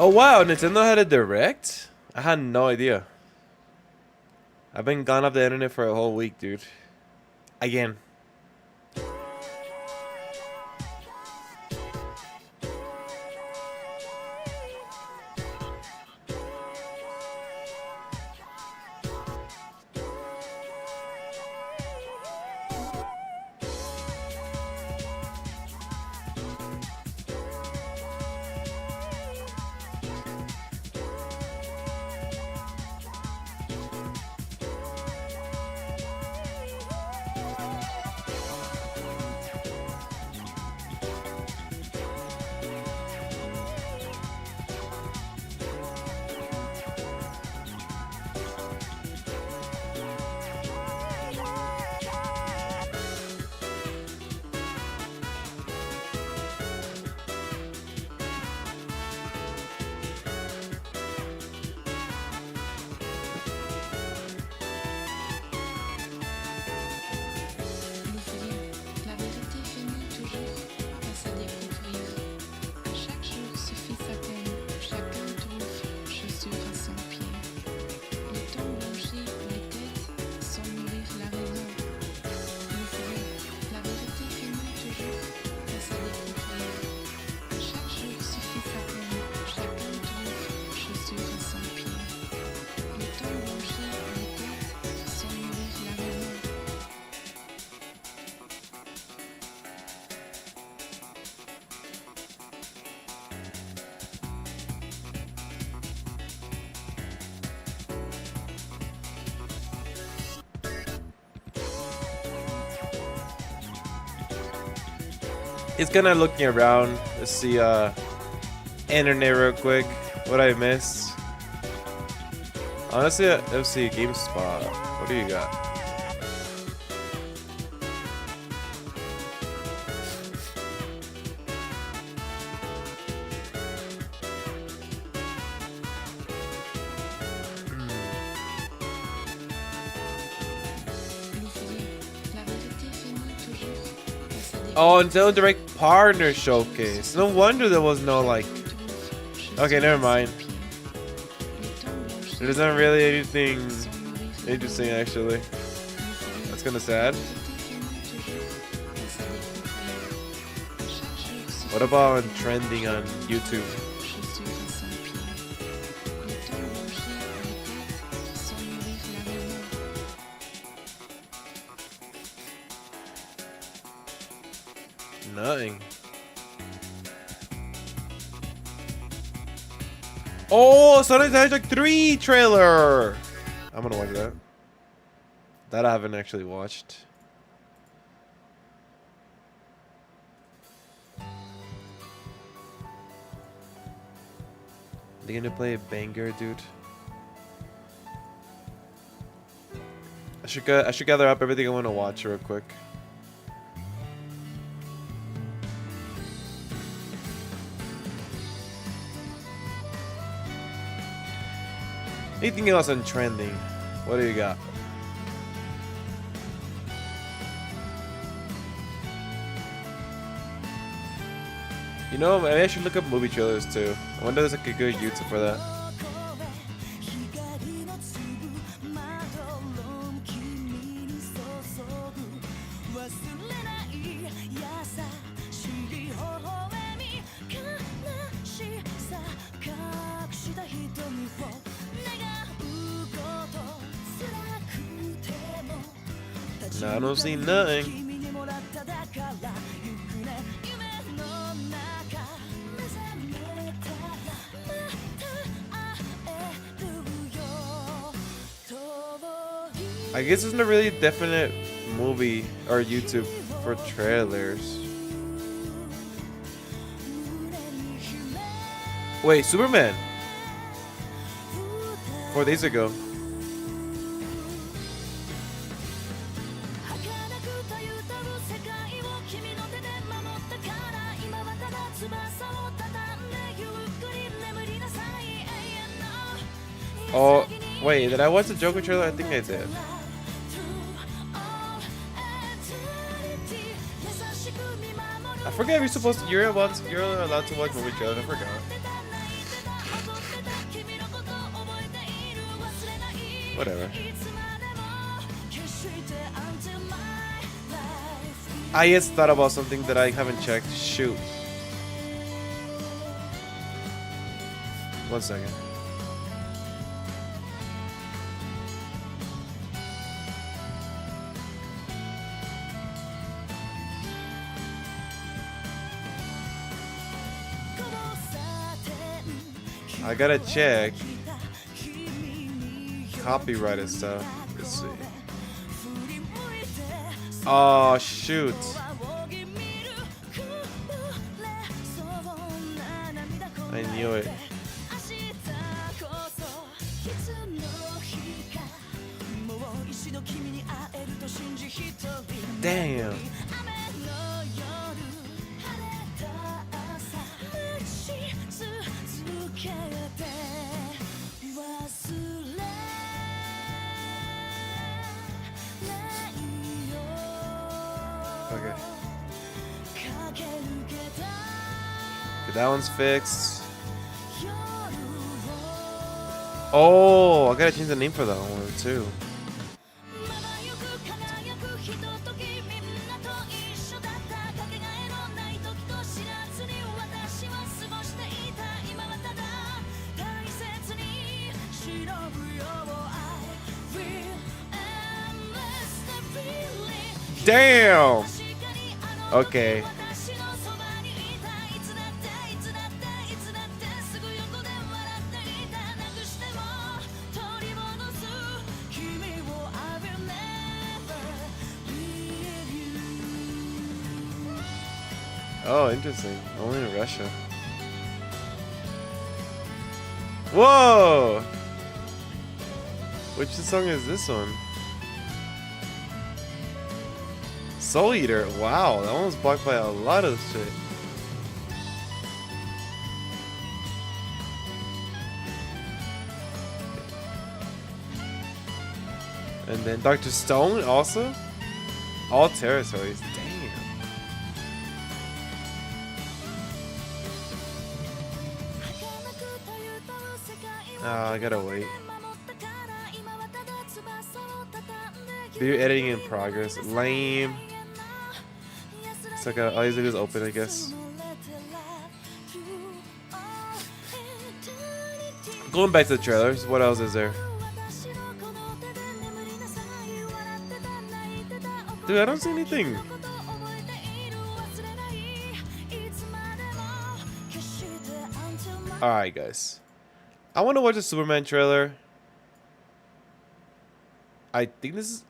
Oh wow, Nintendo had a direct? I had no idea. I've been gone off the internet for a whole week, dude. Again. It's gonna looking around. Let's see internet real quick. What I missed. Honestly, let's see GameSpot. What do you got? Oh, Nintendo Direct Partner Showcase. No wonder there was no like. Okay, never mind. There isn't really anything interesting actually. That's kind of sad. What about trending on YouTube? Nothing. Oh, Sonic the Hedgehog 3 trailer! I'm gonna watch that. That I haven't actually watched. They gonna play a banger, dude? I should gather up everything I want to watch real quick. Anything else on trending? What do you got? You know, maybe I should look up movie trailers too. I wonder if there's like a good YouTube for that. No, I don't see nothing. I guess there's no really definite movie or YouTube for trailers. Wait, Superman. 4 days ago. Oh, wait, did I watch the Joker trailer? I think I did. I forget you're allowed to watch movie trailers. I forgot. Whatever. I just thought about something that I haven't checked. Shoot. 1 second. I gotta check copyrighted stuff. Let's see. Oh shoot. I knew it. Damn. Okay. Okay, that one's fixed. Oh, I gotta change the name for that one too. Damn. Okay. Oh, interesting. Only in Russia. Whoa! Which song is this one? Soul Eater. Wow, that one was blocked by a lot of shit. And then Dr. Stone also? All territories. Damn. I gotta wait. Video editing in progress. Lame. It's like all these videos open, I guess. Going back to the trailers, what else is there? Dude, I don't see anything. Alright, guys. I want to watch a Superman trailer. I think this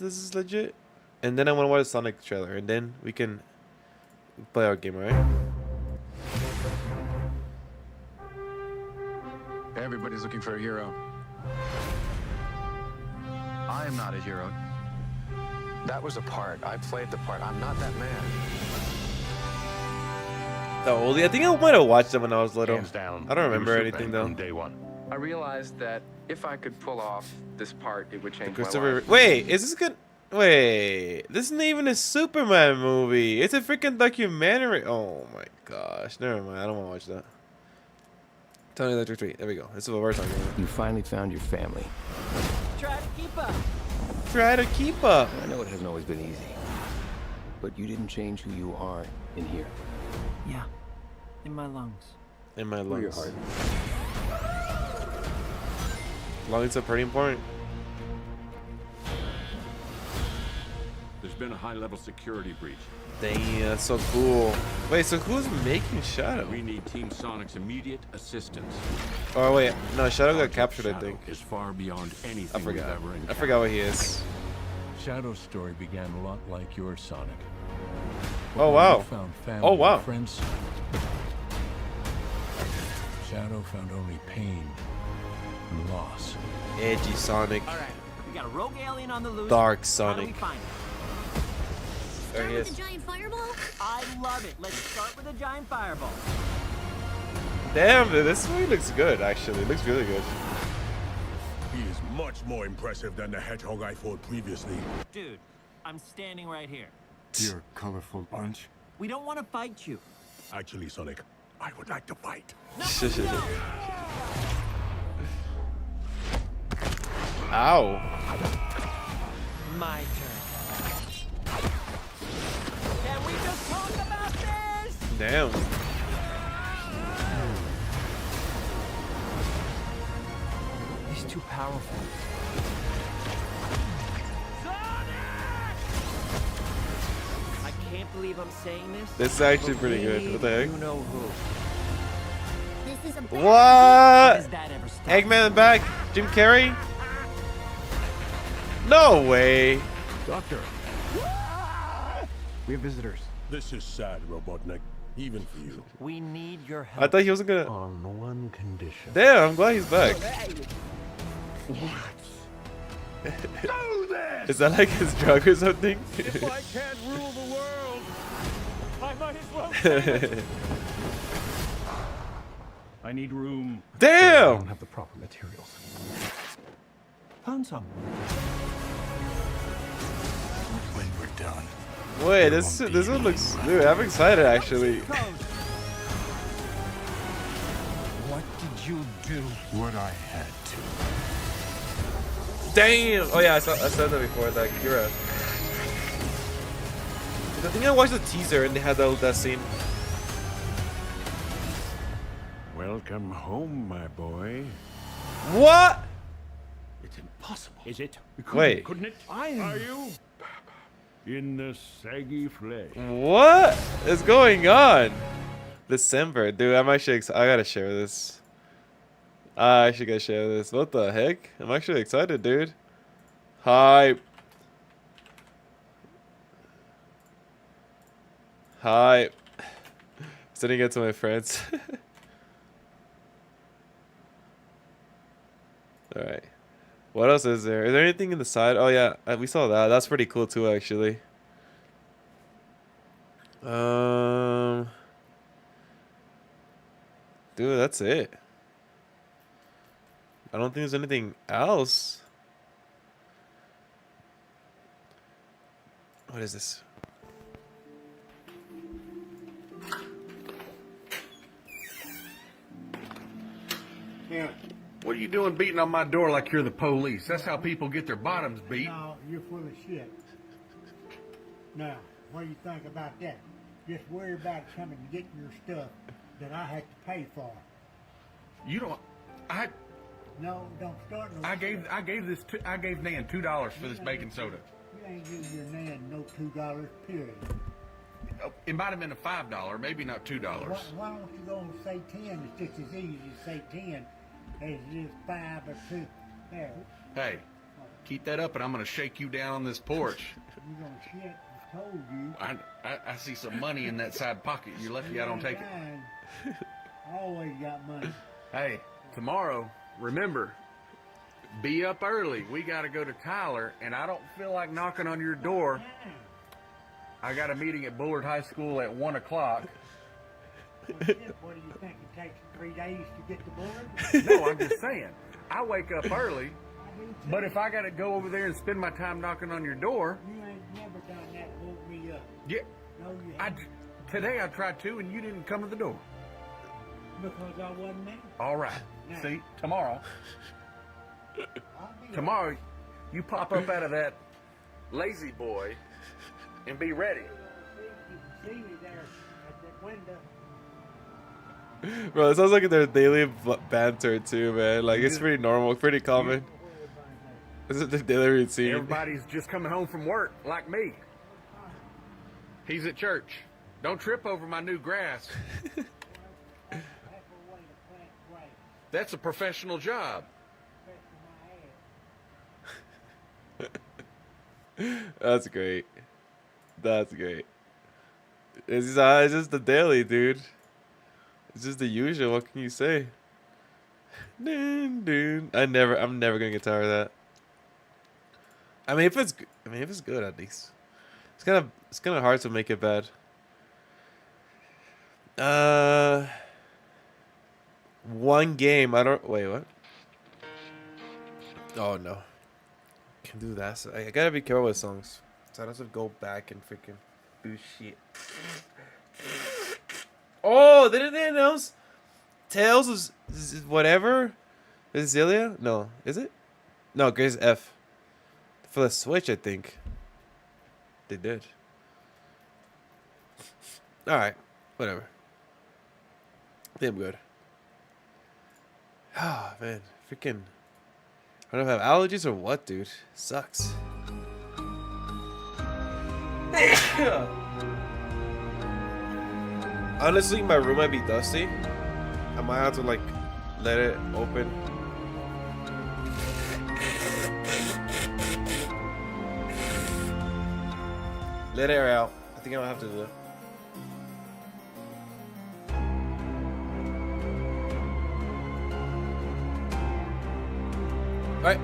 is legit. And then I want to watch a Sonic trailer, and then we can play our game, right? Everybody's looking for a hero. I am not a hero. That was a part. I played the part. I'm not that man. The oldie. I think I might have watched them when I was little. Hands down, I don't remember anything though. From day one. I realized that if I could pull off this part, it would change my Christopher. life. Wait, is this good? Wait, this isn't even a Superman movie. It's a freaking documentary. Oh my gosh. Never mind. I don't want to watch that. Tony Electric Tree. There we go. This is what we're talking about. You finally found your family. Try to keep up. Try to keep up. I know it hasn't always been easy, but you didn't change who you are in here. Yeah, in my lungs. In my Or your lungs. heart. Lungs are pretty important. There's been a high-level security breach. Dang, that's so cool. Wait, so who's making Shadow? We need Team Sonic's immediate assistance. Oh wait, no, Shadow got Project captured, I Shadow think. is far beyond anything I forgot. we've ever encountered. I forgot what he is. Shadow's story began a lot like yours, Sonic. Oh wow. You found family Oh wow. and friends. Shadow found only pain and loss. Edgy Sonic. All right, we got a rogue alien on the loose. Dark How do Sonic. we find it? There he Start with is. a giant fireball? I love it. Let's start with a giant fireball. Damn, dude, this movie looks good. Actually, it looks really good. He is much more impressive than the hedgehog I fought previously. Dude, I'm standing right here. You're a colorful bunch. We don't want to fight you. Actually, Sonic, I would like to fight. Ow. My turn. Can we just talk about this? Damn. He's too powerful. I can't believe I'm saying this. This is actually but pretty good. maybe What the heck? You know who? This is a What? Does that ever stop? Eggman in the back? Jim Carrey? No way. Doctor. We have visitors. This is sad, Robotnik. Even for you. We need your help. I thought he wasn't gonna. On one condition. Damn, I'm glad he's back. Is that like his drug or something? If I can't rule the world, I might as well. I need room. I Damn! don't have the proper materials. Found some. When we're done. Wait, this one looks. Dude, I'm excited actually. What did you do? What I had to. Damn! Oh yeah, I said that before. That Kira. I think I watched the teaser and they had that scene. Welcome home, my boy. What? It's impossible. Is it? Wait. Couldn't it? Are you? In the saggy flesh. What is going on? December, dude. I'm actually I gotta share this. I actually gotta share this. What the heck? I'm actually excited, dude. Hype. Hype. Sending it to my friends. Alright. What else is there? Is there anything in the side? Oh yeah, we saw that. That's pretty cool too, actually. Dude, that's it. I don't think there's anything else. What is this? Yeah. What are you doing beating on my door like you're the police? That's how people get their bottoms beat. No, you're full of shit. Now, what do you think about that? Just worry about coming and getting your stuff that I had to pay for. You don't. No, don't start no. I gave Nan $2 for this baking soda. You ain't give your man no $2, period. Oh, it might have been a $5, maybe not $2. Why don't you go and say 10? It's just as easy to say 10 as it is 5 or 2. There. Hey, keep that up, and I'm gonna shake you down on this porch. You're gonna shit. I told you. I see some money in that side pocket. You're lucky I don't take it. I always got money. Hey, tomorrow, remember, be up early. We got to go to Tyler, and I don't feel like knocking on your door. I got a meeting at Bullard High School at 1 o'clock. What do you think? It takes 3 days to get to Bullard? No, I'm just saying. I wake up early, but if I got to go over there and spend my time knocking on your door. You ain't never done that. Woke me up. Yeah. No, you haven't. Today I tried to, and you didn't come to the door. Because I wasn't there. All right. Now. See, tomorrow, you pop up out of that lazy boy and be ready. You can see me there at that window. Bro, it sounds like their daily banter too, man. Like it's pretty normal, pretty common. This is the daily routine. Everybody's just coming home from work, like me. He's at church. Don't trip over my new grass. That's a professional job. That's great. That's great. It's just the daily, dude. It's just the usual. What can you say? I'm never gonna get tired of that. I mean, if it's good, at least. It's kind of hard to make it bad. One game. Wait, what? Oh no. Can do that. So I gotta be careful with songs. So I don't have to go back and freaking do shit. Oh, didn't they announce Tales of whatever? Is Zelia? No, is it? No, Grace F. For the Switch, I think. They did. Alright. Whatever. I think I'm good. Ah, man. Freaking. I don't know if I have allergies or what, dude. Sucks. Honestly, my room might be dusty. I might have to, like, let it open. Let air out. I think I'll have to do that. Alright.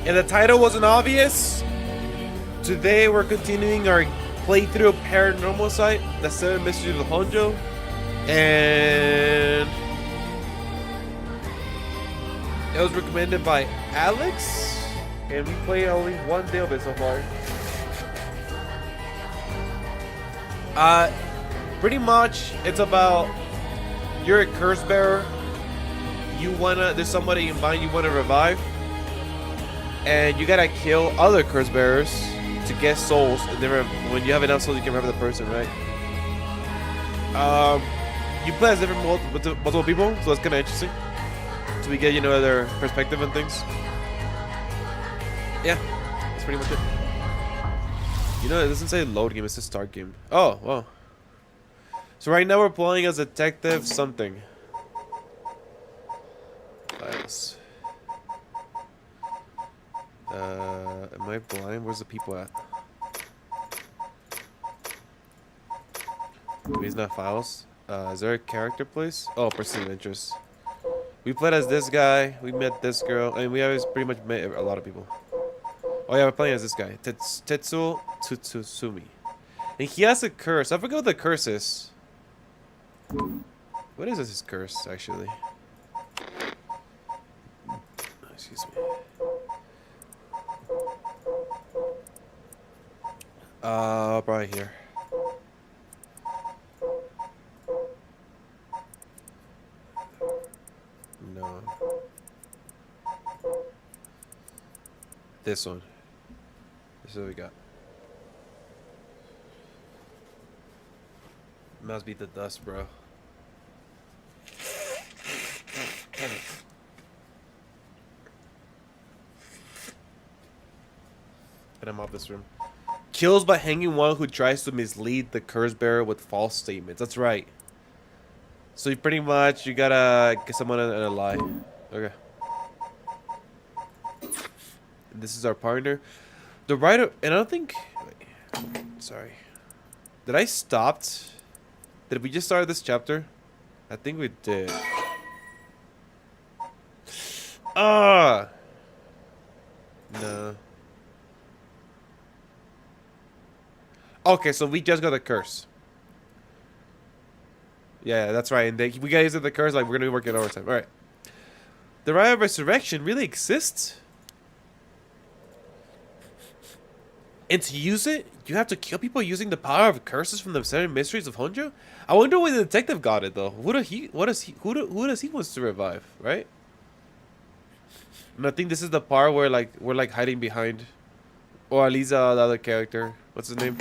And the title wasn't obvious. Today we're continuing our playthrough of Paranormasight, the 7 Mysteries of Honjo. And it was recommended by Alex. And we played only one day of it so far. Pretty much it's about you're a curse bearer. There's somebody in mind you wanna revive. And you gotta kill other curse bearers to get souls. And then when you have enough souls, you can revive the person, right? You play as different multiple people, so that's kind of interesting. So we get, you know, their perspective on things. Yeah, that's pretty much it. You know, it doesn't say load game; it says start game. Oh, wow. So right now we're playing as Detective something. Files. Am I blind? Where's the people at? Maybe it's not files. Is there a character place? Oh, person of interest. We played as this guy. We met this girl, and we always pretty much met a lot of people. Oh yeah, we're playing as this guy, Tetsuo Tsutsumi, and he has a curse. I forgot what the curse is. What is this curse actually? Excuse me. Probably here. No. This one. This is what we got. Must be the dust, bro. Get him off this room. Kills by hanging one who tries to mislead the curse bearer with false statements. That's right. So you pretty much, you gotta get someone in a lie. Okay. This is our partner. The writer, and I don't think, wait, sorry. Did I stopped? Did we just start this chapter? I think we did. Ah! No. Okay, so we just got the curse. Yeah, that's right. And we guys did the curse, like we're gonna be working overtime. Alright. The right of resurrection really exists. And to use it, you have to kill people using the power of curses from the 7 mysteries of Honjo? I wonder where the detective got it though. Who does he wants to revive, right? And I think this is the part where like we're like hiding behind, or at least the other character. What's his name?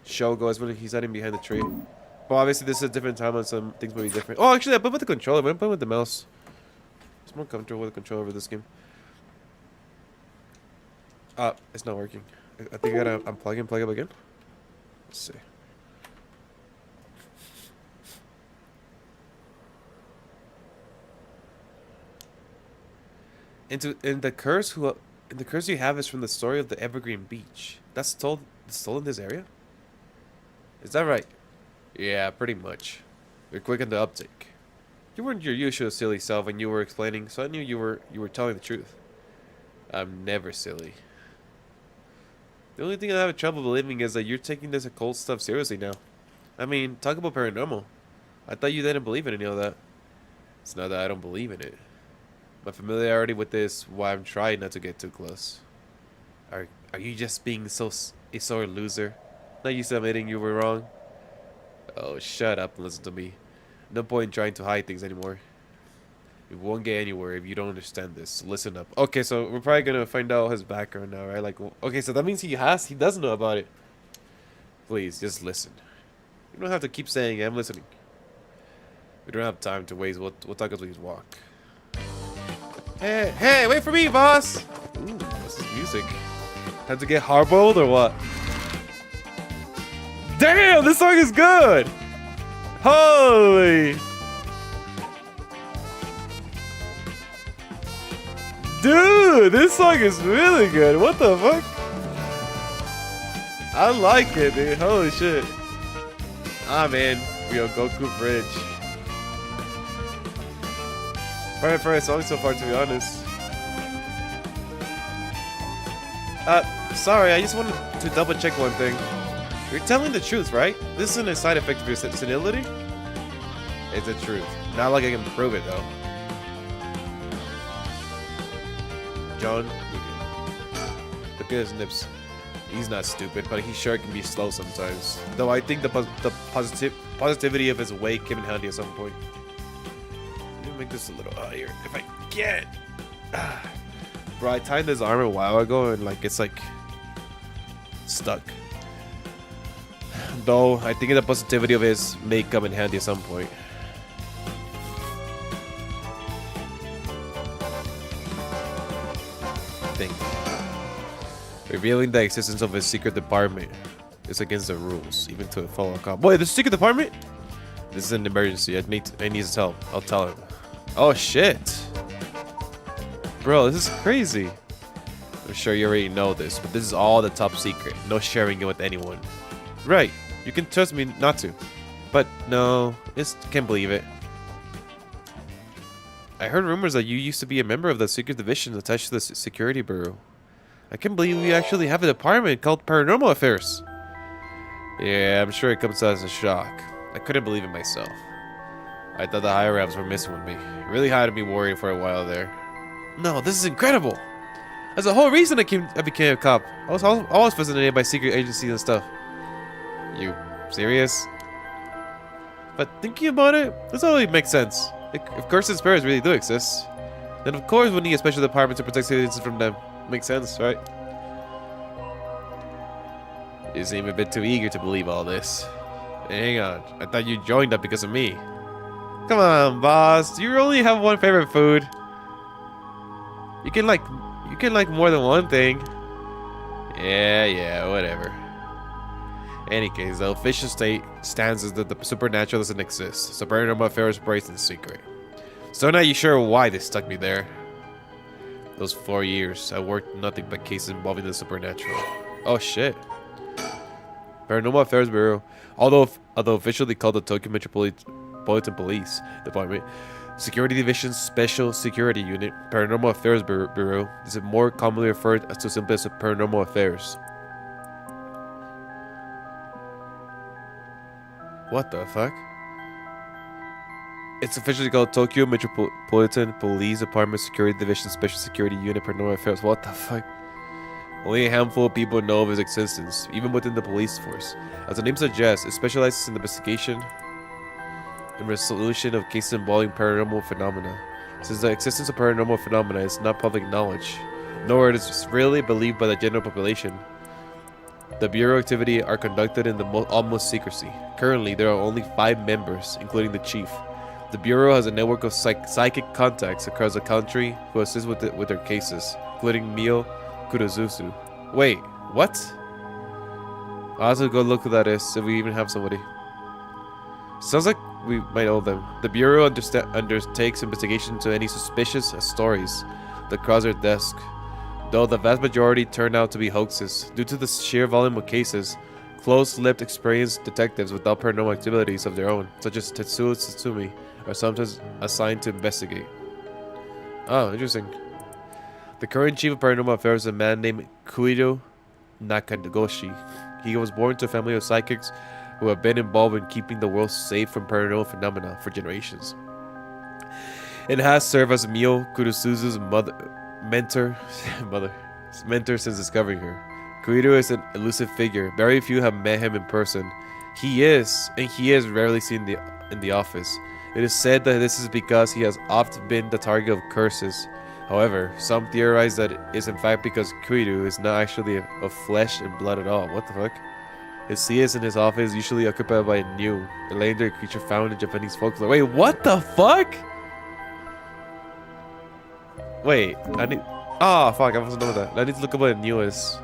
Shogo is when he's hiding behind the tree. But obviously this is a different time and some things might be different. Oh, actually I played with the controller. I'm playing with the mouse. It's more comfortable with the controller over this game. It's not working. I think I gotta unplug and plug up again. Let's see. And the curse you have is from the story of the Evergreen Beach. That's told in this area? Is that right? Yeah, pretty much. You're quick on the uptake. You weren't your usual silly self when you were explaining, so I knew you were telling the truth. I'm never silly. The only thing I have trouble believing is that you're taking this occult stuff seriously now. I mean, talk about paranormal. I thought you didn't believe in any of that. It's not that I don't believe in it. My familiarity with this, why I'm trying not to get too close. Are you just being a sore loser? Not used to admitting you were wrong. Oh, shut up and listen to me. No point in trying to hide things anymore. We won't get anywhere if you don't understand this. Listen up. Okay, so we're probably gonna find out his background now, right? Like, okay, so that means he does know about it. Please, just listen. You don't have to keep saying I'm listening. We don't have time to waste. We'll talk as we walk. Hey, wait for me, boss! Ooh, this is music. Time to get hard-boiled or what? Damn, this song is good! Holy! Dude, this song is really good. What the fuck? I like it, dude. Holy shit. Ah, man. We are Goku Bridge. Probably my favorite song so far, to be honest. Sorry, I just wanted to double check one thing. You're telling the truth, right? This isn't a side effect of your senility? It's the truth. Not like I can prove it, though. John, look at his nips. He's not stupid, but he sure can be slow sometimes. Though I think the positivity of his way came in handy at some point. Let me make this a little higher if I can. Bro, I tied this arm a while ago and like it's like stuck. Though I think the positivity of his may come in handy at some point. Revealing the existence of a secret department is against the rules, even to a fellow cop. Wait, the secret department? This is an emergency. I need his help. I'll tell him. Oh shit, bro, this is crazy. I'm sure you already know this, but this is all the top secret. No sharing it with anyone. Right? You can trust me not to, but no, just can't believe it. I heard rumors that you used to be a member of the secret division attached to the security bureau. I can't believe we actually have a department called Paranormal Affairs. Yeah, I'm sure it comes as a shock. I couldn't believe it myself. I thought the higher-ups were messing with me. It really had me worried for a while there. No, this is incredible. That's the whole reason I became a cop. I was always fascinated by secret agencies and stuff. You serious? But thinking about it, this totally makes sense. If cursed spirits really do exist, then of course we need a special department to protect citizens from them. Makes sense, right? You seem a bit too eager to believe all this. Hang on, I thought you joined up because of me. Come on, boss. You only have one favorite food. You can like more than one thing. Yeah, whatever. Any case, the official state stands is that the supernatural doesn't exist, so Paranormal Affairs operates in secret. So now you sure why they stuck me there? Those 4 years, I worked nothing but cases involving the supernatural. Oh shit. Paranormal Affairs Bureau, although officially called the Tokyo Metropolitan Police Department, Security Division's Special Security Unit, Paranormal Affairs Bureau is more commonly referred to simply as Paranormal Affairs. What the fuck? It's officially called Tokyo Metropolitan Police Department Security Division Special Security Unit Paranormal Affairs. What the fuck? Only a handful of people know of its existence, even within the police force. As the name suggests, it specializes in the investigation and resolution of cases involving paranormal phenomena. Since the existence of paranormal phenomena is not public knowledge, nor it is really believed by the general population, the Bureau activity are conducted in the utmost secrecy. Currently, there are only 5 members, including the chief. The Bureau has a network of psychic contacts across the country who assist with their cases, including Mio Kurozusu. Wait, what? I'll have to go look who that is, if we even have somebody. Sounds like we might owe them. The Bureau undertakes investigation to any suspicious stories that cross their desk, though the vast majority turn out to be hoaxes. Due to the sheer volume of cases, close-lipped, experienced detectives without paranormal activities of their own, such as Tetsuo Tsutsumi, are sometimes assigned to investigate. Oh, interesting. The current chief of paranormal affairs is a man named Kuido Nakagoshi. He was born to a family of psychics who have been involved in keeping the world safe from paranormal phenomena for generations, and has served as Mio Kurosuzu's mentor since discovering her. Kuido is an elusive figure. Very few have met him in person. He is, and he is rarely seen in the office. It is said that this is because he has often been the target of curses. However, some theorize that it is in fact because Kuiru is not actually of flesh and blood at all. What the fuck? His seat in his office is usually occupied by a new, a legendary creature found in Japanese folklore. Wait, what the fuck? Wait, I need... Oh, fuck, I wasn't know that. I need to look up what a new is.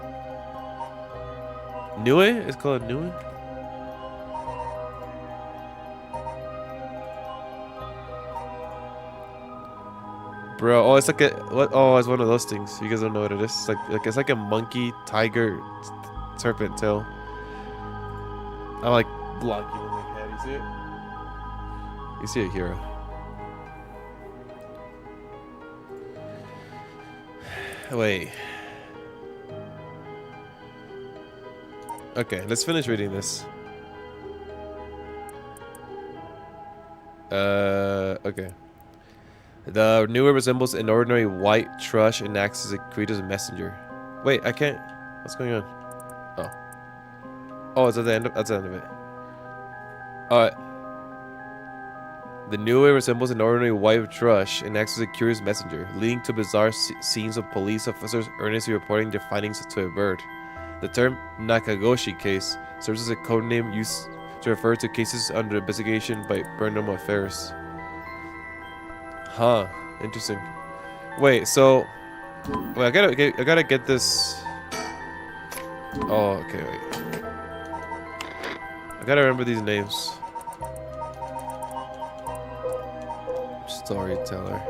Nue? It's called a Nue? Bro, oh, it's like a... What? Oh, it's one of those things. You guys don't know what it is. It's like a monkey, tiger, serpent tail. I'm like blocking with my head. You see it? You see it, Hero. Wait. Okay, let's finish reading this. Okay. The newer resembles an ordinary white thrush and acts as a creature's messenger. Wait, I can't. What's going on? Oh. Oh, it's at the end of, that's the end of it. Alright. The newer resembles an ordinary white thrush and acts as a curious messenger, leading to bizarre scenes of police officers earnestly reporting their findings to a bird. The term Nakagoshi case serves as a code name used to refer to cases under investigation by paranormal affairs. Huh. Interesting. Wait, so... Wait, I gotta get this... Oh, okay, wait. I gotta remember these names. Storyteller.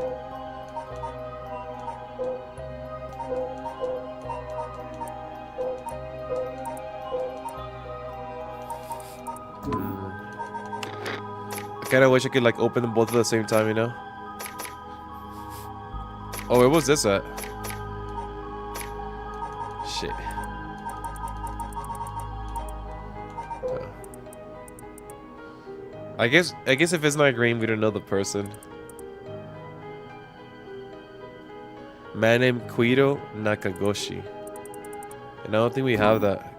I kinda wish I could like open them both at the same time, you know? Oh, where was this at? Shit. I guess if it's not green, we don't know the person. Man named Kuiro Nakagoshi. And I don't think we have that.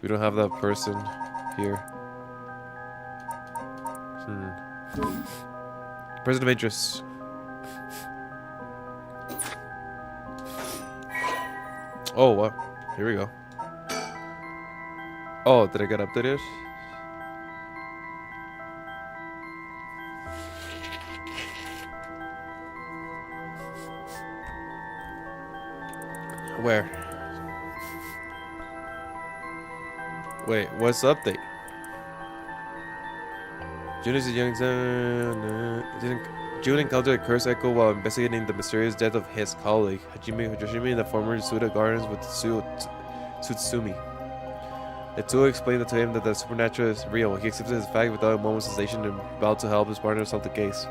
We don't have that person here. Person of interest. Oh, what? Here we go. Oh, did I get updated? Where? Wait, what's the update? June is a young June encountered a curse echo while investigating the mysterious death of his colleague, Hajime in the former Suda Gardens with Tsutsumi. The two explained to him that the supernatural is real. He accepted his fact without a moment's hesitation and vowed to help his partner solve the case.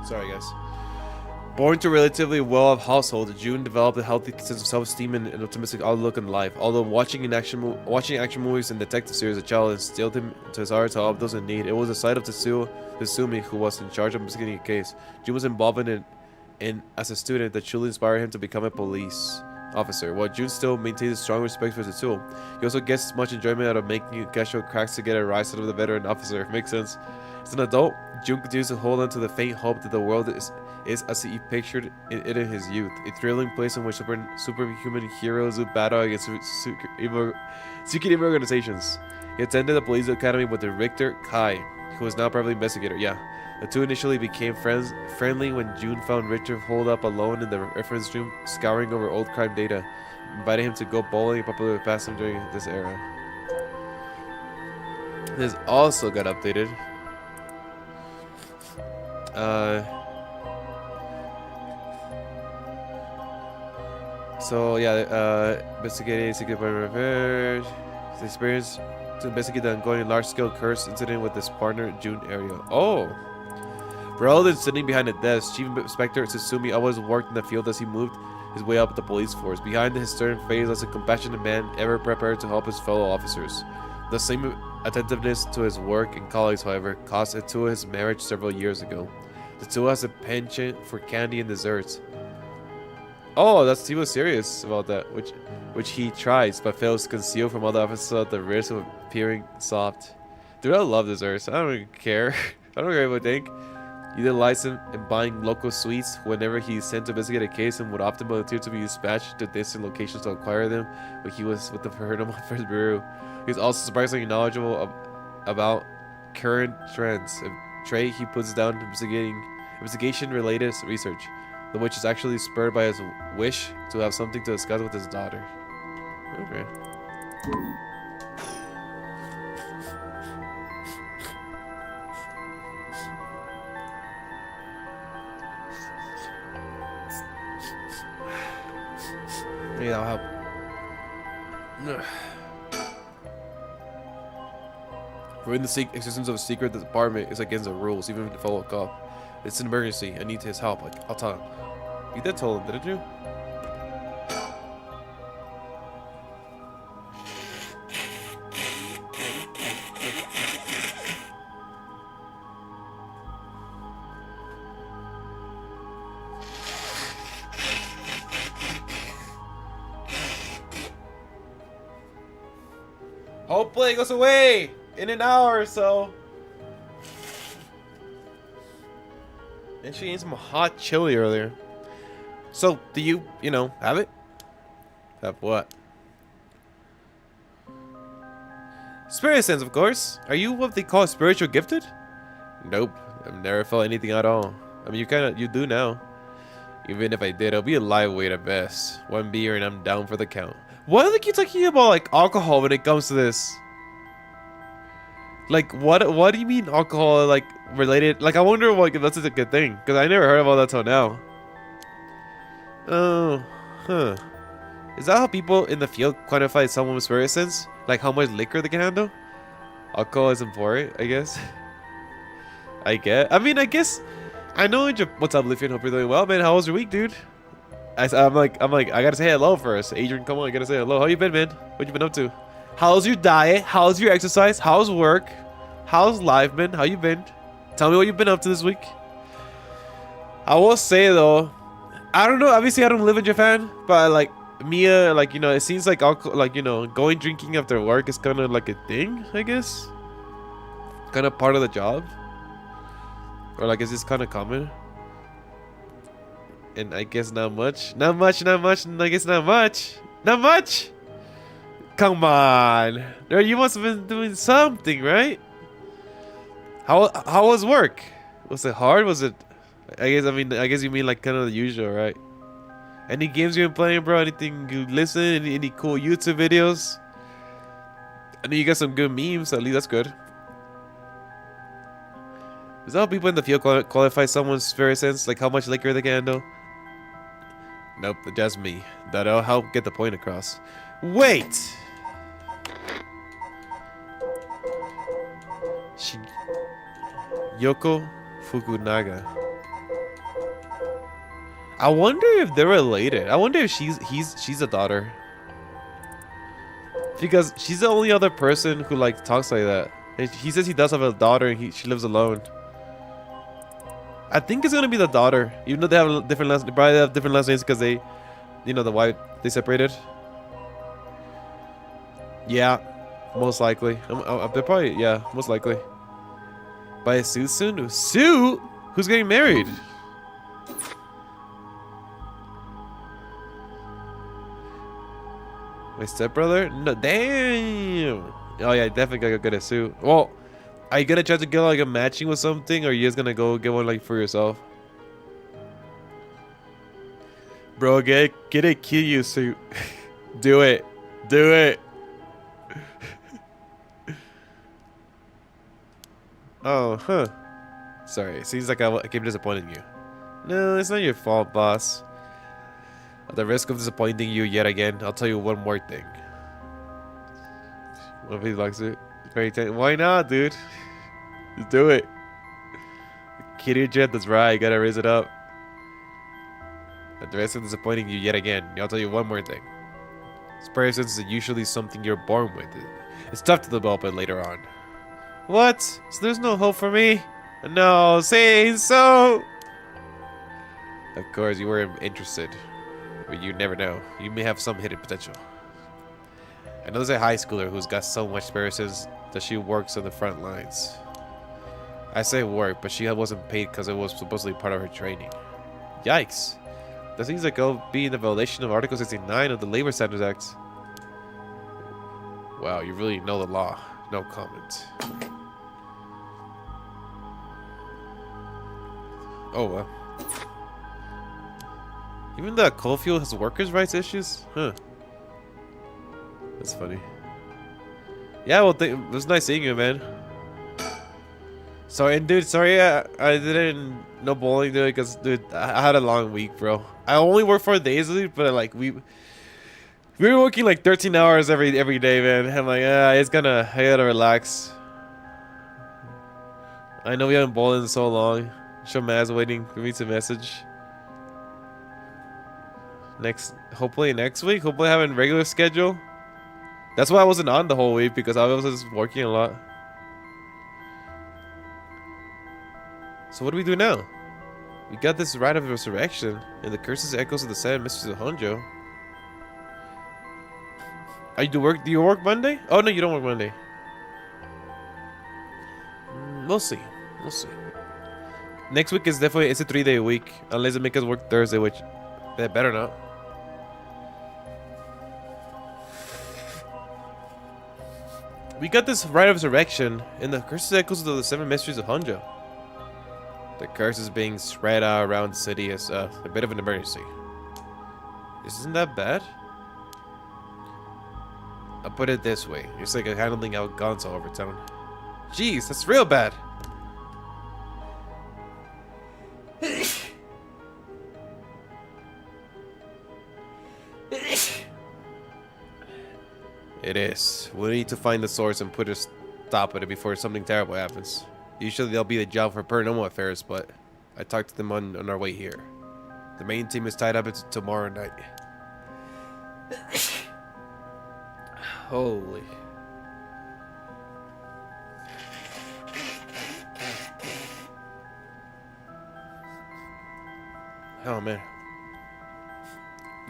Sorry, guys. Born to a relatively well-off household, June developed a healthy sense of self-esteem and an optimistic outlook on life. Although watching action movies and detective series as a child instilled him to his heart to help those in need, it was the sight of Tsumi who was in charge of investigating a case. June was involved in as a student that truly inspired him to become a police officer. While June still maintains a strong respect for Tetsuo, he also gets much enjoyment out of making casual cracks to get a rise out of the veteran officer. Makes sense. As an adult, June continues to hold on to the faint hope that the world is as he pictured it in his youth. A thrilling place in which superhuman heroes who battle against secret evil organizations. He attended the police academy with the Richter Kai, who is now a private investigator. Yeah. The two initially became friendly when June found Richter holed up alone in the reference room, scouring over old crime data, inviting him to go bowling and popular with past him during this era. This also got updated. So yeah, investigating secret affairs. His experience to investigate the ongoing large-scale curse incident with his partner June area. Oh, rather than sitting behind a desk, Chief Inspector Tsutsumi always worked in the field as he moved his way up the police force. Behind his stern face was a compassionate man, ever prepared to help his fellow officers. The same attentiveness to his work and colleagues, however, cost Atua his marriage several years ago. The two has a penchant for candy and desserts. Oh, he was serious about that, which he tries but fails to conceal from other officers at the risk of appearing soft. Dude, I love desserts. I don't even care. I don't care what they think. He delights in buying local sweets whenever he is sent to investigate a case and would often volunteer to be dispatched to distant locations to acquire them when he was with the PERSIVERE. He's also surprisingly knowledgeable about current trends, a trait he puts down investigation-related research, which is actually spurred by his wish to have something to discuss with his daughter. Okay. Maybe that'll help. Proving the existence of a secret department is against the rules, even if the fellow cop. It's an emergency. I need his help. I'll tell him. You did tell him, didn't you? Hopefully it goes away in an hour or so. And she ate some hot chili earlier. So, do you have it? Have what? Spirit sense, of course. Are you what they call spiritual gifted? Nope. I've never felt anything at all. I mean, you do now. Even if I did, I'll be a lightweight at best. One beer and I'm down for the count. Why do they keep talking about like alcohol when it comes to this? Like what do you mean alcohol like related? Like I wonder like if that's a good thing because I never heard about that till now. Oh, huh. Is that how people in the field quantify someone's spirit sense? Like how much liquor they can handle? Alcohol is important, I guess. I guess. I know. What's up, Lifian? Hope you're doing well, man. How was your week, dude? I'm like, I gotta say hello first. Adrian, come on, I gotta say hello. How you been, man? What you been up to? How's your diet? How's your exercise? How's work? How's life, man? How you been? Tell me what you've been up to this week. I will say though, I don't know. Obviously, I don't live in Japan, but like Mia, like it seems like alcohol, like going drinking after work is kind of like a thing, I guess. Kind of part of the job, or like is this kind of common? And I guess not much. And I guess not much. Come on. You must have been doing something, right? How was work? Was it hard? Was it... I guess you mean like kind of the usual, right? Any games you've been playing, bro? Anything you listen? Any cool YouTube videos? I know you got some good memes. At least that's good. Is that how people in the field qualify someone's spirit sense? Like how much liquor they can handle? Nope, just me. That'll help get the point across. Wait! Yoko Fukunaga. I wonder if they're related. I wonder if she's a daughter. Because she's the only other person who like talks like that. And he says he does have a daughter and she lives alone. I think it's gonna be the daughter, even though they have different last. They probably have different last names because they, the wife they separated. Yeah, most likely. They're probably most likely. Buy a suit soon. Suit? Who's getting married? My stepbrother? No, damn. Oh yeah, definitely gotta get a suit. Well. Are you gonna try to get like a matching with something, or are you just gonna go get one like for yourself? Bro, get a Kiryu suit. Do it. Oh, huh. Sorry, it seems like I keep disappointing you. No, it's not your fault, boss. At the risk of disappointing you yet again, I'll tell you one more thing. What if he likes it? Why not, dude? Just do it. Kiryu jet, that's right. You gotta raise it up. the rest of disappointing you yet again. I'll tell you one more thing. Spidey sense is usually something you're born with. It's tough to develop it later on. What? So there's no hope for me? No, say so. Of course, you were interested, but you never know. You may have some hidden potential. I know there's a high schooler who's got so much spare sense that she works on the front lines. I say work, but she wasn't paid because it was supposedly part of her training. Yikes. That seems like it'll be in the violation of Article 69 of the Labor Standards Act. Wow, you really know the law. No comment. Oh, well. Even the coal field has workers' rights issues? Huh. That's funny. Yeah, well, it was nice seeing you, man. Sorry, and dude, sorry I didn't know bowling, dude, because, dude, I had a long week, bro. I only work 4 days a week, but, like, we were working, like, 13 hours every day, man. I'm like, I gotta relax. I know we haven't bowled in so long. Showman's waiting for me to message. Hopefully next week. Hopefully having a regular schedule. That's why I wasn't on the whole week, because I was just working a lot. So what do we do now? We got this rite of resurrection, and the curses echoes of the 7 mysteries of Honjo. Do you work Monday? Oh no, you don't work Monday. We'll see. We'll see. Next week is definitely a 3-day week, unless they make us work Thursday, which they better not. We got this rite of resurrection, and the curses echoes of the 7 mysteries of Honjo. The curse is being spread out around the city as a bit of an emergency. Isn't that bad? I'll put it this way. It's like handling out guns all over town. Jeez, that's real bad. It is. We need to find the source and put a stop at it before something terrible happens. Usually they'll be the job for paranormal affairs, but I talked to them on our way here. The main team is tied up until tomorrow night. Holy. Oh man.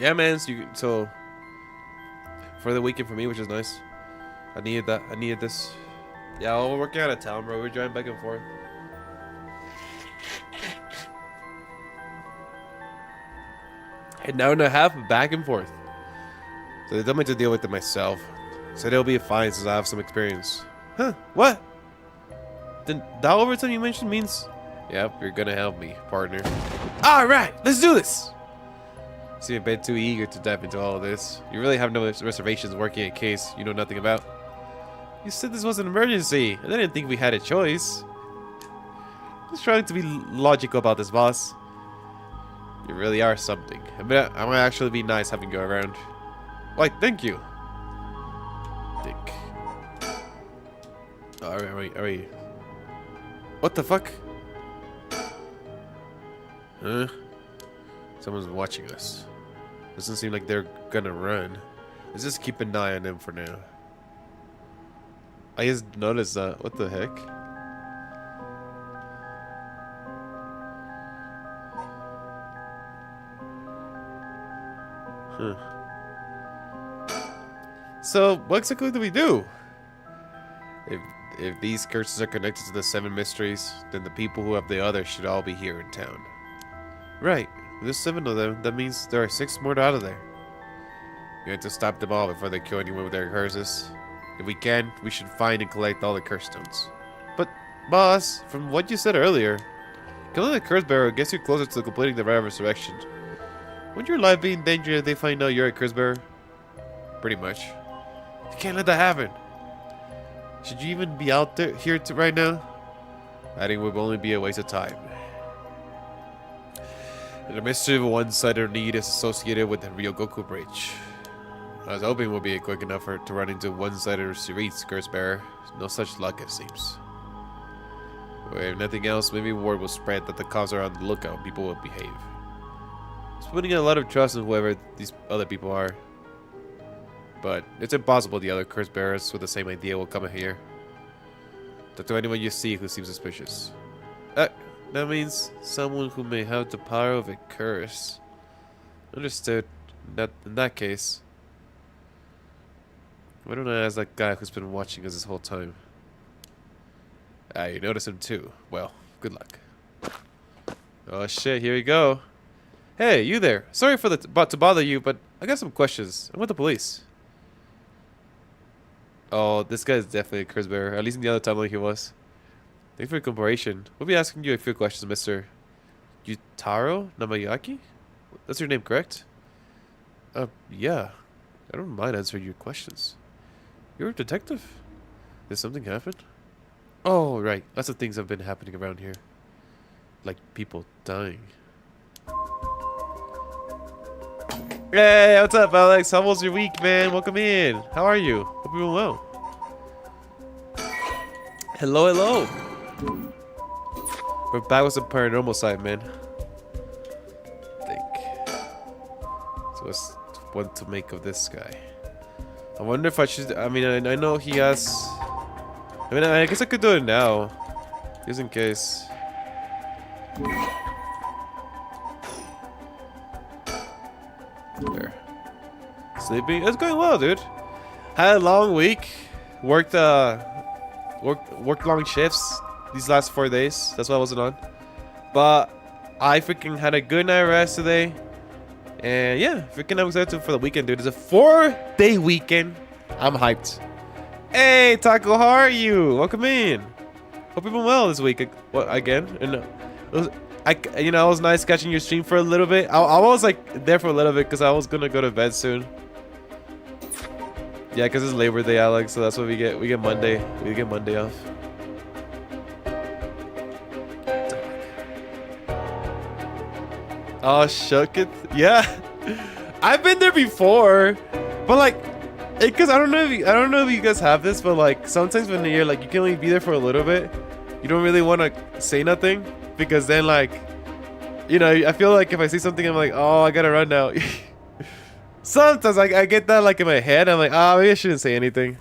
Yeah, man. So for the weekend for me, which is nice. I needed that. I needed this. Yeah, we're working out of town, bro. We're driving back and forth. An hour and a half back and forth. So they told me to deal with it myself. So they'll be fine since I have some experience. Huh? What? Then that overtime you mentioned means... Yep, you're gonna help me, partner. Alright, let's do this! See, a bit too eager to dive into all of this. You really have no reservations working a case you know nothing about. You said this was an emergency. I didn't think we had a choice. Just trying to be logical about this, boss. You really are something. I'm gonna actually be nice having you around. Why, thank you. Dick. Oh, are we... What the fuck? Huh? Someone's watching us. Doesn't seem like they're gonna run. Let's just keep an eye on them for now. I just noticed that. What the heck? Huh. So, what exactly do we do? If these curses are connected to the 7 mysteries, then the people who have the others should all be here in town. Right. There's 7 of them. That means there are 6 more out of there. We have to stop them all before they kill anyone with their curses. If we can, we should find and collect all the curse stones. But, boss, from what you said earlier, killing the curse bearer gets you closer to completing the rite of resurrection. Wouldn't your life be in danger if they find out you're a curse bearer? Pretty much. You can't let that happen. Should you even be out there here right now? I think it would only be a waste of time. And the mystery of one-sided need is associated with the Ryogoku Bridge. I was hoping it would be quick enough to run into one-sided streets, curse bearer. No such luck, it seems. But if nothing else, maybe word will spread that the cops are on the lookout and people will behave. putting a lot of trust in whoever these other people are. But it's impossible the other curse bearers with the same idea will come here. Talk to anyone you see who seems suspicious. That means someone who may have the power of a curse. Understood. In that case, why don't I ask that guy who's been watching us this whole time? Ah, you notice him too. Well, good luck. Oh shit, here we go. Hey, you there. Sorry for to bother you, but I got some questions. I'm with the police. Oh, this guy is definitely a curse bearer. At least in the other timeline he was. Thanks for your cooperation. We'll be asking you a few questions, Mr. Yutaro Namayaki? That's your name, correct? Yeah. I don't mind answering your questions. You're a detective? Did something happen? Oh, right. Lots of things have been happening around here. Like people dying. Hey, what's up, Alex? How was your week, man? Welcome in. How are you? Hope you're doing well. Hello, hello. We're back with some Paranormasight, man. I think. So what's one to make of this guy? I wonder if I should. I mean, I know he has. I mean, I guess I could do it now, just in case. There. Sleeping. It's going well, dude. Had a long week. Worked long shifts these last 4 days. That's why I wasn't on. But I freaking had a good night rest today. And yeah, freaking I'm excited for the weekend, dude. It's a 4-day weekend. I'm hyped. Hey, Taco, how are you? Welcome in. Hope you've been well this week. What again? And it was nice catching your stream for a little bit. I was like there for a little bit because I was gonna go to bed soon. Yeah, because it's Labor Day, Alex. So that's what we get. We get Monday. We get Monday off. Oh, shook it. Yeah, I've been there before, but like, because I don't know if you guys have this, but like sometimes when you're like you can only be there for a little bit, you don't really want to say nothing because then like, I feel like if I see something, I'm like, oh, I gotta run now. Sometimes I get that like in my head. I'm like, oh, maybe I shouldn't say anything.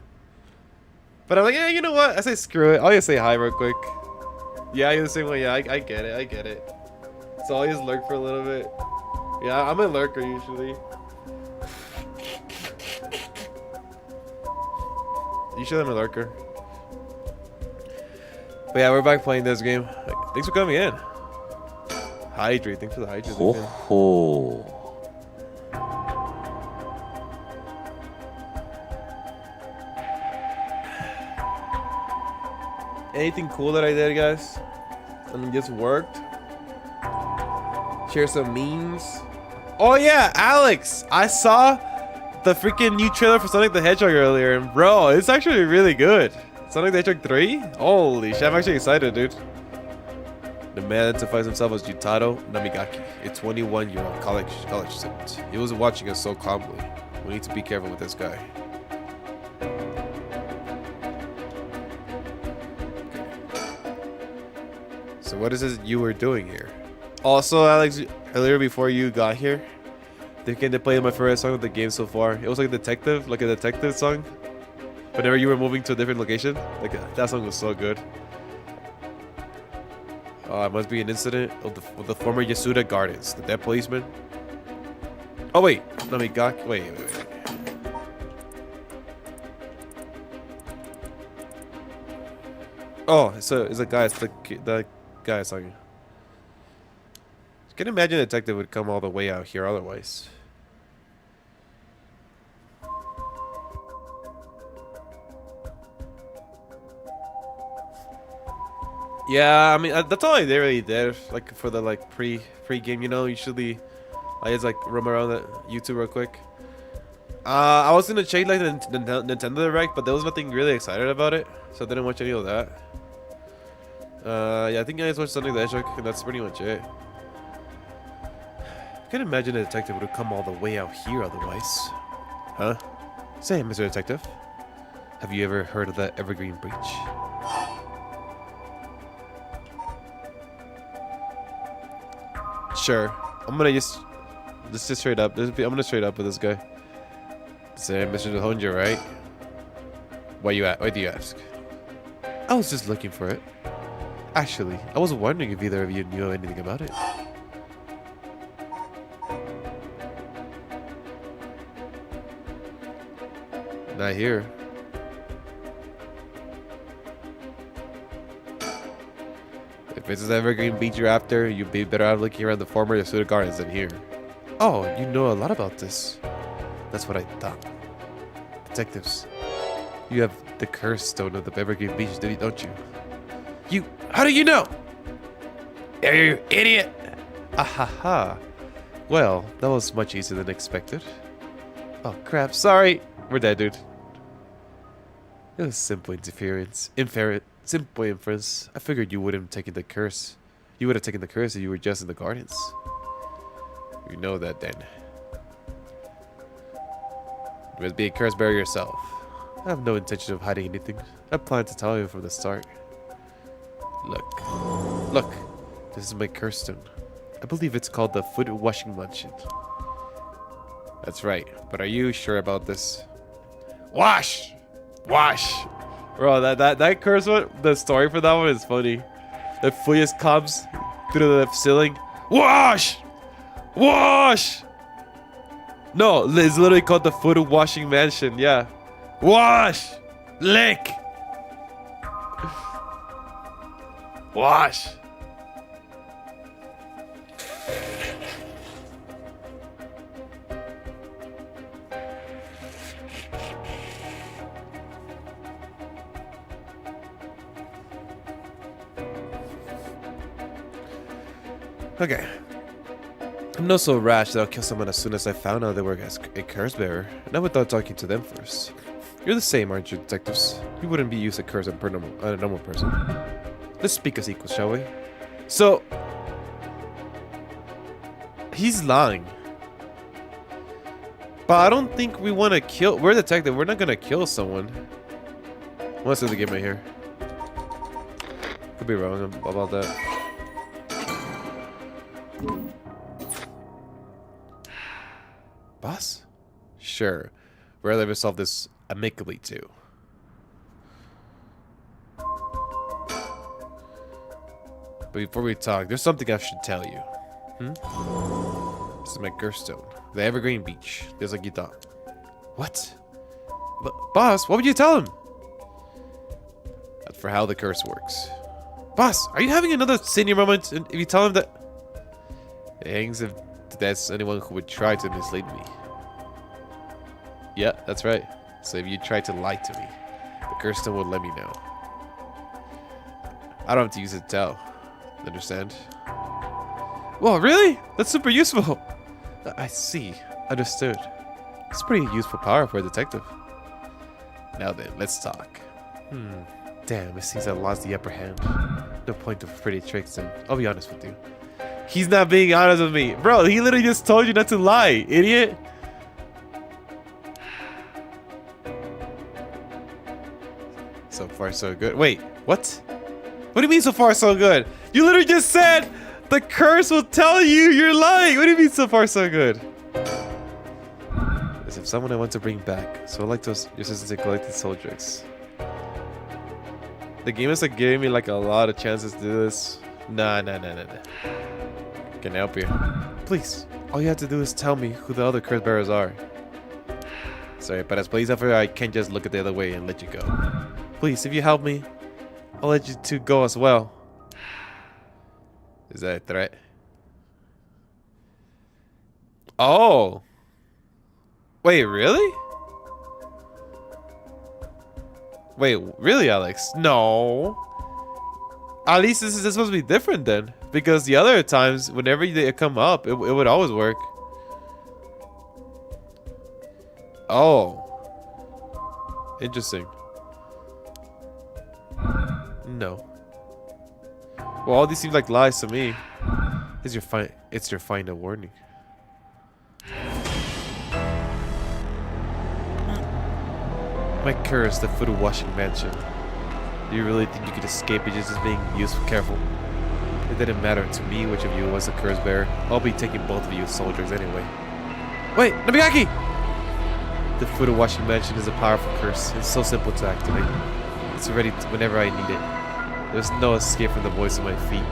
But I'm like, yeah, you know what? I say screw it. I'll just say hi real quick. Yeah, you're the same way. Yeah, I get it. I get it. So I'll just lurk for a little bit. Yeah, I'm a lurker usually. Usually I'm a lurker. But yeah, we're back playing this game. Thanks for coming in. Hydrate. Thanks for the hydrate. Ho ho. Anything cool that I did, guys? I mean, just worked. Share some memes. Oh yeah, Alex! I saw the freaking new trailer for Sonic the Hedgehog earlier, and bro, it's actually really good. Sonic the Hedgehog 3? Holy shit, I'm actually excited, dude. The man identifies himself as Yutaro Namigaki, a 21-year-old college student. He was watching us so calmly. We need to be careful with this guy. So what is it you were doing here? Also, Alex, earlier before you got here, they played my favorite song of the game so far. It was like a detective song. Whenever you were moving to a different location, like that song was so good. It must be an incident of the former Yasuda Gardens, the dead policeman. Oh wait, Namigaki. Wait. Oh, it's a guy. It's the guy song. I can imagine a detective would come all the way out here otherwise. Yeah, I mean that's all I really did. Like for the pre-game, usually I just like roam around the YouTube real quick. I was gonna check like the Nintendo Direct, but there was nothing really excited about it, so I didn't watch any of that. Yeah, I think I just watched Sonic the Hedgehog, and that's pretty much it. I can't imagine a detective would have come all the way out here otherwise. Huh? Say, Mr. Detective, have you ever heard of the Evergreen Breach? Sure. I'm gonna just Let's just straight up. I'm gonna straight up with this guy. Say, Mr. Honja, right? Why do you ask? I was just looking for it. Actually, I was wondering if either of you knew anything about it. Not here. If this is Evergreen Beach you're after, you'd be better out looking around the former Yasuda Gardens than here. Oh, you know a lot about this. That's what I thought. Detectives, you have the curse stone of the Evergreen Beach, don't you? How do you know? You idiot! Ahaha. Well, that was much easier than expected. Oh crap, sorry. We're dead, dude. It was simple simple inference. I figured you wouldn't have taken the curse. You would have taken the curse if you were just in the gardens. You know that then. You must be a curse bearer yourself. I have no intention of hiding anything. I planned to tell you from the start. Look. This is my curse stone. I believe it's called the Foot Washing Mansion. That's right. But are you sure about this? Wash! Bro, that curse one, the story for that one is funny. The foot just comes through the ceiling. Wash! No, it's literally called the Foot Washing Mansion. Yeah. Wash! Lick! Wash! Okay. I'm not so rash that I'll kill someone as soon as I found out they were a curse bearer, not without talking to them first. You're the same, aren't you, detectives? You wouldn't be used to curse on a normal person. Let's speak as equals, shall we? So, he's lying. But I don't think we want to kill. We're a detective. We're not gonna kill someone. What's the other game right here? Could be wrong about that. Boss? Sure. We'd rather resolve this amicably too. But before we talk, there's something I should tell you. This is my curse stone. The Evergreen Beach. Just like you thought. What? Boss, what would you tell him? That's for how the curse works. Boss, are you having another senior moment if you tell him that... It hangs if that's anyone who would try to mislead me. Yeah, that's right. So if you try to lie to me, the curse stone will let me know. I don't have to use it to tell. Understand? Well, really? That's super useful. I see. Understood. It's pretty useful power for a detective. Now then, let's talk. Damn, it seems I lost the upper hand. No point of pretty tricks then. I'll be honest with you. He's not being honest with me. Bro, he literally just told you not to lie, idiot. So far, so good. Wait, what? What do you mean so far, so good? You literally just said the curse will tell you you're lying. What do you mean so far, so good? As if someone I want to bring back. So I like those your assistants in collecting soul drinks. The game is like giving me like a lot of chances to do this. Nah. Can I help you? Please, all you have to do is tell me who the other curse bearers are. Sorry, but as police officer, I can't just look at the other way and let you go. Please, if you help me, I'll let you two go as well. Is that a threat? Oh. Wait, really? Wait, really, Alex? No. At least this is supposed to be different then. Because the other times, whenever they come up, it would always work. Oh. Interesting. No. Well, all these seem like lies to me. It's your final warning. My curse, the Foot Washing Mansion. Do you really think you could escape it just being useful, careful? It didn't matter to me which of you was the curse bearer. I'll be taking both of you as soldiers anyway. Wait, Nabigaki! The food of washing mansion is a powerful curse. It's so simple to activate. It's ready whenever I need it. There's no escape from the voice of my feet.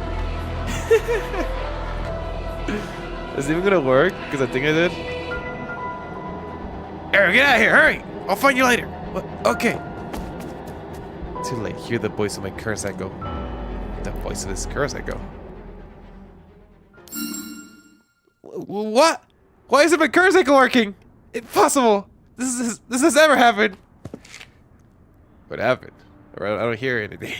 Is it even gonna work? Because I think I did. Eric, get out of here! Hurry! I'll find you later. What? Okay. Too late. Hear the voice of my curse echo. The voice of this curse echo. What? Why isn't my curse echo working? Impossible. This has ever happened. What happened? I don't hear anything.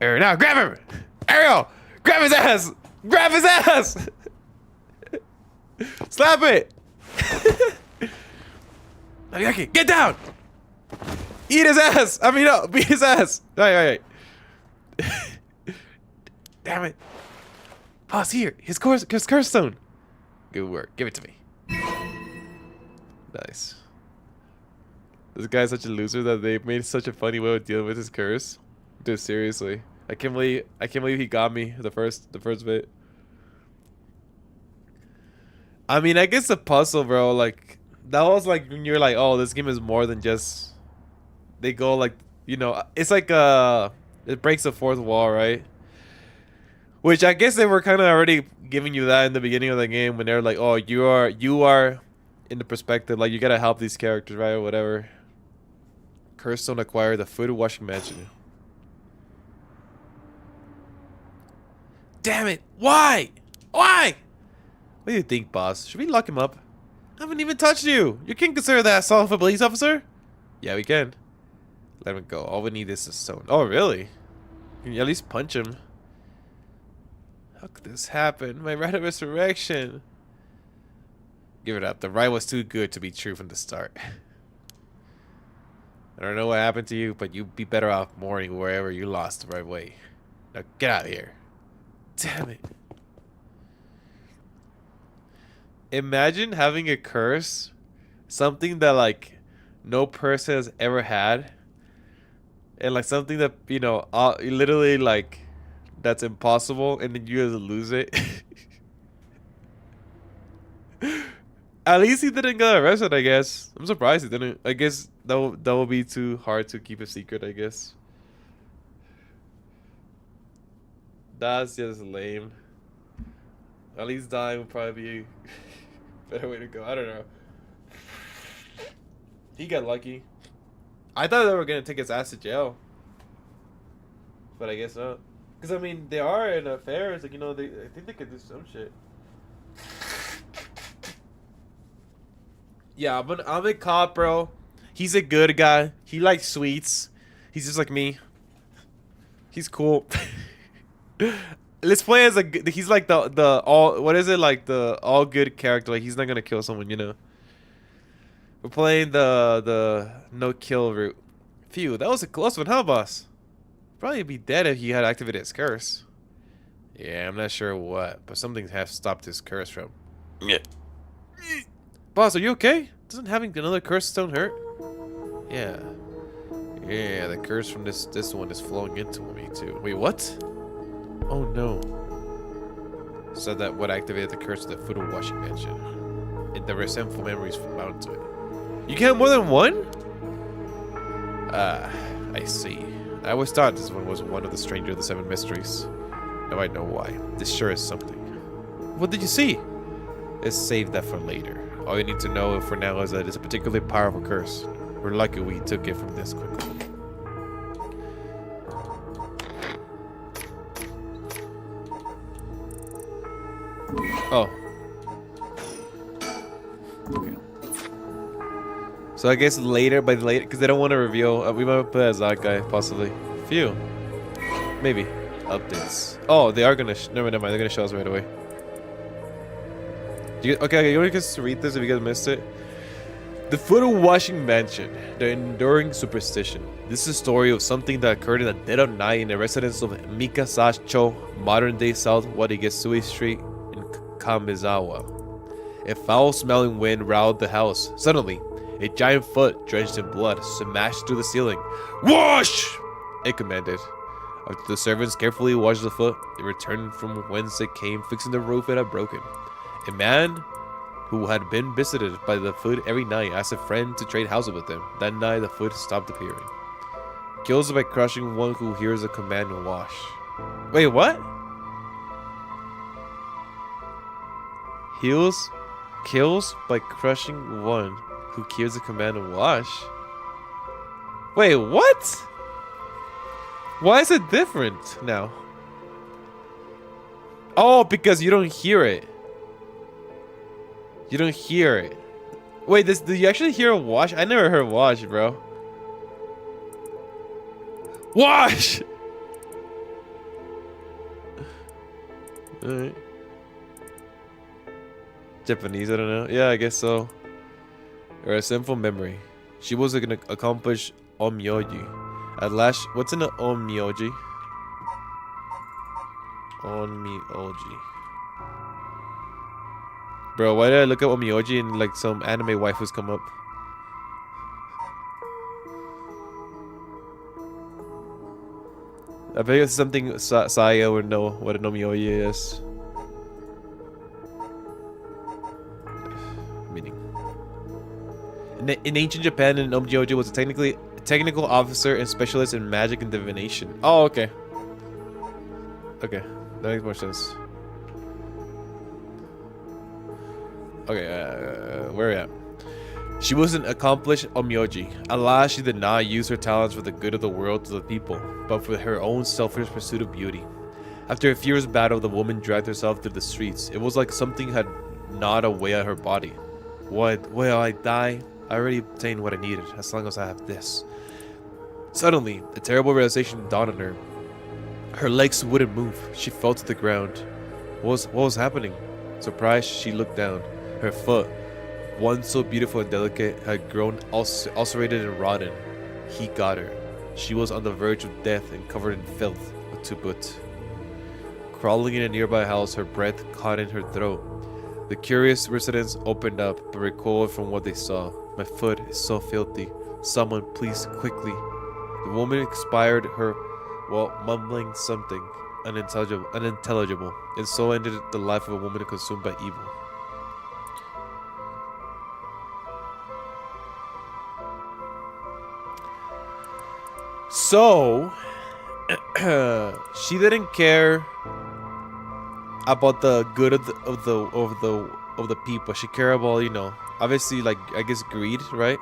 Ariel, now grab him! Ariel! Grab his ass! Grab his ass! Slap it! Nariaki, get down! Eat his ass! I mean, no, beat his ass! Right. Damn it. Oh, it's here. His curse stone. Good work. Give it to me. Nice. This guy's such a loser that they made such a funny way of dealing with his curse. Dude, seriously. I can't believe he got me the first bit. I mean, I guess the puzzle, bro, like that was like when you're like, oh, this game is more than just they go like, you know, it's like it breaks the fourth wall, right? Which I guess they were kind of already giving you that in the beginning of the game when they're like, oh, you are in the perspective, like you gotta help these characters, right, or whatever. Curse stone acquired, the food washing mansion. Damn it! Why? Why? What do you think, boss? Should we lock him up? I haven't even touched you. You can consider that assault of a police officer? Yeah, we can. Let him go. All we need is a stone. Oh, really? Can you at least punch him? How could this happen? My right of resurrection. Give it up. The right was too good to be true from the start. I don't know what happened to you, but you'd be better off mourning wherever you lost the right way. Now get out of here. Damn it. Imagine having a curse, something that like no person has ever had, and like something that, you know, literally like that's impossible, and then you just lose it. At least he didn't get arrested, I guess. I'm surprised he didn't. I guess that will be too hard to keep a secret, I guess. That's just lame. At least dying would probably be a better way to go. I don't know. He got lucky. I thought they were gonna take his ass to jail, but I guess not. Cause I mean, they are in affairs. Like, you know, I think they could do some shit. Yeah, but I'm a cop, bro. He's a good guy. He likes sweets. He's just like me. He's cool. Let's play as he's like the all, what is it, like the all good character. Like, he's not gonna kill someone, you know. We're playing the no kill route. Phew, that was a close one, huh, boss? Probably be dead if he had activated his curse. Yeah, I'm not sure what, but something has stopped his curse from. Yeah. Boss, are you okay? Doesn't having another curse stone hurt? Yeah. Yeah, the curse from this one is flowing into me too. Wait, what? Oh no. Said that what activated the curse of the food washing mansion. And the resentful memories bound to it. You can have more than one? Ah, I see. I always thought this one was one of the Stranger of the Seven Mysteries. Now I know why. This sure is something. What did you see? Let's save that for later. All you need to know for now is that it's a particularly powerful curse. We're lucky we took it from this quickly. Oh. Okay. So I guess later, because they don't want to reveal, we might put as that guy, possibly. Phew. Maybe. Updates. Oh, they are gonna, never mind, they're gonna show us right away. Okay, you want to just read this if you guys missed it? The Photo Washing Mansion, the enduring superstition. This is a story of something that occurred in the dead of night in the residence of Mikasacho, modern-day South Warigesui Street in Kamizawa. A foul-smelling wind roused the house. Suddenly, a giant foot, drenched in blood, smashed through the ceiling. Wash! It commanded. After the servants carefully washed the foot, they returned from whence it came, fixing the roof it had broken. A man who had been visited by the foot every night asked a friend to trade houses with him. That night, the foot stopped appearing. Kills by crushing one who hears a command to wash. Wait, what? Kills by crushing one who hears a command to wash. Wait, what? Why is it different now? Oh, because you don't hear it. You don't hear it. Wait, do you actually hear a wash? I never heard wash, bro. Wash! Alright. Japanese, I don't know. Yeah, I guess so. Or a simple memory. She was an accomplished onmyoji. At last, what's an onmyoji? Onmyoji. Bro, why did I look up onmyoji and like some anime waifus come up? I bet it's something Saya would know what an onmyoji is. Meaning. In ancient Japan, an onmyoji was a technical officer and specialist in magic and divination. Oh, okay. Okay, that makes more sense. Okay, where are we at? She was an accomplished onmyoji. Alas, she did not use her talents for the good of the world to the people, but for her own selfish pursuit of beauty. After a fierce battle, the woman dragged herself through the streets. It was like something had gnawed away at her body. What? Will I die? I already obtained what I needed, as long as I have this. Suddenly, a terrible realization dawned on her. Her legs wouldn't move. She fell to the ground. What was happening? Surprised, she looked down. Her foot, once so beautiful and delicate, had grown ulcerated and rotten. He got her. She was on the verge of death and covered in filth to boot. Crawling in a nearby house, her breath caught in her throat. The curious residents opened up, but recoiled from what they saw. My foot is so filthy. Someone, please, quickly. The woman expired while mumbling something unintelligible, and so ended the life of a woman consumed by evil. So, she didn't care about the good of the people. She cared about, you know, obviously, like, I guess greed, right?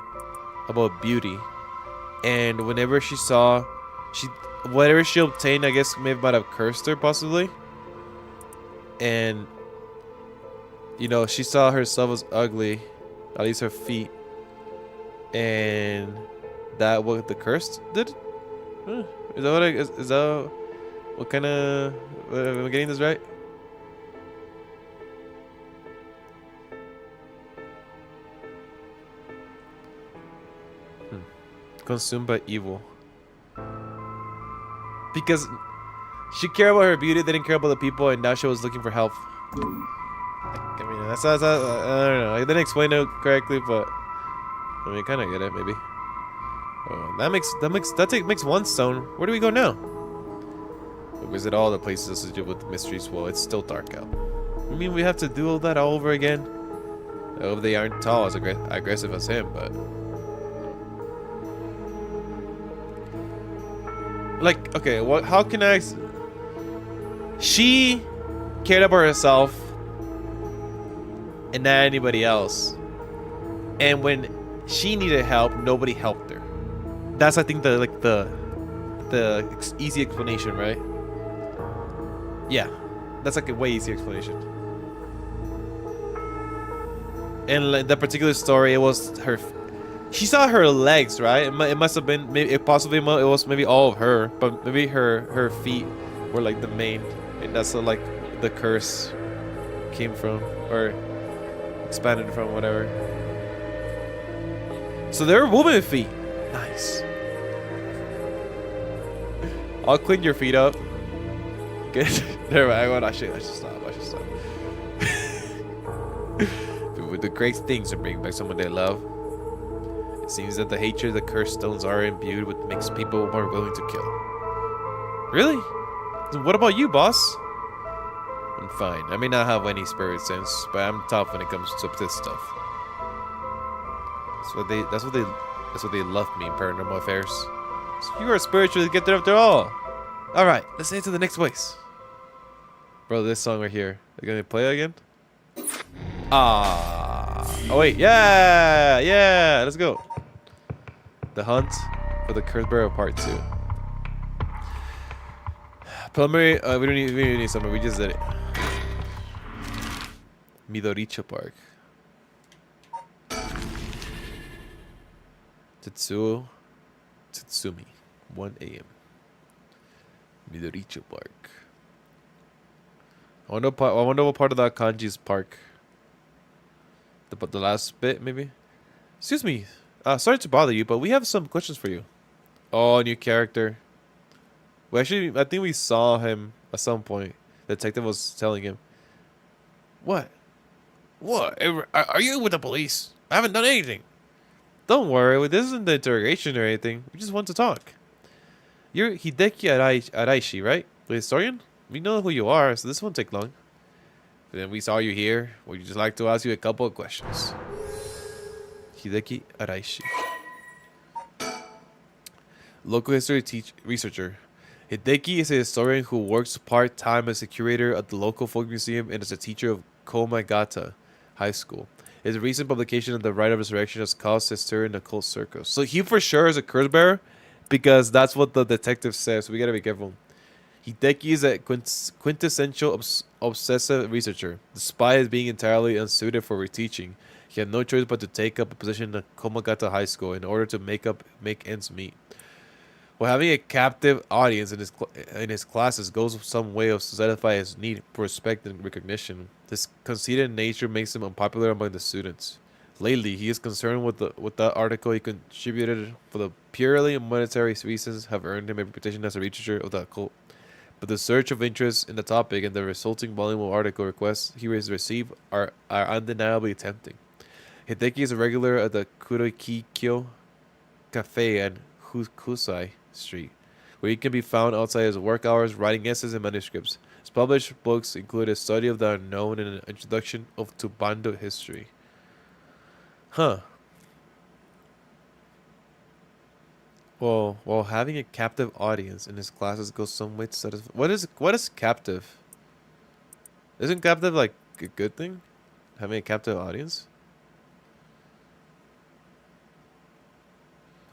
About beauty. And whenever she saw, whatever she obtained, I guess maybe might have cursed her, possibly. And, you know, she saw herself as ugly, at least her feet. And that what the curse did? Is that what kind of, am I getting this right? Consumed by evil. Because she cared about her beauty, didn't care about the people, and now she was looking for help. I mean, that's I don't know. I didn't explain it correctly, but I mean, kind of get it, maybe. Oh, that makes one stone. Where do we go now? We'll visit all the places associated with the mysteries. Well, it's still dark out. I mean, we have to do all that all over again. I hope they aren't tall as aggressive as him, but like, okay, what? How can I? She cared about herself and not anybody else. And when she needed help, nobody helped her. That's, I think, the easy explanation, right? Yeah, that's like a way easy explanation. And like that particular story, it was her. She saw her legs, right? It must have been, maybe it was maybe all of her, but maybe her feet were like the main, and that's like the curse came from, or expanded from, whatever. So they're woman feet. Nice. I'll clean your feet up. Good. Never mind. I should stop. With the great things to bring back someone they love. It seems that the hatred the cursed stones are imbued with makes people more willing to kill. Really? Then what about you, boss? I'm fine. I may not have any spirit sense, but I'm tough when it comes to this stuff. That's what they love me in paranormal affairs. So you are spiritually gifted after all. Alright, let's head to the next place. Bro, this song right here. Are you gonna play it again? Oh wait, yeah, let's go. The Hunt for the PERSIVERE Part 2. Preliminary, we don't need something, we just did it. Midoricho Park. Tatsumi, 1 a.m. Midoricho Park. I wonder what part of that kanji is park. The last bit, maybe? Excuse me. Sorry to bother you, but we have some questions for you. Oh, new character. Well, actually, I think we saw him at some point. The detective was telling him. What? What? Are you with the police? I haven't done anything. Don't worry. This isn't the interrogation or anything. We just want to talk. You're Hideki Araishi, right? The historian? We know who you are, so this won't take long. And then we saw you here. We'd just like to ask you a couple of questions. Hideki Araishi. Local history researcher. Hideki is a historian who works part-time as a curator at the local folk museum and as a teacher of Komagata High School. His recent publication of The Rite of Resurrection has caused hysteria in occult circles. So he for sure is a curse bearer, because that's what the detective says. So we gotta be careful. Hideki is a quintessential obsessive researcher. Despite being entirely unsuited for reteaching, he had no choice but to take up a position at Komagata High School in order to make ends meet. While having a captive audience in his classes goes some way of satisfying his need for respect and recognition, this conceited nature makes him unpopular among the students. Lately, he is concerned with that article he contributed for the purely monetary reasons have earned him a reputation as a researcher of the occult. But the surge of interest in the topic and the resulting volume of article requests he has received are undeniably tempting. Hideki is a regular at the Kurokikyo Cafe and Kusai Street, where he can be found outside his work hours writing essays and manuscripts. His published books include a study of the unknown and an introduction to Bando history. Huh. Well, while having a captive audience in his classes goes some way to satisfy. What is captive? Isn't captive like a good thing? Having a captive audience?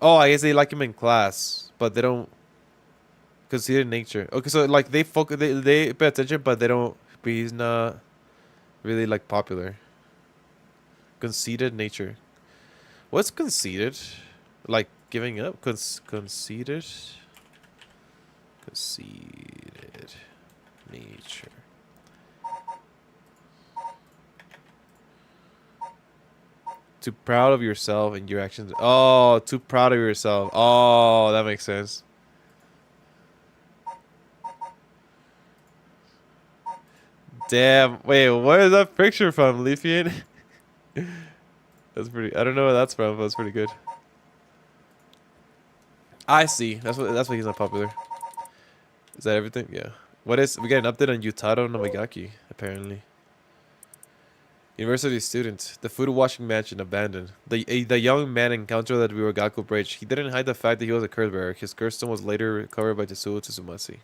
Oh, I guess they like him in class, but they don't consider nature. Okay, so like they pay attention, but they don't. But he's not really like popular. Conceited nature. What's conceited? Like giving up? Conceited? Conceited nature. Too proud of yourself and your actions. Oh, too proud of yourself. Oh, that makes sense. Damn. Wait, where is that picture from, Leafian? That's pretty. I don't know where that's from, but that's pretty good. I see. That's why he's not popular. Is that everything? Yeah. We got an update on Yutaro Nomigaki, apparently. University student. The food washing mansion abandoned. The young man encountered at Ryugaku Bridge. He didn't hide the fact that he was a curse bearer. His curse stone was later recovered by Tetsuo Tsumasi.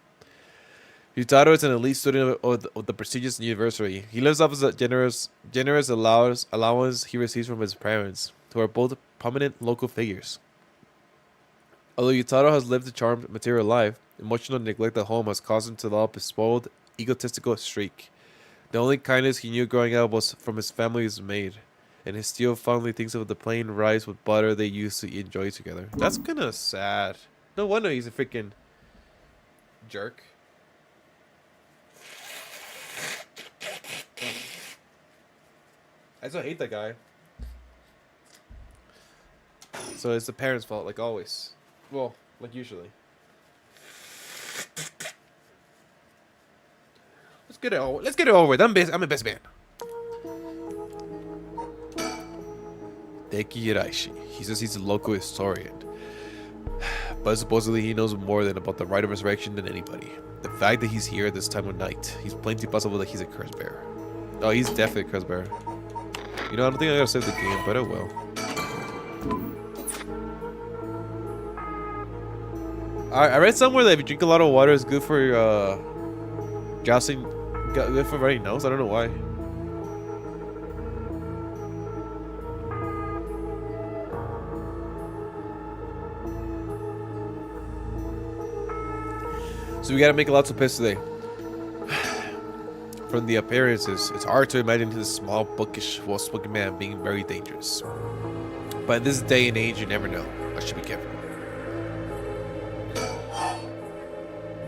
Yutaro is an elite student of the prestigious university. He lives off the generous allowance he receives from his parents, who are both prominent local figures. Although Yutaro has lived a charmed material life, emotional neglect at home has caused him to develop a spoiled, egotistical streak. The only kindness he knew growing up was from his family's maid, and he still fondly thinks of the plain rice with butter they used to enjoy together. That's kind of sad. No wonder he's a freaking jerk. I still hate that guy. So it's the parents' fault, like always. Well, like usually. Let's get it over with. I'm a best man. Hideki Araishi. He says he's a local historian. but supposedly he knows more than about the rite of resurrection than anybody. The fact that he's here at this time of night, he's plenty possible that he's a curse bearer. Oh, he's definitely a curse bearer. You know, I don't think I gotta save the game, but I will. I read somewhere that if you drink a lot of water, it's good for jousting, good for running nose. I don't know why. So we gotta make lots of piss today. From the appearances, it's hard to imagine this small, bookish, well-spoken man being very dangerous. But in this day and age, you never know. I should be careful.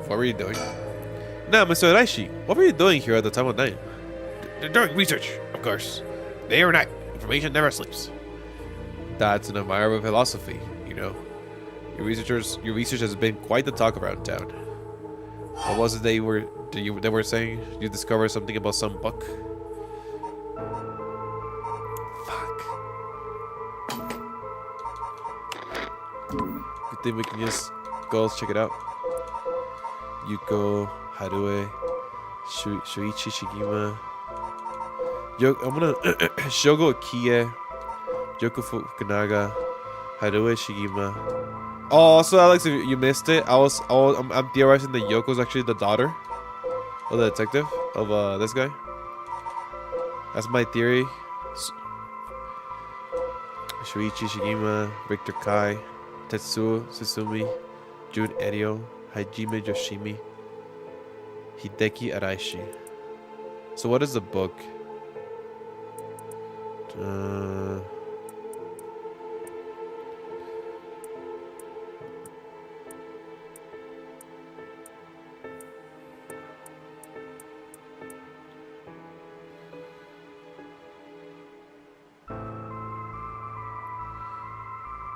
What were you doing? No, Mr. Raishi, what were you doing here at the time of night? They're doing research, of course. Day or night, information never sleeps. That's an admirable philosophy, you know. Your research has been quite the talk around town. What was it they were saying? You discovered something about some book? Fuck. Good thing we can just go check it out. Yuko, Harue, Shuichi Shigima. I'm gonna Shogo Kie, Yoko Fukunaga, Harue Shigima. Oh, also, Alex, if you missed it, I'm theorizing that Yoko's actually the daughter of the detective of this guy. That's my theory. Shuichi Shigima, Victor Kai, Tetsuo Susumi, Jun Erio, Hajime Yoshimi, Hideki Araishi. So what is the book?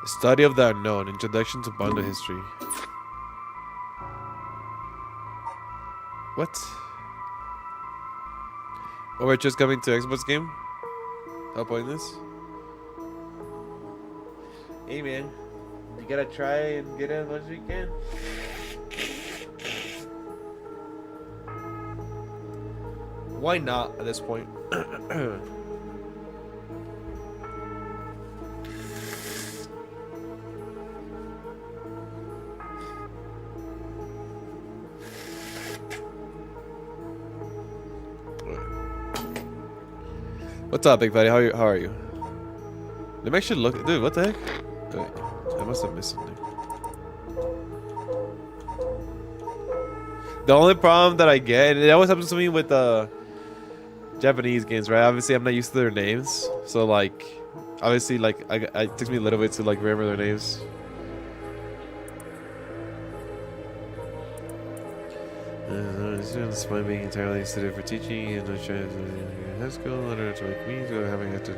Study of the Unknown, Introduction to Banda History. What? Oh, we're just coming to Xbox game? How playing this? Hey man, you gotta try and get it as much as you can. Why not at this point? What's up, big buddy? How are you? Let me actually look. Dude, what the heck? Wait, I must have missed something. The only problem that I get, and it always happens to me with Japanese games, right? Obviously, I'm not used to their names, so like, obviously, like, it takes me a little bit to like remember their names. Despite being entirely suited for teaching and no chance in high school, learner to make me go having had to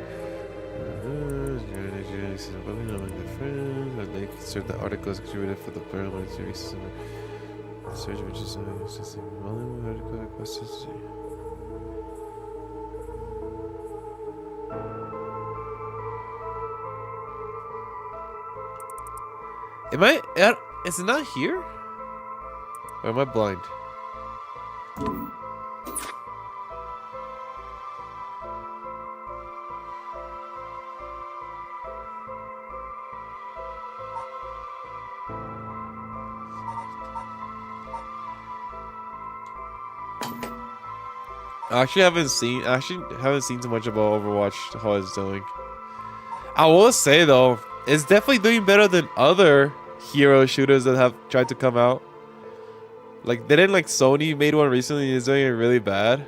among the friends, and they serve the articles contributed for the Paranormasight series. Search which is volume article requested. Am I? Is it not here? Or am I blind? I actually haven't seen too much about Overwatch, how it's doing. I will say though, it's definitely doing better than other hero shooters that have tried to come out. Like, didn't like Sony made one recently and is doing it really bad.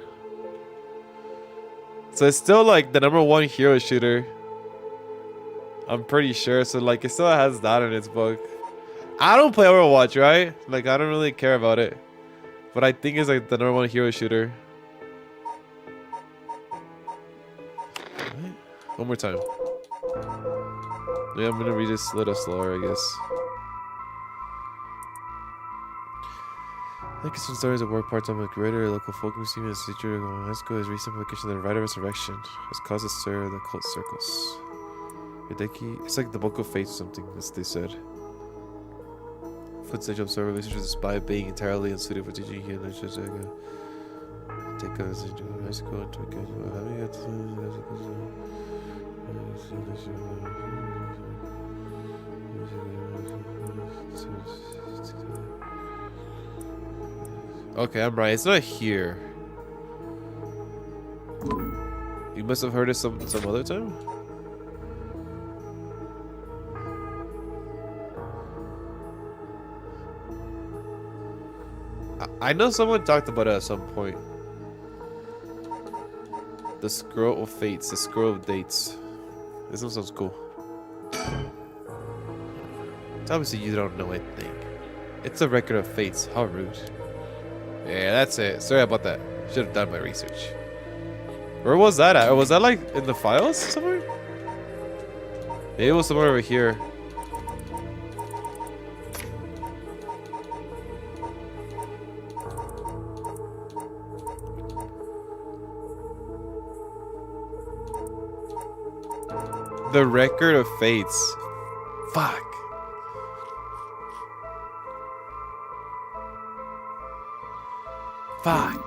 So it's still like the #1 hero shooter. I'm pretty sure. So like it still has that in its book. I don't play Overwatch, right? Like I don't really care about it. But I think it's like the #1 hero shooter. One more time. Yeah, I'm gonna read this a little slower, I guess. I think some stories of work part-time with creator, a local folk museum, and teacher of high school. His recent publication, The Rite of Resurrection, has caused a stir in the cult circles. Hideki, it's like the Book of Fate or something, as they said. Footage observer researchers despite being entirely unsuited for teaching here. Let's just take us into high school and having it. Okay, I'm right. It's not here. You must have heard it some other time. I know someone talked about it at some point. The Scroll of Fates, the Scroll of Dates. This one sounds cool. Obviously, you don't know anything. It's a record of fates. How rude. Yeah, that's it. Sorry about that. Should have done my research. Where was that at? Or was that like in the files somewhere? Maybe it was somewhere over here. The record of fates. Fuck. Fuck.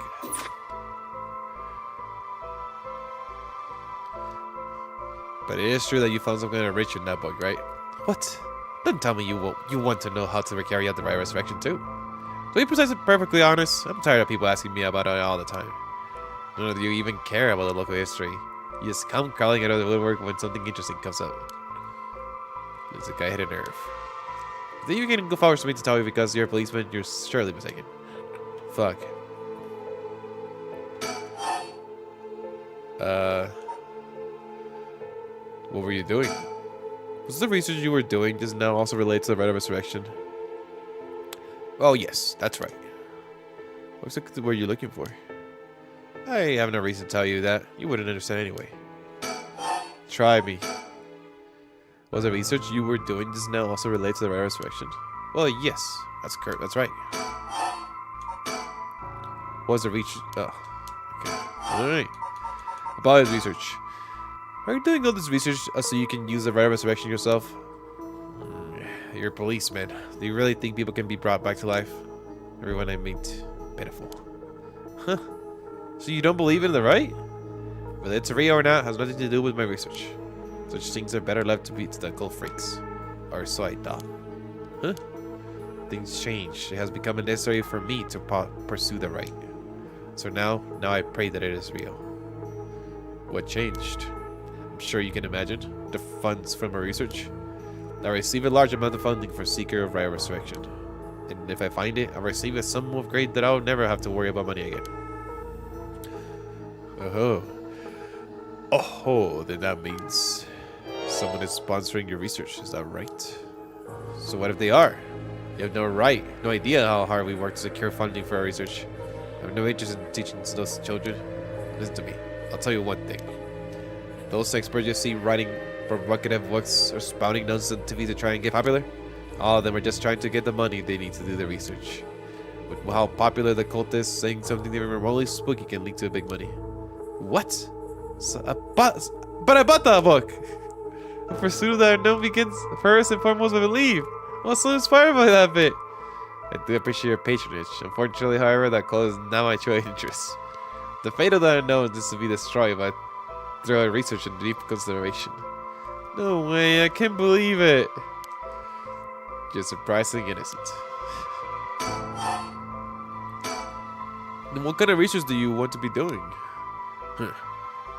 But it is true that you found some kind of rich in that book, right? What? Don't tell me you want to know how to carry out the right resurrection too. To be precise and perfectly honest, I'm tired of people asking me about it all the time. None of you even care about the local history. You just come crawling out of the woodwork when something interesting comes up. There's a guy hit a nerve. If you're getting good hours for me to tell you because you're a policeman, you're surely mistaken. Fuck. What were you doing? Was the research you were doing does now also relate to the right of resurrection? Oh yes, that's right. What's exactly what you're looking for? I have no reason to tell you that. You wouldn't understand anyway. Try me. Was the research you were doing just now also relate to the right of resurrection? Well, yes. That's correct. That's right. Was the research... Oh. Okay. Alright. About his research. Are you doing all this research so you can use the right of resurrection yourself? You're a policeman. Do you really think people can be brought back to life? Everyone I meet. Pitiful. Huh. So you don't believe in the right? Whether it's real or not has nothing to do with my research. Such things are better left to the occult freaks. Or so I thought. Huh? Things changed. It has become necessary for me to pursue the right. So now I pray that it is real. What changed? I'm sure you can imagine. The funds from my research. I receive a large amount of funding for Seeker of Right Resurrection. And if I find it, I'll receive a sum of great that I'll never have to worry about money again. Oh. Oh, then that means someone is sponsoring your research. Is that right? So what if they are? You have no idea how hard we work to secure funding for our research. I have no interest in teaching those children. Listen to me. I'll tell you one thing. Those experts you see writing provocative books or spouting nonsense on TV to try and get popular, all of them are just trying to get the money they need to do the research. With how popular the cult is, saying something even remotely spooky can lead to big money. What? So, but I bought that book! The pursuit of the unknown begins first and foremost with belief. I was so inspired by that bit. I do appreciate your patronage. Unfortunately, however, that call is not my true interest. The fate of the unknown is to be destroyed by thorough research and deep consideration. No way, I can't believe it. You're surprisingly innocent. Then what kind of research do you want to be doing? I'm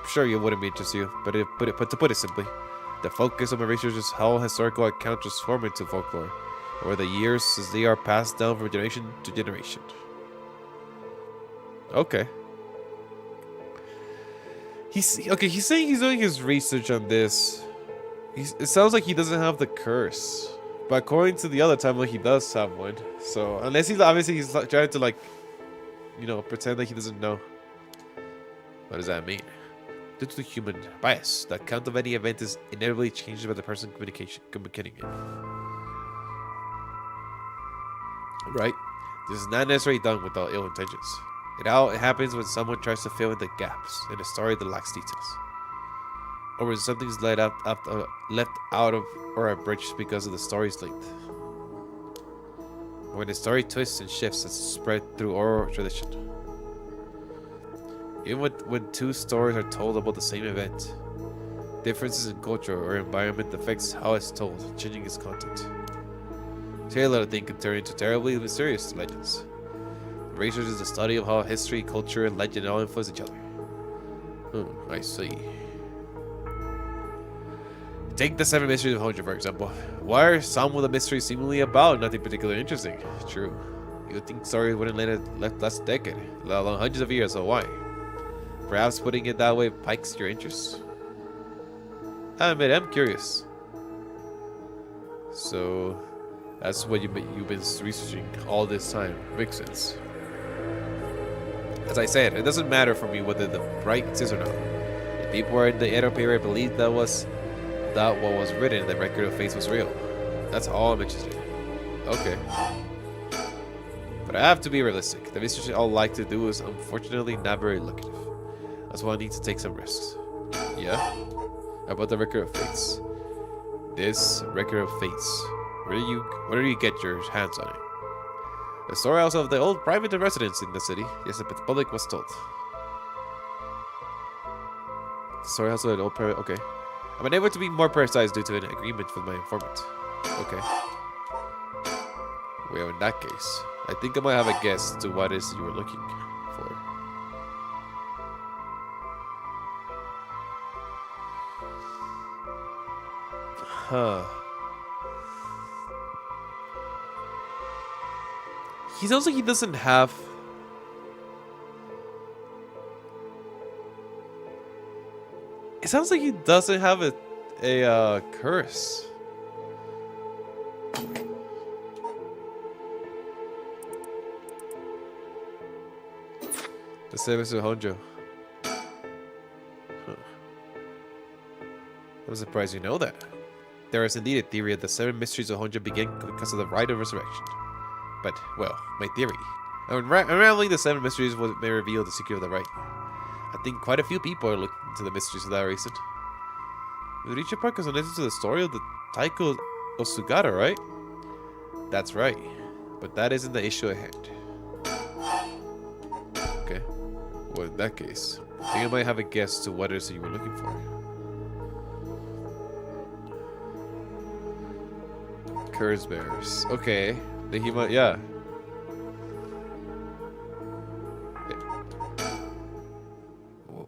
sure it wouldn't be interested you, but to put it simply, the focus of my research is how historical accounts transform into folklore over the years as they are passed down from generation to generation. Okay. He's saying he's doing his research on this. It sounds like he doesn't have the curse, but according to the other timeline, he does have one. So unless he's trying to pretend like he doesn't know. What does that mean? Due to the human bias, the account of any event is inevitably changed by the person communicating it. Right? This is not necessarily done without ill intentions. It happens when someone tries to fill in the gaps in a story that lacks details, or when something's left out of or abridged because of the story's length. when the story twists and shifts as spread through oral tradition. Even when two stories are told about the same event, differences in culture or environment affects how it's told, changing its content. Tale thing can turn into terribly mysterious legends. Research is the study of how history, culture, and legend all influence each other. I see. Take the 7 mysteries of Hondra, for example. Why are some of the mysteries seemingly about nothing particularly interesting? True. You would think stories wouldn't last a decade, let alone hundreds of years, so why? Perhaps putting it that way pikes your interest? I admit, I'm curious. So, that's what you've been researching all this time. Makes sense. As I said, it doesn't matter for me whether the right exists or not. If people in the TEHRE period believed that what was written in the record of faith was real, that's all I'm interested in. Okay. But I have to be realistic. The research I like to do is unfortunately not very lucrative. That's why I need to take some risks. Yeah? How about the record of fates? This record of fates. Where do you get your hands on it? The storehouse of the old private residence in the city. Yes, the public was told. The storehouse of the old private. Okay. I'm unable to be more precise due to an agreement with my informant. Okay. Well, in that case, I think I might have a guess to what it is you were looking for. Huh. He sounds like he doesn't have... It sounds like he doesn't have a curse. The service of Honjo. Huh. I'm surprised you know that. There is indeed a theory that the 7 mysteries of Honjo begin because of the rite of resurrection. But, well, my theory. Unraveling the 7 mysteries may reveal the secret of the rite. I think quite a few people are looking into the mysteries for that reason. We reach a point because connected to the story of the Taiko Osugata, right? That's right. But that isn't the issue at hand. Okay. Well, in that case, I think I might have a guess to what it is you were looking for. Curse bears. Okay. Then he might, yeah.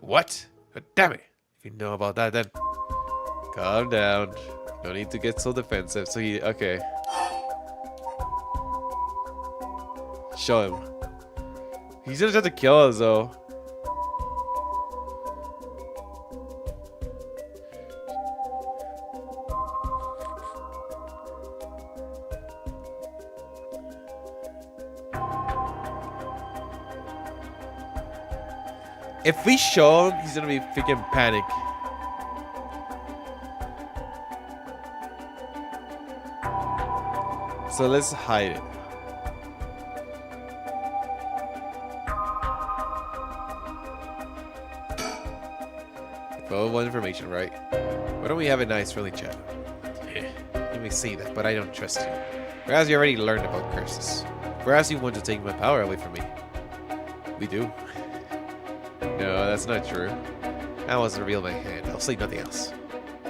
What? Oh, damn it. If you know about that, then calm down. No need to get so defensive. So he, okay. Show him. He's gonna try to kill us, though. If we show him, he's gonna be freaking panic. So let's hide it. Well, information, right? Why don't we have a nice friendly chat? Let me see that, but I don't trust you. Perhaps you already learned about curses. Perhaps you want to take my power away from me. We do. No, that's not true. I wasn't reveal my hand. I'll say nothing else.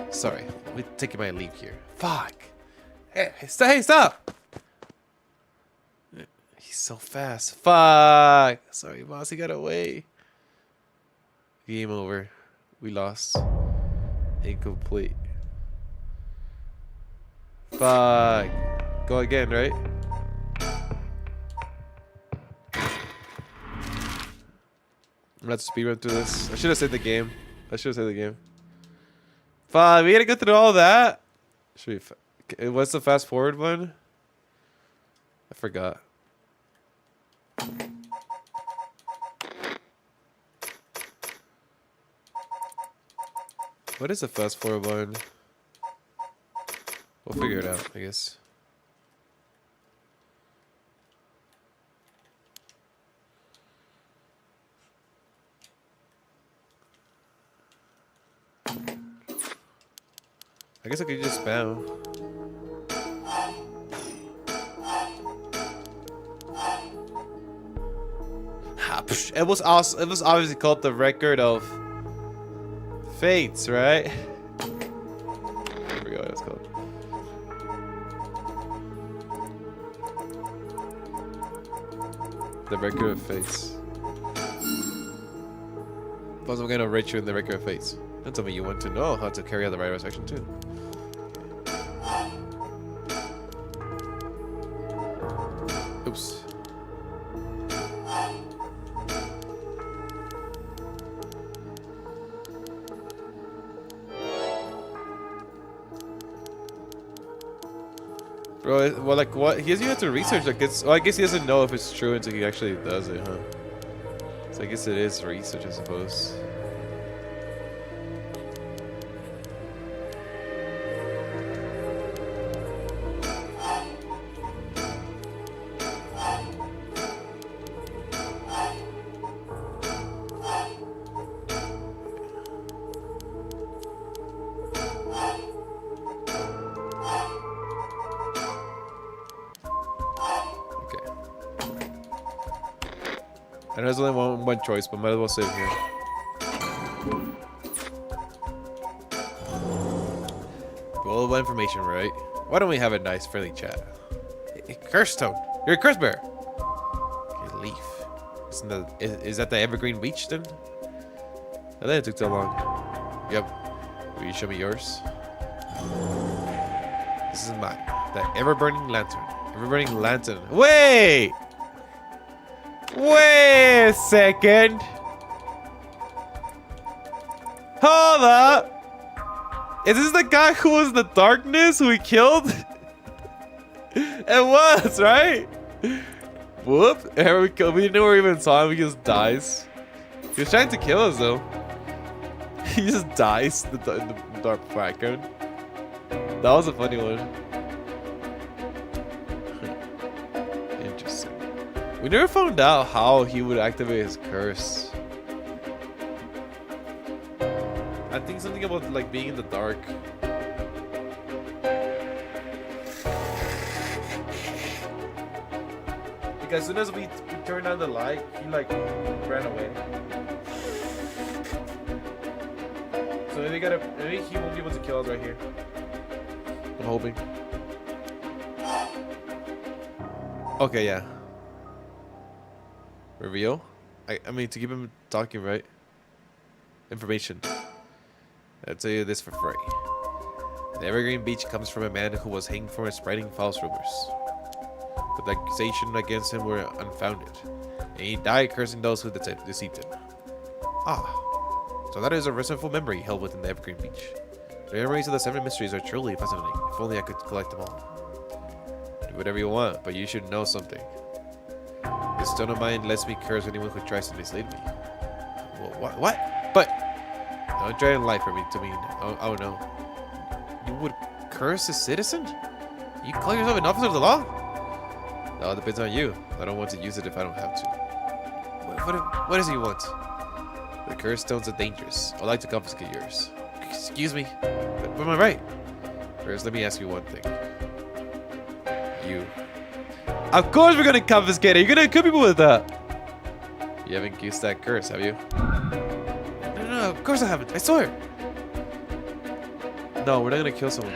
Sorry, we're taking my leave here. Fuck! Hey, stop! He's so fast. Fuck! Sorry, boss, he got away. Game over. We lost. Incomplete. Fuck! Go again, right? I'm gonna have to speedrun through this. I should have saved the game. Fuck, we gotta go through all that? Should we what's the fast forward one? I forgot. What is the fast forward one? We'll figure it out, I guess. I guess I could just spam. It was also, it was obviously called the Record of Fates, right? I forgot what it's called. The Record of Fates. Plus, I'm gonna rate you in the Record of Fates. Don't tell me you want to know how to carry out the right section too. Oops. Bro, well, like, what? He doesn't even have to research. Like, it's. Well, I guess he doesn't know if it's true until he actually does it, huh? So I guess it is research, I suppose. And there's only one choice, but might as well save here. All the information, right? Why don't we have a nice, friendly chat? Hey, Curse Toad, you're a curse bear. Okay, leaf. Isn't that, is that the evergreen beach then? I think it took so long. Yep. Will you show me yours? This is mine. The ever-burning lantern. Ever-burning lantern. Wait! Wait a second. Hold up. Is this the guy who was in the darkness who we killed? It was, right? Whoop. Here we go. We never even saw him. He just dies. He was trying to kill us though. He just dies in the dark background. That was a funny one. Interesting. We never found out how he would activate his curse. I think something about like being in the dark. Because as soon as we turned on the light, he like ran away. So maybe he won't be able to kill us right here. I'm hoping. Okay, yeah. Reveal? I mean, to keep him talking, right? Information. I'll tell you this for free. The Evergreen Beach comes from a man who was hanged for spreading false rumors. But the accusations against him were unfounded, and he died cursing those who deceived him. Ah, so that is a restful memory held within the Evergreen Beach. The memories of the 7 mysteries are truly fascinating. If only I could collect them all. Do whatever you want, but you should know something. This stone of mine lets me curse anyone who tries to mislead me. Well, what? But don't try to lie for me to me. Oh no. You would curse a citizen? You call yourself an officer of the law? No, it depends on you. I don't want to use it if I don't have to. What does he want? The curse stones are dangerous. I'd like to confiscate yours. Excuse me? But am I right? First, let me ask you one thing. You. Of course we're gonna confiscate it. You're gonna kill people with that. You haven't used that curse, have you? No, of course I haven't. I swear. No, we're not gonna kill someone.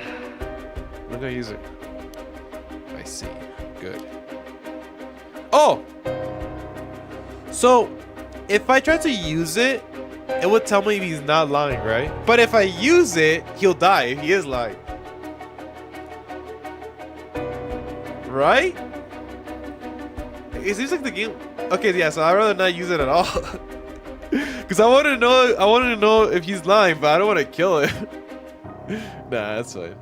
We're not gonna use it. I see. Good. Oh! So, if I try to use it, it would tell me if he's not lying, right? But if I use it, he'll die if he is lying. Right? It seems like the game... Okay, yeah, so I'd rather not use it at all. Because I want to know if he's lying, but I don't want to kill him. Nah, that's fine.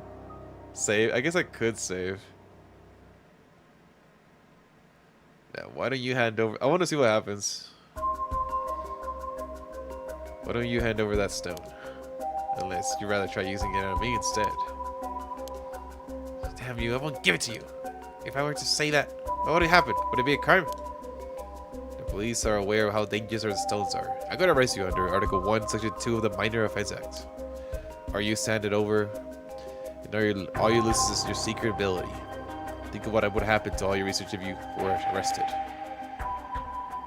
Save. I guess I could save. Now, why don't you hand over... I want to see what happens. Why don't you hand over that stone? Unless you'd rather try using it on me instead. Damn you, I won't give it to you. If I were to say that, what would happen? Would it be a crime? The police are aware of how dangerous the stones are. I'm going to arrest you under Article 1, Section 2 of the Minor Offense Act. Are you handed over? And all you lose is your secret ability. Think of what would happen to all your research if you were arrested.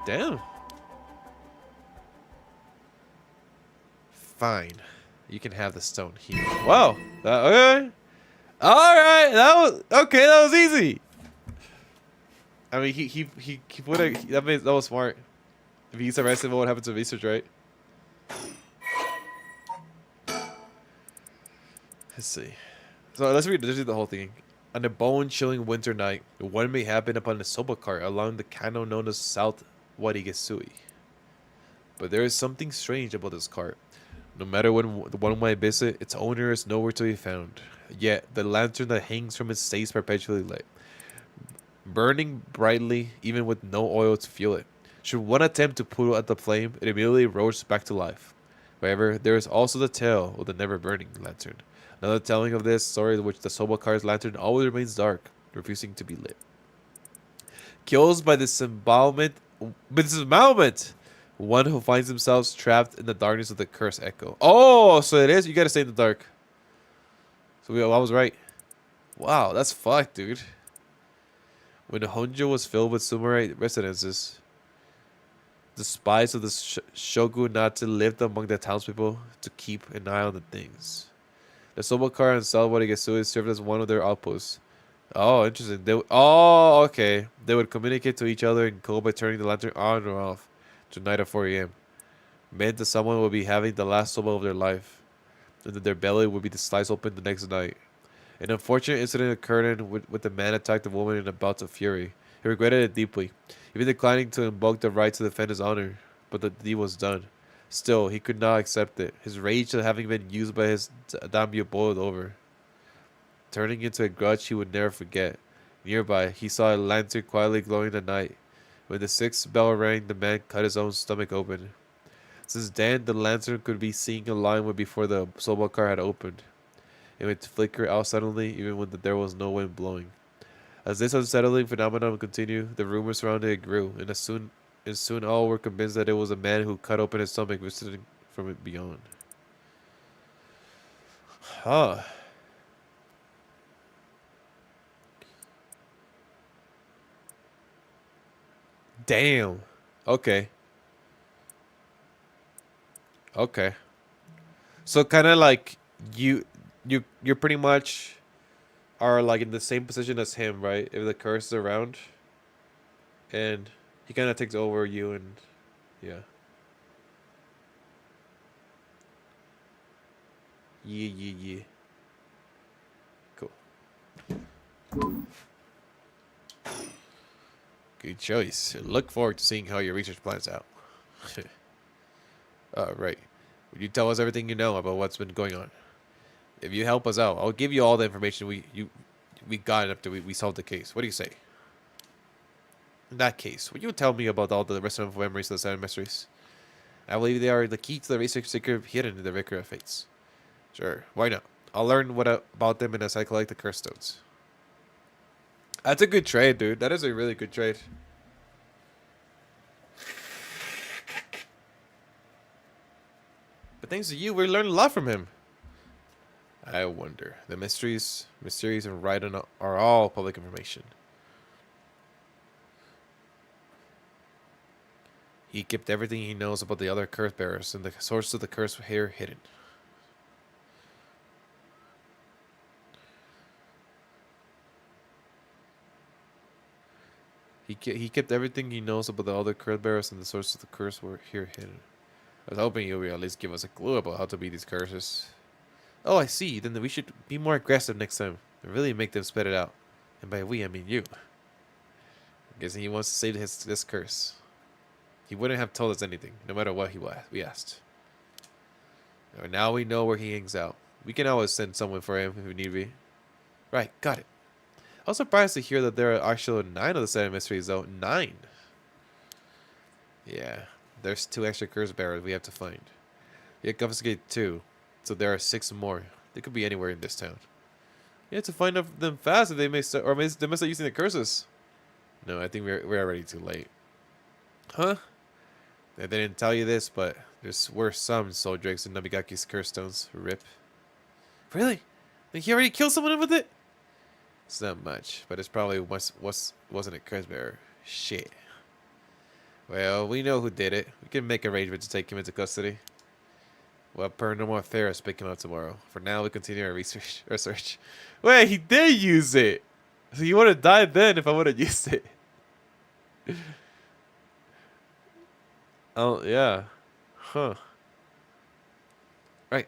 Damn. Fine. You can have the stone here. Wow. Okay. Alright. That was okay, that was easy. I mean he put a that was smart. If he's arrested, what would happen to research, right? Let's see. So let's read the whole thing. On a bone-chilling winter night, one may happen upon a soba cart along the canal known as South Warigesui. But there is something strange about this cart. No matter when one might visit, its owner is nowhere to be found. Yet, the lantern that hangs from it stays perpetually lit, burning brightly even with no oil to fuel it. Should one attempt to put out the flame, it immediately roars back to life. However, there is also the tale of the never-burning lantern. Another telling of this story in which the soba car's lantern always remains dark, refusing to be lit. Kills by disembowelment, one who finds themselves trapped in the darkness of the cursed echo. Oh, so it is? You gotta stay in the dark. So I was right. Wow, that's fucked, dude. When Honjo was filled with samurai residences, the spies of the shogunate lived among the townspeople to keep an eye on the things. The soba car and South Warigesui served as one of their outposts. Oh, interesting. Okay. They would communicate to each other in code by turning the lantern on or off tonight at 4 a.m. Meant that someone would be having the last soba of their life, and that their belly would be sliced open the next night. An unfortunate incident occurred with the man attacked the woman in a bout of fury. He regretted it deeply, even declining to invoke the right to defend his honor, but the deed was done. Still, he could not accept it. His rage at having been used by his daimyo boiled over, turning into a grudge he would never forget. Nearby, he saw a lantern quietly glowing in the night. When the sixth bell rang, the man cut his own stomach open. Since then, the lantern could be seen aligned with before the soba car had opened. It would flicker out suddenly, even when there was no wind blowing. As this unsettling phenomenon continued, the rumors surrounding it grew, and soon all were convinced that it was a man who cut open his stomach, visiting from it beyond. Huh. Damn. Okay. Okay. So kind of like you're pretty much are like in the same position as him, right? If the curse is around, and he kind of takes over you, and yeah. Yeah. Cool. Good choice. Look forward to seeing how your research plans out. Right. Would you tell us everything you know about what's been going on? If you help us out, I'll give you all the information we got after we solved the case. What do you say? In that case, would you tell me about all the rest of the memories of the Seven Mysteries? I believe they are the key to the research secret hidden in the Vicar of Fates. Sure, why not? I'll learn about them as I collect the curse stones. That's a good trade, dude. That is a really good trade. But thanks to you, we learned a lot from him. I wonder. The mysteries and writing are all public information. He kept everything he knows about the other curse bearers and the source of the curse here hidden. He kept everything he knows about the other curse bearers and the source of the curse were here hidden. I was hoping you would at least give us a clue about how to beat these curses. Oh, I see. Then we should be more aggressive next time and really make them spit it out. And by we, I mean you. I'm guessing he wants to save this curse. He wouldn't have told us anything, no matter what we asked. Now we know where he hangs out. We can always send someone for him if we need be. Right, got it. I was surprised to hear that there are actually 9 of the 7 mysteries, though. 9. Yeah, there's 2 extra curse bearers we have to find. We have confiscated 2, so there are 6 more. They could be anywhere in this town. We have to find them fast if they may start, or they must start using the curses. No, I think we're already too late. Huh? They didn't tell you this, but were some soul drakes in Nabigaki's curse stones. Rip. Really? Like he already killed someone with it? It's not much, but it's probably wasn't a curse bearer. Shit. Well, we know who did it. We can make arrangements to take him into custody. What paranormal affair is picking up tomorrow? For now, we continue our research. Or search. Wait, he did use it. So you would have died then if I would have used it. Oh yeah, huh. Right,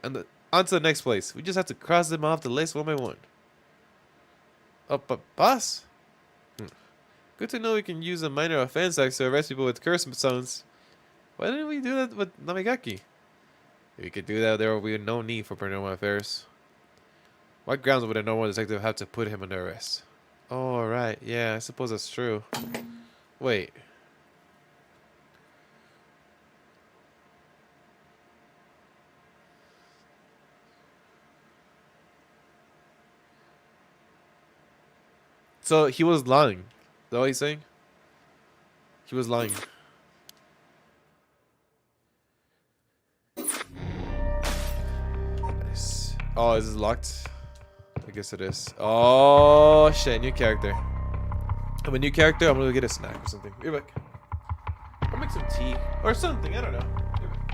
on to the next place. We just have to cross them off the list one by one. Oh, but boss? Good to know we can use a minor offense act to arrest people with curse zones. Why didn't we do that with Namigaki? If we could do that, there will be no need for paranormal affairs. What grounds would a normal detective have to put him under arrest? Oh, right. Yeah, I suppose that's true. Wait. So he was lying. Is that what he's saying? He was lying. Nice. Oh, is this locked? I guess it is. Oh shit, new character. I'm a new character. I'm gonna go get a snack or something. Be right back. I'll make some tea or something. I don't know. Be right back.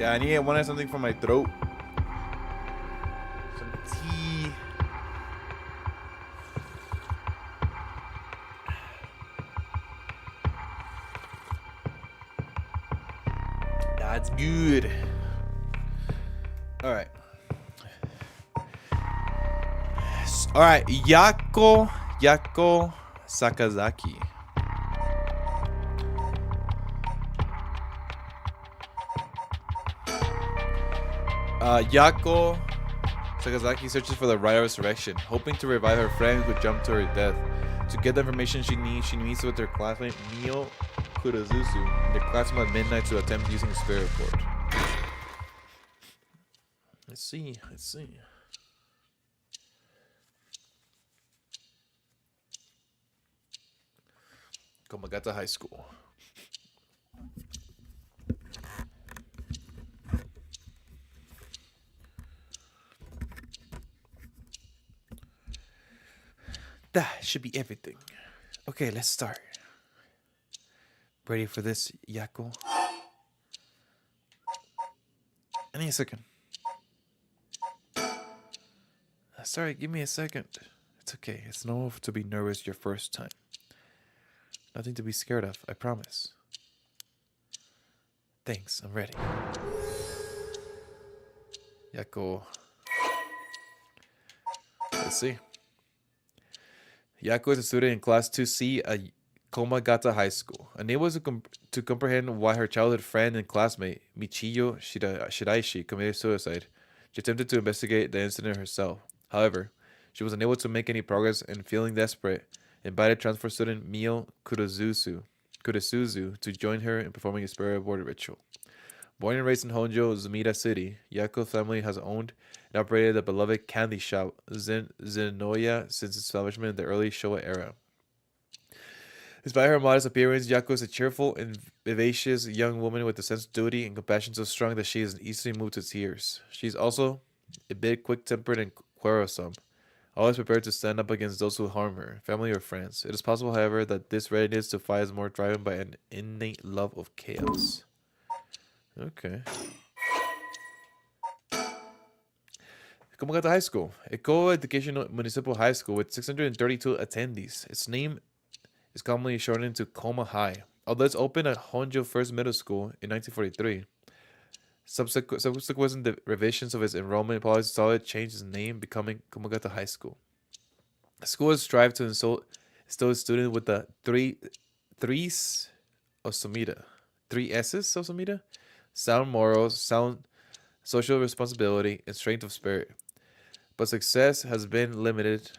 Yeah, I need wanted something for my throat. Some tea. That's good. All right. All right, Yako Sakazaki. Yako Sakazaki searches for the rite of resurrection, hoping to revive her friend who jumped to her death. To get the information she meets with her classmate Mio Kurozuzu. They class him at midnight to attempt using the spirit board. Let's see. Komagata High School. That should be everything. Okay, let's start. Ready for this, Yako? I need a second. Sorry, give me a second. It's okay. It's normal to be nervous your first time. Nothing to be scared of, I promise. Thanks, I'm ready. Yako. Let's see. Yako is a student in Class 2C at Komagata High School. Unable to comprehend why her childhood friend and classmate, Michiyo Shiraishi, committed suicide, she attempted to investigate the incident herself. However, she was unable to make any progress and, feeling desperate, invited transfer student Mio Kurosuzu to join her in performing a spirit board ritual. Born and raised in Honjo, Zumida City, Yako's family has owned and operated the beloved candy shop Zenoya since its establishment in the early Showa era. Despite her modest appearance, Yako is a cheerful and vivacious young woman with a sense of duty and compassion so strong that she is easily moved to tears. She is also a bit quick-tempered and quarrelsome, always prepared to stand up against those who harm her, family or friends. It is possible, however, that this readiness to fight is more driven by an innate love of chaos. Okay. Komagata High School, a co-educational municipal high school with 632 attendees. Its name is commonly shortened to Koma High. Although it's opened at Honjo First Middle School in 1943, subsequent revisions of its enrollment policy saw it change its name, becoming Komagata High School. The school has strived to instill its students with the three S's of Sumida: sound morals, sound social responsibility, and strength of spirit. But success has been limited.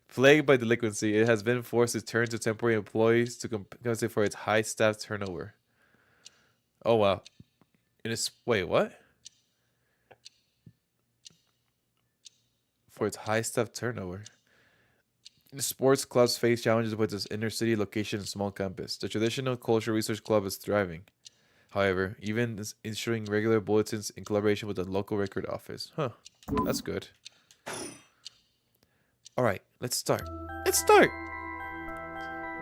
Plagued by delinquency, it has been forced to turn to temporary employees to compensate for its high staff turnover. Oh wow! Wait, what? For its high staff turnover. The sports clubs face challenges with its inner city location and small campus. The traditional culture research club is thriving. However, even issuing regular bulletins in collaboration with the local record office. Huh, that's good. Alright, let's start. Let's start!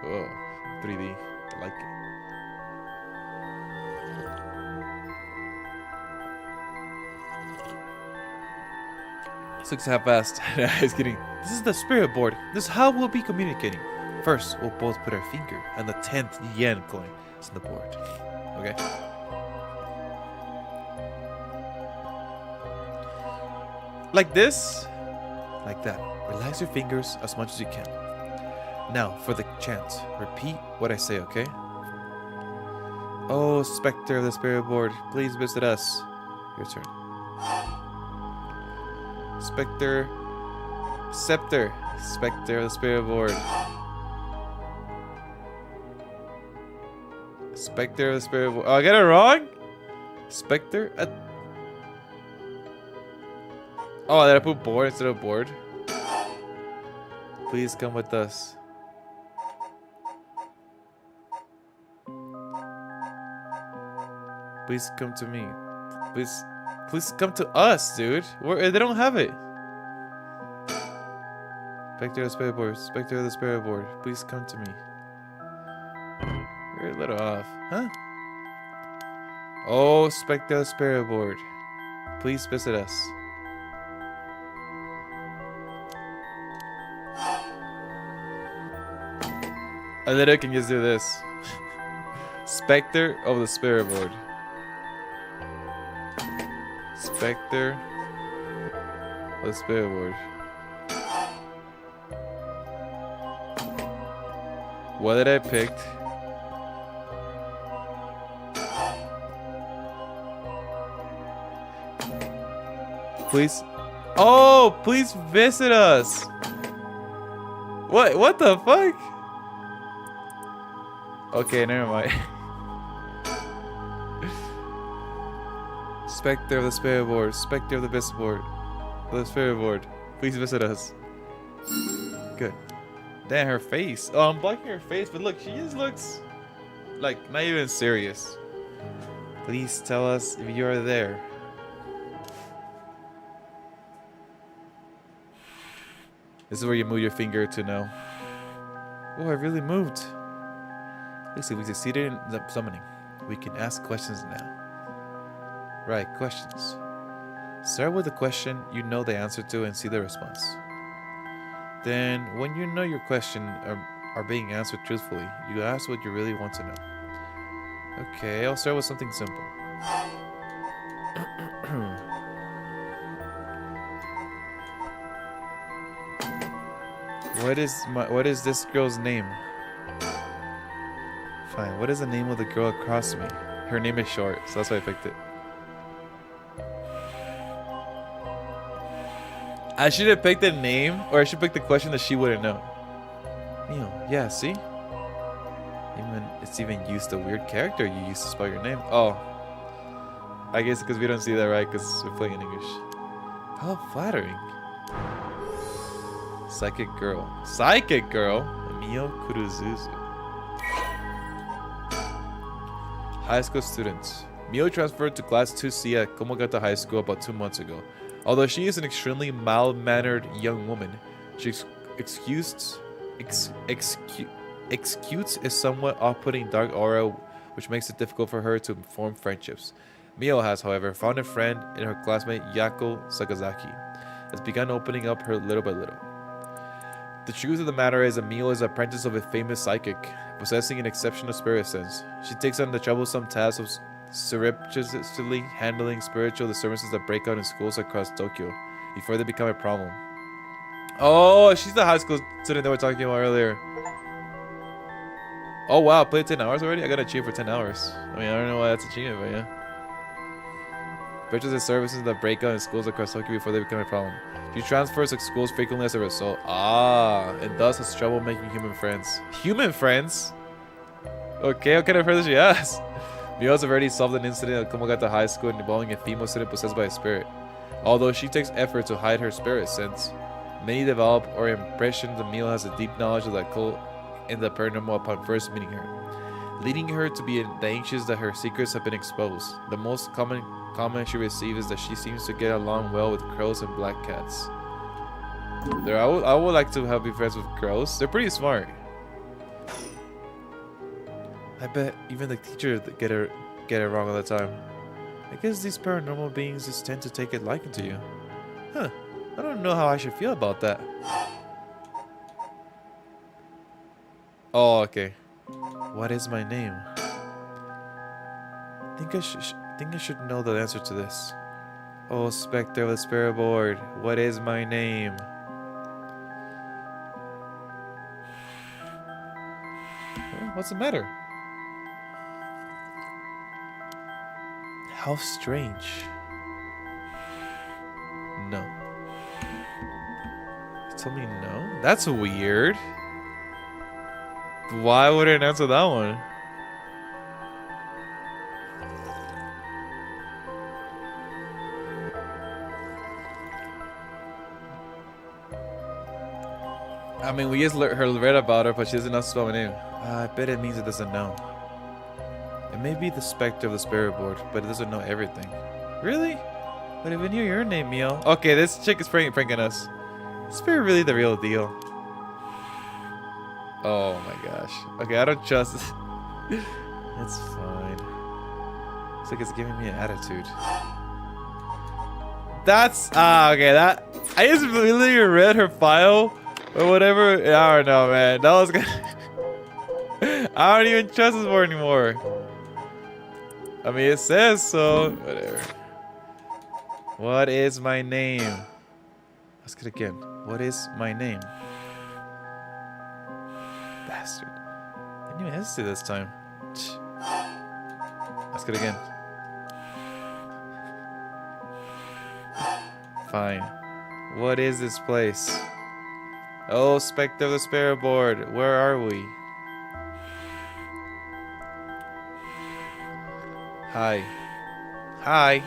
Oh, 3D. I like it. This looks half-assed. Just kidding. This is the spirit board. This is how we'll be communicating. First, we'll both put our finger on the 10th yen coin. It's on the board. Okay? Like this. Like that. Relax your fingers as much as you can. Now, for the chant. Repeat what I say, okay? Oh, Spectre of the Spirit Board, please visit us. Your turn. Spectre. Scepter. Spectre of the Spirit Board. Spectre of the Spirit Board. Oh, I got it wrong? Spectre? Oh, did I put board instead of board? Please come with us. Please come to me. Please come to us, dude. They don't have it. Spectre of the Spirit Board. Spectre of the Spirit Board. Please come to me. You're a little off, huh? Oh, Spectre the Spirit Board. Please visit us. I literally can just do this. Spectre of the Spirit Board. Spectre of the Spirit Board. What did I pick? Please. Oh, please visit us. What the fuck? Okay, never mind. Spectre of the Spirit Board. Spectre of the Visit Board. Of the Spirit Board. Please visit us. Good. Damn, her face. Oh, I'm blocking her face, but look, she just looks like not even serious. Please tell us if you are there. This is where you move your finger to know. Oh, I really moved. Looks like we succeeded in the summoning. We can ask questions now. Right, questions. Start with a question you know the answer to and see the response. Then, when you know your question are being answered truthfully, you ask what you really want to know. Okay, I'll start with something simple. What is this girl's name? Fine, what is the name of the girl across me? Her name is short, so that's why I picked it. I should have picked the name, or I should pick the question that she wouldn't know. Neil, yeah, see? It's even used a weird character you used to spell your name. Oh. I guess because we don't see that right, because we're playing in English. How flattering. Psychic girl. Psychic girl? Mio Kuruzuzu. High school students. Mio transferred to class 2C at Komogata High School about 2 months ago. Although she is an extremely mild-mannered young woman, she executes a somewhat off-putting dark aura, which makes it difficult for her to form friendships. Mio has, however, found a friend in her classmate Yako Sakazaki, has begun opening up her little by little. The truth of the matter is that Mio is an apprentice of a famous psychic, possessing an exceptional spirit sense. She takes on the troublesome task of surreptitiously handling spiritual disturbances that break out in schools across Tokyo before they become a problem. Oh, she's the high school student that we're talking about earlier. Oh wow, I played 10 hours already? I got achieved for 10 hours. I mean, I don't know why that's achievement, but yeah. Purchases services that break out in schools across Tokyo before they become a problem. She transfers to schools frequently as a result. Ah, and thus has trouble making human friends. Human friends? Okay, what kind of friends does she has? Mio has already solved an incident at Komogata High School involving a female student possessed by a spirit. Although she takes effort to hide her spirit sense, many develop or impression that Mio has a deep knowledge of the occult and the paranormal upon first meeting her, leading her to be anxious that her secrets have been exposed. The most common comment she receives is that she seems to get along well with crows and black cats. I would like to be friends with crows. They're pretty smart. I bet even the teachers get it wrong all the time. I guess these paranormal beings just tend to take a liking to you. Huh. I don't know how I should feel about that. Oh, okay. What is my name? Think I should know the answer to this. Oh, Spectre of the Spirit Board, what is my name? What's the matter? How strange. No. You told me no? That's weird. Why wouldn't I answer that one? I mean, we just read about her, but she doesn't know spell my name. I bet it means it doesn't know. It may be the Spectre of the Spirit Board, but it doesn't know everything. Really? But even knew your name, Mio. Okay, this chick is pranking us. Is Spirit really the real deal? Oh my gosh. Okay, I don't trust this. It's fine. Looks like it's giving me an attitude. That's okay. That I just literally read her file or whatever. I don't know, man. That was good. I don't even trust this more anymore. I mean, it says so. Whatever. What is my name? Ask it again. What is my name? Bastard. I didn't even hesitate this time. Ask it again. Fine. What is this place? Oh, Spectre of the Spirit Board. Where are we? Hi. Hi.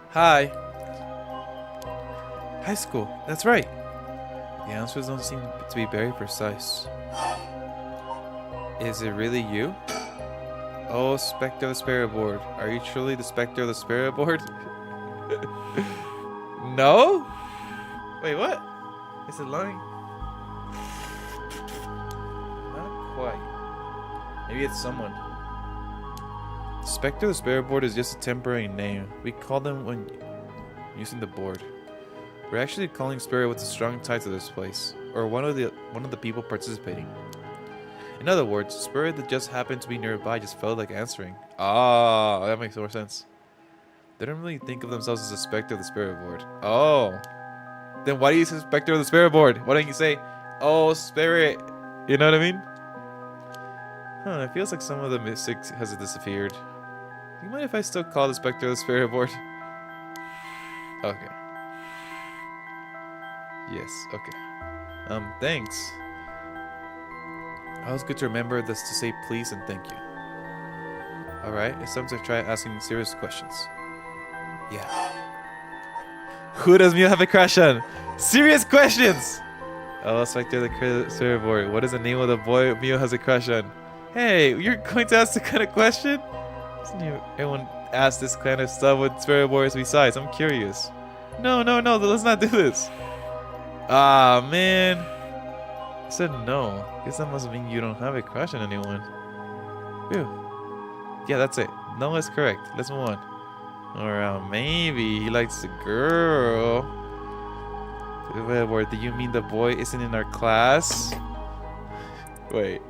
Hi. High school. That's right. The answers don't seem to be very precise. Is it really you? Oh, Spectre of the Spirit Board. Are you truly the Spectre of the Spirit Board? No? Wait, what? Is it lying? Not quite. Maybe it's someone. Spectre of the Spirit Board is just a temporary name. We call them when using the board. We're actually calling spirit with a strong tie to this place, or one of the people participating. In other words, spirit that just happened to be nearby just felt like answering. Ah, that makes more sense. They don't really think of themselves as a Spectre of the Spirit Board. Oh, then why do you say Spectre of the Spirit Board? Why don't you say, oh, spirit? You know what I mean? Huh, it feels like some of the mystic has disappeared. Do you mind if I still call the Spectre of the Spirit Board? Okay. Yes, okay. Thanks. Always good to remember this to say please and thank you. Alright, it's time to try asking serious questions. Yeah. Who does Mio have a crush on? Serious questions! Oh, Spectre of the Spirit Board. What is the name of the boy Mio has a crush on? Hey, you're going to ask the kind of question? Doesn't everyone ask this kind of stuff with Spirit Boards besides? I'm curious. No, let's not do this. Ah, man. I said no. Guess that must mean you don't have a crush on anyone. Phew. Yeah, that's it. No is correct. Let's move on. Or maybe he likes a girl. Wait, do you mean the boy isn't in our class? Wait.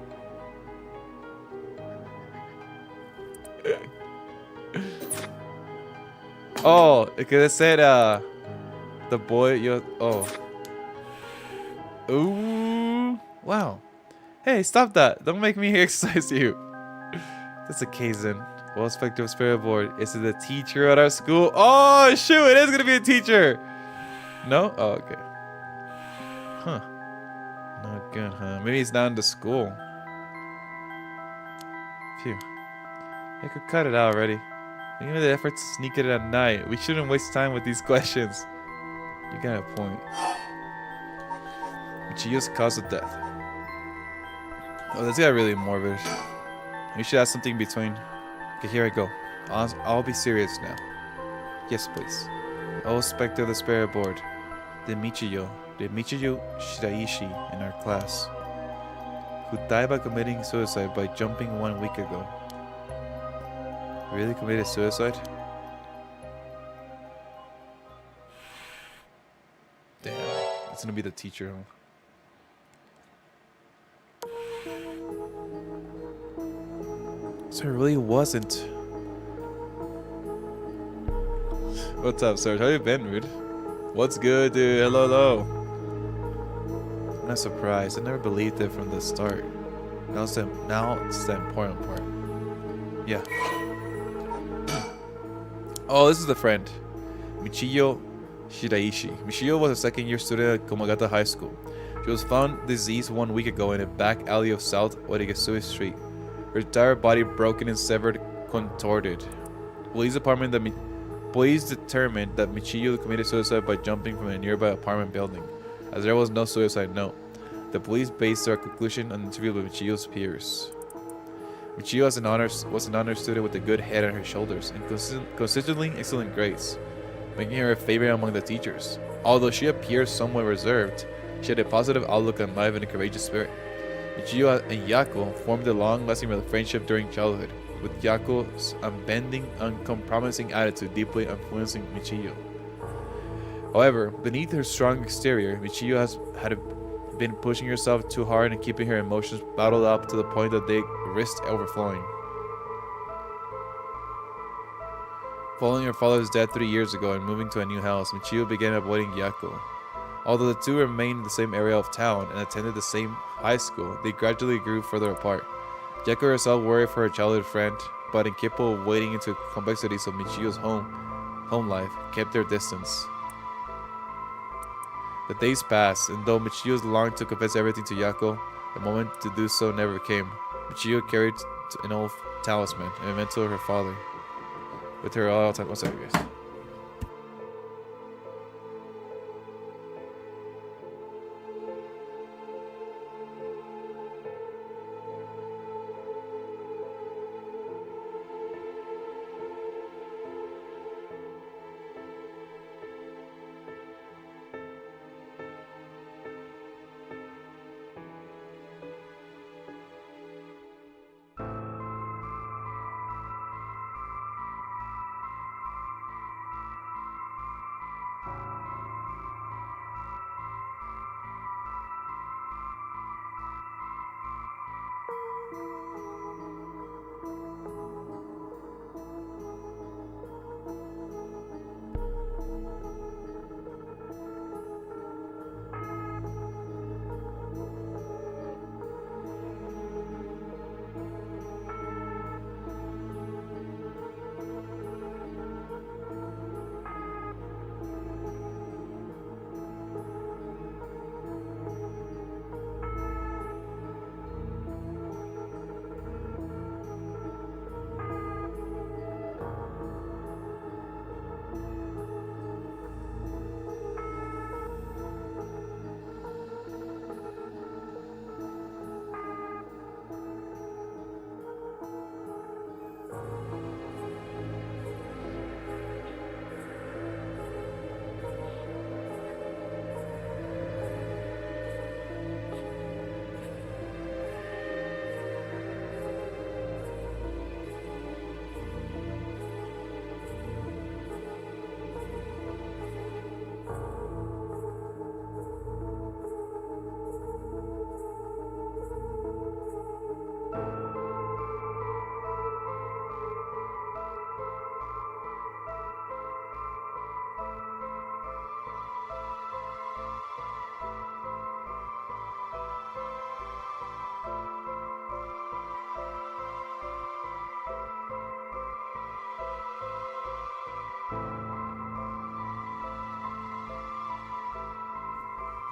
Oh, because it said the boy oh. Ooh, wow. Hey, stop that. Don't make me exercise you. That's a case then. Well, Spectre of Spirit Board. Is it a teacher at our school? Oh, shoot. It is going to be a teacher. No? Oh, okay. Huh. Not good, huh? Maybe he's not in the school. Phew. I could cut it out already. Think of the effort to sneak it at night. We shouldn't waste time with these questions. You got a point. Michiyo's cause of death. Oh, this got really morbid. We should ask something in between. Okay, here I go. I'll be serious now. Yes, please. Oh, Spectre of the Spirit Board. Did Michiyo Shiraishi in our class, who died by committing suicide by jumping 1 week ago. Really committed suicide? Damn, it's gonna be the teacher, huh? So it really wasn't. What's up, Serge? How you been, dude? What's good, dude? Hello. I'm not surprised. I never believed it from the start. Now it's the important part. Yeah. Oh, this is the friend. Michiyo Shiraishi. Michiyo was a second-year student at Komagata High School. She was found deceased 1 week ago in a back alley of South Origasui Street. Her entire body broken and severed, contorted. Police determined that Michiyo committed suicide by jumping from a nearby apartment building, as there was no suicide note. The police based their conclusion on an interview with Michiyo's peers. Michiyo was an honor student with a good head on her shoulders and consistently excellent grades, making her a favorite among the teachers. Although she appeared somewhat reserved, she had a positive outlook on life and a courageous spirit. Michiyo and Yako formed a long-lasting friendship during childhood, with Yako's unbending, uncompromising attitude deeply influencing Michiyo. However, beneath her strong exterior, Michiyo had been pushing herself too hard and keeping her emotions bottled up to the point that they risked overflowing. Following her father's death 3 years ago and moving to a new house, Michiyo began avoiding Yako. Although the two remained in the same area of town and attended the same high school, they gradually grew further apart. Yako herself worried for her childhood friend, but incapable of wading into complexities of Michiyo's home life, kept their distance. The days passed, and though Michiyo longed to confess everything to Yako, the moment to do so never came. Michiyo carried an old talisman, a memento of her father, with her all the time. One second, guys.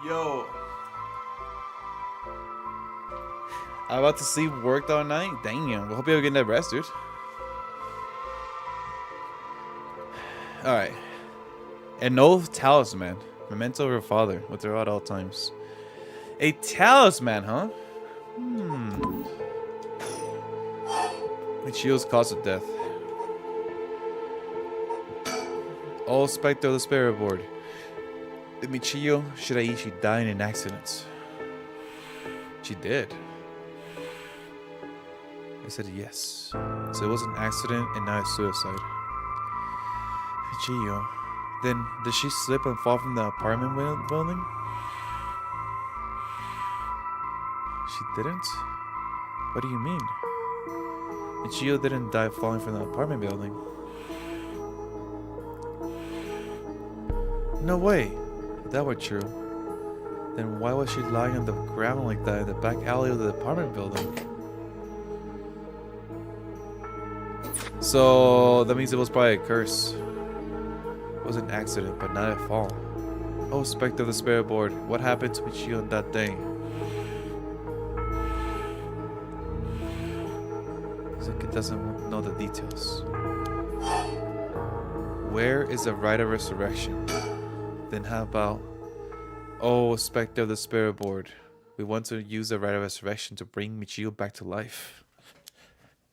Yo. I'm about to sleep, worked all night. Damn. Well, hope you're getting that rest, dude. Alright. An old talisman. Memento of her father. With her at all times. A talisman, huh? Michiyo's cause of death. All specter of the spirit board. Did Michiyo Shiraishi die in an accident? She did. I said yes. So it was an accident and not a suicide. Michiyo. Then did she slip and fall from the apartment building? She didn't? What do you mean? Michiyo didn't die falling from the apartment building. No way. If that were true, then why was she lying on the ground like that in the back alley of the apartment building? So that means it was probably a curse. It was an accident, but not a fall. Oh, specter of the spirit board, what happened to Michiyo on that day? It doesn't know the details. Where is the rite of resurrection? Then how about, oh, specter of the spirit board, we want to use the rite of resurrection to bring Michiyo back to life.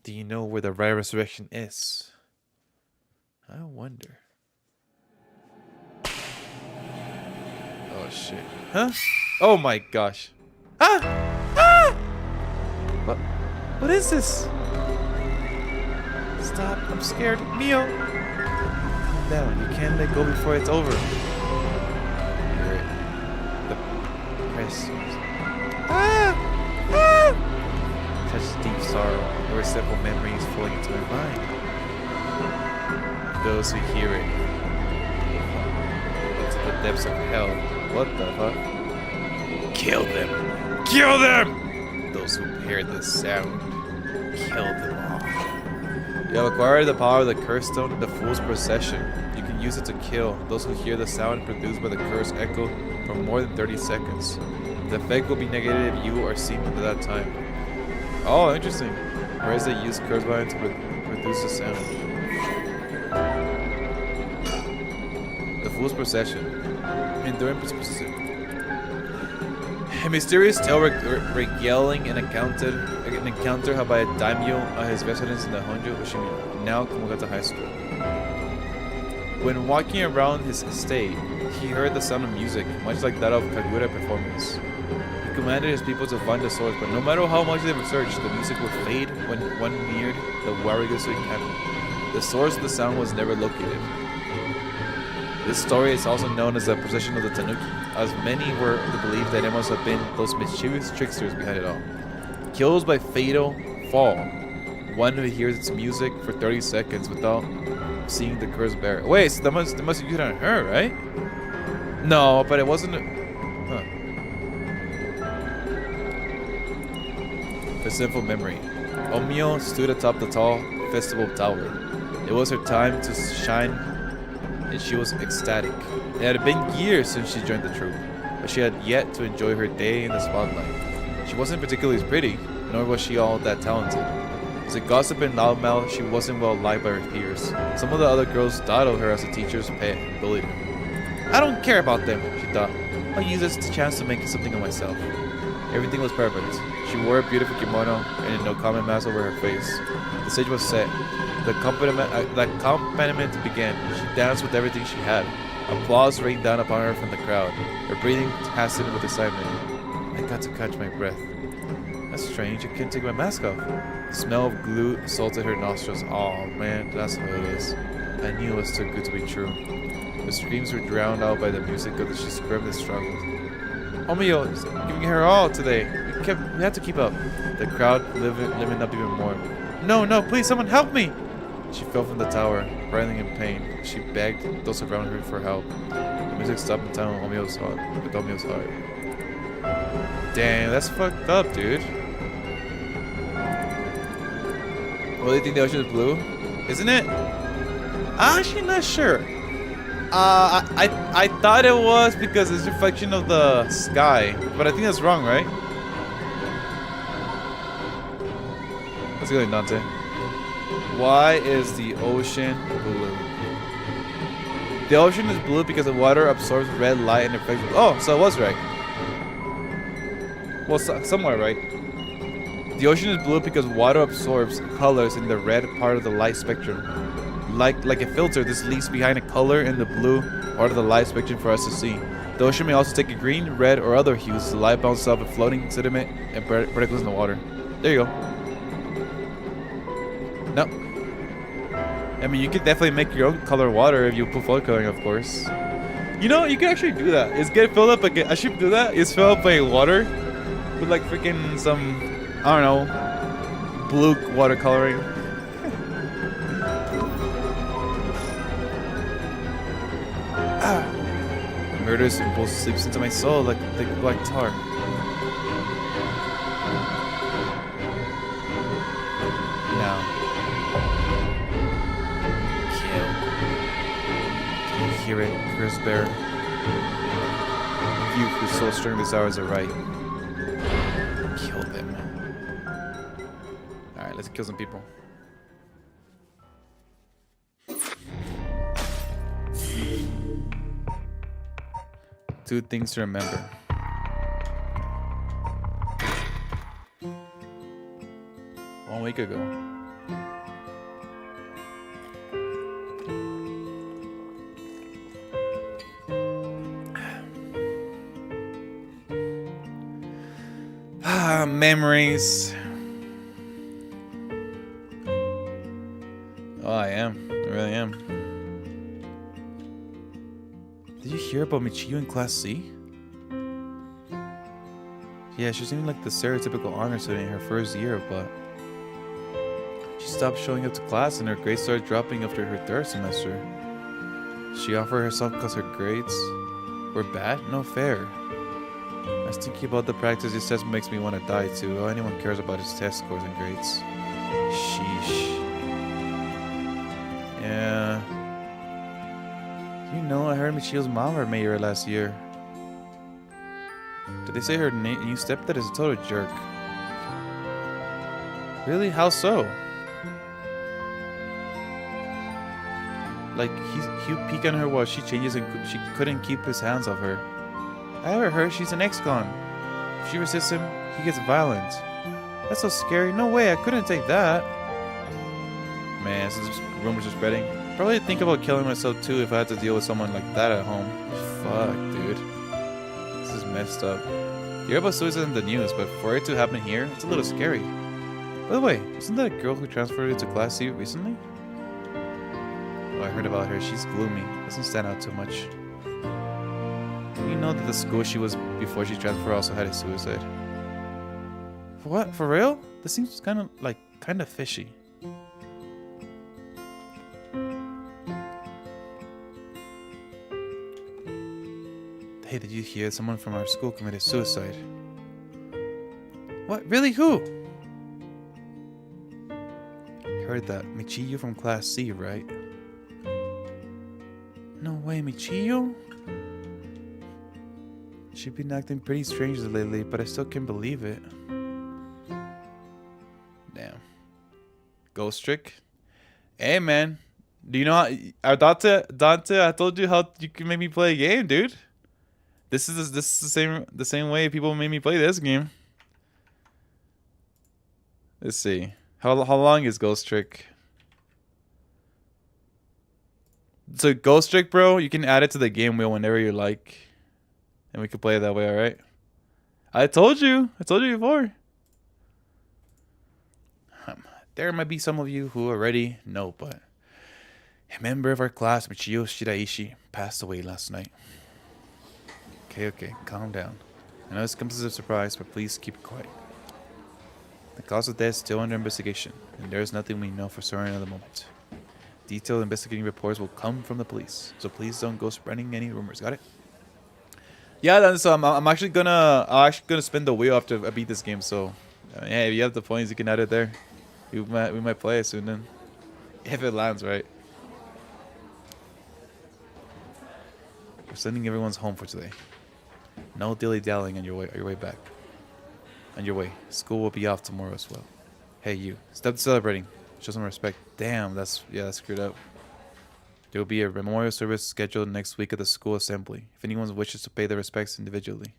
Do you know where the right resurrection is? I wonder. Oh shit. Huh? Oh my gosh. Ah! Ah! What is this? Stop. I'm scared. Mio. Calm down. You can't let go before it's over. Hear it. The press. Ah! Ah! Touch deep sorrow. There were several memories flowing into my mind. Those who hear it into the depths of hell. What the fuck? Kill them! Kill them! Those who hear the sound, kill them all. You have acquired the power of the curse stone, the Fool's Procession. You can use it to kill those who hear the sound produced by the curse echo for more than 30 seconds. The effect will be negated if you are seen at that time. Oh, interesting. Whereas they use curse vine to produce the sound. The Fool's Procession. Enduring Procession. A mysterious tale regaling an encounter held by a daimyo at his residence in the Honjo Ushimi, now Komogata High School. When walking around his estate, he heard the sound of music, much like that of Kagura performance. He commanded his people to find the source, but no matter how much they researched, the music would fade when one neared the Warigusui cabin. The source of the sound was never located. This story is also known as the procession of the Tanuki, as many were to believe that it must have been those mischievous tricksters behind it all. Kills by fatal fall. One who hears its music for 30 seconds without seeing the cursed bearer. Wait, so they must have used it on her, right? No, but it wasn't. Huh. The sinful memory. Omio stood atop the tall festival tower. It was her time to shine, and she was ecstatic. It had been years since she joined the troupe, but she had yet to enjoy her day in the spotlight. She wasn't particularly pretty, nor was she all that talented. As a gossip and loudmouth, she wasn't well liked by her peers. Some of the other girls thought of her as a teacher's pet and bullied her. I don't care about them, she thought. I'll use this chance to make something of myself. Everything was perfect. She wore a beautiful kimono and no common mask over her face. The stage was set. The accompaniment began. She danced with everything she had. Applause rained down upon her from the crowd. Her breathing hastened with excitement. I got to catch my breath. That's strange, I can't take my mask off. The smell of glue assaulted her nostrils. Oh man, that's how it is. I knew it was too good to be true. The screams were drowned out by the music as she screamed and struggled. Omio is giving her all today. We had to keep up. The crowd living up even more. No, please, someone help me! She fell from the tower, writhing in pain. She begged those around her for help. The music stopped in time with Omio's heart. Damn, that's fucked up, dude. Well, do you think the ocean is blue? Isn't it? I'm actually not sure. I thought it was because it's a reflection of the sky, but I think that's wrong, right? Let's go, Dante. Why is the ocean blue? The ocean is blue because the water absorbs red light and reflects. Oh, so it was right. Well, somewhere right. The ocean is blue because water absorbs colors in the red part of the light spectrum. Like a filter, this leaves behind a color in the blue part of the light spectrum for us to see. The ocean may also take a green, red, or other hues. The light bounces off of floating sediment and particles in the water. There you go. No. I mean, you could definitely make your own color water if you put flood coloring, of course. You know, you can actually do that. Is get filled up again. I should do that. Is fill up by water with like freaking some, I don't know, blue water coloring. Murderous impulse sleeps into my soul like thick black tar. Now. Kill. Can you hear it, cursed bear? You whose soul string this hour is right. Kill them. Alright, let's kill some people. Two things to remember. One week ago, Memories. Oh, I am. I really am. Did you hear about Michiyo in Class C? Yeah, she seemed like the stereotypical honor student in her first year, but she stopped showing up to class and her grades started dropping after her third semester. She offered herself because her grades were bad? No fair. I was thinking about the practice this test makes me want to die too. All anyone cares about is test scores and grades. Sheesh. Yeah. You know, I heard Michiyo's mom were mayor last year. Did they say her new stepdad is a total jerk? Really? How so? Like, he'll peek on her while she changes and she couldn't keep his hands off her. I ever heard she's an ex-con. If she resists him, he gets violent. That's so scary. No way, I couldn't take that. Man, since rumors are spreading. Probably think about killing myself too if I had to deal with someone like that at home. Fuck, dude. This is messed up. You hear about suicide in the news, but for it to happen here, it's a little scary. By the way, isn't that a girl who transferred into Class C recently? Oh, I heard about her. She's gloomy. Doesn't stand out too much. You know that the school she was before she transferred also had a suicide. What? For real? This seems kind of fishy. Hey, did you hear someone from our school committed suicide? What? Really? Who? Heard that. Michiyo from Class C, right? No way, Michiyo? She's been acting pretty strange lately, but I still can't believe it. Damn. Ghost trick? Hey, man. Do you know how... Dante, I told you how you can make me play a game, dude. This is the same way people made me play this game. Let's see. How long is Ghost Trick? So Ghost Trick, bro, you can add it to the game wheel whenever you like, and we can play it that way. All right. I told you before. There might be some of you who already know, but a member of our class, Michiyo Shiraishi, passed away last night. Okay, calm down. I know this comes as a surprise, but please keep it quiet. The cause of death is still under investigation, and there is nothing we know for certain at the moment. Detailed investigating reports will come from the police, so please don't go spreading any rumors. Got it? Yeah, then so I'm actually gonna spin the wheel after I beat this game. So, hey, if you have the points, you can add it there. We might play it soon then, if it lands right. We're sending everyone's home for today. No dilly-dallying on your way back. On your way. School will be off tomorrow as well. Hey, you. Stop celebrating. Show some respect. Damn, that's screwed up. There will be a memorial service scheduled next week at the school assembly, if anyone wishes to pay their respects individually.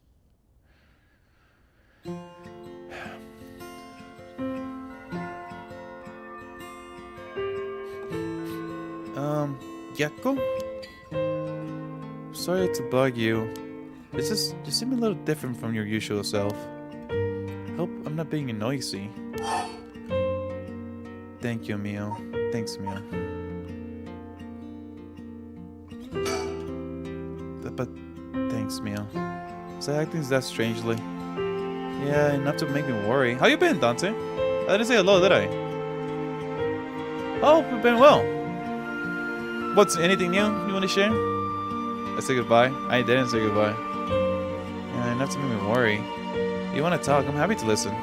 Yakko? Sorry to bug you. You seem a little different from your usual self. Hope I'm not being noisy. Thank you, Mio. Thanks, Mio. But thanks, Mio. Was I acting that strangely? Yeah, enough to make me worry. How you been, Dante? I didn't say hello, did I? Oh, we've been well. What's anything new you want to share? I said goodbye. I didn't say goodbye. Yeah, enough to make me worry. You want to talk? I'm happy to listen.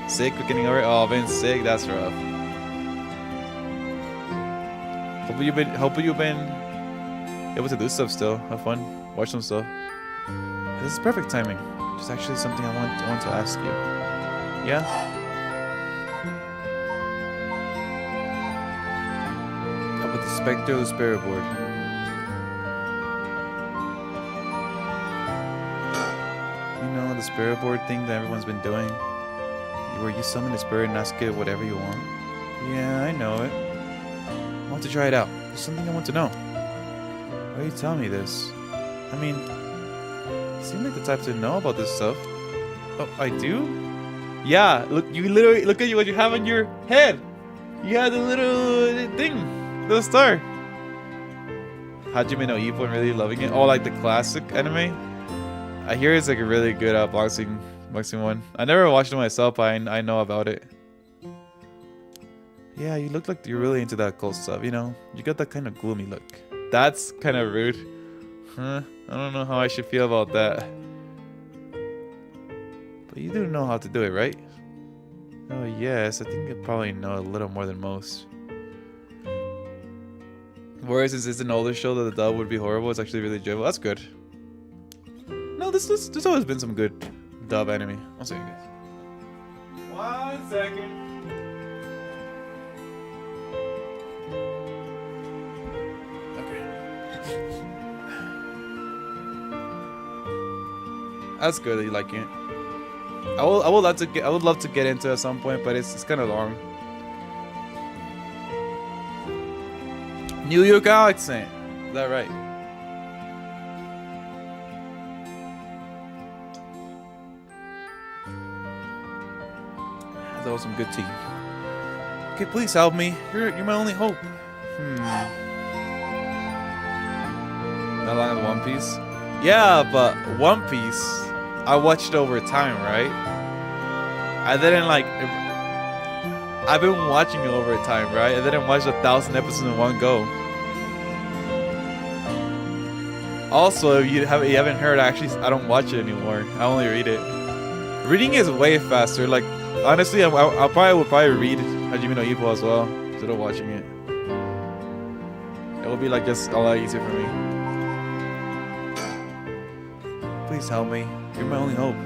Sick? We're getting over it? Oh, being sick? That's rough. Hope you've been able to do stuff still. Have fun. Watch some stuff. This is perfect timing. There's actually something I want to ask you. Yeah? About the Spectre of the Spirit Board. You know, the Spirit Board thing that everyone's been doing? Where you summon the spirit and ask it whatever you want? Yeah, I know it. I want to try it out. There's something I want to know. Why are you telling me this? I mean, you seem like the type to know about this stuff. Oh, I do? Yeah, look, you literally look at what you have on your head. You have the little thing, little star. Hajime no Ippo, really loving it. Oh, like the classic anime. I hear it's like a really good boxing one. I never watched it myself, but I know about it. Yeah, you look like you're really into that occult stuff. You know, you got that kind of gloomy look. That's kind of rude. Huh? I don't know how I should feel about that. But you do know how to do it, right? Oh yes, I think you probably know a little more than most. Whereas since it's an older show that the dub would be horrible, it's actually really enjoyable. That's good. No, there's always been some good dub anime. I'll see you guys. 1 second. That's good that you like it. I would love to get into it at some point, but it's kind of long. New York accent. Is that right? That was some good tea. Okay, please help me. You're my only hope. Not long as One Piece. Yeah, but One Piece, I watched over time, right? I didn't like. I've been watching it over time, right? I didn't watch 1,000 episodes in one go. Also, if you haven't heard, actually, I don't watch it anymore. I only read it. Reading is way faster. Like, honestly, I would probably read Hajime no Ippo as well instead of watching it. It will be like just a lot easier for me. Please help me. You're my only hope.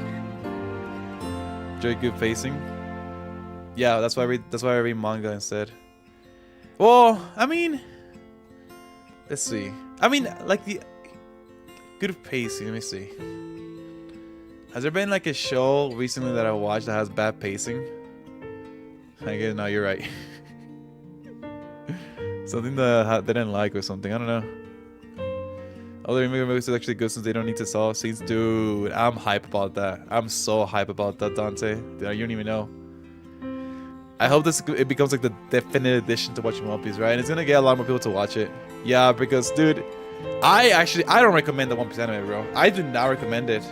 Very good pacing. Yeah, that's why I read manga instead. Well, I mean, let's see. I mean, like the good pacing. Let me see. Has there been like a show recently that I watched that has bad pacing? I guess no, you're right. Something that I didn't like or something. I don't know. Other movies are actually good since they don't need to solve scenes. Dude, I'm hype about that. I'm so hype about that, Dante. Dude, you don't even know. I hope it becomes like the definite addition to watching One Piece, right? And it's gonna get a lot more people to watch it. Yeah, because dude, I don't recommend the One Piece anime, bro. I do not recommend it.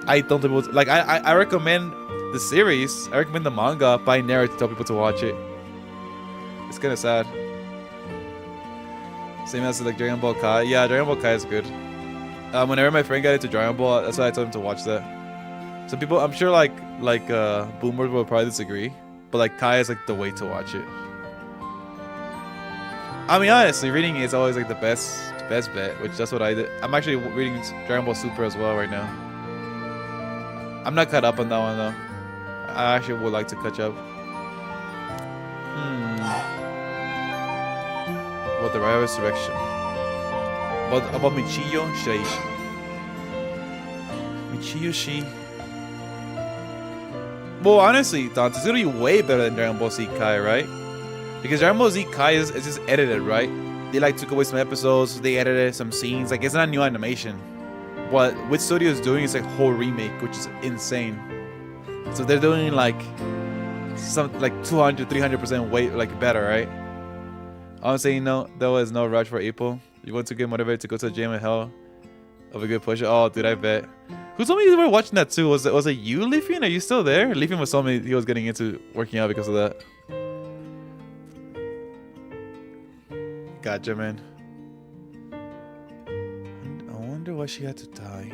I don't think like I recommend the series. I recommend the manga, but I never tell people to watch it. It's kind of sad. Same as like Dragon Ball Kai. Yeah, Dragon Ball Kai is good. Whenever my friend got into Dragon Ball, that's why I told him to watch that. Some people, I'm sure, like boomers will probably disagree, but like Kai is like the way to watch it. I mean, honestly, reading is always like the best bet, which that's what I did. I'm actually reading Dragon Ball Super as well right now. I'm not caught up on that one though. I actually would like to catch up. What the right resurrection? About Michiyo Shiraishi. Michiyo Shi. Well, honestly, Dante, it's gonna be way better than Dragon Ball Z Kai, right? Because Dragon Ball Z Kai is just edited, right? They like took away some episodes, they edited some scenes. Like it's not new animation. What Wit Studio is doing is like whole remake, which is insane. So they're doing like some like 200-300% way like better, right? I'm saying no, there was no rush for April. You want to get motivated to go to the gym and hell of a good push. Oh, dude, I bet. Who told me you were watching that too? Was it you, Leafian? Are you still there? Leafian was telling me he was getting into working out because of that. Gotcha, man. I wonder why she had to die.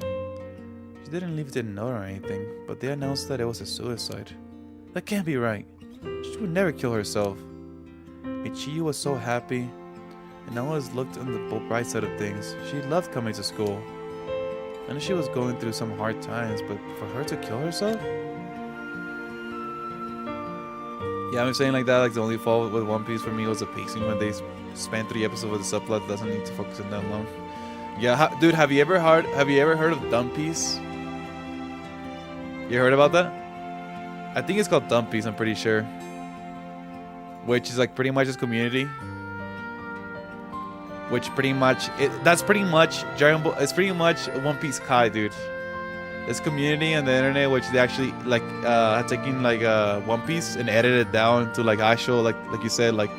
She didn't leave the note or anything, but they announced that it was a suicide. That can't be right. She would never kill herself. Michiyo was so happy, and always looked on the bright side of things. She loved coming to school. I know she was going through some hard times, but for her to kill herself? Yeah, I'm saying like that, like the only fault with One Piece for me was the pacing when they spanned 3 episodes with the subplot that doesn't need to focus on that long. Yeah, dude, have you ever heard of Dumb Piece? You heard about that? I think it's called Dumb Piece, I'm pretty sure. Which is like pretty much his community. Which pretty much that's pretty much Dragon Ball. It's pretty much One Piece Kai, dude. this community on the internet which they actually like had taken like One Piece and edited it down to like actual like you said, like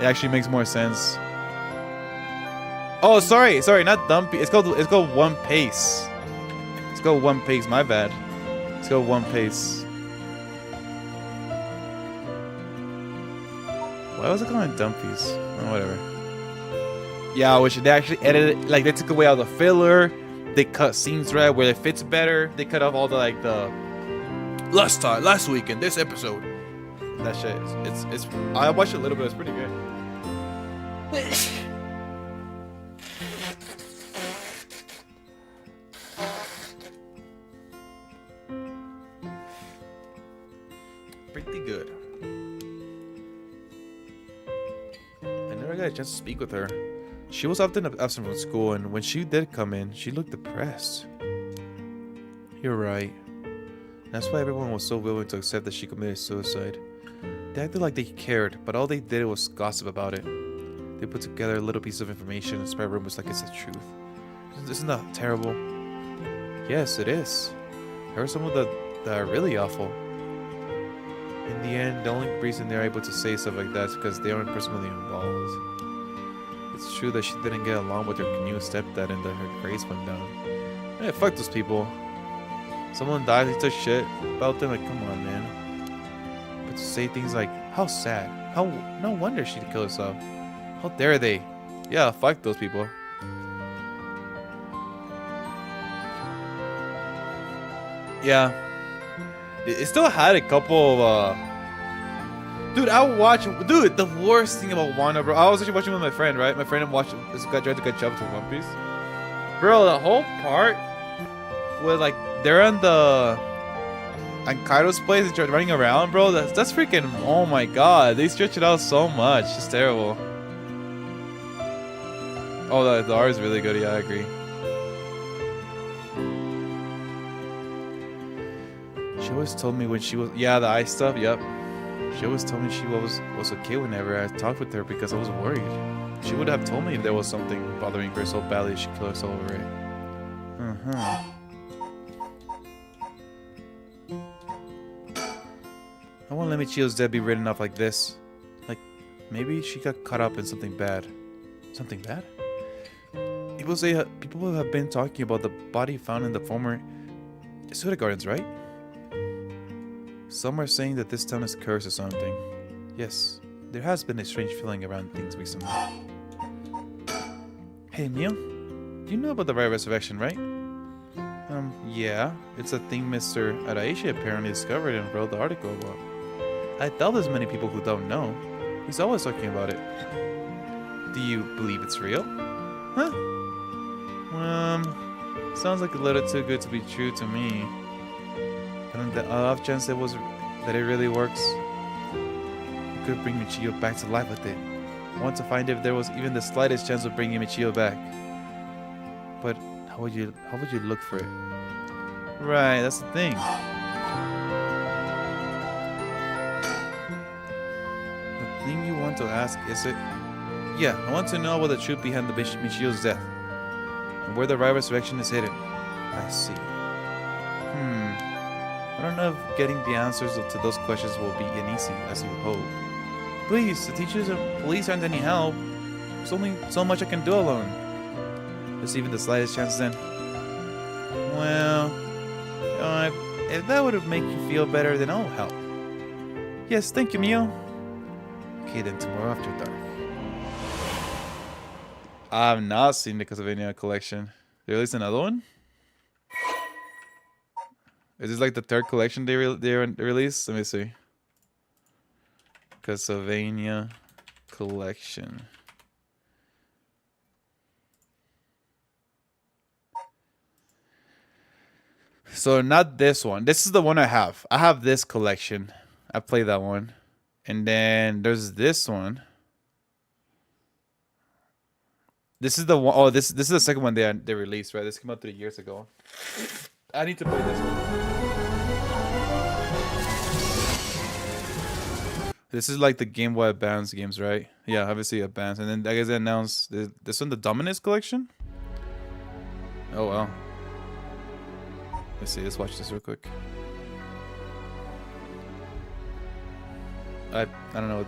it actually makes more sense. Oh, sorry, not Dumpy. It's called One Piece. It's called One Piece. My bad. It's called One Piece. Why was it calling Dumpies? Oh, whatever. Yeah, which they actually edited, like they took away all the filler. They cut scenes right where it fits better. They cut off all the like the last week in this episode. That shit, it's. I watched it a little bit. It's pretty good. Pretty good. I never got a chance to speak with her. She was often absent from school, and when she did come in, she looked depressed. You're right. That's why everyone was so willing to accept that she committed suicide. They acted like they cared, but all they did was gossip about it. They put together a little piece of information and spread rumors like it's the truth. Isn't that terrible? Yes, it is. I heard some of that are really awful. In the end, the only reason they're able to say stuff like that is because they aren't personally involved. It's true that she didn't get along with her new stepdad and that her grades went down. Hey, fuck those people. Someone died, they took shit about them, like, come on, man. But to say things like, how sad, how no wonder she'd kill herself. How dare they? Yeah, fuck those people. Yeah. It still had a couple of, dude, dude, the worst thing about Wanda, bro. I was actually watching with my friend, right? My friend watched this guy tried to catch up to One Piece. Bro, the whole part where like they're on Kaido's place, they're running around, bro. That's freaking, oh my god. They stretch it out so much. It's terrible. Oh, the art is really good. Yeah, I agree. She always told me when she was, yeah, the ice stuff, yep. She always told me she was okay whenever I talked with her because I was worried. She would have told me if there was something bothering her so badly she killed herself over it. I won't let Michio's death be written off like this. Like, maybe she got caught up in something bad. Something bad? People have been talking about the body found in the former Suda Gardens, right? Some are saying that this town is cursed or something. Yes, there has been a strange feeling around things recently. Hey, Mio, do you know about the right resurrection, right? Yeah, it's a thing Mr. Araishi apparently discovered and wrote the article about. I doubt there's many people who don't know. He's always talking about it. Do you believe it's real? Huh? Sounds like a little too good to be true to me. And the off chance that it really works, you could bring Michio back to life with it. I want to find if there was even the slightest chance of bringing Michio back. But how would you look for it? Right, that's the thing. The thing you want to ask, is it? Yeah, I want to know about the truth behind the Michio's death and where the right resurrection is hidden. I see. I don't know if getting the answers to those questions will be easy as you hope. Please, the teachers and police aren't any help. There's only so much I can do alone. There's even the slightest chance then. Well, if that would make you feel better, then I'll help. Yes, thank you, Mio. Okay, then tomorrow after dark. I've not seen the Castlevania collection. They released another one? Is this like the third collection they released? Let me see. Castlevania collection. So not this one. This is the one I have. I have this collection. I played that one. And then there's this one. This is the one. Oh, this is the second one they released, right? This came out 3 years ago. I need to play this one. This is like the Game Boy Advance games, right? Yeah, obviously Advance. And then I guess they announced this one, the Dominus collection. Oh well. Let's see. Let's watch this real quick. I don't know.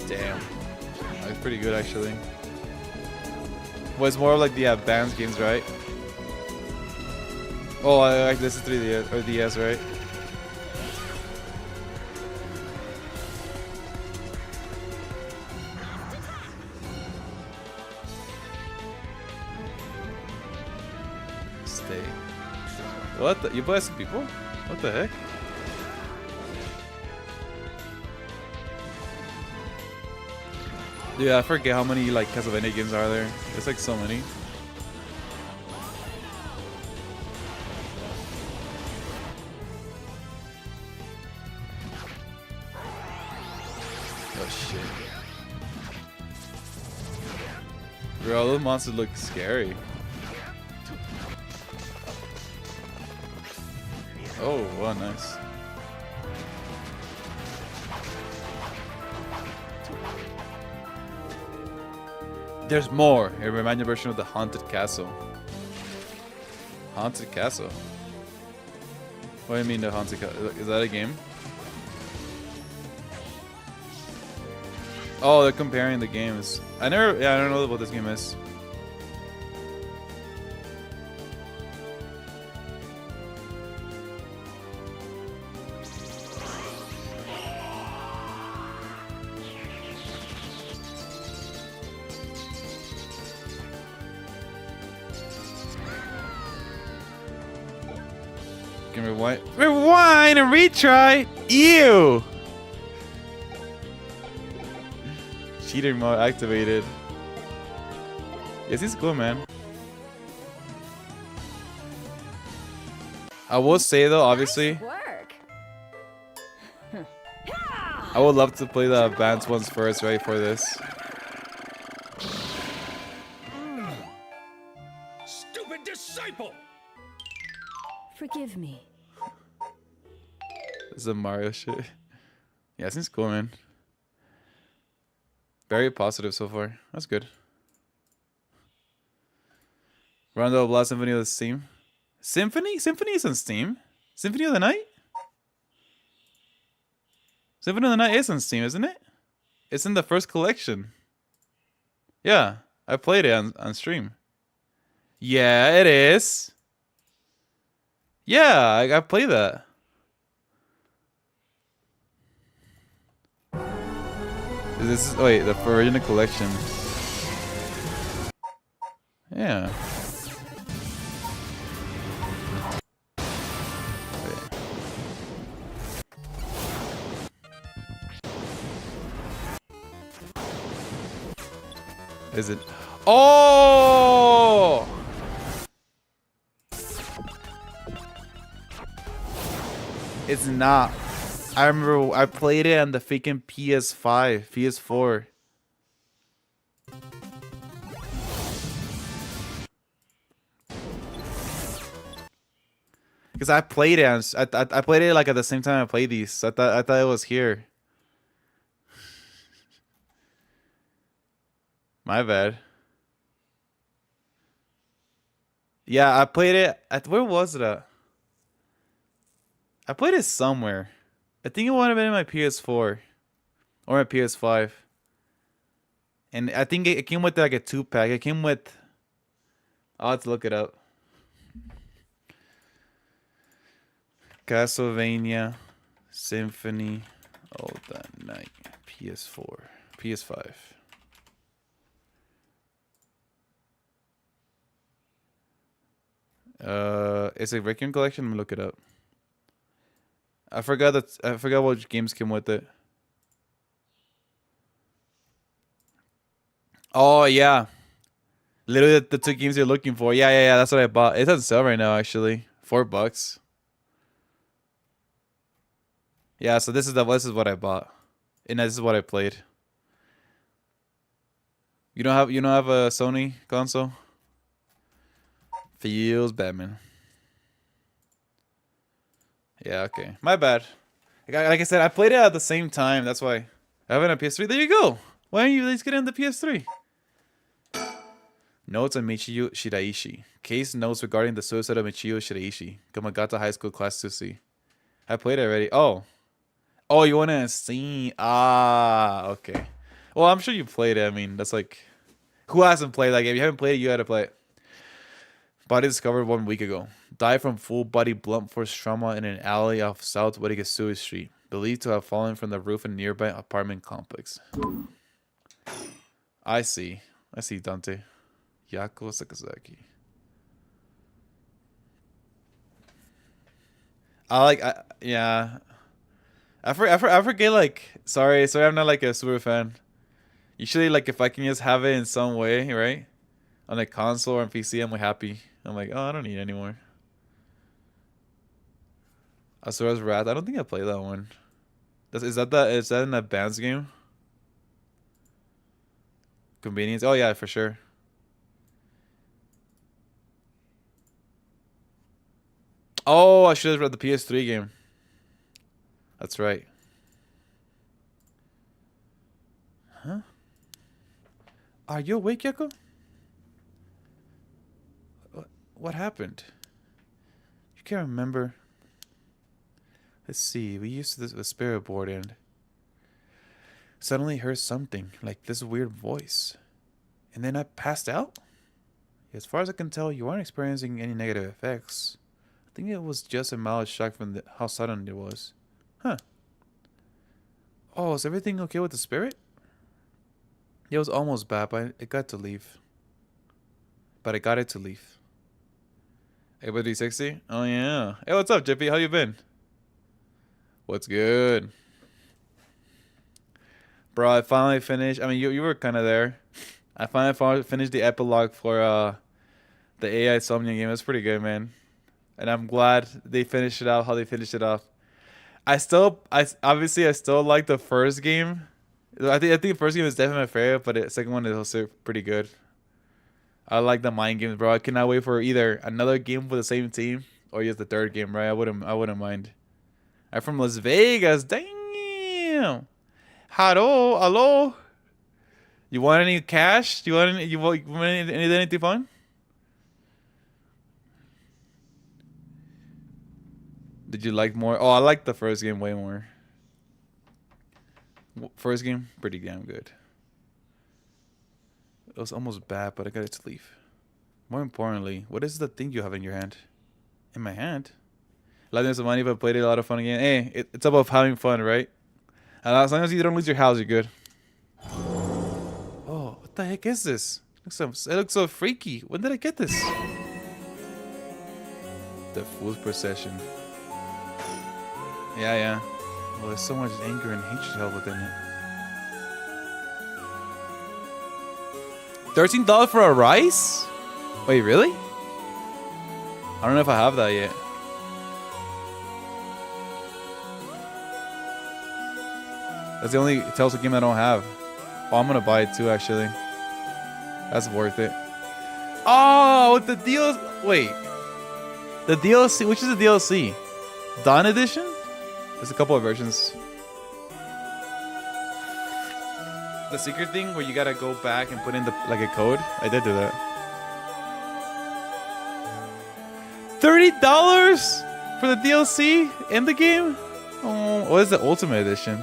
Damn. That's pretty good actually. Was more of like the advanced games, right? Oh, like this is 3DS or DS, right? Stay. What? You play some people? What the heck? Dude, I forget how many like Castlevania games are there. There's like so many. Oh shit. Bro, those monsters look scary. Oh, wow, nice. There's more. A reminder version of the Haunted Castle. Haunted Castle? What do you mean the Haunted Castle? Is that a game? Oh, they're comparing the games. I don't know what this game is. Can rewind and retry. Ew. Cheater mode activated. Yes, it's cool, man. I will say though, obviously, I would love to play the advanced ones first, right, for this. Stupid disciple! Forgive me. This is a Mario shit. Yeah, it seems cool, man. Very positive so far. That's good. Rondo of Blood Symphony of the Steam. Symphony? Symphony is on Steam. Symphony of the Night? Symphony of the Night is on Steam, isn't it? It's in the first collection. Yeah, I played it on stream. Yeah, it is. Yeah, I played that. This is wait, the original collection. Yeah. Wait. Is it? Oh! It's not. I remember I played it on the freaking PS5, PS4. Because I played it, I played it like at the same time I played these. So I thought it was here. My bad. Yeah, I played it at where was it at? I played it somewhere. I think it would have been in my PS4 or my PS5. And I think it came with like a 2-pack. It came with... I'll have to look it up. Castlevania Symphony of the Night. PS4. PS5. It's a Requiem collection. Let me look it up. I forgot what games came with it. Oh yeah, literally the 2 games you're looking for. Yeah. That's what I bought. It's on sale right now, actually. $4. Yeah, so this is what I bought, and this is what I played. You don't have a Sony console? Feels bad, man. Yeah, okay. My bad. Like I said, I played it at the same time. That's why I have it on PS3. There you go. Why don't you at least get it on the PS3? Notes on Michiyo Shiraishi. Case notes regarding the suicide of Michiyo Shiraishi. Kamagata High School Class 2C. I played it already. Oh, you want to see? Ah, okay. Well, I'm sure you played it. I mean, that's like, who hasn't played that game? If you haven't played it, you had to play it. Body discovered 1 week ago. Died from full body blunt force trauma in an alley off South Wadigasui Street. Believed to have fallen from the roof in a nearby apartment complex. I see, Dante. Yako Sakazaki. Yeah. I forget, like, sorry, I'm not like a super fan. Usually, like, if I can just have it in some way, right? On a console or on PC, I'm like happy. I'm like, oh, I don't need it anymore. Asura's Wrath. I don't think I played that one. Is that an advanced game? Convenience. Oh yeah, for sure. Oh, I should have read the PS3 game. That's right. Huh? Are you awake, Yako? What happened? You can't remember. Let's see. We used the spirit board and suddenly heard something like this weird voice. And then I passed out? As far as I can tell, you aren't experiencing any negative effects. I think it was just a mild shock from how sudden it was. Huh. Oh, is everything okay with the spirit? It was almost bad, but it got to leave. But I got it to leave. Everybody 60? Oh yeah. Hey, what's up, Jippy? How you been? What's good? Bro, I finally finished. I mean, you were kind of there. I finally finished the epilogue for the AI Somnia game. It's pretty good, man. And I'm glad they finished it out how they finished it off. I still like the first game. I think the first game is definitely my favorite, but the second one is also pretty good. I like the mind games, bro. I cannot wait for either another game with the same team or just the third game, right? I wouldn't mind. I'm from Las Vegas. Damn. Hello. You want any cash? You want anything fun? Did you like more? Oh, I like the first game way more. First game, pretty damn good. It was almost bad, but I got it to leave. More importantly, what is the thing you have in your hand? In my hand? Lots of money, but played it a lot of fun again. Hey, it's about having fun, right? And as long as you don't lose your house, you're good. Oh, what the heck is this? It looks so freaky. When did I get this? The Fool's Procession. Yeah. Well, there's so much anger and hatred held within it. $13 for a rice? Wait, really? I don't know if I have that yet. That's the only Telltale game I don't have. Oh, I'm gonna buy it too, actually. That's worth it. Oh, the DLC. Wait. The DLC. Which is the DLC? Dawn Edition? There's a couple of versions. The secret thing where you gotta go back and put in like a code. I did do that. $30 for the DLC in the game? Oh, what is the Ultimate Edition?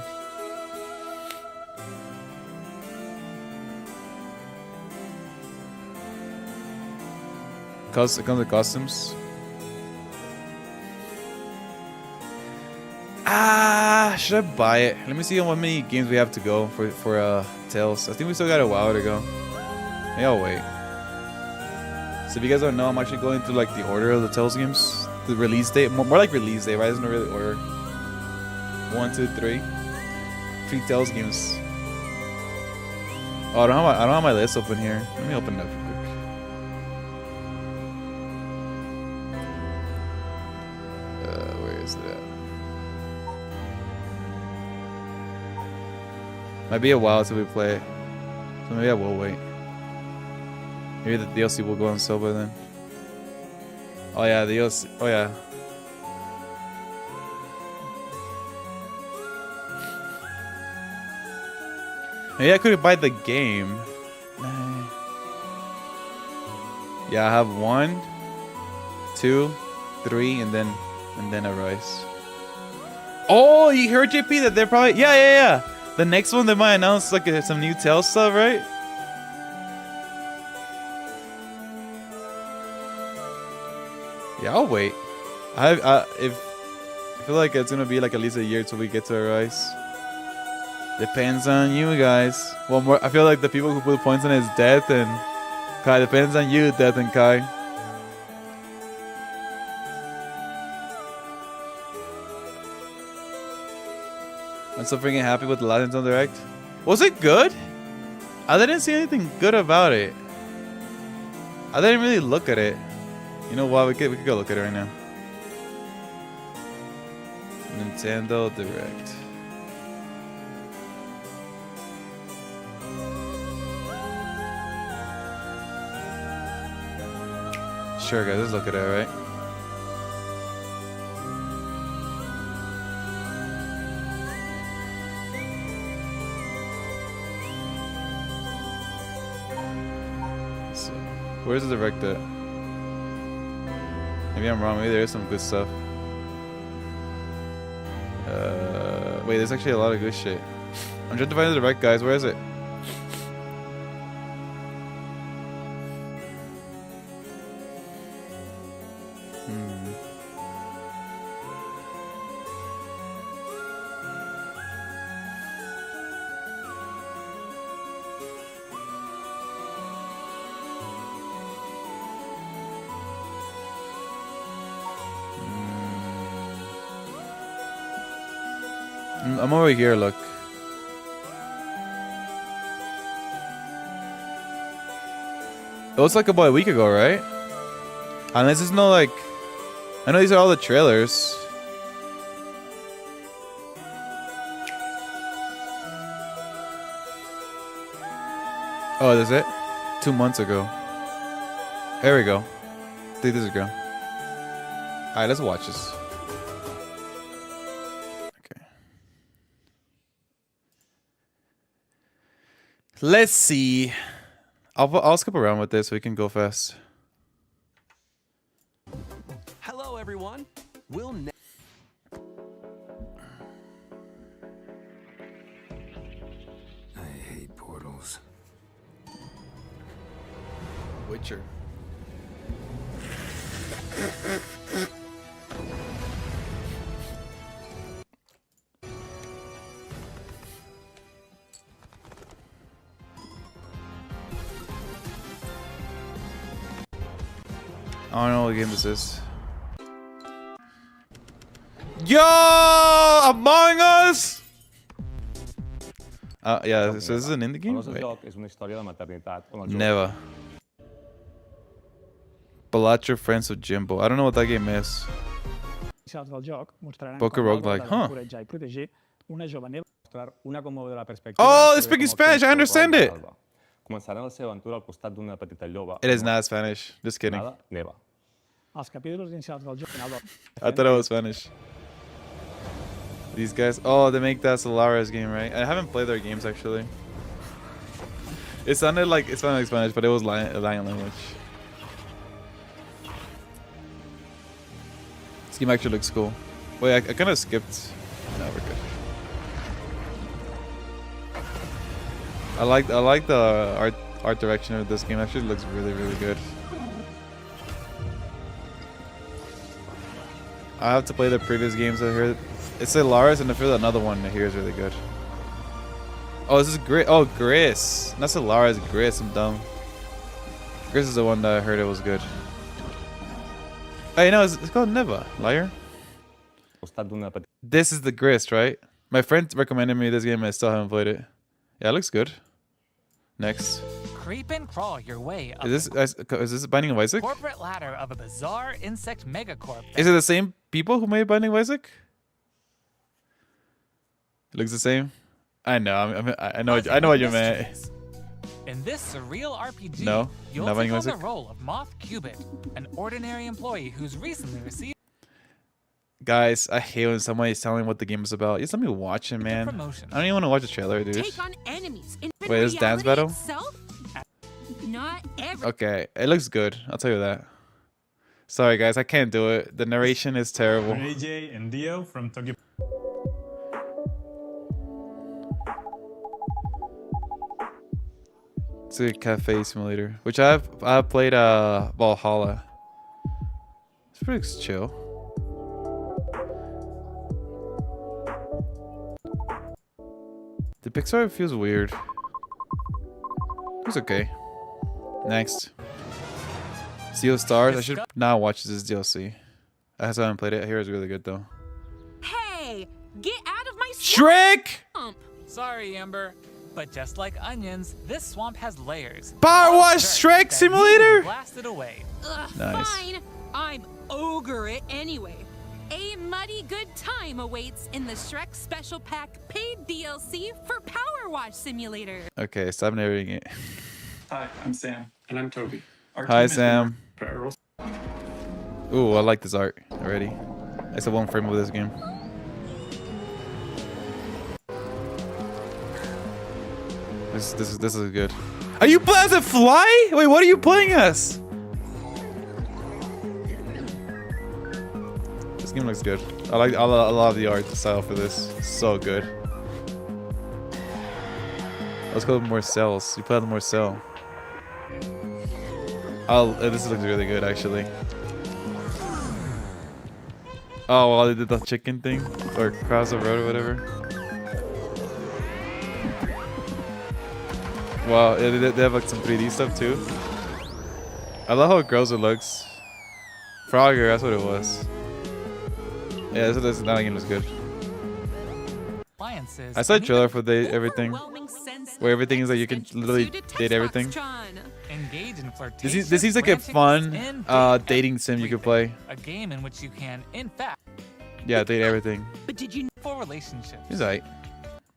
It comes with costumes. Should I buy it? Let me see how many games we have to go for Tales. I think we still got a while to go. Maybe I'll wait. So if you guys don't know, I'm actually going through like the order of the Tales games. The release date, more like release date, right? There's no really order. 1, 2, 3. 3 Tales games. Oh, I don't have my list open here. Let me open it up real quick. Where is it at? Might be a while till we play it. So maybe I will wait. Maybe the DLC will go on sale by then. Oh yeah, the DLC. Oh yeah. Maybe I could buy the game. Yeah, I have 1, 2, 3, and then a rice. Oh, you heard JP that they're probably yeah. The next one they might announce like some new Tales stuff, right? Yeah, I'll wait. I feel like it's gonna be like at least a year till we get to a rice. Depends on you guys. Well, more. I feel like the people who put points on it is Death and Kai. Depends on you, Death and Kai. I'm so freaking happy with the last Nintendo Direct. Was it good? I didn't see anything good about it. I didn't really look at it. You know what? We could go look at it right now. Nintendo Direct. Sure, guys. Let's look at it, right? So, where's the Direct at? Maybe I'm wrong. Maybe there is some good stuff. Wait, there's actually a lot of good shit. I'm trying to find the Direct, guys. Where is it? I'm over here, look. It was like about a week ago, right? Unless it's no like... I know these are all the trailers. Oh, that's it? 2 months ago. There we go. 3 days ago. Alright, let's watch this. Let's see. I'll skip around with this so we can go fast. Hello, everyone. We'll I hate portals. Witcher. I don't know what game this is. Yo! Among Us! Yeah, so this is an indie game? Wait. Never. Balacho Friends of Jimbo. I don't know what that game is. Poker roguelike, huh? Oh, they're speaking Spanish, I understand it! It is not Spanish. Just kidding. I thought it was Spanish. These guys. Oh, they make that Solaris game, right? I haven't played their games actually. It sounded like Spanish, but it was Lion language. This game actually looks cool. Wait, I kind of skipped. No, we're good. I like the art direction of this game. Actually looks really good. I have to play the previous games I hear. It's Solaris, and I feel another one here is really good. Oh, this is Gris. Oh, Gris. Not Solaris, Gris. I'm dumb. Gris is the one that I heard it was good. Hey, no, it's called Neva. Liar. This is the Gris, right? My friend recommended me this game and I still haven't played it. Yeah, it looks good. Next. Creep and crawl your way up. Is this Binding of Isaac? Corporate ladder of a bizarre insect megacorp. Is it the same people who made Binding of Isaac? It looks the same. I know. I know what you meant. In this surreal RPG, No, you'll not Binding take on of the Isaac. role of Moth Cubit, an ordinary employee who's recently received. Guys, I hate when somebody's telling me what the game is about. Just let me watch it, man. I don't even want to watch the trailer, dude. Take on enemies in Wait, this is dance battle? itself? Not every Okay, it looks good. I'll tell you that. Sorry, guys, I can't do it. The narration is terrible. AJ and Dio from Tokyo. It's a cafe simulator, which I've played Valhalla. It's pretty chill. The Pixar feels weird. It's okay. Next. Sea of Stars. I should not watch this DLC. I haven't played it. I hear it's really good though. Hey, get out of my Shrek! swamp. Sorry, Amber, but just like onions, this swamp has layers. Power Wash Shrek that Simulator? need to be blasted away. Ugh, Nice. Fine, I'm ogre it anyway. A muddy good time awaits in the Shrek Special Pack paid DLC for Power Wash Simulator. Okay, stop narrating it. Hi, I'm Sam. And I'm Toby. Hi, Sam. Ooh, I like this art already. I saw one frame of this game. This is good. Are you playing as a fly? Wait, what are you playing as? This game looks good. I love the art style for this. So good. Let's go with Marcel's. You play as Marcel. This looks really good actually. Oh, well, they did the chicken thing or cross the road or whatever. Wow, yeah, they have like some 3D stuff too. I love how gross it looks. Frogger, that's what it was. Yeah, that game was good. I saw a trailer for everything, where everything is like you can literally date everything. Engage in flirtation. This seems like a fun dating sim you could play. A game in which you can, in fact, Yeah, date everything. But did you for relationships? He's right.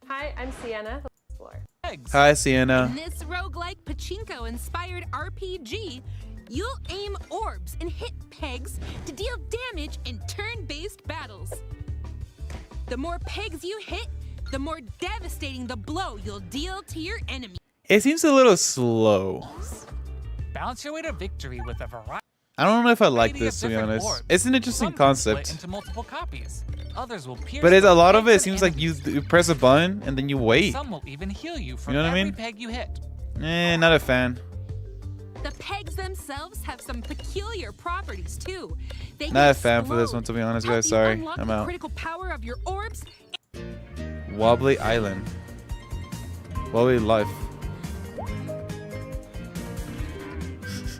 Hi, I'm Sienna. Explore. Hi, Sienna. In this roguelike pachinko-inspired RPG, you'll aim orbs and hit pegs to deal damage in turn-based battles. The more pegs you hit, the more devastating the blow you'll deal to your enemy. It seems a little slow. Bounce your way to victory with a variety. I don't know if I like this, to be honest. It's an interesting concept. Into multiple copies. Others will pierce But a lot of it your seems like enemies. you press a button and then you wait. Some will even heal you from You know what I every mean? peg you hit. Not a fan. The pegs themselves have some peculiar properties too. They Not a can fan for this explode, one, to be honest, help guys. you Sorry, unlock I'm the out. critical power of your orbs. Wobbly Island. Wobbly Life.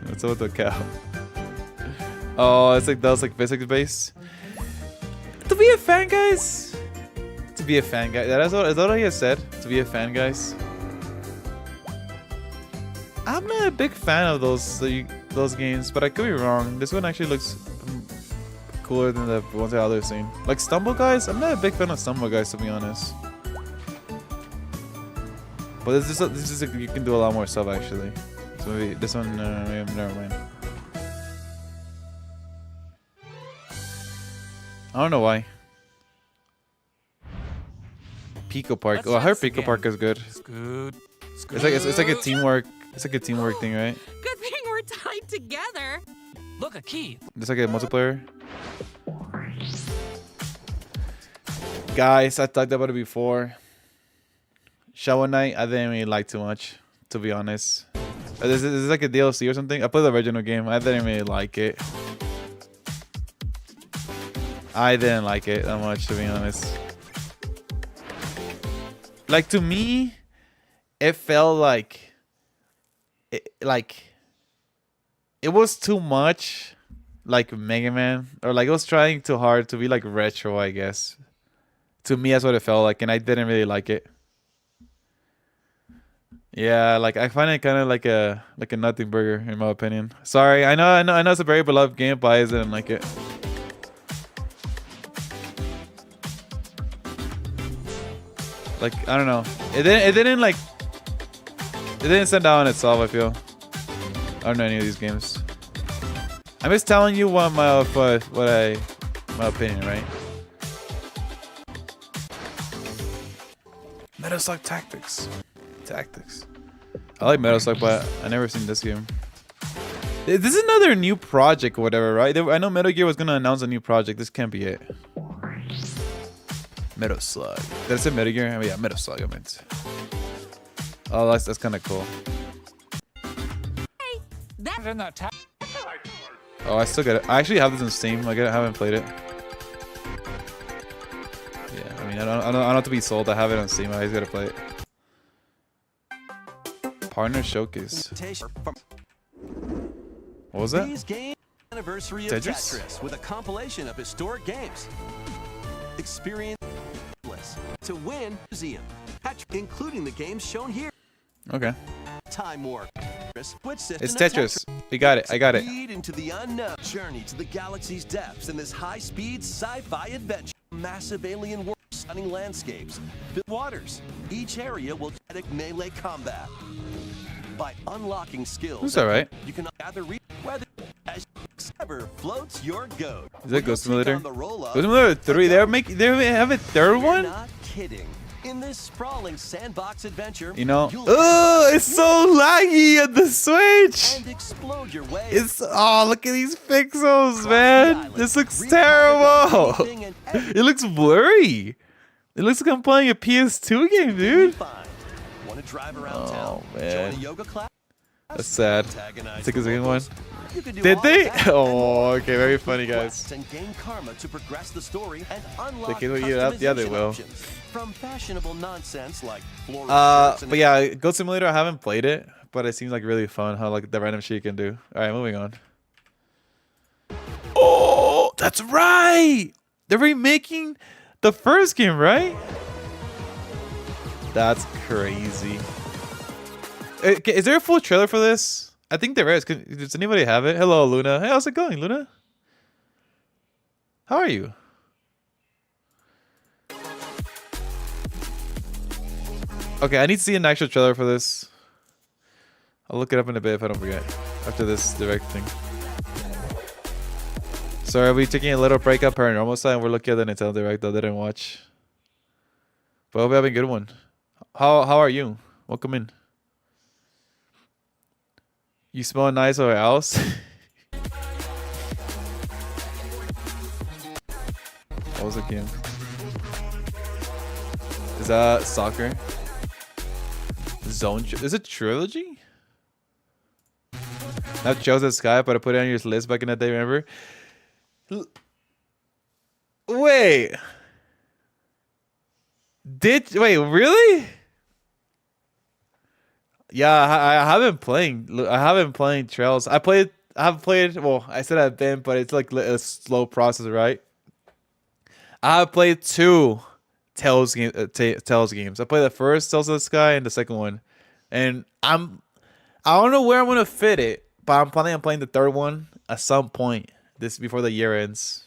What's up with the cow? Oh, it's like that was like physics based. To be a fan, guys. To be a fan, guys. Is that what he has said? To be a fan, guys. I'm not a big fan of those games, but I could be wrong. This one actually looks cooler than the ones that I've seen. Like Stumble Guys, I'm not a big fan of Stumble Guys, to be honest. But this is you can do a lot more stuff actually. So maybe this one, never mind. I don't know why. Pico Park. Oh, I heard Pico Park is good. Scoot. It's like a teamwork. It's like a teamwork thing, right? Good thing we're tied together. Look, a key. It's like a multiplayer. Guys, I talked about it before. Shovel Knight, I didn't really like too much, to be honest. This is like a DLC or something. I played the original game. I didn't really like it. I didn't like it that much, to be honest. Like, to me, it felt like it was too much like Mega Man, or like it was trying too hard to be like retro, I guess. To me, that's what it felt like, and I didn't really like it. Yeah, like I find it kind of like a nothing burger in my opinion. Sorry, I know it's a very beloved game, but I didn't like it. Like, I don't know. It didn't stand out on itself, I feel. I don't know any of these games. I'm just telling you what my My opinion, right? Metal Slug Tactics. I like Metal Slug, but I never seen this game. This is another new project or whatever, right? I know Metal Gear was gonna announce a new project. This can't be it. Metal Slug. Did I say Metal Gear? Oh, yeah, Metal Slug. I meant. Oh, that's kind of cool. Oh, I still got it. I actually have this on Steam. Like, I haven't played it. Yeah, I mean, I don't have to be sold. I have it on Steam. I just gotta play it. Partner Showcase. What was that? Anniversary of Tetris with a compilation of historic games. Experience to win museum, including the games shown here. Okay. Time Warp. It's Tetris. We got it. I got it. Speed into the unknown. Journey to the galaxy's depths in this high-speed sci-fi adventure. Massive alien world, stunning landscapes, filled waters. Each area will kinetic melee combat. By unlocking skills, That's alright. you can gather weather as ever floats your goat. Is that Ghost Simulator? Ghost Simulator 3. They have a third one? Not kidding. In this sprawling sandbox adventure, You know? Oh, it's so laggy on the Switch. and explode your way. It's look at these pixels, man. This looks terrible. It looks blurry. It looks like I'm playing a PS2 game, dude. Want to drive around Oh town? man, Join a yoga class? that's sad. Take a second one. You can do Did all they? that Oh, okay, very funny, guys. and gain karma to progress the story and unlock They can eat it up. Yeah, they customization will. options. From fashionable nonsense like floral shirts and But yeah, Ghost Simulator. I haven't played it, but it seems like really fun. How like the random shit you can do. All right, moving on. Oh, that's right. They're remaking the first game, right? That's crazy. Is there a full trailer for this? I think there is. Does anybody have it? Hello, Luna. Hey, how's it going, Luna? How are you? Okay, I need to see an actual trailer for this. I'll look it up in a bit if I don't forget. After this direct thing. Sorry, we're taking a little break up Paranormasight and we're looking at the Nintendo Direct though. They didn't watch. But I hope you're having a good one. How are you? Welcome in. You smell nice or else? What was it, Kim? Is that soccer? Zone? Is it trilogy? Not Joseph Sky, but I put it on your list back in that day. Remember? Wait. Wait, really? Yeah, I haven't playing Trails. I haven't played. Well, I said I've been, but it's like a slow process, right? I have played 2 Tales games. I played the first Tales of the Sky and the second one, and I don't know where I'm gonna fit it, but I'm planning on playing the third one at some point before the year ends.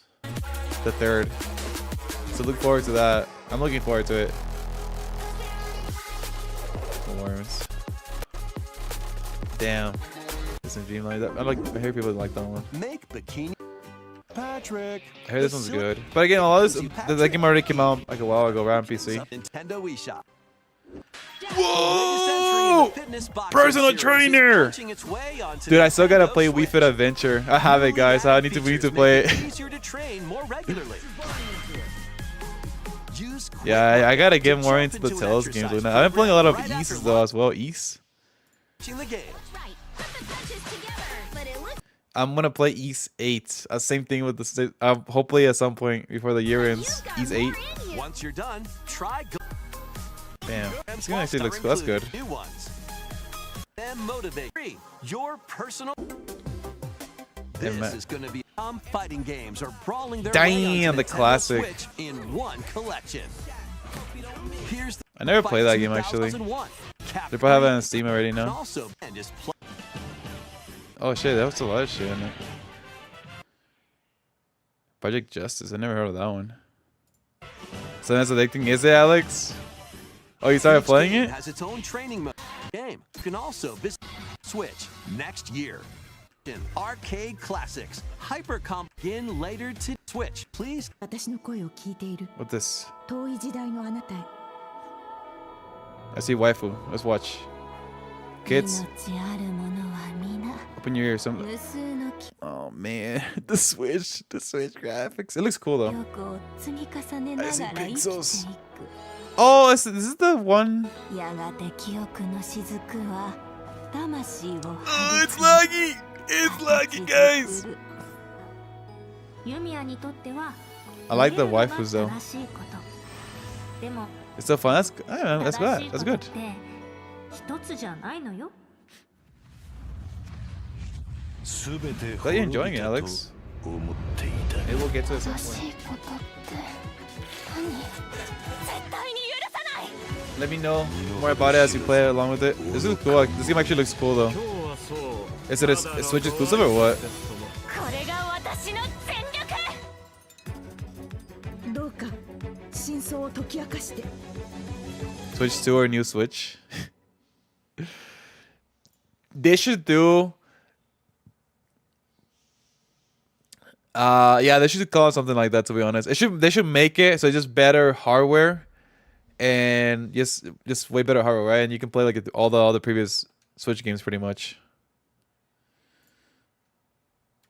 The third. So look forward to that. I'm looking forward to it. Worms. Damn. It's in Dreamlight. I hear people like that one. Make bikini Patrick. I heard this one's good. But again, all this that game already came out like a while ago, right on PC. Nintendo eShop. Whoa! Personal trainer! Dude, I still gotta play Wii Fit Adventure. I have it, guys. We need to play it. Easier to train more regularly. Yeah, I gotta get more into the Tales games. I've been playing a lot of East though as well. East. I'm gonna play East 8. Same thing with the hopefully at some point before the year ends. East 8. Once you're done, try. Damn, this game actually looks cool. That's good. New ones. Then motivate your personal. This is going to be fighting games or brawling their way onto the classic. Switch in one collection. Here's I never played that game actually. They probably have it on Steam already now. Oh shit, that was a lot of shit in it. Project Justice. I never heard of that one. So that's addicting, is it, Alex? Oh, you started playing it? Has its own training mode game. You can also visit Switch next year. Arcade classics. Hypercomp begin later to Switch. Please. What this? I see waifu. Let's watch. Kids. Open your ears. Oh man, the Switch graphics. It looks cool though. I see pixels. Oh, this is the one. Oh, it's laggy. It's laggy, guys. I like the waifus though. It's so fun. That's I don't know, that's good. That's good. Glad you're enjoying it, Alex. Maybe we'll get to it at some point. Let me know more about it as you play along with it. This is cool. This game actually looks cool though. Is it a Switch exclusive or what? Switch 2 or new Switch? They should do... yeah, they should call it something like that, to be honest. They should make it so it's just better hardware and just way better hardware, right? And you can play like all the previous Switch games pretty much.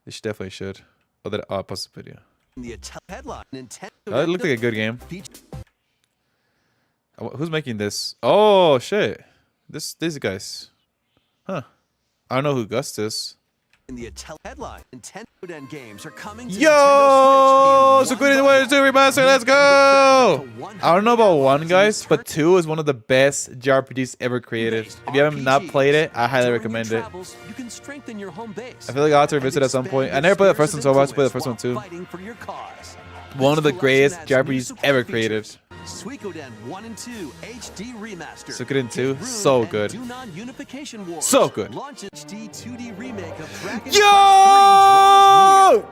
They should definitely should. Oh, that pause the video. That looked like a good game. Who's making this? Oh shit! These guys. Huh? I don't know who Gus is. In the headline, Nintendo and games are coming to Yo! Security Warriors 2 Remaster, let's go! I don't know about 1, guys, but 2 is one of the best JRPGs ever created. If you haven't not played it, I highly recommend it. You can strengthen your home base. I feel like I'll have to revisit at some point. I never played the first one, so I'll have to play the first one too. One of the greatest JRPGs ever created. Suikoden 1 and 2 HD Remaster. Suikoden 2, so good. So good. Launch HD 2D remake of Dragon Yo!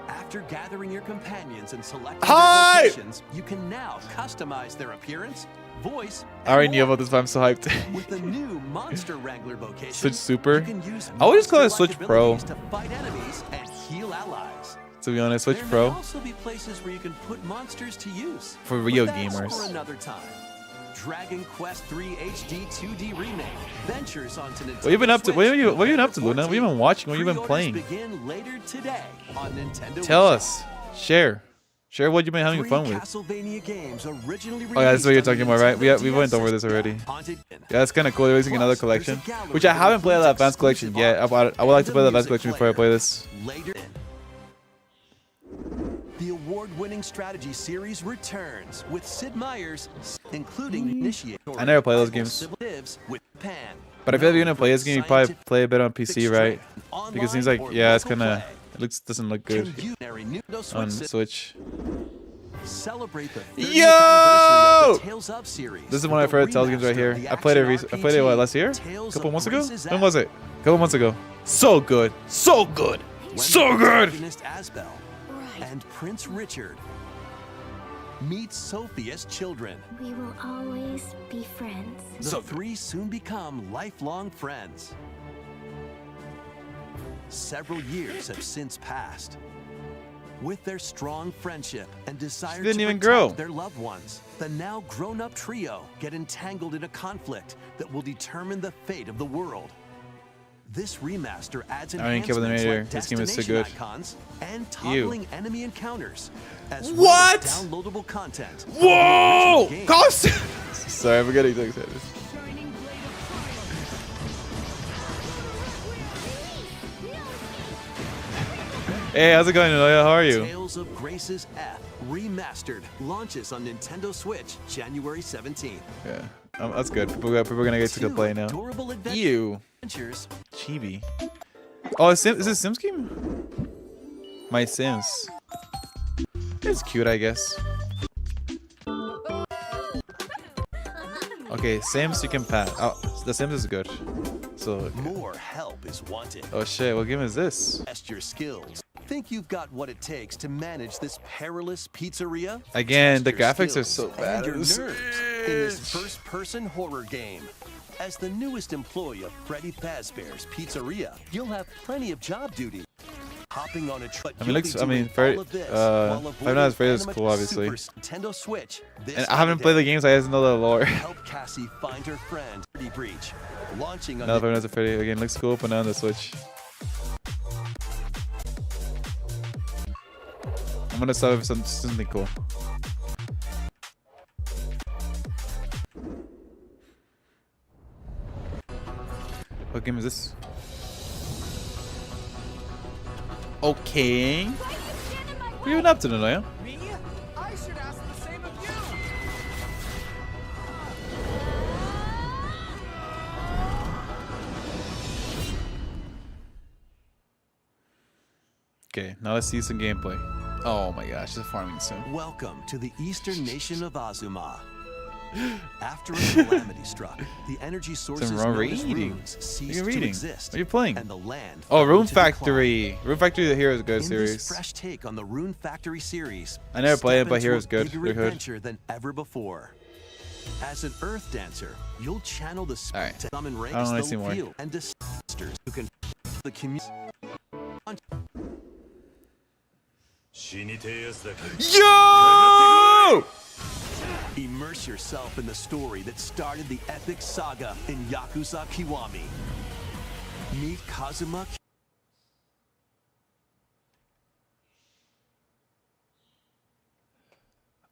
After gathering your companions and selecting their locations, you can now customize their appearance, voice. I already knew about this, but I'm so hyped. With the new Monster Wrangler vocation, Switch Super. I would just call it Switch Pro. To fight enemies and heal allies. To be honest, Switch There Pro. may also be places where you can put monsters to use. For real But that's gamers. For another time. Dragon Quest 3 HD 2D remake ventures onto Nintendo. What you been up to? Switch. What have you been up to, Luna? What you been watching? What you been playing? Begin later today on Nintendo. Tell us. Share what you've been having fun with. Castlevania games originally Oh yeah, that's what you're talking about, right? We went over this already. Yeah, it's kind of cool. They're releasing another collection, which I haven't played the Advanced Collection yet. I would like to play the Advanced Collection before I play this. Later. The award-winning strategy series returns with Sid Meier's, including Initiator. I never play those games. With Pan. But I feel like you're gonna play this game, you probably play a bit on PC, right? Because it seems like, yeah, it's kind of, doesn't look good on Switch. Celebrate the 30th Yo! anniversary of the Tales of series. This is one of my favorite Tales games right here. I played it what, last year? A couple months ago? When was it? A couple months ago. So good. So good. So good. And Prince Richard meet Sophia's children. We will always be friends. The three soon become lifelong friends. Several years have since passed. With their strong friendship and desire didn't to even protect grow. their loved ones, the now grown-up trio get entangled in a conflict that will determine the fate of the world. This remaster adds I don't even care about the enhancements narrator. like This game is so destination good. icons and toggling enemy encounters, as well What? as downloadable content. from the Whoa! original game. Cost! Sorry, I'm getting so excited. Hey, how's it going, Noya? How are you? Tales of Grace's F Remastered launches on Nintendo Switch January 17th. Yeah, that's good. People are gonna get to play now. Ew. Chibi. Oh, is this Sims game? My Sims. It's cute, I guess. Okay, Sims you can pass. Oh, the Sims is good. So. More help is wanted. Oh shit! What game is this? Test your skills. Think you've got what it takes to manage this perilous pizzeria? Again, the Test your graphics are skills so bad. and your nerves in this first-person horror game. As the newest employee of PERSIVERE's Pizzeria, you'll have plenty of job duty. Hopping on a truck. I mean, Five Nights at Freddy's is cool, obviously. Nintendo Switch. And I haven't played the games, I just know the lore. Help Cassie find her friend, Breach. Launching on Now Five Nights at Freddy's again looks cool, but now on the Switch. I'm gonna start with something cool. What game is this? Okay. What are you up to tonight? Me? I should ask the same of you. Okay, now let's see some gameplay. Oh my gosh, it's farming sim. Welcome to the eastern nation of Azuma. After a calamity struck, the energy sources known as runes ceased to exist. What are you playing? And the land oh, Rune to Factory. decline. Rune Factory, the Heroes Good In series. This fresh take on the Rune Factory series, I never played it, but step Heroes into a Good. bigger They're good. adventure than ever before. As an Earth dancer, you'll channel the spirit to summon I ranks don't wanna they'll see more. feel and disasters who can the community. Yo! Immerse yourself in the story that started the epic saga in Yakuza Kiwami. Meet Kazuma.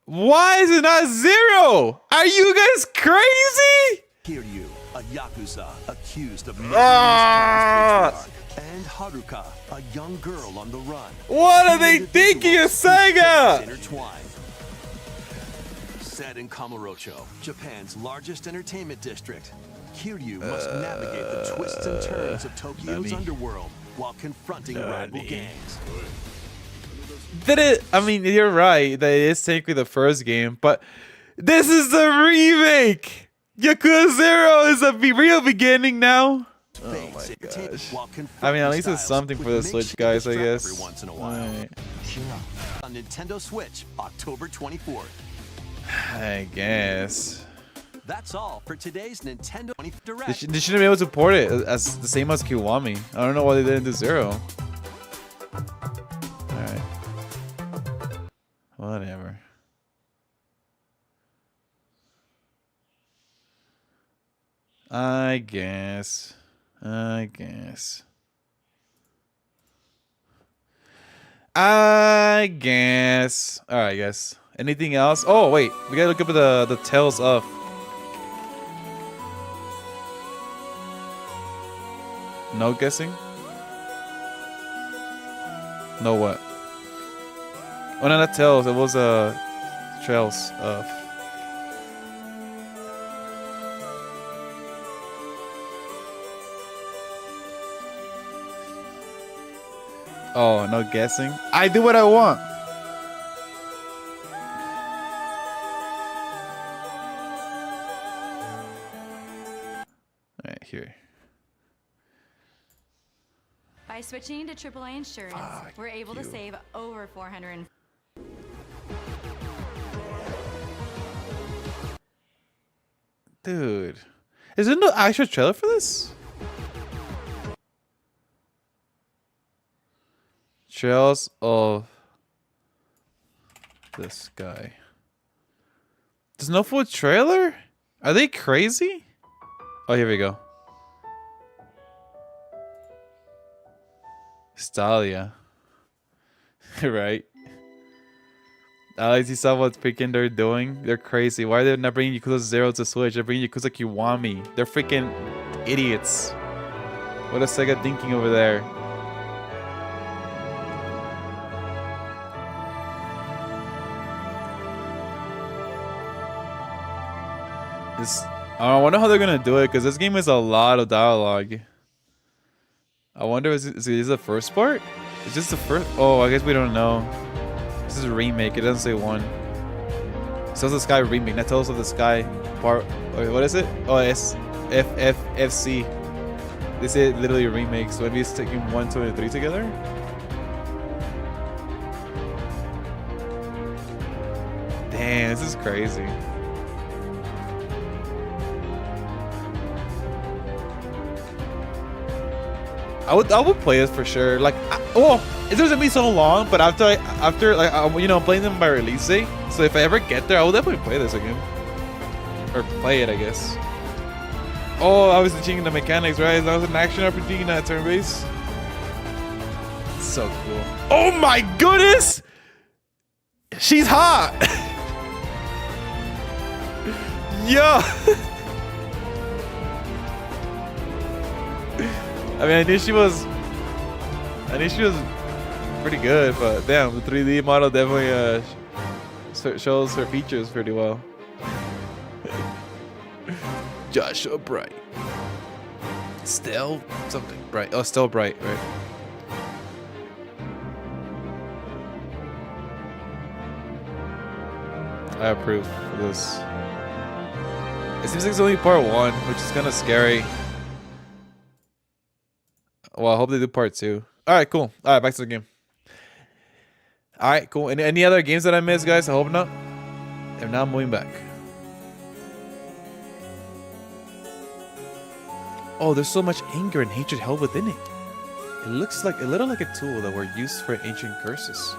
Why is it not 0? Are you guys crazy? Kiryu, a Yakuza accused of Ah! and Haruka, a young girl on the run. What are they thinking of Sega? Intertwined. Set in Kamurocho, Japan's largest entertainment district, Kiryu must navigate the twists and turns of Tokyo's underworld while confronting rival gangs. I mean, you're right that it is technically the first game, but this is the remake. Yakuza 0 is a real beginning now. Oh my gosh. I mean, at least it's something for the Switch, guys, I guess. Every once in a while. Right. On Nintendo Switch, October 24th. I guess. That's all for today's Nintendo Direct. They shouldn't be able to port it as the same as Kiwami. I don't know why they didn't do 0. Alright. Whatever. I guess. Alright, I guess. Anything else? Oh, wait. We gotta look up at the Tales of. No guessing? No what? Oh, no, not Tales. It was Trails of. Oh, no guessing? I do what I want. Alright, here. By switching to AAA insurance, we're able to save over $400. Dude. Is there no actual trailer for this? Trails of the Sky. There's no full trailer? Are they crazy? Oh, here we go. Stalia. Right. Alex, you saw what freaking they're doing? They're crazy. Why are they not bringing Yakuza 0 to Switch? They're bringing Yakuza Kiwami. They're freaking idiots. What is Sega thinking over there? I wonder how they're gonna do it, because this game is a lot of dialogue. I wonder, is this the first part? Is this the first? Oh, I guess we don't know. This is a remake. It doesn't say 1. It says the Sky remake. That tells us of the Sky part. Wait, what is it? Oh, it's FFFC. They say literally a remake. So maybe it's taking 1, 2, and 3 together. Damn, this is crazy. I would play it for sure. Like, it doesn't be so long, but after you know, I'm playing them by release date. So if I ever get there, I will definitely play this again, or play it, I guess. Oh, I was changing the mechanics, right? That was an action RPG, not turn-based. So cool. Oh my goodness, she's hot. Yo. I mean, I knew she was pretty good, but damn, the 3D model definitely shows her features pretty well. Joshua Bright. Still something bright. Oh, still bright, right? I approve of this. It seems like it's only part 1, which is kind of scary. Well, I hope they do part 2. Alright, cool. Alright, back to the game. Alright, cool. Any other games that I missed, guys? I hope not. If not, I'm moving back. Oh, there's so much anger and hatred held within it. It looks like a little like a tool that were used for ancient curses.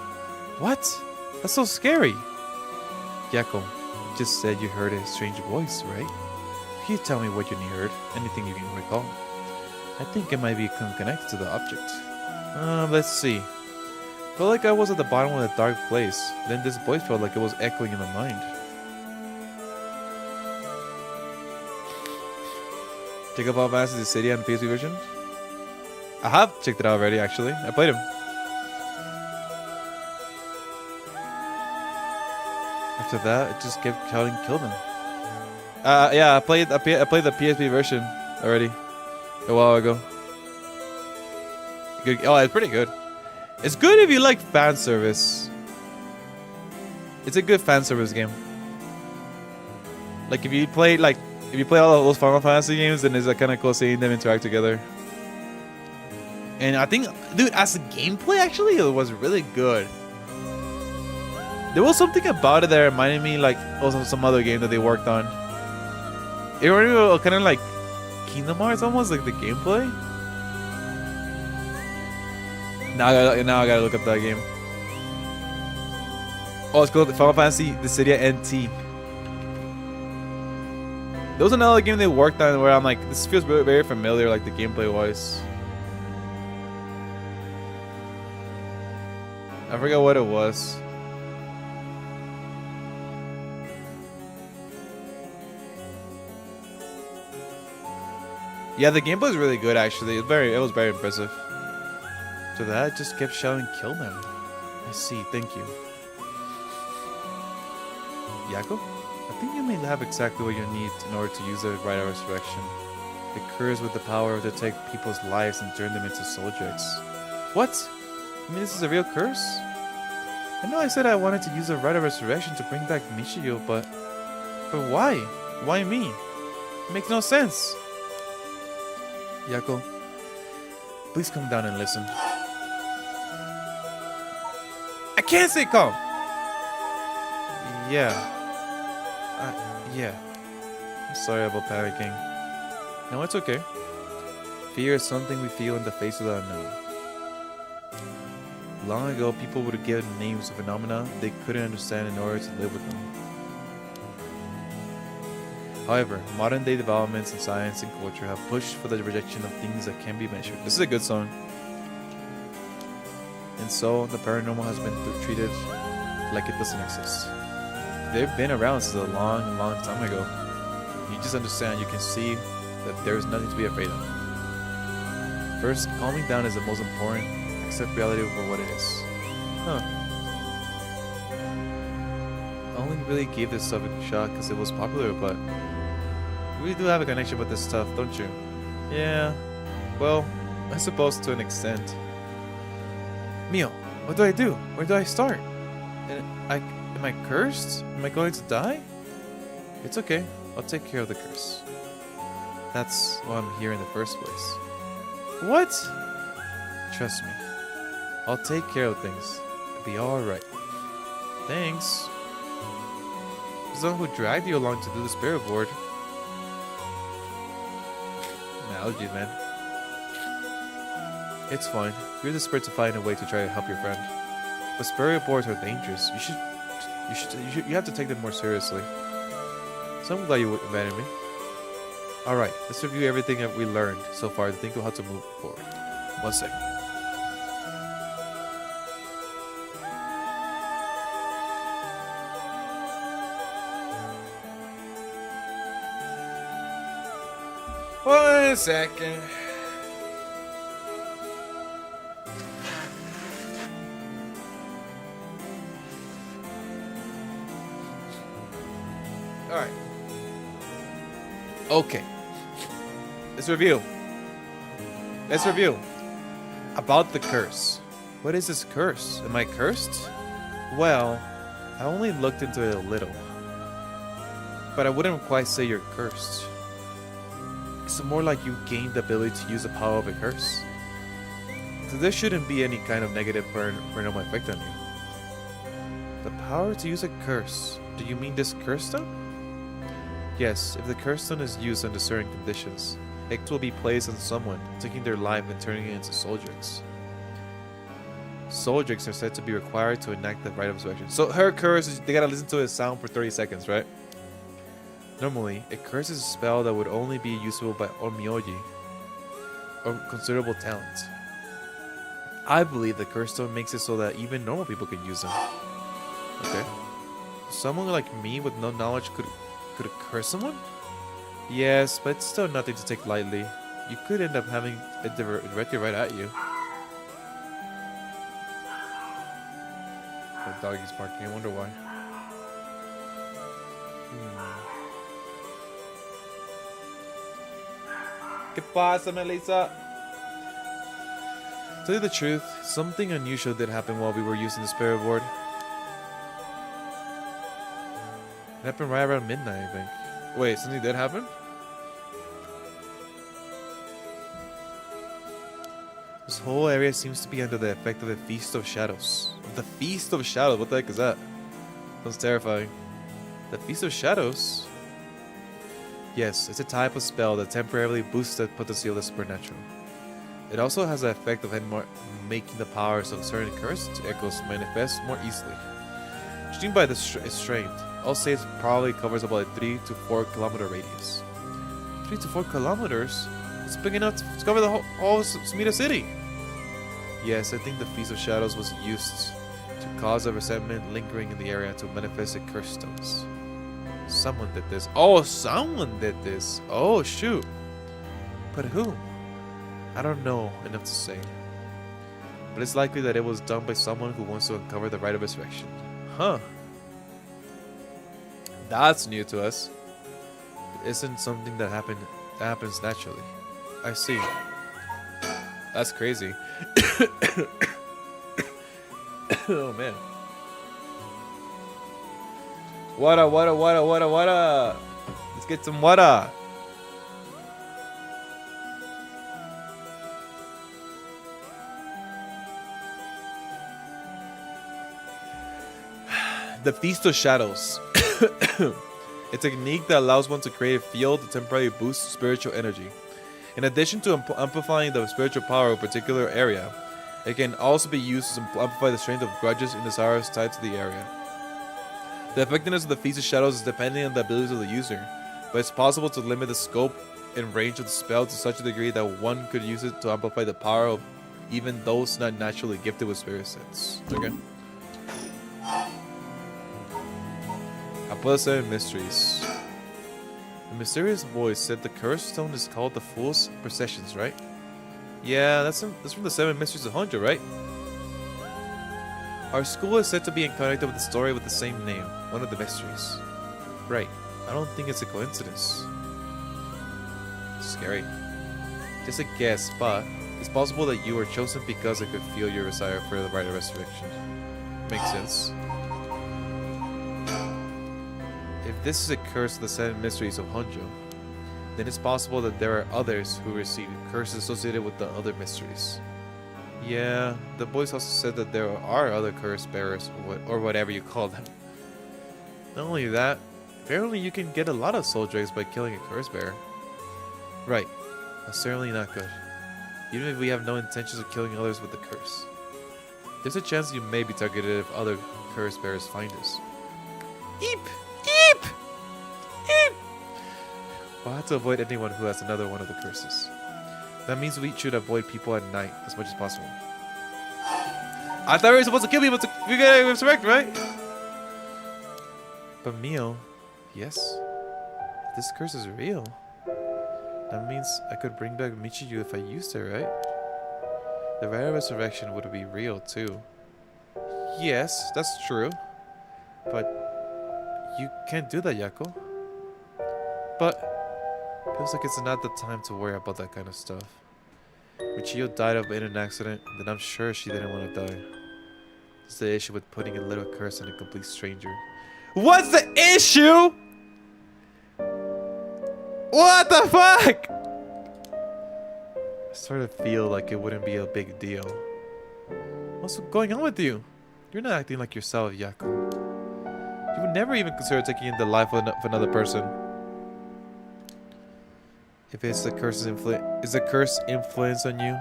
What? That's so scary. Yakko, you just said you heard a strange voice, right? Can you tell me what you heard? Anything you can recall? I think it might be connected to the object. Let's see. Felt like I was at the bottom of a dark place. Then this voice felt like it was echoing in my mind. Check out Final Fantasy City on the PSP version. I have checked it out already, actually. I played him. After that, it just kept shouting, "Kill them!" Yeah, I played the PSP version already a while ago. Good. Oh, it's pretty good. It's good if you like fan service. It's a good fan service game. Like if you play all of those Final Fantasy games, then it's kind of cool seeing them interact together. And I think, dude, as a gameplay, actually, it was really good. There was something about it that reminded me, like, also some other game that they worked on. It reminded me kind of like Kingdom Hearts, almost like the gameplay. Now I gotta look up that game. Oh, it's called Final Fantasy Dissidia NT. There was another game they worked on where I'm like, this feels very, very familiar, like the gameplay wise. I forgot what it was. Yeah, the gameplay is really good actually. It was very impressive. So that just kept shouting, "Kill them." I see, thank you. Yakko? I think you may have exactly what you need in order to use the Rite of Resurrection. The curse with the power to take people's lives and turn them into subjects. What? You mean this is a real curse? I know I said I wanted to use the Rite of Resurrection to bring back Michiyo, but why? Why me? It makes no sense. Yakko, please come down and listen. I can't stay calm. Yeah. Yeah. I'm sorry about panicking. No, it's okay. Fear is something we feel in the face of the unknown. Long ago, people would have given names to phenomena they couldn't understand in order to live with them. However, modern day developments in science and culture have pushed for the rejection of things that can be measured. This is a good song. And so, the paranormal has been treated like it doesn't exist. They've been around since a long, long time ago. You just understand, you can see that there's nothing to be afraid of. First, calming down is the most important. Accept reality for what it is. Huh. I only really gave this stuff a shot because it was popular, but we do have a connection with this stuff, don't you? Yeah. Well, I suppose to an extent. Mio, what do I do? Where do I start? Am I cursed? Am I going to die? It's okay. I'll take care of the curse. That's why I'm here in the first place. What? Trust me. I'll take care of things. It'll be alright. Thanks. It's the one who dragged you along to do the spirit board. Allergies, man. It's fine. You're desperate to find a way to try to help your friend. But spirit boards are dangerous. You have to take them more seriously. So I'm glad you abandoned me. Alright, let's review everything that we learned so far to think of how to move forward. 1 second. One second. Alright. Okay. Let's review. About the curse. What is this curse? Am I cursed? Well, I only looked into it a little. But I wouldn't quite say you're cursed. It's more like you gained the ability to use the power of a curse. So there shouldn't be any kind of negative paranormal effect on you. The power to use a curse. Do you mean this curse stone? Yes, if the curse stone is used under certain conditions, it will be placed on someone, taking their life and turning it into soul drinks. Soul drinks are said to be required to enact the rite of resurrection. So her curse, they gotta listen to a sound for 30 seconds, right? Normally, a curse is a spell that would only be usable by Onmyoji, or considerable talent. I believe the curse stone makes it so that even normal people can use them. Okay. Someone like me with no knowledge could curse someone? Yes, but it's still nothing to take lightly. You could end up having it directed right at you. The doggy's barking, I wonder why. ¿Qué pasa, Melissa? To tell you the truth, something unusual did happen while we were using the spirit board. It happened right around midnight, I think. Wait, something did happen? This whole area seems to be under the effect of the Feast of Shadows. The Feast of Shadows? What the heck is that? Sounds terrifying. The Feast of Shadows? Yes, it's a type of spell that temporarily boosts the potency of the supernatural. It also has the effect of making the powers of certain cursed echoes manifest more easily. Judging by the strength, I'll say it probably covers about a 3 to 4 kilometer radius. 3 to 4 kilometers? It's big enough to cover the whole Smita city. Yes, I think the Feast of Shadows was used to cause a resentment lingering in the area to manifest the cursed stones. Someone did this. Oh, someone did this. Oh, shoot. But who? I don't know enough to say. But it's likely that it was done by someone who wants to uncover the rite of resurrection. Huh. That's new to us. It isn't something that happens naturally. I see. That's crazy. Oh man. Water. Let's get some water. The Feast of Shadows. A technique that allows one to create a field to temporarily boost spiritual energy. In addition to amplifying the spiritual power of a particular area, it can also be used to amplify the strength of grudges and desires tied to the area. The effectiveness of the Feast of Shadows is dependent on the abilities of the user, but it's possible to limit the scope and range of the spell to such a degree that one could use it to amplify the power of even those not naturally gifted with spirit sense. Okay. Plus 7 mysteries. The mysterious voice said the cursed stone is called the Fool's Processions, right? Yeah, that's from the 7 Mysteries of Honjo, right? Our school is said to be connected with the story with the same name, one of the mysteries. Right. I don't think it's a coincidence. Scary. Just a guess, but it's possible that you were chosen because I could feel your desire for the rite of resurrection. Makes sense. If this is a curse of the 7 mysteries of Honjo, then it's possible that there are others who receive curses associated with the other mysteries. Yeah, the boys also said that there are other curse bearers, or whatever you call them. Not only that, apparently you can get a lot of soul dregs by killing a curse bearer. Right, that's certainly not good. even if we have no intentions of killing others with the curse. There's a chance you may be targeted if other curse bearers find us. Eep! Eep! Eep! We'll have to avoid anyone who has another one of the curses. That means we should avoid people at night as much as possible. I thought we were supposed to kill people to resurrect, right? But Mio, yes, if this curse is real, that means I could bring back Michiyu if I used it, right? The rite of resurrection would be real too. Yes, that's true. But you can't do that, Yako. But feels like it's not the time to worry about that kind of stuff. Michiyo died in an accident, then I'm sure she didn't want to die. It's the issue with putting a little curse on a complete stranger. What's the issue? What the fuck? I sort of feel like it wouldn't be a big deal. What's going on with you? You're not acting like yourself, Yako. You would never even consider taking the life of another person. If it's the curse's influence, is the curse influence on you?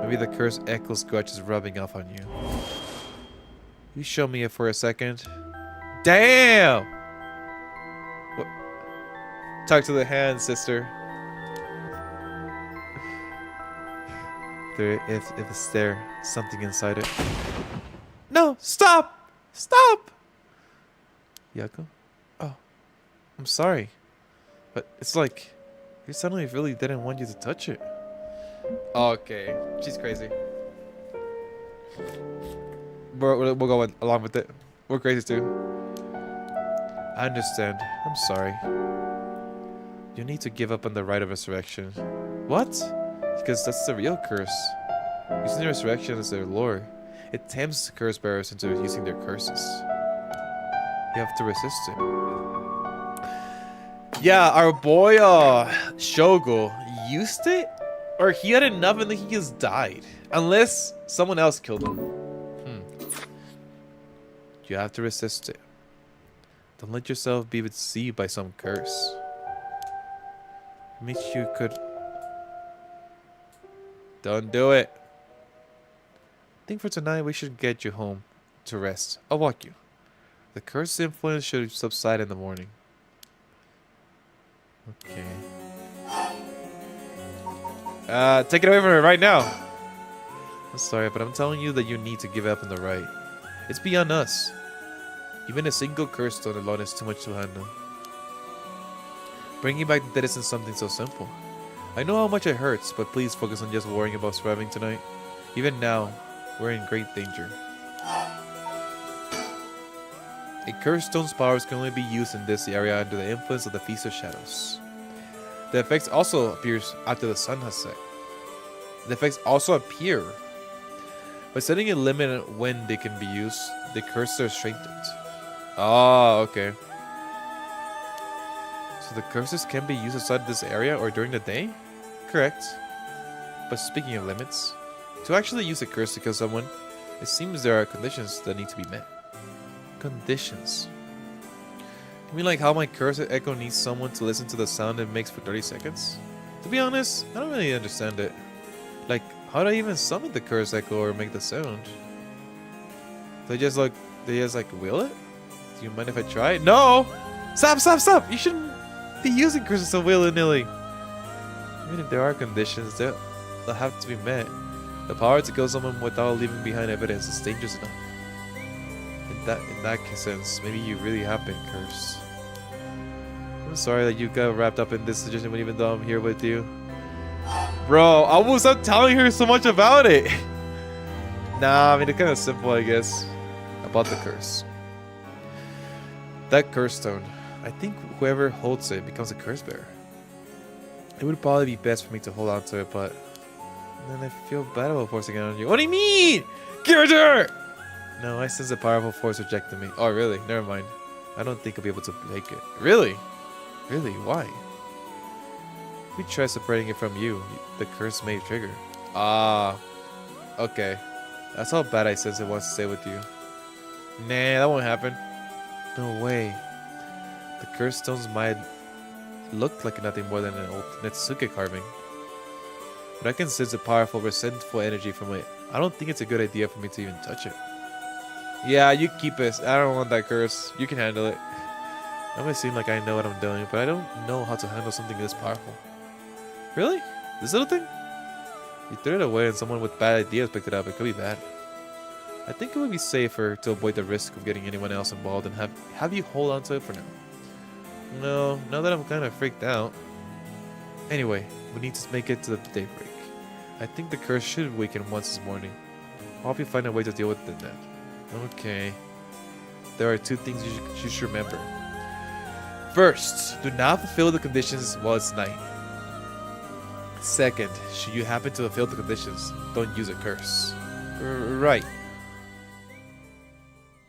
Maybe the curse echo scratch is rubbing off on you. You show me it for a second. Damn! What? Talk to the hand, sister. If it's there, something inside it. No! Stop! Stop! Yako? Oh. I'm sorry. But it's like you suddenly really didn't want you to touch it. Okay. She's crazy. We'll go along with it. We're crazy too. I understand. I'm sorry. You need to give up on the rite of resurrection. What? Because that's the real curse. Using the resurrection as their lure, it tempts curse bearers into using their curses. You have to resist it. Yeah, our boy Shogo used it, or he had enough and then he just died. Unless someone else killed him. You have to resist it. Don't let yourself be deceived by some curse. Michiyu could... Don't do it. I think for tonight we should get you home to rest. I'll walk you. The curse influence should subside in the morning. Okay. Take it away from her right now. I'm sorry, but I'm telling you that you need to give up on the right. It's beyond us. Even a single curse stone alone is too much to handle. Bringing back the dead isn't something so simple. I know how much it hurts, but please focus on just worrying about surviving tonight. Even now, we're in great danger. A cursed stone's powers can only be used in this area under the influence of the Feast of Shadows. The effects also appears after the sun has set. The effects also appear. By setting a limit on when they can be used, the curses are strengthened. Ah, okay. So the curses can be used outside this area or during the day? Correct. But speaking of limits, to actually use a curse to kill someone, it seems there are conditions that need to be met. Conditions? You mean like how my curse echo needs someone to listen to the sound it makes for 30 seconds? To be honest, I don't really understand it. Like, how do I even summon the curse echo or make the sound? They just will it? Do you mind if I try? No! Stop, stop, stop! You shouldn't be using curses so willy-nilly. Even if there are conditions, they'll have to be met. The power to kill someone without leaving behind evidence is dangerous enough. In that sense, maybe you really have been cursed. I'm sorry that you got wrapped up in this situation even though I'm here with you. Bro, I will stop telling her so much about it. Nah, I mean, it's kind of simple, I guess. About the curse. That curse stone. I think whoever holds it becomes a curse bearer. It would probably be best for me to hold on to it, but then I feel bad about forcing it on you. What do you mean? Give it to her! No, I sense a powerful force rejecting me. Oh, really? Never mind. I don't think I'll be able to break it. Really? Really? Why? If we try separating it from you, the curse may trigger. Ah. Okay. That's how bad I sense it wants to stay with you. Nah, that won't happen. No way. The cursed stones might look like nothing more than an old Netsuke carving. but I can sense a powerful, resentful energy from it. I don't think it's a good idea for me to even touch it. Yeah, you keep it. I don't want that curse. You can handle it. It might seem like I know what I'm doing, but I don't know how to handle something this powerful. Really? This little thing? You threw it away and someone with bad ideas picked it up. It could be bad. I think it would be safer to avoid the risk of getting anyone else involved and have you hold on to it for now. No, now that I'm kind of freaked out. Anyway, we need to make it to the daybreak. I think the curse should weaken once this morning. I'll help you find a way to deal with it then. Okay. There are 2 things you should remember. First, do not fulfill the conditions while it's night. Second, should you happen to fulfill the conditions, don't use a curse. Right.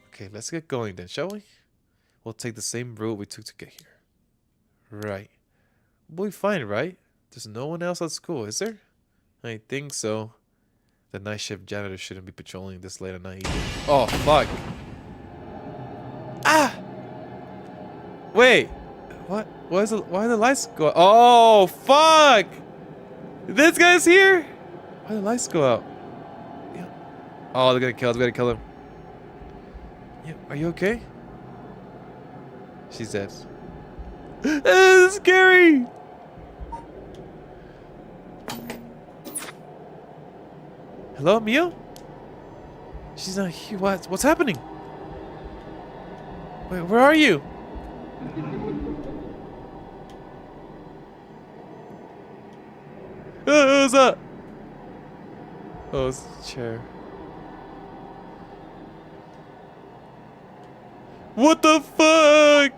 Okay, let's get going then, shall we? We'll take the same route we took to get here. Right. We'll be fine, right? There's no one else at school, is there? I think so. The night shift janitor shouldn't be patrolling this late at night either. Oh, fuck. Ah! Wait. What? Why are the lights go out? Oh, fuck! This guy's here? Why the lights go out? Yeah. Oh, they're gonna kill him. Yeah, are you okay? She's dead. This is scary! Hello, Mio? She's not here. What's happening? Wait, where are you? What's up? Oh, it's a chair. What the fuck?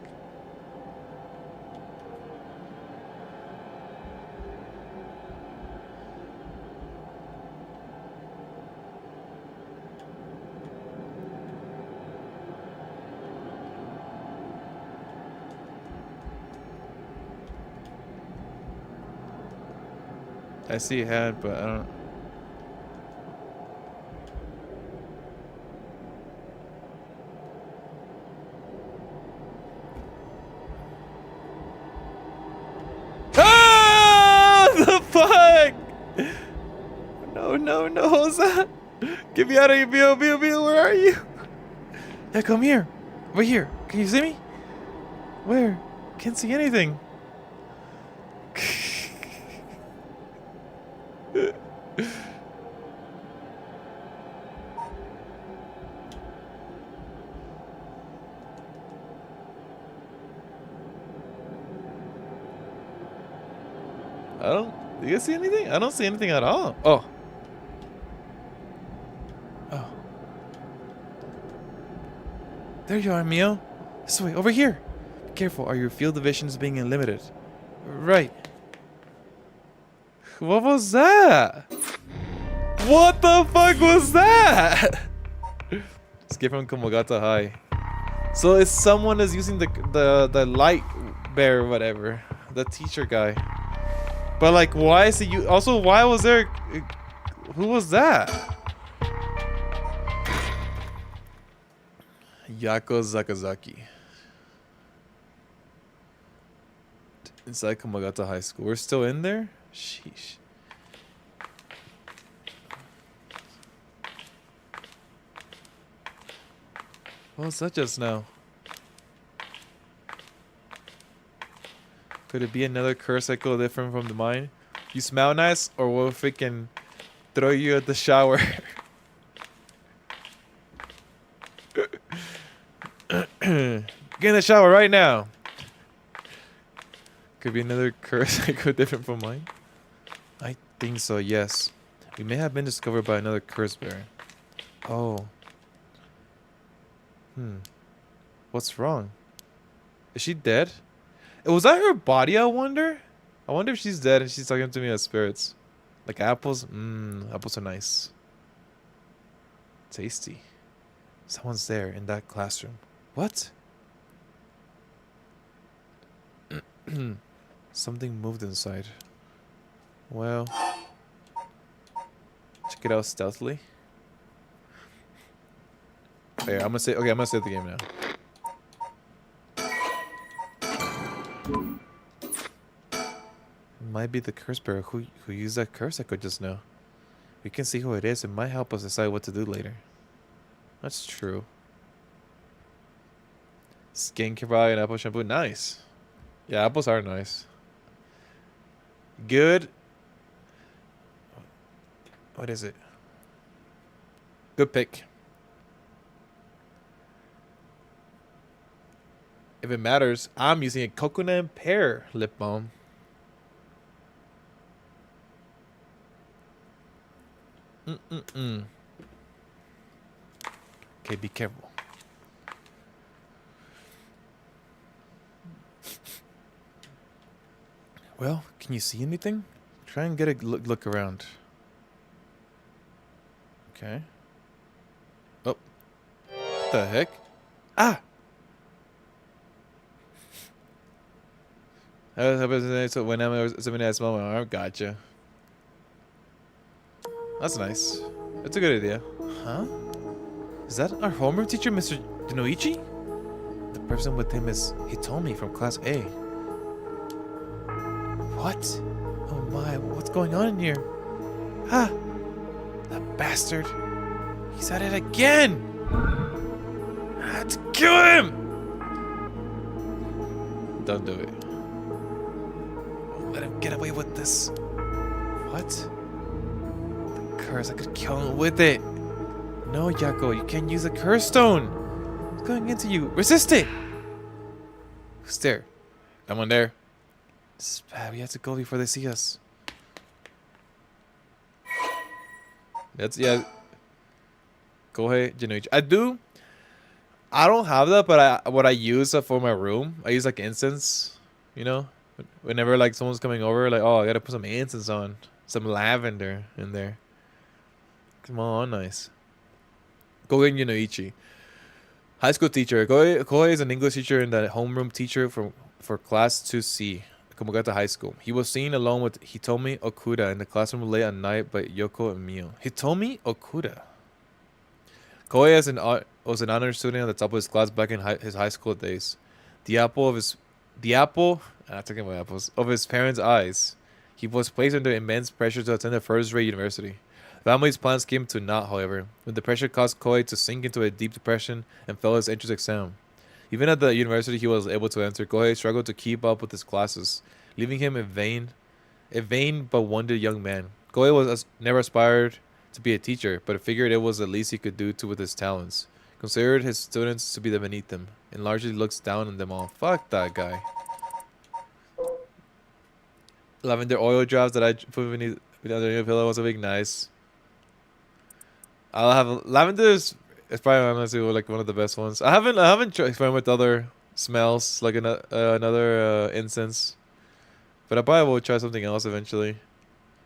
I see a hand, but I don't. Ah! The fuck! No, what's that? Get me out of here, Bill, where are you? Yeah, come here. Right here. Can you see me? Where? Can't see anything. Do you guys see anything? I don't see anything at all. Oh. There you are, Mio. This way, over here. Be careful, are your field of vision being unlimited? Right. What was that? What the fuck was that? Escape from Komogata High. So if someone is using the light bear or whatever, the teacher guy. But like, why is he? Also, why was there? Who was that? Yako Zakazaki. Inside Komogata High School. We're still in there? Sheesh. What was that just now? Could it be another curse cycle different from the mine? You smell nice, or we'll freaking throw you at the shower. Get in the shower right now. Could be another curse cycle different from mine. I think so, yes. We may have been discovered by another curse bearer. Oh. What's wrong? Is she dead? Was that her body, I wonder? I wonder if she's dead and she's talking to me as spirits. Like apples? Apples are nice. Tasty. Someone's there in that classroom. What? Something moved inside. Well, check it out stealthily. Here, I'm gonna say. Okay, I'm gonna save the game now. Might be the curse bearer who used that curse echo just now. We can see who it is. It might help us decide what to do later. That's true. Skincare product and apple shampoo. Nice. Yeah, apples are nice. Good. What is it? Good pick. If it matters, I'm using a coconut and pear lip balm. Okay, be careful. Well, can you see anything? Try and get a look around. Okay. Oh. What the heck? Ah! So when I'm something I smell my arm, gotcha. That's nice. That's a good idea. Huh? Is that our homeroom teacher, Mr. Dinoichi? The person with him is Hitomi from Class A. What? Oh my, what's going on in here? Ah! That bastard. He's at it again! Let's kill him! Don't do it. Don't let him get away with this. What? The curse, I could kill him with it. No, Yako, you can't use a curse stone. It's going into you. Resist it! Who's there? Someone there. This is bad. We have to go before they see us. That's, yeah. Go ahead, Genoichi. I don't have that, but what I use for my room, I use like incense, you know? Whenever like someone's coming over, like, oh, I gotta put some incense on. Some lavender in there. Come on, nice. Kogen Genoichi. High school teacher. Kohei is an English teacher and the homeroom teacher for class 2C. Komogata High School. He was seen alone with Hitomi Okuda in the classroom late at night by Yoko and Mio. Hitomi Okuda. Kohei was an honor student at the top of his class back in his high school days. The apple of his parents' eyes. He was placed under immense pressure to attend a first-rate university. Family's plans came to naught, however, when the pressure caused Kohei to sink into a deep depression and fail his entrance exam. Even at the university he was able to enter, Kohei struggled to keep up with his classes, leaving him a vain but wounded young man. Kohei never aspired to be a teacher, but figured it was the least he could do with his talents. Considered his students to be beneath him, and largely looks down on them all. Fuck that guy. Lavender oil drops that I put beneath under your pillow was something nice. I'll have lavender. It's probably honestly like one of the best ones. I haven't tried experimented with other smells like another incense, but I probably will try something else eventually.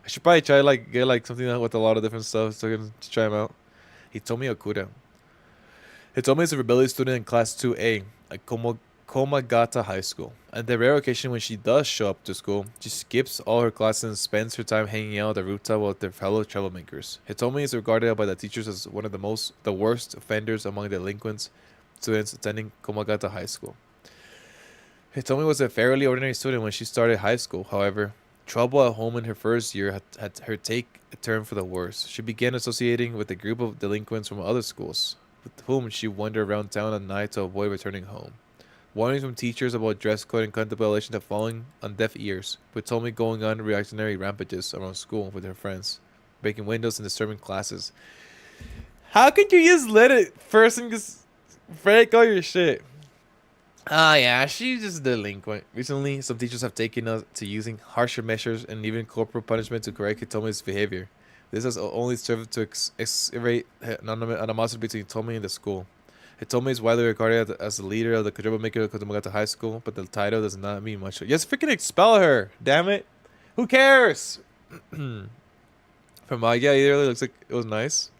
I should probably try get something with a lot of different stuff so I can try them out. Hitomi Okuda. Hitomi is a rebellious student in class 2A at Komagata High School. On the rare occasion when she does show up to school, she skips all her classes and spends her time hanging out at the rooftop with their fellow troublemakers. Hitomi is regarded by the teachers as one of the worst offenders among the delinquent students attending Komagata High School. Hitomi was a fairly ordinary student when she started high school. However, trouble at home in her first year had her take a turn for the worse. She began associating with a group of delinquents from other schools, with whom she wandered around town at night to avoid returning home. Warnings from teachers about dress code and content violations have fallen on deaf ears, with Tommy going on reactionary rampages around school with her friends, breaking windows and disturbing classes. How could you just let a person just break all your shit? Ah, yeah, she's just delinquent. Recently, some teachers have taken to using harsher measures and even corporal punishment to correct Tomi's behavior. This has only served to exacerbate animosity between Tomi and the school. Hitomi is widely regarded as the leader of the troublemaker of Komagata High School, but the title does not mean much. Yes, freaking expel her! Damn it! Who cares? From yeah, it really looks like it was nice.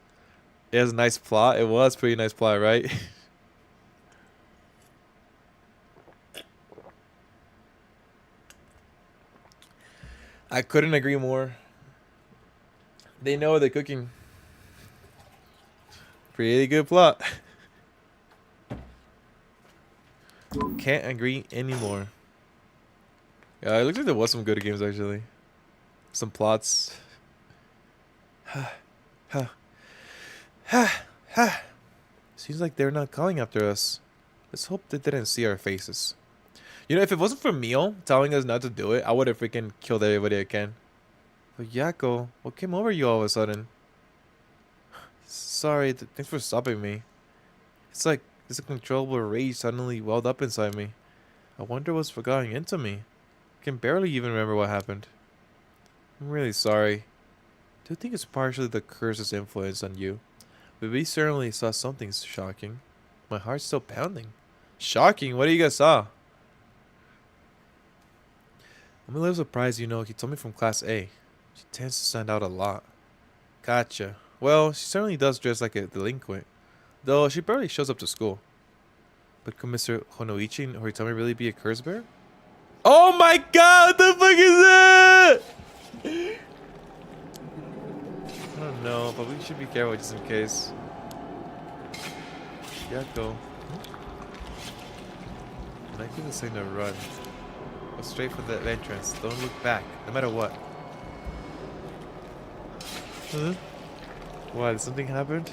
It has a nice plot. It was a pretty nice plot, right? I couldn't agree more. They know they're cooking. Pretty good plot. Can't agree anymore. Yeah, it looks like there was some good games actually. Some plots. Seems like they're not calling after us. Let's hope they didn't see our faces. You know, if it wasn't for Mio telling us not to do it, I would have freaking killed everybody I can. But Yako, what came over you all of a sudden? Sorry, thanks for stopping me. It's like this uncontrollable rage suddenly welled up inside me. I wonder what's going into me. I can barely even remember what happened. I'm really sorry. Do you think it's partially the curse's influence on you? But we certainly saw something shocking. My heart's still pounding. Shocking? What do you guys saw? I'm a little surprised, you know, he told me from Class A. She tends to stand out a lot. Gotcha. Well, she certainly does dress like a delinquent. Though she barely shows up to school. But could Mr. Honoichi and Horitami really be a curse bearer? Oh my god, what the fuck is that? I don't know, but we should be careful just in case. Yeah, go. And I think it's saying to run. Go straight for the entrance. Don't look back, no matter what. Huh? What? Something happened?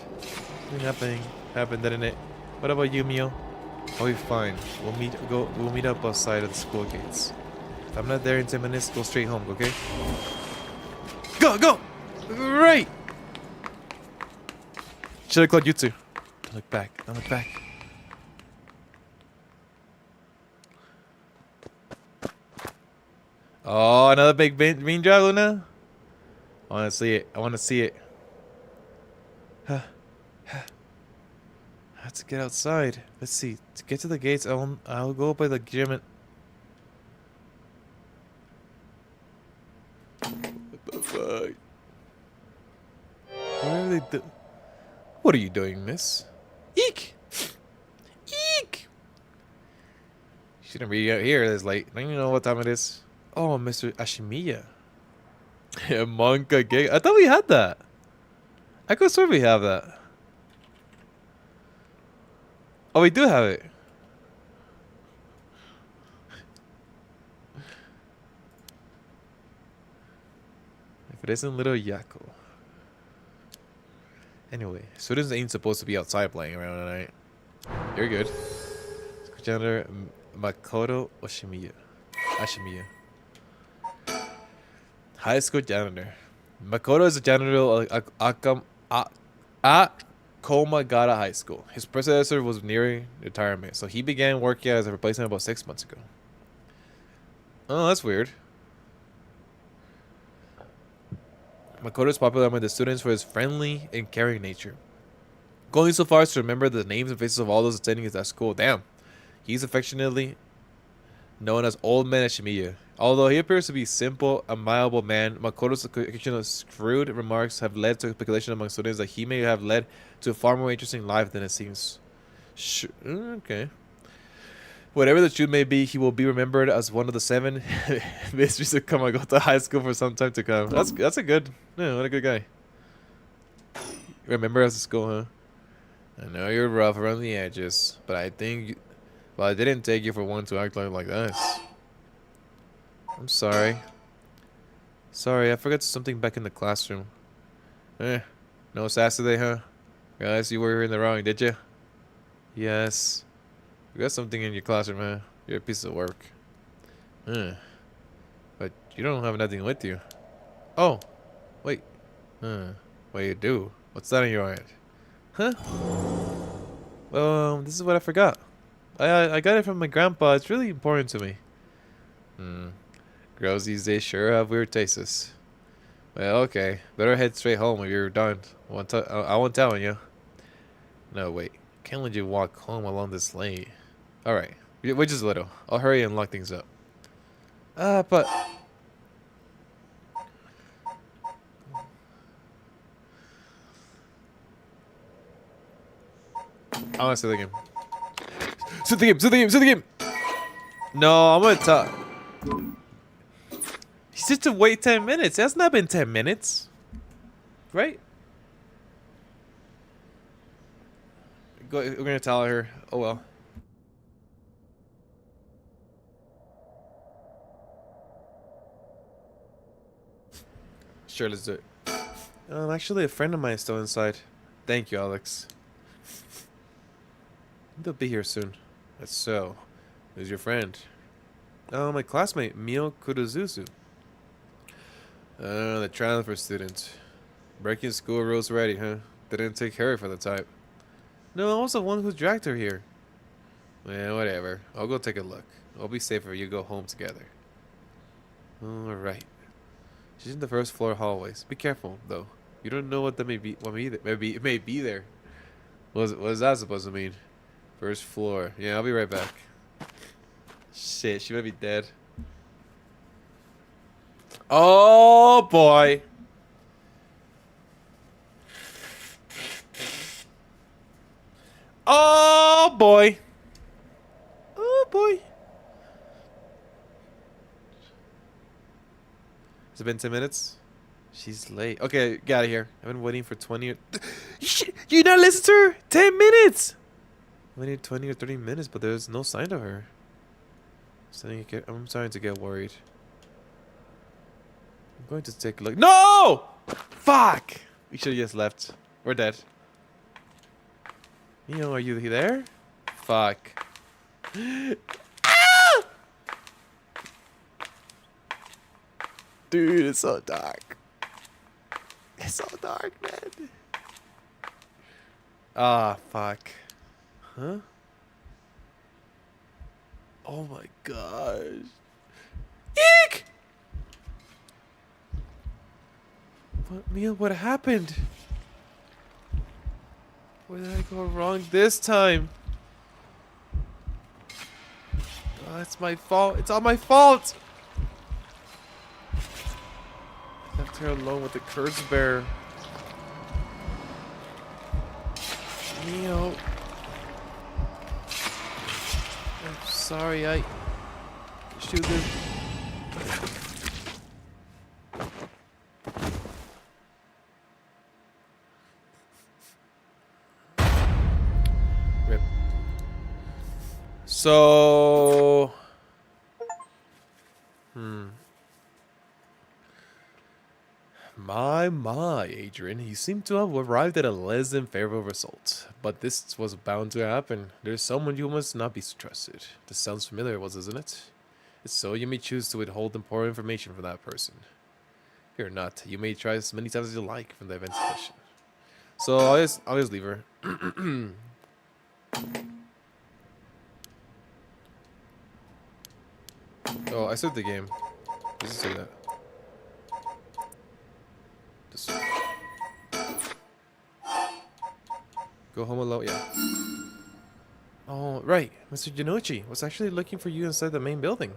Something happened, didn't it? What about you, Mio? I'll be fine. We'll meet up outside of the school gates. If I'm not there in 10 minutes, go straight home, okay? Go! Right! Should have called you two. Don't look back. Don't look back. Oh, another big bean drop, Luna? I want to see it. I want to see it. Let's get outside. Let's see. To get to the gates, I'll go by the gym and... What the fuck? What are they do? What are you doing, miss? Eek! Eek! Shouldn't be out here this late. Don't you know what time it is? Oh, Mr. Ashimiya. Yeah, Monka gig. I thought we had that. I could swear we have that. Oh, we do have it. If it isn't little Yako. Anyway, students ain't supposed to be outside playing around tonight. You're good. School janitor Makoto Ashimiya. High school janitor. Makoto is a janitor at Komagata High School. His predecessor was nearing retirement, so he began working as a replacement about 6 months ago. Oh, that's weird. Makoto is popular among the students for his friendly and caring nature, going so far as to remember the names and faces of all those attending at school. Damn. He's affectionately known as Old Man Ashimiya. Although he appears to be simple, a amiable man, Makoto's occasional shrewd remarks have led to speculation among students that he may have led to a far more interesting life than it seems. Okay. Whatever the truth may be, he will be remembered as one of the 7 mysteries of Komagata High School for some time to come. That's a good, yeah, what a good guy. Remember as a school, huh? I know you're rough around the edges, but I think, well, I didn't take you for one to act like this. I'm sorry. Sorry, I forgot something back in the classroom. No sass today, huh? Realized you were in the wrong, did you? Yes. You got something in your classroom, huh? You're a piece of work. But you don't have nothing with you. Oh, wait. Well, you do. What's that in your hand? Huh? Well, this is what I forgot. I got it from my grandpa. It's really important to me. Girls these days sure have weird tastes. Well, okay. Better head straight home if you're done. I won't tell you. No, wait. Can't let you walk home along this lane. Alright. Wait just a little. I'll hurry and lock things up. But... I want to see the game. See the game! No, I'm gonna talk. He said to wait 10 minutes. That's not been 10 minutes. Right? We're gonna tell her. Oh well. Sure, let's do it. Actually, a friend of mine is still inside. Thank you, Alex. They'll be here soon. That's so. Who's your friend? Oh, my classmate, Mio Kurozuzu. The transfer student. Breaking school rules already, huh? Didn't take her for the type. No, I was the one who dragged her here. Yeah, whatever. I'll go take a look. I'll be safer if you go home together. Alright. She's in the first floor hallways. Be careful, though. You don't know what that may be. It may be there. What is that supposed to mean? First floor. Yeah, I'll be right back. Shit, she might be dead. Oh boy. Oh boy. Oh boy. Has it been 10 minutes? She's late. Okay, get out of here. I've been waiting for 20 or... You not listen to her? 10 minutes! Waiting 20 or 30 minutes, but there's no sign of her. I'm starting to get worried. I'm going to take a look. No! Fuck! We should have just left. We're dead. Neo, are you there? Fuck. Ah! Dude, it's so dark. It's so dark, man. Ah, fuck. Huh? Oh my gosh. Eek! What, Mia, what happened? Where did I go wrong this time? Oh, it's my fault. It's all my fault. I left her alone with the curse bear. Neo. I'm sorry, I should have. Rip. So, My, Adrian, you seem to have arrived at a less than favorable result. But this was bound to happen. There's someone you must not be trusted. This sounds familiar, doesn't it? If so, you may choose to withhold important information from that person. Fear not, you may try as many times as you like from the investigation. So I'll just leave her. Oh, I saved the game. Let's just say that. Just go home alone, yeah. Oh, right. Mr. Janochi was actually looking for you inside the main building.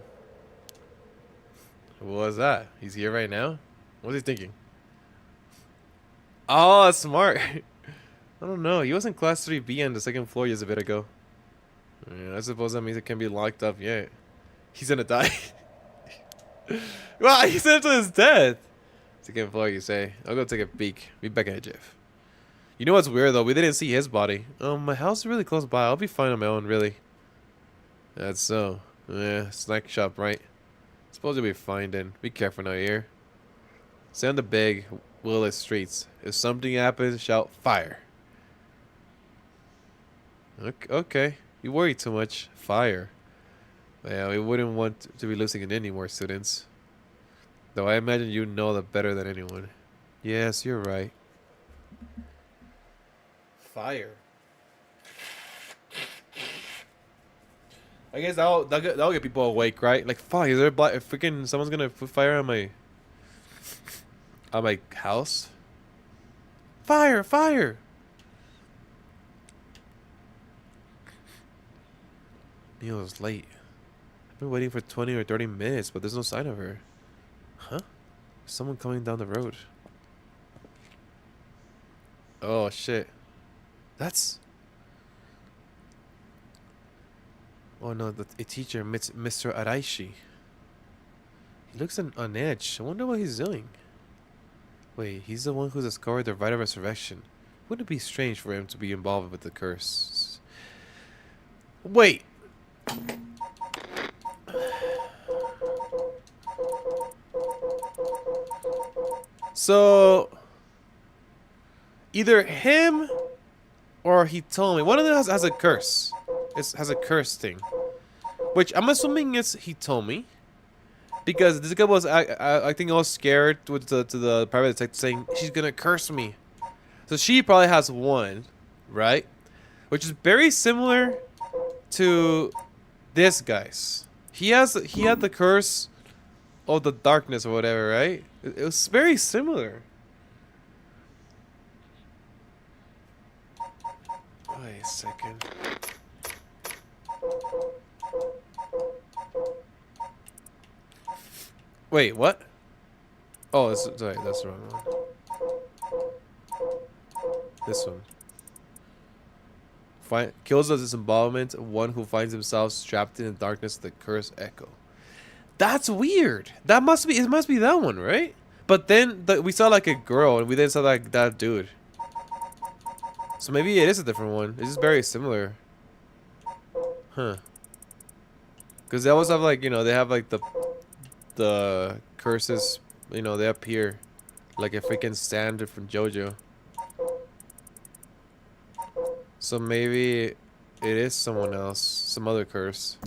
What was that? He's here right now? What's he thinking? Oh, that's smart. I don't know. He was in class 3B on the second floor just a bit ago. Yeah, I suppose that means it can be locked up yet. He's gonna die. Wow, he sent him to his death. Second floor, you say? I'll go take a peek. Be back in a jiff. You know what's weird though? We didn't see his body. My house is really close by. I'll be fine on my own, really. That's so. Yeah, snack shop, right? Suppose you'll be fine then. Be careful now here. Stay on the big, Willis streets. If something happens, shout fire. Okay. You worry too much. Fire. Yeah, we wouldn't want to be losing it any more students. Though I imagine you know that better than anyone. Yes, you're right. Fire. I guess that'll get people awake, right? Like, fuck, is there freaking someone's gonna put fire on my house? Fire! Fire! Neil's late. I've been waiting for 20 or 30 minutes, but there's no sign of her. Huh? Someone coming down the road. Oh shit. That's... Oh no, a teacher, Mr. Araishi. He looks on edge. I wonder what he's doing. Wait, he's the one who discovered the rite of resurrection. Wouldn't it be strange for him to be involved with the curse? Wait! So either him or he told me. One of them has a curse. Has a curse thing, which I'm assuming is he told me, because this guy was I think all scared to the private detective saying she's gonna curse me. So she probably has one, right? Which is very similar to this guy's. He had the curse of the darkness or whatever, right? It was very similar. Wait a second. Wait, what? Oh, sorry, that's the wrong one. This one. Kills the disembowelment of one who finds himself trapped in the darkness of the cursed echo. That's weird. It must be that one, right? But then we saw like a girl, and we then saw like that dude. So maybe it is a different one. It's just very similar. Huh. Because they always have like, you know, they have like the curses, you know, they appear like a freaking standard from JoJo. So maybe it is someone else, some other curse.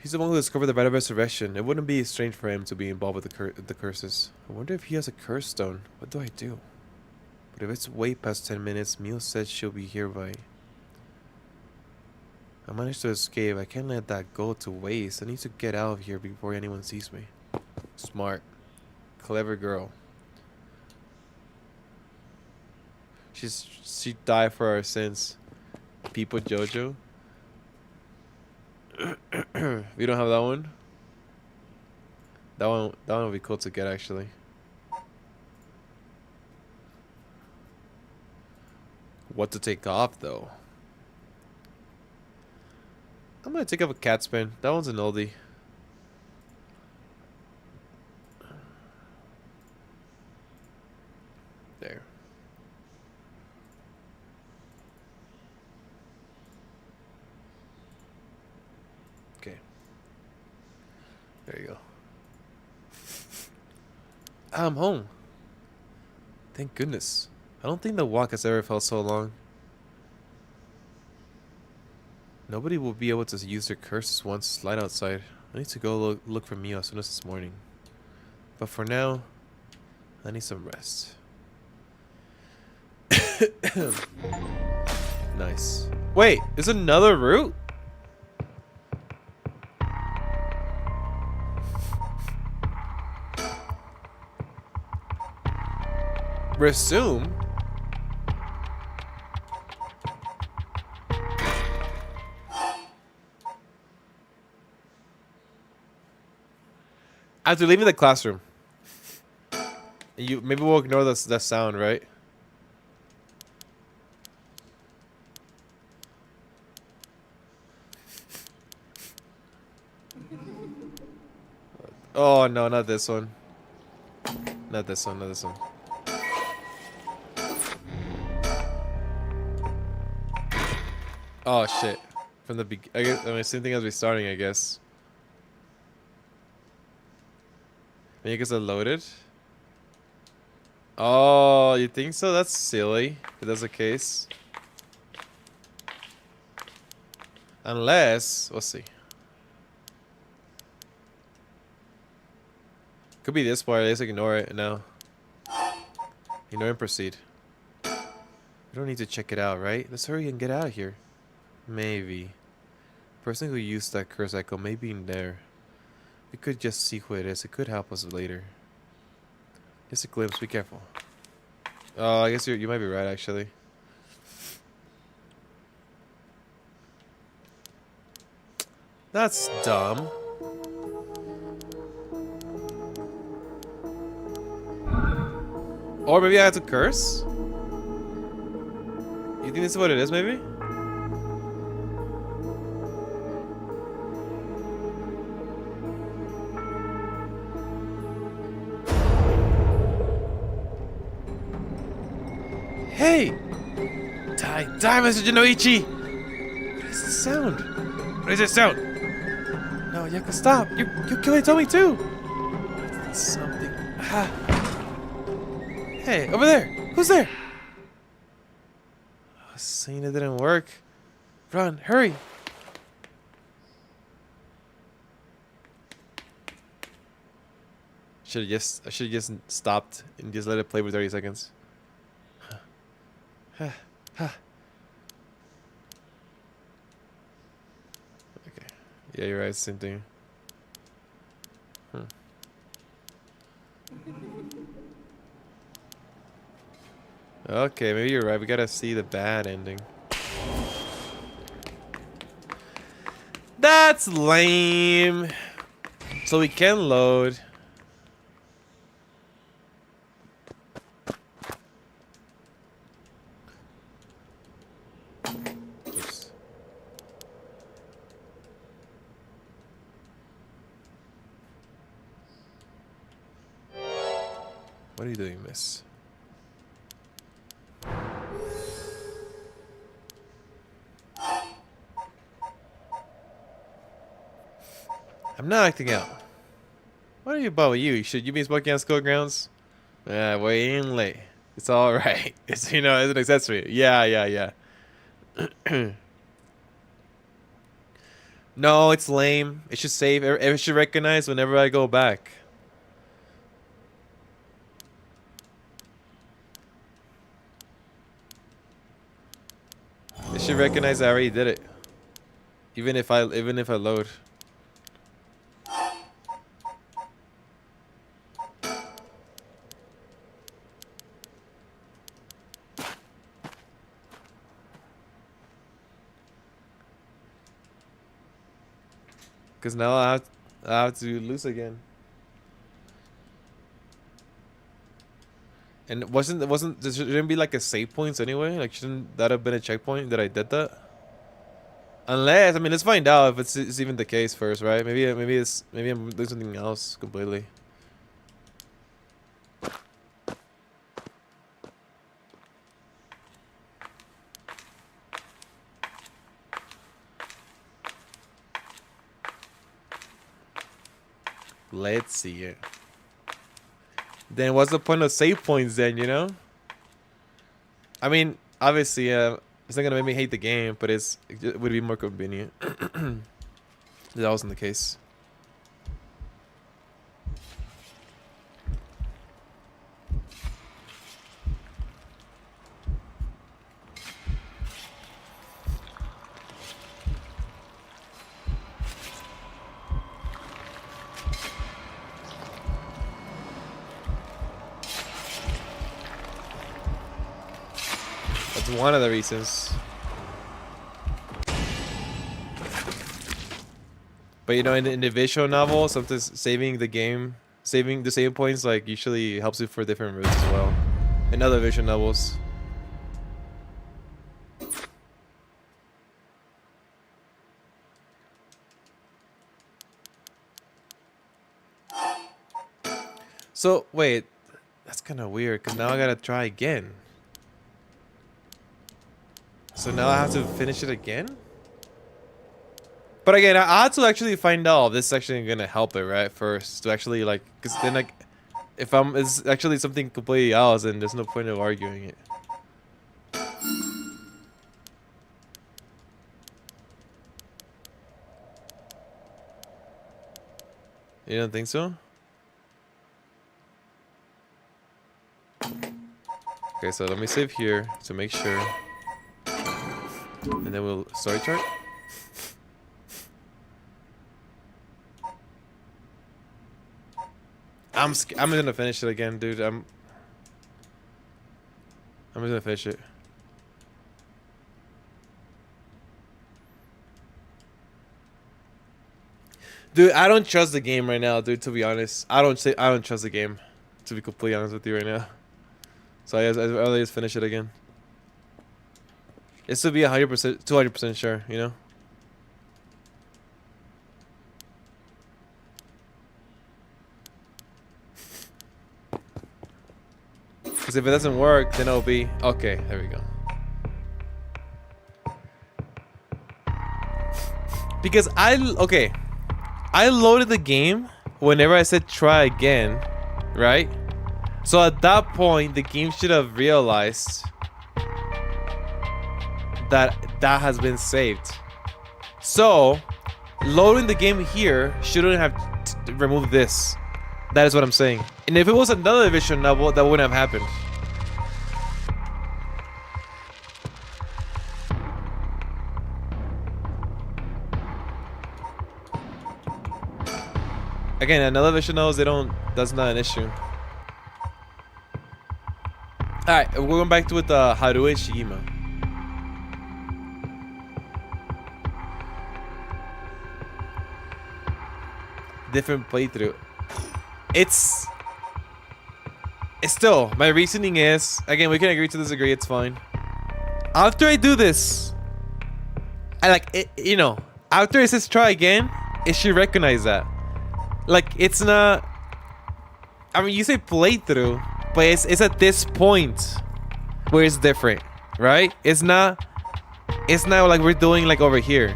He's the one who discovered the right of resurrection. It wouldn't be strange for him to be involved with the curses. I wonder if he has a curse stone. What do I do? But if it's way past 10 minutes, Mio said she'll be here by... I managed to escape. I can't let that go to waste. I need to get out of here before anyone sees me. Smart. Clever girl. She died for our sins. People JoJo. We don't have that one. That one would be cool to get actually. What to take off though? I'm gonna take up a cat spin. That one's an oldie. There. Okay. There you go. I'm home. Thank goodness. I don't think the walk has ever felt so long. Nobody will be able to use their curses once light outside. I need to go look for Mio as soon as this morning. But for now, I need some rest. Nice. Wait, there's another route? Resume? After leaving the classroom, maybe we'll ignore the sound, right? Oh no, not this one. Not this one. Not this one. Oh shit! From the I guess same thing as restarting, I guess. Maybe because I loaded. Oh, you think so? That's silly. If that's the case. Unless, we'll see. Could be this part. Let's ignore it now. Ignore and proceed. We don't need to check it out, right? Let's hurry and get out of here. Maybe. The person who used that curse echo may be in there. We could just see who it is. It could help us later. Just a glimpse. Be careful. Oh, I guess you might be right, actually. That's dumb. Or maybe I have to curse? You think this is what it is, maybe? Hey! Die, Mr. Jinoichi! What is the sound? What is this sound? No. Oh, you can stop. You killing Tommy too. Something. Ah. Hey, over there. Who's there? Oh, seeing it didn't work. Run, hurry. I should have just stopped and just let it play for 30 seconds. Okay. Yeah, you're right. Same thing. Okay, maybe you're right. We gotta see the bad ending. That's lame. So we can load. Oops. What are you doing, miss? I'm not acting out. What are you about with you? Should you be smoking on school grounds? Yeah, way in late. It's all right. It's, you know, it's an accessory. Yeah. No, it's lame. It should save. It should recognize whenever I go back. It should recognize I already did it. Even if I load. Because now I have to lose again. And there shouldn't be like a save points anyway? Like, shouldn't that have been a checkpoint that I did that? Unless, I mean, let's find out if it's even the case first, right? Maybe I'm doing something else completely. Let's see it. Then what's the point of save points then, you know? I mean, obviously, it's not gonna make me hate the game, but it would be more convenient. That wasn't the case. That's one of the reasons. But you know, in the visual novel, sometimes saving the save points like usually helps you for different routes as well. In other visual novels. So wait, that's kind of weird because now I gotta try again. So now I have to finish it again? But again, I had to actually find out if this is actually gonna help it, right? First, to actually like, because then like, if it's actually something completely else, then there's no point of arguing it. You don't think so? Okay, so let me save here to make sure. And then we'll story chart. I'm gonna finish it again, dude. I'm just gonna finish it. Dude, I don't trust the game right now, dude, to be honest. I don't trust the game, to be completely honest with you right now. So I'd rather just finish it again. It's to be 100%, 200% sure, you know? Because if it doesn't work, then it'll be... Okay, there we go. Because I loaded the game whenever I said try again, right? So at that point, the game should have realized that that has been saved. So loading the game here shouldn't have removed this. That is what I'm saying. And if it was another visual novel, that wouldn't have happened. Again, another visual novels, that's not an issue. Alright, we're going back to with Haruhi Shigima. Different playthrough. It's still, my reasoning is, again, we can agree to disagree, it's fine. After I do this, I like it, you know, after it says try again, it should recognize that. Like, it's not, I mean, you say playthrough, but it's at this point where it's different, right? It's not like we're doing like over here.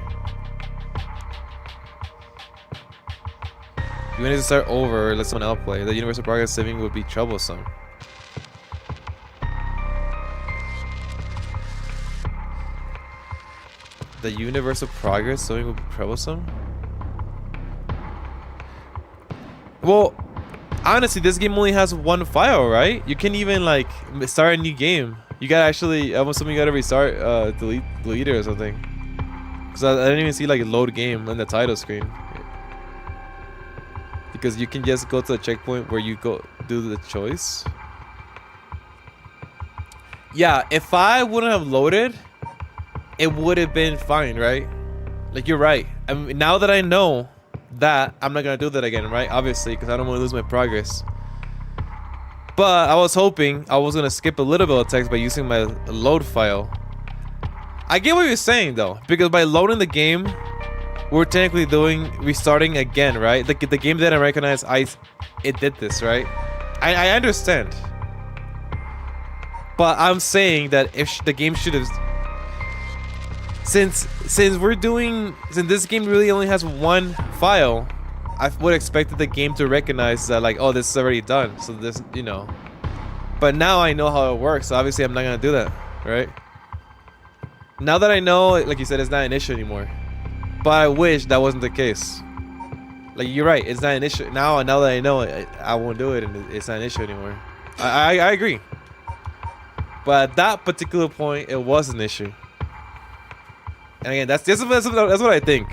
You want to start over or let someone else play. The universal progress saving would be troublesome. The universal progress saving would be troublesome? Well, honestly, this game only has one file, right? You can't even like start a new game. You gotta actually, almost something you gotta restart, delete it or something. Cause I didn't even see like a load game on the title screen. Because you can just go to the checkpoint where you go do the choice. Yeah, if I wouldn't have loaded, it would have been fine, right? Like, you're right. I mean, now that I know that, I'm not gonna do that again, right? Obviously, because I don't want to lose my progress. But I was hoping I was gonna skip a little bit of text by using my load file. I get what you're saying though, because by loading the game, we're technically restarting again, right? The game didn't recognize it did this, right? I understand. But I'm saying that if the game should have, since this game really only has one file, I would expect the game to recognize that, like, oh, this is already done. So this, you know. But now I know how it works, so obviously I'm not gonna do that, right? Now that I know, like you said, it's not an issue anymore. But I wish that wasn't the case. Like, you're right, it's not an issue now. Now that I know it, I won't do it, and it's not an issue anymore. I agree. But at that particular point, it was an issue. And again, that's what I think.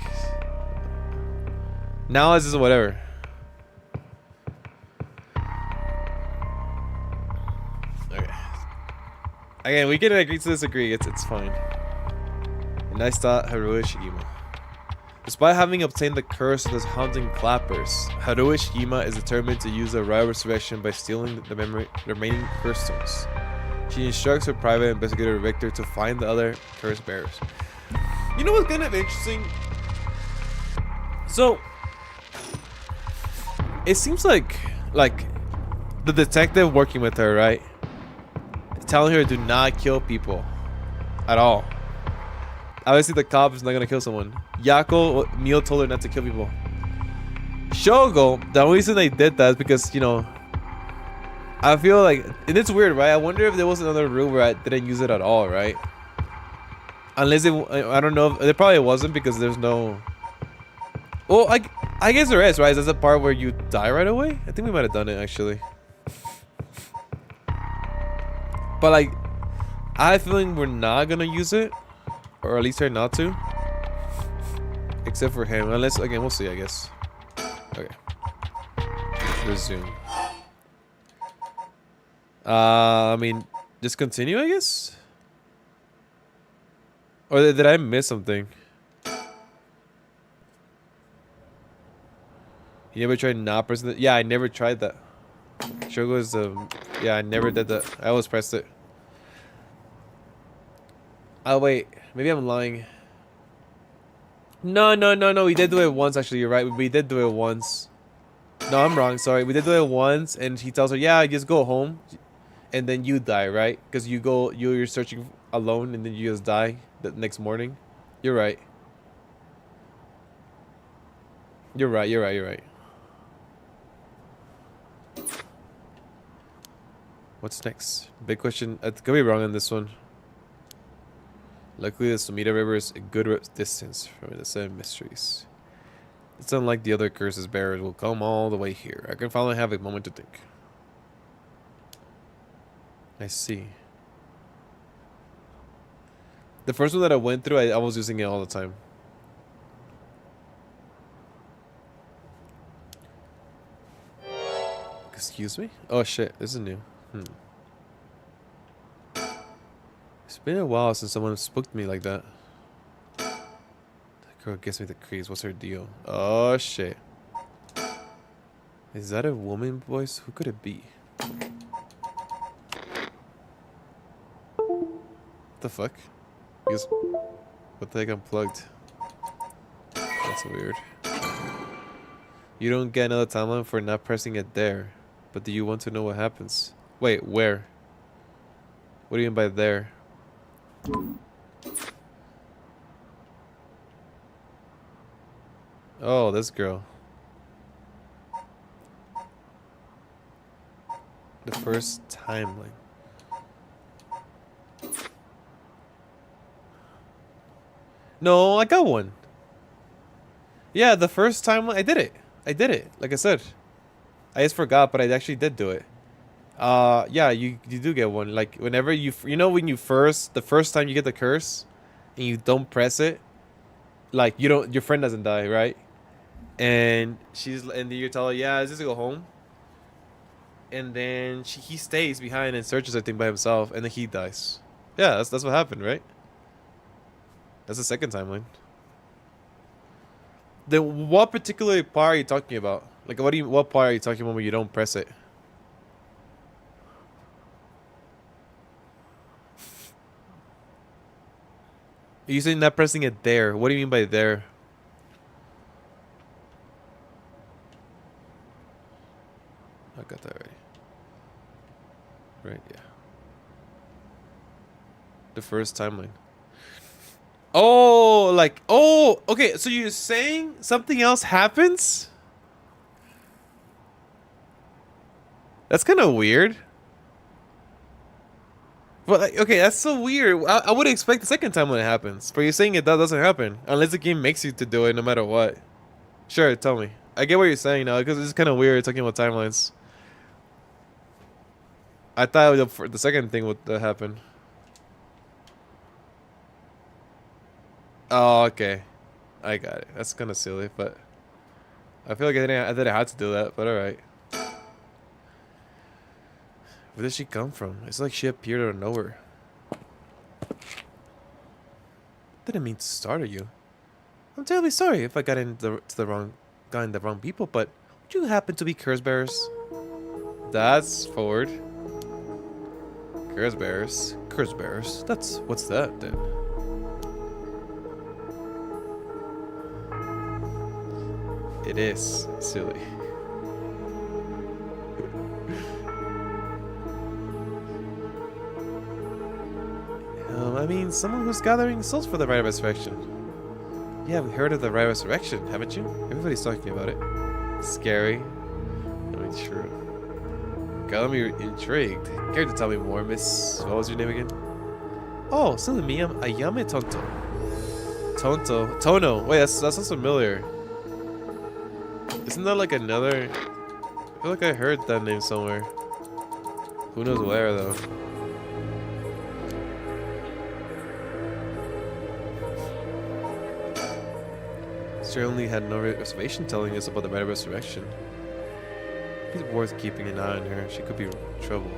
Now it's just whatever. Okay. Again, we can agree to disagree. It's fine. A nice thought, Haruhi Shigima. Despite having obtained the curse of the haunting clappers, Haruhi Shigima is determined to use the rival resurrection by stealing the remaining curse stones. She instructs her private investigator Victor to find the other curse bearers. You know what's kind of interesting? So, it seems like the detective working with her, right? Telling her to not kill people at all. Obviously, the cop is not gonna kill someone. Yako Mio told her not to kill people. Shogo, the only reason they did that is because, you know, I feel like, and it's weird, right? I wonder if there was another rule where I didn't use it at all, right? Unless it, I don't know. There probably wasn't because there's no. Well, I guess there is, right? Is that the part where you die right away? I think we might have done it actually. But like, I have a feeling we're not gonna use it, or at least try not to. Except for him, unless again we'll see. I guess. Okay. Resume. I mean, just continue, I guess. Or did I miss something? You never tried not pressing it? Yeah, I never tried that. Shogo is yeah, I never did that. I always pressed it. Oh wait, maybe I'm lying. No. We did do it once. Actually, you're right. We did do it once. No, I'm wrong. Sorry, we did do it once, and he tells her, "Yeah, just go home," and then you die, right? Because you're searching alone, and then you just die the next morning. You're right. You're right, you're right, you're right. What's next? Big question. I could be wrong on this one. Luckily, the Sumida River is a good distance from the 7 mysteries. It's unlike the other curses bearers will come all the way here. I can finally have a moment to think. I see. The first one that I went through, I was using it all the time. Excuse me? Oh shit, this is new. It's been a while since someone spooked me like that. That girl gives me the creeps. What's her deal? Oh shit. Is that a woman voice? Who could it be? What the fuck? What the heck unplugged? That's weird. You don't get another timeline for not pressing it there. But do you want to know what happens? Wait, where? What do you mean by there? Oh, this girl. The first timeline. No, I got one. Yeah, the first time I did it. I did it. Like I said. I just forgot, but I actually did do it. Yeah, you do get one. Like whenever you know when you the first time you get the curse and you don't press it, like your friend doesn't die, right? And you tell her, yeah, just go home. And then he stays behind and searches everything by himself, and then he dies. Yeah, that's what happened, right? That's the second timeline. Then what particular part are you talking about? Like what part are you talking about when you don't press it? You're saying not pressing it there. What do you mean by there? I got that right. Right, yeah. The first timeline. Oh, like, oh, okay. So you're saying something else happens? That's kind of weird. But like, okay, that's so weird. I would expect the second time when it happens. But you're saying that doesn't happen unless the game makes you to do it no matter what. Sure, tell me. I get what you're saying now because it's kind of weird talking about timelines. I thought the second thing would happen. Oh, okay. I got it. That's kind of silly, but I feel like I didn't have to do that, but alright. Where did she come from? It's like she appeared out of nowhere. Didn't mean to startle you. I'm terribly sorry if I got into the wrong people, but would you happen to be curse bearers? That's forward. Curse bearers. Curse bearers. What's that then? It is silly. I mean, someone who's gathering souls for the Rite of Resurrection. Yeah, we heard of the Rite of Resurrection, haven't you? Everybody's talking about it. Scary. I mean, true. Got me intrigued. Care to tell me more, miss? What was your name again? Oh, silly me, I'm Ayame Tonto. Tono. Wait, that sounds familiar. Isn't that like another... I feel like I heard that name somewhere. Who knows where, though. Certainly had no reservation telling us about the Rite of Resurrection. It's worth keeping an eye on her. She could be in trouble.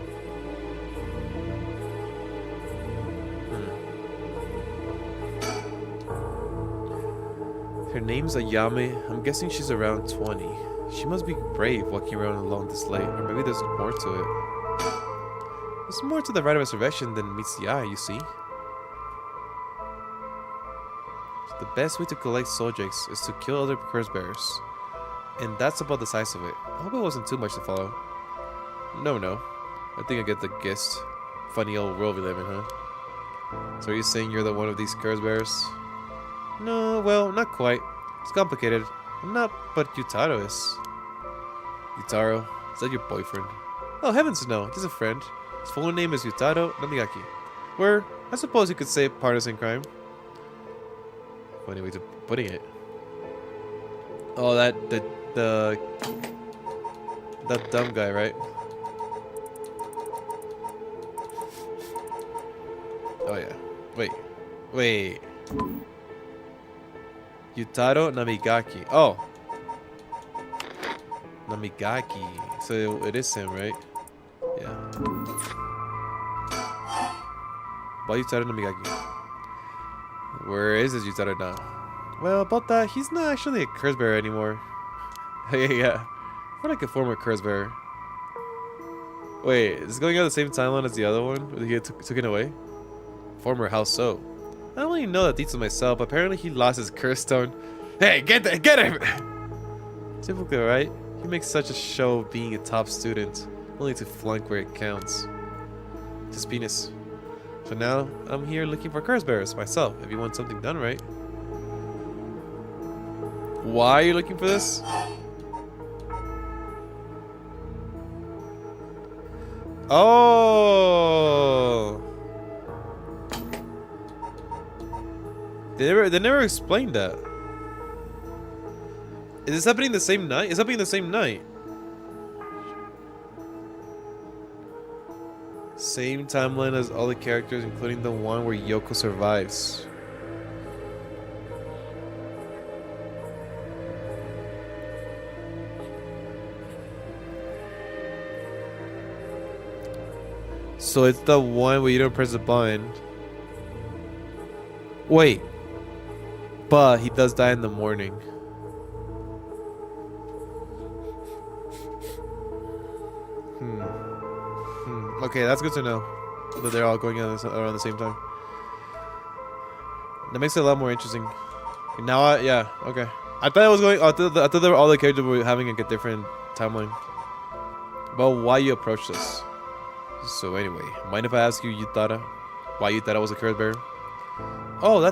Her name's Ayame. I'm guessing she's around 20. She must be brave walking around alone this late, or maybe there's more to it. There's more to the Rite of Resurrection than meets the eye, you see. The best way to collect soul drakes is to kill other curse bearers. And that's about the size of it. I hope it wasn't too much to follow. No. I think I get the gist. Funny old world we live in, huh? So are you saying you're the one of these curse bearers? No, well, not quite. It's complicated. I'm not, but Yutaro is. Yutaro, is that your boyfriend? Oh, heavens no, he's a friend. His full name is Yutaro Namigaki. We're, I suppose you could say, partners in crime. Funny way to putting it. Oh, that dumb guy, right? Oh yeah. Wait. Yutaro Namigaki. Oh. Namigaki. So it is him, right? Yeah. Why Yutaro Namigaki? Where is this Yutaro now? Well, about that, he's not actually a curse bearer anymore. Yeah. More like a former curse bearer. Wait, is this going on the same timeline as the other one? Where he took it away? Former, how so? I don't really know the details myself, but apparently he lost his curse stone. Hey, get him! Typical, right? He makes such a show of being a top student, only to flunk where it counts. It's his penis. So now, I'm here looking for curse bearers myself, if you want something done right. Why are you looking for this? Oh! They never explained that. Is this happening the same night? It's happening the same night. Same timeline as all the characters, including the one where Yoko survives. So it's the one where you don't press the button. Wait. But he does die in the morning. Okay, that's good to know. That they're all going on around the same time. That makes it a lot more interesting. Now, yeah, okay. I thought it was going. I thought all the characters were having like a different timeline. But why you approach this? So anyway, mind if I ask you, Yutara, why you thought I was a curse bearer? Oh,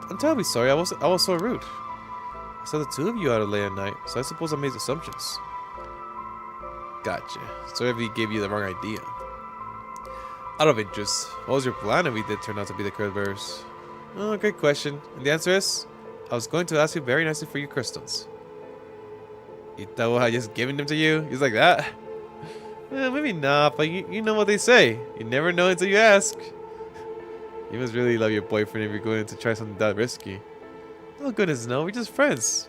I'm terribly sorry. I was so rude. I saw the two of you out late at night, so I suppose I made assumptions. Gotcha. Sorry if he gave you the wrong idea. Out of interest, what was your plan if we did turn out to be the curse bearers? Oh, great question. And the answer is, I was going to ask you very nicely for your crystals. You thought I just giving them to you? He's like that? Maybe not, but you know what they say. You never know until you ask. You must really love your boyfriend if you're going to try something that risky. Oh goodness, no, we're just friends.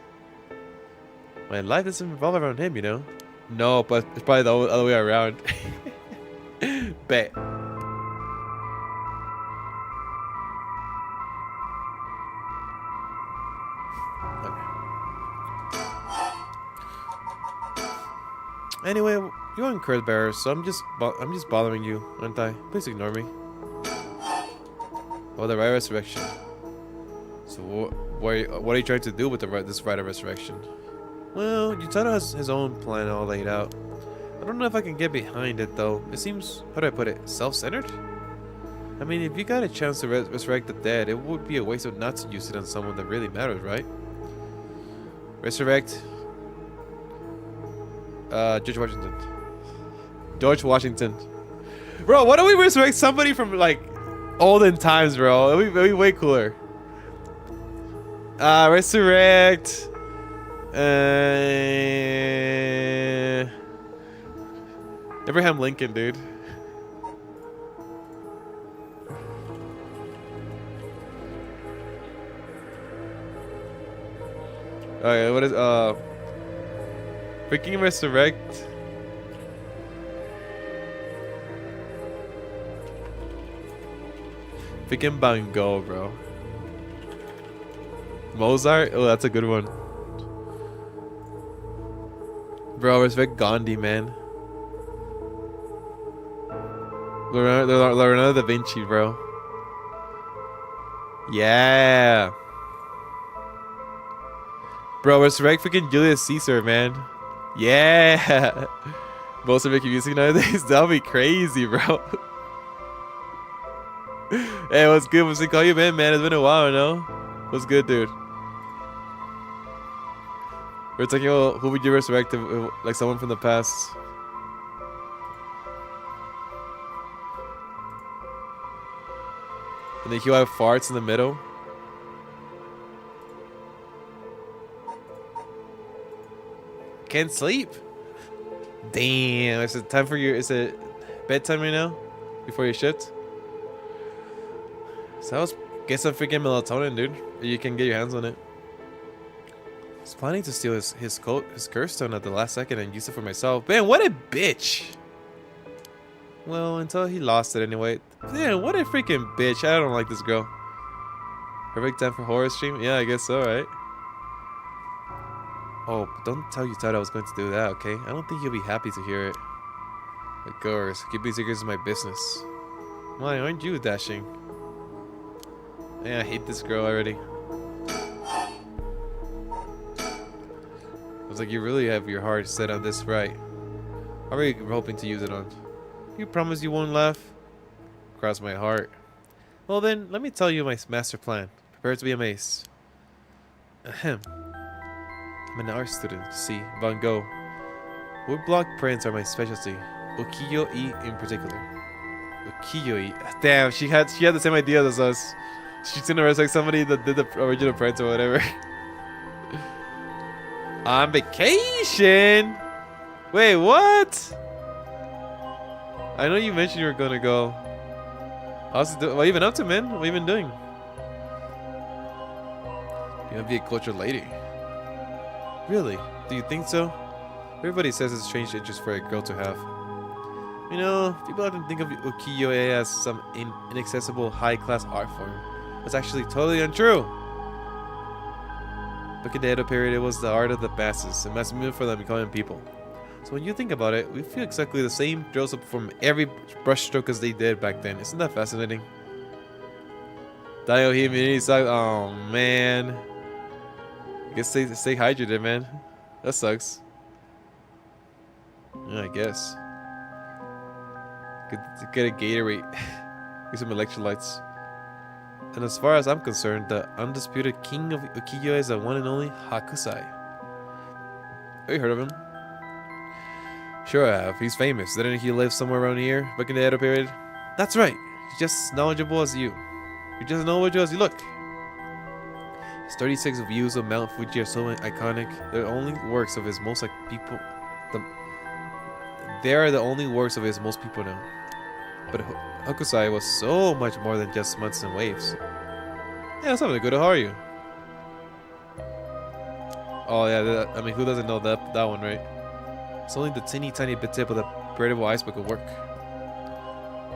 My life doesn't revolve around him, you know. No, but it's probably the other way around. Bet. Anyway, you're on curse bearer, so I'm just bothering you, aren't I? Please ignore me. Oh, the right resurrection. So what are you trying to do with this right of resurrection? Well, Yutaro has his own plan all laid out. I don't know if I can get behind it though. It seems, how do I put it, self-centered? I mean, if you got a chance to resurrect the dead, it would be a waste of not to use it on someone that really matters, right? Resurrect. George Washington. Bro, why don't we resurrect somebody from like olden times, bro? It'd be way cooler. Resurrect. Abraham Lincoln, dude. Okay, what is freaking resurrect? Freaking Van Gogh, bro. Mozart? Oh, that's a good one. Bro, resurrect Gandhi, man. Leonardo da Vinci, bro. Yeah. Bro, resurrect freaking Julius Caesar, man. Yeah. Most of it music nowadays. That'll be crazy, bro. Hey, what's good? What's it call you, man? It's been a while, no? What's good, dude? We're talking about who would you resurrect, like someone from the past. And then he'll have farts in the middle. Can't sleep. Damn, is it time for your? Is it bedtime right now? Before your shift? So let's get some freaking melatonin, dude. You can get your hands on it. I was planning to steal his curse stone at the last second and use it for myself. Man, what a bitch. Well, until he lost it anyway. Damn, what a freaking bitch. I don't like this girl. Perfect time for horror stream? Yeah, I guess so, right? Oh, but don't tell you thought I was going to do that, okay? I don't think you'll be happy to hear it. Of course, keeping secrets is my business. Why aren't you dashing? Yeah, I hate this girl already. I was like, you really have your heart set on this, right? How are you hoping to use it on? You promise you won't laugh? Cross my heart. Well then, let me tell you my master plan. Prepare to be amazed. Ahem. I'm an art student, see, Van Gogh. Woodblock prints are my specialty. Ukiyo-e in particular. Ukiyo-e. Damn, she had the same idea as us. She's gonna resurrect somebody that did the original prints or whatever. On vacation? Wait, what? I know you mentioned you were gonna go. What are you been up to, man? What have you been doing? You wanna be a cultured lady. Really? Do you think so? Everybody says it's a strange interest for a girl to have. You know, people often think of ukiyo-e as some inaccessible high-class art form. That's actually totally untrue. Back in the Edo period, it was the art of the masses, a mass movement for the becoming people. So when you think about it, we feel exactly the same girls perform every brushstroke as they did back then. Isn't that fascinating? Dio immunity sucks. Oh man. I guess stay hydrated, man. That sucks. Yeah, I guess. Get a Gatorade. Get some electrolytes. And as far as I'm concerned, the undisputed king of ukiyo-e is the one and only Hakusai. Have you heard of him? Sure I have. He's famous. Didn't he live somewhere around here back in the Edo period? That's right. He's just as knowledgeable as you. You're just as knowledgeable as you look. His 36 views of Mount Fuji are so iconic. They're only works of his most people. They are the only works of his most people know. But Hakusai was so much more than just months and waves. Yeah, something good. How are you? Oh yeah, I mean, who doesn't know that one, right? It's only the tiny bit tip of the veritable iceberg will work.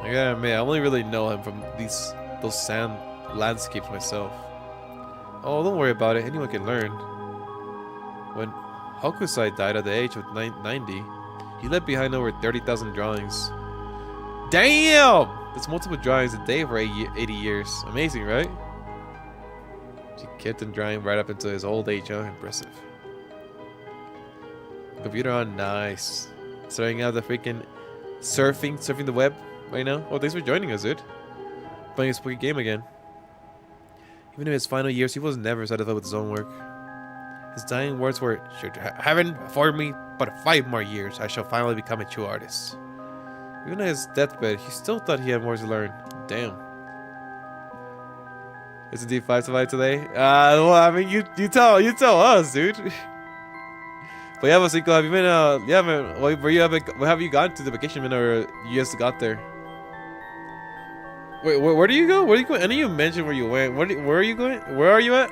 I gotta admit, I only really know him from those sand landscapes myself. Oh, don't worry about it. Anyone can learn. When Hakusai died at the age of 90, he left behind over 30,000 drawings. Damn! That's multiple drawings a day for 80 years. Amazing, right? She kept him drawing right up until his old age, huh? Impressive. Computer on, nice. Starting out the freaking surfing the web right now. Oh, thanks for joining us, dude. Playing a spooky game again. Even in his final years, he was never satisfied with his own work. His dying words were, "Should heaven afford me but 5 more years, I shall finally become a true artist." Even at his deathbed, he still thought he had more to learn. Damn. Is it D5 survive today? Well, I mean, you tell us, dude. But yeah, Masico, have you been? Yeah, man. Where have you gone to the vacation, man, or you just got there? Wait, where do you go? Where do you go? I know you mentioned where you went. Where are you going? Where are you at?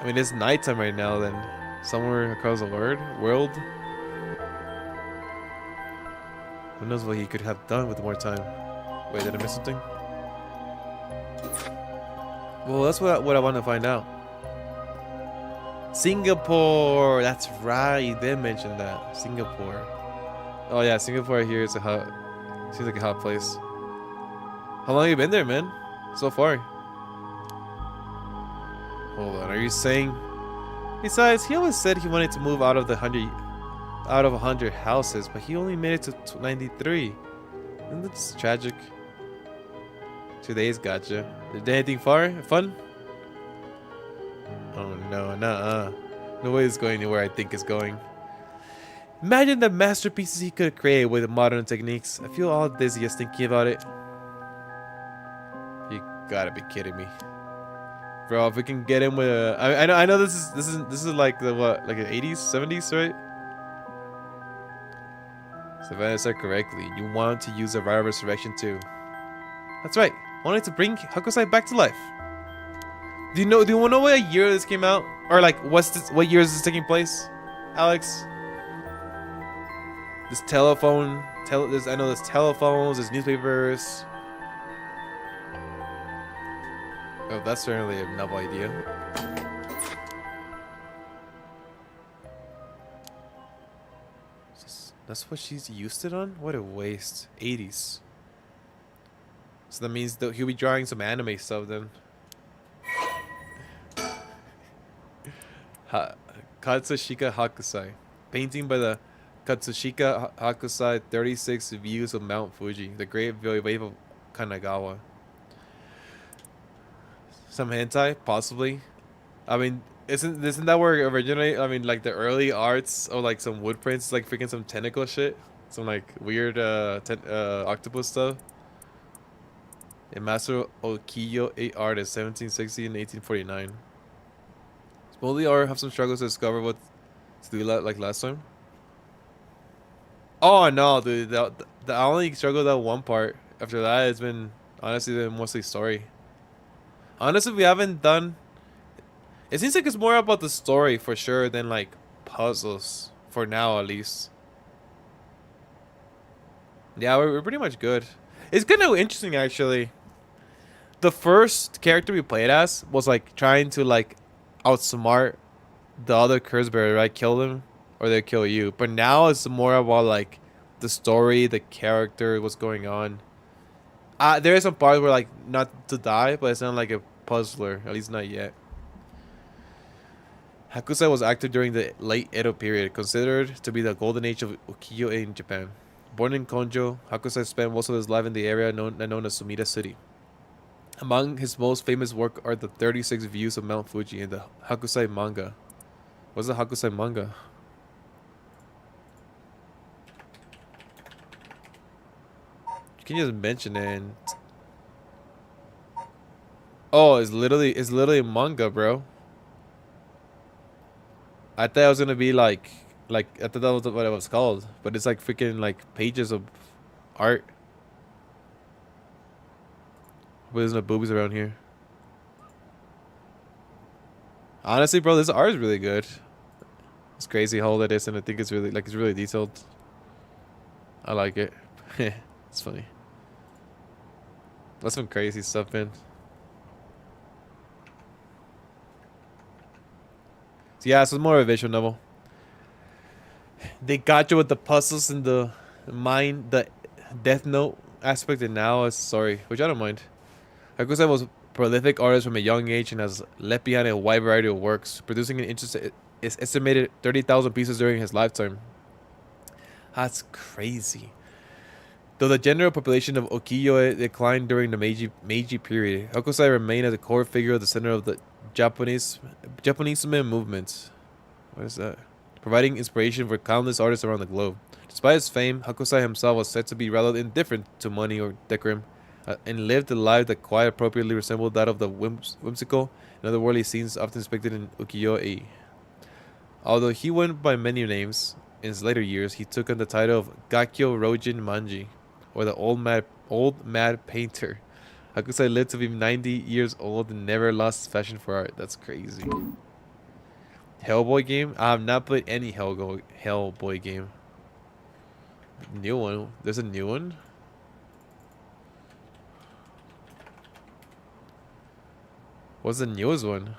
I mean, it's nighttime right now. Then somewhere across the world. Who knows what he could have done with more time? Wait, did I miss something? Well, that's what I want to find out. Singapore. That's right. You did mention that. Singapore. Oh yeah, Singapore here is a hot. Seems like a hot place. How long have you been there, man? So far. Hold on. Are you saying? Besides, he always said he wanted to move out of 100 houses, but he only made it to 93. And that's tragic. Today's gotcha. Did anything fun? Oh no, nuh-uh. No way it's going anywhere I think it's going. Imagine the masterpieces he could create with modern techniques. I feel all dizzy just thinking about it. You gotta be kidding me, bro. If we can get him with a, I know this is like the what, like the 80s, 70s, right? So if I understand correctly, you want to use a Rite of Resurrection too. That's right. Wanted to bring Hakusai back to life. Do you want to know what year this came out, or like what year is this taking place, Alex? This telephone, I know there's telephones, there's newspapers. Oh, that's certainly a novel idea. That's what she's used it on? What a waste. 80s. So that means that he'll be drawing some anime stuff then. Katsushika Hakusai. Painting by the Katsushika Hakusai, 36 Views of Mount Fuji, the Great Wave of Kanagawa. Some hentai, possibly. I mean, isn't that where it originated? I mean, like the early arts of like some wood prints, like freaking some tentacle shit, some like weird octopus stuff. A Master Okiyo 8 artist, 1760 and 1849. Will the art have some struggles to discover what to do like last time? Oh no, dude, the I only struggled that one part. After that, it's been honestly mostly story. Honestly, we haven't done. It seems like it's more about the story for sure than like puzzles for now, at least. Yeah, we're pretty much good. It's kind of interesting actually. The first character we played as was like trying to like outsmart the other curse bearer, right? Kill them or they kill you. But now it's more about like the story, the character, what's going on. There are some parts where like not to die, but it's not like a puzzler, at least not yet. Hakusai was active during the late Edo period, considered to be the golden age of ukiyo in Japan. Born in Konjo, Hakusai spent most of his life in the area known as Sumida City. Among his most famous work are the 36 Views of Mount Fuji and the Hakusai manga. What's the Hakusai manga? You can just mention it. And... oh, it's literally manga, bro. I thought it was gonna be like I thought that was what it was called, but it's like freaking like pages of art. But there's no boobies around here. Honestly, bro, this art is really good. It's crazy how old it is, and I think it's really it's really detailed. I like it. It's funny. That's some crazy stuff, man. So yeah, so it's more of a visual novel. They got you with the puzzles and the mind, the Death Note aspect, and now it's story, which I don't mind. Hakusai was a prolific artist from a young age and has left behind a wide variety of works, producing an estimated 30,000 pieces during his lifetime. That's crazy. Though the general population of ukiyo declined during the Meiji period, Hakusai remained as a core figure at the center of the Japanese movement. What is that? Providing inspiration for countless artists around the globe. Despite his fame, Hakusai himself was said to be rather indifferent to money or decorum, and lived a life that quite appropriately resembled that of the whimsical and otherworldly scenes often depicted in ukiyo-e. Although he went by many names, in his later years he took on the title of Gakyo Rojin Manji, or the old mad painter. Hakusai lived to be 90 years old and never lost his passion for art. That's crazy. Hellboy game? I have not played any Hellboy game. New one? There's a new one? What's the newest one?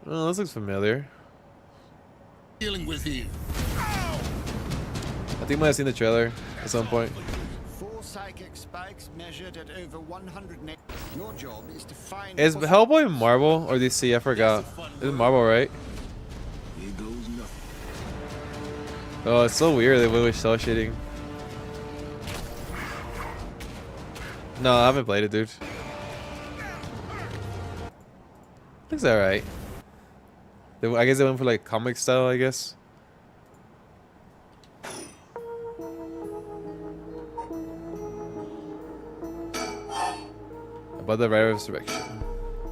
Oh, this looks familiar. Dealing with you. I think I might have seen the trailer at some point. 4 psychic spikes measured at over 100. Your job is to find. Is Hellboy Marvel or DC? I forgot. It's Marvel, right? Here goes nothing. Oh, it's so weird the way we're cell shading. No, I haven't played it, dude. Looks alright. I guess they went for like comic style, I guess. About the Rider of Resurrection.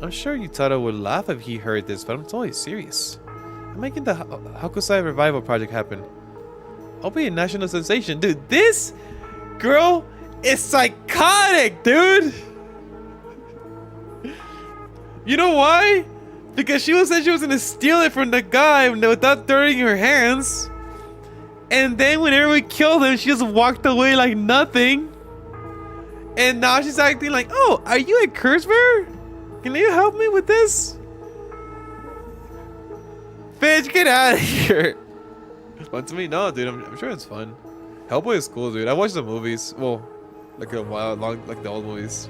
I'm sure Yutaro would laugh if he heard this, but I'm totally serious. I'm making the Hakusai revival project happen. I'll be a national sensation. Dude, this girl is psychotic, dude! You know why? Because she said she was gonna steal it from the guy without dirtying her hands. And then when everyone killed him, she just walked away like nothing. And now she's acting like, oh, are you a curse bearer? Can you help me with this? Bitch, get out of here. Fun to me? No, dude, I'm sure it's fun. Hellboy is cool, dude. I watched the movies. Well, like a while long, like the old movies.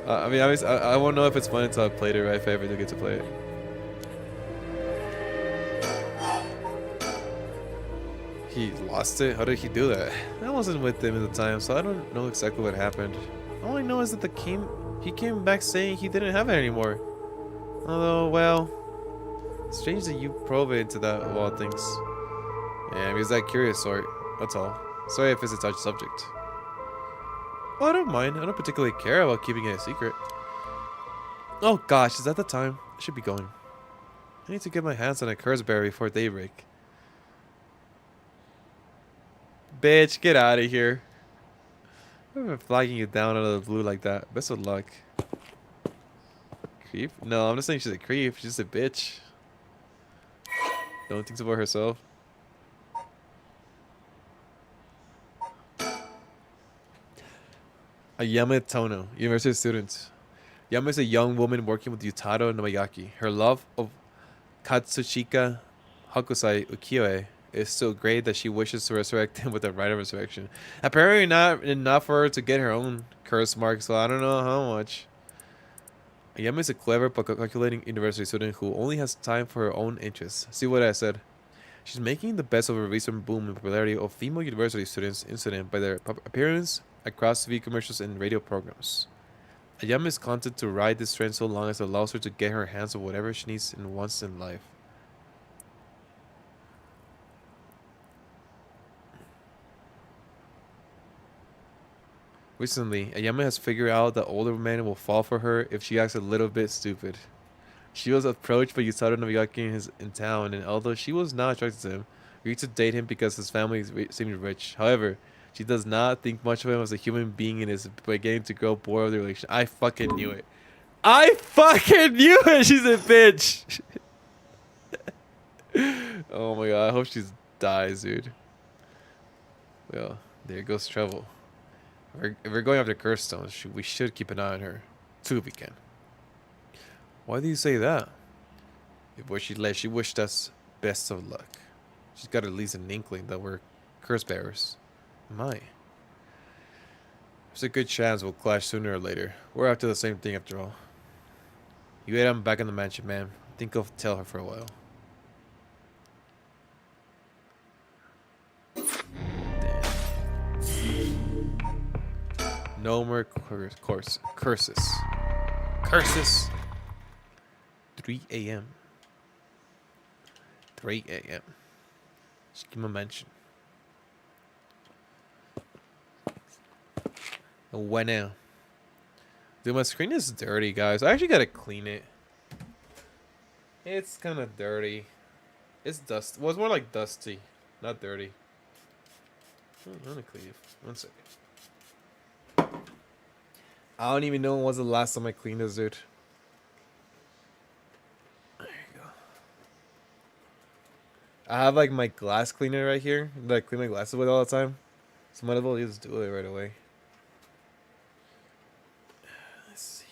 I mean, I won't know if it's fun until I played it, right? If I ever do get to play it. He lost it? How did he do that? I wasn't with him at the time, so I don't know exactly what happened. All I know is that he came back saying he didn't have it anymore. Although, well, strange that you probe into that of all things. Yeah, he's that curious sort. That's all. Sorry if it's a touchy subject. Oh, I don't mind. I don't particularly care about keeping it a secret. Oh gosh, is that the time? I should be going. I need to get my hands on a curse berry before daybreak. Bitch, get out of here. I've been flagging you down out of the blue like that. Best of luck. Creep? No, I'm not saying she's a creep. She's just a bitch. Don't think about herself. Ayame Tono, university student. Yama is a young woman working with Yutaro Nobayaki. Her love of Katsushika Hakusai Ukiyo is so great that she wishes to resurrect him with the right of resurrection. Apparently not enough for her to get her own curse mark, so I don't know how much. Ayame is a clever but calculating university student who only has time for her own interests. See what I said? She's making the best of a recent boom in popularity of female university students incident by their appearance across TV commercials and radio programs. Ayame is content to ride this trend so long as it allows her to get her hands on whatever she needs and wants in life. Recently, Ayame has figured out that older men will fall for her if she acts a little bit stupid. She was approached by Yutaro Nobuyaki in town, and although she was not attracted to him, agreed to date him because his family seemed rich. However, she does not think much of him as a human being and is beginning to grow bored of the relationship. I fucking knew it. I fucking knew it! She's a bitch! Oh my god, I hope she dies, dude. Well, there goes trouble. If we're going after curse stones, we should keep an eye on her. Too if we can. Why do you say that? She wished us best of luck. She's got at least an inkling that we're curse bearers. My. There's a good chance we'll clash sooner or later. We're after the same thing after all. You wait, I'm back in the mansion, man. I think I'll tell her for a while. Damn. No more curses. Curses. 3 a.m. 3 a.m. Just give him a mention. When now? Dude, my screen is dirty, guys. I actually gotta clean it. It's kind of dirty. It's dust. Well, it's more like dusty, not dirty. I'm gonna clean it. 1 second. I don't even know when was the last time I cleaned this, dude. There you go. I have like my glass cleaner right here that I clean my glasses with all the time. So might as well just do it right away. Let's see.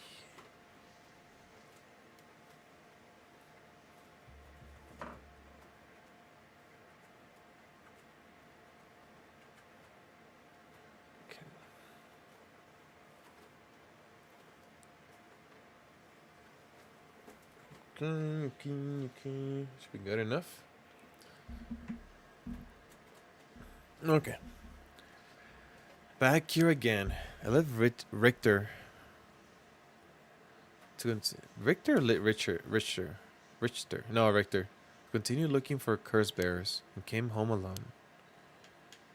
Okay. Should be good enough. Okay. Back here again. I left Richter Richter. No, Richter. Continued looking for curse bearers and came home alone.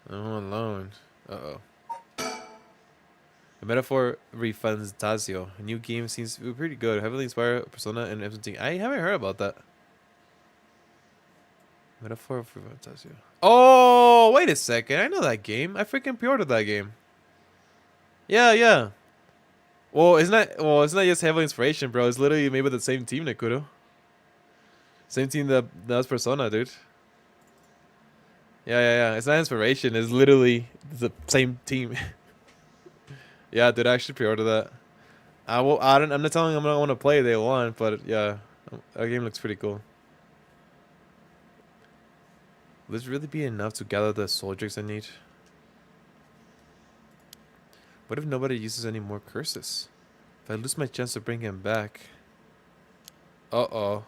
Home alone. Uh-oh. The metaphor refunds Tazio. A new game seems to be pretty good. Heavily inspired Persona and F-17. I haven't heard about that. Metaphor of refunds Tazio. Oh, wait a second. I know that game. I freaking pre-ordered that game. Yeah. Well, it's not just heavily inspiration, bro. It's literally made by the same team, Nakuro. Same team that was Persona, dude. Yeah. It's not inspiration. It's literally the same team. Yeah, dude, I actually pre-ordered that. I'm not telling them I don't want to play day one, but yeah, that game looks pretty cool. Will this really be enough to gather the soldiers I need? What if nobody uses any more curses? If I lose my chance to bring him back. Uh-oh.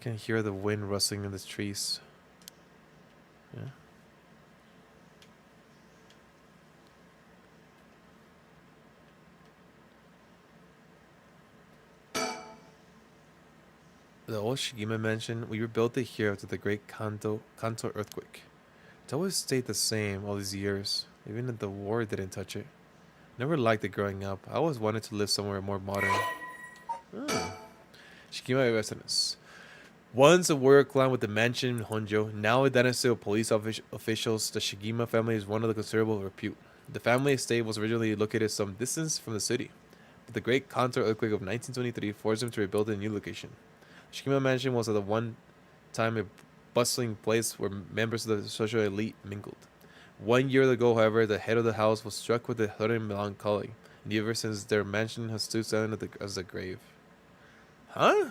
Can hear the wind rustling in the trees. Yeah. The old Shigima mansion, we rebuilt it here after the great Kanto earthquake. It's always stayed the same all these years. Even if the war didn't touch it. Never liked it growing up. I always wanted to live somewhere more modern. Shigima residence. Once a warrior clan with the mansion in Honjo, now a dynasty of police officials, the Shigima family is one of the considerable repute. The family estate was originally located some distance from the city, but the great Kanto earthquake of 1923 forced them to rebuild a new location. Shigima Mansion was at the one time a bustling place where members of the social elite mingled. 1 year ago, however, the head of the house was struck with a sudden melancholy, and ever since their mansion has stood silent as a grave. Huh?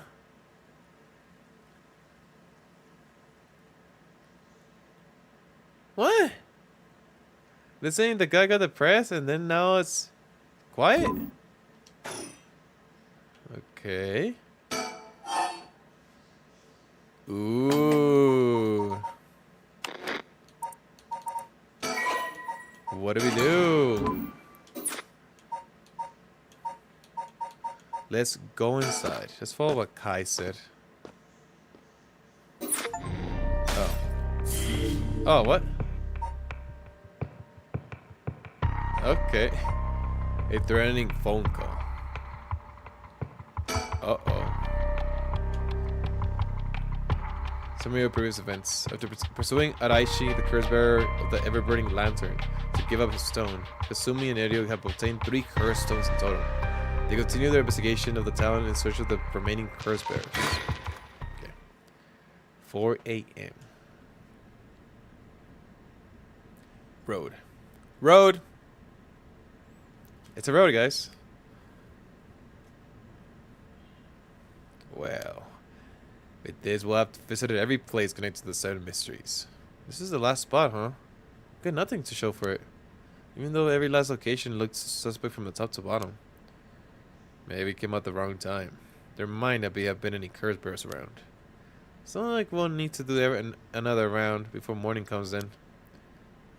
What? They're saying the guy got depressed and then now it's quiet? Okay. Ooh. What do we do? Let's go inside. Let's follow what Kai said. Oh. Oh, what? Okay. A threatening phone call. Uh-oh. Summary of previous events. After pursuing Araishi, the curse bearer of the ever-burning lantern, to give up his stone, Kasumi and Erio have obtained 3 curse stones in total. They continue their investigation of the town in search of the remaining curse bearers. Okay. 4 a.m. Road! It's a road, guys. Well, with this, we'll have to visit every place connected to the 7 mysteries. This is the last spot, huh? Got nothing to show for it. Even though every last location looks suspect from the top to bottom. Maybe we came out the wrong time. There might not have been any curse bearers around. It's not like we'll need to do another round before morning comes in.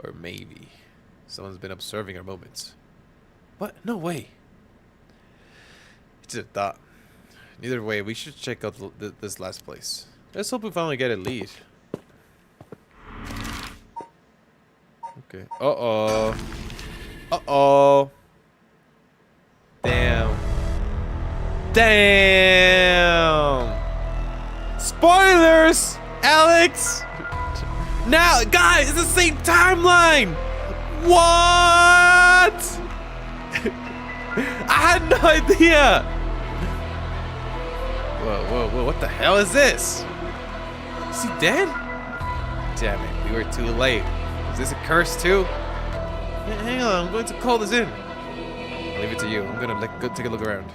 Or maybe someone's been observing our movements. What? No way. It's a thought. Either way, we should check out this last place. Let's hope we finally get a lead. Okay. Uh-oh. Uh-oh. Damn. Spoilers, Alex! Now, guys, it's the same timeline! What? I had no idea! Whoa, what the hell is this? Is he dead? Damn it, we were too late. Is this a curse too? Hang on, I'm going to call this in. I'll leave it to you. I'm gonna go take a look around.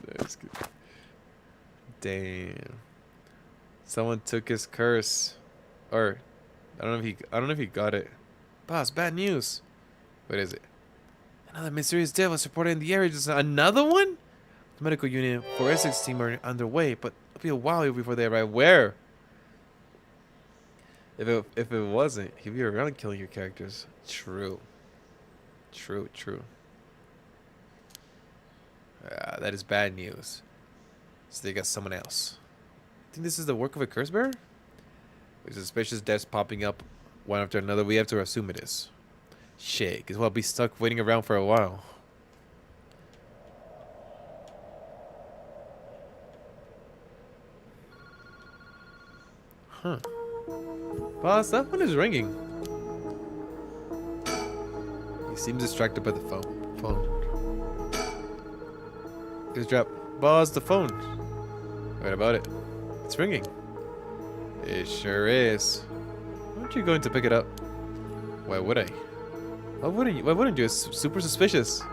That's good. Damn. Someone took his curse. Or I don't know if he got it. Boss, bad news. What is it? Another mysterious death was reported in the area. Just another one? The medical unit forensics team are underway, but it'll be a while before they arrive. Where? If it wasn't, he'd be around killing your characters. True. True. That is bad news. So they got someone else. I think this is the work of a curse bearer? With suspicious deaths popping up one after another, we have to assume it is. Shit, because we'll be stuck waiting around for a while. Huh. Boss, that one is ringing. He seems distracted by the phone. Just drop. Boss, the phone. What about it? It's ringing. It sure is. Aren't you going to pick it up? Why would I? Why wouldn't you? It's super suspicious.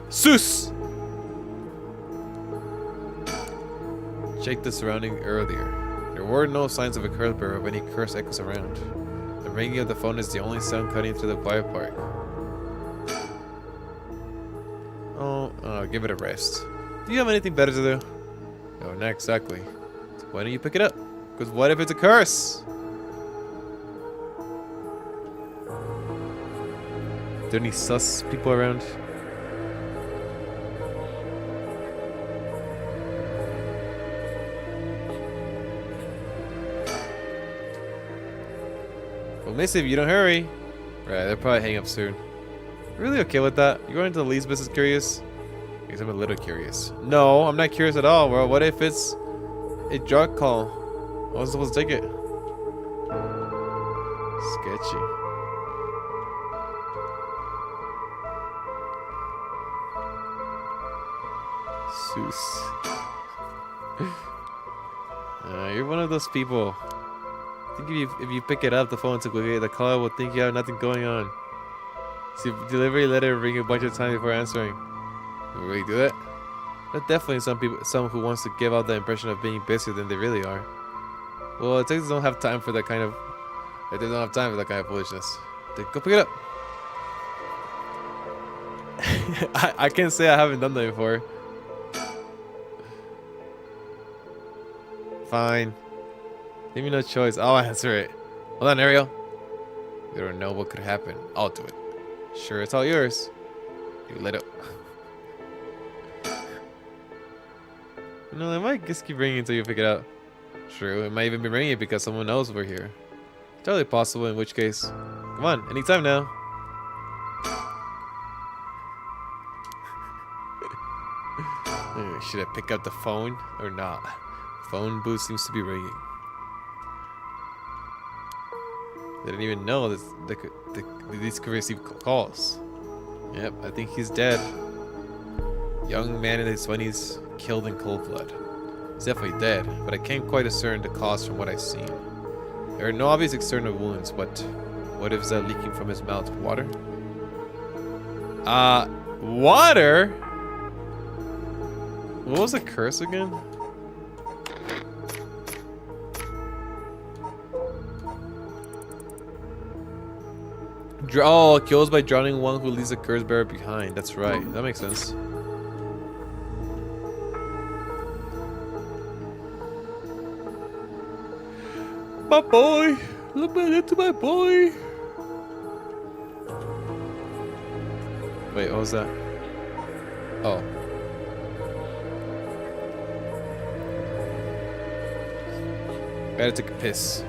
Sus! Check the surrounding earlier. There were no signs of a curse bearer of any curse echoes around. The ringing of the phone is the only sound cutting through the quiet part. Oh, give it a rest. Do you have anything better to do? No, not exactly. So why don't you pick it up? Because what if it's a curse? Are there any sus people around? Well, Missy, if you don't hurry. Right, they'll probably hang up soon. Really okay with that? You going into the least business curious? Because I'm a little curious. No, I'm not curious at all, bro. What if it's a drug call? I was supposed to take it. Sketchy. Sus. You're one of those people. I think if you pick it up, the phone too quickly, the caller will think you have nothing going on. So you delivery letter ring a bunch of times before answering. Will we really do that? There's definitely some who wants to give out the impression of being busier than they really are. Well, it takes don't have time for that kind of. They don't have time for that kind of foolishness. Then go pick it up. I can't say I haven't done that before. Fine. Give me no choice. I'll answer it. Hold on, Ariel. You don't know what could happen. I'll do it. Sure, it's all yours. You lit up. You know, it might just keep ringing until you pick it up. True, it might even be ringing because someone knows we're here. Totally possible, in which case. Come on, anytime now. Should I pick up the phone or not? Phone booth seems to be ringing. They didn't even know these could receive calls. Yep, I think he's dead. Young man in his 20s, killed in cold blood. He's definitely dead, but I can't quite discern the cause from what I've seen. There are no obvious external wounds, but what if that leaking from his mouth? Water? Water? What was the curse again? Oh, kills by drowning one who leaves a curse bearer behind. That's right. That makes sense. My boy! Look into my boy! Wait, what was that? Oh. I gotta take a piss.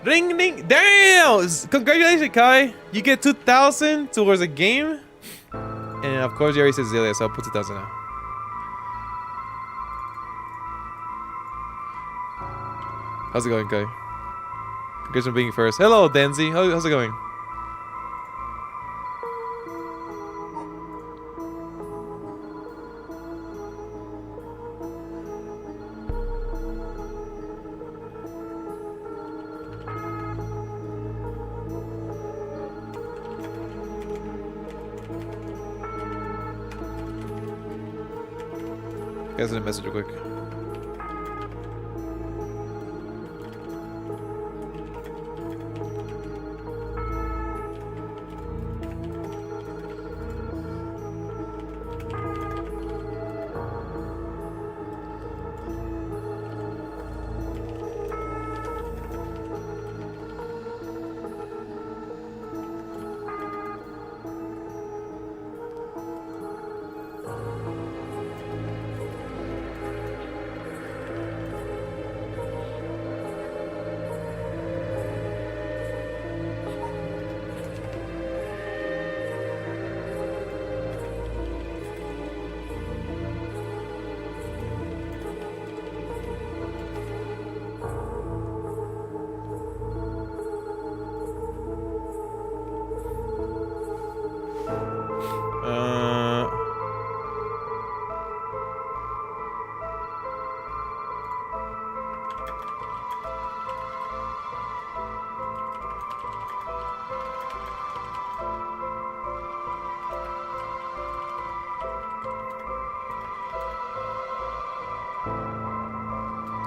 Ring ding. Damn! Congratulations, Kai. You get 2,000 towards a game. And of course, you already said Zelia, so I'll put 2,000 now. How's it going, Kai? Congrats on being first. Hello, Danzy. How's it going? Guys, a message real quick.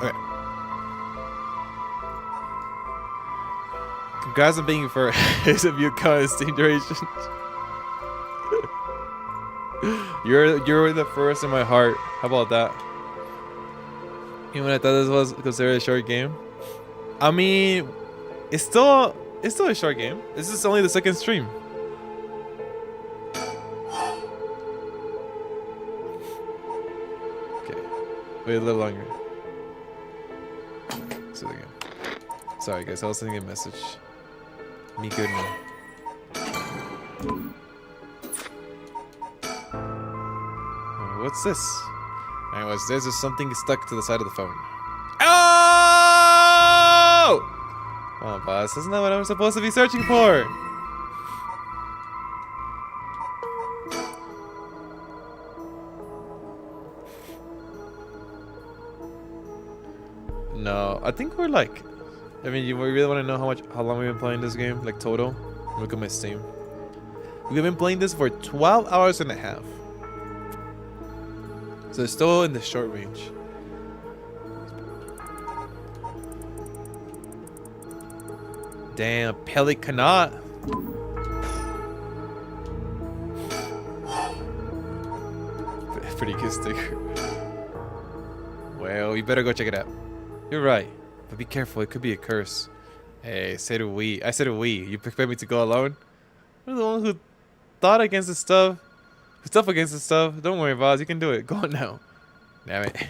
Okay. Congrats on being for his of you guys Steam duration. You're the first in my heart. How about that? Even when I thought this was considered a short game. I mean, it's still a short game. This is only the second stream. Okay. Wait a little longer. Let's do it again. Sorry guys, I was sending a message. Me good now. What's this? Anyways, there's just something stuck to the side of the phone. Oh! Oh, boss, isn't that what I'm supposed to be searching for? No, I think we're like... I mean, you really want to know how long we've been playing this game? Like total? Look at my Steam. We've been playing this for 12 hours and a half. So it's still in the short range. Damn, Pelicanot. Pretty good sticker. Well, you better go check it out. You're right, but be careful. It could be a curse. Hey, said we. I said we. You expect me to go alone? You're the one who thought against this stuff. Who's tough against this stuff. Don't worry, Vaz. You can do it. Go on now. Damn it.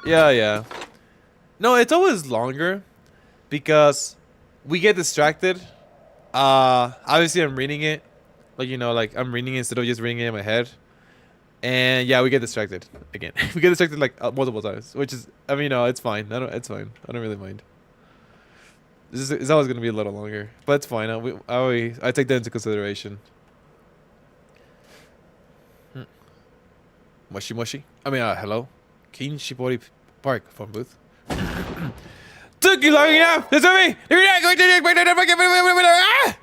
Yeah. No, it's always longer because we get distracted. Obviously, I'm reading it. Like, you know, like I'm reading it instead of just reading it in my head. And yeah, we get distracted again. We get distracted like multiple times, which is, I mean, no, it's fine. It's fine. I don't really mind. It's always gonna be a little longer, but it's fine. I take that into consideration. Moshi. I mean, hello, King Shibori Park phone booth. Took you long enough. That's me. You're not going to.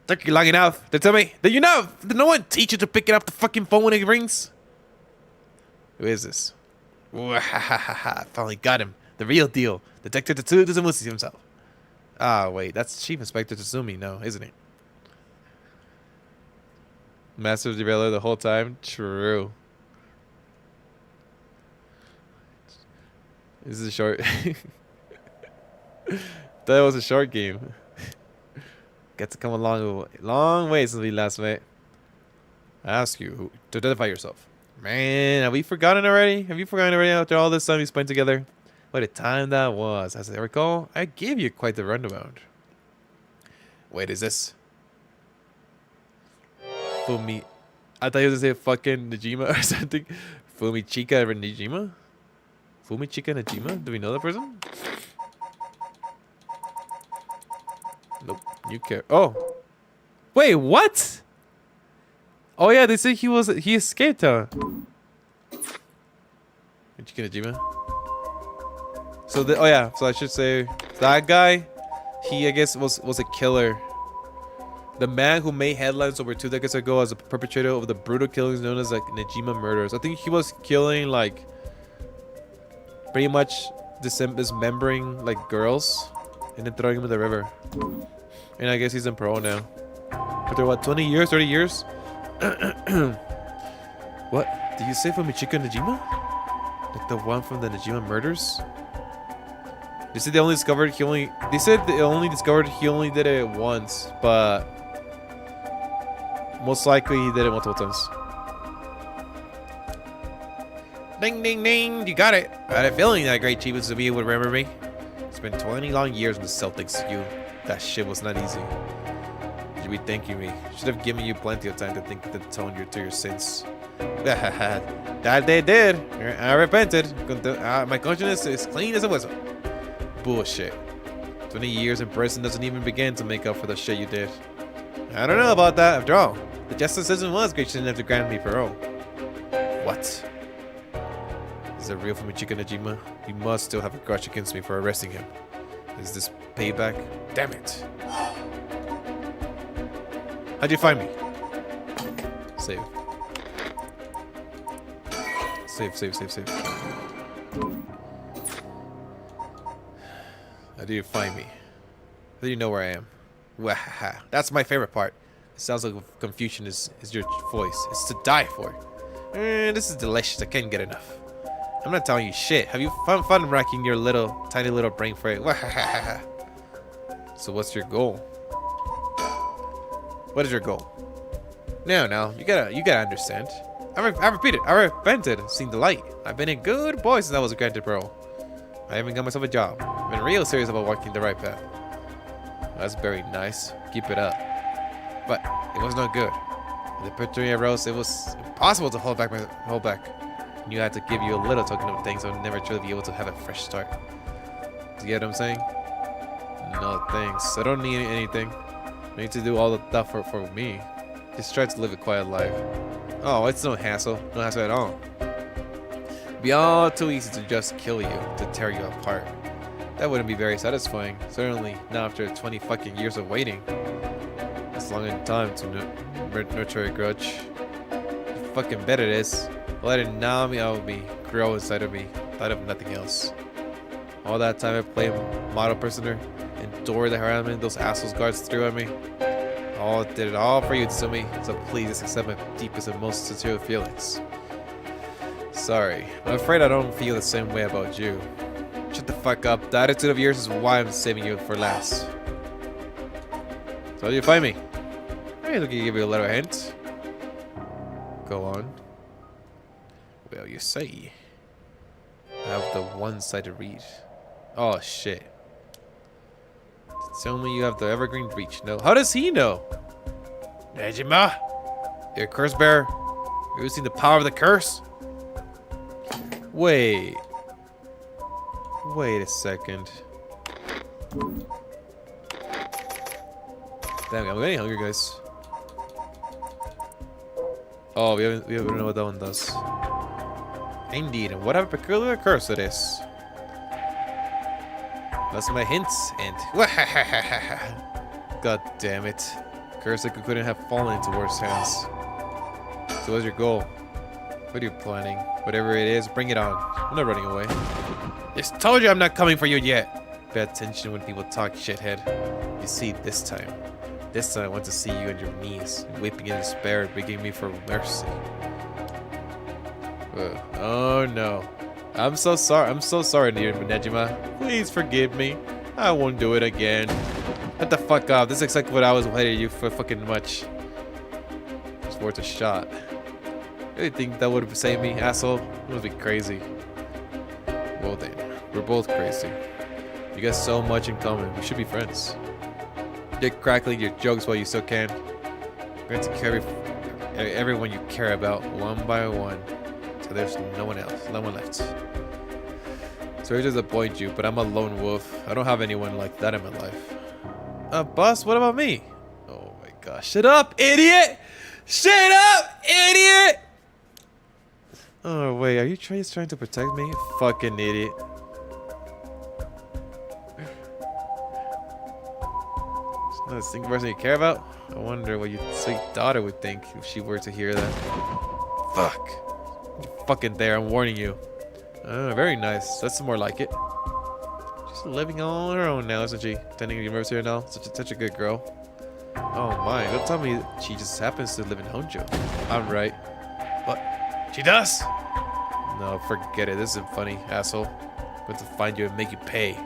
Took you long enough to tell me that did no one teach you to pick up the fucking phone when it rings? Who is this? Finally got him. The real deal. Detective Tsuzumushi himself. Ah, wait. That's Chief Inspector Tsuzumi, no, isn't it? Master Derailer the whole time? True. This is a short... That was a short game. Got to come a long way since we last met. I ask you to identify yourself. Man, have we forgotten already? Have you forgotten already after all this time we spent together? What a time that was. As I recall, I gave you quite the runaround. Wait, is this Fumi? I thought you was gonna say fucking Najima or something. Fumi Chica or Najima? Fumi Chica Najima? Do we know that person? Nope. You care. Oh. Wait, what? Oh yeah, they say he escaped, huh? Chica Najima. So oh yeah, so I should say that guy, he I guess was a killer. The man who made headlines over 2 decades ago as a perpetrator of the brutal killings known as like Najima murders. I think he was killing like pretty much dismembering like girls and then throwing them in the river. And I guess he's in parole now. After what, 20 years, 30 years? What? Did you say from Michiko Najima? Like the one from the Najima murders? They said they only discovered he only did it once, but most likely he did it multiple times. Ding ding ding, you got it. I had a feeling that great Chiefs would be able to remember me. It's been 20 long years in the Celtics. That shit was not easy. You should be thanking me. Should have given you plenty of time to think to atone to your sins. That they did. I repented. My conscience is clean as a whistle. Bullshit. 20 years in prison doesn't even begin to make up for the shit you did. I don't know about that. After all, the justice system was gracious enough to grant me parole. What? Is it real for Michiko Najima? You must still have a grudge against me for arresting him. Is this payback? Damn it. How'd you find me? Save. Save. How do you find me? How do you know where I am? Wahaha. That's my favorite part. It sounds like Confucian is your voice. It's to die for. This is delicious. I can't get enough. I'm not telling you shit. Have you fun racking your tiny little brain for it? Wahaha. So what's your goal? What is your goal? No, you gotta understand. I repeat it. I repented, seen the light. I've been a good boy since I was granted parole. I even got myself a job. I've been real serious about walking the right path. That's very nice. Keep it up. But it was not good. When the Petunia rose, it was impossible to hold back. I knew I had to give you a little token of things. I would never truly be able to have a fresh start. Do you get what I'm saying? No thanks. I don't need anything. I need to do all the stuff for me. Just try to live a quiet life. Oh, it's no hassle. No hassle at all. It'd be all too easy to just kill you, to tear you apart. That wouldn't be very satisfying. Certainly not after 20 fucking years of waiting. It's long in time to nurture a grudge. You fucking bet it is. Let it gnaw me out of me, grow inside of me, thought of nothing else. All that time I played model prisoner, endured the harassment those assholes guards threw at me. Did it all for you to me, so please just accept my deepest and most sincere feelings. Sorry, I'm afraid I don't feel the same way about you. Shut the fuck up. The attitude of yours is why I'm saving you for last. So how do you find me? I'm looking to give you a little hint. Go on. Well, you say. I have the one side to read. Oh shit. Tell me you have the evergreen reach. No. How does he know? Najima, you're a curse bearer. You're using the power of the curse. Wait a second. Damn, I'm getting hungry, guys. Oh, we don't know what that one does. Indeed, and what a peculiar curse it is. That's my hints, and god damn it. Curse like we couldn't have fallen into worse hands. So what's your goal? What are you planning? Whatever it is, bring it on. I'm not running away. Just told you I'm not coming for you yet. Pay attention when people talk, shithead. You see, this time I want to see you on your knees, weeping in despair, begging me for mercy. Oh no. I'm so sorry, dear Najima. Please forgive me. I won't do it again. Shut the fuck up. This is exactly what I was waiting you for fucking much. It's worth a shot. Really think that would have saved me, asshole? It would be crazy. Well then. We're both crazy. You got so much in common. We should be friends. Get crackling your jokes while you still can. I'm going to carry everyone you care about one by one. So there's no one else. No one left. Sorry to disappoint you, but I'm a lone wolf. I don't have anyone like that in my life. Boss, what about me? Oh my gosh. Shut up, idiot! Shut up, idiot! Oh, wait. Are you trying to protect me? Fucking idiot. It's not a single person you care about? I wonder what your sweet daughter would think if she were to hear that. Fuck. You're fucking there. I'm warning you. Very nice. That's more like it. She's living all on her own now, isn't she? Attending university now. Such a good girl. Oh my, don't tell me she just happens to live in Honjo. I'm right. What? She does? No, forget it. This isn't funny, asshole. I'm going to find you and make you pay.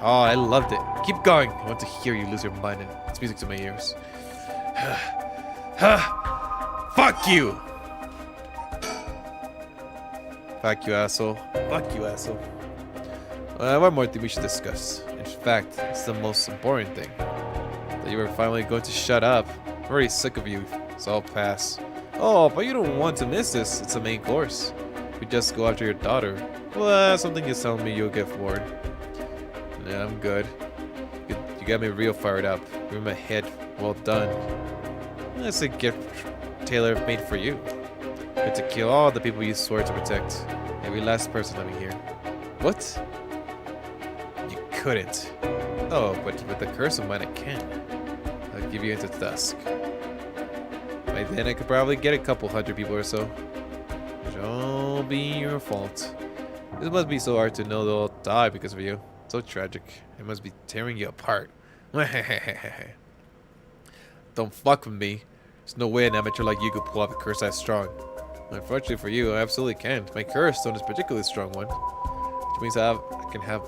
Oh, I loved it. Keep going. I want to hear you lose your mind, and it's music to my ears. Fuck you! Fuck you, asshole. Fuck you, asshole. One more thing we should discuss. In fact, it's the most important thing. That you were finally going to shut up. I'm already sick of you, so I'll pass. Oh, but you don't want to miss this. It's the main course. We just go after your daughter. Well, something is telling me you'll get bored. Yeah, I'm good. You got me real fired up. You're in my head. Well done. That's a gift tailor-made for you. Good to kill all the people you swore to protect. Every last person living here. What? You couldn't. Oh, but with the curse of mine, I can. I'll give you into dusk. By then, I could probably get a couple hundred people or so. It should all be your fault. This must be so hard to know they'll all die because of you. So tragic. It must be tearing you apart. Don't fuck with me. There's no way an amateur like you could pull off a curse that strong. Unfortunately for you, I absolutely can't. My curse stone is a particularly strong one. Which means I can have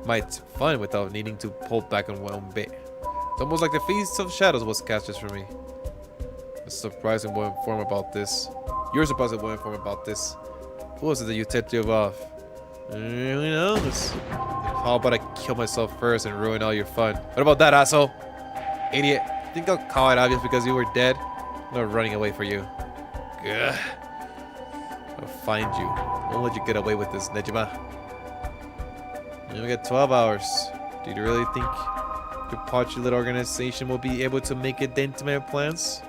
my fun without needing to pull back on one bit. It's almost like the Feast of Shadows was cast just for me. I'm surprisingly well informed about this. You're surprisingly well informed about this. Who was it that you tipped you off? Who knows? How about I kill myself first and ruin all your fun? What about that, asshole? Idiot. Think I'll call it obvious because you were dead? I'm not running away for you. Ugh. I'll find you. I won't let you get away with this, Nejima. We got 12 hours. Do you really think your potchy little organization will be able to make a dent to my plans?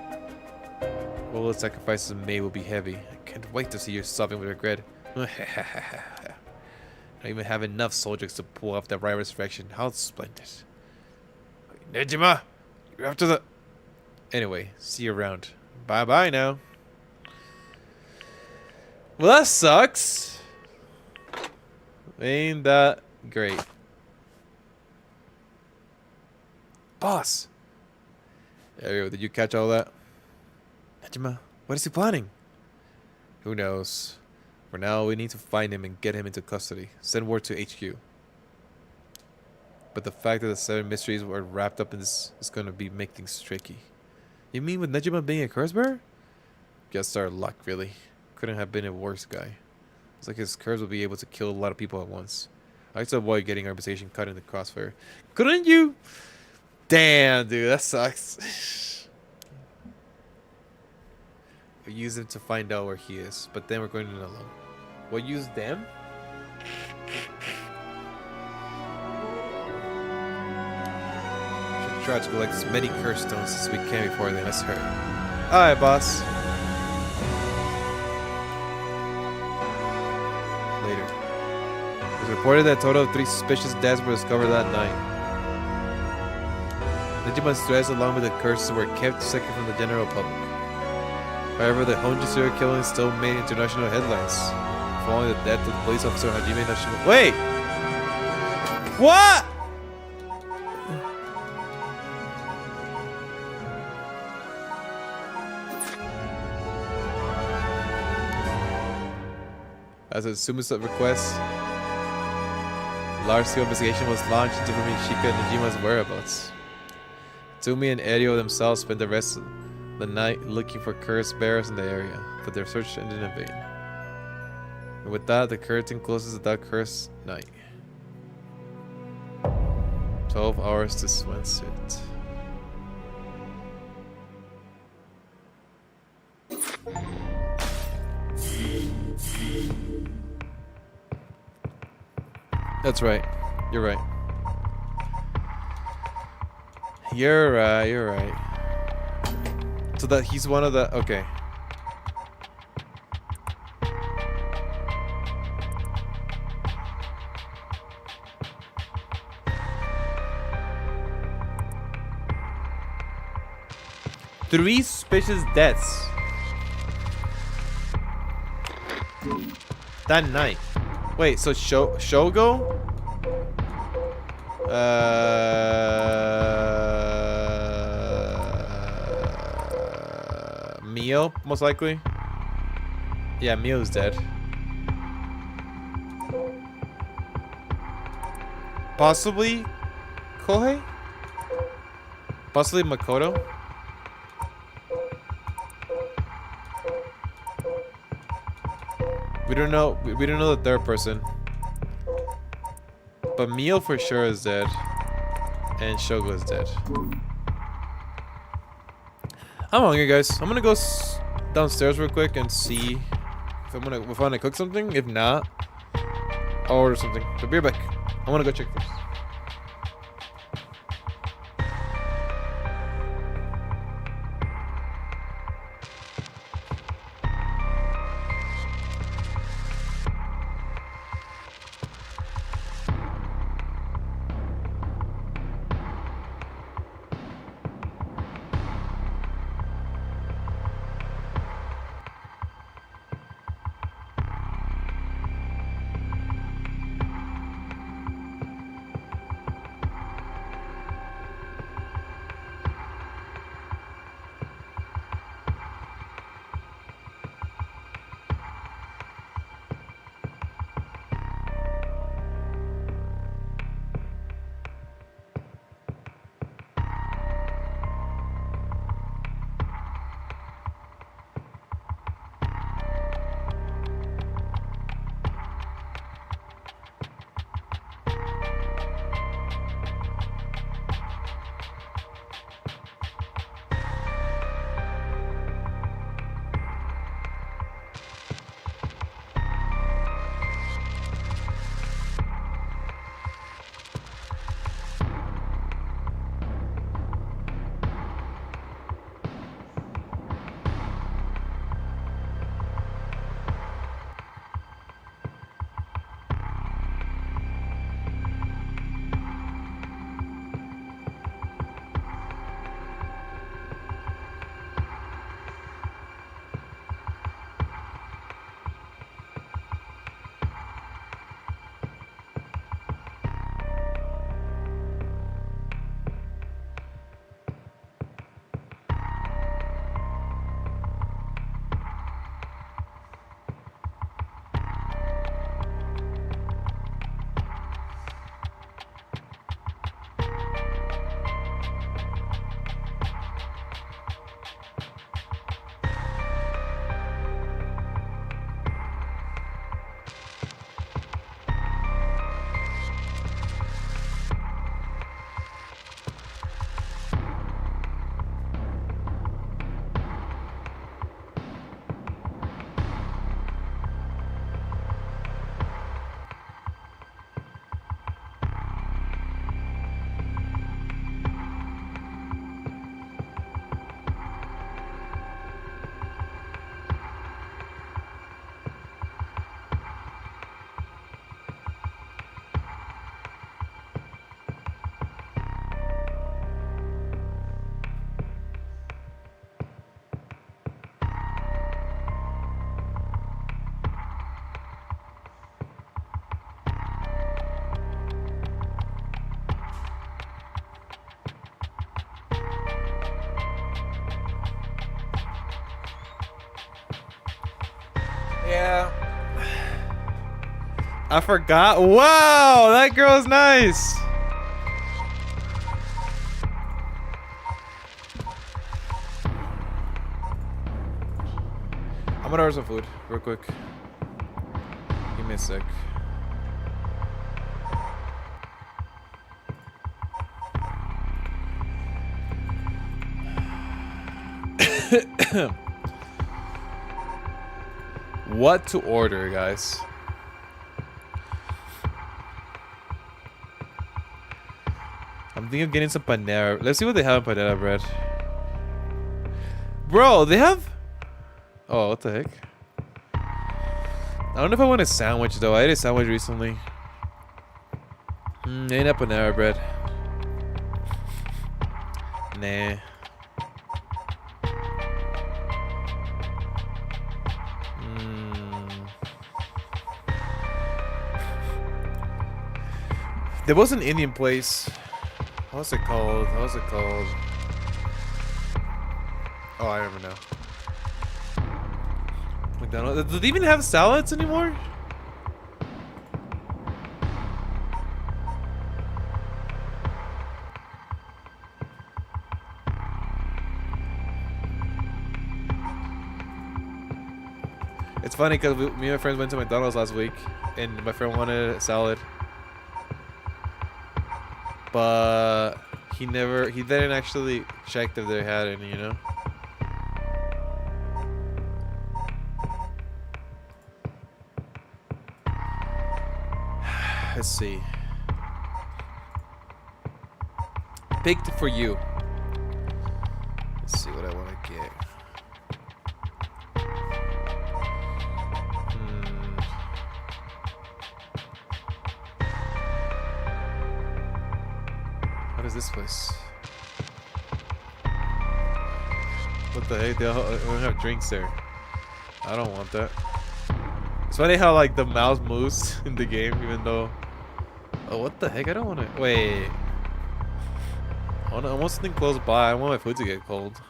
All the sacrifices made will be heavy. I can't wait to see you sobbing with regret. I don't even have enough soldiers to pull off the right resurrection. How splendid. Nejima! You're after the... Anyway, see you around. Bye-bye now. Well, that sucks. Ain't that great. Boss! Hey, did you catch all that? Nejima, what is he planning? Who knows? For now, we need to find him and get him into custody. Send word to HQ. But the fact that the 7 mysteries were wrapped up in this is going to make things tricky. You mean with Nejima being a curse bearer? Guess our luck, really. Couldn't have been a worse guy. It's like his curse will be able to kill a lot of people at once. I like to avoid getting our reputation cut in the crossfire. Couldn't you? Damn, dude, that sucks. We use him to find out where he is, but then we're going in alone. We'll use them? Should try to collect as many curse stones as we can before they miss her. Alright, boss. Later. It was reported that a total of 3 suspicious deaths were discovered that night. Nejima's threats along with the curses were kept secret from the general public. However, the Honjo serial killing still made international headlines, following the death of the police officer Hajime Nashima. Wait! What?! As a Sumisat request, a large-scale investigation was launched into Shika and Nejima's whereabouts. Tsumi and Erio themselves spent the rest of the night looking for curse bearers in the area, but their search ended in vain. And with that, the curtain closes at that cursed night. 12 hours to swimsuit. That's right. You're right. You're right. You're right. So that he's one of the... Okay. Three suspicious deaths that night. Wait, so Shogo? Mio, most likely. Yeah, Mio's dead. Possibly Kohei? Possibly Makoto? We don't know. We don't know the third person. But Mio for sure is dead, and Shogo is dead. I'm hungry, guys. I'm gonna go downstairs real quick and see if I'm gonna cook something. If not, I'll order something. So be right back. I wanna go check first. Yeah. I forgot. Wow, that girl's nice. I'm gonna order some food real quick. Give me a sec. What to order, guys? I'm thinking of getting some Panera. Let's see what they have in Panera bread. Bro, they have... Oh, what the heck? I don't know if I want a sandwich, though. I ate a sandwich recently. Ain't a Panera bread. Nah. There was an Indian place. What's it called? What's it called? Oh, I remember now. McDonald's. Do they even have salads anymore? It's funny because me and my friends went to McDonald's last week, and my friend wanted a salad. But he didn't actually check if they had any, you know? Let's see. Picked for you. Let's see what I want to get. What is this place? What the heck? They don't have drinks there. I don't want that. It's funny how like the mouse moves in the game, even though. Oh, what the heck? I don't want to. Wait. I want something close by. I want my food to get cold.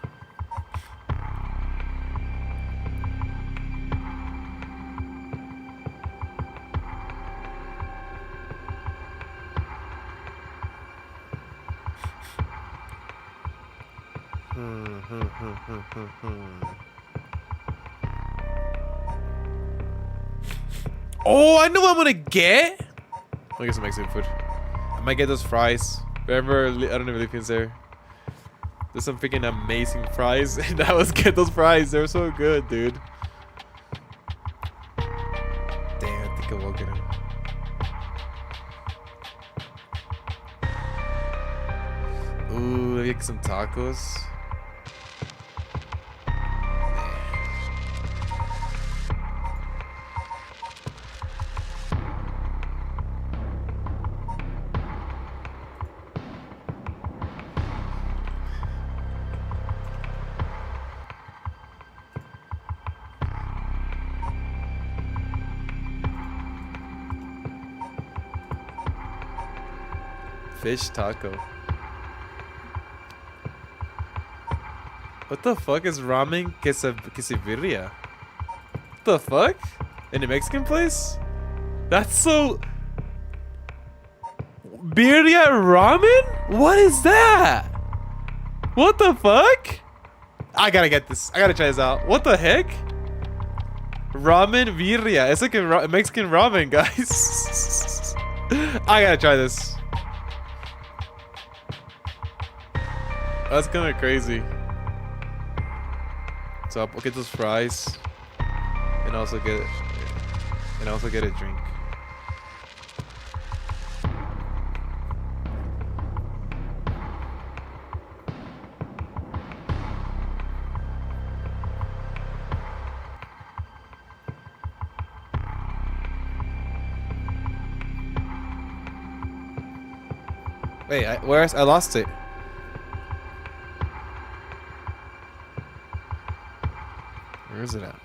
Oh, I know what I'm gonna get. I guess some Mexican food. I might get those fries. Remember, I don't know if Philippines there. There's some freaking amazing fries, and I was get those fries. They're so good, dude. Damn, I think I will get them. Ooh, let me get some tacos. Fish taco. What the fuck is ramen quesadilla? What the fuck? In a Mexican place? That's so... Birria ramen? What is that? What the fuck? I gotta get this. I gotta try this out. What the heck? Ramen birria. It's like a Mexican ramen, guys. I gotta try this. That's kind of crazy. So I'll get those fries, and also get a drink. Wait, I lost it. Where is it at?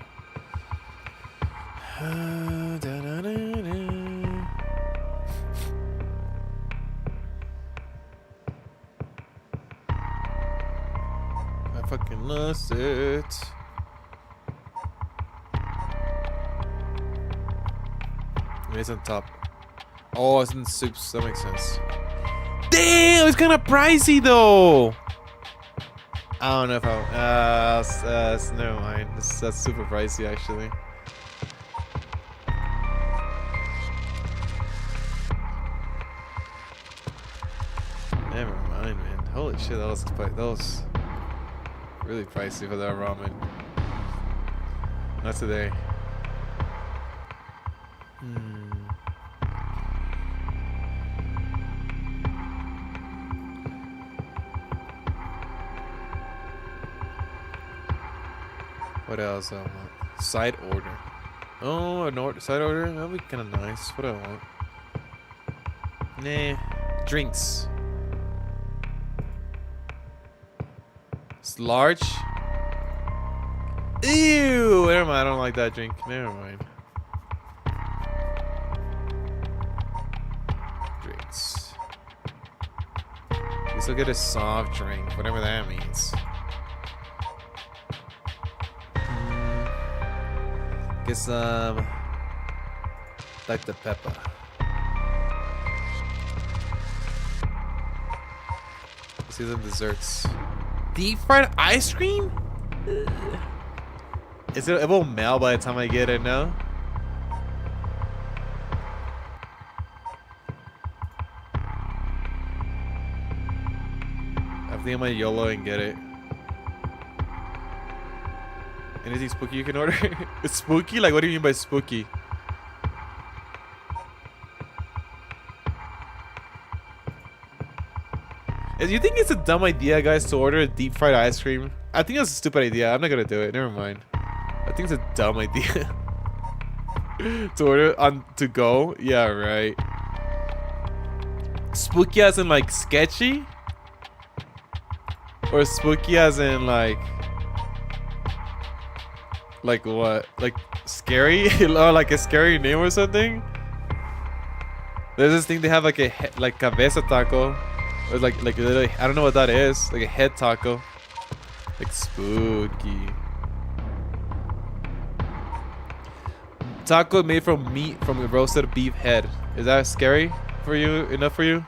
I fucking lost it. Maybe it's on top. Oh, it's in soups. That makes sense. Damn, it's kind of pricey though. I don't know if I... never mind. That's super pricey, actually. Never mind, man. Holy shit, that was Really pricey for that ramen. Not today. What else I want? Side order. Oh, an side order? That'd be kind of nice. What do I want? Nah. Drinks. It's large. Ew! Never mind. I don't like that drink. Never mind. Drinks. We still get a soft drink, whatever that means. Get some Dr. Pepper. Let's see some desserts. Deep fried ice cream? It won't melt by the time I get it now. I think I'm gonna YOLO and get it. Anything spooky you can order? It's spooky? Like, what do you mean by spooky? Do you think it's a dumb idea, guys, to order deep fried ice cream? I think that's a stupid idea. I'm not gonna do it. Never mind. I think it's a dumb idea. To order on to go? Yeah, right. Spooky as in like sketchy? Or spooky as in like what? Like scary? Or like a scary name or something? There's this thing they have like like cabeza taco. Or like literally, I don't know what that is. Like a head taco. Like spooky. Taco made from meat from a roasted beef head. Is that scary for you? Enough for you?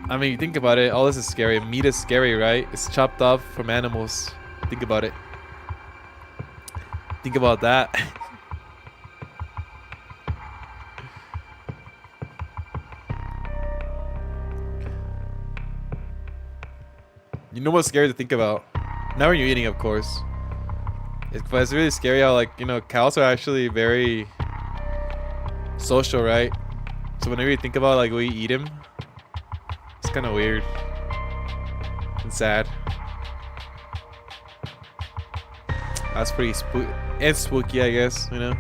I mean, think about it. All this is scary. Meat is scary, right? It's chopped off from animals. Think about it. Think about that. You know what's scary to think about? Not when you're eating, of course. But it's really scary how, like, you know, cows are actually very social, right? So whenever you think about, like, we eat them, it's kind of weird and sad. That's pretty spooky, I guess, you know?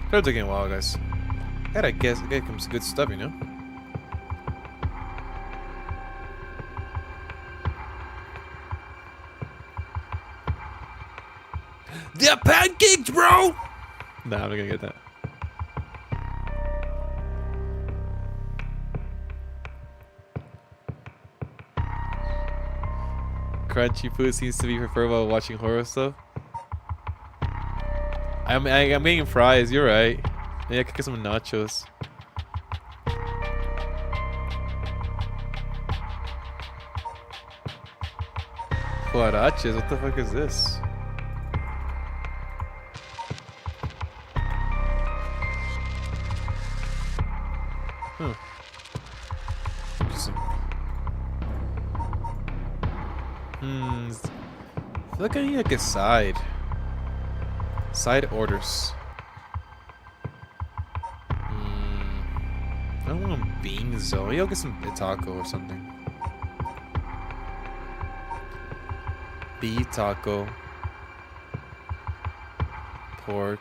It's taking a while, guys. I guess get some good stuff, you know. They're pancakes, bro. Nah, I'm not gonna get that. Crunchy food seems to be preferred while watching horror stuff. I'm getting fries. You're right. Maybe I could get some nachos. Huaraches? What the fuck is this? Huh. Interesting. I feel like I need like a side. Side orders. I don't want beans though. Maybe I'll get some taco or something. Beef taco. Pork.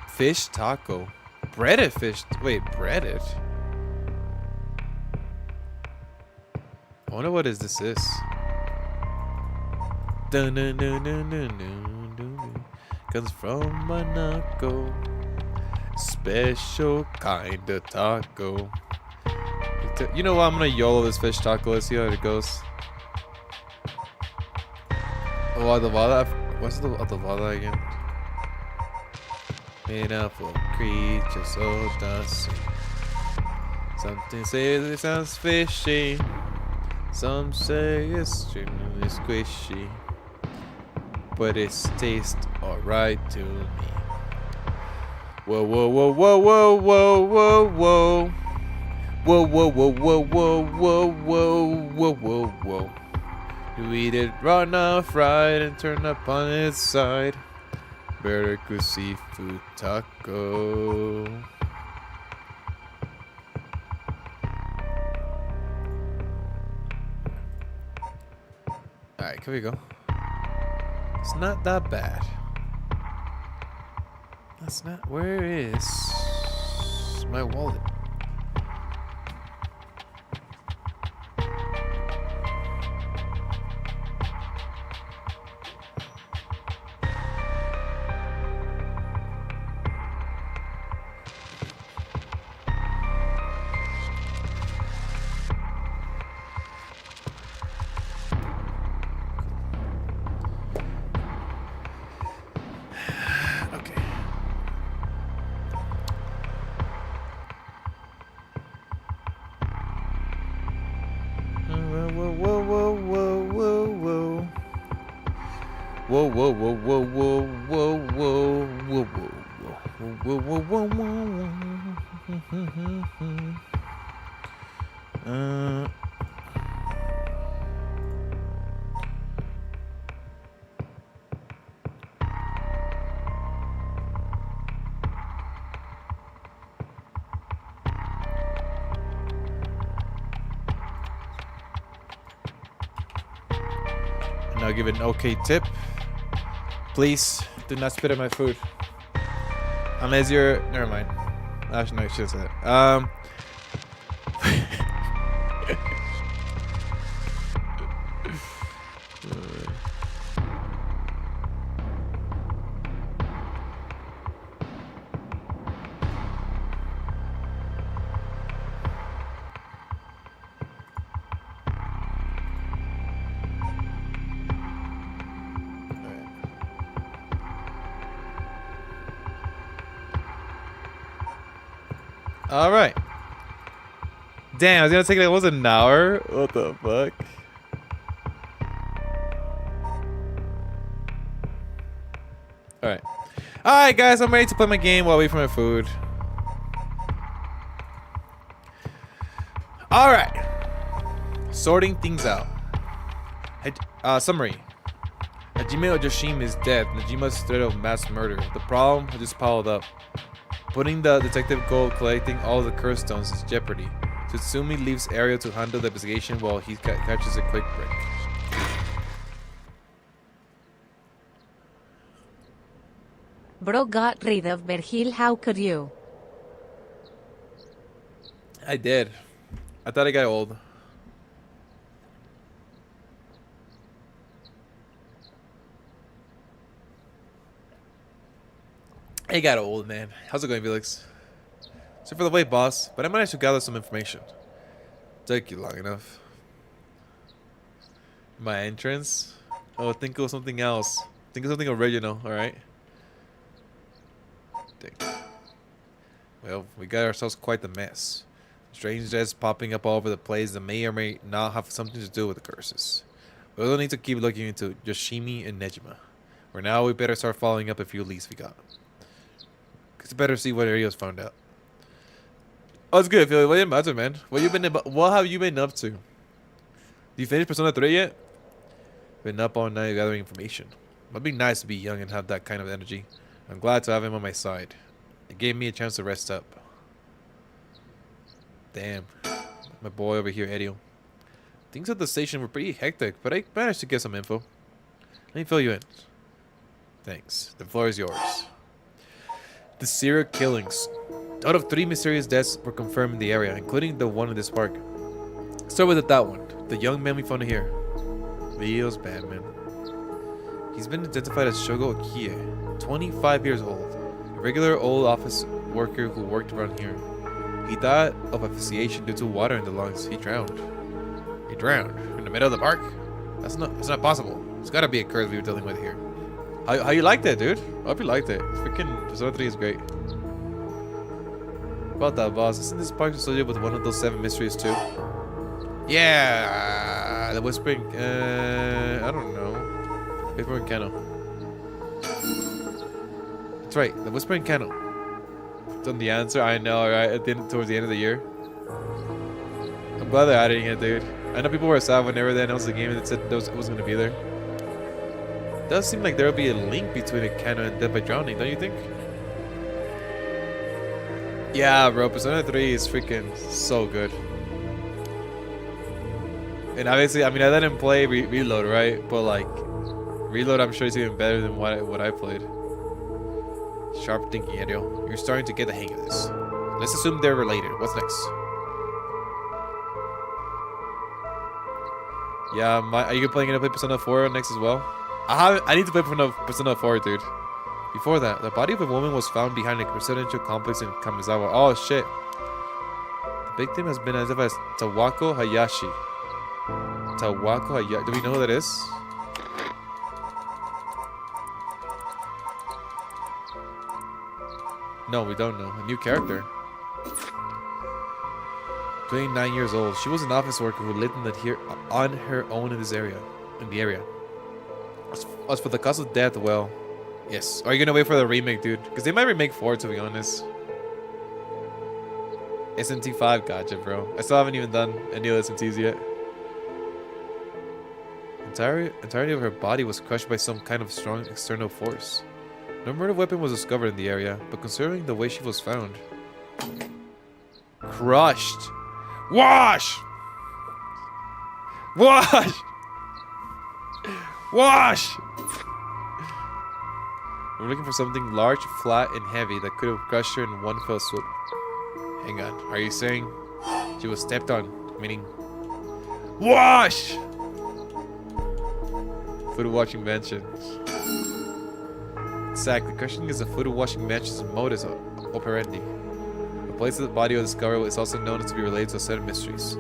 Fish taco. Breaded fish. Wait, breaded? I wonder what this is. Dun, dun, dun, dun, dun, dun, dun. Comes from Monaco. Special kind of taco. You know what? I'm gonna YOLO this fish taco. Let's see how it goes. Oh, adobada. What's the adobada again? Made up of creatures so dusty. Something says it sounds fishy. Some say it's extremely squishy. But it tastes alright to me. Whoa, whoa, whoa, whoa, whoa, whoa, whoa, whoa. Whoa, whoa, whoa, whoa, whoa, whoa, whoa, whoa, whoa, whoa. You eat it raw, not fried, and turn up on its side. Barracuda seafood taco. Alright, here we go. It's not that bad. That's not. Where is my wallet? Whoa, whoa, whoa, whoa, whoa, whoa, whoa, whoa, whoa, whoa, whoa, whoa, whoa. And I'll give it an okay tip. Please do not spit at my food. Unless you're... Never mind. Actually, no, I should have said that. All right. Damn, I was gonna take like almost an hour. What the fuck? All right. All right, guys. I'm ready to play my game while I wait for my food. All right. Sorting things out. Summary. Hajime Ojoshima's death. Najima's threat of mass murder. The problem has just piled up. Putting the detective goal collecting all the curse stones is jeopardy. Tsutsumi leaves Ariel to handle the investigation while he catches a quick break. Bro got rid of Vergil, how could you? I did. I thought I got old. It got old, man. How's it going, Felix? So for the wait, boss, but I managed to gather some information. Took you long enough. My entrance? Oh, think of something else. Think of something original, alright? Well, we got ourselves quite the mess. Strange deaths popping up all over the place that may or may not have something to do with the curses. We also need to keep looking into Yoshimi and Nejima. For now, we better start following up a few leads we got. It's better see what Ariel's found out. Oh, it's good, Philly. What you been, man? What have you been up to? Did you finish Persona 3 yet? Been up all night gathering information. It'd be nice to be young and have that kind of energy. I'm glad to have him on my side. It gave me a chance to rest up. Damn. My boy over here, Ariel. Things at the station were pretty hectic, but I managed to get some info. Let me fill you in. Thanks. The floor is yours. The serial killings. Out of 3 mysterious deaths were confirmed in the area, including the one in this park. Start with that one. The young man we found here. Feels bad, man. He's been identified as Shogo Okie, 25 years old. A regular old office worker who worked around here. He died of asphyxiation due to water in the lungs. He drowned. He drowned? In the middle of the park? That's not possible. It's gotta be a curse we were dealing with here. How you liked it, dude? I hope you liked it. Freaking Persona 3 is great. About that, boss. Isn't this park associated with one of those 7 mysteries too? Yeah, the Whispering. I don't know. Whispering Cano. That's right, the Whispering Cano. It's on the answer. I know, right? Towards the end of the year. I'm glad they're adding it, dude. I know people were sad whenever they announced the game and it said it wasn't going to be there. It does seem like there will be a link between the Cano and Death by Drowning, don't you think? Yeah, bro. Persona 3 is freaking so good. And obviously, I mean, I didn't play Reload, right? But like, Reload, I'm sure is even better than what I played. Sharp thinking, Ariel. You're starting to get the hang of this. Let's assume they're related. What's next? Yeah, are you planning to play Persona 4 next as well? I need to play Persona 4, dude. Before that, the body of a woman was found behind a residential complex in Kamizawa. Oh shit. The victim has been identified as Tawako Hayashi. Tawako Hayashi. Do we know who that is? No, we don't know. A new character. 29 years old. She was an office worker who lived on her own in the area. As for the cause of death, well, yes. Are you gonna wait for the remake, dude? Because they might remake 4, to be honest. SMT 5, gotcha, bro. I still haven't even done any of the SMTs yet. Entirety of her body was crushed by some kind of strong external force. No murder weapon was discovered in the area, but considering the way she was found, crushed. Wash! Wash! Wash! We're looking for something large, flat, and heavy that could have crushed her in one fell swoop. Hang on, are you saying she was stepped on? Meaning, wash! Food washing mansions. Exactly, crushing is a food washing mansion's modus operandi. The place of the body was discovered is also known to be related to a set of mysteries.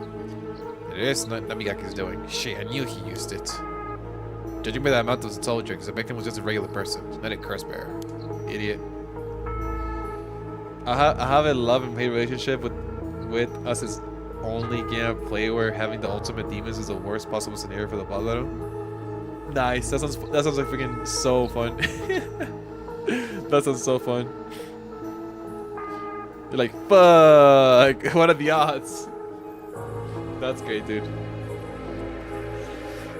It is not Namigaki's doing. Shit, I knew he used it. Judging by the amount of soul drinks, the victim was just a regular person, not a curse bearer. Idiot. I have a love and hate relationship with us as only game I play where having the ultimate demons is the worst possible scenario for the Balado. Nice. That sounds like freaking so fun. That sounds so fun. You're like, fuck, what are the odds? That's great, dude.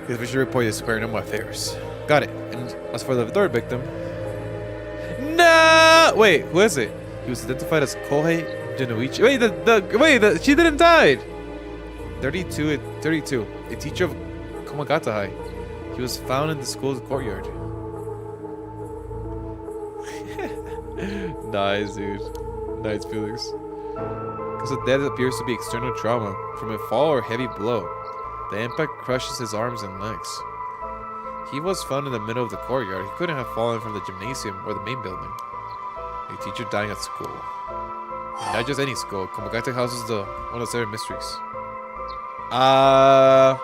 Because we should report this to Paranormal Affairs. Got it. And as for the third victim... No! Wait, who is it? He was identified as Kohei Genoichi. Wait, she didn't die! 32, a teacher of Komagata High. He was found in the school's courtyard. Nice, dude. Nice, Felix. Because of death appears to be external trauma from a fall or heavy blow. The impact crushes his arms and legs. He was found in the middle of the courtyard. He couldn't have fallen from the gymnasium or the main building. A teacher dying at school. And not just any school. Komagata House is one of the 7 mysteries. I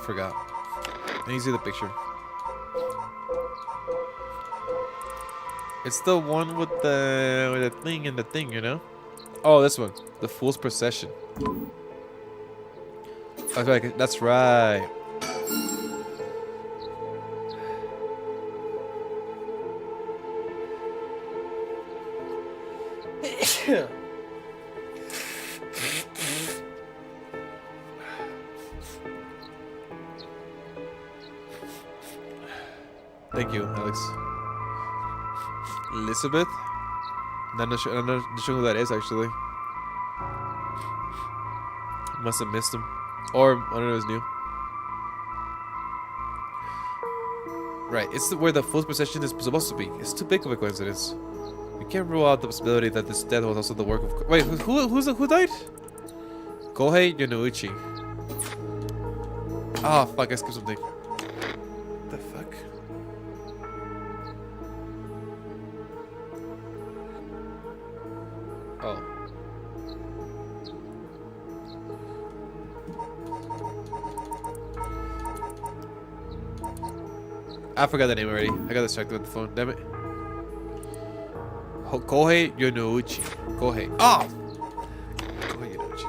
forgot. Let me see the picture. It's the one with the thing and the thing, you know? Oh, this one. The Fool's Procession. Okay, that's right. Thank you, Alex. Elizabeth? I'm not sure who that is, actually. Must have missed him. Or, I don't know, it's new. Right, it's where the Fool's Procession is supposed to be. It's too big of a coincidence. We can't rule out the possibility that this death was also the work of... Wait, who died? Kohei Genoichi. Ah, fuck, I skipped something. What the fuck? Oh. I forgot the name already. I got distracted with the phone. Damn it. Kohei Yonouchi. Kohei. Oh! Kohei Yonouchi.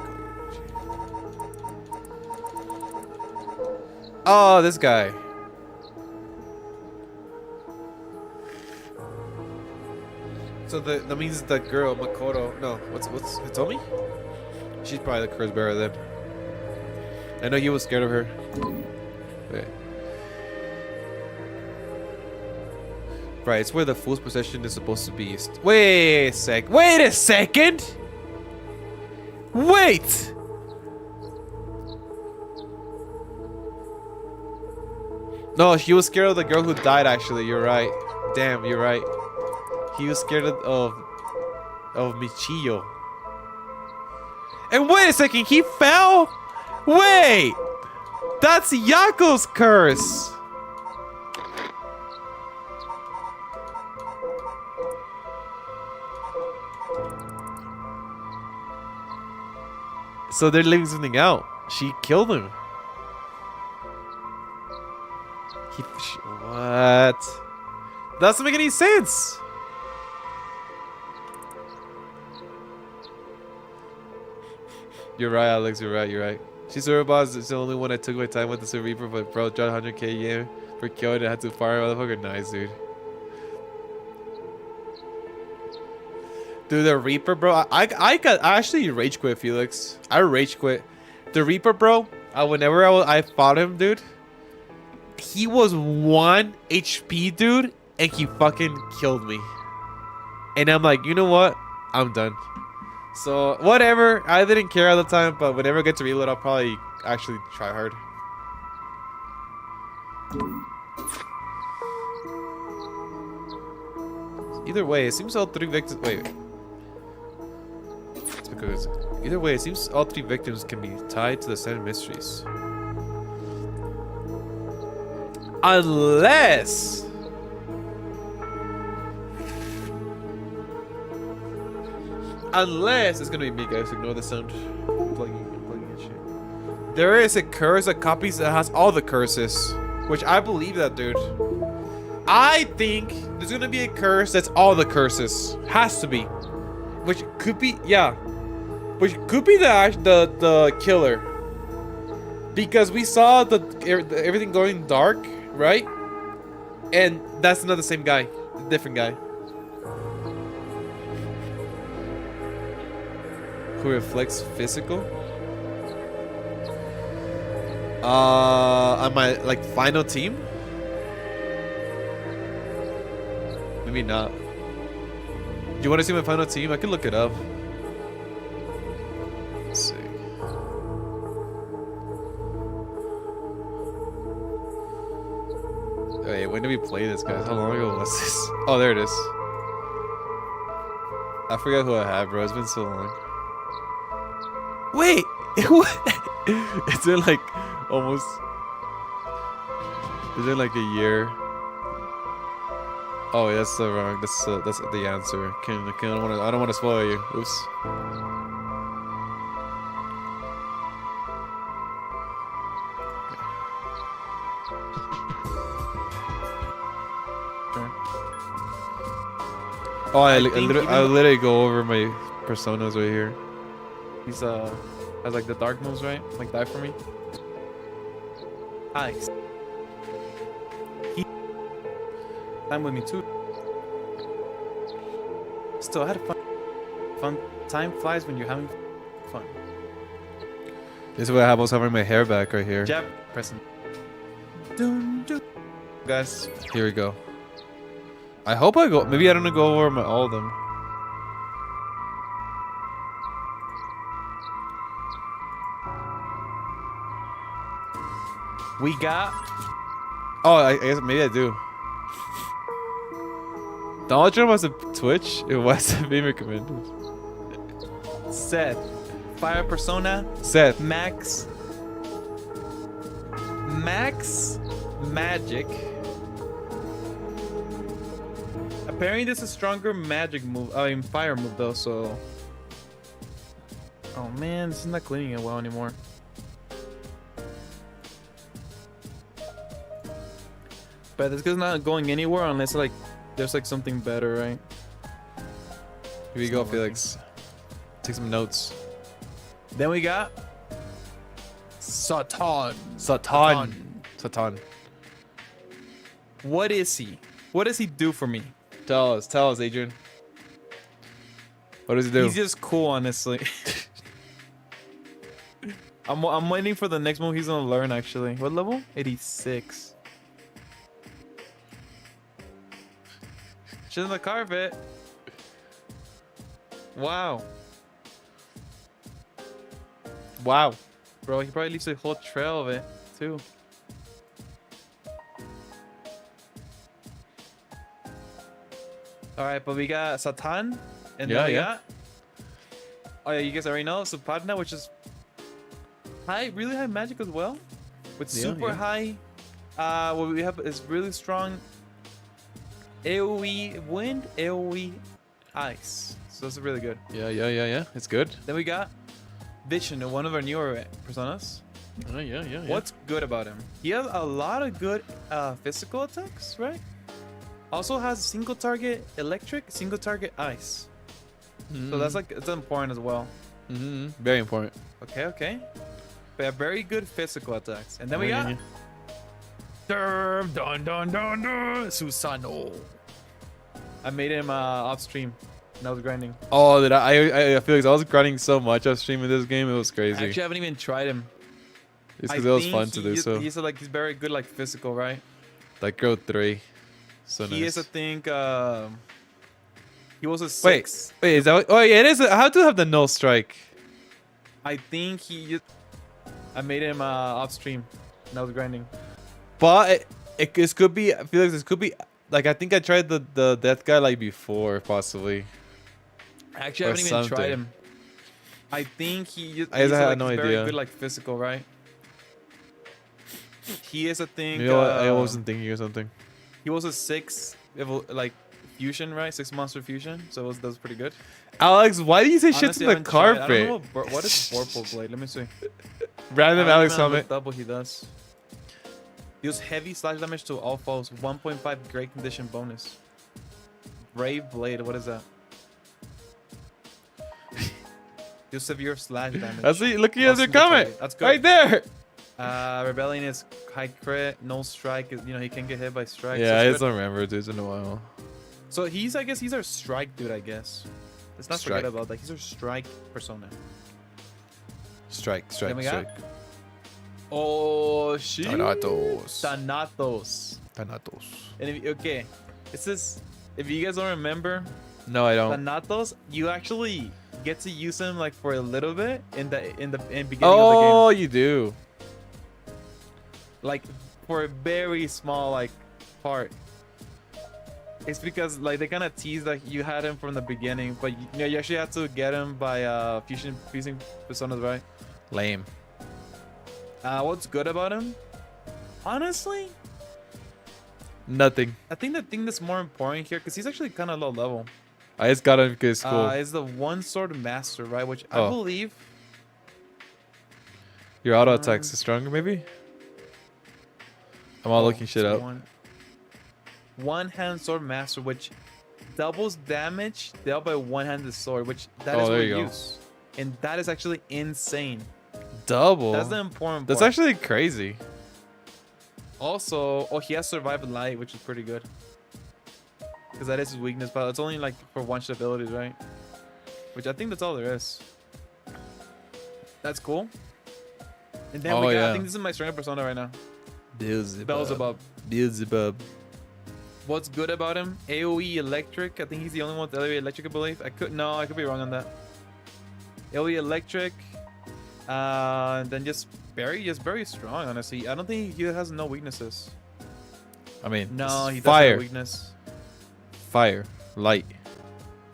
Oh, this guy. So that means the girl Makoto. No, what's Hitomi? She's probably the curse bearer then. I know he was scared of her. Okay. Right, it's where the fool's possession is supposed to be. Wait a sec. Wait a second. Wait. No, she was scared of the girl who died. Actually, you're right. Damn, you're right. He was scared of Michiyo. And wait a second, he fell? Wait! That's Yako's curse! So they're leaving something out. She killed him. What? That doesn't make any sense! You're right, Alex. You're right. You're right. She's a robot. It's the only one I took my time with the Reaper, but bro, dropped 100k yen for killing and had to fire motherfucker. Nice, dude. Dude, the Reaper, bro. I actually rage quit, Felix. I rage quit. The Reaper, bro. Whenever I fought him, dude, he was 1 HP, dude, and he fucking killed me. And I'm like, you know what? I'm done. So, whatever. I didn't care at the time, but whenever I get to reload, I'll probably actually try hard. Either way, it seems all 3 victims... Wait. It's because... Either way, it seems all 3 victims can be tied to the same mysteries. Unless... Unless it's gonna be me, guys. Ignore the sound. Plugging and shit. There is a curse that copies that has all the curses, which I believe that, dude. I think there's gonna be a curse that's all the curses. Has to be, which could be which could be the killer, because we saw everything going dark, right? And that's not the same guy, a different guy. Who reflects physical? On my final team? Maybe not. Do you want to see my final team? I can look it up. Let's see. Wait, when did we play this, guys? How long ago was this? Oh, there it is. I forgot who I had, bro. It's been so long. Wait, it's been like almost. It's been like a year. Oh, that's the wrong. That's the answer. I don't want to spoil you. Oops. Oh, I literally go over my personas right here. He's has like the dark moves, right? Like die for me. Nice. He time with me too. Still had fun. Time flies when you're having fun. This is what I was having my hair back right here. Jab pressing. Guys, here we go. I hope I go. Maybe I don't go over all of them. We got... Oh, I guess maybe I do. Donald Trump was a Twitch. It was being recommended. Seth. Fire Persona. Seth. Max. Magic. Apparently this is a stronger magic move. I mean fire move though, so... Oh man, this is not cleaning it well anymore. But this guy's not going anywhere unless like there's like something better, right? Here you go, Felix. Take some notes. Then we got Satan. Satan. What is he? What does he do for me? Tell us, Adrian. What does he do? He's just cool, honestly. I'm waiting for the next move he's gonna learn. Actually, what level? 86. Shit in the carpet. Wow. Wow. Bro, he probably leaves a whole trail of it too. All right, but we got Satan, and then we got. Oh yeah, you guys already know Supadna, which is really high magic as well, with super high. What we have is really strong AOE wind, AOE ice. So that's really good. Yeah. It's good. Then we got Vision, one of our newer personas. Oh, yeah. What's good about him? He has a lot of good physical attacks, right? Also has single target electric, single target ice. So that's like, it's important as well. Very important. Okay. But yeah, very good physical attacks. And then we got Susano. I made him off stream. And I was grinding. Oh, I feel like I was grinding so much off stream in this game. It was crazy. Actually, I haven't even tried him. It's because it was fun to do so. He's like, he's very good like physical, right? Like growth 3. So he nice. is, I think, he was a 6. Wait, is that what, oh yeah, it is. How do you have the null strike? I think I made him off stream. And I was grinding. But it could be, I feel like this could be, like, I think I tried the death guy like before, possibly. Actually, I haven't even tried him. I think he's had no idea. Very good like physical, right? He is, I think. Maybe I wasn't thinking or something. He was a 6 like fusion, right? 6 monster fusion. So that was pretty good. Alex, why do you say shit to the carpet? I don't know what is Vorpal Blade? Let me see. Random Alex helmet. Double he does. Deals heavy slash damage to all foes. 1.5 great condition bonus. Brave Blade. What is that? Deals severe slash damage. That's it. Look at the comment. That's good. Right there. Rebellion is high crit. No strike. You know, he can get hit by strikes. Yeah, I just don't remember dudes in a while. So I guess he's our strike dude, I guess. Let's not forget about that. He's our strike persona. Strike. Oh shit. Thanatos. And okay, this is, if you guys don't remember, no, I don't. Thanatos, you actually get to use him like for a little bit in the beginning of the game. Oh, you do. Like for a very small like part. It's because like they kind of teased like you had him from the beginning, but you actually had to get him by fusing personas, right? Lame. What's good about him? Honestly, nothing. I think the thing that's more important here, because he's actually kind of low level. I just got him because it's cool. Is the one sword master, right? Which I believe your auto attacks is stronger, maybe. I'm all looking shit up. One hand sword master, which doubles damage dealt by one-handed sword, which that is what we use, and that is actually insane. Double. That's the important part. That's actually crazy. Also, he has survive light, which is pretty good, because that is his weakness, but it's only like for one shot abilities, right? Which I think that's all there is. That's cool. And then we got, I think this is my stronger persona right now. Beelzebub. What's good about him? AOE electric. I think he's the only one with AOE electric, I believe. I could be wrong on that. AOE electric. And then just very strong, honestly. I don't think he has no weaknesses. I mean, no, he doesn't fire. have a weakness. Fire. Light.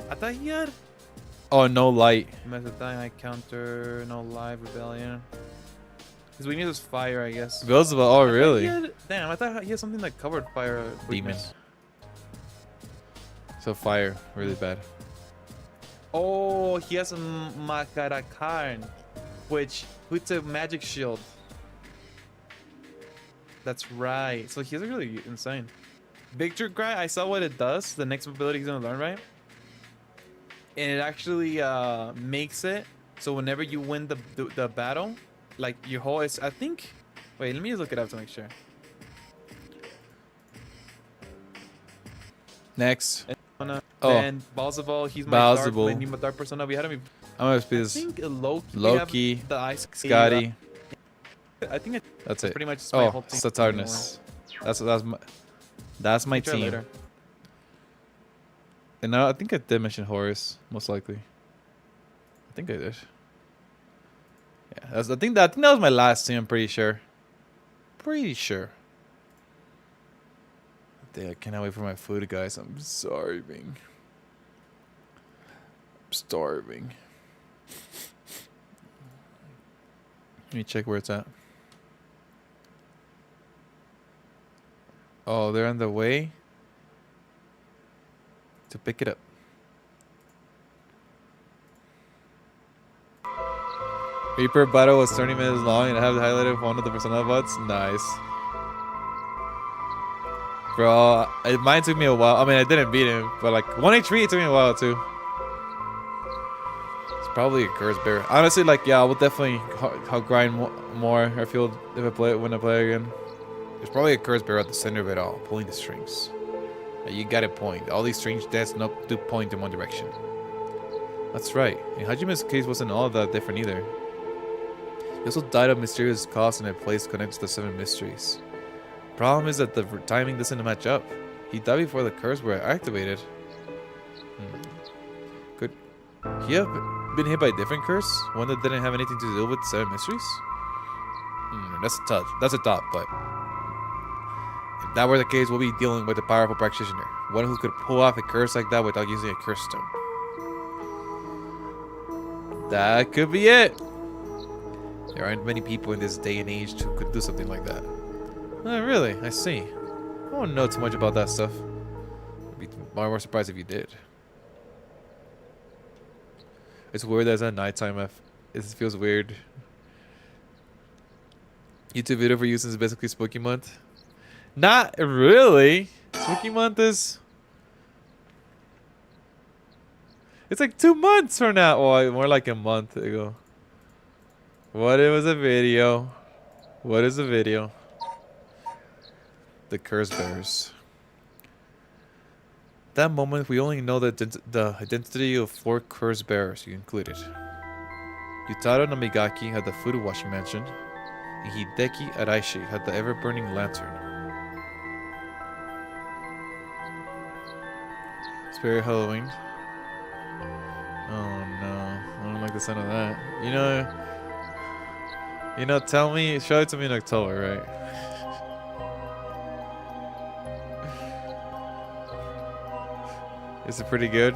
I thought he had. Oh, no light. Method die, high counter, no live, rebellion. His weakness is fire, I guess. Beelzebub. Oh, really? Damn, I thought he had something like covered fire. Demon. So fire, really bad. Oh, he has a Makarakarn, which puts a magic shield. That's right. So he's really insane. Victor Cry, I saw what it does. The next ability he's gonna learn, right? And it actually makes it so whenever you win the battle, like your whole is, I think. Wait, let me just look it up to make sure. Next. Then Balzabal, he's my dark persona. We had him. I'm gonna speed I this. think Loki. Loki, The Ice Scotty. I think That's it. pretty much just my Oh, whole team. Saturnus. That's my Try team. later. And I think I did mention Horus, most likely. I think I did. Yeah, I think that was my last team. I'm pretty sure. Pretty sure. Dang, I cannot wait for my food, guys. I'm starving. I'm starving. Let me check where it's at. Oh, they're on the way to pick it up. Reaper battle was 30 minutes long and I have highlighted one of the persona bots. Nice. Bro, mine took me a while. I mean, I didn't beat him, but like 1 HP, it took me a while too. It's probably a curse bear. Honestly, like, yeah, I will definitely grind more. I feel if I play it when I play again. There's probably a curse bear at the center of it all, pulling the strings. You got a point. All these strange deaths do point in one direction. That's right. And Hajime's case wasn't all that different either. He also died of mysterious cause in a place connected to the 7 mysteries. Problem is that the timing doesn't match up. He died before the curse were activated. Could he have been hit by a different curse? One that didn't have anything to do with the 7 mysteries? That's a thought, but if that were the case, we'll be dealing with a powerful practitioner. One who could pull off a curse like that without using a curse stone. That could be it. There aren't many people in this day and age who could do something like that. Oh, really? I see. I don't know too much about that stuff. I'd be more surprised if you did. It's weird that it's at nighttime. It feels weird. YouTube video for you since it's basically Spooky Month. Not really. Spooky Month is... It's like 2 months from now. Well, more like a month ago. What it was a video. What is a video? The curse bearers. That moment, we only know the identity of 4 curse bearers you included. Yutaro Namigaki had the food washing mansion, and Hideki Araishi had the ever-burning lantern. Spirit Halloween. Oh no, I don't like the sound of that. You know, tell me, show it to me in October, right? Is it pretty good?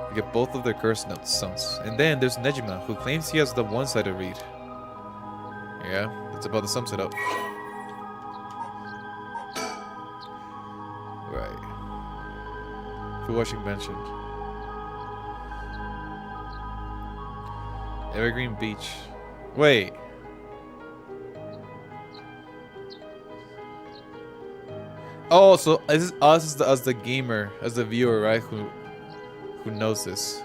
We get both of their curse notes, sons. And then there's Nejima, who claims he has the one-sided read. Yeah, that's about to sums it up. Right. Food washing mentioned. Evergreen Beach. Wait. Oh, so this is us as the gamer, as the viewer, right? Who knows this?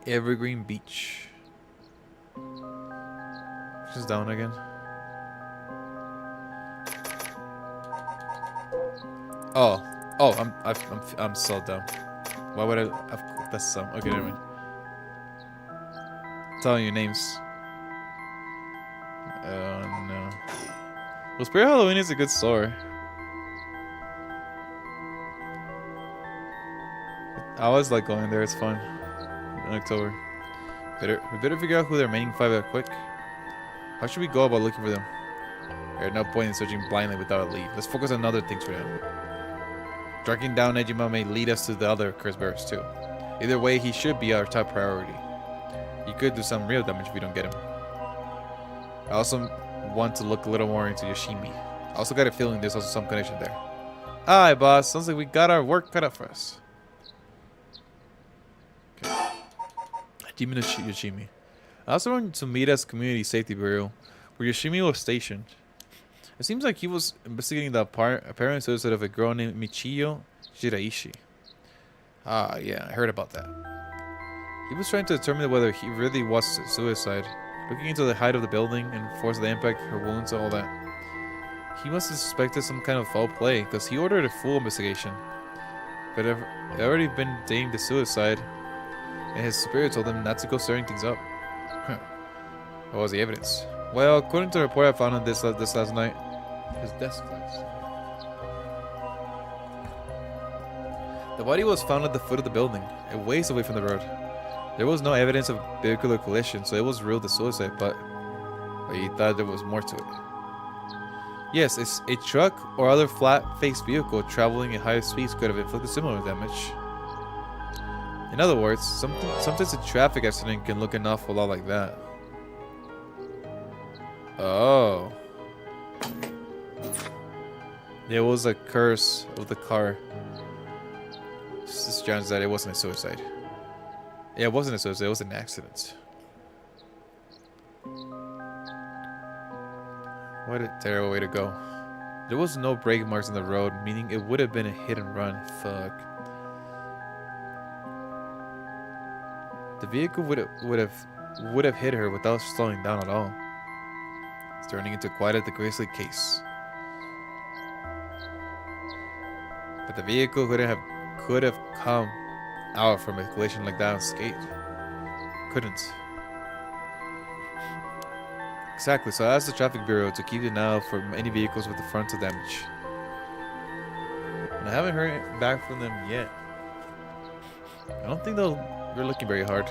Evergreen Beach. Just down again. Oh, I'm so dumb. Why would I? That's some. Okay, never mind. Telling you names. Oh no. Well, Spirit Halloween is a good story. I always like going there. It's fun. In October. We better figure out who the remaining 5 are quick. How should we go about looking for them? There's no point in searching blindly without a lead. Let's focus on other things for now. Tracking down Nejima may lead us to the other curse bearers too. Either way, he should be our top priority. He could do some real damage if we don't get him. I also want to look a little more into Yoshimi. I also got a feeling there's also some connection there. Aye, boss. Sounds like we got our work cut out for us. Okay. Yoshimi. I also want to meet as Community Safety Bureau. where Yoshimi was stationed. It seems like he was investigating the apparent suicide of a girl named Michiyo Shiraishi. Ah, yeah, I heard about that. He was trying to determine whether he really was suicide, looking into the height of the building and force of the impact, her wounds, all that. He must have suspected some kind of foul play, because he ordered a full investigation. But it had already been deemed a suicide, and his superior told him not to go stirring things up. What was the evidence? Well, according to the report I found on this last night, his desk lights. The body was found at the foot of the building, a ways away from the road. There was no evidence of vehicular collision, so it was ruled a suicide, but he thought there was more to it. Yes, it's a truck or other flat-faced vehicle traveling at higher speeds could have inflicted similar damage. In other words, sometimes a traffic accident can look an awful lot like that. Oh. It was a curse of the car. This John's that it wasn't a suicide. Yeah, it wasn't a suicide, it was an accident. What a terrible way to go. There was no brake marks on the road, meaning it would have been a hit and run. Fuck. The vehicle would have hit her without slowing down at all. It's turning into quite a grisly case. But the vehicle could have come out from a collision like that unscathed. Couldn't. Exactly, so I asked the traffic bureau to keep an eye out for any vehicles with the frontal damage. And I haven't heard back from them yet. I don't think they're looking very hard.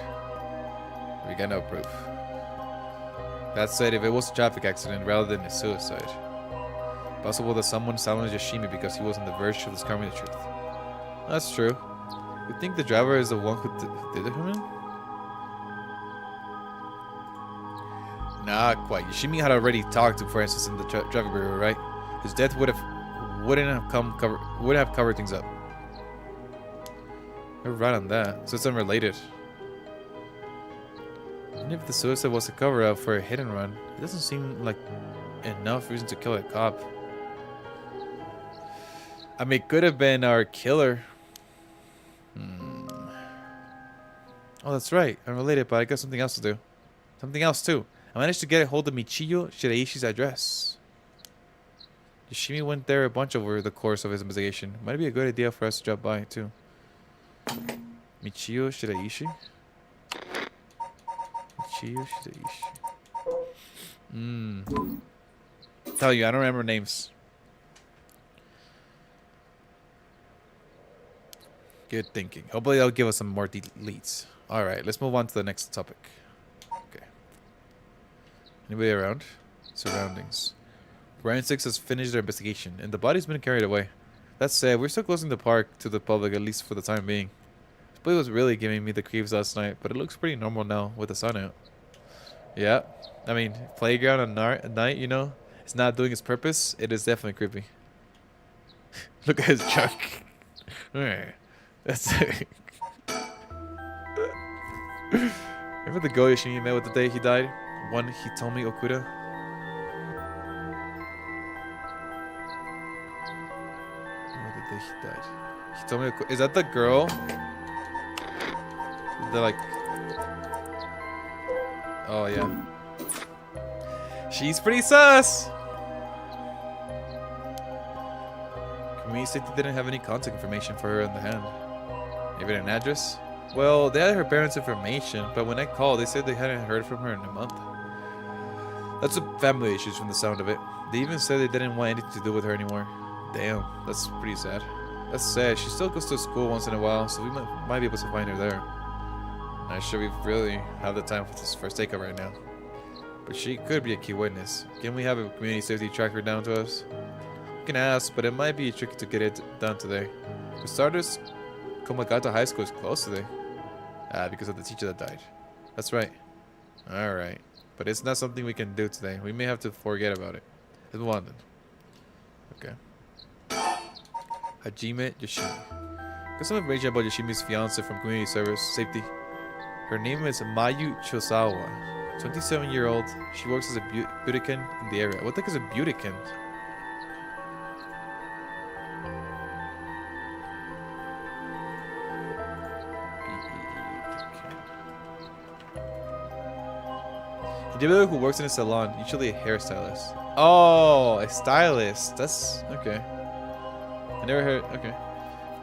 We got no proof. That said, if it was a traffic accident rather than a suicide, possible that someone silenced Yoshimi because he was on the verge of discovering the truth. That's true. You think the driver is the one who did it to him? Not quite. Yoshimi had already talked to Francis in the traffic bureau, right? His death wouldn't have covered things up. You're right on that. So it's unrelated. Even if the suicide was a cover-up for a hit and run, it doesn't seem like enough reason to kill a cop. I mean, it could have been our killer. Oh, that's right. Unrelated, but I got something else to do. Something else, too. I managed to get a hold of Michiyo Shiraishi's address. Yoshimi went there a bunch over the course of his investigation. Might be a good idea for us to drop by, too. Michiyo Shiraishi? Michiyo Shiraishi. Tell you, I don't remember names. Good thinking. Hopefully they'll give us some more leads. Alright, let's move on to the next topic. Okay. Anybody around? Surroundings. Forensics has finished their investigation, and the body's been carried away. That said, we're still closing the park to the public, at least for the time being. This place was really giving me the creeps last night, but it looks pretty normal now with the sun out. Yeah, I mean, playground at night, you know, it's not doing its purpose. It is definitely creepy. Look at his truck. That's it. Remember the girl Yoshimi met with the day he died? One Hitomi Okuda? Remember the day he died? Hitomi Okuda. Is that the girl? They're like... Oh, yeah. She's pretty sus! Community safety didn't have any contact information for her in the hand. Maybe an address? Well, they had her parents' information, but when I called, they said they hadn't heard from her in a month. That's a family issues from the sound of it. They even said they didn't want anything to do with her anymore. Damn, that's pretty sad. That's sad. She still goes to school once in a while, so we might be able to find her there. Not sure we really have the time for this first takeout right now. But she could be a key witness. Can we have a community safety tracker down to us? We can ask, but it might be tricky to get it done today. For starters, Komagata High School is closed today. Because of the teacher that died. That's right. Alright. But it's not something we can do today. We may have to forget about it. Let's move on then. Okay. Hajime Yoshimi. Got some information about Yoshimi's fiance from community service safety. Her name is Mayu Chosawa. 27-year-old. She works as a beautician in the area. What the heck is a beautician? Individual who works in a salon, usually a hairstylist. Oh, a stylist. That's okay. I never heard. Okay,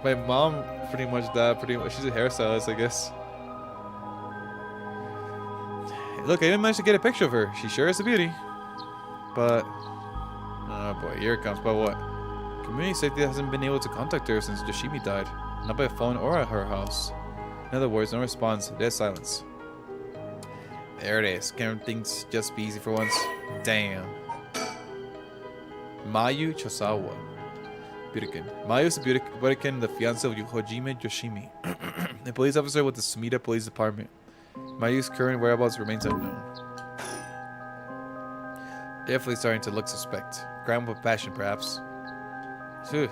my mom pretty much that. Pretty much, she's a hairstylist, I guess. Look, I even managed to get a picture of her. She sure is a beauty. But oh boy, here it comes. But what? Community safety hasn't been able to contact her since Yoshimi died. Not by phone or at her house. In other words, no response. Dead silence. There it is. Can things just be easy for once? Damn. Mayu Chosawa. Beautician. Mayu is a beautician, the fiancé of Hojime Yoshimi, a police officer with the Sumida Police Department. Mayu's current whereabouts remains unknown. Definitely starting to look suspect. Crime with passion, perhaps. Phew.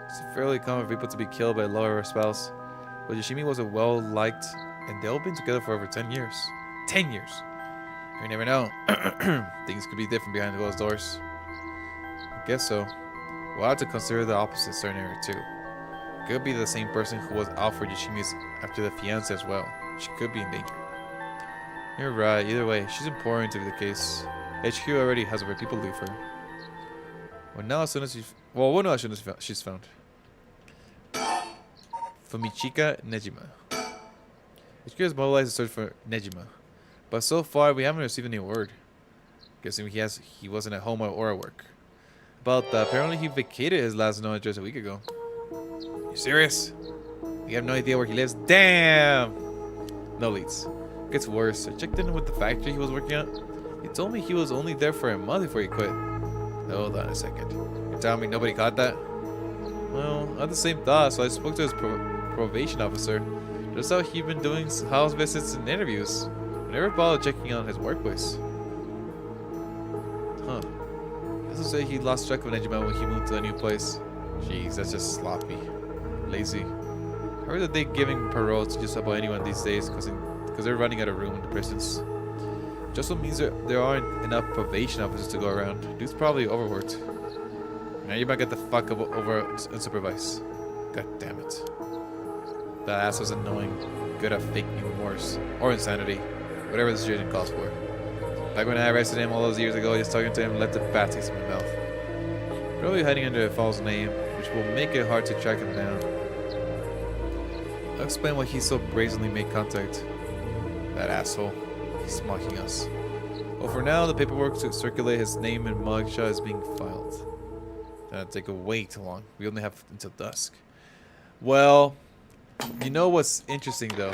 It's fairly common for people to be killed by a lover or spouse. But Yoshimi was a well-liked, and they've been together for over 10 years. 10 years! You never know. Things could be different behind closed doors. I guess so. We'll have to consider the opposite scenario too. Could be the same person who was out for Yoshimi's after the fiancé as well. She could be in danger. You're right. Either way, she's important to be the case. HQ already has where people leave her. Well, now as soon as she's found. Fumichika Nejima. HQ has mobilized a search for Nejima, but so far we haven't received any word. Guessing he wasn't at home or at work. But apparently he vacated his last known address a week ago. You serious? We have no idea where he lives. Damn! No leads. Gets worse. I checked in with the factory he was working at. He told me he was only there for a month before he quit. Hold on a second. You're telling me nobody caught that? Well, I had the same thought, so I spoke to his probation officer. Just how he'd been doing house visits and interviews. I never bothered checking out his workplace. Huh. Doesn't say he lost track of Nejima when he moved to a new place. Jeez, that's just sloppy. Lazy. I heard that they're giving parole to just about anyone these days because they're running out of room in the prisons. Just so means there aren't enough probation officers to go around. Dude's probably overworked. Now you might get the fuck over unsupervised. God damn it. That ass was annoying. Good at faking remorse. Or insanity. Whatever the situation calls for. Back when I arrested him all those years ago, just talking to him left a bad taste in my mouth. Probably hiding under a false name, which will make it hard to track him down. I'll explain why he so brazenly made contact. That asshole. He's mocking us. Well, for now, the paperwork to circulate his name and mugshot is being filed. That'll take way too long. We only have until dusk. Well, you know what's interesting though?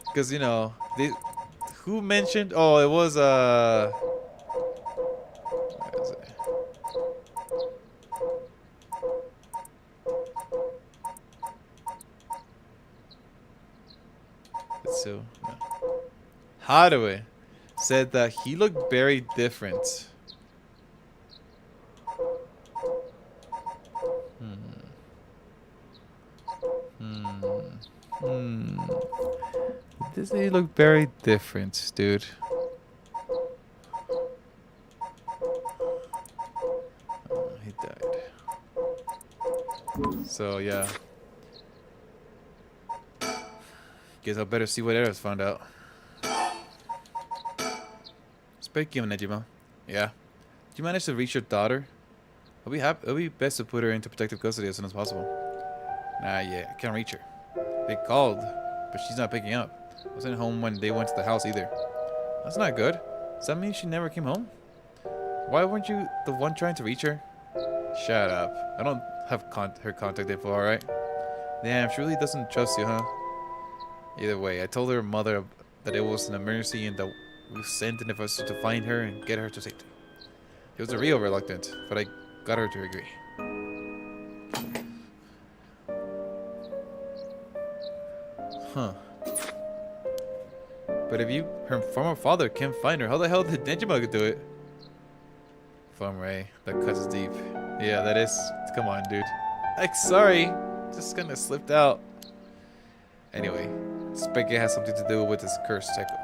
Because, you know, who mentioned? Oh, it was, where is it? So, no. Hadaway said that he looked very different. Does he look very different, dude? Oh, he died. So yeah. Guess I better see what Era's found out. Speaking of Nejima, yeah. Did you manage to reach your daughter? It'll be best to put her into protective custody as soon as possible. Nah, yeah, I can't reach her. They called, but she's not picking up. Wasn't home when they went to the house either. That's not good. Does that mean she never came home? Why weren't you the one trying to reach her? Shut up. I don't have her contact info, alright? Damn, she really doesn't trust you, huh? Either way, I told her mother that it was an emergency and that we sent an officer to find her and get her to safety. It was a real reluctant, but I got her to agree. Huh. But if her former father can't find her, how the hell did Nejima do it? Ray, that cuts deep. Yeah, that is. Come on, dude. Like, sorry. Just kinda slipped out. Anyway, Suspect it has something to do with his curse cycle.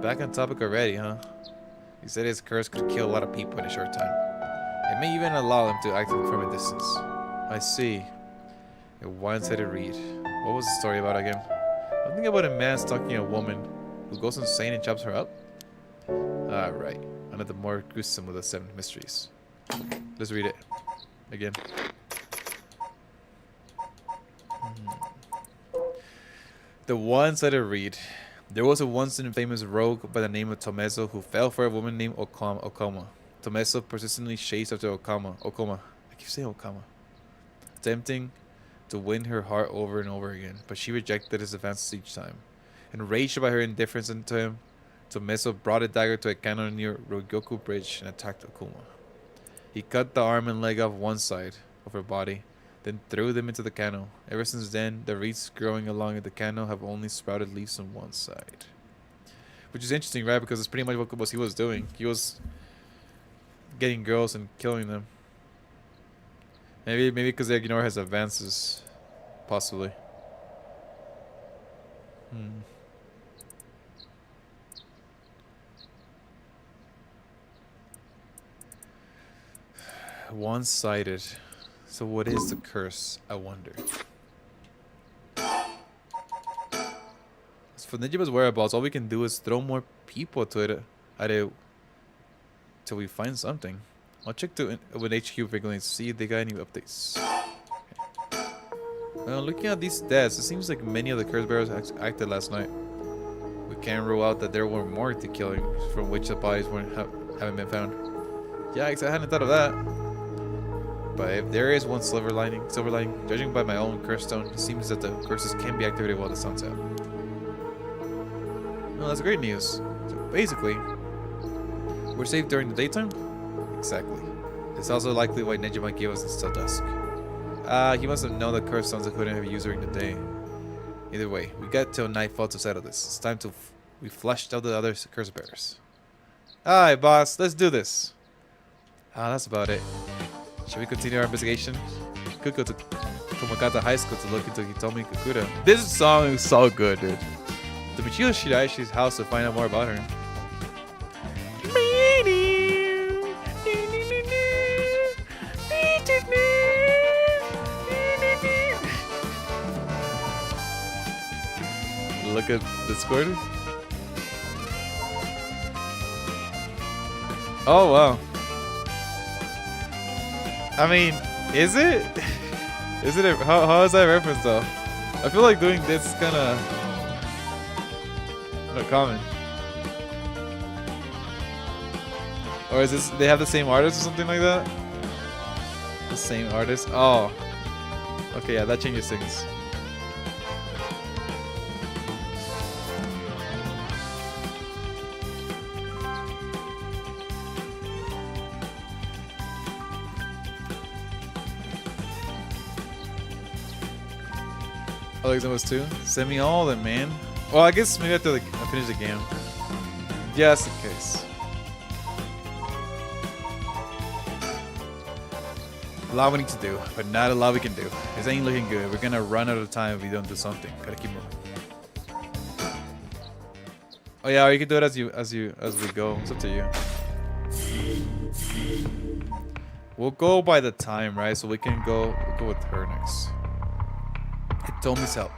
Back on topic already, huh? He said his curse could kill a lot of people in a short time. It may even allow him to act from a distance. I see. A one-sided read. What was the story about again? I'm thinking about a man stalking a woman who goes insane and chops her up. Ah, right. One of the more gruesome of the 7 mysteries. Let's read it again. The one-sided read. There was a once famous rogue by the name of Tomeso who fell for a woman named Okama. Tomeso persistently chased after Okama. I keep saying Okama. Attempting to win her heart over and over again, but she rejected his advances each time. Enraged by her indifference to him, Tomeso brought a dagger to a cannon near Ryogoku Bridge and attacked Okuma. He cut the arm and leg off one side of her body, then threw them into the canal. Ever since then, the reeds growing along the canal have only sprouted leaves on one side. Which is interesting, right? Because it's pretty much what he was doing. He was getting girls and killing them. Maybe because they ignore his advances. Possibly. One-sided. So what is the curse, I wonder? As for Nijima's whereabouts, all we can do is throw more people to it till we find something. I'll check with HQ regularly to see if they got any updates. Okay. Well, looking at these stats, it seems like many of the curse bearers acted last night. We can't rule out that there were more to killing from which the bodies haven't been found. Yeah, I hadn't thought of that. But if there is one silver lining, judging by my own curse stone, it seems that the curses can be activated while the sun's out. Well, that's great news. So basically, we're safe during the daytime? Exactly. It's also likely why Nejima gave us until dusk. He must have known the curse stones that couldn't have used during the day. Either way, we got till nightfall to settle this. It's time to we flushed out the other curse bearers. Alright, boss, let's do this. That's about it. Should we continue our investigation? We could go to Tomakata High School to look into Hitomi Kakura. This song is so good, dude. To Michio Shiraishi's house to find out more about her. Look at Discord. Oh wow. I mean, is it? Is it? How is that reference though? I feel like doing this is kind of not common. Or is this? They have the same artist or something like that? The same artist? Oh. Okay, yeah, that changes things. Oh, like those two? Send me all of them, man. Well, I guess maybe after I finish the game. Yeah, that's the case. A lot we need to do, but not a lot we can do. This ain't looking good. We're gonna run out of time if we don't do something. Gotta keep moving. Oh yeah, or you can do it as we go. It's up to you. We'll go by the time, right? So we'll go with her next. Hitomi's help.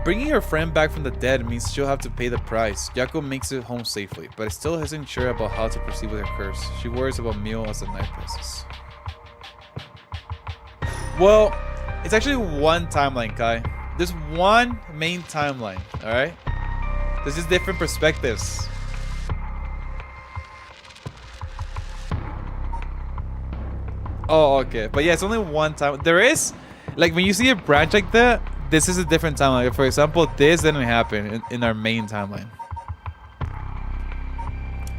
Bringing her friend back from the dead means she'll have to pay the price. Yako makes it home safely, but still isn't sure about how to proceed with her curse. She worries about Mio as the night passes. Well, it's actually one timeline, Kai. There's one main timeline, alright? There's just different perspectives. Oh, okay. But yeah, it's only one time. There is, like, when you see a branch like that, this is a different timeline. For example, this didn't happen in our main timeline.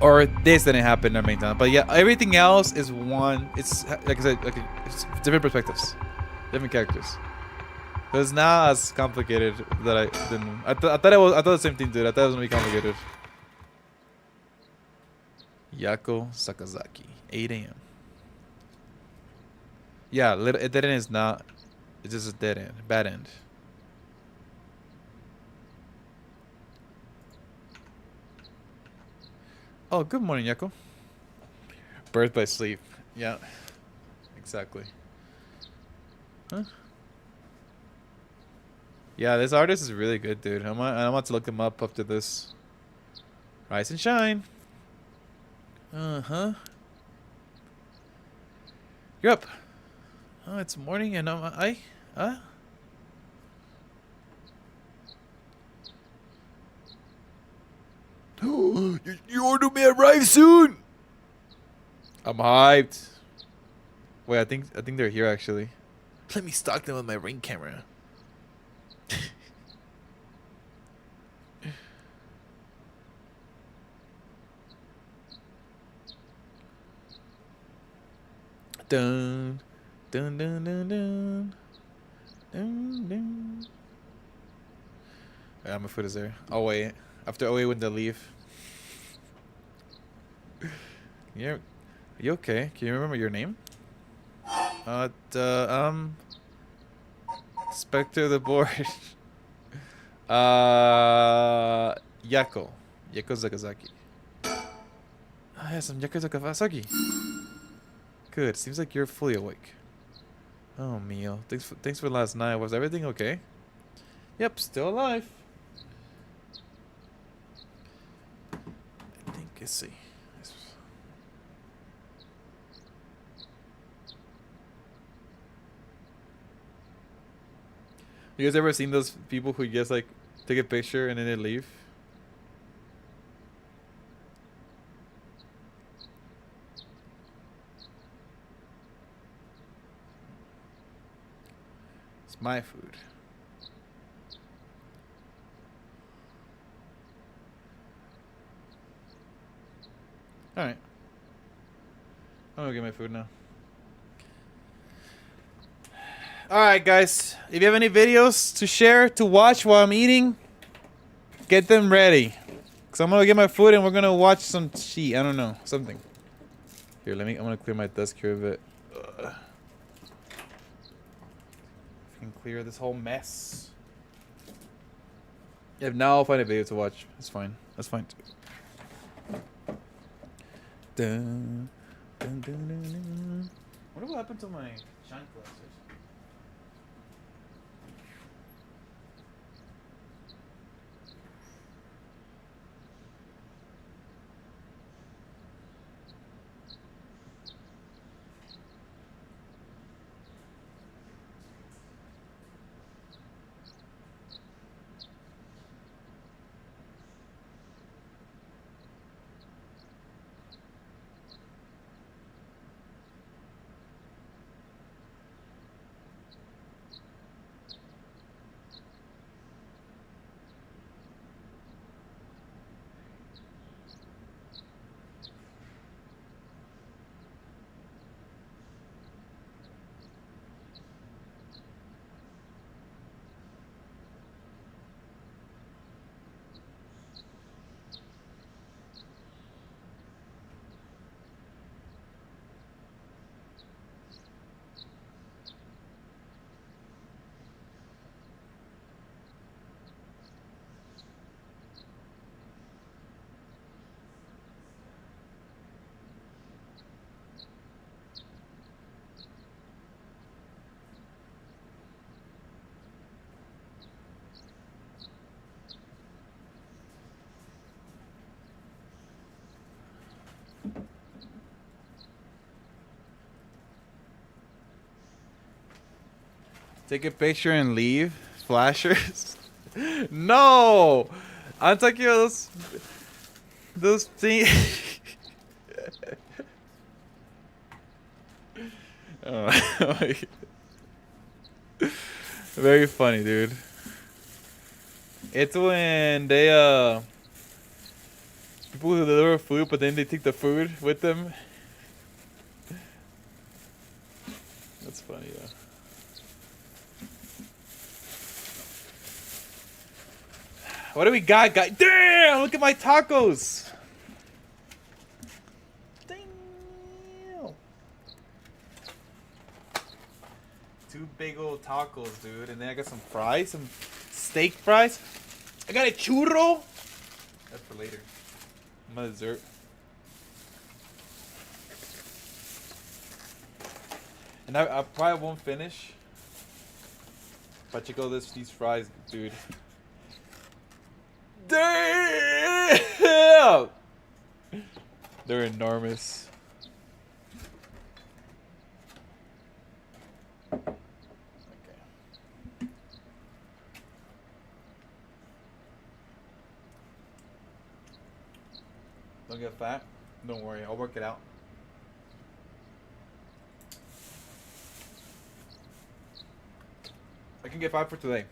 Or this didn't happen in our main timeline. But yeah, everything else is one. It's, like I said, it's different perspectives. Different characters. So it's not as complicated that I thought it was. I thought the same thing, dude. I thought it was gonna be complicated. Yako Sakazaki, 8 a.m. Yeah, a dead end is not. It's just a dead end, bad end. Oh, good morning, Yako. Birth by sleep. Yeah. Exactly. Huh? Yeah, this artist is really good, dude. I'm about to look him up after this. Rise and shine. Uh-huh. You're up. Oh, it's morning and huh? Your order may arrive soon. I'm hyped. Wait, I think they're here actually. Let me stalk them with my Ring camera. Dun dun dun dun dun dun dun. Yeah, my foot is there. I'll wait. After I'll wait when they leave. Yeah, you okay? Can you remember your name? Spectre of the board. Yako Zakazaki. Ah, yes, I'm Yako Zakazaki. Good. Seems like you're fully awake. Oh, Mio. Thanks for last night. Was everything okay? Yep, still alive. I think let's see. You guys ever seen those people who just like take a picture and then they leave? It's my food. Alright. I'm gonna get my food now. Alright guys, if you have any videos to share, to watch while I'm eating, get them ready. Cause I'm gonna get my food and we're gonna watch some shit. I don't know, something. Here, I'm gonna clear my desk here a bit. Ugh. I can clear this whole mess. If now I'll find a video to watch. That's fine. That's fine too. Dun, dun, dun, dun, dun. What happened to my shine glasses? Take a picture and leave? Flashers? No! I'm talking about those things. Oh. Very funny, dude. It's when they people who deliver food but then they take the food with them. That's funny though. What do we got, guys? Damn! Look at my tacos! Damn! 2 big old tacos, dude. And then I got some fries, some steak fries. I got a churro! That's for later. My dessert. And I probably won't finish. But check out these fries, dude. Damn! They're enormous. Don't get fat. Don't worry, I'll work it out. I can get 5 for today.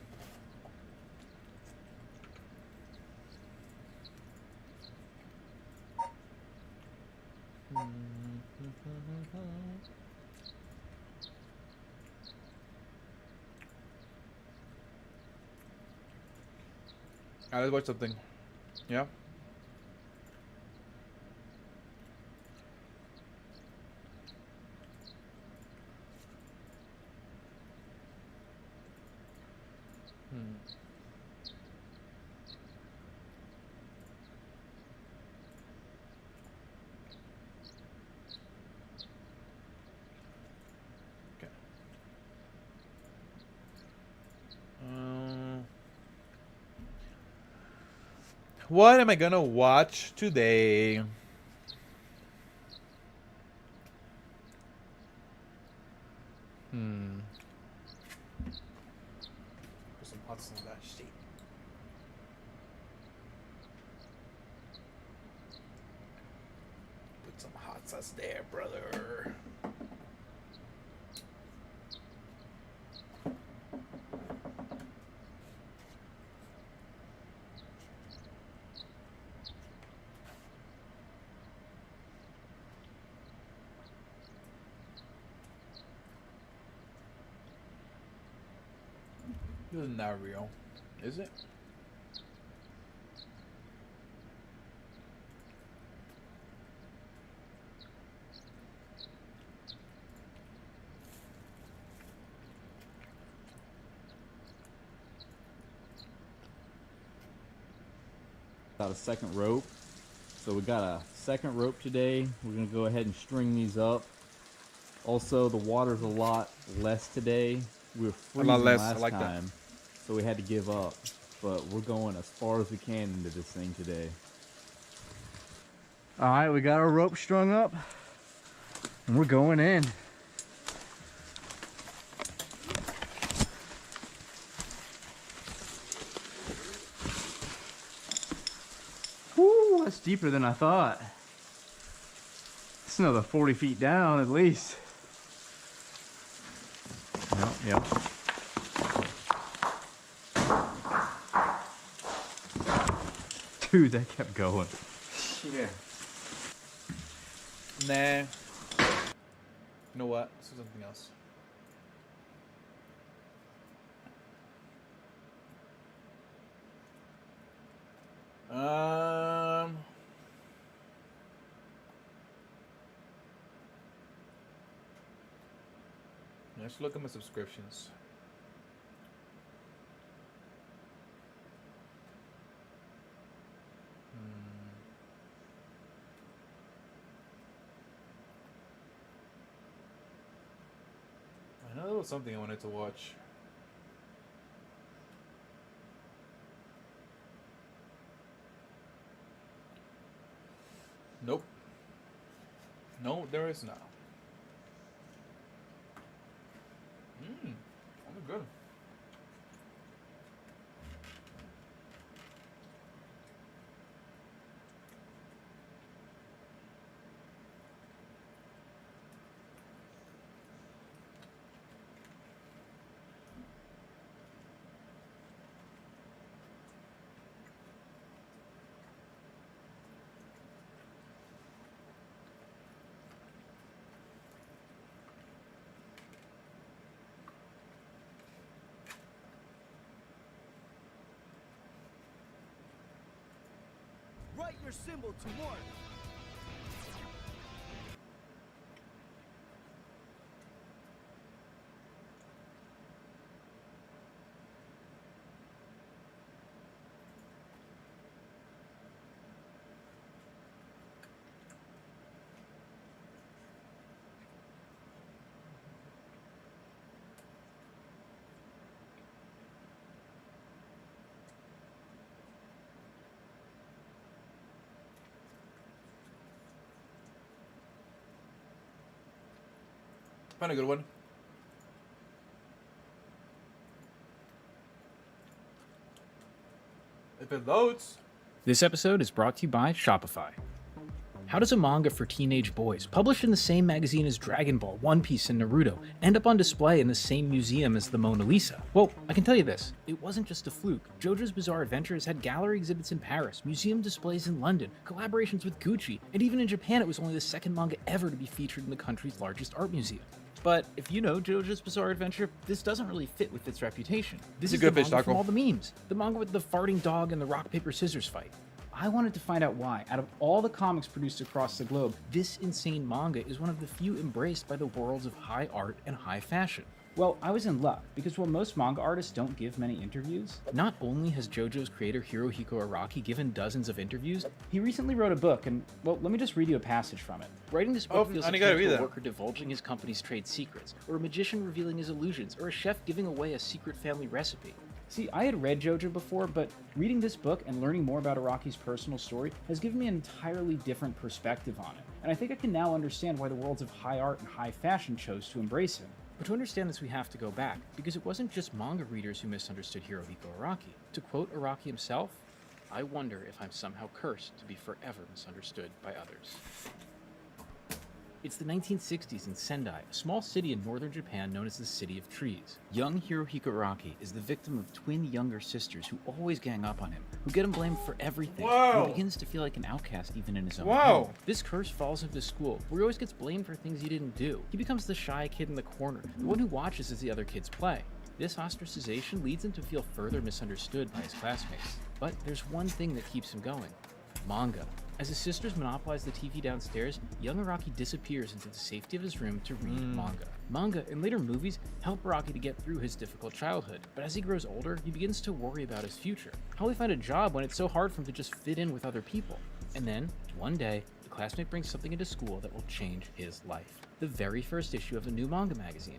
Alright, let's watch something. Yeah? Okay. What am I gonna watch today? Put some hot sauce on that shit. Put some hot sauce there, brother. This is not real, is it? Got a second rope. So we got a second rope today. We're gonna go ahead and string these up. Also, the water's a lot less today. We were freezing last time, so we had to give up. But we're going as far as we can into this thing today. All right, we got our rope strung up, and we're going in. Woo, that's deeper than I thought. It's another 40 feet down at least. Yep. Dude, that kept going. Yeah. Nah. You know what? Let's do something else. Let's look at my subscriptions. I know there was something I wanted to watch. Nope. No, there is not. That's good. Write your symbol to mark. Find a good one. If it loads. This episode is brought to you by Shopify. How does a manga for teenage boys, published in the same magazine as Dragon Ball, One Piece, and Naruto, end up on display in the same museum as the Mona Lisa? Well, I can tell you this, it wasn't just a fluke. JoJo's Bizarre Adventure has had gallery exhibits in Paris, museum displays in London, collaborations with Gucci, and even in Japan it was only the second manga ever to be featured in the country's largest art museum. But if you know JoJo's Bizarre Adventure, this doesn't really fit with its reputation. This is the manga from all the memes. The manga with the farting dog and the rock, paper, scissors fight. I wanted to find out why, out of all the comics produced across the globe, this insane manga is one of the few embraced by the worlds of high art and high fashion. Well, I was in luck, because while most manga artists don't give many interviews, not only has JoJo's creator Hirohiko Araki given dozens of interviews, he recently wrote a book, and, well, let me just read you a passage from it. Writing this book feels like a worker divulging his company's trade secrets, or a magician revealing his illusions, or a chef giving away a secret family recipe. See, I had read JoJo before, but reading this book and learning more about Araki's personal story has given me an entirely different perspective on it, and I think I can now understand why the worlds of high art and high fashion chose to embrace him. But to understand this, we have to go back, because it wasn't just manga readers who misunderstood Hirohiko Araki. To quote Araki himself, "I wonder if I'm somehow cursed to be forever misunderstood by others." It's the 1960s in Sendai, a small city in northern Japan known as the City of Trees. Young Hirohiko Araki is the victim of twin younger sisters who always gang up on him, who get him blamed for everything, and he begins to feel like an outcast even in his own home. This curse follows him to school, where he always gets blamed for things he didn't do. He becomes the shy kid in the corner, the one who watches as the other kids play. This ostracization leads him to feel further misunderstood by his classmates. But there's one thing that keeps him going: manga. As his sisters monopolize the TV downstairs, young Araki disappears into the safety of his room to read manga. Manga and later movies help Araki to get through his difficult childhood, but as he grows older, he begins to worry about his future. How will he find a job when it's so hard for him to just fit in with other people? And then, one day, a classmate brings something into school that will change his life. The very first issue of a new manga magazine.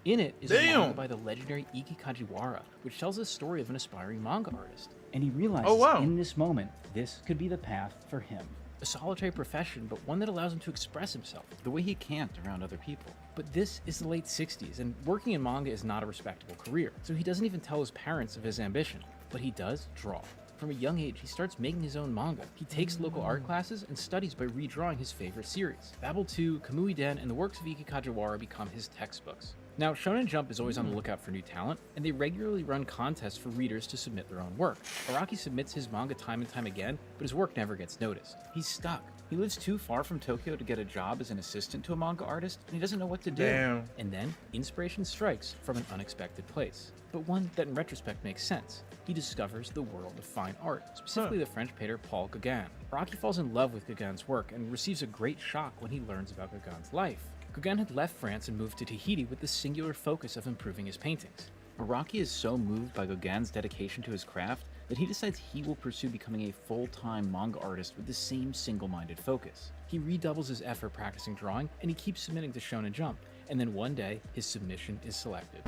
In it is a manga by the legendary Iki Kajiwara, which tells the story of an aspiring manga artist. And he realizes in this moment, this could be the path for him. A solitary profession, but one that allows him to express himself the way he can't around other people. But this is the late 60s, and working in manga is not a respectable career, so he doesn't even tell his parents of his ambition. But he does draw. From a young age, he starts making his own manga. He takes local art classes and studies by redrawing his favorite series. Babel 2, Kamui Den, and the works of Iki Kajiwara become his textbooks. Now, Shonen Jump is always on the lookout for new talent, and they regularly run contests for readers to submit their own work. Araki submits his manga time and time again, but his work never gets noticed. He's stuck. He lives too far from Tokyo to get a job as an assistant to a manga artist, and he doesn't know what to do. And then, inspiration strikes from an unexpected place, but one that in retrospect makes sense. He discovers the world of fine art, specifically the French painter Paul Gauguin. Araki falls in love with Gauguin's work and receives a great shock when he learns about Gauguin's life. Gauguin had left France and moved to Tahiti with the singular focus of improving his paintings. Araki is so moved by Gauguin's dedication to his craft that he decides he will pursue becoming a full-time manga artist with the same single-minded focus. He redoubles his effort practicing drawing, and he keeps submitting to Shonen Jump, and then one day, his submission is selected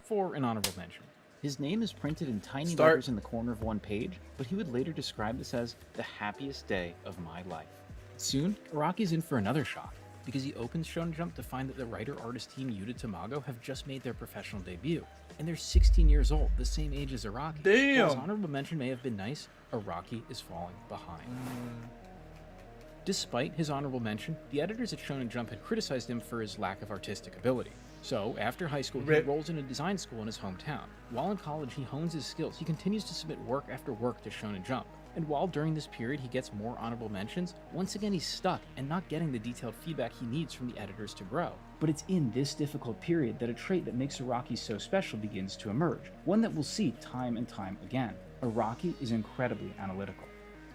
for an honorable mention. His name is printed in tiny letters in the corner of one page, but he would later describe this as the happiest day of my life. Soon, Araki's in for another shock, because he opens Shonen Jump to find that the writer-artist team Yuta Tamago have just made their professional debut, and they're 16 years old, the same age as Araki. While his honorable mention may have been nice, Araki is falling behind. Despite his honorable mention, the editors at Shonen Jump had criticized him for his lack of artistic ability. So, after high school, he enrolls in a design school in his hometown. While in college, he hones his skills. He continues to submit work after work to Shonen Jump. And while during this period he gets more honorable mentions, once again he's stuck and not getting the detailed feedback he needs from the editors to grow. But it's in this difficult period that a trait that makes Araki so special begins to emerge, one that we'll see time and time again. Araki is incredibly analytical.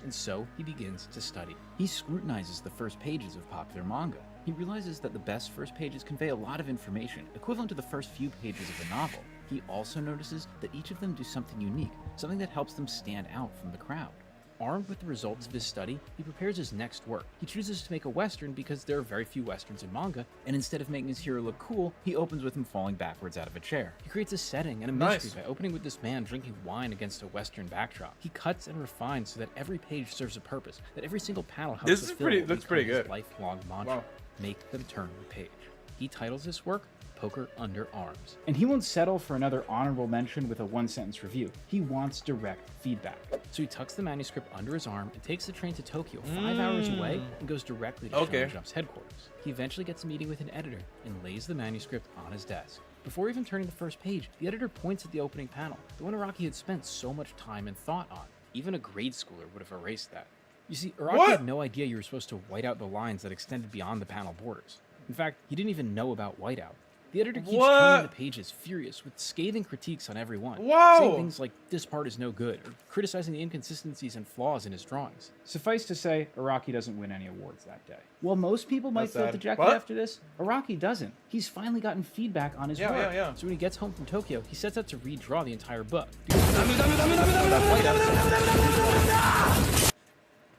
And so he begins to study. He scrutinizes the first pages of popular manga. He realizes that the best first pages convey a lot of information, equivalent to the first few pages of a novel. He also notices that each of them do something unique, something that helps them stand out from the crowd. Armed with the results of his study, he prepares his next work. He chooses to make a western because there are very few westerns in manga, and instead of making his hero look cool, he opens with him falling backwards out of a chair. He creates a setting and a mystery by opening with this man drinking wine against a western backdrop. He cuts and refines so that every page serves a purpose, that every single panel helps us feel looks pretty good. His lifelong mantra. Make them turn the page. He titles this work Poker Under Arms. And he won't settle for another honorable mention with a one-sentence review. He wants direct feedback. So he tucks the manuscript under his arm and takes the train to Tokyo 5 hours away and goes directly to Shonen Jump's headquarters. He eventually gets a meeting with an editor and lays the manuscript on his desk. Before even turning the first page, the editor points at the opening panel, the one Araki had spent so much time and thought on. Even a grade schooler would have erased that. You see, Araki had no idea you were supposed to white out the lines that extended beyond the panel borders. In fact, he didn't even know about whiteout. The editor keeps turning the pages furious with scathing critiques on every one, saying things like this part is no good, or criticizing the inconsistencies and flaws in his drawings. Suffice to say, Araki doesn't win any awards that day. While most people might feel dejected after this, Araki doesn't. He's finally gotten feedback on his work. So when he gets home from Tokyo, he sets out to redraw the entire book.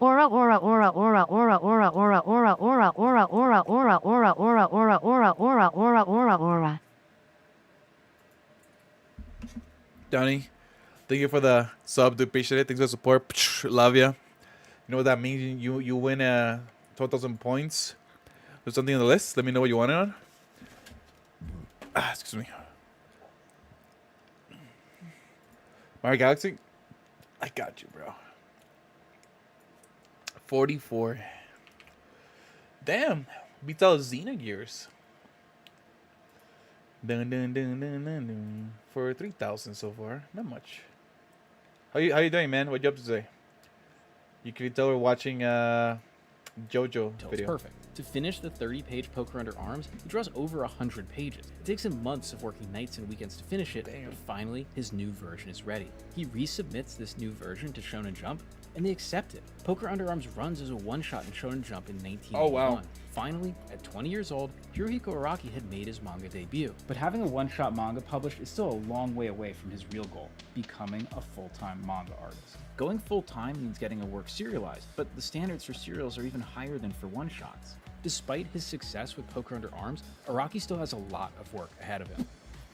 Aura aura aura aura aura aura aura aura aura aura aura aura aura aura aura aura aura aura aura aura. Donnie, thank you for the sub, dude. Appreciate it. Thanks for the support. Love ya. You know what that means? You win 12,000 points. There's something on the list. Let me know what you want it on. Excuse me. Mario Galaxy. I got you, bro. 44. Damn, beats all Xenogears. Dun dun dun dun dun dun. For 3,000 so far, not much. How you doing, man? What you up to today? You can tell we're watching JoJo video. It's perfect. To finish the 30-page Poker Under Arms, he draws over 100 pages. It takes him months of working nights and weekends to finish it, but finally, his new version is ready. He resubmits this new version to Shonen Jump, and they accept it. Poker Under Arms runs as a one-shot in Shonen Jump in 1981. Oh, wow. Finally, at 20 years old, Hirohiko Araki had made his manga debut. But having a one-shot manga published is still a long way away from his real goal, becoming a full-time manga artist. Going full-time means getting a work serialized, but the standards for serials are even higher than for one-shots. Despite his success with Poker Under Arms, Araki still has a lot of work ahead of him.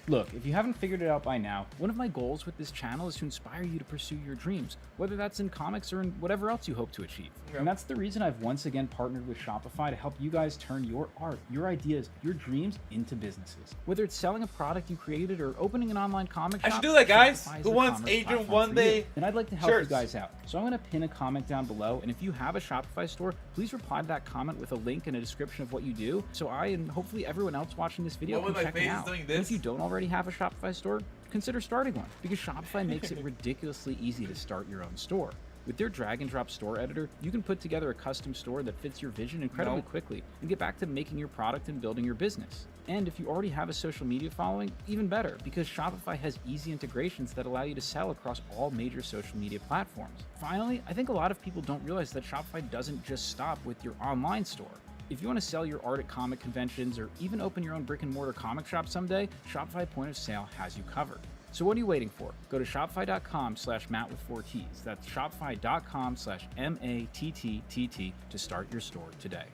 Look, if you haven't figured it out by now, one of my goals with this channel is to inspire you to pursue your dreams, whether that's in comics or in whatever else you hope to achieve. Okay. And that's the reason I've once again partnered with Shopify to help you guys turn your art, your ideas, your dreams into businesses. Whether it's selling a product you created or opening an online comic shop. I should do that, guys. Who wants AdrianOneDay? And I'd like to help you guys out. So I'm going to pin a comment down below, and if you have a Shopify store, please reply to that comment with a link and a description of what you do, so I and hopefully everyone else watching this video can check it out. And if you don't already have a Shopify store, consider starting one, because Shopify makes it ridiculously easy to start your own store. With their drag and drop store editor, you can put together a custom store that fits your vision incredibly quickly and get back to making your product and building your business. And if you already have a social media following, even better, because Shopify has easy integrations that allow you to sell across all major social media platforms. Finally, I think a lot of people don't realize that Shopify doesn't just stop with your online store. If you want to sell your art at comic conventions or even open your own brick and mortar comic shop someday, Shopify Point of Sale has you covered. So what are you waiting for? Go to shopify.com/Matt with 4 T's. That's shopify.com/MATTTT to start your store today.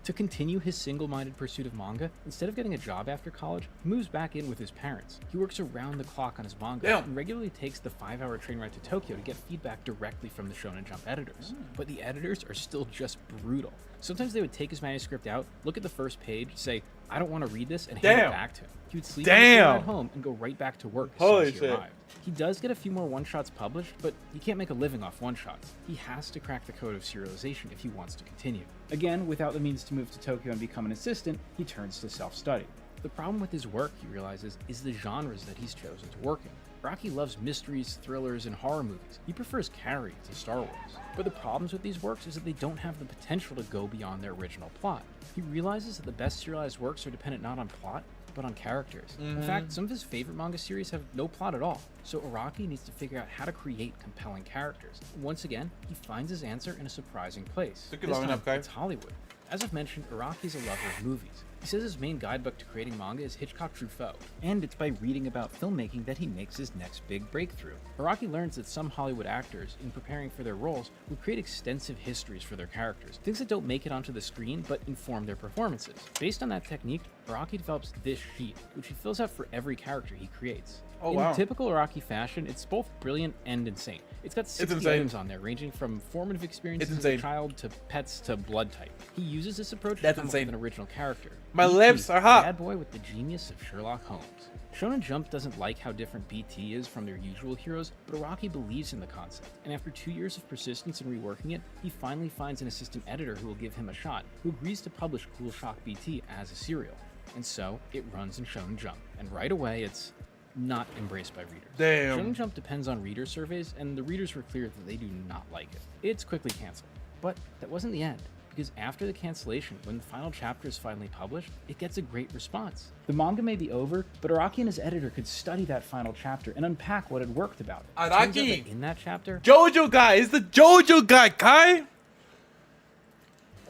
To continue his single-minded pursuit of manga, instead of getting a job after college, he moves back in with his parents. He works around the clock on his manga and regularly takes the 5-hour train ride to Tokyo to get feedback directly from the Shonen Jump editors. But the editors are still just brutal. Sometimes they would take his manuscript out, look at the first page, say, I don't want to read this, and hand it back to him. He would sleep at home and go right back to work as soon as he arrived. He does get a few more one-shots published, but he can't make a living off one-shots. He has to crack the code of serialization if he wants to continue. Again, without the means to move to Tokyo and become an assistant, he turns to self-study. The problem with his work, he realizes, is the genres that he's chosen to work in. Araki loves mysteries, thrillers, and horror movies. He prefers Carrie to Star Wars. But the problems with these works is that they don't have the potential to go beyond their original plot. He realizes that the best serialized works are dependent not on plot, but on characters. In fact, some of his favorite manga series have no plot at all. So Araki needs to figure out how to create compelling characters. Once again, he finds his answer in a surprising place. This time, it's Hollywood. As I've mentioned, Araki is a lover of movies. He says his main guidebook to creating manga is Hitchcock Truffaut, and it's by reading about filmmaking that he makes his next big breakthrough. Araki learns that some Hollywood actors, in preparing for their roles, will create extensive histories for their characters, things that don't make it onto the screen but inform their performances. Based on that technique, Araki develops this sheet, which he fills out for every character he creates. Oh, in wow. typical Araki fashion, it's both brilliant and insane. It's got 60 items on there, ranging from formative experiences as a child to pets to blood type. He uses this approach to come up with an original character. My BT, lips are hot. Bad boy with the genius of Sherlock Holmes. Shonen Jump doesn't like how different BT is from their usual heroes, but Araki believes in the concept, and after 2 years of persistence in reworking it, he finally finds an assistant editor who will give him a shot, who agrees to publish Cool Shock BT as a serial. And so, it runs in Shonen Jump, and right away it's not embraced by readers. Damn. Shonen Jump depends on reader surveys, and the readers were clear that they do not like it. It's quickly canceled. But that wasn't the end, because after the cancellation, when the final chapter is finally published, it gets a great response. The manga may be over, but Araki and his editor could study that final chapter and unpack what had worked about it. Turns out Araki! that in that chapter, JoJo guy is the JoJo guy, Kai!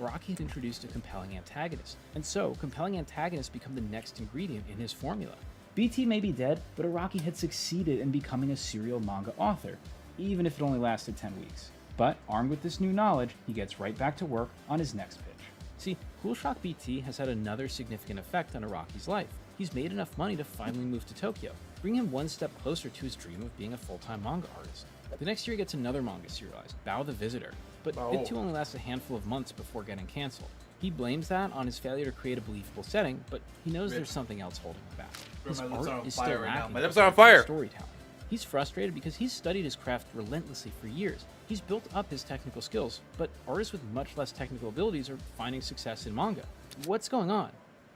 Araki had introduced a compelling antagonist, and so compelling antagonists become the next ingredient in his formula. BT may be dead, but Araki had succeeded in becoming a serial manga author, even if it only lasted 10 weeks. But armed with this new knowledge, he gets right back to work on his next pitch. See, Cool Shock BT has had another significant effect on Araki's life. He's made enough money to finally move to Tokyo, bringing him one step closer to his dream of being a full-time manga artist. The next year he gets another manga serialized, Bao the Visitor, but it too only lasts a handful of months before getting cancelled. He blames that on his failure to create a believable setting, but he knows there's something else holding him back. His art is still lacking. My lips are on fire. Storytelling. He's frustrated because he's studied his craft relentlessly for years. He's built up his technical skills, but artists with much less technical abilities are finding success in manga. What's going on?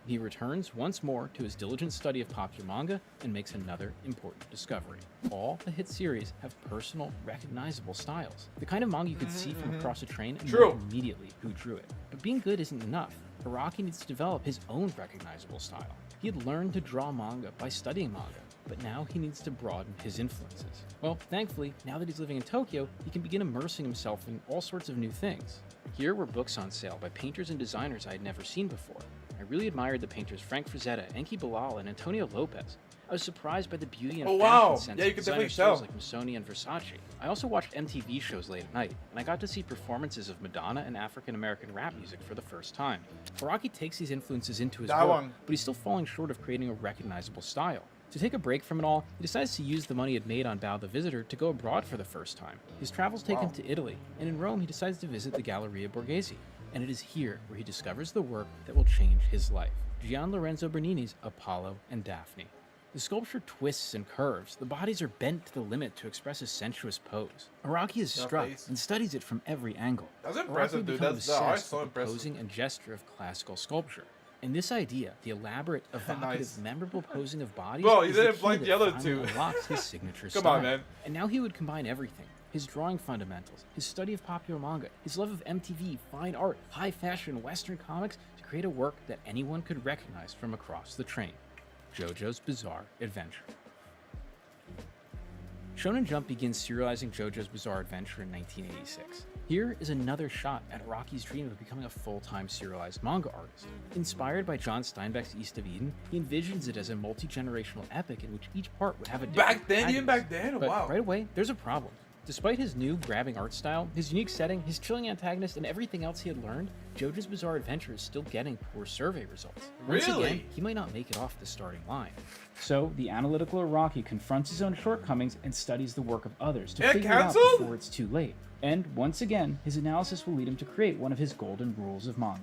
He returns once more to his diligent study of popular manga and makes another important discovery. All the hit series have personal, recognizable styles. The kind of manga you could see from across a train and know immediately who drew it. But being good isn't enough. Araki needs to develop his own recognizable style. He had learned to draw manga by studying manga, but now he needs to broaden his influences. Well, thankfully, now that he's living in Tokyo, he can begin immersing himself in all sorts of new things. Here were books on sale by painters and designers I had never seen before. I really admired the painters Frank Frazetta, Enki Bilal, and Antonio Lopez. I was surprised by the beauty and fashion sense of designer stores like Missoni and Versace. I also watched MTV shows late at night, and I got to see performances of Madonna and African-American rap music for the first time. Araki takes these influences into his work, but he's still falling short of creating a recognizable style. To take a break from it all, he decides to use the money he had made on Bao the Visitor to go abroad for the first time. His travels take him to Italy, and in Rome he decides to visit the Galleria Borghese. And it is here where he discovers the work that will change his life, Gian Lorenzo Bernini's Apollo and Daphne. The sculpture twists and curves, the bodies are bent to the limit to express a sensuous pose. Araki is struck and studies it from every angle. That's impressive, dude. That's so impressive. Posing and gesture of classical sculpture. And this idea, the elaborate, evocative, memorable posing of bodies, Bro, he is the didn't key blink that the other finally two. unlocks his signature Come style. on, man. And now he would combine everything. His drawing fundamentals, his study of popular manga, his love of MTV, fine art, high fashion, Western comics, to create a work that anyone could recognize from across the train. JoJo's Bizarre Adventure. Shonen Jump begins serializing JoJo's Bizarre Adventure in 1986. Here is another shot at Araki's dream of becoming a full-time serialized manga artist. Inspired by John Steinbeck's East of Eden, he envisions it as a multi-generational epic in which each part would have a different Even back then? But Wow. right away, there's a problem. Despite his new, grabbing art style, his unique setting, his chilling antagonist, and everything else he had learned, JoJo's Bizarre Adventure is still getting poor survey results. Once again, he might not make it off the starting line. So, the analytical Araki confronts his own shortcomings and studies the work of others to figure it out before it's too late. And once again, his analysis will lead him to create one of his golden rules of manga.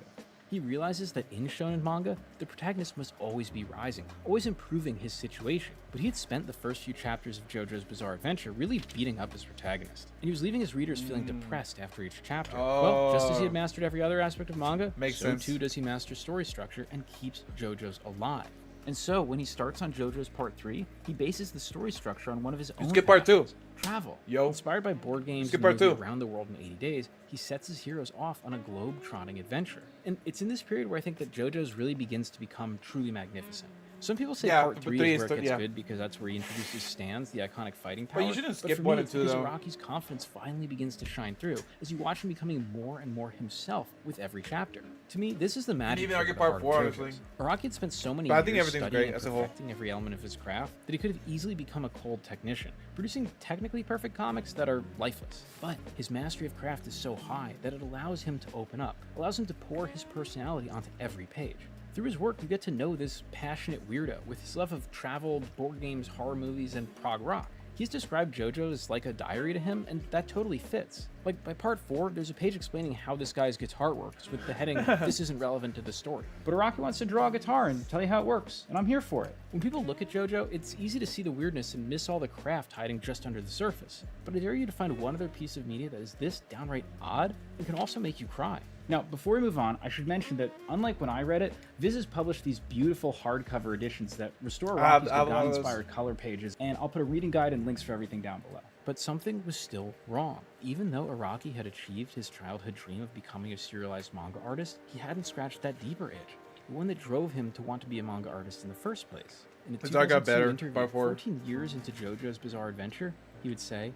He realizes that in shonen manga, the protagonist must always be rising, always improving his situation. But he had spent the first few chapters of JoJo's Bizarre Adventure really beating up his protagonist, and he was leaving his readers feeling depressed after each chapter. Well, just as he had mastered every other aspect of manga, so too does he master story structure and keeps JoJo's alive. And so, when he starts on JoJo's Part 3, he bases the story structure on one of his own Skip Part 2. Travel. Yo. Inspired by board games Skip and Part 2. movies around the world in 80 days, he sets his heroes off on a globe-trotting adventure. And it's in this period where I think that JoJo's really begins to become truly magnificent. Some people say Yeah, part but 3 three is is where it gets yeah. good because that's where he introduces Stans, the iconic fighting power. But you shouldn't skip for 1 me, and it's 2 because though. Araki's confidence finally begins to shine through as you watch him becoming more and more himself with every chapter. To me, this is the magic. even trick argue of the part heart 4, of JoJo's. honestly. Araki had spent so many But I years think everything's studying great and as a whole. perfecting every element of his craft that he could have easily become a cold technician, producing technically perfect comics that are lifeless. But his mastery of craft is so high that it allows him to open up, allows him to pour his personality onto every page. Through his work, you get to know this passionate weirdo with his love of travel, board games, horror movies, and prog rock. He's described JoJo as like a diary to him, and that totally fits. Like, by part 4, there's a page explaining how this guy's guitar works, with the heading, "This isn't relevant to the story." But Araki wants to draw a guitar and tell you how it works, and I'm here for it. When people look at JoJo, it's easy to see the weirdness and miss all the craft hiding just under the surface. But I dare you to find one other piece of media that is this downright odd and can also make you cry. Now, before we move on, I should mention that, unlike when I read it, Viz has published these beautiful hardcover editions that restore Araki's God-inspired color pages, and I'll put a reading guide and links for everything down below. But something was still wrong. Even though Araki had achieved his childhood dream of becoming a serialized manga artist, he hadn't scratched that deeper itch, the one that drove him to want to be a manga artist in the first place. In a His art got 2002 better, interview, part 4. 14 years into JoJo's bizarre adventure, he would say,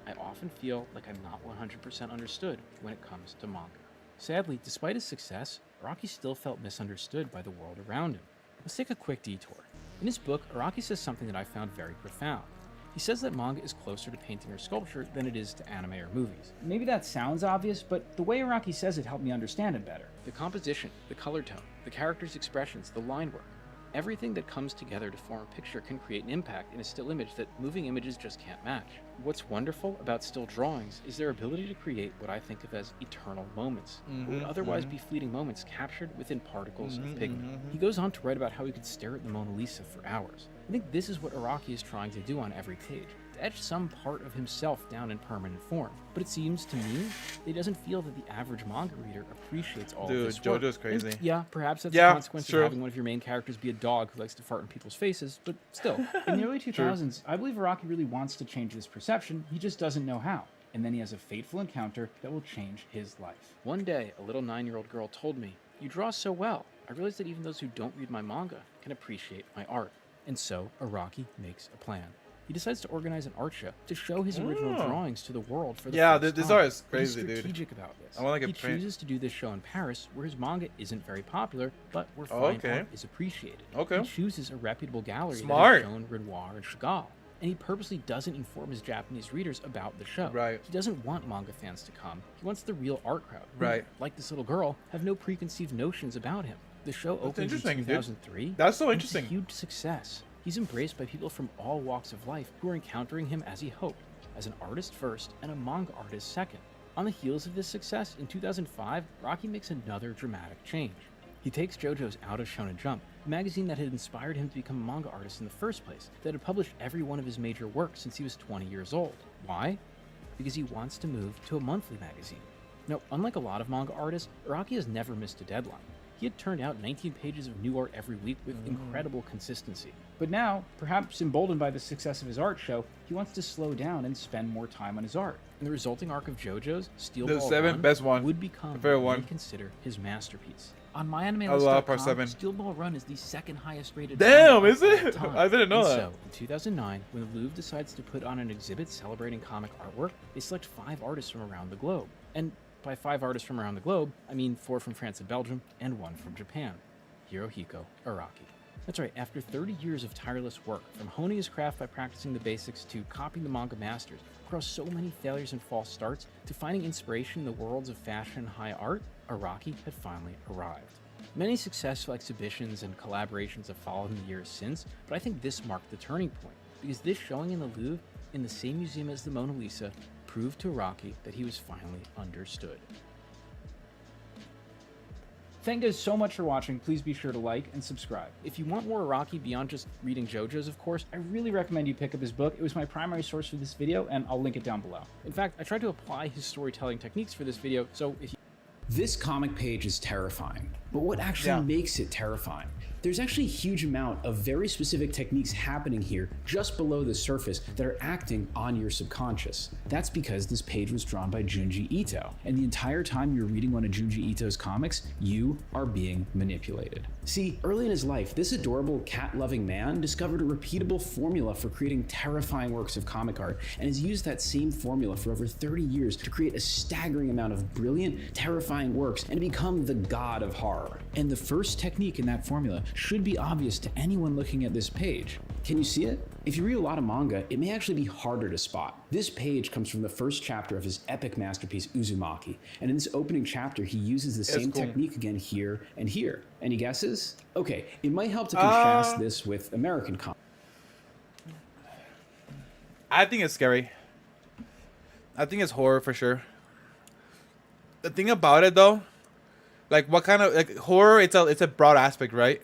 "I often feel like I'm not 100% understood when it comes to manga." Sadly, despite his success, Araki still felt misunderstood by the world around him. Let's take a quick detour. In his book, Araki says something that I found very profound. He says that manga is closer to painting or sculpture than it is to anime or movies. Maybe that sounds obvious, but the way Araki says it helped me understand it better. The composition, the color tone, the characters' expressions, the line work. Everything that comes together to form a picture can create an impact in a still image that moving images just can't match. What's wonderful about still drawings is their ability to create what I think of as eternal moments, what would otherwise be fleeting moments captured within particles of pigment. He goes on to write about how he could stare at the Mona Lisa for hours. I think this is what Araki is trying to do on every page, to etch some part of himself down in permanent form. But it seems to me that he doesn't feel that the average manga reader appreciates all of this work. JoJo's crazy. And yeah, perhaps that's Yeah, a consequence true. of having one of your main characters be a dog who likes to fart in people's faces, but still. In the early 2000s, I believe Araki really wants to change this perception, he just doesn't know how. And then he has a fateful encounter that will change his life. One day, a little 9-year-old girl told me, "You draw so well. I realized that even those who don't read my manga can appreciate my art." And so, Araki makes a plan. He decides to organize an art show to show his original drawings to the world for the first this time. art is But he's crazy, dude. strategic about this. I want to He get print. chooses to do this show in Paris, where his manga isn't very popular, but where Oh, fine okay. art is appreciated. Okay. He chooses a reputable gallery Smart. that has shown Renoir and Chagall, and he purposely doesn't inform his Japanese readers about the show. Right. He doesn't want manga fans to come. He wants the real art crowd, who, Right. like this little girl, have no preconceived notions about him. The show opens in interesting, dude. 2003. That's so and interesting. It's a huge success. He's embraced by people from all walks of life who are encountering him as he hoped, as an artist first and a manga artist second. On the heels of this success, in 2005, Araki makes another dramatic change. He takes JoJo's out of Shonen Jump, the magazine that had inspired him to become a manga artist in the first place, that had published every one of his major works since he was 20 years old. Why? Because he wants to move to a monthly magazine. Now, unlike a lot of manga artists, Araki has never missed a deadline. He had turned out 19 pages of new art every week with incredible consistency. But now, perhaps emboldened by the success of his art show, he wants to slow down and spend more time on his art. And the resulting arc of JoJo's, Steel The Ball 7th Run, best one. would become The favorite what one. many consider his masterpiece. On I love MyAnimeList.com, part 7. Steel Ball Run is the second highest rated. Damn, manga is of it? all time. I didn't know And that. So, in 2009, when the Louvre decides to put on an exhibit celebrating comic artwork, they select 5 artists from around the globe. And by 5 artists from around the globe, I mean 4 from France and Belgium, and 1 from Japan. Hirohiko Araki. That's right, after 30 years of tireless work, from honing his craft by practicing the basics to copying the manga masters, across so many failures and false starts, to finding inspiration in the worlds of fashion and high art, Araki had finally arrived. Many successful exhibitions and collaborations have followed in the years since, but I think this marked the turning point, because this showing in the Louvre, in the same museum as the Mona Lisa, proved to Araki that he was finally understood. Thank you guys so much for watching. Please be sure to like and subscribe. If you want more Araki beyond just reading JoJo's, of course, I really recommend you pick up his book. It was my primary source for this video, and I'll link it down below. In fact, I tried to apply his storytelling techniques for this video, so if you... This comic page is terrifying, but what actually makes it terrifying? There's actually a huge amount of very specific techniques happening here just below the surface that are acting on your subconscious. That's because this page was drawn by Junji Ito, and the entire time you're reading one of Junji Ito's comics, you are being manipulated. See, early in his life, this adorable cat-loving man discovered a repeatable formula for creating terrifying works of comic art, and has used that same formula for over 30 years to create a staggering amount of brilliant, terrifying works and to become the god of horror. And the first technique in that formula should be obvious to anyone looking at this page. Can you see it? If you read a lot of manga, it may actually be harder to spot. This page comes from the first chapter of his epic masterpiece, Uzumaki, and in this opening chapter, he uses the same technique again here and here. Any guesses? Okay, it might help to contrast this with American comics. I think it's scary. I think it's horror for sure. The thing about it though, like what kind of like horror? It's a broad aspect, right?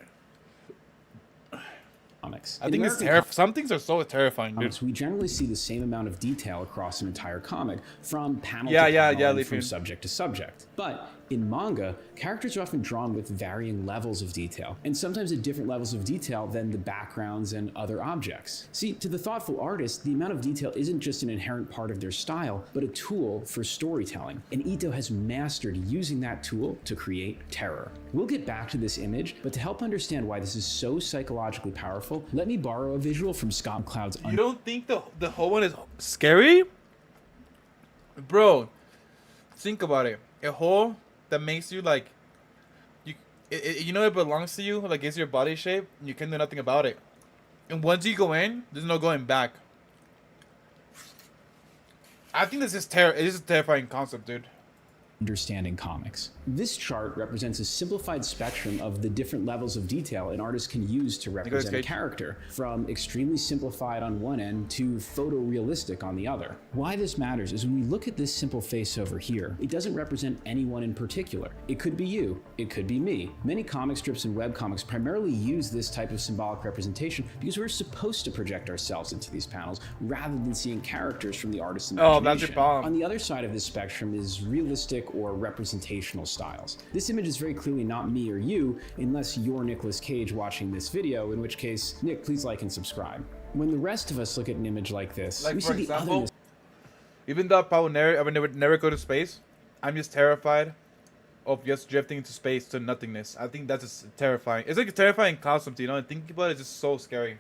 I think it's terrifying. Some things are so terrifying, dude. We generally see the same amount of detail across an entire comic, from panel to panel, and from subject to subject. But in manga, characters are often drawn with varying levels of detail, and sometimes at different levels of detail than the backgrounds and other objects. See, to the thoughtful artist, the amount of detail isn't just an inherent part of their style, but a tool for storytelling. And Ito has mastered using that tool to create terror. We'll get back to this image, but to help understand why this is so psychologically powerful, let me borrow a visual from Scott Cloud's. You don't think the whole one is scary? Bro, think about it. A hole that makes you like, you know it belongs to you, like it's your body shape, and you can do nothing about it. And once you go in, there's no going back. I think this is a terrifying concept, dude. Understanding comics. This chart represents a simplified spectrum of the different levels of detail an artist can use to represent a character, from extremely simplified on one end to photorealistic on the other. Why this matters is when we look at this simple face over here, it doesn't represent anyone in particular. It could be you, it could be me. Many comic strips and webcomics primarily use this type of symbolic representation because we're supposed to project ourselves into these panels rather than seeing characters from the artist's imagination. Oh, that's your problem. On the other side of this spectrum is realistic or representational styles. This image is very clearly not me or you, unless you're Nicolas Cage watching this video, in which case, Nick, please like and subscribe. When the rest of us look at an image like this, like we for see example, the otherness. Even though I would never go to space, I'm just terrified of just drifting into space to nothingness. I think that's just terrifying. It's like a terrifying concept, you know, and thinking about it is just so scary.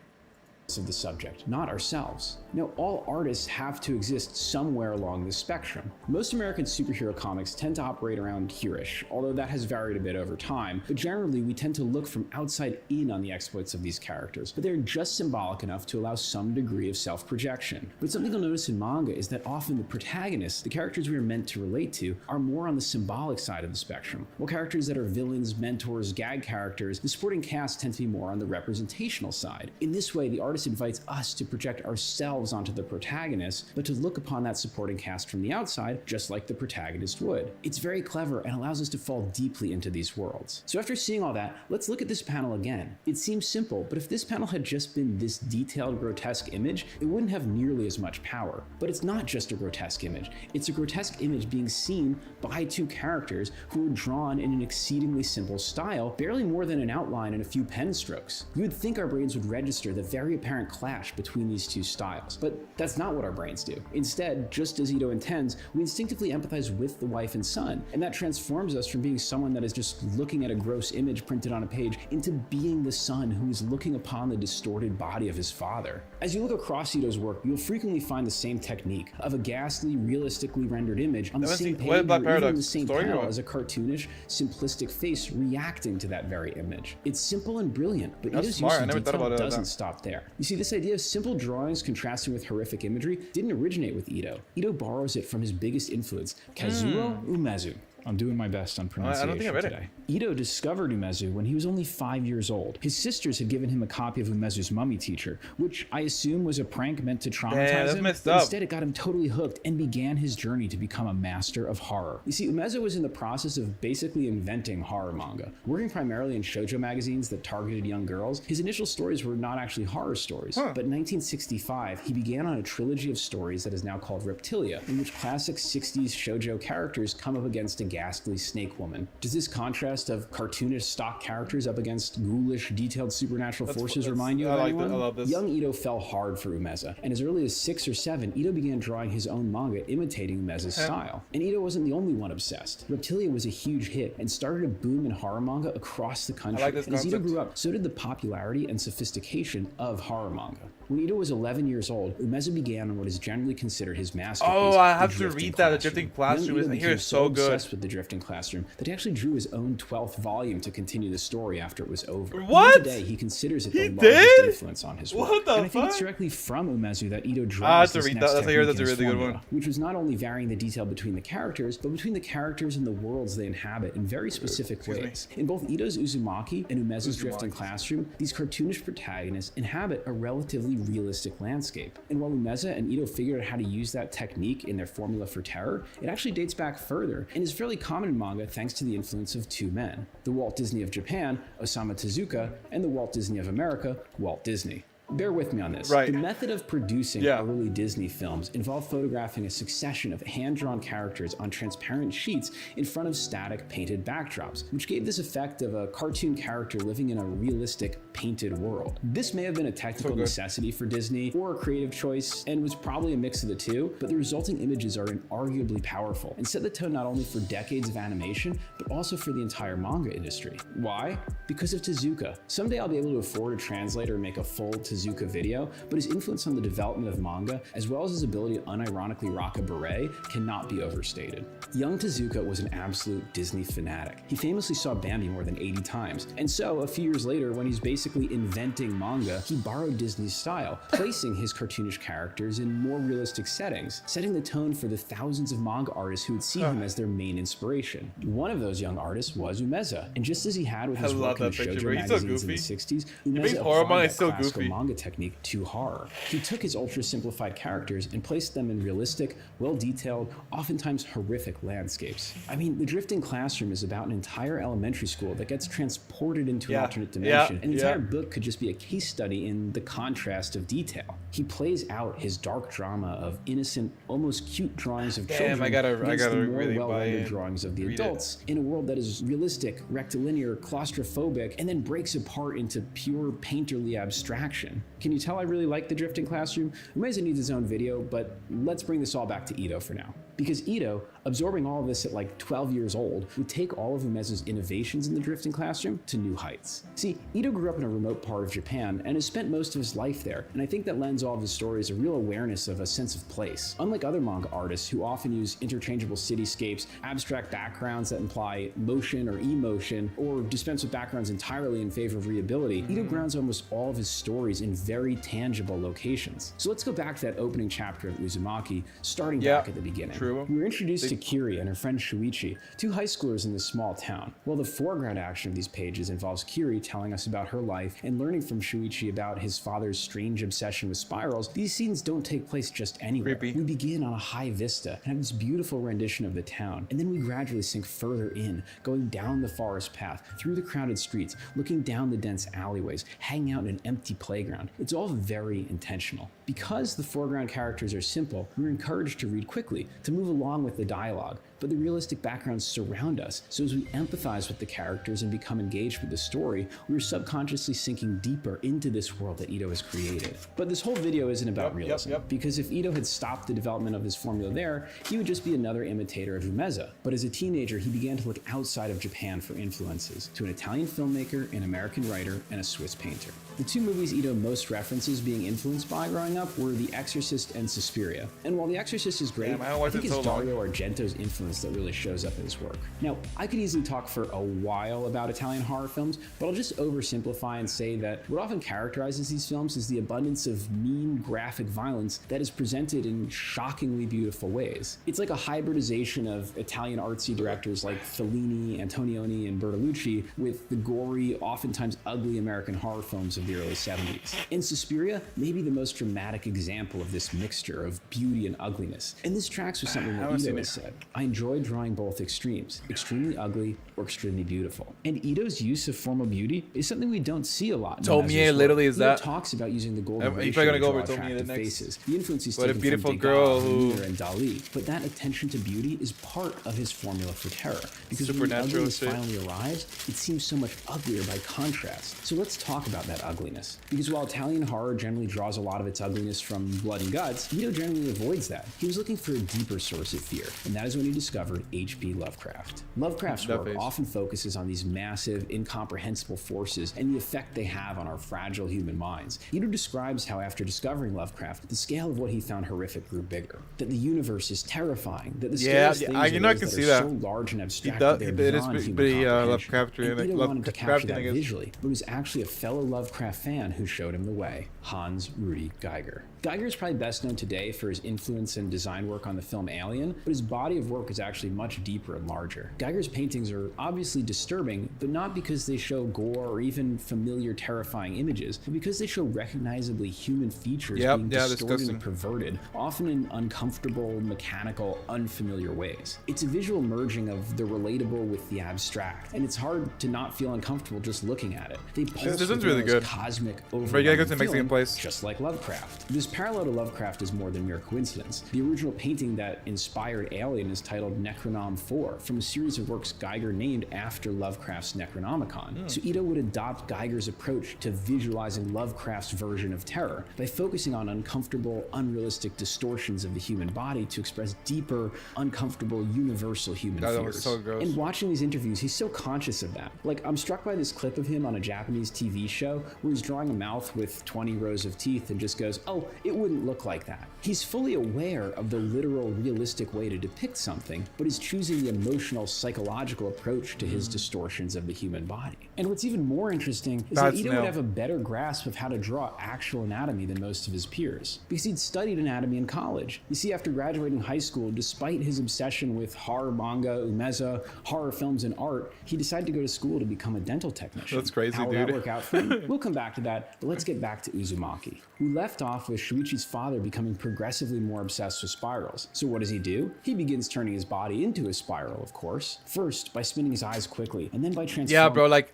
Of the subject, not ourselves. Now, all artists have to exist somewhere along this spectrum. Most American superhero comics tend to operate around here-ish, although that has varied a bit over time, but generally we tend to look from outside in on the exploits of these characters, but they're just symbolic enough to allow some degree of self-projection. But something you'll notice in manga is that often the protagonists, the characters we are meant to relate to, are more on the symbolic side of the spectrum, while characters that are villains, mentors, gag characters, the supporting cast tend to be more on the representational side. In this way, the artist invites us to project ourselves onto the protagonist, but to look upon that supporting cast from the outside, just like the protagonist would. It's very clever and allows us to fall deeply into these worlds. So after seeing all that, let's look at this panel again. It seems simple, but if this panel had just been this detailed, grotesque image, it wouldn't have nearly as much power. But it's not just a grotesque image. It's a grotesque image being seen by two characters who are drawn in an exceedingly simple style, barely more than an outline and a few pen strokes. You would think our brains would register the very apparent clash between these two styles, but that's not what our brains do. Instead, just as Ito intends, we instinctively empathize with the wife and son, and that transforms us from being someone that is just looking at a gross image printed on a page into being the son who is looking upon the distorted body of his father. As you look across Ito's work, you'll frequently find the same technique of a ghastly, realistically rendered image on the same page or even the same panel as a cartoonish, simplistic face reacting to that very image. It's simple and brilliant, but Ito's use of detail doesn't stop there. You see, this idea of simple drawings contrasting with horrific imagery didn't originate with Ito. Ito borrows it from his biggest influence, Kazuo Umezu. I'm doing my best on pronunciation I don't think I read today. Ito discovered Umezu when he was only 5 years old. His sisters had given him a copy of Umezu's Mummy Teacher, which I assume was a prank meant to traumatize him, but instead it got him totally hooked and began his journey to become a master of horror. You see, Umezu was in the process of basically inventing horror manga. Working primarily in shoujo magazines that targeted young girls, his initial stories were not actually horror stories. But in 1965, he began on a trilogy of stories that is now called Reptilia, in which classic 60s shoujo characters come up against a ghastly snake woman. Does this contrast of cartoonish stock characters up against ghoulish, detailed supernatural forces remind you of anyone? I love this. Young Ito fell hard for Umeza, and as early as 6 or 7, Ito began drawing his own manga imitating Umeza's style. And Ito wasn't the only one obsessed. Reptilia was a huge hit and started a boom in horror manga across the country. I like this and as Ito concept. grew up, so did the popularity and sophistication of horror manga. When Ito was 11 years old, Umeza began on what is generally considered his masterpiece. Oh, I have The to Drifting read that. The Classroom. Drifting Classroom Young is Ito I hear became it's so good. obsessed with the Drifting Classroom that he actually drew his own 12th volume to continue the story after it was over. What? Even today, he considers it the largest did? influence on his work. What the and I think it's fuck? directly from Umezu that Ito I have draws to this read next that. I hear that's a technique really in good his one. formula, which was not only varying the detail between the characters, but between the characters and the worlds they inhabit in very specific ways. In both Ito's Uzumaki and Umezu's Drifting Classroom, these cartoonish protagonists inhabit a relatively realistic landscape. And while Umeza and Ito figured out how to use that technique in their formula for terror, it actually dates back further and is fairly common in manga thanks to the influence of two men: the Walt Disney of Japan, Osamu Tezuka, and the Walt Disney of America, Walt Disney. Bear with me on this. Right. The method of producing early Disney films involved photographing a succession of hand-drawn characters on transparent sheets in front of static painted backdrops, which gave this effect of a cartoon character living in a realistic painted world. This may have been a technical necessity for Disney or a creative choice and was probably a mix of the two, but the resulting images are inarguably powerful and set the tone not only for decades of animation, but also for the entire manga industry. Why? Because of Tezuka. Someday I'll be able to afford a translator and make a full Tezuka video, but his influence on the development of manga, as well as his ability to unironically rock a beret, cannot be overstated. Young Tezuka was an absolute Disney fanatic. He famously saw Bambi more than 80 times, and so a few years later, when he's basically inventing manga, he borrowed Disney's style, placing his cartoonish characters in more realistic settings, setting the tone for the thousands of manga artists who would see him as their main inspiration. One of those young artists was Umeza, and just as he had with his work in the shoujo magazines in the 60s, Umeza applied that classical manga technique to horror. He took his ultra-simplified characters and placed them in realistic, well-detailed, oftentimes horrific landscapes. I mean, the Drifting Classroom is about an entire elementary school that gets transported into an alternate dimension, and the entire book could just be a case study in the contrast of detail. He plays out his dark drama of innocent, almost cute drawings of children against the more really well-rendered drawings of the adults in a world that is realistic, rectilinear, claustrophobic, and then breaks apart into pure painterly abstraction. Can you tell I really like the Drifting Classroom? Umeza needs his own video, but let's bring this all back to Ito for now. Because Ito, absorbing all of this at like 12 years old, would take all of Umeza's innovations in the Drifting Classroom to new heights. See, Ito grew up in a remote part of Japan and has spent most of his life there, and I think that lends all of his stories a real awareness of a sense of place. Unlike other manga artists who often use interchangeable cityscapes, abstract backgrounds that imply motion or emotion, or dispense with backgrounds entirely in favor of readability, Ito grounds almost all of his stories in very tangible locations. So let's go back to that opening chapter of Uzumaki, starting back at the beginning. We were introduced to Kiri and her friend Shuichi, two high schoolers in this small town. While the foreground action of these pages involves Kiri telling us about her life and learning from Shuichi about his father's strange obsession with spirals, these scenes don't take place just anywhere. We begin on a high vista and have this beautiful rendition of the town, and then we gradually sink further in, going down the forest path, through the crowded streets, looking down the dense alleyways, hanging out in an empty playground. It's all very intentional. Because the foreground characters are simple, we're encouraged to read quickly, to move along with the dialogue, but the realistic backgrounds surround us, so as we empathize with the characters and become engaged with the story, we're subconsciously sinking deeper into this world that Ito has created. But this whole video isn't about realism, because if Ito had stopped the development of his formula there, he would just be another imitator of Umeza. But as a teenager, he began to look outside of Japan for influences, to an Italian filmmaker, an American writer, and a Swiss painter. The two movies Ito most references being influenced by growing up were The Exorcist and Suspiria. And while The Exorcist is great, I think it's Dario Argento's influence that really shows up in his work. Now, I could easily talk for a while about Italian horror films, but I'll just oversimplify and say that what often characterizes these films is the abundance of mean, graphic violence that is presented in shockingly beautiful ways. It's like a hybridization of Italian artsy directors like Fellini, Antonioni, and Bertolucci with the gory, oftentimes ugly American horror films of the early 70s. In Suspiria, maybe the most dramatic example of this mixture of beauty and ugliness. And this tracks with something that Ito has said. I enjoy drawing both extremes, extremely ugly or extremely beautiful. And Ito's use of formal beauty is something we don't see a lot. Tomie literally is that. Talks about using the golden You're ratio probably gonna to go draw over Tomie attractive next. faces. The influence he's What a taken beautiful from girl Degas, who- Vermeer, and Dali. But that attention to beauty is part of his formula for terror. Because when the Supernatural ugliness shit. finally arrives, it seems so much uglier by contrast. So let's talk about that ugliness. Because while Italian horror generally draws a lot of its ugliness from blood and guts, Ito generally avoids that. He was looking for a deeper source of fear, and that is when he discovered H.P. Lovecraft. Lovecraft's work often focuses on these massive, incomprehensible forces and the effect they have on our fragile human minds. Ito describes how after discovering Lovecraft, the scale of what he found horrific grew bigger. That the universe is terrifying. That the scariest things are you know, I those can that see are that. so large and abstract It does- that they're it is beyond human pretty, comprehension. Lovecraftian, And like, Ito wanted to capture Lovecraftian, I that guess. visually, but it was actually a fellow Lovecraft fan who showed him the way, Hans Rudy Geiger. Geiger is probably best known today for his influence and design work on the film Alien, but his body of work is actually much deeper and larger. Geiger's paintings are obviously disturbing, but not because they show gore or even familiar terrifying images, but because they show recognizably human features being distorted disgusting. and perverted, often in uncomfortable, mechanical, unfamiliar ways. It's a visual merging of the relatable with the abstract, and it's hard to not feel uncomfortable just looking at it. They pulse This with one's really the most good. cosmic, Right, yeah, overwhelming it's a Mexican feeling, place. just like Lovecraft. This parallel to Lovecraft is more than mere coincidence. The original painting that inspired Alien is titled Necronom 4, from a series of works Geiger named after Lovecraft's Necronomicon. So Ito would adopt Geiger's approach to visualizing Lovecraft's version of terror by focusing on uncomfortable, unrealistic distortions of the human body to express deeper, uncomfortable, universal human God, that fears. was so gross. And watching these interviews, he's so conscious of that. Like, I'm struck by this clip of him on a Japanese TV show where he's drawing a mouth with 20 rows of teeth and just goes, oh, it wouldn't look like that. He's fully aware of the literal, realistic way to depict something, but is choosing the emotional, psychological approach to his distortions of the human body. And what's even more interesting is that Ito would have a better grasp of how to draw actual anatomy than most of his peers, because he'd studied anatomy in college. You see, after graduating high school, despite his obsession with horror manga, umeza, horror films, and art, he decided to go to school to become a dental technician. That's crazy, How will dude. that work out for him? We'll come back to that, but let's get back to Uzumaki. We left off with Shuichi's father becoming progressively more obsessed with spirals. So what does he do? He begins turning his body into a spiral, of course. First, by spinning his eyes quickly, and then by transforming... Yeah, bro, like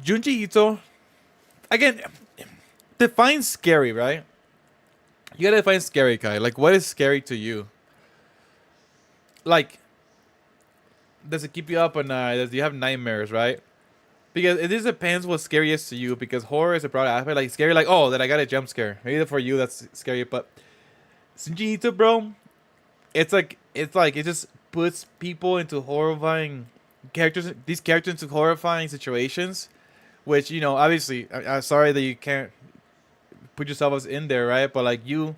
Junji Ito, again, define scary, right? You gotta define scary, Kai. Like, what is scary to you? Like, does it keep you up at night? Do you have nightmares, right? Because it just depends what's scary is to you. Because horror is a broad aspect. Like, scary, like, oh, that I got a jump scare. Maybe for you that's scary, but Junji Ito, bro, it's like it just puts people into horrifying characters. These characters into horrifying situations, which, you know, obviously, I'm sorry that you can't put yourself as in there, right? But like you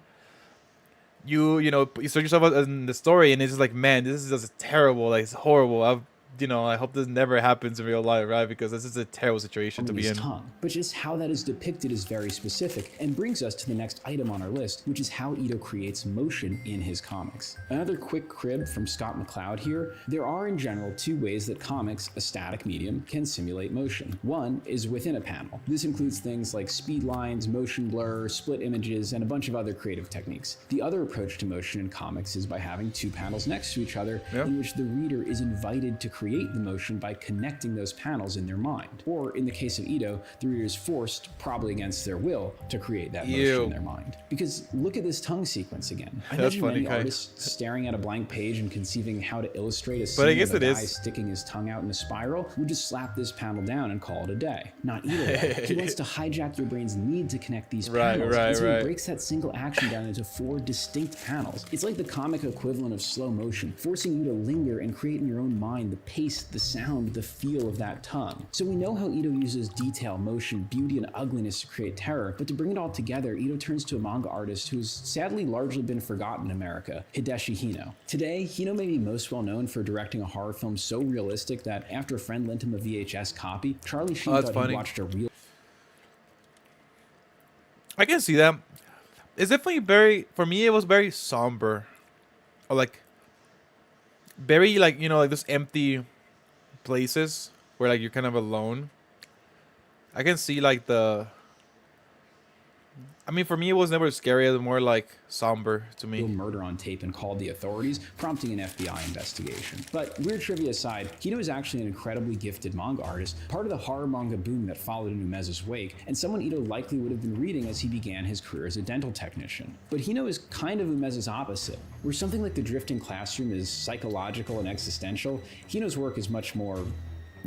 know, you start yourself as in the story, and it's just like, man, this is just terrible. Like, it's horrible. I hope this never happens in real life, right? Because this is a terrible situation to be in. Tongue. But just how that is depicted is very specific and brings us to the next item on our list, which is how Ito creates motion in his comics. Another quick crib from Scott McCloud here. There are in general two ways that comics, a static medium, can simulate motion. One is within a panel. This includes things like speed lines, motion blur, split images, and a bunch of other creative techniques. The other approach to motion in comics is by having two panels next to each other, in which the reader is invited to create the motion by connecting those panels in their mind. Or in the case of Ito, the reader is forced, probably against their will, to create that motion in their mind. Because look at this tongue sequence again. I imagine many artists staring at a blank page and conceiving how to illustrate a scene of a guy sticking his tongue out in a spiral would just slap this panel down and call it a day. Not Ito. He wants to hijack your brain's need to connect these panels. And so he breaks that single action down into 4 distinct panels. It's like the comic equivalent of slow motion, forcing you to linger and create in your own mind the pace, the sound, the feel of that tongue. So we know how Ito uses detail, motion, beauty, and ugliness to create terror, but to bring it all together, Ito turns to a manga artist who's sadly largely been forgotten in America, Hideshi Hino. Today, Hino may be most well known for directing a horror film so realistic that after a friend lent him a VHS copy, Charlie Sheen thought he watched a real... I can see that. It's definitely very, for me, it was very somber. Or like, very like, you know, like this empty places where like you're kind of alone. I can see like the. I mean, for me, it was never scary. It was more like somber to me. Murder on tape and called the authorities, prompting an FBI investigation. But weird trivia aside, Hino is actually an incredibly gifted manga artist, part of the horror manga boom that followed in Umeza's wake, and someone Ito likely would have been reading as he began his career as a dental technician. But Hino is kind of Umeza's opposite. Where something like The Drifting Classroom is psychological and existential, Hino's work is much more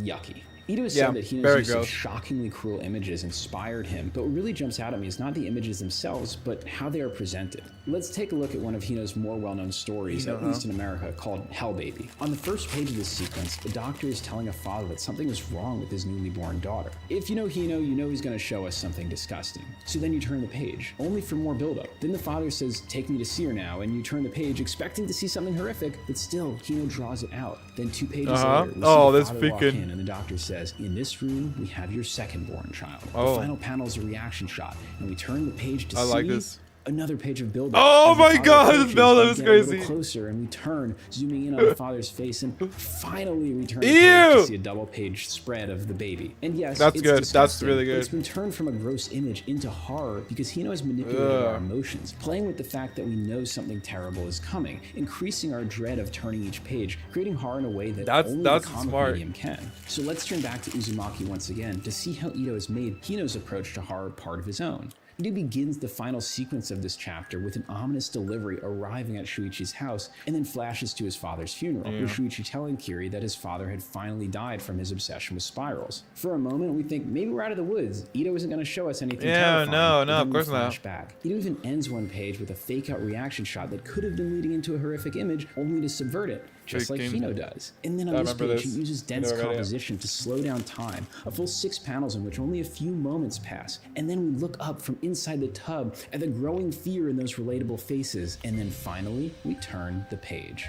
yucky. Ito has said that Hino's use of shockingly cruel images inspired him, but what really jumps out at me is not the images themselves, but how they are presented. Let's take a look at one of Hino's more well-known stories, at least in America, called Hell Baby. On the first page of this sequence, the doctor is telling a father that something is wrong with his newly born daughter. If you know Hino, you know he's going to show us something disgusting. So then you turn the page, only for more buildup. Then the father says, "Take me to see her now," and you turn the page expecting to see something horrific, but still, Hino draws it out. Then 2 pages later, we see the father walk in, and the doctor says, "In this room, we have your second-born child." The final panel is a reaction shot, and we turn the page to see another page of build-up. Oh my god, this build-up is crazy. A little closer, and we turn, zooming in on the father's face, and finally we turn the page to see a double-page spread of the baby. And yes, that's it's good. disgusting, That's really good. but it's been turned from a gross image into horror because Hino has manipulated our emotions, playing with the fact that we know something terrible is coming, increasing our dread of turning each page, creating horror in a way that only the comic medium can. So let's turn back to Uzumaki once again to see how Ito has made Hino's approach to horror part of his own. Ito begins the final sequence of this chapter with an ominous delivery arriving at Shuichi's house, and then flashes to his father's funeral, with Shuichi telling Kiri that his father had finally died from his obsession with spirals. For a moment, we think maybe we're out of the woods. Ito isn't going to show us anything terrifying. No, of course not. Ito even ends one page with a fake-out reaction shot that could have been leading into a horrific image, only to subvert it, just like Hino does. And then on this page, he uses dense composition to slow down time, a full 6 panels in which only a few moments pass, and then we look up from inside the tub at the growing fear in those relatable faces, and then finally, we turn the page.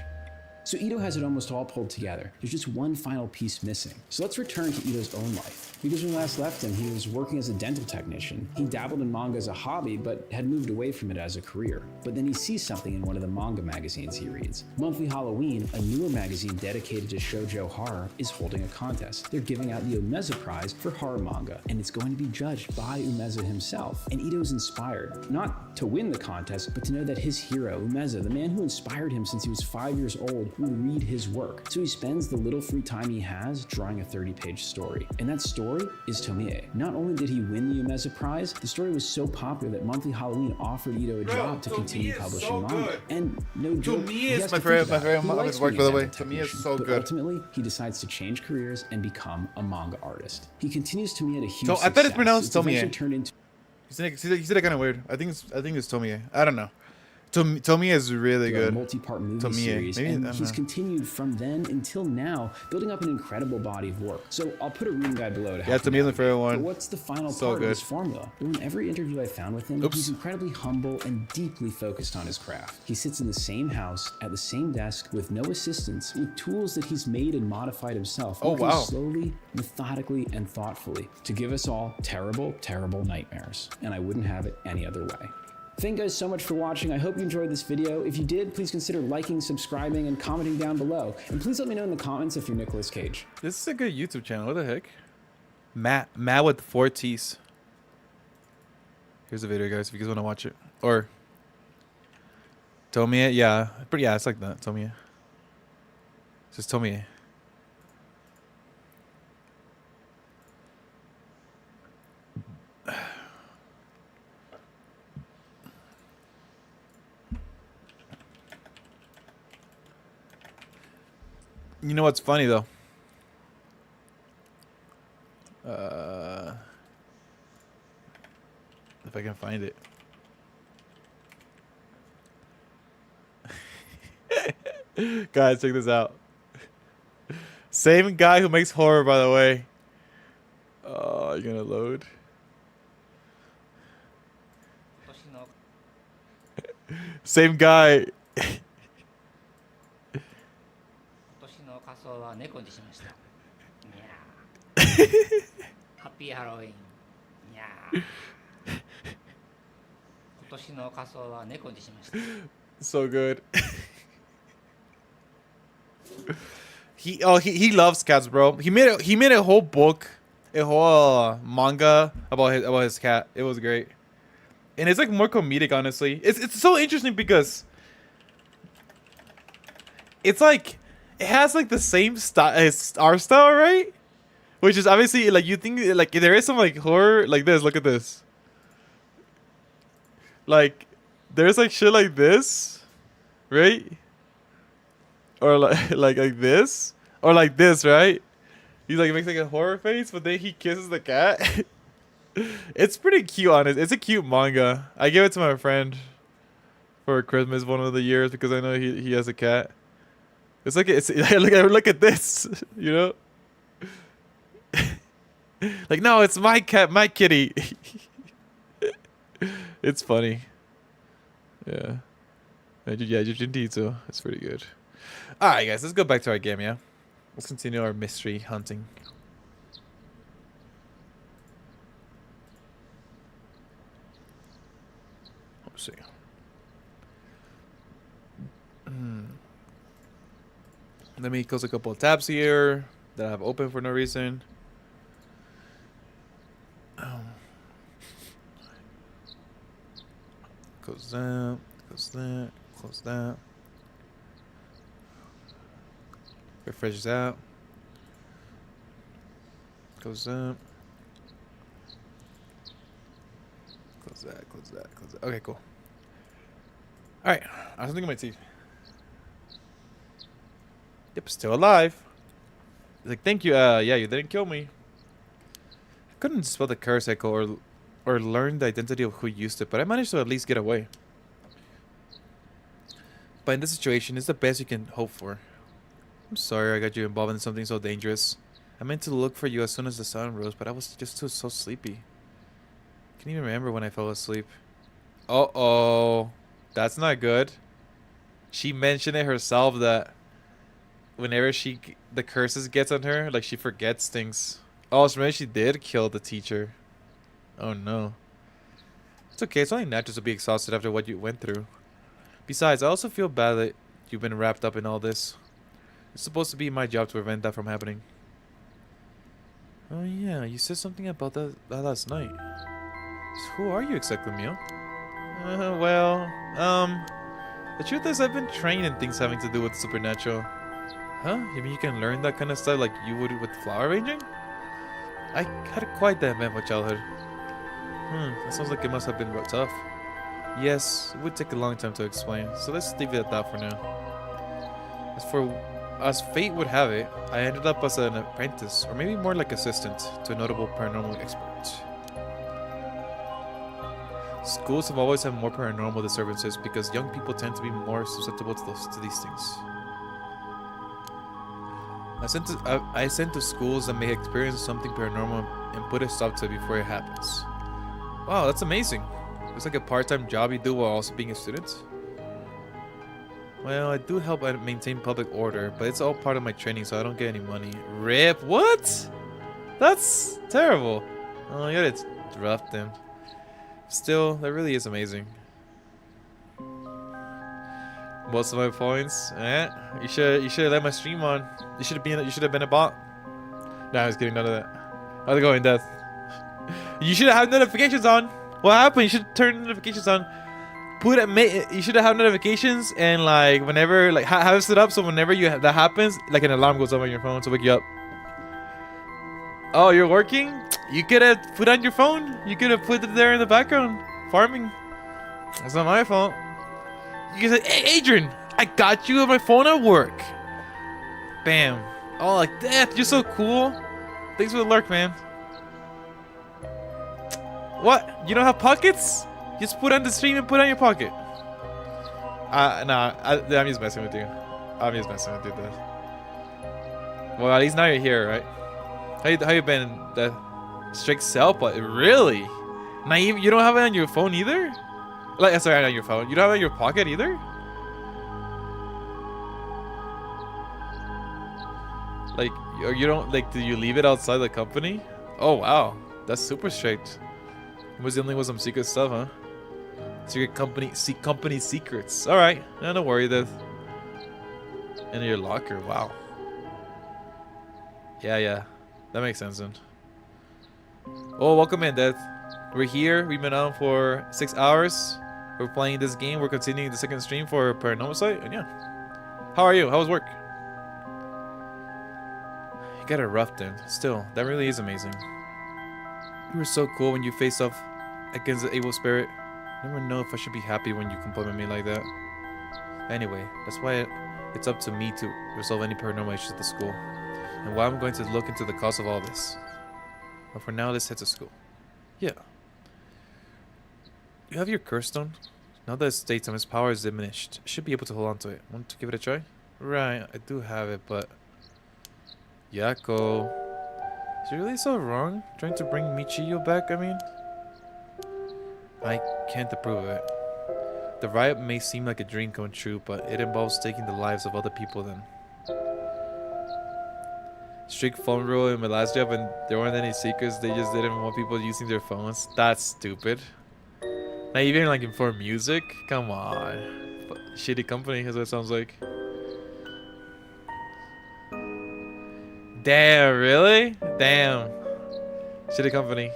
So Ito has it almost all pulled together. There's just one final piece missing. So let's return to Ito's own life. Because when we last left him, he was working as a dental technician. He dabbled in manga as a hobby, but had moved away from it as a career. But then he sees something in one of the manga magazines he reads. Monthly Halloween, a newer magazine dedicated to shoujo horror, is holding a contest. They're giving out the Umeza Prize for horror manga, and it's going to be judged by Umeza himself. And Ito's inspired, not to win the contest, but to know that his hero, Umeza, the man who inspired him since he was 5 years old, will read his work. So he spends the little free time he has drawing a 30-page story. And that story is Tomie. Not only did he win the Umeza Prize, the story was so popular that Monthly Halloween offered Ito a job to continue publishing manga. And no joke, Tomie is my favorite work, by the way. Tomie is so good. Ultimately, he decides to change careers and become a manga artist. He continues Tomie at a huge I thought it's pronounced Tomie. He said it kind of weird. I think it's Tomie. I don't know. Tomie is really good. A multi-part movie series, and he's continued from then until now, building up an incredible body of work. So I'll put a reading guide below to help. Yeah, Tomie is my favorite one. But what's the final part of this formula? Well, in every interview I found with him, he's incredibly humble and deeply focused on his craft. He sits in the same house, at the same desk, with no assistants, with tools that he's made and modified himself, working slowly, methodically, and thoughtfully to give us all terrible, terrible nightmares. And I wouldn't have it any other way. Thank you guys so much for watching. I hope you enjoyed this video. If you did, please consider liking, subscribing, and commenting down below. And please let me know in the comments if you're Nicolas Cage. This is a good YouTube channel. What the heck? Matt with 4 T's. Here's the video, guys, if you guys want to watch it. Or Tomie, yeah. But yeah, it's like that. Tomie. It's just Tomie. You know what's funny though? If I can find it. Guys, check this out. Same guy who makes horror, by the way. Oh, you're gonna load. Same guy. Happy Halloween. So good. He loves cats, bro. He made a whole book. a whole manga about his cat. It was great, and it's like more comedic. Honestly, it's so interesting because it's like it has like the same style as our style, right? Which is obviously like you think like there is some like horror like this. Look at this. Like there's like shit like this, right? Or like this, or like this, right? He's like makes like a horror face, but then he kisses the cat. It's pretty cute, honest. It's a cute manga. I gave it to my friend for Christmas one of the years because I know he has a cat. It's like it's look at this, you know. Like no, it's my cat, my kitty. It's funny. Yeah. Yeah, Jujutsu. It's pretty good. Alright guys, let's go back to our game, yeah? Let's continue our mystery hunting. Let's see. Let me close a couple of tabs here that I have open for no reason. Close that, close that, close that. Refresh that. Close that. Close that, close that, close that. Okay, cool. Alright, I was thinking of my teeth. Yep, still alive. He's like, thank you, yeah, you didn't kill me. I couldn't dispel the curse echo or learn the identity of who used it, but I managed to at least get away. But in this situation, it's the best you can hope for. I'm sorry I got you involved in something so dangerous. I meant to look for you as soon as the sun rose, but I was just so sleepy. I can't even remember when I fell asleep. Uh-oh. That's not good. She mentioned it herself that whenever the curses gets on her, like she forgets things. Oh, so maybe she did kill the teacher. Oh no. It's okay, it's only natural to be exhausted after what you went through. Besides, I also feel bad that you've been wrapped up in all this. It's supposed to be my job to prevent that from happening. Oh yeah, you said something about that last night. So who are you exactly, Mio? The truth is I've been trained in things having to do with supernatural. Huh? You mean you can learn that kind of stuff like you would with flower arranging? I had quite the eventful childhood. That sounds like it must have been tough. Yes, it would take a long time to explain, so let's leave it at that for now. As fate would have it, I ended up as an apprentice, or maybe more like assistant, to a notable paranormal expert. Schools have always had more paranormal disturbances because young people tend to be more susceptible to these things. I sent to schools that may experience something paranormal and put a stop to it before it happens. Wow, that's amazing. It's like a part-time job you do while also being a student. Well, I do help maintain public order, but it's all part of my training, so I don't get any money. RIP? What? That's terrible. Oh, yeah, it's rough then. Still, that really is amazing. Most of my points. You should have let my stream on. You should have been a bot. Nah, I was kidding. None of that. How's it going, Death? You should have notifications on. What happened? You should turn notifications on. You should have notifications and like whenever have it set up so whenever that happens, like an alarm goes off on your phone to wake you up. Oh, you're working? You could have put on your phone. You could have put it there in the background, farming. That's not my fault. You can say, hey, Adrian, I got you on my phone at work. Bam. Oh, like that. You're so cool. Thanks for the lurk, man. What? You don't have pockets? Just put on the stream and put on your pocket. Nah, I'm just messing with you. I'm just messing with you, dude. Well, at least now you're here, right? How you been? The strict self, but really? Naive? You don't have it on your phone either? Like, sorry, not your phone. You don't have it in your pocket either? Like, you don't like? Do you leave it outside the company? Oh wow, that's super strict. It was dealing with some secret stuff, huh? Secret company secrets. All right, no, don't worry, then. In your locker, wow. Yeah, that makes sense then. Oh, welcome in, Death. We're here. We've been on for 6 hours. We're playing this game. We're continuing the second stream for Paranormasight. And yeah. How are you? How was work? You got it rough then. Still, that really is amazing. You were so cool when you faced off against the evil spirit. I never know if I should be happy when you compliment me like that. Anyway, that's why it's up to me to resolve any paranormal issues at the school. And why I'm going to look into the cause of all this. But for now, let's head to school. Yeah. You have your curse stone? Now that its daytime, its power is diminished. I should be able to hold on to it. Want to give it a try? Right, I do have it, but... Yako. Is it really so wrong? Trying to bring Michiyo back, I mean? I can't approve of it. The riot may seem like a dream come true, but it involves taking the lives of other people then. Strict phone rule in my last job, and there weren't any secrets. They just didn't want people using their phones. That's stupid. Not even like for music? Come on. But shitty company is what it sounds like. Damn, really? Damn. Shitty company.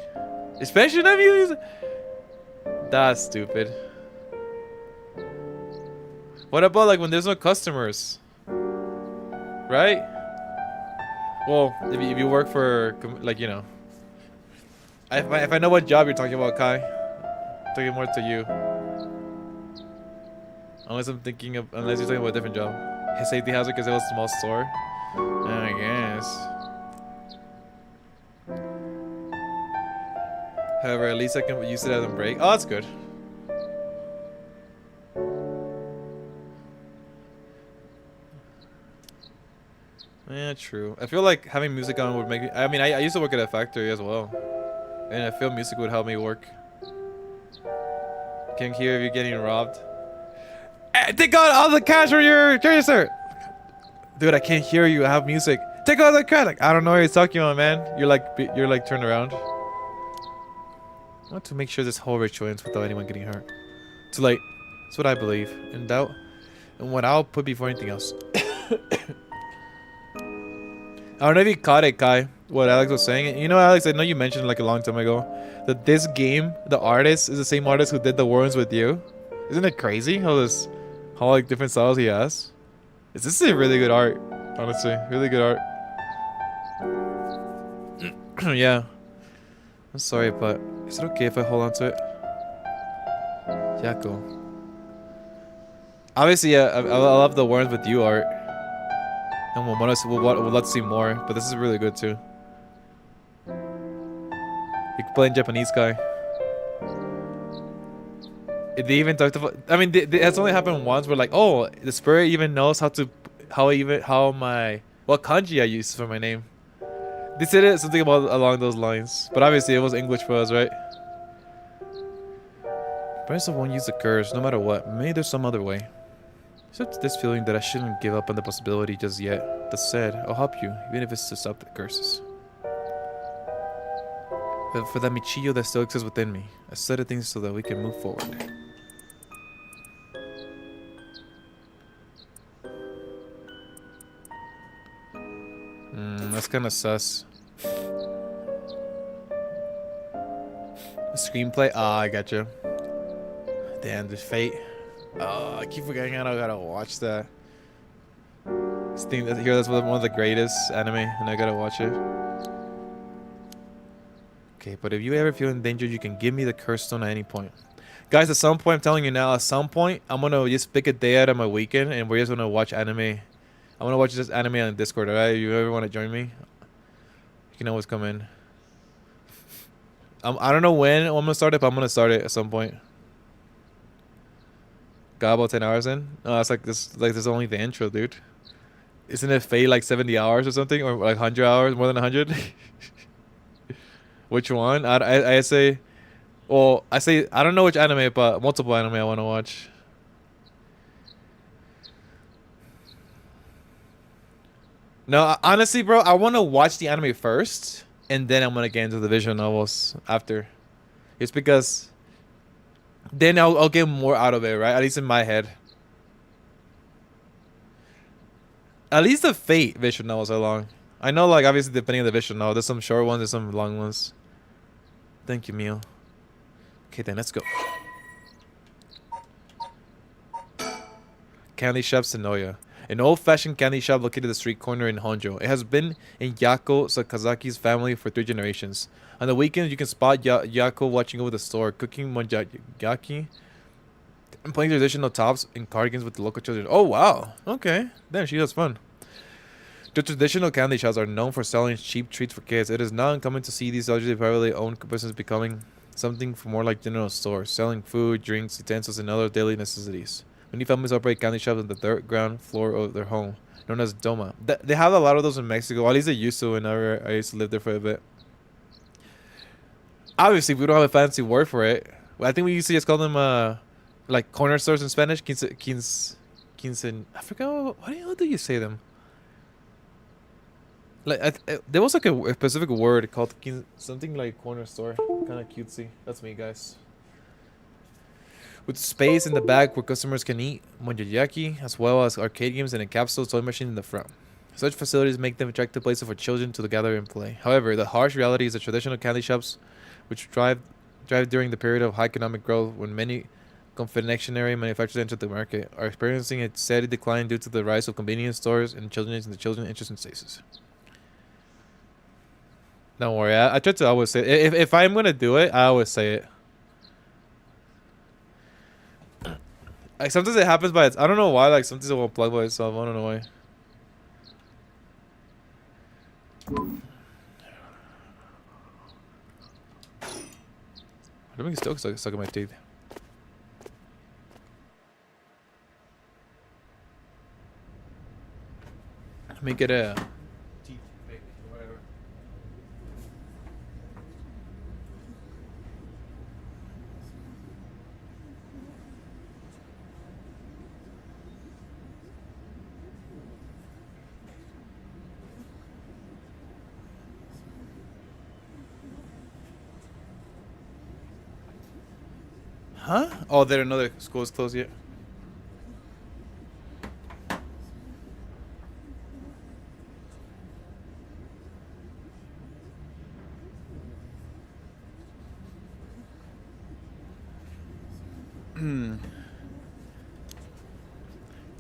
Especially not music. That's stupid. What about like when there's no customers? Right? Well, if you work for, like, you know. If I know what job you're talking about, Kai. I'm talking more to you. Unless I'm thinking of, unless you're talking about a different job. His safety hazard because it was a small store. I guess. However, at least I can use it as a break. Oh, that's good. Yeah, true. I feel like having music on would make me... I mean, I used to work at a factory as well. And I feel music would help me work. Can't hear if you're getting robbed. Hey, take out all the cash from your register! Dude, I can't hear you. I have music. Take out the cash! Like, I don't know what you're talking about, man. You're like turned around. I want to make sure this whole ritual ends without anyone getting hurt. Too late. That's what I believe. In doubt, and what I'll put before anything else. I don't know if you caught it, Kai, what Alex was saying. You know, Alex, I know you mentioned like a long time ago that this game, the artist, is the same artist who did The Worms with You. Isn't it crazy how like different styles he has? This is a really good art, honestly. Really good art. Yeah. I'm sorry, but is it okay if I hold on to it? Yako. Obviously, yeah, I love The Worms with You art. And we'll love to see more, but this is really good too. You can play in Japanese, Guy. They even talked about. I mean, it's only happened once. Where like, oh, the spirit even knows what kanji I use for my name. They said it something about along those lines, but obviously it was English for us, right? Parents won't use the curse, no matter what. Maybe there's some other way. Except this feeling that I shouldn't give up on the possibility just yet. That said, I'll help you, even if it's to stop the curses. But for that Michiyo that still exists within me, I said things so that we can move forward. That's kind of sus. A screenplay? Ah, I gotcha. Damn, the fate. Oh, I keep forgetting I gotta watch that. This thing that's one of the greatest anime, and I gotta watch it. Okay, but if you ever feel in danger, you can give me the curse stone at any point. Guys, at some point, I'm telling you now, at some point, I'm gonna just pick a day out of my weekend, and we're just gonna watch anime. I'm gonna watch this anime on Discord, alright? If you ever want to join me, you can always come in. I don't know when I'm gonna start it, but I'm gonna start it at some point. Got about 10 hours in. Oh, it's like this. Like there's only the intro, dude. Isn't it Fate like 70 hours or something, or like 100 hours, more than 100? Which one? I say. Well, I say I don't know which anime, but multiple anime I want to watch. No, honestly, bro, I want to watch the anime first, and then I'm gonna get into the visual novels after. It's because then I'll get more out of it, right? At least in my head. At least the Fate visual novels are long. I know, like, obviously depending on the visual novel, there's some short ones, there's some long ones. Thank you, Mio. Okay, then let's go. Candy Shop Sonoya. An old-fashioned candy shop located at the street corner in Honjo. It has been in Yako Sakazaki's family for 3 generations. On the weekends, you can spot Yako watching over the store, cooking monjaki, and playing traditional tops and cardigans with the local children. Oh, wow. Okay. Damn, she has fun. The traditional candy shops are known for selling cheap treats for kids. It is not uncommon to see these largely privately owned businesses becoming something for more like general stores, selling food, drinks, utensils, and other daily necessities. Many families operate candy shops on the third ground floor of their home, known as Doma. They have a lot of those in Mexico. At least they used to whenever I used to live there for a bit. Obviously, we don't have a fancy word for it. I think we used to just call them like corner stores in Spanish. Quince. I forgot. How do you say them? Like there was like a specific word called something like corner store. Kind of cutesy. That's me, guys. With space in the back where customers can eat monjaki, as well as arcade games and a capsule toy machine in the front. Such facilities make them attractive places for children to gather and play. However, the harsh reality is that traditional candy shops, which thrive during the period of high economic growth when many confectionery manufacturers enter the market, are experiencing a steady decline due to the rise of convenience stores and children's interest in spaces. Don't worry, I try to always say it. If I'm gonna do it, I always say it. Like sometimes it happens by I don't know why. Like sometimes it won't plug by itself. I don't know why. I don't think it's still stuck in my teeth. Let me get a teeth pick or whatever. Huh? Oh, they don't know the school is closed yet.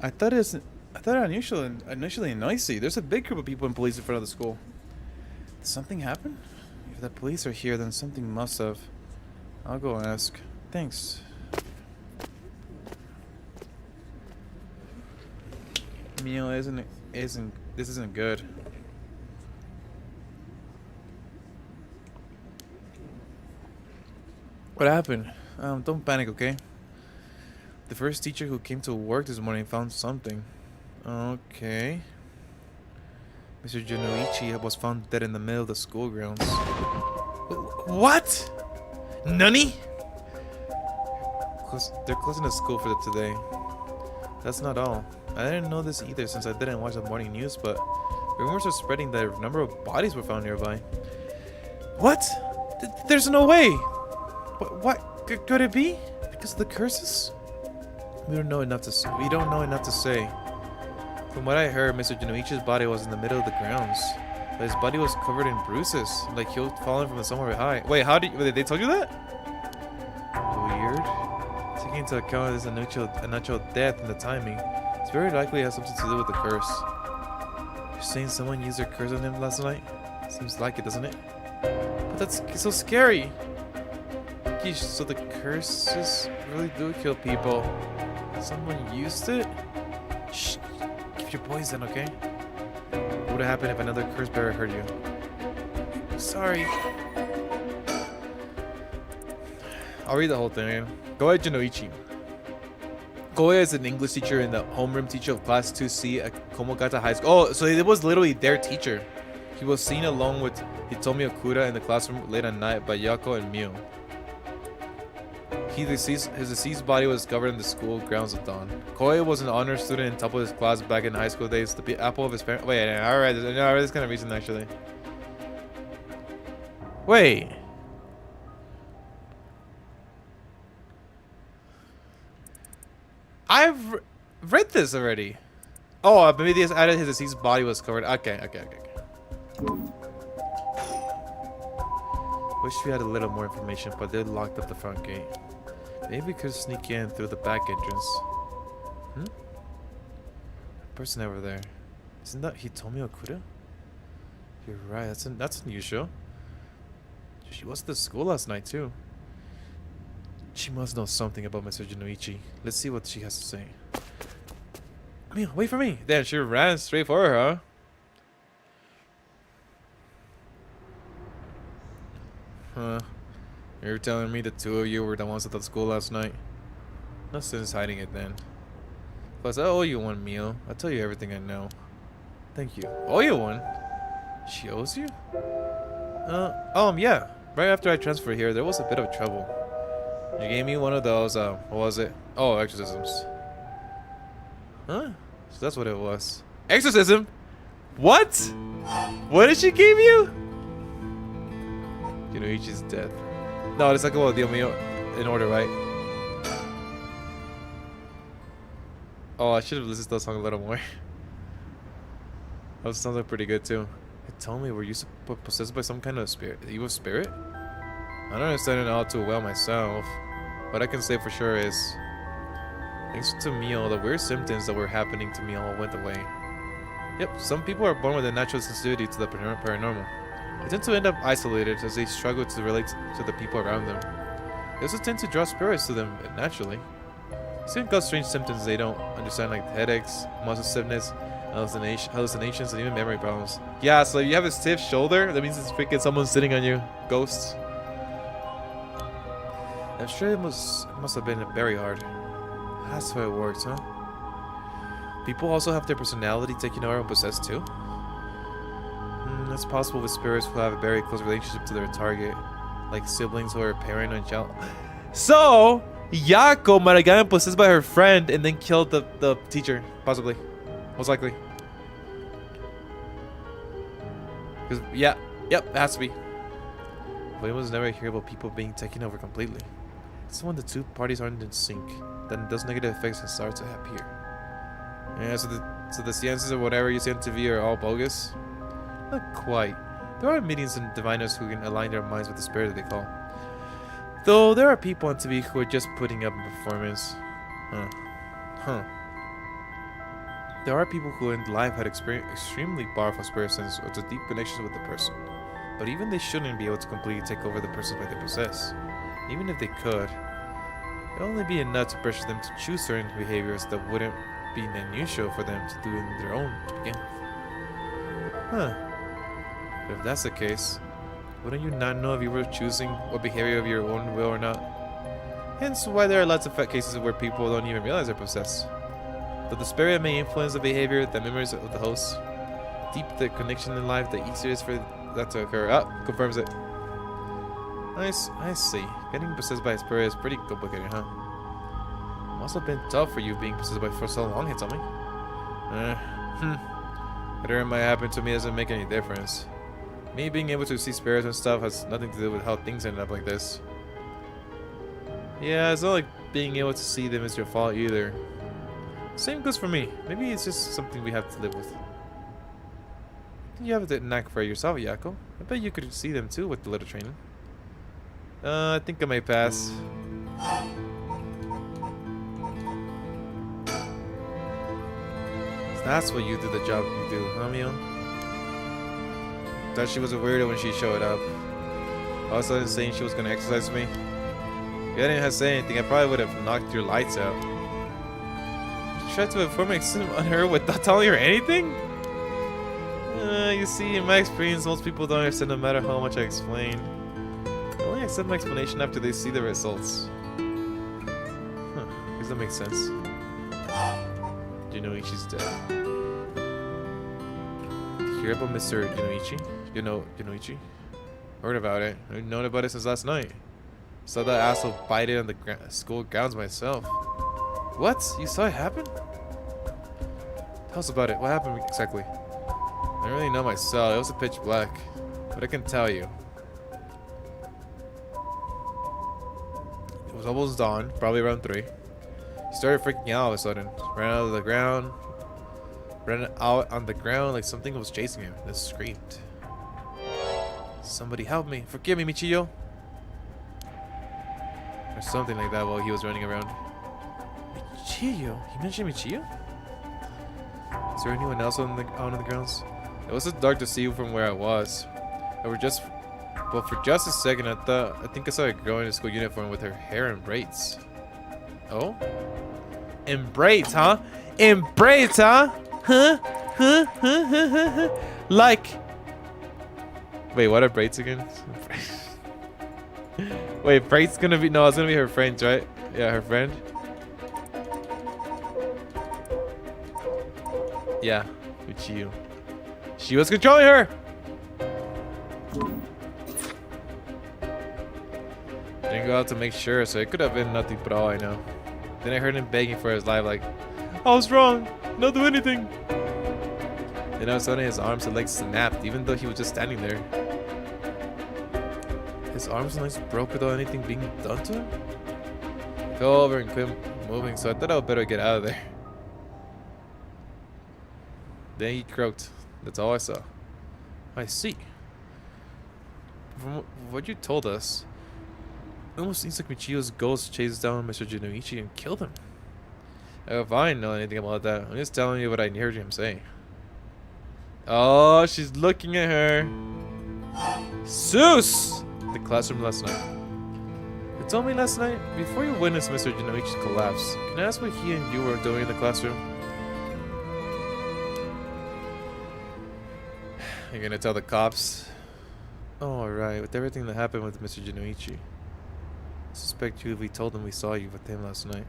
I thought initially nicey. There's a big group of people and police in front of the school. Did something happen? If the police are here, then something must have. I'll go ask. Thanks. Mio, this isn't good. What happened? Don't panic, okay? The first teacher who came to work this morning found something. Okay. Mr. Genoichi was found dead in the middle of the school grounds. What? Nani? They're closing the school for today. That's not all. I didn't know this either since I didn't watch the morning news, but rumors are spreading that a number of bodies were found nearby. What? There's no way! What? Could it be? Because of the curses? We don't know enough to say. From what I heard, Mr. Genoichi's body was in the middle of the grounds. But his body was covered in bruises, like he was falling from somewhere high. Wait, they told you that? Weird. Taking into account this a natural death and the timing, it's very likely it has something to do with the curse. You're saying someone used their curse on him last night? Seems like it, doesn't it? But that's so scary. Geesh, so the curses really do kill people. Someone used it? Shh. Keep your poison, okay? What would happen if another curse bearer heard you? Sorry. I'll read the whole thing. Goya Genoichi. Goya is an English teacher and the homeroom teacher of Class 2C at Komogata High School. Oh, so it was literally their teacher. He was seen along with Hitomi Okuda in the classroom late at night by Yako and Mio. His deceased body was discovered in the school grounds at dawn. Koya was an honor student and top of his class back in high school days. The apple of his parents. Wait, I read this kind of reason actually. Wait. I've read this already. Oh, maybe they just added his deceased body was covered. Okay. Wish we had a little more information, but they locked up the front gate. Maybe we could sneak in through the back entrance. Hmm? Person over there. Isn't that Hitomi Okuda? You're right, that's unusual. She was at the school last night too. She must know something about Mr. Jinoichi. Let's see what she has to say. Mia, wait for me! Damn, she ran straight for her, huh? Huh. You're telling me the two of you were the ones at the school last night? No sense hiding it then. Plus, I owe you one meal. I'll tell you everything I know. Thank you. Owe you one? She owes you? Yeah. Right after I transferred here, there was a bit of trouble. You gave me one of those, what was it? Oh, exorcisms. Huh? So that's what it was. Exorcism? What? What did she give you? Jinoichi's death. No, it's like, well, deal me in order, right? Oh, I should have listened to that song a little more. That sounds like pretty good too. Tell me, were you possessed by some kind of spirit? Evil spirit? I don't understand it all too well myself. What I can say for sure is, thanks to Mio, the weird symptoms that were happening to me all went away. Yep, some people are born with a natural sensitivity to the paranormal. They tend to end up isolated as they struggle to relate to the people around them. They also tend to draw spirits to them naturally. Some cause strange symptoms they don't understand, like headaches, muscle stiffness, hallucinations, and even memory problems. Yeah, so if you have a stiff shoulder, that means it's freaking someone sitting on you. Ghosts. I'm sure it must have been very hard. That's how it works, huh? People also have their personality taken over and possessed too? It's possible with spirits who have a very close relationship to their target, like siblings who are parent and child. So, Yako might have gotten possessed by her friend and then killed the teacher, possibly. Most likely. Because, yep, it has to be. But it was never hear about people being taken over completely. It's when the two parties aren't in sync, then those negative effects can start to appear. Yeah, so the sciences or whatever you see on TV are all bogus? Not quite. There are meetings and diviners who can align their minds with the spirit that they call. Though there are people on TV who are just putting up a performance. There are people who in life had experienced extremely powerful spirit sense or to deep connections with the person. But even they shouldn't be able to completely take over the person that they possess. Even if they could, it would only be enough to pressure them to choose certain behaviors that wouldn't be unusual for them to do in their own to begin with. But if that's the case, wouldn't you not know if you were choosing what behavior of your own will or not? Hence why there are lots of cases where people don't even realize they're possessed. Though the spirit may influence the behavior, the memories of the host, deep the connection in life, the easier it is for that to occur. Confirms it. Nice, I see. Getting possessed by a spirit is pretty complicated, huh? Must have been tough for you being possessed by for so long, Hitomi. Whatever it might happen to me doesn't make any difference. Me being able to see spirits and stuff has nothing to do with how things ended up like this. Yeah, it's not like being able to see them is your fault either. Same goes for me. Maybe it's just something we have to live with. You have the knack for it yourself, Yako. I bet you could see them too with a little training. I think I may pass. That's what you do, the job you do, huh, Mio? Thought she was a weirdo when she showed up. All of a sudden saying she was gonna exercise me. If I didn't have to say anything, I probably would have knocked your lights out. You tried to perform exorcism on her without telling her anything? You see, in my experience, most people don't understand no matter how much I explain. They only accept my explanation after they see the results. Does that make sense? Jinoichi's dead. Did you hear about Mr. Jinoichi? Jinoichi? Heard about it. I've known about it since last night. Saw that asshole bite it on the school grounds myself. What? You saw it happen? Tell us about it. What happened exactly? I don't really know myself. It was a pitch black. But I can tell you. It was almost dawn, probably around 3. He started freaking out all of a sudden. Ran out of the ground. Ran out on the ground like something was chasing him. Then screamed. Somebody help me. Forgive me, Michiyo. Or something like that while he was running around. Michiyo? He mentioned Michiyo? Is there anyone else on the grounds? It was so dark to see from where I was. But for just a second, I think I saw a girl in a school uniform with her hair in braids. Oh? In braids, huh? In braids, huh? Huh? Like. Wait, what are braids again? Wait, braids gonna be no, it's gonna be her friends, right? Yeah, her friend. Yeah, with you. She was controlling her. Didn't go out to make sure, so it could have been nothing but all I know. Then I heard him begging for his life, like, I was wrong, not do anything. Then all of a sudden his arms and legs snapped, even though he was just standing there. His arms and legs broke without anything being done to him? I fell over and quit moving, so I thought I would better get out of there. Then he croaked. That's all I saw. I see. From what you told us, it almost seems like Michiyo's ghost chased down Mr. Jinoichi and killed him. If I didn't know anything about that, I'm just telling you what I heard him say. Oh, she's looking at her. Zeus! The classroom last night. You told me last night, before you witnessed Mr. Jinoichi's collapse, can I ask what he and you were doing in the classroom? You're gonna tell the cops? Oh, alright, with everything that happened with Mr. Jinoichi. I suspect you if we told them we saw you with him last night.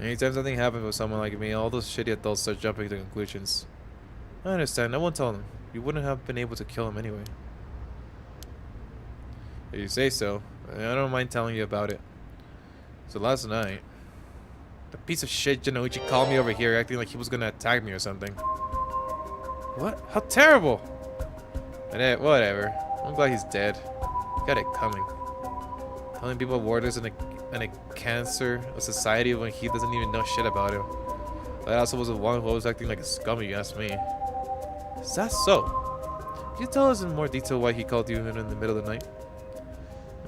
Anytime something happens with someone like me, all those shitty adults start jumping to conclusions. I understand, I won't tell them. You wouldn't have been able to kill him anyway. If you say so, I don't mind telling you about it. So last night, the piece of shit Jinoichi called me over here acting like he was gonna attack me or something. What? How terrible! Whatever. I'm glad he's dead. Got it coming. Telling people Warders and a cancer of society when he doesn't even know shit about him. I also was the one who was acting like a scum, you asked me. Is that so? Can you tell us in more detail why he called you in the middle of the night?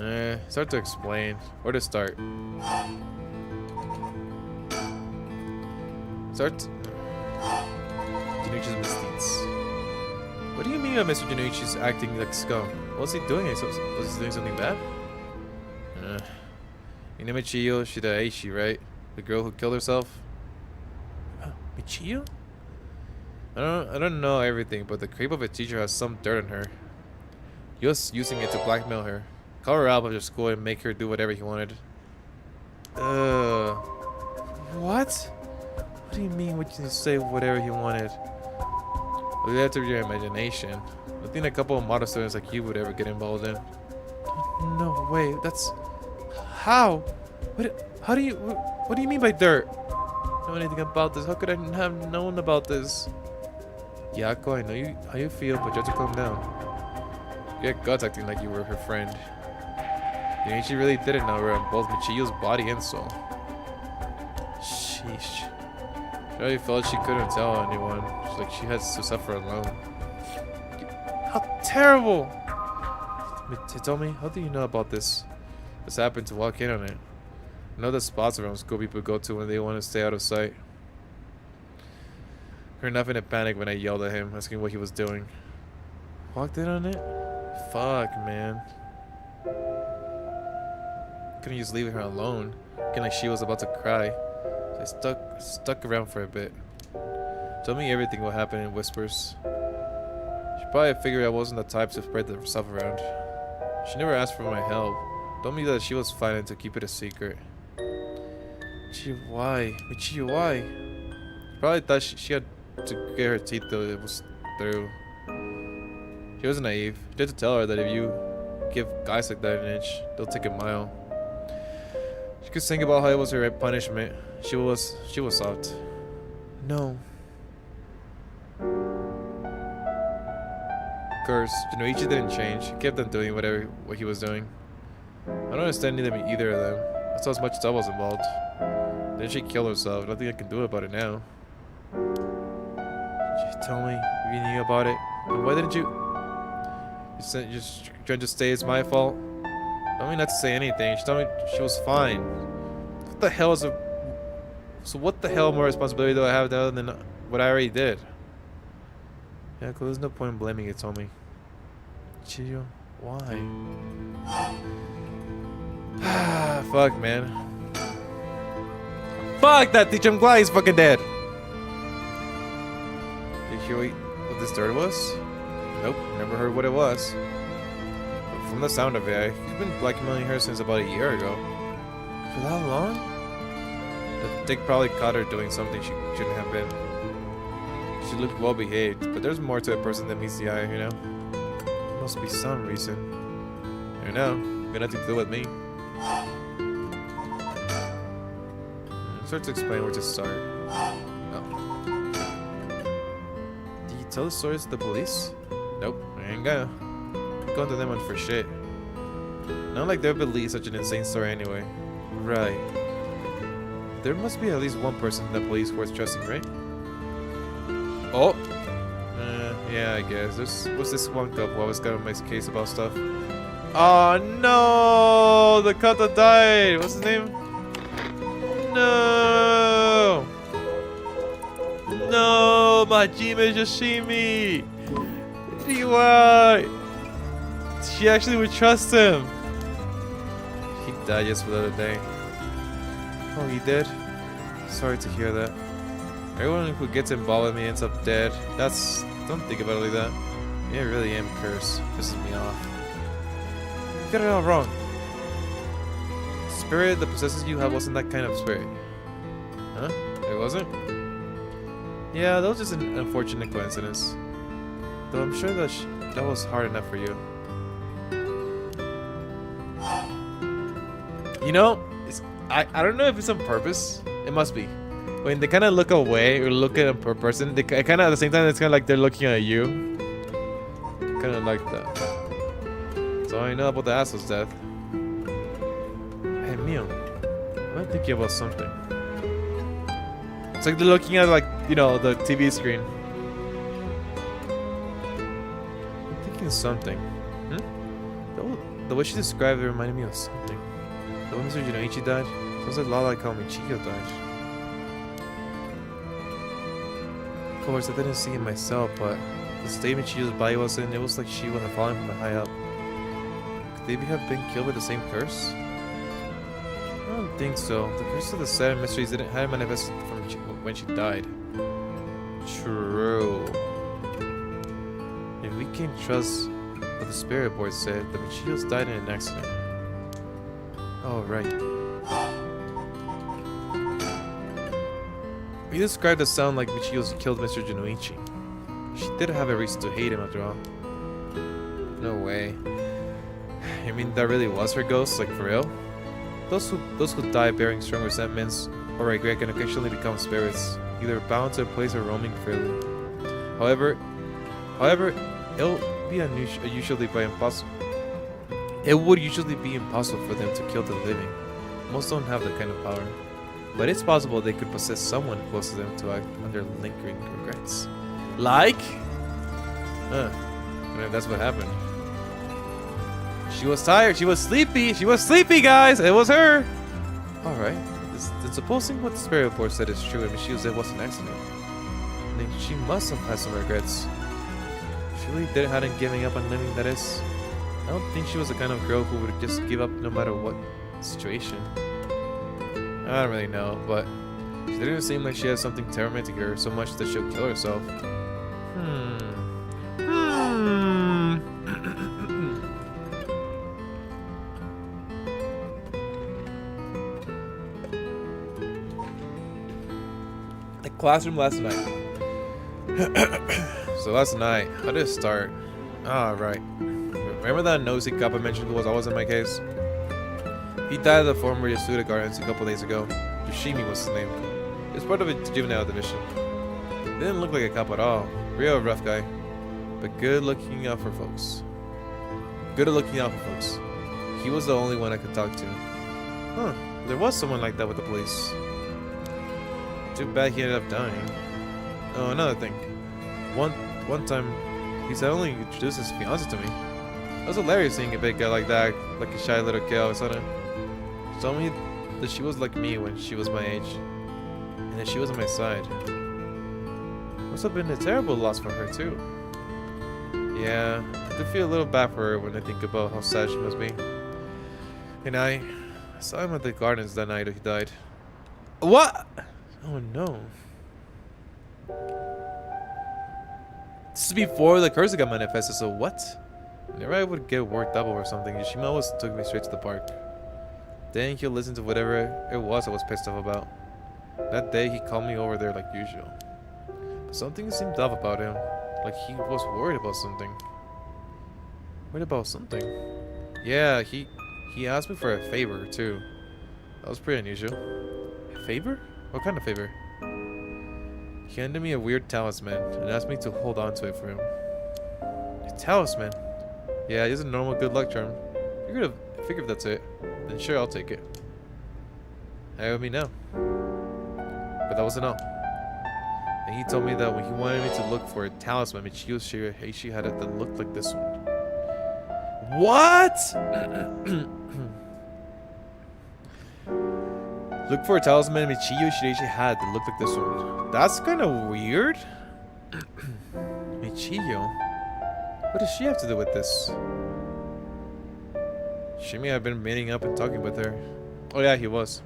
It's hard to explain. Where to start? Jinoichi's misdeeds. What do you mean by Mr. Jinoichi's acting like scum? What was he doing? Was he doing something bad? You know Michiyo Shiraishi, right? The girl who killed herself? Michiyo? I don't know everything, but the creep of a teacher has some dirt on her. He was using it to blackmail her. Call her out of her school and make her do whatever he wanted. What? What do you mean when you say whatever he wanted? Well, that's of your imagination. Nothing a couple of model students like you would ever get involved in. No way, that's... How? What do you mean by dirt? I don't know anything about this. How could I have known about this? Yako, I know how you feel, but you have to calm down. You had guts acting like you were her friend. She really didn't know her on both Michiyo's body and soul. Sheesh. She really felt she couldn't tell anyone. She's like she has to suffer alone. How terrible! Tell me, how do you know about this? This happened to walk in on it. I know the spots around school people go to when they want to stay out of sight. Heard enough in a panic when I yelled at him, asking what he was doing. Walked in on it? Fuck, man. Couldn't just leave her alone, looking like she was about to cry. So I stuck around for a bit. Told me everything what happened in whispers. She probably figured I wasn't the type to spread the stuff around. She never asked for my help. Told me that she was fine to keep it a secret. Gee, why? Michiyo, why? She probably thought she had to get her teeth till it was through. She wasn't naive. She had to tell her that if you give guys like that an inch, they'll take a mile. She could think about how it was her punishment. She was soft. No. Of course, Jinoichi didn't change. He kept on doing what he was doing. I don't understand either of them. I saw as much as I was involved. Then she killed herself. Nothing I can do about it now. She told me you knew about it. And why didn't you? You said just trying to say it's my fault. I mean, not to say anything. She told me she was fine. What the hell is a... So what the hell more responsibility do I have other than what I already did? Yeah, cause there's no point in blaming it, Tommy. Chiyo, why? Fuck, man. Fuck that teacher, I'm glad he's fucking dead. Did you hear what this dirt was? Nope, never heard what it was. But from the sound of it, I've been blackmailing her since about a year ago. For that long? The dick probably caught her doing something she shouldn't have been. She looked well behaved, but there's more to a person than meets the eye, you know? Must be some reason. I know, gonna have to deal with me. Start to explain where to start. Oh. Did you tell the stories to the police? Nope, I ain't gonna. I'm going to them on for shit. Not like they'll believe such an insane story anyway. Right. There must be at least one person in the police worth trusting, right? Oh! Yeah, I guess. What's this one couple? I always got to make a case about stuff. Oh no! The cut that died! What's his name? No! No! Majime Yoshimi! Why? She actually would trust him! He died just for the other day. Oh, he did? Sorry to hear that. Everyone who gets involved with me ends up dead. Don't think about it like that. Yeah, I really am cursed. Pisses me off. You got it all wrong. The spirit that possesses you wasn't that kind of spirit. Huh? It wasn't? Yeah, that was just an unfortunate coincidence. Though I'm sure that was hard enough for you. You know, I don't know if it's on purpose. It must be. When they kind of look away or look at a person, they kind of at the same time it's kind of like they're looking at you. Kind of like that. So I know about the asshole's death. Hey, Mio, I'm thinking about something. It's like they're looking at the TV screen. I'm thinking something. The way she described it reminded me of something. The way Mr. Jinoichi died, sounds like a lot like how Michiko died. Of course, I didn't see it myself, but the statement Chiyo's body was in, it was like she would have fallen from high up. Could they have been killed by the same curse? I don't think so. The curse of the seven mysteries didn't have manifested from when she died. True. If we can't trust what the spirit board said, the Michio's died in an accident. Oh, right. You described the sound like Michio's killed Mr. Jinoichi. She did have a reason to hate him after all. No way. I mean, that really was her ghost, like for real? Those who die bearing strong resentments or regret can occasionally become spirits, either bound to a place or roaming freely. However, it would usually be impossible for them to kill the living. Most don't have that kind of power. But it's possible they could possess someone close to them to act on their lingering regrets. Like? I mean, that's what happened. She was tired. She was sleepy. She was sleepy, guys. It was her. Alright. Then supposing what the spirit report said is true and Michio's death was an accident, then she must have had some regrets. She really hadn't given up on living, that is. I don't think she was the kind of girl who would just give up no matter what situation. I don't really know, but she didn't seem like she had something tormenting her so much that she'll kill herself. The classroom last night. So last night, how did it start? Right. Remember that nosy cop I mentioned who was always in my case? He died at the former Yasuda Gardens a couple days ago. Yoshimi was his name. He was part of a juvenile division. Didn't look like a cop at all. Real rough guy. But good looking out for folks. He was the only one I could talk to. Huh. There was someone like that with the police. Too bad he ended up dying. Oh, another thing. One time, he suddenly introduced his fiancée to me. was hilarious seeing a big guy like that, like a shy little kid all of a sudden. She told me that she was like me when she was my age, and that she was on my side. Must have been a terrible loss for her too. Yeah, I do feel a little bad for her when I think about how sad she must be. And I saw him at the gardens that night he died. What? Oh no. This is before the curse got manifested, so what? Whenever I would get worked up over something, Yoshima always took me straight to the park. Then he'll listen to whatever it was I was pissed off about. That day he called me over there like usual. But something seemed off about him. Like he was worried about something. Worried about something? Yeah, he asked me for a favor too. That was pretty unusual. A favor? What kind of favor? He handed me a weird talisman and asked me to hold on to it for him. A talisman? Yeah, it's a normal good luck charm. Figured if that's it, then sure, I'll take it. Have with me now. But that wasn't all. And he told me that when he wanted me to look for a talisman, Michiyo Shiraheishi had it that looked like this one. What? Look for a talisman Michiyo Shiraishi had that looked like this one. That's kind of weird. Michiyo? What does she have to do with this? Shimi had been meeting up and talking with her. Oh yeah, he was.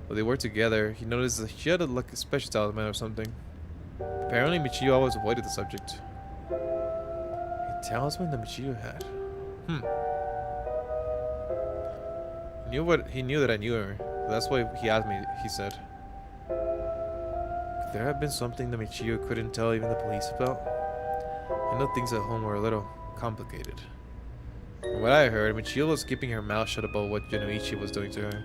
While they were together, he noticed that she had a special talisman or something. Apparently Michiyo always avoided the subject. A talisman that Michiyo had. He knew that I knew her. That's why he asked me, he said. Could there have been something that Michiyo couldn't tell even the police about? I know things at home were a little complicated. From what I heard, Michiyo was keeping her mouth shut about what Yonoichi was doing to her.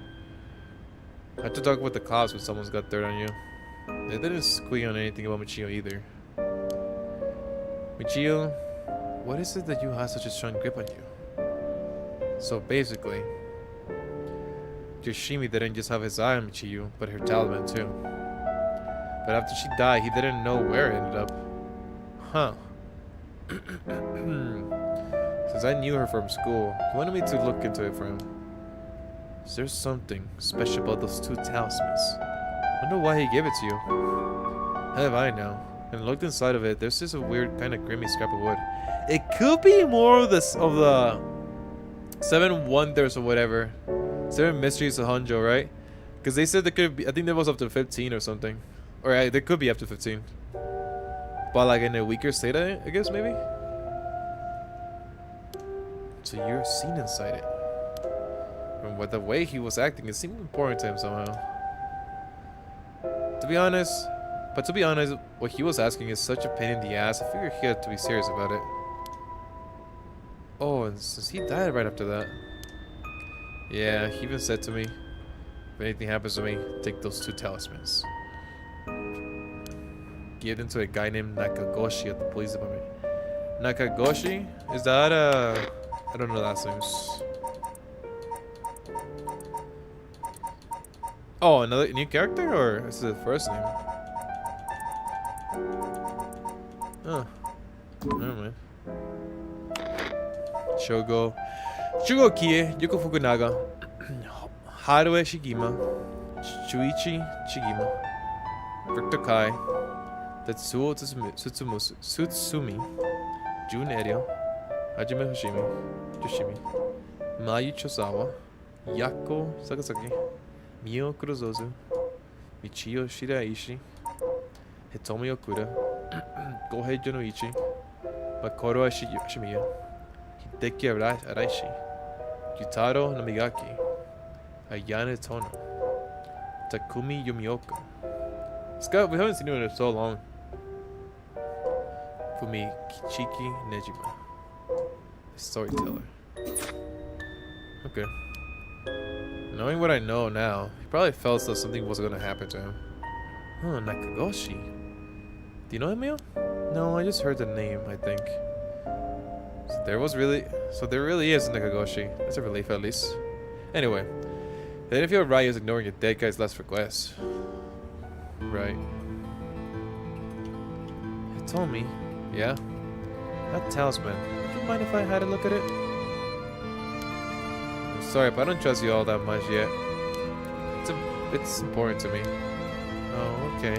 I had to talk with the cops when someone's got dirt on you. They didn't squeak on anything about Michiyo either. Michiyo, what is it that you have such a strong grip on you? So basically, Yoshimi didn't just have his eye on Michiyo, but her talisman too. But after she died, he didn't know where it ended up. Huh. Since I knew her from school, he wanted me to look into it for him. Is there something special about those two talismans? I wonder why he gave it to you. How have I know? And I looked inside of it, there's just a weird kind of grimy scrap of wood. It could be more of this of the 7 wonders or whatever. 7 mysteries of Honjo, right? Because they said there could be, I think there was up to 15 or something. Or there could be up to 15. But like in a weaker state, I guess maybe? So you're seen inside it. From the way he was acting, it seemed important to him somehow. To be honest, what he was asking is such a pain in the ass, I figured he had to be serious about it. Oh, and since he died right after that. Yeah, he even said to me, if anything happens to me, take those 2 talismans. Give them to a guy named Nakagoshi at the police department. Nakagoshi? Is that I don't know the last names. Oh, another new character, or is it the first name? Oh, never mind. Shogo Kie, Yuko Fukunaga, Haruo Shigima, Shuichi Shigima, Victor Kai, Tetsuo Tsutsumi, Jun Erio, Hajime Yoshimi, Mayu Chosawa, Yako Sakazaki, Mio Kurozozu, Michiyo Shiraishi, Hitomi Okura, Gohei Yonoichi, Makoto Ashimiya, Hideki Araishi, Yutaro Namigaki, Ayane Tono, Takumi Yumioka. Scott, we haven't seen him in so long. Fumi Kichiki Nejima, a storyteller. Okay. Knowing what I know now, he probably felt as though something was going to happen to him. Huh, Nakagoshi. Do you know him, Mio? No, I just heard the name, I think. So there really is Nakagoshi. That's a relief, at least. Anyway, then if you're right, is ignoring a dead guy's last request. Right. It told me, yeah? That talisman. Would you mind if I had a look at it? I'm sorry, but I don't trust you all that much yet. It's important to me. Oh, okay.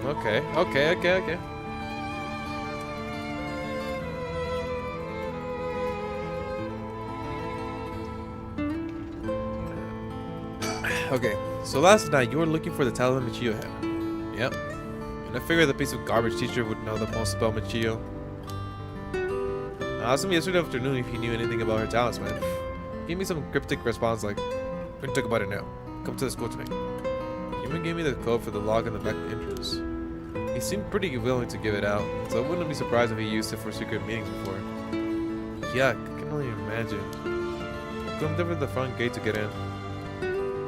Okay. Okay, so last night you were looking for the talisman Michio had. Yep. And I figured the piece of garbage teacher would know the most about Michio. I asked him yesterday afternoon if he knew anything about her talisman. He gave me some cryptic response like, "We're gonna talk about it now. Come to the school tonight." He even gave me the code for the lock in the back entrance. He seemed pretty willing to give it out, so I wouldn't be surprised if he used it for secret meetings before. Yuck, I can only imagine. I couldn't over the front gate to get in.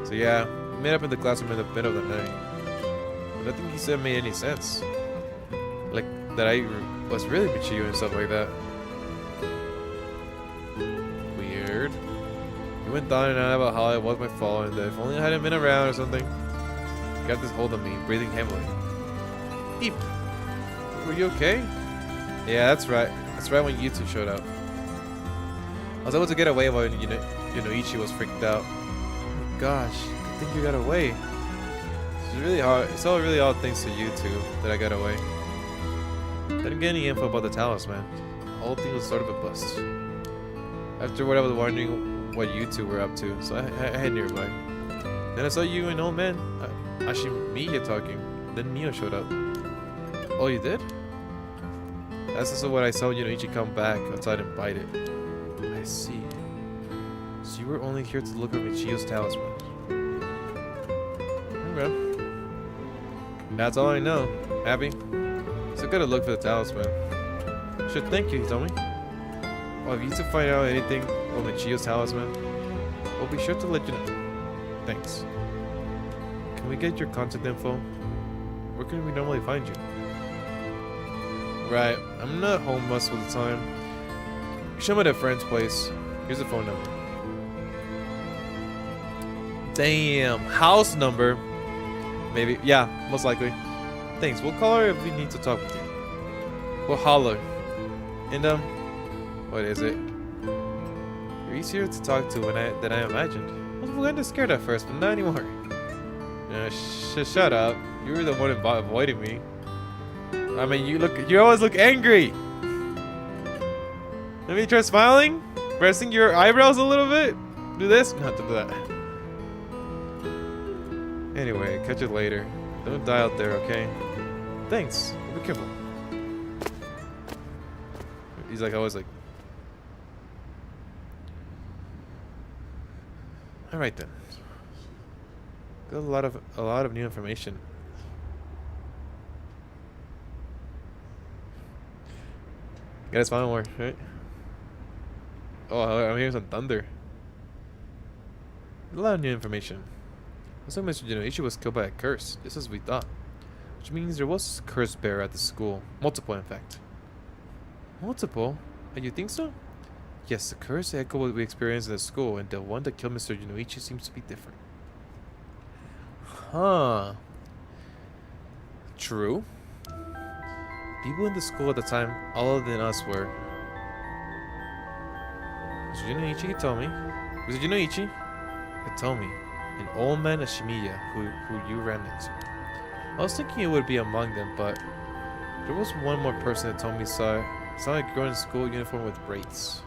So yeah, we met up in the classroom in the middle of the night. But nothing he said made any sense. Like, that I was really Michio and stuff like that. Weird. He went on and on about how it was my fault and that if only I hadn't been around or something. He got this hold of me, breathing heavily. Eep. Were you okay? Yeah, that's right. That's right when you two showed up. I was able to get away while Ichi was freaked out. Oh my gosh, I think you got away. It's really hard. It's all really odd things to you two that I got away. Didn't get any info about the talisman. The whole thing was sort of a bust. Afterward, I was wondering what you two were up to, so I head nearby. Then I saw you and old man Ashimiya talking. Then Neo showed up. Oh, you did? That's also what I saw Ichi come back outside and bite it. I see. So you were only here to look for Michio's talisman. Okay. That's all I know. Happy? Still gotta look for the talisman. Sure, thank you, he told me. Well, if you need to find out anything about Michio's talisman, we'll be sure to let you know. Thanks. Can we get your contact info? Where can we normally find you? Right, I'm not home most of the time. Show me at a friend's place. Here's the phone number. Damn, house number. Maybe, yeah, most likely. Thanks, we'll call her if we need to talk with you. We'll holler. And what is it? You're easier to talk to than I imagined. I was kind of scared at first, but not anymore. Shut up. You were the one avoiding me. I mean, you always look angry. Let me try smiling, pressing your eyebrows a little bit. Do this, not do that. Anyway, catch you later. Don't die out there, okay? Thanks. Be careful. He's like always like. All right then. Got a lot of new information. Gotta smile more, right? Oh, I'm hearing some thunder. A lot of new information. Looks like Mr. Ichi was killed by a curse, just as we thought. Which means there was a curse bearer at the school. Multiple, in fact. Multiple? And you think so? Yes, the curse echoed what we experienced in the school, and the one that killed Mr. Ichi seems to be different. Huh. True. People in the school at the time, other than us, were Mr. Ichi told me. Mr. Ichi told me. An old man Ashimiya who you ran into. I was thinking it would be among them, but there was one more person that told me saw a girl in school uniform with braids.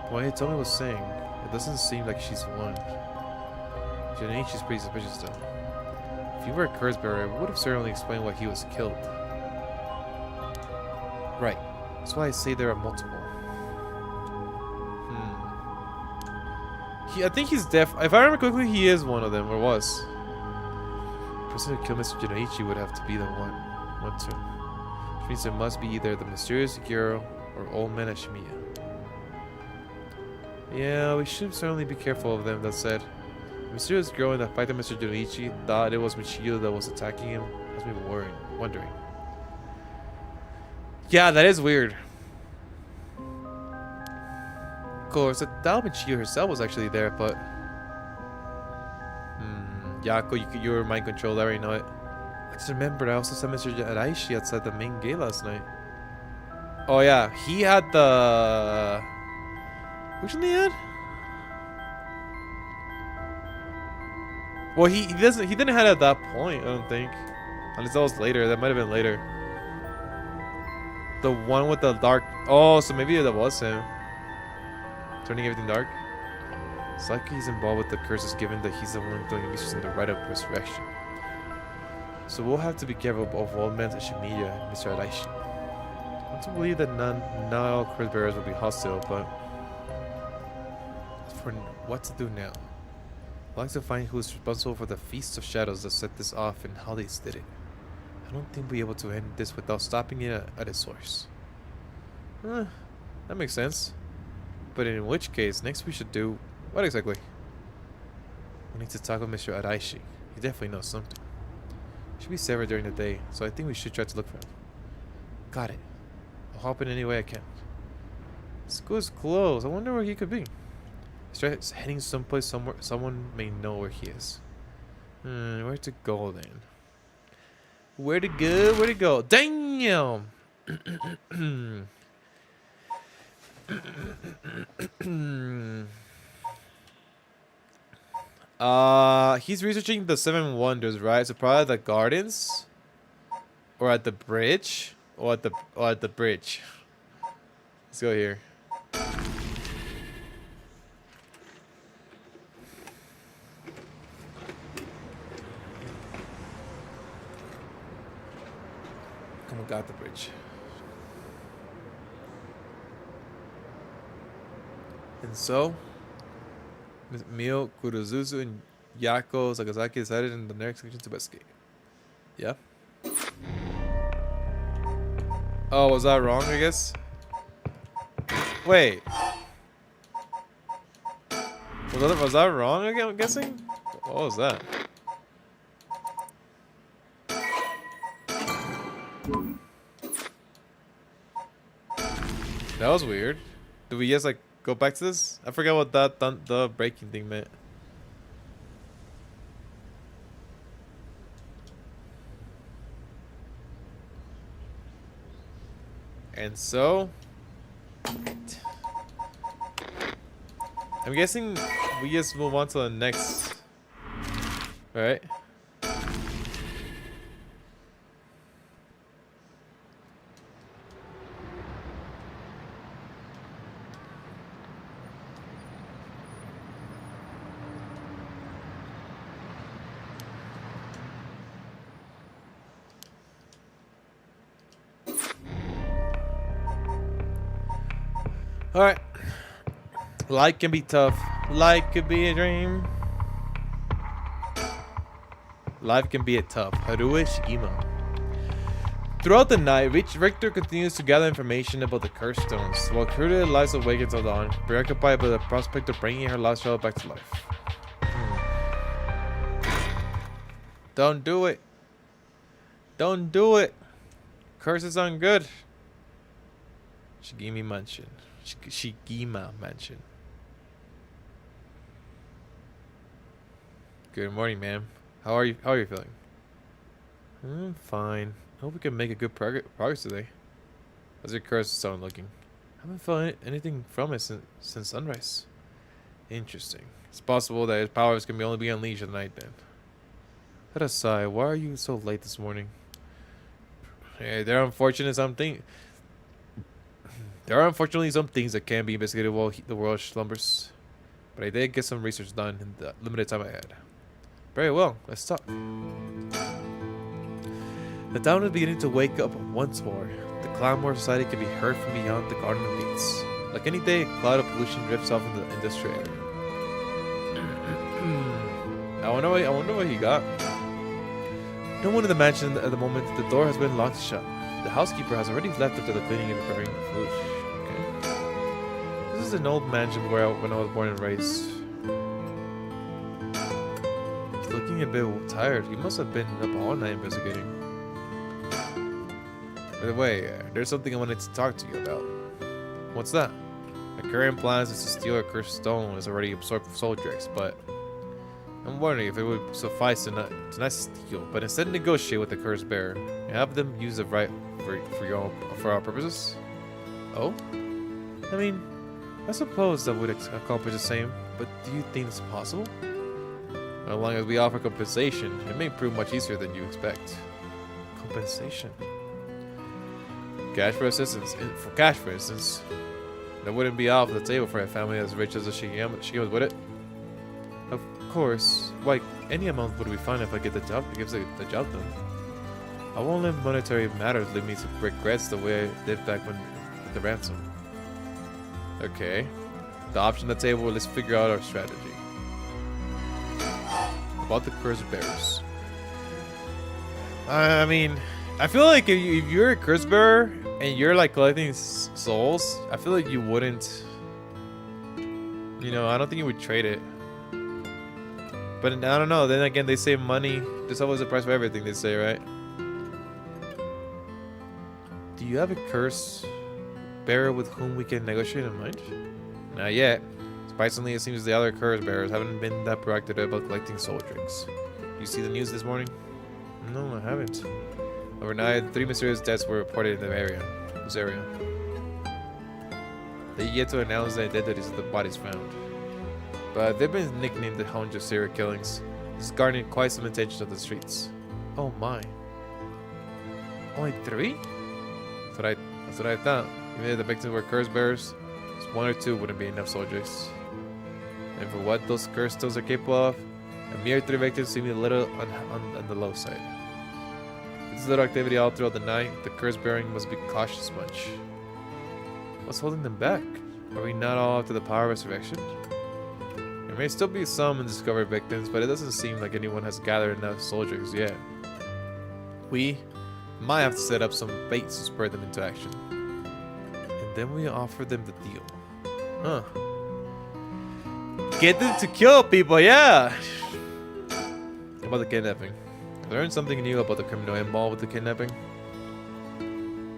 What he told me was saying, it doesn't seem like she's one. Junichi's pretty suspicious though. If you were a curse bearer, it would have certainly explained why he was killed. Right. That's why I say there are multiple. I think he's deaf. If I remember correctly, he is one of them, or was. The person who killed Mr. Junichi would have to be the one too. Which means it must be either the mysterious girl or old man Ashimiya. Yeah, we should certainly be careful of them, that said. The mysterious girl in the fight that Mr. Junichi thought it was Michio that was attacking him has me wondering. Yeah, that is weird. Of course, I doubt Michio herself was actually there, but Yako, you were mind controlled. I already know it. I just remembered I also saw Mr. Araishi outside the main gate last night. Oh yeah, he had the Which one he had? Well, he didn't have it at that point, I don't think. Unless that was later. That might have been later. The one with the dark. Oh, so maybe that was him. Turning everything dark. It's like he's involved with the curses, given that he's the one doing research in the rite of resurrection. So we'll have to be careful of Old Man Shimiya and Mr. Araishi. I want to believe that not all curse bearers will be hostile, but for what to do now? I'd like to find who is responsible for the Feast of Shadows that set this off and how they did it. I don't think we'll be able to end this without stopping it at its source. That makes sense. But in which case, next we should do... What exactly? We need to talk with Mr. Araishi. He definitely knows something. He should be severed during the day, so I think we should try to look for him. Got it. I'll hop in any way I can. School is closed. I wonder where he could be. He's heading someplace somewhere someone may know where he is. Where to go then? Where to go? Where to go? Damn! He's researching the 7 wonders, right? So probably at the gardens, or at the bridge, or at the bridge. Let's go here. Come on, got the bridge. And so, Mio, Kurozuzu, and Yako Sakazaki decided in the next section to escape. Yeah? Oh, was that wrong, I guess? Wait. Was that wrong, I'm guessing? What was that? That was weird. Did we just like go back to this? I forgot what the breaking thing meant. And so I'm guessing we just move on to the next, right? Alright. Life can be tough. Life could be a dream. Life can be a tough. Harue Shigima. Throughout the night, Richter continues to gather information about the cursed stones, while Kuruda lies awake until dawn, preoccupied by the prospect of bringing her lost child back to life. Don't do it. Don't do it. Curses aren't good. Shigima Mansion. Shigima Mansion. Good morning, ma'am. How are you feeling? I'm fine. I hope we can make a good progress today. How's your curse stone looking? I haven't felt anything from it since sunrise. Interesting. It's possible that his powers can only be unleashed at night then. Let us sigh. Why are you so late this morning? Hey, there are unfortunately some things that can be investigated while the world slumbers. But I did get some research done in the limited time I had. Very well, let's talk. The town is beginning to wake up once more. The Clanmore Society can be heard from beyond the Garden of Gates. Like any day, a cloud of pollution drifts off into the industrial area. I wonder what he got. No one in the mansion at the moment. The door has been locked shut. The housekeeper has already left after the cleaning and preparing the food. Okay. This is an old mansion when I was born and raised. He's looking a bit tired. He must have been up all night investigating. By the way, there's something I wanted to talk to you about. What's that? My current plans is to steal a cursed stone that's already absorbed soul dregs, but I'm wondering if it would suffice to not steal, but instead negotiate with the cursed bearer and have them use the right for our purposes. Oh, I mean, I suppose that would accomplish the same, but do you think it's possible? As long as we offer compensation, it may prove much easier than you expect. Compensation? Cash for assistance. For cash, for instance. That wouldn't be off the table for a family as rich as the Shigemas, would it? Of course. Why, any amount would be fine if I get the job. It gives the job done. I won't let monetary matters lead me to regrets the way I did back when with the ransom. Okay. The option on the table, let's figure out our strategy. About the curse bearers. I mean, I feel like if you're a curse bearer and you're like collecting souls, I feel like you wouldn't. You know, I don't think you would trade it. But I don't know. Then again, they say money. There's always a price for everything. They say, right? Do you have a curse bearer with whom we can negotiate in mind? Not yet. Surprisingly, it seems the other curse bearers haven't been that proactive about collecting soul drinks. You see the news this morning? No, I haven't. Overnight, 3 mysterious deaths were reported in the area. This area. They yet to announce the identities of the bodies found. But they've been nicknamed the Hound of serial killings. This is garnering quite some attention on the streets. Oh my. Only 3? That's what I thought. Even if the victims were curse bearers, just 1 or 2 wouldn't be enough soldiers. And for what those curse stones are capable of, a mere 3 victims seem a little on the low side. With this little activity all throughout the night, the curse bearing must be a cautious bunch. What's holding them back? Are we not all up to the power of resurrection? There may still be some undiscovered victims, but it doesn't seem like anyone has gathered enough soldiers yet. We might have to set up some baits to spur them into action. And then we offer them the deal. Huh. Get them to kill people, yeah! About the kidnapping. I learned something new about the criminal involved with the kidnapping.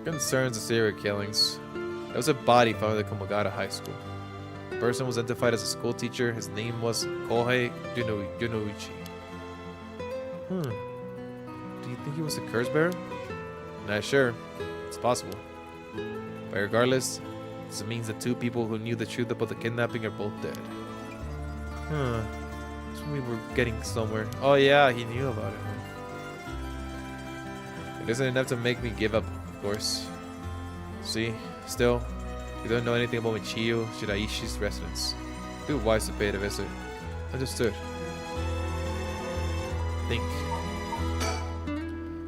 Concerns the serial killings. There was a body found at Komagata High School. The person was identified as a school teacher. His name was Kohei Junoichi. Do you think he was a curse bearer? Not sure. It's possible. But regardless, this means the 2 people who knew the truth about the kidnapping are both dead. So we were getting somewhere. Oh yeah, he knew about it. It isn't enough to make me give up, of course. See, still, we don't know anything about Michiyo Shiraishi's residence. It would be wise to pay it a visit. Understood. Think.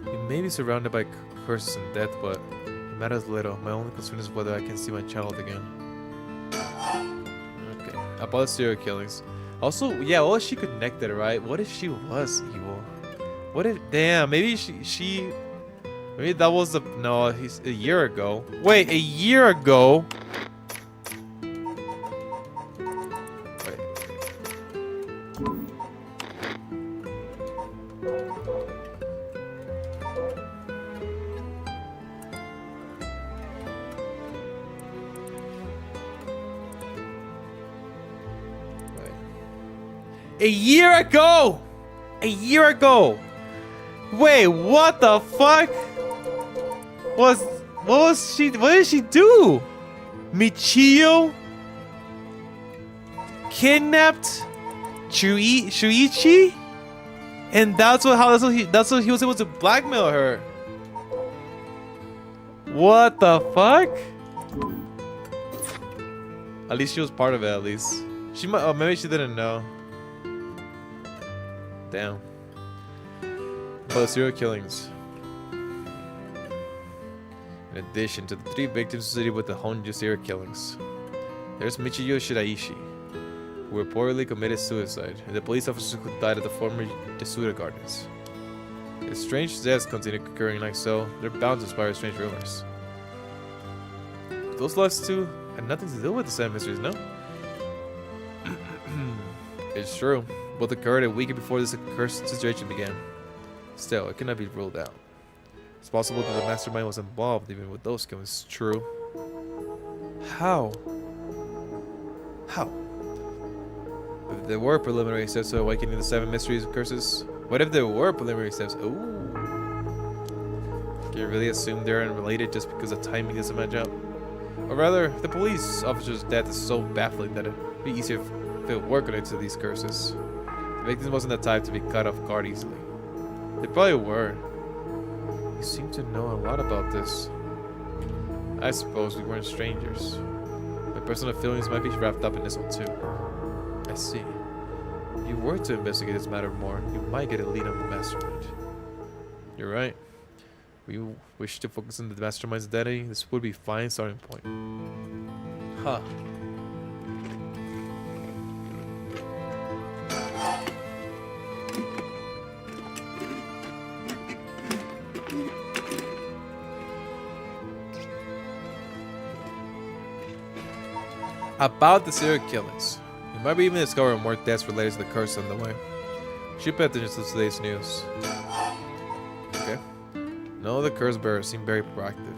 We may be surrounded by curses and death, but it matters little. My only concern is whether I can see my child again. Okay. About the serial killings. Also, yeah, what if she connected, right? What if she was evil? What if, damn, maybe she maybe that was the, no, he's a year ago. Wait, a year ago? Wait. A year ago! A year ago! Wait, what the fuck? What did she do? Michiyo kidnapped Shuichi? And that's what he was able to blackmail her. What the fuck? At least she was part of it, at least. She might, oh, maybe she didn't know. Damn. About serial killings. In addition to the 3 victims associated with the Honju serial killings, there's Michiyo Shiraishi, who reportedly committed suicide, and the police officer who died at the former Yasuda Gardens. If strange deaths continue occurring like so, they're bound to inspire strange rumors. But those last 2 had nothing to do with the same mysteries, no? It's true. Both occurred a week before this accursed situation began. Still, it cannot be ruled out. It's possible that the mastermind was involved even with those killings. True. How? How? If there were preliminary steps to awakening the 7 mysteries of curses, what if there were preliminary steps? Ooh. Can you really assume they're unrelated just because the timing doesn't match up? or rather, the police officer's death is so baffling that it'd be easier if it were connected to these curses. The victims wasn't the type to be caught off guard easily. They probably were. You seem to know a lot about this. I suppose we weren't strangers. My personal feelings might be wrapped up in this one too. I see. If you were to investigate this matter more, you might get a lead on the mastermind. You're right. If you wish to focus on the mastermind's identity, this would be a fine starting point. Huh. About the serial killings. You might be even discover more deaths related to the curse on the way. Should pay attention to today's news. Okay. No, the curse bearers seem very proactive.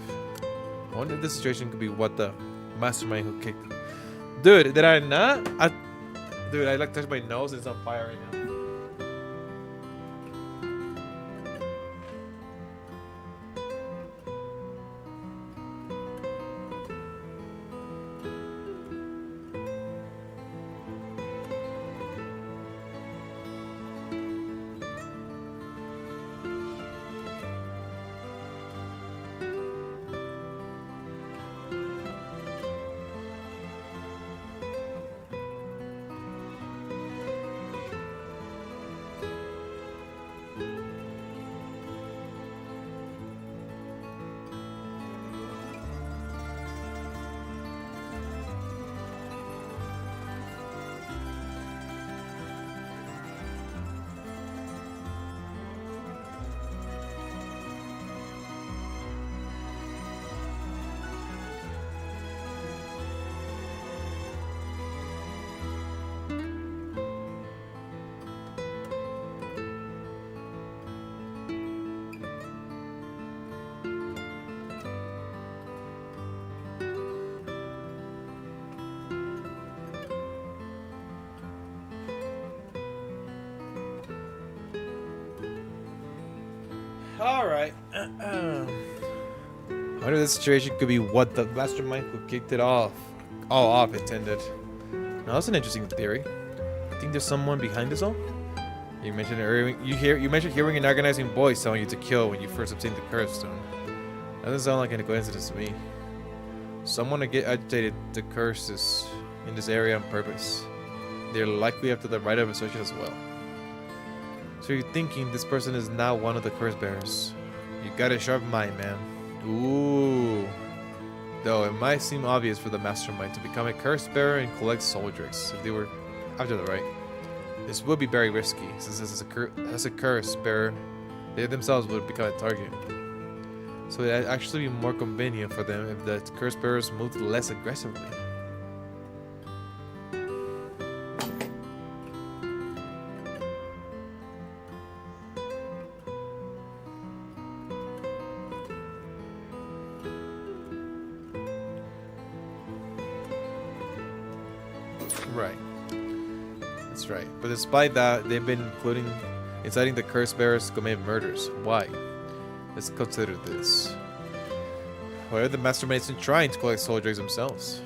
I wonder if this situation could be what the mastermind who kicked it. Dude, did I not? Dude, I like touched my nose and it's on fire right now. Alright. I wonder if this situation could be what the mastermind who kicked it all off intended. Now that's an interesting theory. I think there's someone behind this all? You mentioned earlier, you mentioned hearing an agonizing voice telling you to kill when you first obtained the curse stone. That doesn't sound like any coincidence to me. Someone to get agitated the curses in this area on purpose. They're likely after the right of association as well. So you're thinking this person is now one of the curse bearers. You got a sharp mind, man. Ooh. Though it might seem obvious for the mastermind to become a curse bearer and collect soul drakes if they were after the right. This would be very risky, since as a curse bearer, they themselves would become a target. So it'd actually be more convenient for them if the curse bearers moved less aggressively. Right. That's right. But despite that, they've been inciting the curse bearers to commit murders. Why? Let's consider this. Why are the masterminds trying to collect soul drakes themselves?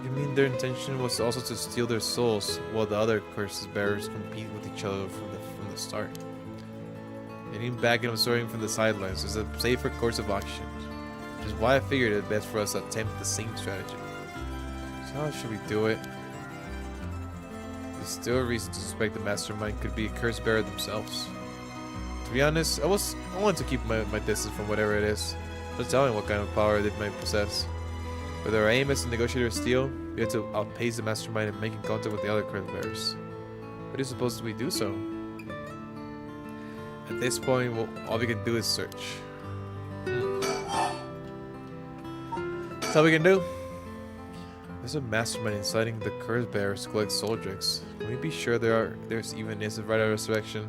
You mean their intention was also to steal their souls while the other curse bearers compete with each other from the start? Getting back and observing from the sidelines is a safer course of action, which is why I figured it best for us to attempt the same strategy. So how should we do it? There's still a reason to suspect the mastermind could be a curse bearer themselves. To be honest, I want to keep my distance from whatever it is. Just telling what kind of power they might possess. Whether our aim is to negotiate or steal, we have to outpace the mastermind and make contact with the other curse bearers. How do you suppose we do so? At this point, all we can do is search. That's all we can do. There's a mastermind inciting the curse bearers to collect soul drakes. Can we be sure there's even is a right of resurrection?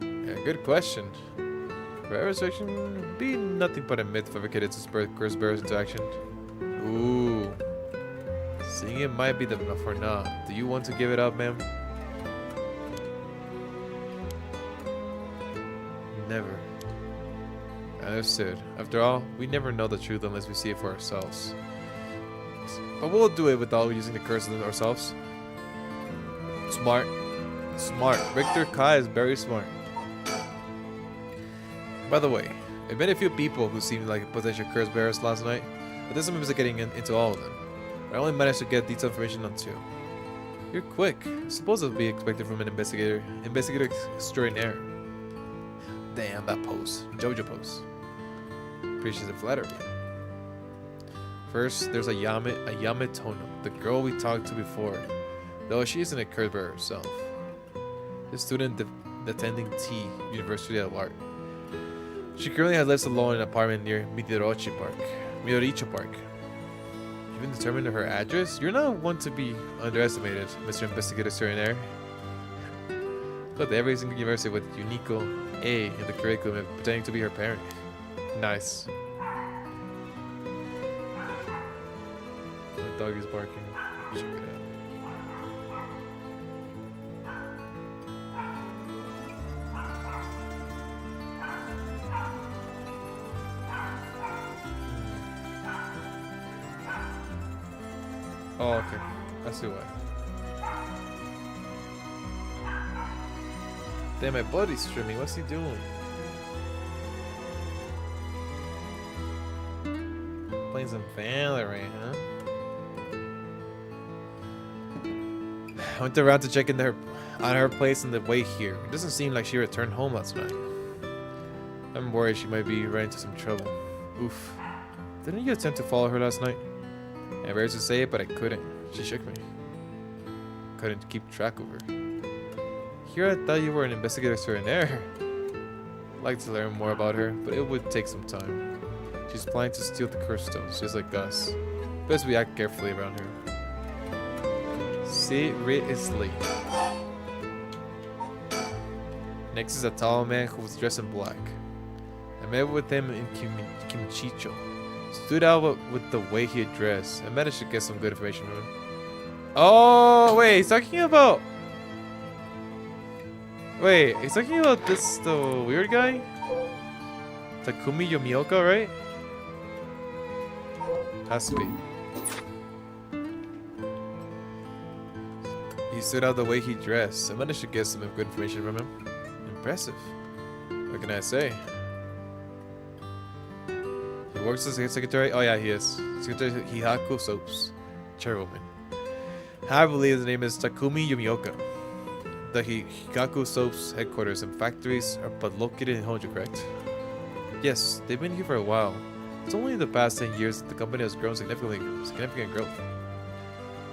Yeah, good question. Right of resurrection would be nothing but a myth fabricated to spur curse bearers into action. Ooh. Seeing it might be enough for now. Do you want to give it up, ma'am? Never. Understood. After all, we never know the truth unless we see it for ourselves. But we'll do it without using the curses ourselves. Smart. Smart. Victor Kai is very smart. By the way, I met a few people who seemed like potential curse bearers last night, but this is getting into all of them. I only managed to get detailed information on 2. You're quick. I suppose it would be expected from an investigator. Investigator extraordinaire. Damn, that pose. Jojo pose. Appreciates the flattery. First, there's Ayame Tono, the girl we talked to before, though she isn't a curse bearer herself. The student attending T, University of Art. She currently lives alone in an apartment near Midoricho Park. You even determined her address? You're not one to be underestimated, Mr. Investigator Extraordinaire. Got every single university with Unico A in the curriculum and pretending to be her parent. Nice. My dog is barking. Check it out. Oh, okay. I see why. Damn, my buddy's streaming. What's he doing? Playing some Valorant, huh? I went around to check in on her place on the way here. It doesn't seem like she returned home last night. I'm worried she might be right into some trouble. Oof. Didn't you attempt to follow her last night? I embarrassed to say it, but I couldn't. She shook me. Couldn't keep track of her. Here I thought you were an investigator extraordinaire. I'd like to learn more about her, but it would take some time. She's planning to steal the curse stones, just like us. Best we act carefully around her. Seriously. Next is a tall man who was dressed in black. I met with him in Kimchicho. Stood out with the way he had dressed. I managed to get some good information from him. Oh, wait, he's talking about... Wait, he's talking about this, the weird guy? Takumi Yomioka, right? Has to be. He stood out the way he dressed. I managed to get some good information from him. Impressive. What can I say? He works as a secretary. Oh yeah, he is. Secretary Hihaku Soaps. Chairwoman. I believe the name is Takumi Yumioka. The Higaku Soaps headquarters and factories are but located in Honjo, correct? Yes, they've been here for a while. It's only in the past 10 years that the company has grown significant growth.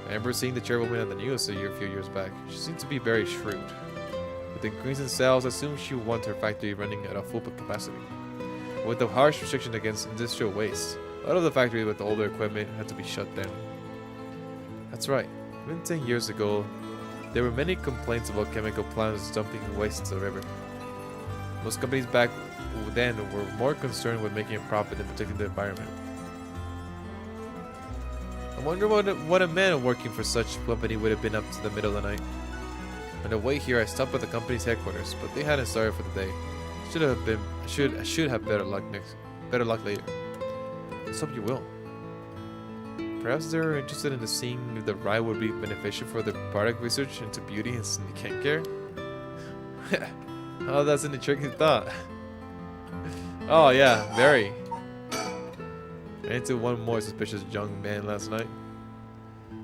I remember seeing the chairwoman at the news a few years back. She seemed to be very shrewd. With the increase in sales, I assume she would want her factory running at a full capacity. With the harsh restriction against industrial waste, a lot of the factories with the older equipment had to be shut down. That's right. Even 10 years ago, there were many complaints about chemical plants dumping waste into the river. Most companies back then were more concerned with making a profit than protecting the environment. I wonder what a man working for such a company would have been up to the middle of the night. On the way here, I stopped at the company's headquarters, but they hadn't started for the day. I should have better luck later. Let's hope you will. Perhaps they're interested in seeing if the ride would be beneficial for their product research into beauty and skin care. Oh, that's an intriguing thought. Oh yeah, very. I ran into one more suspicious young man last night.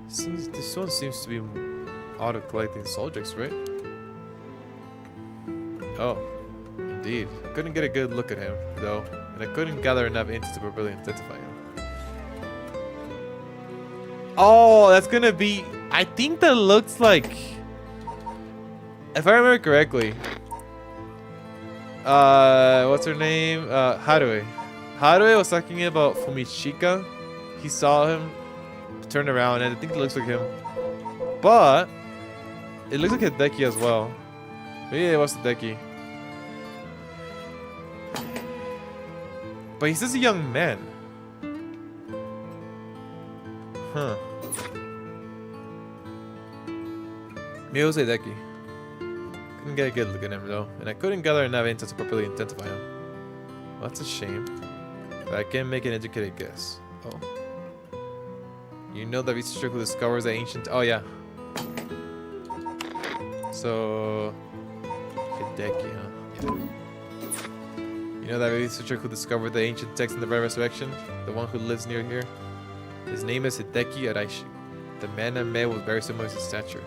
This one seems to be out of collecting subjects, right? Oh, indeed. I couldn't get a good look at him, though, and I couldn't gather enough intel to properly identify him. Oh, that's gonna be... I think that looks like... If I remember correctly... what's her name? Harue. Harue was talking about Fumichika. He saw him turn around, and I think it looks like him. But... it looks like Hideki as well. Maybe it was Hideki. But he's just a young man. Huh. Maybe it was Hideki. Couldn't get a good look at him though, and I couldn't gather enough intel to properly identify him. Well, that's a shame. But I can't make an educated guess. Oh. You know the researcher who discovers the ancient... Oh, yeah. So... Hideki, huh? Yeah. You know that researcher who discovered the ancient text in the Red Resurrection? The one who lives near here? His name is Hideki Araishi. The man I met was very similar in stature.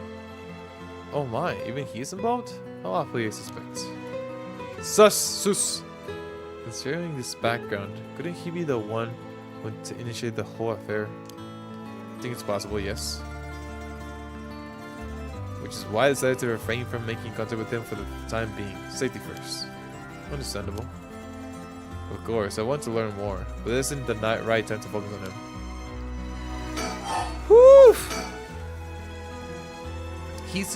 Oh my, even he's involved? How awfully I suspect. Sus! Considering this background, couldn't he be the one who initiated the whole affair? I think it's possible, yes. Which is why I decided to refrain from making contact with him for the time being. Safety first. Understandable. Of course, I want to learn more, but this isn't the right time to focus on him. Whew!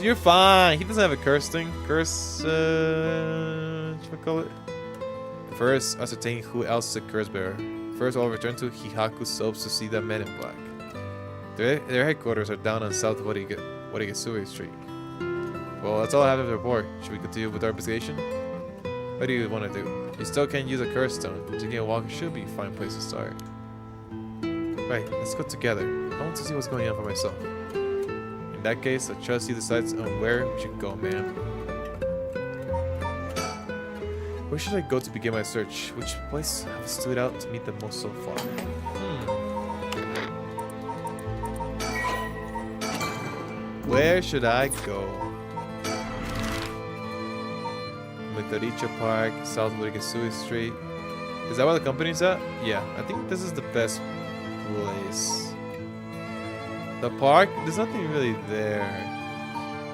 You're fine. He doesn't have a curse thing. Curse, what we call it? First, ascertain who else is a curse bearer. First, I'll return to Hihaku Soaps to see the men in black. Their headquarters are down on South Warigasui Street. Well, that's all I have to report. Should we continue with our investigation? What do you want to do? You still can't use a curse stone. Taking a walk should be a fine place to start. Right, let's go together. I want to see what's going on for myself. In that case, I trust you decides on where we should go, man. Where should I go to begin my search? Which place have stood out to me the most so far? Where should I go? Mitoricho Park, South Warigasui Street. Is that where the company's at? Yeah, I think this is the best place. The park? There's nothing really there.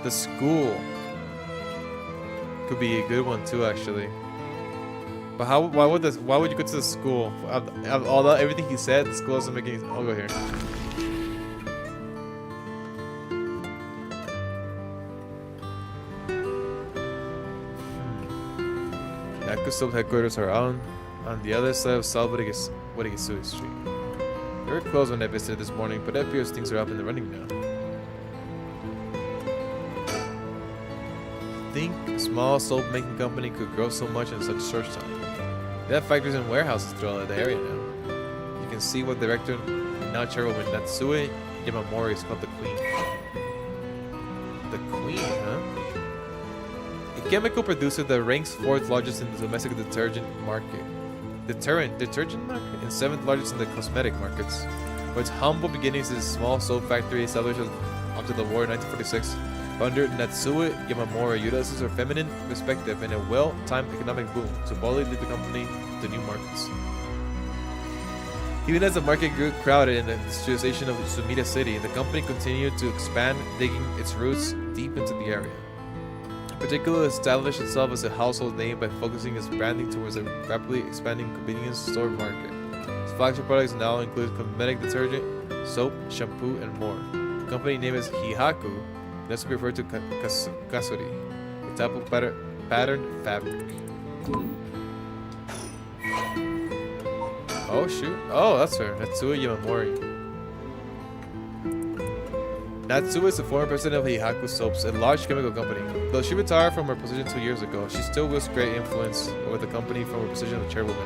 The school could be a good one too, actually. But why would you go to the school? Everything he said, the school doesn't make any. I'll go here. Yakuso's headquarters are on the other side of South Warigasui Street. They were closed when I visited this morning, but it appears things are up and running now. Think a small soap making company could grow so much in such a short time. They have factories and warehouses throughout the area now. You can see what director, now chairwoman Natsue Yamamori, is called the Queen. The Queen, huh? A chemical producer that ranks 4th largest in the domestic detergent market. Detergent market? And 7th largest in the cosmetic markets. With its humble beginnings as a small soap factory established after the war in 1946, founder Natsue Yamamori utilizes her feminine perspective and a well-timed economic boom to boldly lead the company to new markets. Even as the market grew crowded in the industrialization of Sumida City, the company continued to expand, digging its roots deep into the area. In particular, it established itself as a household name by focusing its branding towards a rapidly expanding convenience store market. Its flagship products now include cosmetic detergent, soap, shampoo, and more. The company name is Hihaku, and this will be referred to kasuri, a type of patterned fabric. Oh shoot! Oh, that's her, Natsue Yamamori. Natsue is the former president of Hihaku Soaps, a large chemical company. Though she retired from her position 2 years ago, she still wields great influence over the company from her position of chairwoman.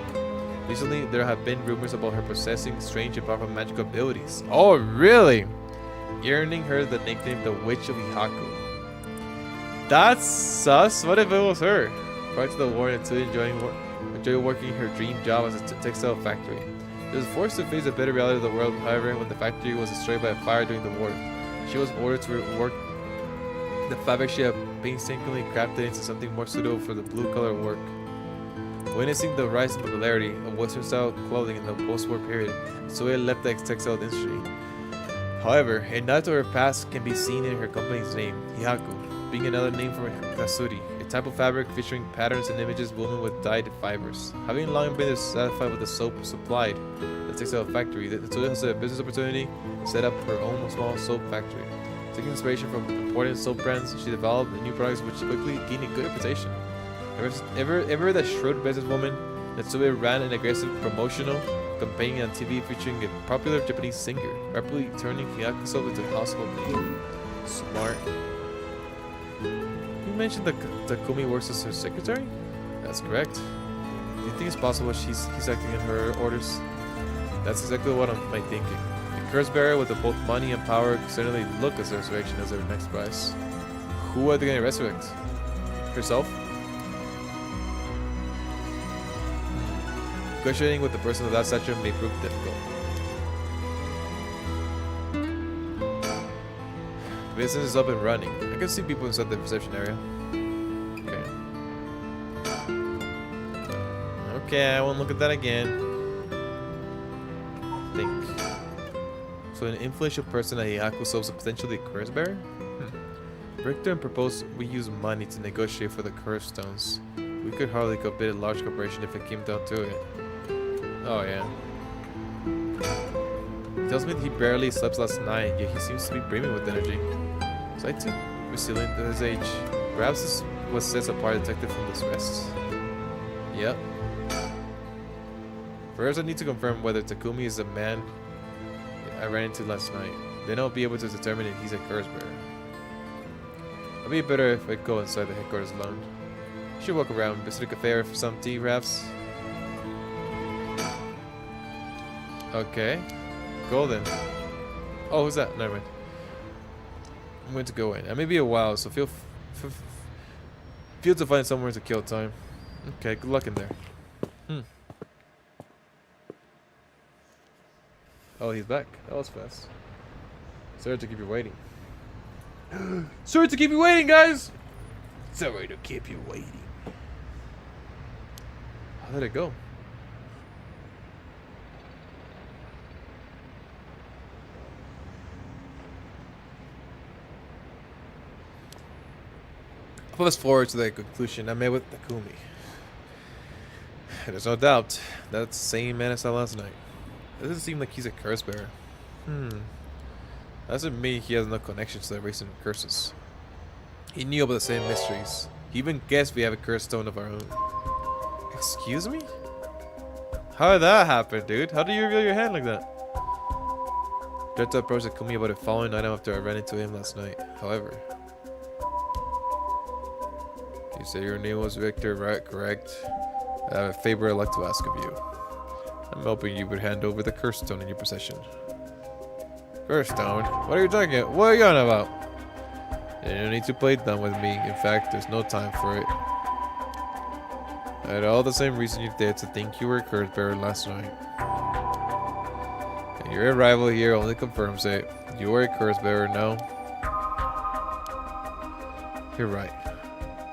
Recently, there have been rumors about her possessing strange and powerful magical abilities. Oh, really? Earning her the nickname the Witch of Hihaku. That's sus. What if it was her? Prior to the war, Natsue enjoyed working her dream job as a textile factory. She was forced to face a bitter reality of the world, however, when the factory was destroyed by a fire during the war. She was ordered to work the fabric she had painstakingly crafted into something more suitable for the blue-collar work. Witnessing the rise in popularity of Western-style clothing in the post-war period, Natsue left the textile industry. However, a nod to her past can be seen in her company's name, Hihaku, being another name for kasuri, a type of fabric featuring patterns and images woven with dyed fibers. Having long been dissatisfied with the soap supplied the textile factory, Natsue has a business opportunity to set up her own small soap factory. Taking inspiration from important soap brands, she developed new products which quickly gained a good reputation. Ever the shrewd businesswoman, Natsue ran an aggressive promotional campaign on TV featuring a popular Japanese singer, rapidly turning Hihaku Soap into a household name. Smart. You mentioned that Takumi works as her secretary? That's correct. Do you think it's possible he's acting in her orders? That's exactly what I'm thinking. It curse bearer with both money and power could certainly look at resurrection as their next prize. Who are they going to resurrect? Herself? Negotiating with the person of that stature may prove difficult. The business is up and running. I can see people inside the reception area. Okay, I won't look at that again. Think. So an influential person at Yaku solves a potentially curse bearer? Richter and proposed we use money to negotiate for the curse stones. We could hardly commit a large corporation if it came down to it. Oh yeah. He tells me that he barely slept last night, yet he seems to be brimming with energy. So I too resilient at his age. Perhaps this is what sets apart a detective from this rest. Yep. First I need to confirm whether Takumi is the man I ran into last night. Then I'll be able to determine if he's a curse bearer. It'll be better if I go inside the headquarters alone. I should walk around, visit a cafe for some tea, perhaps. Okay. Go then. Oh, who's that? Never mind. I'm going to go in. I may be a while, so feel to find somewhere to kill time. Okay, good luck in there. Oh, he's back. That was fast. Sorry to keep you waiting. Sorry to keep you waiting, guys! Sorry to keep you waiting. How did it go? Fast forward to the conclusion. I met with Takumi. There's no doubt that's the same man I saw last night. It doesn't seem like he's a curse bearer. Doesn't mean he has no connection to the recent curses. He knew about the same mysteries. He even guessed we have a curse stone of our own. Excuse me? How did that happen, dude? How did you reveal your hand like that? I tried to approach Takumi about the following item after I ran into him last night. However, you said your name was Victor, right? Correct. I have a favor I'd like to ask of you. I'm hoping you would hand over the curse stone in your possession. Curse stone? What are you talking about? What are you on about? You don't need to play dumb with me. In fact, there's no time for it. I had all the same reason you did to think you were a curse bearer last night. And your arrival here only confirms it. You are a curse bearer now. You're right.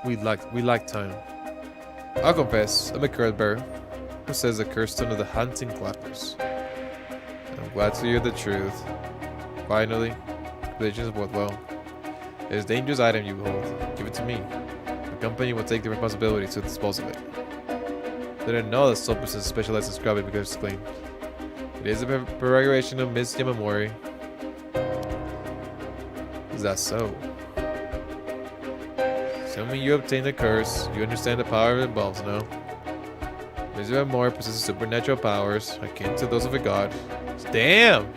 We lack time. I'll confess, I'm a curse bearer. Who says the curse stone of the hunting clappers? I'm glad to hear the truth. Finally, collisions of well. It is a dangerous item you hold. Give it to me. The company will take the responsibility to dispose of it. They didn't know that soap business specializes in scrubbing because it's clean. It is a prerogative of Miss Yamamori. Is that so? Assuming you obtain the curse, you understand the power it involves now. Miss Yamamori possesses supernatural powers akin to those of a god. Damn!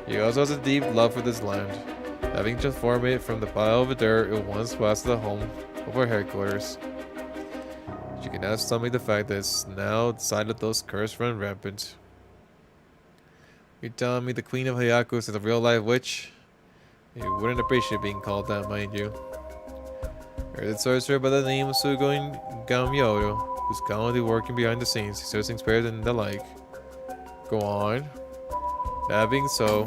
He also has a deep love for this land, having transformed it from the pile of dirt it once was to the home of our headquarters. You can now tell me the fact that it's now the side of those curses run rampant. You're telling me the Queen of Hayaku is a real-life witch? You wouldn't appreciate being called that, mind you. There's a sorcerer by the name of Sugo Gamyoto, who's currently working behind the scenes, searching spirits and the like. Go on. That being so,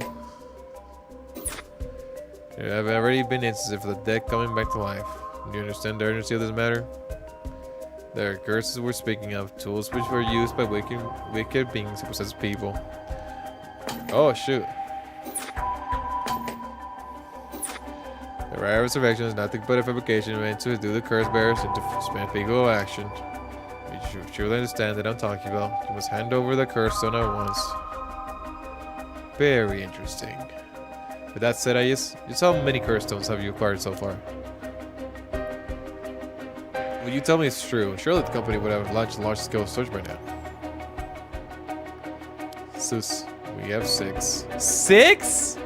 there have already been instances of the dead coming back to life. Do you understand the urgency of this matter? There are curses we're speaking of, tools which were used by wicked beings to possess people. Oh shoot. The rare resurrection is nothing but a fabrication meant to do the curse bearers into spam action. You should surely understand that I'm talking about. You must hand over the curse stone at once. Very interesting. With that said, just how many curse stones have you acquired so far? Will you tell me it's true? Surely the company would have launched a large-scale search by now. Sus, we have 6. 6?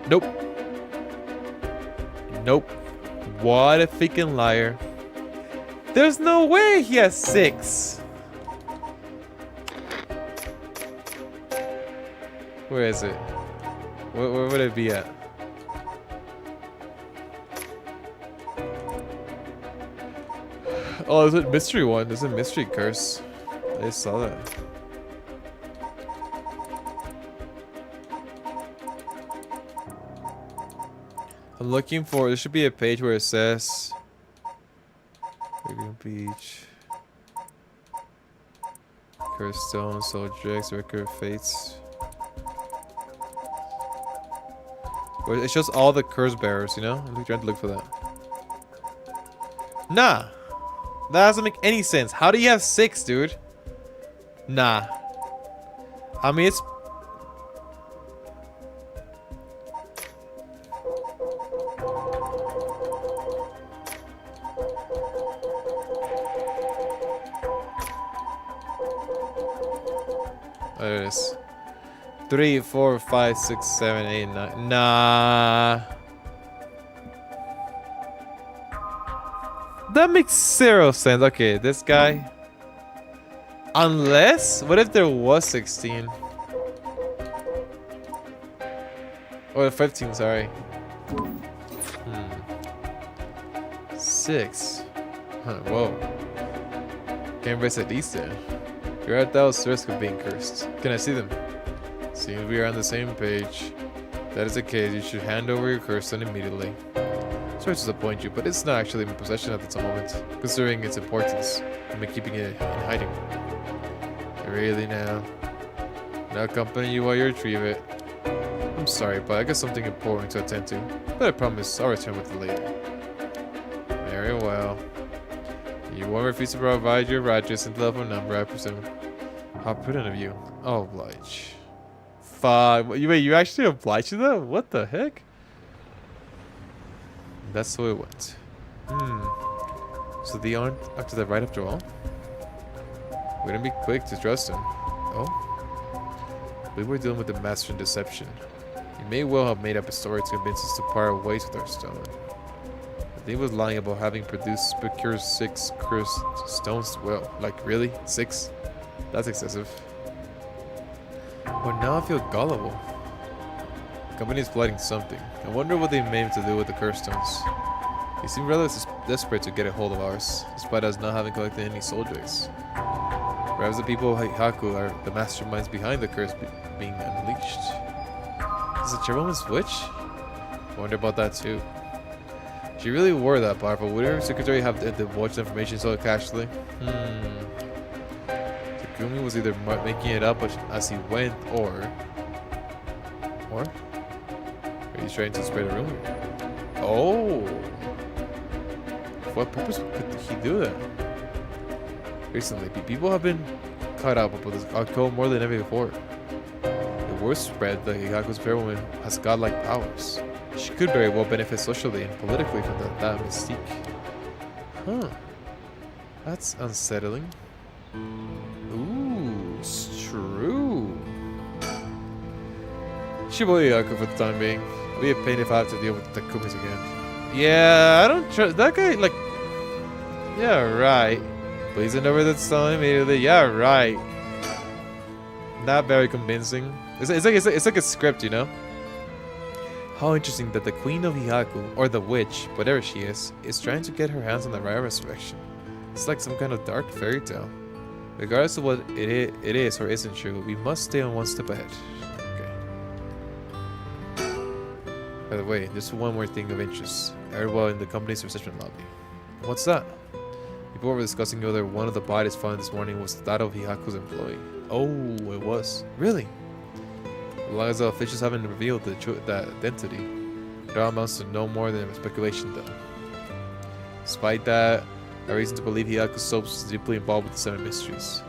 Nope. Nope. What a freaking liar. There's no way he has 6. Where is it? Where would it be at? Oh, there's a mystery one. There's a mystery curse. I just saw that. I'm looking for. There should be a page where it says Arabian Beach, Curse Stone, Soul Dregs, Record of Fates. Where it shows all the curse bearers, you know? I'm trying to look for that. Nah, that doesn't make any sense. How do you have 6, dude? Nah. I mean, it's. There it is. 3, 4, 5, 6, 7, 8, 9. Nah. That makes 0 sense. Okay, this guy. Unless, what if there was 16? Or 15, sorry. 6. Huh, whoa. Can't race at these then. You're at that risk of being cursed. Can I see them? Seems we are on the same page. If that is the case, you should hand over your curse stone immediately. Sorry to disappoint you, but it's not actually in possession at the moment, considering its importance. I've been keeping it in hiding. Really now? I'll accompany you while you retrieve it. I'm sorry, but I got something important to attend to. But I promise I'll return with it later. Very well. You won't refuse to provide your address and telephone number, I presume. How prudent of you. I'll oblige. Fuck. Wait, you actually obliged to that? What the heck? That's the way it went. So they aren't up to the right after all? Wouldn't be quick to trust him. Oh? We were dealing with the master in deception. He may well have made up a story to convince us to part ways with our stone. He was lying about having procured 6 cursed stones as well. Like, really? 6? That's excessive. But now I feel gullible. The company is plotting something. I wonder what they meant to do with the cursed stones. They seem rather desperate to get a hold of ours, despite us not having collected any soul dregs. Perhaps the people of Hihaku are the masterminds behind the curse being unleashed. Is the chairwoman's witch? I wonder about that too. If she really were that powerful, would her secretary have divulged information so casually? Takumi was either making it up as he went, or he's trying to spread a rumor. Oh, for what purpose could he do that? Recently, people have been caught up with this alcohol more than ever before. The word spread that Hihaku's chairwoman has godlike powers. She could very well benefit socially and politically from that mystique. Huh. That's unsettling. Ooh, it's true. She will Hihaku for the time being. It'll be a pain if I have to deal with Takumis again. Yeah, I don't trust that guy. Like, yeah, right. Please hand over that stone immediately. Yeah, right. Not very convincing. It's like a script, you know. How interesting that the Queen of Hihaku, or the witch, whatever she is trying to get her hands on the right resurrection. It's like some kind of dark fairy tale. Regardless of what it is or isn't true, we must stay on one step ahead. Okay. By the way, there's one more thing of interest. Everyone in the company's reception lobby. What's that? People were discussing whether one of the bodies found this morning was that of Hihaku's employee. Oh, it was. Really? As long as the officials haven't revealed that identity, it all amounts to no more than speculation, though. Despite that, I have reason to believe Hihaku's soul is deeply involved with the 7 mysteries.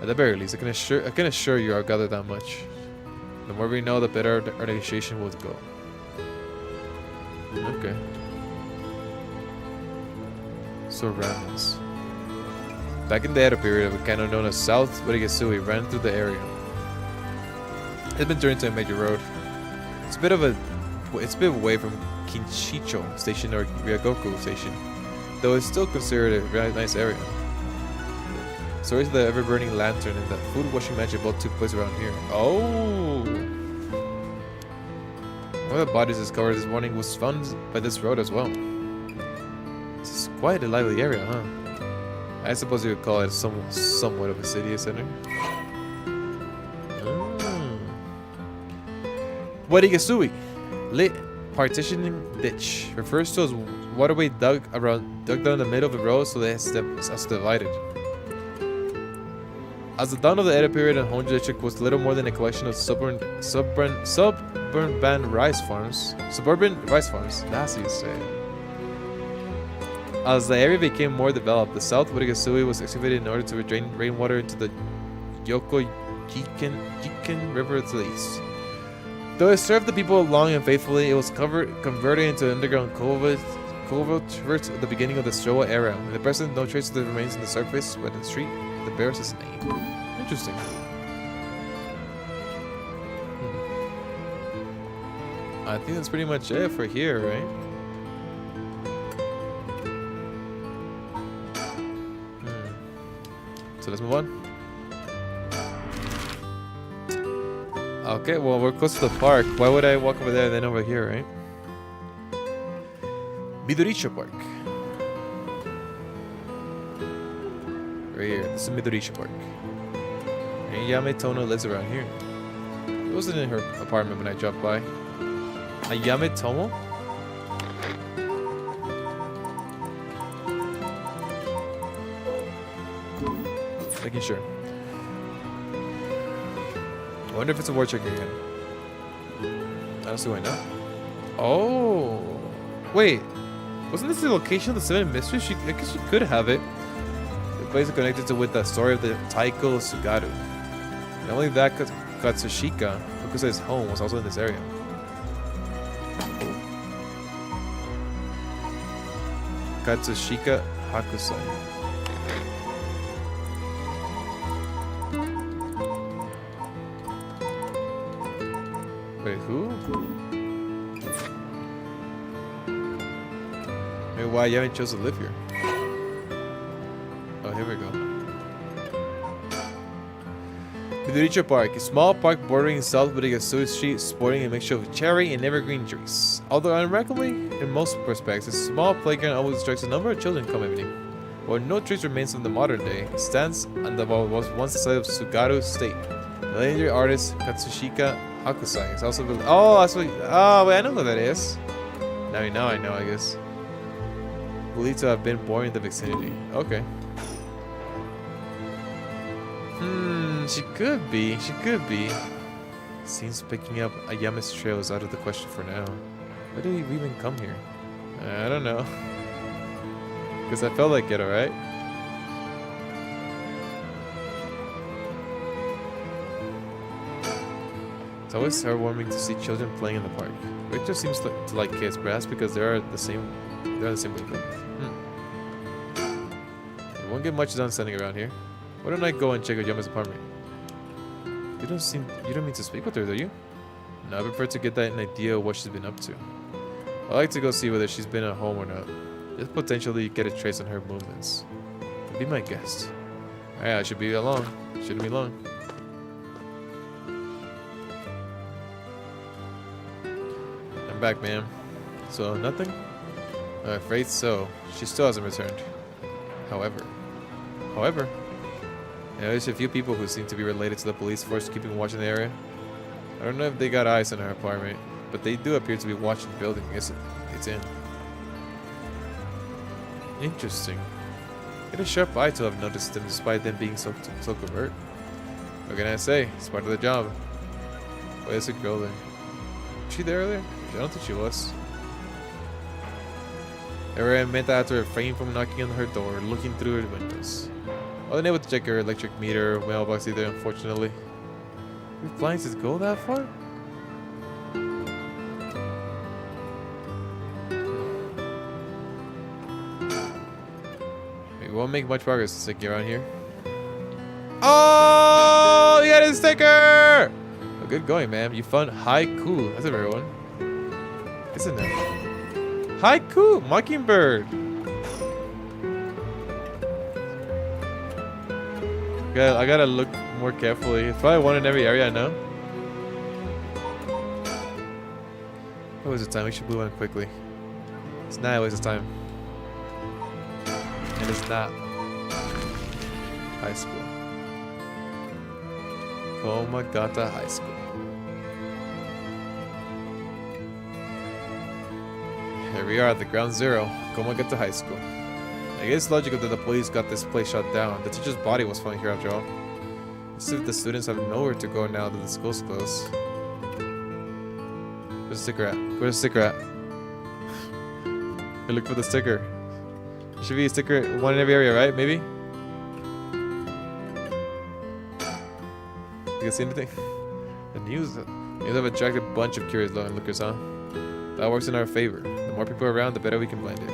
At the very least, I can assure you I'll gather that much. The more we know, the better our negotiation will go. Okay. So ramens. Back in the Edo period, a volcano known as South Urigasui ran through the area. It's been turned into a major road. It's a bit away from Kinchicho Station or Ryogoku Station, though it's still considered a very nice area. Stories of the ever-burning lantern and the food washing magic both took place around here. Oh! One of the bodies discovered this morning was found by this road as well. This is quite a lively area, huh? I suppose you would call it somewhat of a city center. Warigasui, lit partitioning ditch, refers to as waterway dug down the middle of the road so that it's divided. As the dawn of the Edo period in Honjo district was little more than a collection of suburban rice farms. That's how you say it. As the area became more developed, the South Warigasui was excavated in order to drain rainwater into the Yoko-Jiken River to the east. Though it served the people long and faithfully, it was converted into an underground culvert at the beginning of the Showa era. In the present, no trace of the remains in the surface, but in the street, that bears its name. Interesting. I think that's pretty much it for here, right? So let's move on. Okay, well, we're close to the park. Why would I walk over there and then over here, right? Midoricha Park. Right here. This is Midoricha Park. And Yame Tono lives around here. It wasn't in her apartment when I dropped by. Ayame Tomo? Making sure. I wonder if it's a war checker again. I don't see why not. Oh. Wait. Wasn't this the location of the 7 mysteries? I guess she could have it. The place is connected with the story of the Taiko Sugaru. Not only that, Katsushika, Hokusai's home, was also in this area. Katsushika Hakusai. Wait, who? Maybe why you haven't chosen to live here? Oh, here we go. Midoricha Park, a small park bordering South Warigasui Street, sporting a mixture of cherry and evergreen trees. Although unremarkably, in most respects, a small playground always attracts a number of children come evening. While no trace remains from the modern day, it stands on the what was once the site of Sugaru Estate. The legendary artist Katsushika Hakusai is also built. Oh, that's what. Oh, wait, I know who that is. Now I know, I guess. Believed to have been born in the vicinity. Okay. She could be. She could be. Seems picking up Ayame's trail is out of the question for now. Why did we even come here? I don't know. Because I felt like it, alright? It's always heartwarming to see children playing in the park. Rachel seems to like kids, perhaps because they're the same wavelength. We won't get much done standing around here. Why don't I go and check out Yama's apartment? You don't mean to speak with her, do you? No, I prefer to get an idea of what she's been up to. I like to go see whether she's been at home or not. Just potentially get a trace on her movements. Be my guest. Alright, I should be along. Shouldn't be long. I'm back, ma'am. So, nothing? I'm afraid so. She still hasn't returned. However, I noticed a few people who seem to be related to the police force keeping watch in the area. I don't know if they got eyes on her apartment, but they do appear to be watching the building it's in. Interesting. Get a sharp eye to have noticed them despite them being so covert. What can I say? It's part of the job. Why is a girl there? Was she there earlier? I don't think she was. Ever meant I had to refrain from knocking on her door, looking through her windows. I wasn't able to check her electric meter or mailbox either, unfortunately. Your appliances go that far? We won't make much progress sticking around here. Oh, you got a sticker! Oh, good going, ma'am. You found haiku. That's a rare one. Isn't it? Haiku! Mockingbird! I gotta look more carefully. It's probably one in every area I know. What was the time? We should move on quickly. It's not a waste of time. And it's not high school. Komagata High School. Here we are at the ground zero, Komagata High School. I guess it's logical that the police got this place shut down. The teacher's body was found here after all. As if the students have nowhere to go now that the school's closed. Where's the sticker at? Where's the sticker at? I look for the sticker. There should be a sticker, one in every area, right? Maybe? You can see anything? The news have attracted a bunch of curious lookers, huh? That works in our favor. The more people around, the better we can blend in.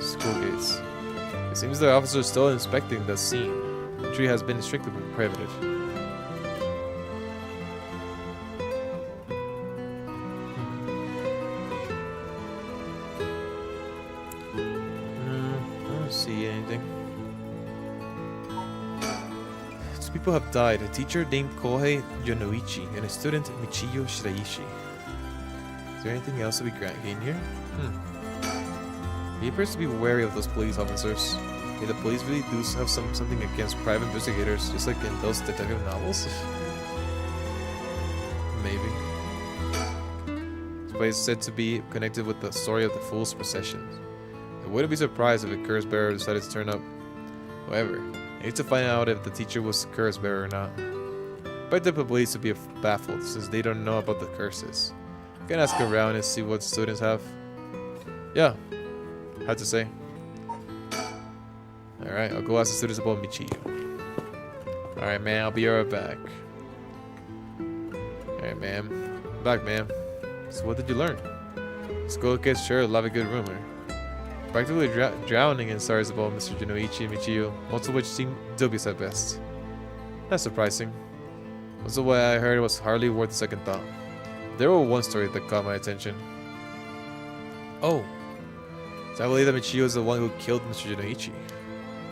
School gates. It seems the officer is still inspecting the scene. The tree has been strictly prohibited. I don't see anything. Two people have died. A teacher named Kohei Yonoichi and a student Michiyo Shiraishi. Is there anything else that we gain here? He appears to be wary of those police officers. Hey, the police really do have something against private investigators, just like in those detective novels. Maybe. This place is said to be connected with the story of the Fool's Procession. I wouldn't be surprised if a curse bearer decided to turn up. However, I need to find out if the teacher was a curse bearer or not. But the police would be baffled since they don't know about the curses. I can ask around and see what students have. Yeah. Hard to say. Alright, I'll go ask the students about Michiyo. Alright, man, I'll be right back. Alright, ma'am. I'm back, ma'am. So what did you learn? School kids sure love a good rumor. Practically drowning in stories about Mr. Yonoichi and Michiyo, most of which seem dubious at best. That's surprising. Also, what I heard was hardly worth a second thought. There was one story that caught my attention. Oh. So I believe that Michiyo is the one who killed Mr. Yonoichi.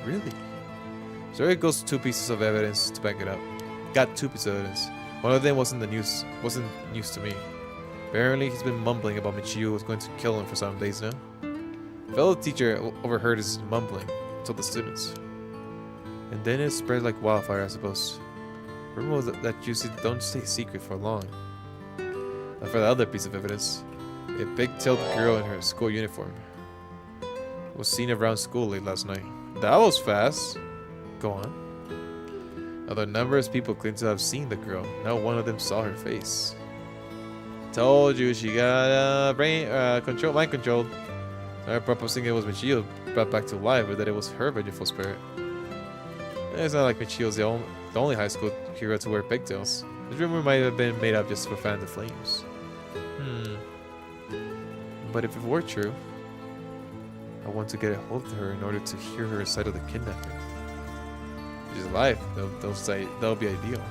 Really? So there goes two pieces of evidence to back it up. Got two pieces of evidence. One of them wasn't news to me. Apparently he's been mumbling about Michiyo was going to kill him for some days now. A fellow teacher overheard his mumbling, told the students. And then it spread like wildfire, I suppose. Remember that usually don't stay secret for long. And for the other piece of evidence, a big-tailed girl in her school uniform was seen around school late last night. That was fast. Go on. Although numerous people claim to have seen the girl, not one of them saw her face. Told you she got mind controlled. Not proposing it was Michiyo brought back to life, but that it was her vengeful spirit. It's not like Michiyo's the only high school hero to wear pigtails. This rumor might have been made up just for fan the flames. But if it were true, I want to get a hold of her in order to hear her side of the kidnapping. If she's alive, that'll be ideal.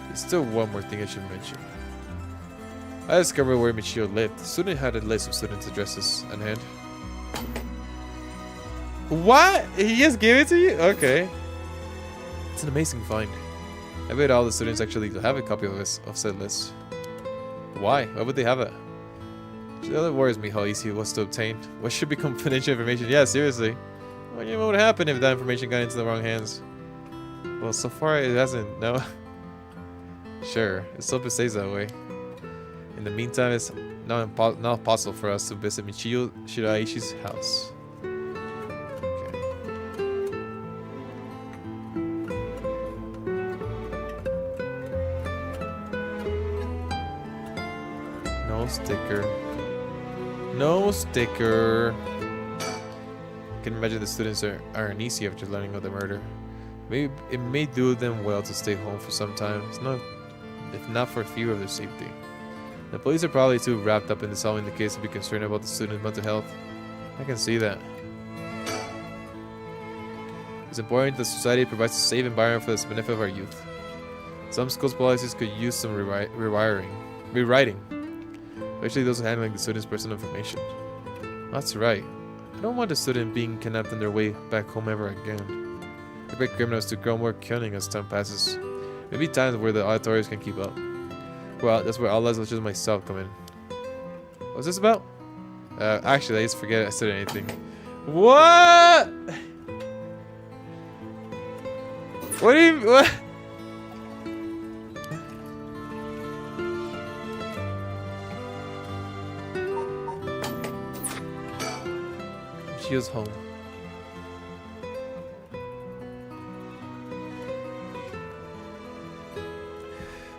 There's still one more thing I should mention. I discovered where Michiyo lived. The student had a list of students' addresses on hand. What? He just gave it to you? Okay. It's an amazing find. I bet all the students actually have a copy of said list. Why? Why would they have it? That worries me how easy it was to obtain. What should be confidential information? Yeah, seriously. What would happen if that information got into the wrong hands? Well, so far it hasn't, no. Sure, let's hope it stays that way. In the meantime, it's not possible for us to visit Michiyo Shiraishi's house. Okay. No sticker. No sticker. I can imagine the students are uneasy after learning of the murder. Maybe it may do them well to stay home for some time. If not for fear of their safety. The police are probably too wrapped up in solving the case to be concerned about the students' mental health. I can see that. It's important that society provides a safe environment for the benefit of our youth. Some schools' policies could use some rewriting, especially those handling the students' personal information. That's right. I don't want a student being kidnapped on their way back home ever again. I expect criminals to grow more cunning as time passes. Maybe times where the authorities can keep up. Well, that's where all less such as myself come in. What's this about? Actually, I just forget I said anything. What? What do you... What? She was home.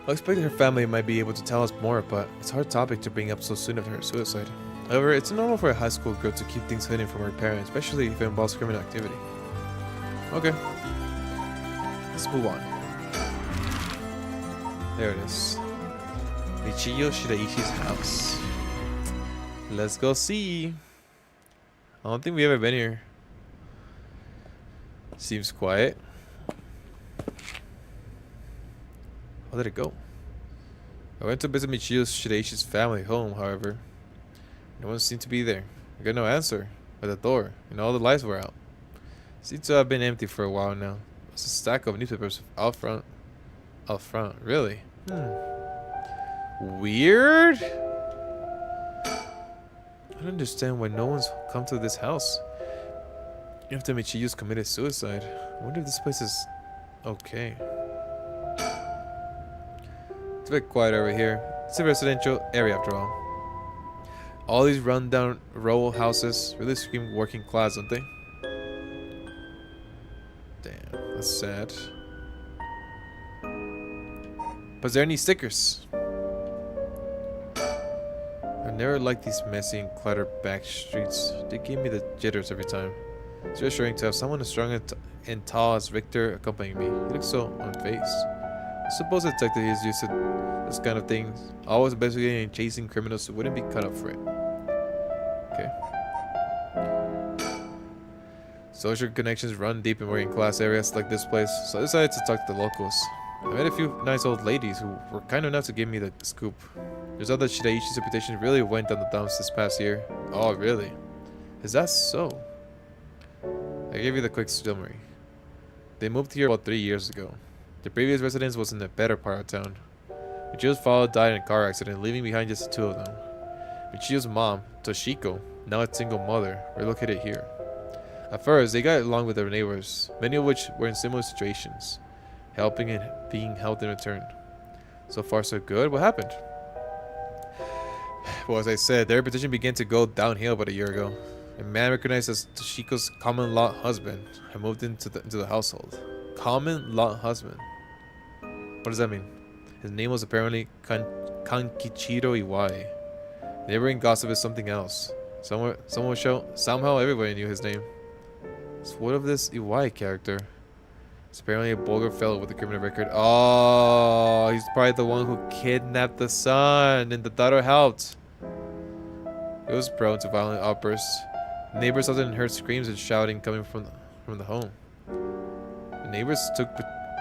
I expected her family might be able to tell us more, but it's a hard topic to bring up so soon after her suicide. However, it's normal for a high school girl to keep things hidden from her parents, especially if it involves criminal activity. Okay. Let's move on. There it is. Michiyo Shiraishi's house. Let's go see. I don't think we've ever been here. Seems quiet. How did it go? I went to visit Michiyo Shiraishi's family home, however. No one seemed to be there. I got no answer at the door, and all the lights were out. Seems to have been empty for a while now. There's a stack of newspapers out front. Out front, really? Weird? I don't understand why no one's come to this house. After Michiyo's committed suicide, I wonder if this place is okay. It's a bit quiet over here. It's a residential area after all. All these rundown row houses really scream working class, don't they? Damn, that's sad. But is there any stickers? I never liked these messy and cluttered back streets. They gave me the jitters every time. It's reassuring to have someone as strong and tall as Victor accompanying me. He looks so unfazed. I suppose a detective is used to this kind of thing, always investigating and chasing criminals who wouldn't be cut up for it. Okay. Social connections run deep in working class areas like this place, so I decided to talk to the locals. I met a few nice old ladies who were kind enough to give me the scoop. There's out that Shiraishi's reputation really went down the dumps this past year. Oh, really? Is that so? I gave you the quick summary. They moved here about 3 years ago. The previous residence was in the better part of town. Michiyo's father died in a car accident, leaving behind just the two of them. Michiyo's mom, Toshiko, now a single mother, relocated here. At first, they got along with their neighbors, many of which were in similar situations, helping and being helped in return. So far, so good. What happened? Well, as I said, their reputation began to go downhill about a year ago. A man recognized as Toshiko's common law husband had moved into the household. Common law husband. What does that mean? His name was apparently Kankichiro Iwai. Neighboring gossip is something else. Somehow everybody knew his name. So what of this Iwai character? He's apparently a vulgar fellow with a criminal record. Oh, he's probably the one who kidnapped the son and the daughter helped. He was prone to violent outbursts. Neighbors often heard screams and shouting coming from the home. The neighbors took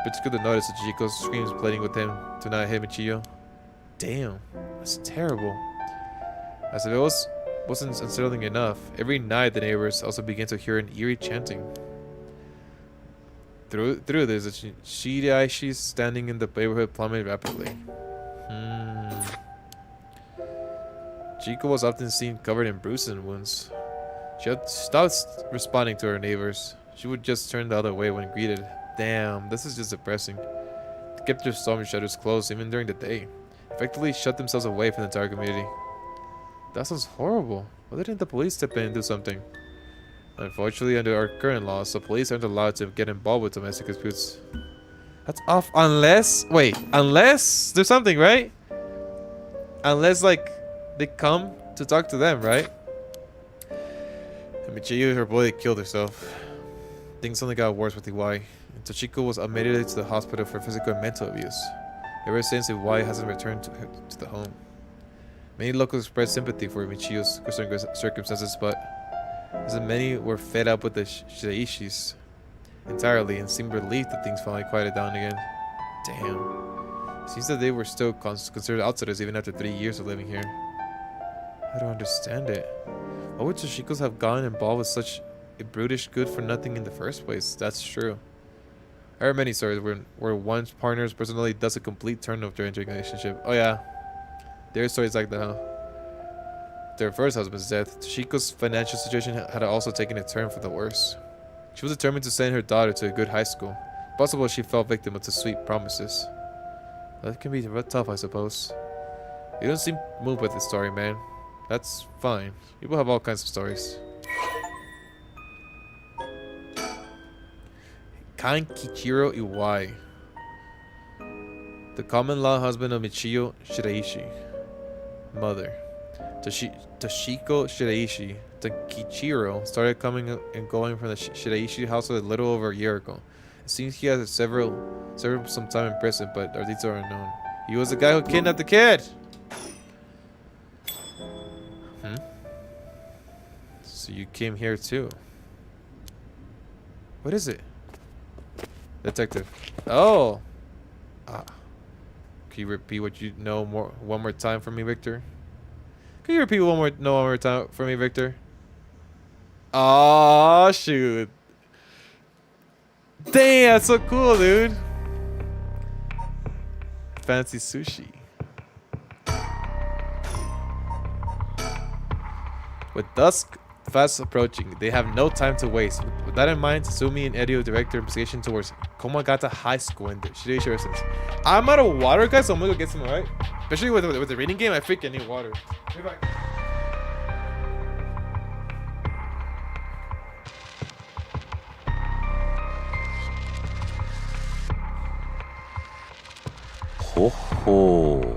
particular notice of Chico's screams pleading with him to not hit Michiyo. Damn, that's terrible. As if it wasn't unsettling enough, every night the neighbors also began to hear an eerie chanting. Through this, Shiraishi standing in the neighborhood plummeted rapidly. Chico was often seen covered in bruises and wounds. She had stopped responding to her neighbors. She would just turn the other way when greeted. Damn, this is just depressing. They kept their storm shutters closed even during the day. Effectively shut themselves away from the entire community. That sounds horrible. Why didn't the police step in and do something? Unfortunately, under our current laws, the police aren't allowed to get involved with domestic disputes. That's off unless there's something, right? Unless like they come to talk to them, right? Michiyo, her boy, killed herself. Things only got worse with Iwai, and Toshiko was admitted to the hospital for physical and mental abuse. Ever since, Iwai hasn't returned to the home. Many locals expressed sympathy for Michiyo's circumstances, but as many were fed up with the Shiraishis entirely and seemed relieved that things finally quieted down again. Damn. Seems that they were still considered outsiders even after 3 years of living here. I don't understand it. Why would Toshiko's have gotten involved with such a brutish good for nothing in the first place? That's true. I heard many stories where one partner's personality does a complete turn of their entering a relationship. Oh yeah, there are stories like that, huh? Their first husband's death, Toshiko's financial situation had also taken a turn for the worse. She was determined to send her daughter to a good high school. Possible she fell victim to sweet promises. That can be tough, I suppose. You don't seem moved by this story, man. That's fine. People have all kinds of stories. Kan Kichiro Iwai, the common law husband of Michio Shiraishi. Mother. Toshiko Shiraishi. Kichiro started coming and going from the Shiraishi household a little over a year ago. It seems he has served some time in prison, but our details are unknown. He was the guy who kidnapped the kid! So you came here too. What is it? Detective. Oh! Can you repeat what you know one more time for me, Victor? Can you repeat one more time for me, Victor? Oh shoot. Damn, that's so cool, dude. Fancy sushi. With dusk fast approaching, they have no time to waste. With that in mind, Sumi and Edio direct their investigation towards Komagata High School in the Shiraishi residence. I'm out of water, guys, so I'm gonna go get some, alright? Especially with the reading game, I freaking need water. Be back. Ho ho.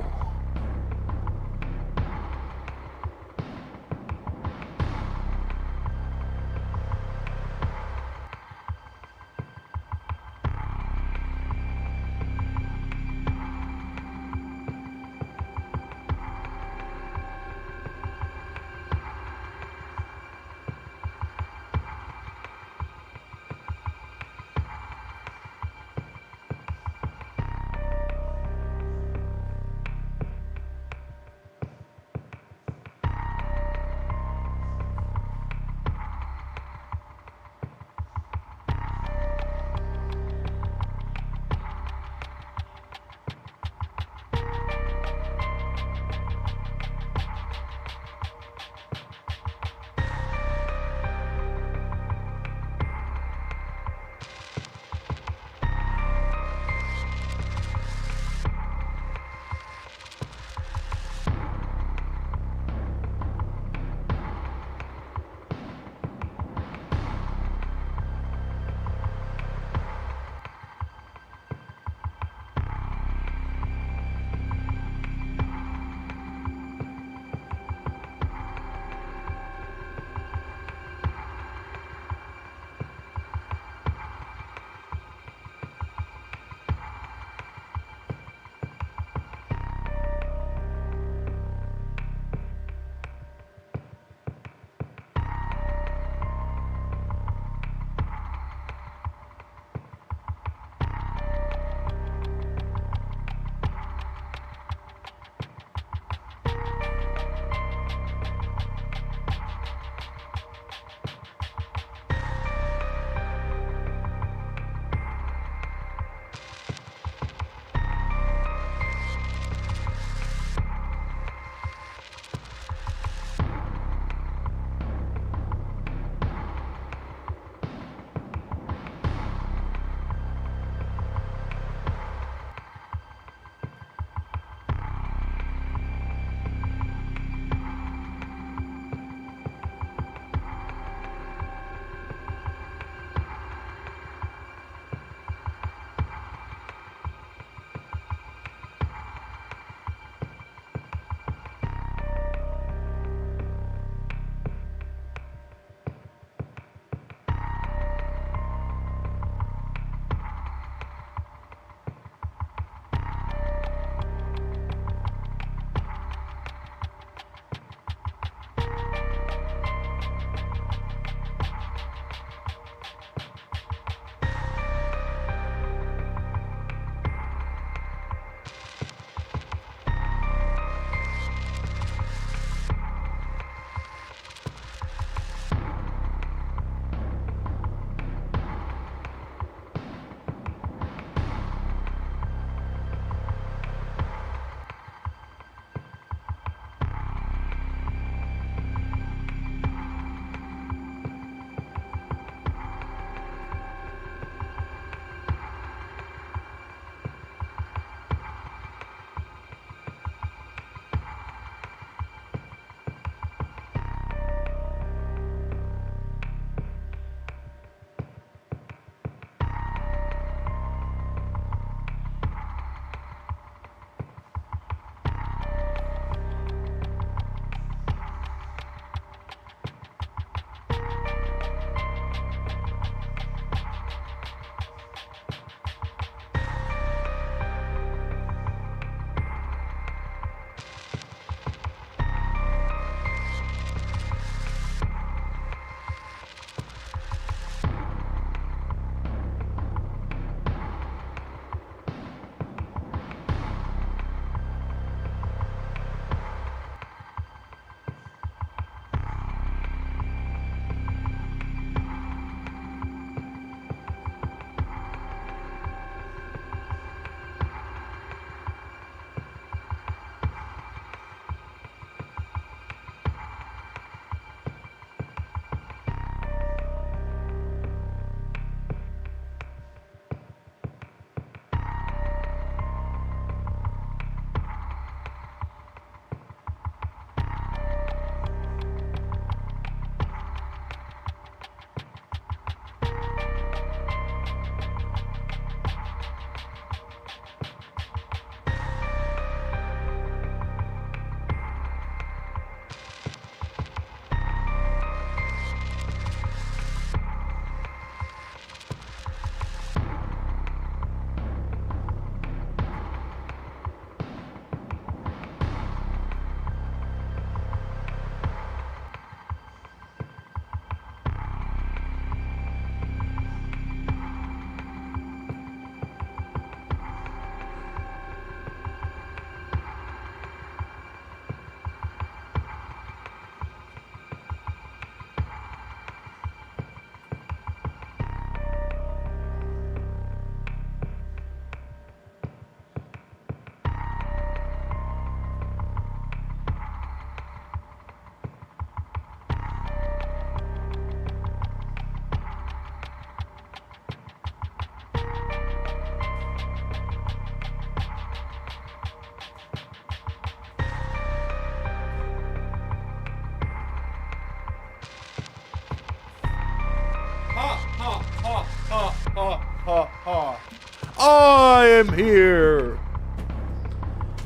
I'm here.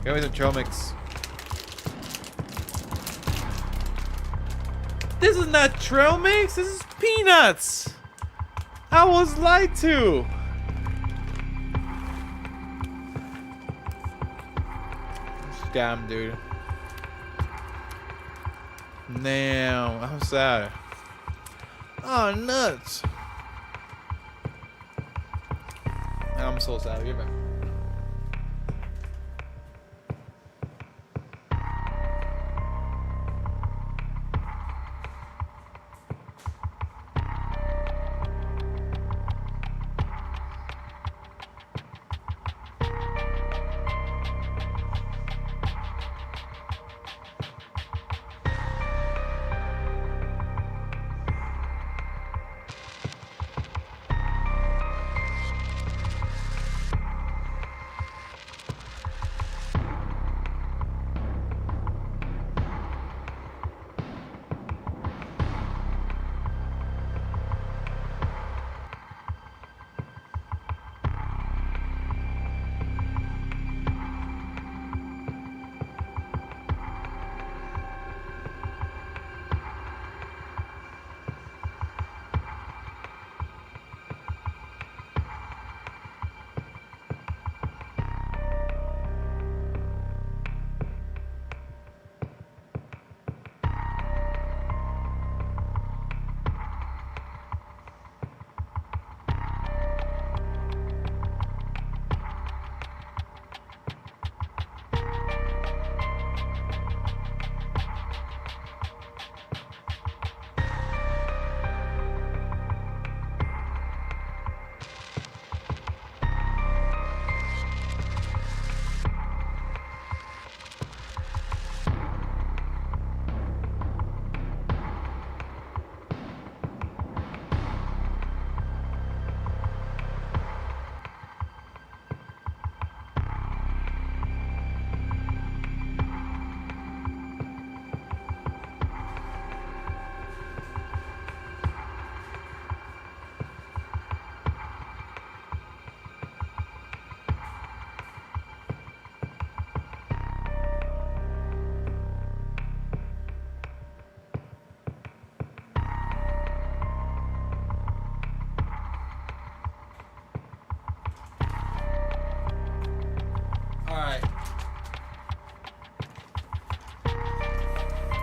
Give me some trail mix. This is not trail mix. This is peanuts. I was lied to. Damn, dude. Damn, I'm sad. Oh, nuts. I'm so sad. Get back.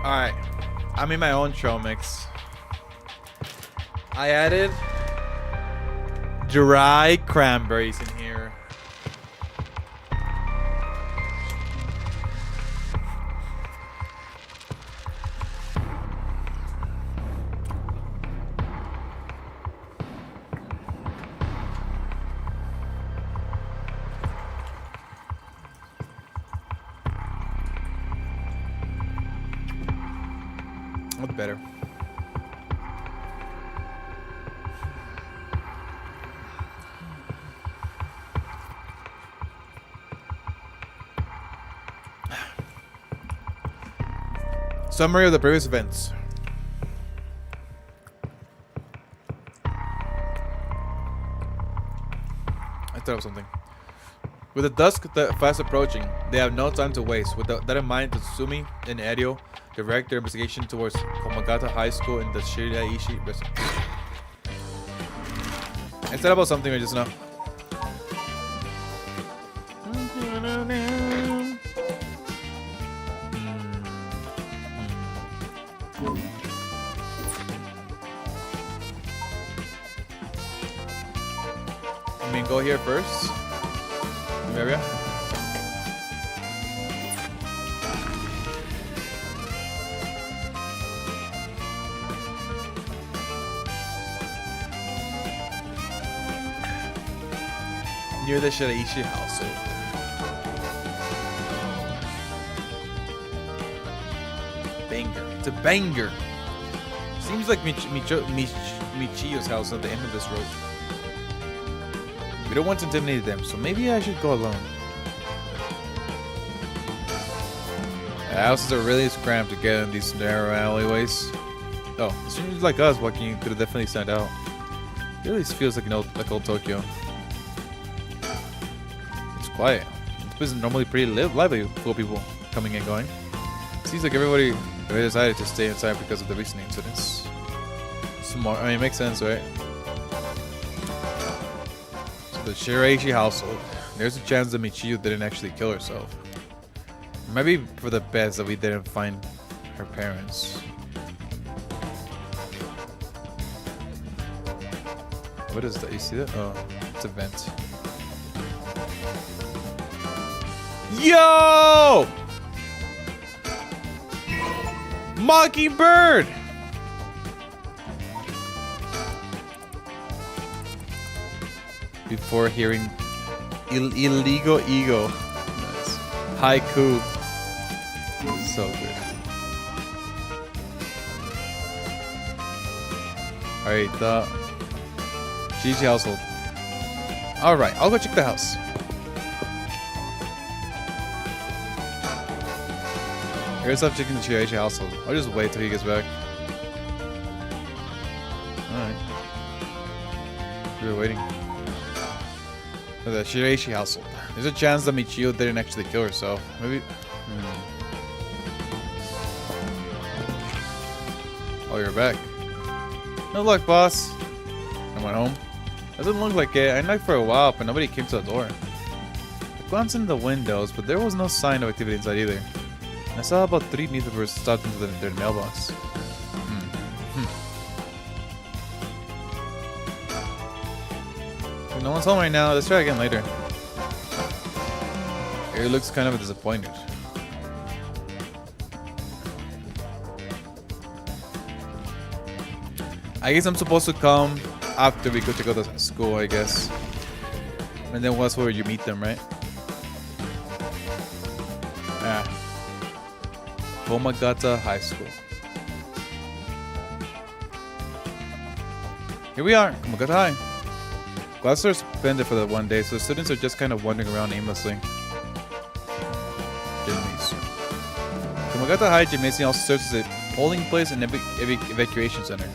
Alright, I made my own trail mix. I added dry cranberries in here. What's better? Summary of the previous events. I thought of something. With the dusk fast approaching, they have no time to waste. With that in mind, Tatsumi and Erio direct their investigation towards Komagata High School in the Shiraishi residence. I said about something I just know. I mean, go here first. Area. Near the Shiraishi household. Banger. It's a banger. Seems like Michiyo's house at the end of this road. We don't want to intimidate them, so maybe I should go alone. The houses are really cramped to get in these narrow alleyways. Oh, strangers like us walking could definitely stand out. It really feels like old Tokyo. quiet. This place is normally pretty lively, full of people coming and going. Seems like everybody decided to stay inside because of the recent incidents. Smart. I mean, it makes sense, right? So the Shiraishi household. There's a chance that Michiyo didn't actually kill herself. Maybe for the best that we didn't find her parents. What is that? You see that? Oh, it's a vent. Yo! Mockingbird! Before hearing illegal ego. Nice. Haiku. So good. Alright, the GG household. Alright, I'll go check the house. Here's up checking the Shiraishi household. I'll just wait till he gets back. Alright. We were waiting. For the Shiraishi household. There's a chance that Michiyo didn't actually kill herself. Maybe. Oh, you're back. No luck, boss. I went home. Doesn't look like it. I knocked for a while, but nobody came to the door. I glanced in the windows, but there was no sign of activity inside either. And I saw about 3 newspapers stuffed into their mailbox. No one's home right now. Let's try again later. He looks kind of disappointed. I guess I'm supposed to come after we go to the school, I guess. And then that's where you meet them, right? Ah. Komagata High School. Here we are, Komagata High. Classes are suspended for the one day, so the students are just kind of wandering around aimlessly. Gymnasium. Komagata High Gymnasium also serves as a polling place and evacuation center.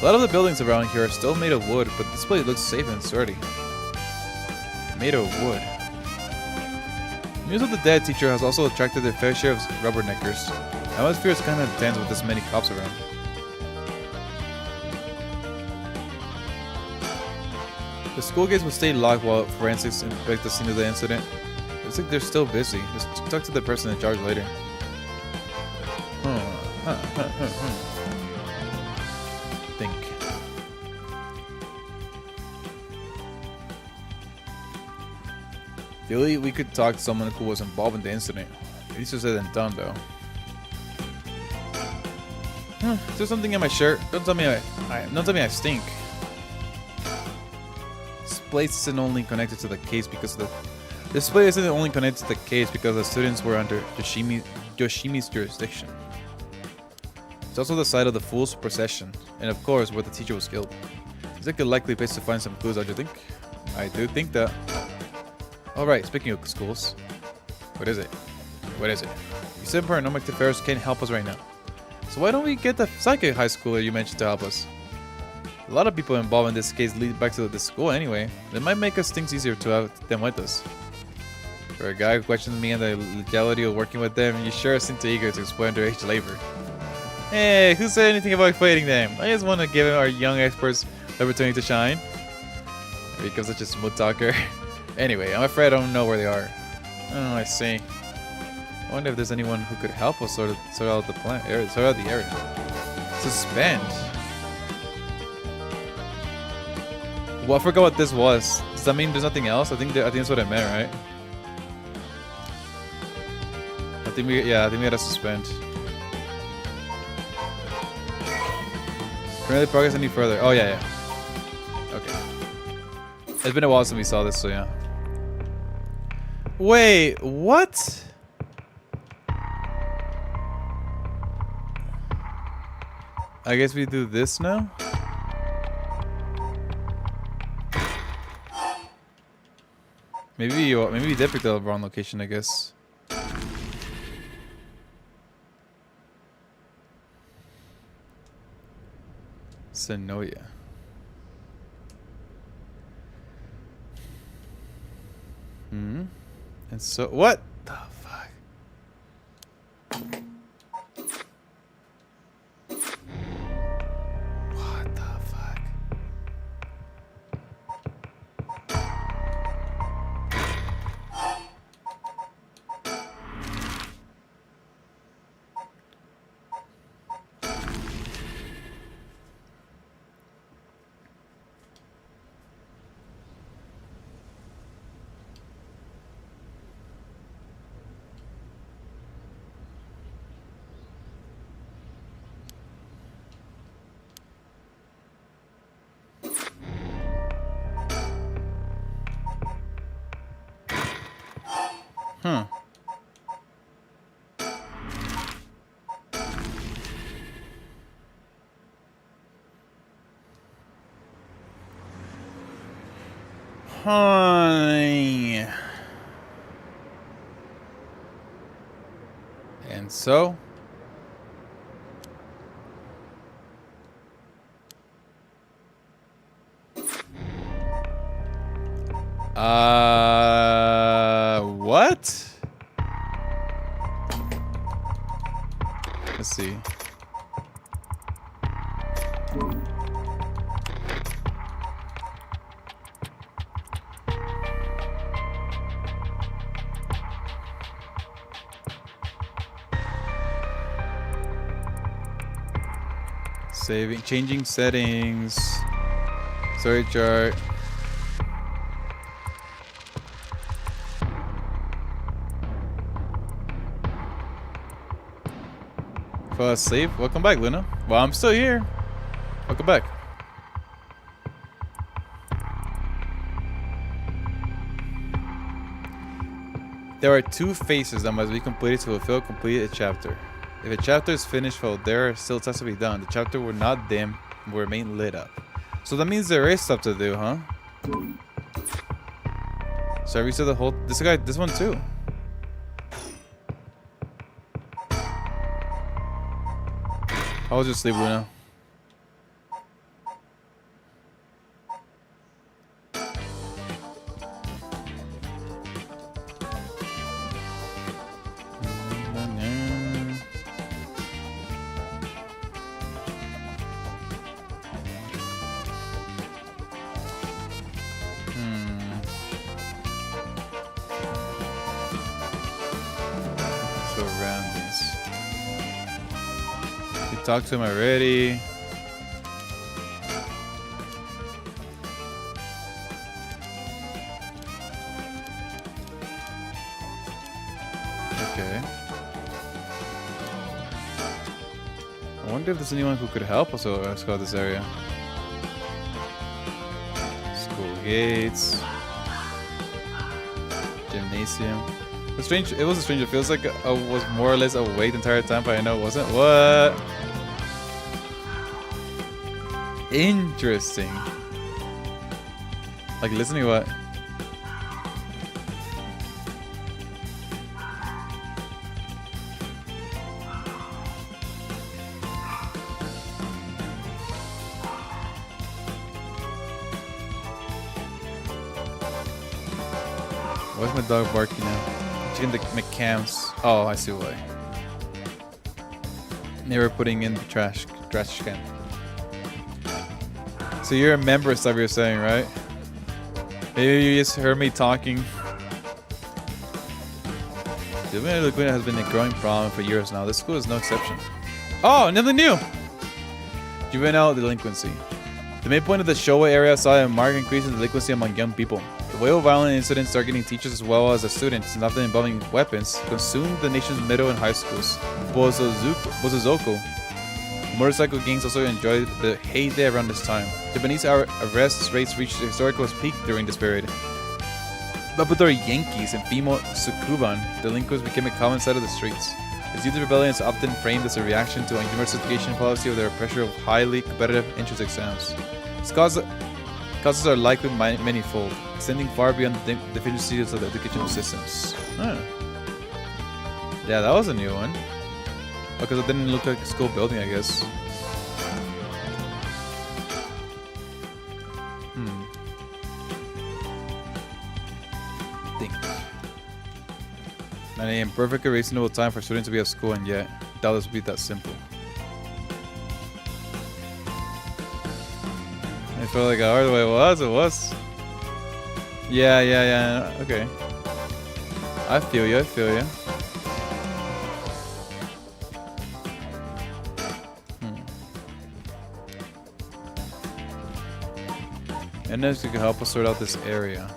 A lot of the buildings around here are still made of wood, but this place looks safe and sturdy. Made of wood. News of the dead teacher has also attracted their fair share of rubberneckers. The atmosphere is kind of tense with this many cops around. The school gates will stay locked while forensics inspect the scene of the incident. Looks like they're still busy. Let's talk to the person in charge later. Think. Ideally, we could talk to someone who was involved in the incident. Easier said than done, though. Is there something in my shirt? Don't tell me I stink. This place isn't only connected to the case because the students were under Yoshimi's jurisdiction. It's also the site of the Fool's Procession, and of course where the teacher was killed. It's like a likely place to find some clues, don't you think? I do think that. Alright, speaking of schools. What is it? What is it? You said Paranormasight affairs can't help us right now. So why don't we get the psychic high schooler you mentioned to help us? A lot of people involved in this case lead back to the school anyway. It might make us things easier to have them with us. For a guy who questions me and the legality of working with them, you sure seem too eager to explain underage labor. Hey, who said anything about equating them? I just want to give our young experts the opportunity to shine. He becomes such a smooth talker. Anyway, I'm afraid I don't know where they are. Oh, I see. I wonder if there's anyone who could help us sort out the area. Suspend. Well, I forgot what this was. Does that mean there's nothing else? I think that's what I meant, right? I think we gotta suspend. Can really progress any further? Oh yeah. Okay. It's been a while since we saw this, so yeah. Wait, what? I guess we do this now? Maybe we did pick the wrong location, I guess. Sonoya. Hmm. And so what the fuck? What the fuck? Huh. Hi. And so what? Let's see. Saving, changing settings. Story chart. Fell asleep? Welcome back, Luna. Well, I'm still here. Welcome back. There are 2 phases that must be completed to fulfill complete a chapter. If a chapter is finished while there are still tasks to be done, the chapter will not dim and will remain lit up. So that means there is stuff to do, huh? So I reset the whole... This one too. How was your sleep, Luna? Surroundings. We talked to him already. Okay. I wonder if there's anyone who could help us scout this area. School gates. Gymnasium. It's strange. It was strange. It feels like I was more or less awake the entire time, but I know it wasn't. What? Interesting. Like listening to what? Why's my dog barking now? Checking the McCams. Oh, I see why. They were putting in the trash can. So you're a member of stuff you're saying, right? Maybe you just heard me talking. Juvenile delinquency has been a growing problem for years now. This school is no exception. Oh, nothing new! Juvenile delinquency. The midpoint of the Showa area saw a marked increase in delinquency among young people. The wave of violent incidents targeting teachers as well as the students, and often involving weapons, consumed the nation's middle and high schools. Bozozoko. Motorcycle gangs also enjoyed the heyday around this time. Japanese arrest rates reached a historical peak during this period. Babutori Yankees and female Sukuban delinquents became a common sight of the streets. The youth rebellion is often framed as a reaction to a universal education policy of their pressure of highly competitive entrance exams. Its causes are likely manifold, extending far beyond the deficiencies of the educational systems. Huh. Yeah, that was a new one. Because it didn't look like a school building, I guess. Think. 9 a.m. Perfectly reasonable time for students to be at school, and yet doubt this would be that simple. I felt like I heard the way it was. Yeah. Okay. I feel you. And this could help us sort out this area.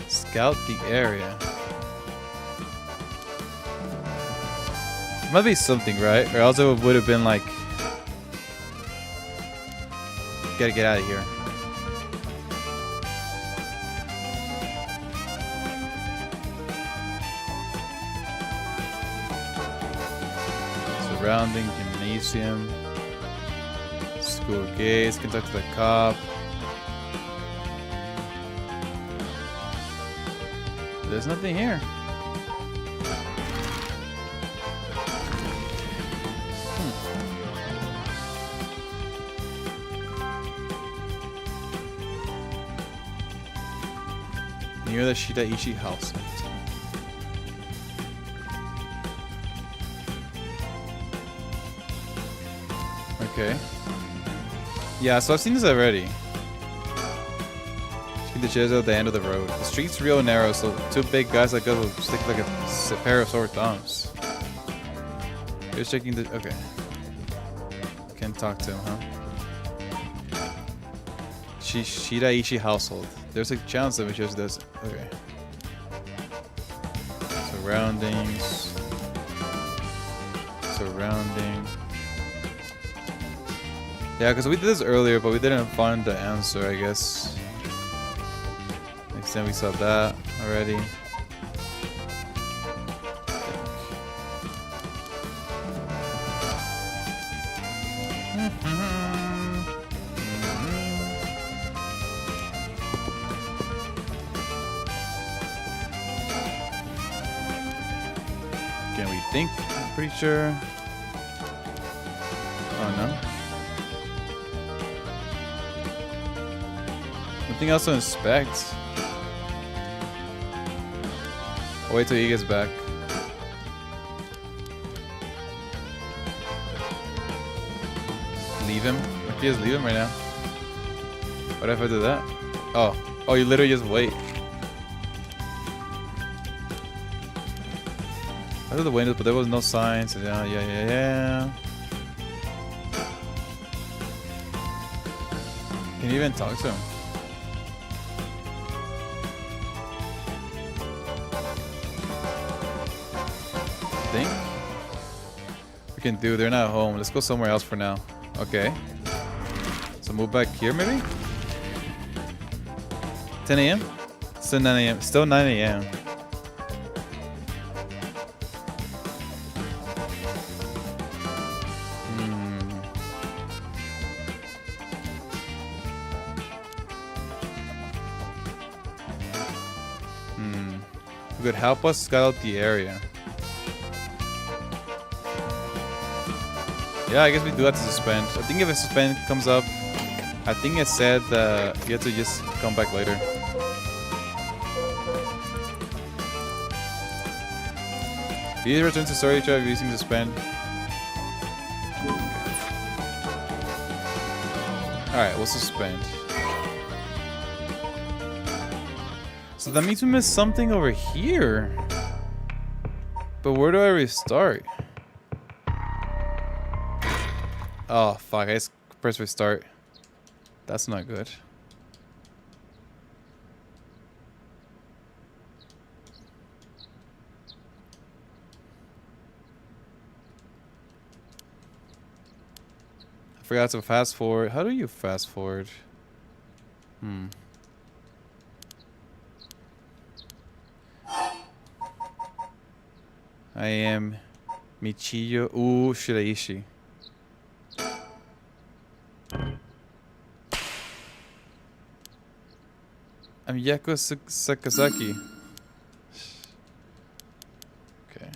Scout the area. Might be something, right? Or else it would have been like, gotta get out of here. Surrounding gymnasium. School gates. Contact the cop. There's nothing here. Near the Shidaishi house. Okay. Yeah, so I've seen this already. The chairs at the end of the road. The street's real narrow, so two big guys like us will stick like a pair of sore thumbs. You're checking the... Okay. Can't talk to him, huh? Shidaishi household. There's a chance that we chose this. Okay. Surroundings. Surrounding. Yeah, because we did this earlier, but we didn't find the answer, I guess. Next time we saw that already. Can we think? I'm pretty sure. Oh no. Nothing else to inspect. I'll wait till he gets back. Leave him? I can just leave him right now. What if I do that? Oh, you literally just wait. I did the windows, but there was no signs. So yeah. Can you even talk to him? Think we can do. They're not home. Let's go somewhere else for now. Okay. So move back here, maybe. 10 a.m. Still 9 a.m. Still 9 a.m. Who could help us scout out the area? Yeah, I guess we do have to suspend. I think if a suspend comes up, I think it said that you have to just come back later. Please return to story tribe using suspend. Alright, we'll suspend. So that means we missed something over here. But where do I restart? Oh, fuck. I just press restart. That's not good. I forgot to fast forward. How do you fast forward? I am Michiyo Shiraishi. I'm Yako Sakazaki. Okay.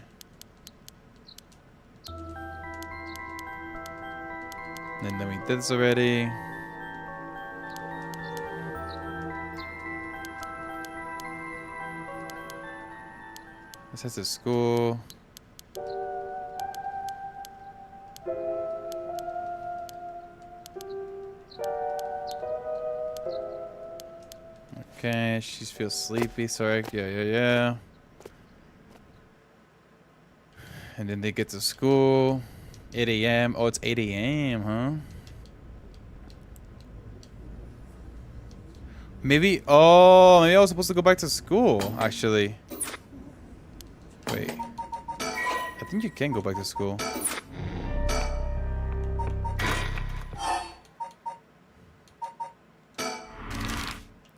And then we did this already. This has to school. Okay, she feels sleepy. Sorry. Yeah. And then they get to school. 8 a.m. Oh, it's 8 a.m., huh? Maybe. Oh, maybe I was supposed to go back to school, actually. Wait. I think you can go back to school.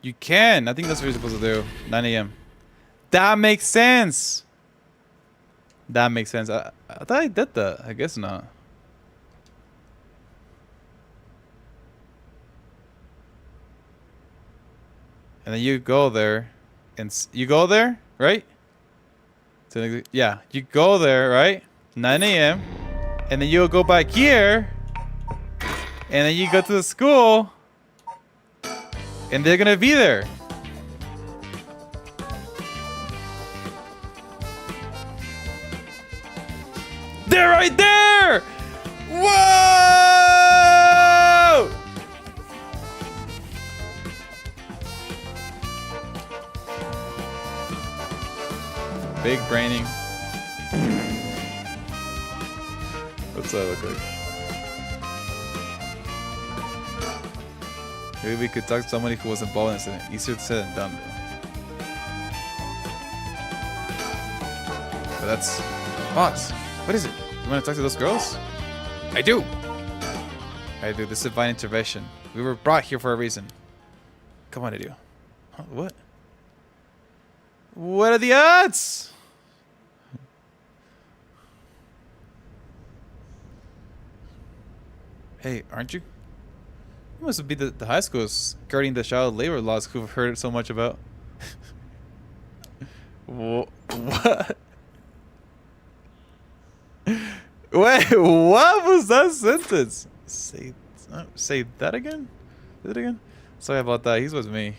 You can. I think that's what you're supposed to do. 9 a.m. That makes sense. That makes sense. I thought I did that. I guess not. And then you go there. And you go there, right? So, yeah, you go there, right? 9 a.m. And then you'll go back here. And then you go to the school. And they're gonna be there. They're right there! Whoa! Big braining. What's that look like? Maybe we could talk to somebody who was involved in this incident. Easier said than done, though. But that's... Boss, what is it? You want to talk to those girls? I do! I do. This is divine intervention. We were brought here for a reason. Come on, I do. Huh, what? What are the odds? Hey, aren't you? You must be the high schools guarding the child labor laws who've heard so much about. What? Wait, what was that sentence? Say that again? Say it again? Sorry about that. He's with me.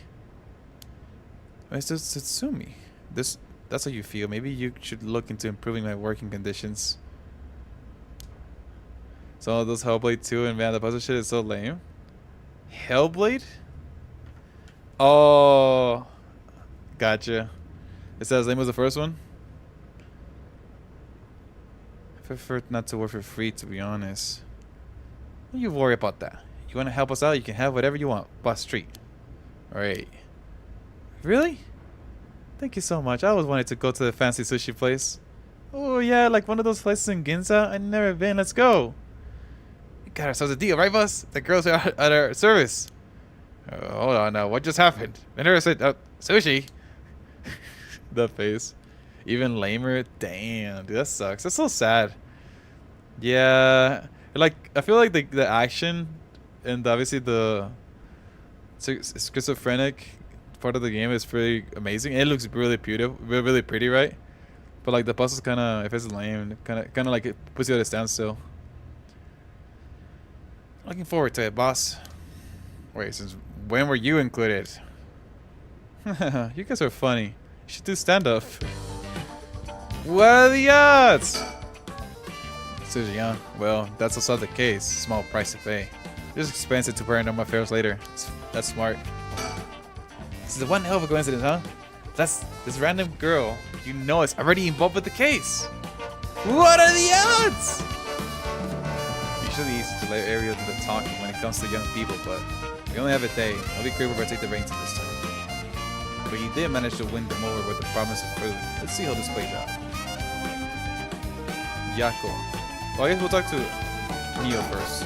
Mr. Satsumi, that's how you feel. Maybe you should look into improving my working conditions. Some of those Hellblade 2 and man, the puzzle shit is so lame. Hellblade? Oh, gotcha. Is that as lame as the first one? I prefer not to work for free, to be honest. Don't you worry about that. You want to help us out, you can have whatever you want. Boss treat. Alright. Really? Thank you so much. I always wanted to go to the fancy sushi place. Oh yeah, like one of those places in Ginza. I've never been. Let's go. We got ourselves a deal, right, boss? The girls are at our service. Hold on now. What just happened? I never said sushi. That face. Even lamer. Damn, dude, that sucks. That's so sad. Yeah, like I feel like the action and obviously the schizophrenic part of the game is pretty amazing. It looks really beautiful, really pretty, right? But like the puzzles kind of, if it's lame, kind of like it puts you at a standstill. Looking forward to it, boss. Wait, since when were you included? You guys are funny. You should do stand-up. What are the odds? Sushi, huh? Well, that's also the case. Small price to pay. Just expense it to Paranormal Affairs later. That's smart. This is one hell of a coincidence, huh? That's this random girl you know is already involved with the case. What are the odds? Usually easy to let Ariel do the talking when it comes to young people, but we only have a day. I'll be great if I take the reins this time. But you did manage to win them over with the promise of food. Let's see how this plays out. Yako. Well, I guess we'll talk to Mio first.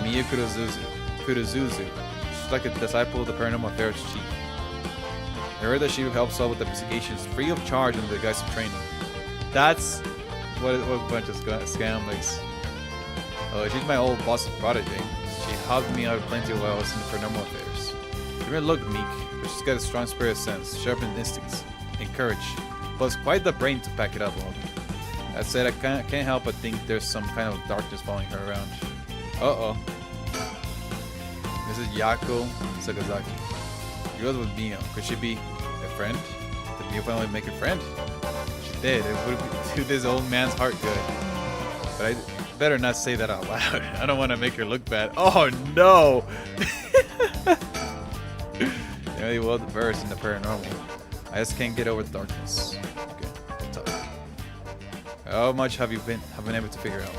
Mio Kurozuzu. She's like a disciple of the Paranormal Affairs chief. I heard that she helps solve with the investigations free of charge under the guise of training. That's what a bunch of scam makes. She's my old boss's protege. She helped me out plenty while I was in the Paranormal Affairs. You may look meek, but she's got a strong spirit sense, sharpened instincts, and courage, plus quite the brain to back it up. That said, I can't help but think there's some kind of darkness following her around. Uh-oh. This is Yako Sakazaki. She goes with Mio. Could she be a friend? Did Mio finally make a friend? She did. It would do this old man's heart good. But I better not say that out loud. I don't want to make her look bad. Oh no! You're really well versed in the paranormal. I just can't get over the darkness. Okay, tough. How much have you been able to figure out?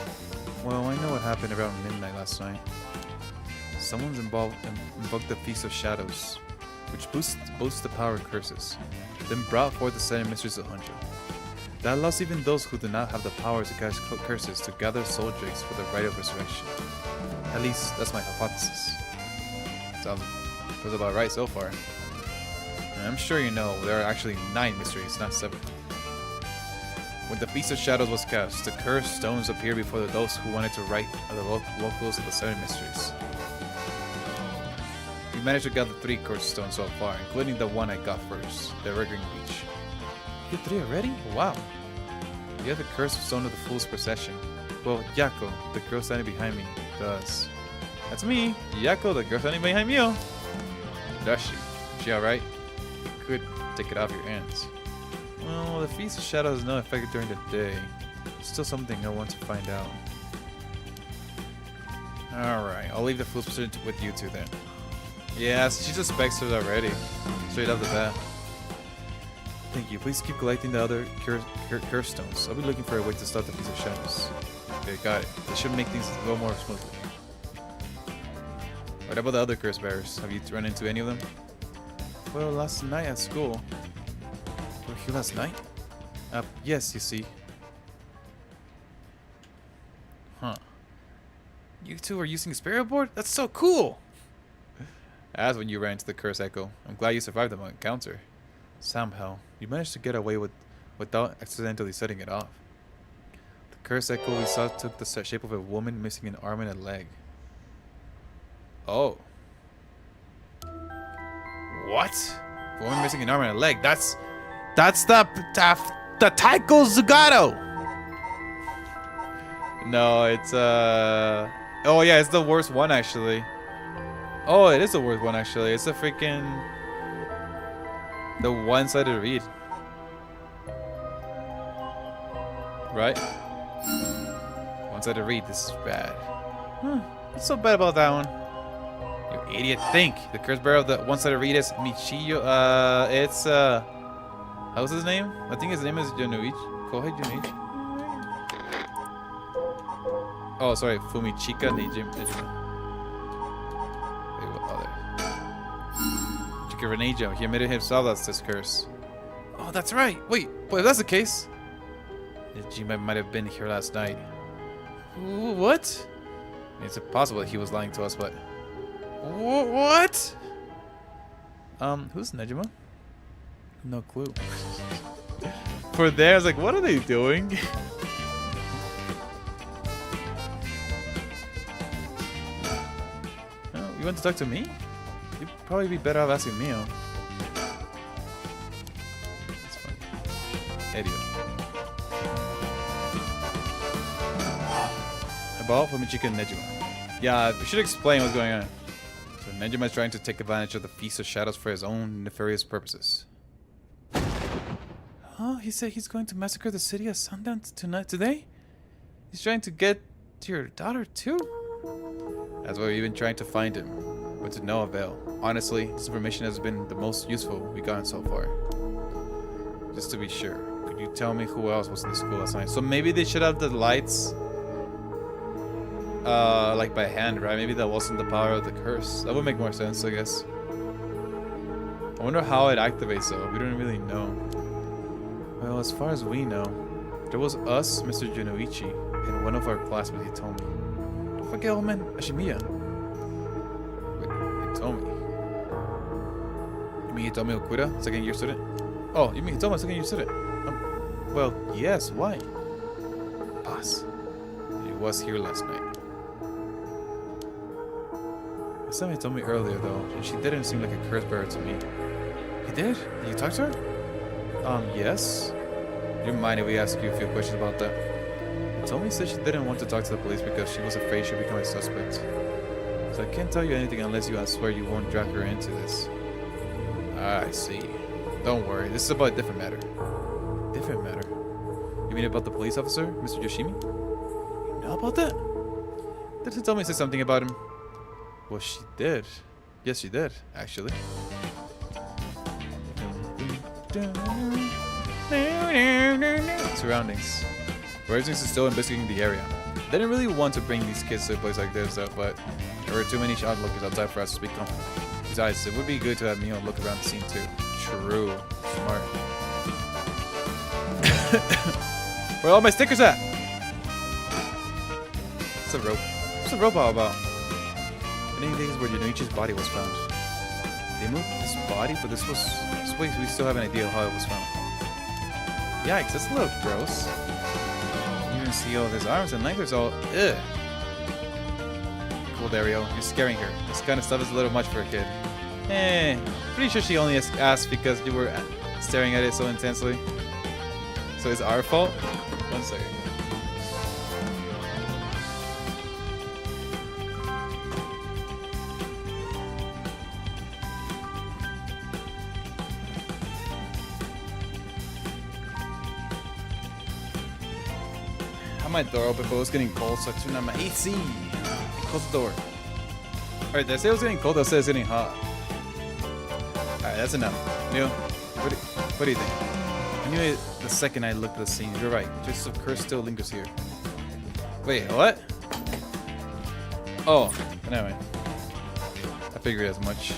Well, I know what happened around midnight last night. Someone's invoked the Feast of Shadows, which boosts the power of curses, then brought forth the 7 mysteries of Hanjo. That allows even those who do not have the power to cast curses to gather soul drakes for the rite of resurrection. At least, that's my hypothesis. Sounds about right so far. And I'm sure you know, there are actually 9 mysteries, not 7. When the Feast of Shadows was cast, the cursed stones appeared before those who wanted to write the locals of the 7 mysteries. We managed to gather 3 cursed stones so far, including the one I got first, the Evergreen Beach. You get 3 already? Wow. You have the cursed stone of the Fool's Procession. Well, Yako, the girl standing behind me, does. That's me, Yako, the girl standing behind you. Does she? Is she alright? You could take it off your hands. Well, the Feast of Shadows is not affected during the day. It's still something I want to find out. Alright, I'll leave the Fool's Procession with you two then. Yeah, she suspects it already. Straight off the bat. Thank you. Please keep collecting the other curse stones. I'll be looking for a way to stop the Feast of Shadows. Okay, got it. This should make things go more smoothly. What about the other curse bearers? Have you run into any of them? Well, last night at school. You were here last night? Yes, you see. Huh. You two are using a spirit board? That's so cool! That's when you ran into the curse echo. I'm glad you survived the encounter. Somehow, you managed to get away without accidentally setting it off. The curse echo we saw took the shape of a woman missing an arm and a leg. Oh. What? A woman missing an arm and a leg. That's the Taiko Zugato. No, it's oh yeah, it's the worst one actually. Oh, it is the worst one actually. It's the freaking the one-sided read. Right? One-sided read. This is bad. What's so bad about that one? You idiot! Think the curse bearer of the one-sided read is Michiyo. It's how's his name? I think his name is Jonuichi. Kohei Jonuichi. Oh, sorry, Fumichika Nejima. Wait, what other? Chika Renejo. He admitted himself that's this curse. Oh, that's right. Wait, if that's the case, Nejima might have been here last night. What? It's impossible that he was lying to us, but what? Who's Nejima? No clue. For there, I was like, what are they doing? Oh, you want to talk to me? You'd probably be better off asking Mio. That's fine. Anyway. About Fumichika and Nejima. Yeah, we should explain what's going on. So Nejima is trying to take advantage of the Feast of Shadows for his own nefarious purposes. Huh? He said he's going to massacre the city at sundown today? He's trying to get to your daughter too? That's why we've been trying to find him, but to no avail. Honestly, this information has been the most useful we've gotten so far. Just to be sure, could you tell me who else was in the school last night? So maybe they should have the lights like by hand, right? Maybe that wasn't the power of the curse. That would make more sense, I guess. I wonder how it activates though. We don't really know. Well, as far as we know, there was us, Mr. Jonuichi, and one of our classmates, Hitomi. Don't forget old man Ashimiya. Wait, Hitomi. You mean Hitomi Okuda, second year student? Oh, you mean Hitomi, second year student? Well, yes, why? Boss, he was here last night. Somebody told me earlier though, and she didn't seem like a curse bearer to me. You did? Did you talk to her? Yes. Do you mind if we ask you a few questions about that? Tommy said she didn't want to talk to the police because she was afraid she'd become a suspect. So I can't tell you anything unless you swear you won't drag her into this. I see. Don't worry, this is about a different matter. Different matter? You mean about the police officer, Mr. Yoshimi? You know about that? Did Tommy say something about him? Well, she did. Yes, she did, actually. Surroundings. Residents is still investigating the area. They didn't really want to bring these kids to a place like this, though, but there were too many onlookers outside for us to speak confidently. Besides, it would be good to have Mio look around the scene too. True. Smart. Where are all my stickers at? What's a rope? What's a rope all about? Many things where Yonoichi's body was found. They moved this body, but this place we still have an idea how it was found. Yikes, that's a little gross. You can see all his arms and legs are all ugh. Cool, Dario, you're scaring her. This kind of stuff is a little much for a kid. Pretty sure she only asked because you were staring at it so intensely. So it's our fault? 1 second. My door open, but it was getting cold, so I turned on my AC. Close the door. Alright, did I say it was getting cold? I said it's getting hot. Alright, that's enough. Neil, what do you think? I knew it the second I looked at the scene. You're right. Traces of curse still lingers here. Wait, what? Oh, anyway. I figured as much.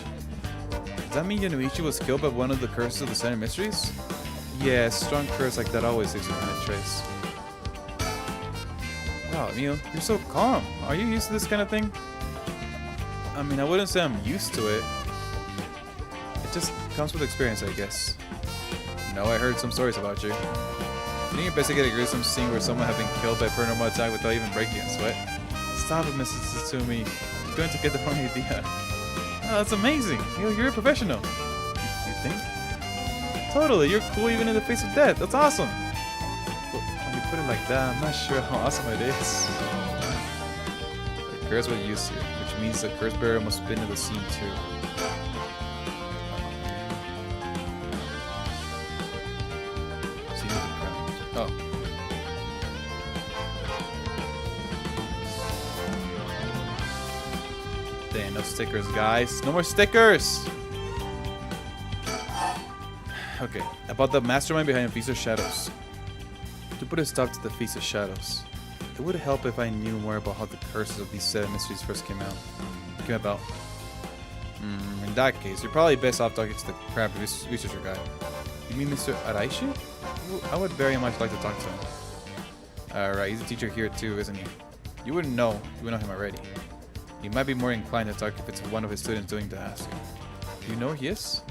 Does that mean Yonoichi was killed by one of the curses of the Center Mysteries? Yeah, a strong curse like that always leaves behind a trace. Wow, Mio, you're so calm. Are you used to this kind of thing? I mean, I wouldn't say I'm used to it. It just comes with experience, I guess. No, I heard some stories about you. Didn't you basically get a gruesome scene where someone had been killed by paranormal attack without even breaking a sweat? Stop it, Mrs. Tatsumi. You're going to get the wrong idea. Oh, that's amazing. You're a professional. You think? Totally, you're cool even in the face of death. That's awesome. Put it like that, I'm not sure how awesome it is. The curse was used here, which means the curse bearer must have been in the scene too. Scene of the crowd. Oh. Dang, no stickers, guys. No more stickers! Okay, about the mastermind behind Feast of Shadows. To put a stop to the Feast of Shadows, it would help if I knew more about how the curses of these 7 mysteries first came about. In that case, you're probably best off talking to the crab researcher guy. You mean Mr. Araishi? I would very much like to talk to him. Alright, he's a teacher here too, isn't he? You wouldn't know him already. He might be more inclined to talk if it's one of his students doing the ask. Do you know who he is?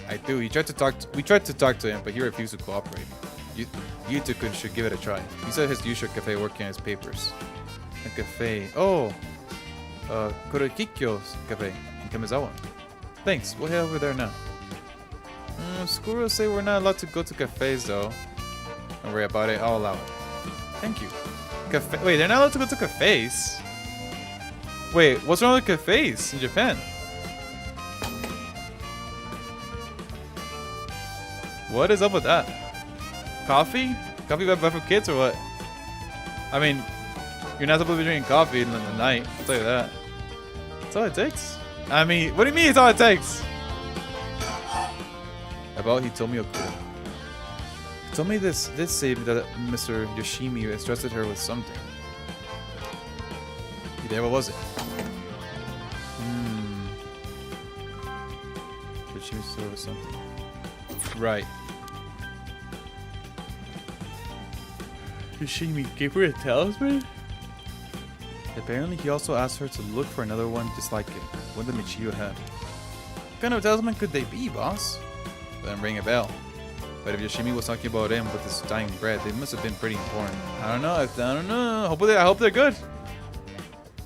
I do. We tried to talk to him, but he refused to cooperate. You two should give it a try. He's at his usual cafe working on his papers. A cafe. Oh! Korokikyo's cafe in Kamizawa. Thanks, we'll head over there now. School rules say we're not allowed to go to cafes though. Don't worry about it, I'll allow it. Thank you. Wait, they're not allowed to go to cafes? Wait, what's wrong with cafes in Japan? What is up with that? Coffee? Coffee bad for kids or what? I mean, you're not supposed to be drinking coffee in the night. I'll tell you that. That's all it takes. I mean, what do you mean it's all it takes? About Hitomi Okuda. He told me this say that Mr. Yoshimi entrusted her with something. Yeah, what was it? Yoshimi entrusted her with something. Right. Yoshimi gave her a talisman? Apparently he also asked her to look for another one just like it, one that Michiyo had. What kind of talisman could they be, boss? Doesn't ring a bell. But if Yoshimi was talking about him with his dying breath, they must have been pretty important. I don't know. I hope they're good.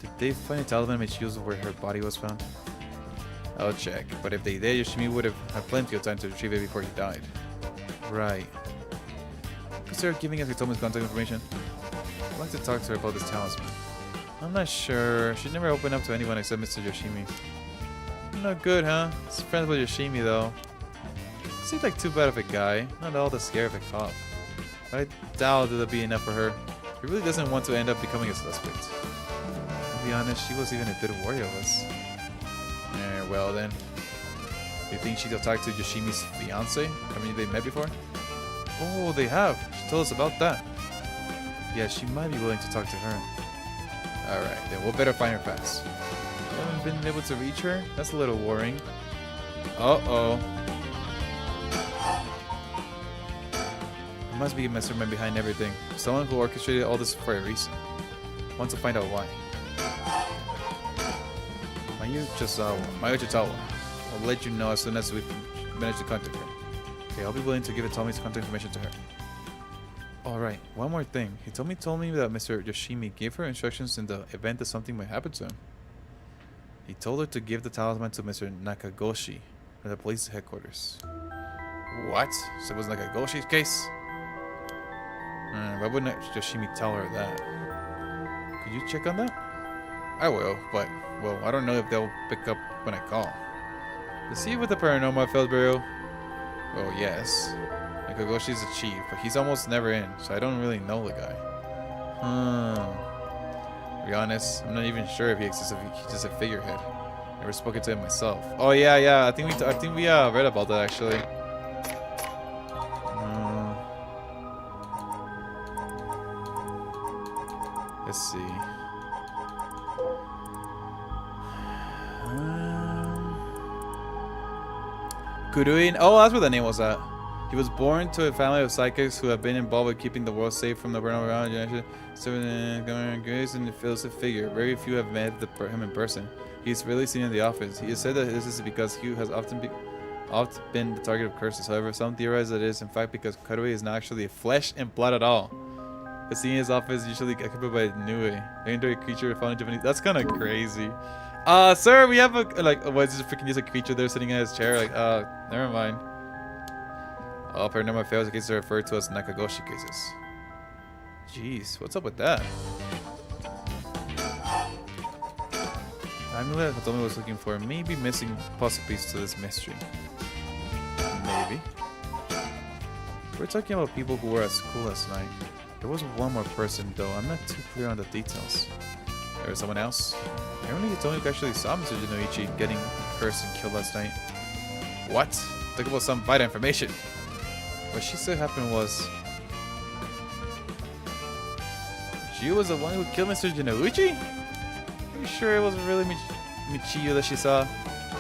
Did they find a talisman Michiyo's where her body was found? I'll check. But if they did, Yoshimi would have had plenty of time to retrieve it before he died. Right. Consider giving us Hitomi's contact information. I'd like to talk to her about this talisman. I'm not sure. She'd never open up to anyone except Mr. Yoshimi. Not good, huh? She's friends with Yoshimi, though. Seems like too bad of a guy. Not all that scared of a cop. I doubt it'll be enough for her. She really doesn't want to end up becoming a suspect. To be honest, she was even a bit wary of us. Well then. Do you think she'll talk to Yoshimi's fiance? Haven't they met before? Oh, they have. She told us about that. Yeah, she might be willing to talk to her. Alright, then we'll better find her fast. We haven't been able to reach her? That's a little worrying. Uh-oh. There must be a mastermind behind everything. Someone who orchestrated all this for a reason. I want to find out why. Mayuchizawa. I'll let you know as soon as we manage to contact her. Okay, I'll be willing to give Tommy's contact information to her. Alright, one more thing. Hitomi told me that Mr. Yoshimi gave her instructions in the event that something might happen to him. He told her to give the talisman to Mr. Nakagoshi at the police headquarters. What? So it was Nakagoshi's case? Why wouldn't Yoshimi tell her that? Could you check on that? I will, but, well, I don't know if they'll pick up when I call. Is he with the Paranormal Affairs Bureau? Well, yes. Nakagoshi's the chief, but he's almost never in, so I don't really know the guy. To be honest, I'm not even sure if he exists, if he's just a figurehead. Never spoken to him myself. Oh yeah, I think we read about that actually. Let's see. Kuruin. Oh, that's where the name was at. He was born to a family of psychics who have been involved with keeping the world safe from the paranormal generation. Serving grace and feels a figure. Very few have met him in person. He's rarely seen in the office. He has said that this is because Hugh has often been the target of curses. However, some theorize that it is in fact because Karui is not actually flesh and blood at all. The scene in his office is usually occupied by Nui, a legendary creature found in Japanese. That's kind of crazy. Sir, we have what is this freaking just a creature there sitting in his chair? Never mind. All paranormal affairs cases are referred to as Nakagoshi cases. Jeez, what's up with that? The amulet Hitomi was looking for may be missing puzzle piece to this mystery. Maybe. We're talking about people who were at school last night. There was one more person though, I'm not too clear on the details. There was someone else? Apparently Hitomi actually saw Mr. Jinoichi getting cursed and killed last night. What? Talk about some vital information. What she said happened was... she was the one who killed Mr. Jinoichi? Are you sure it wasn't really Michiyo that she saw?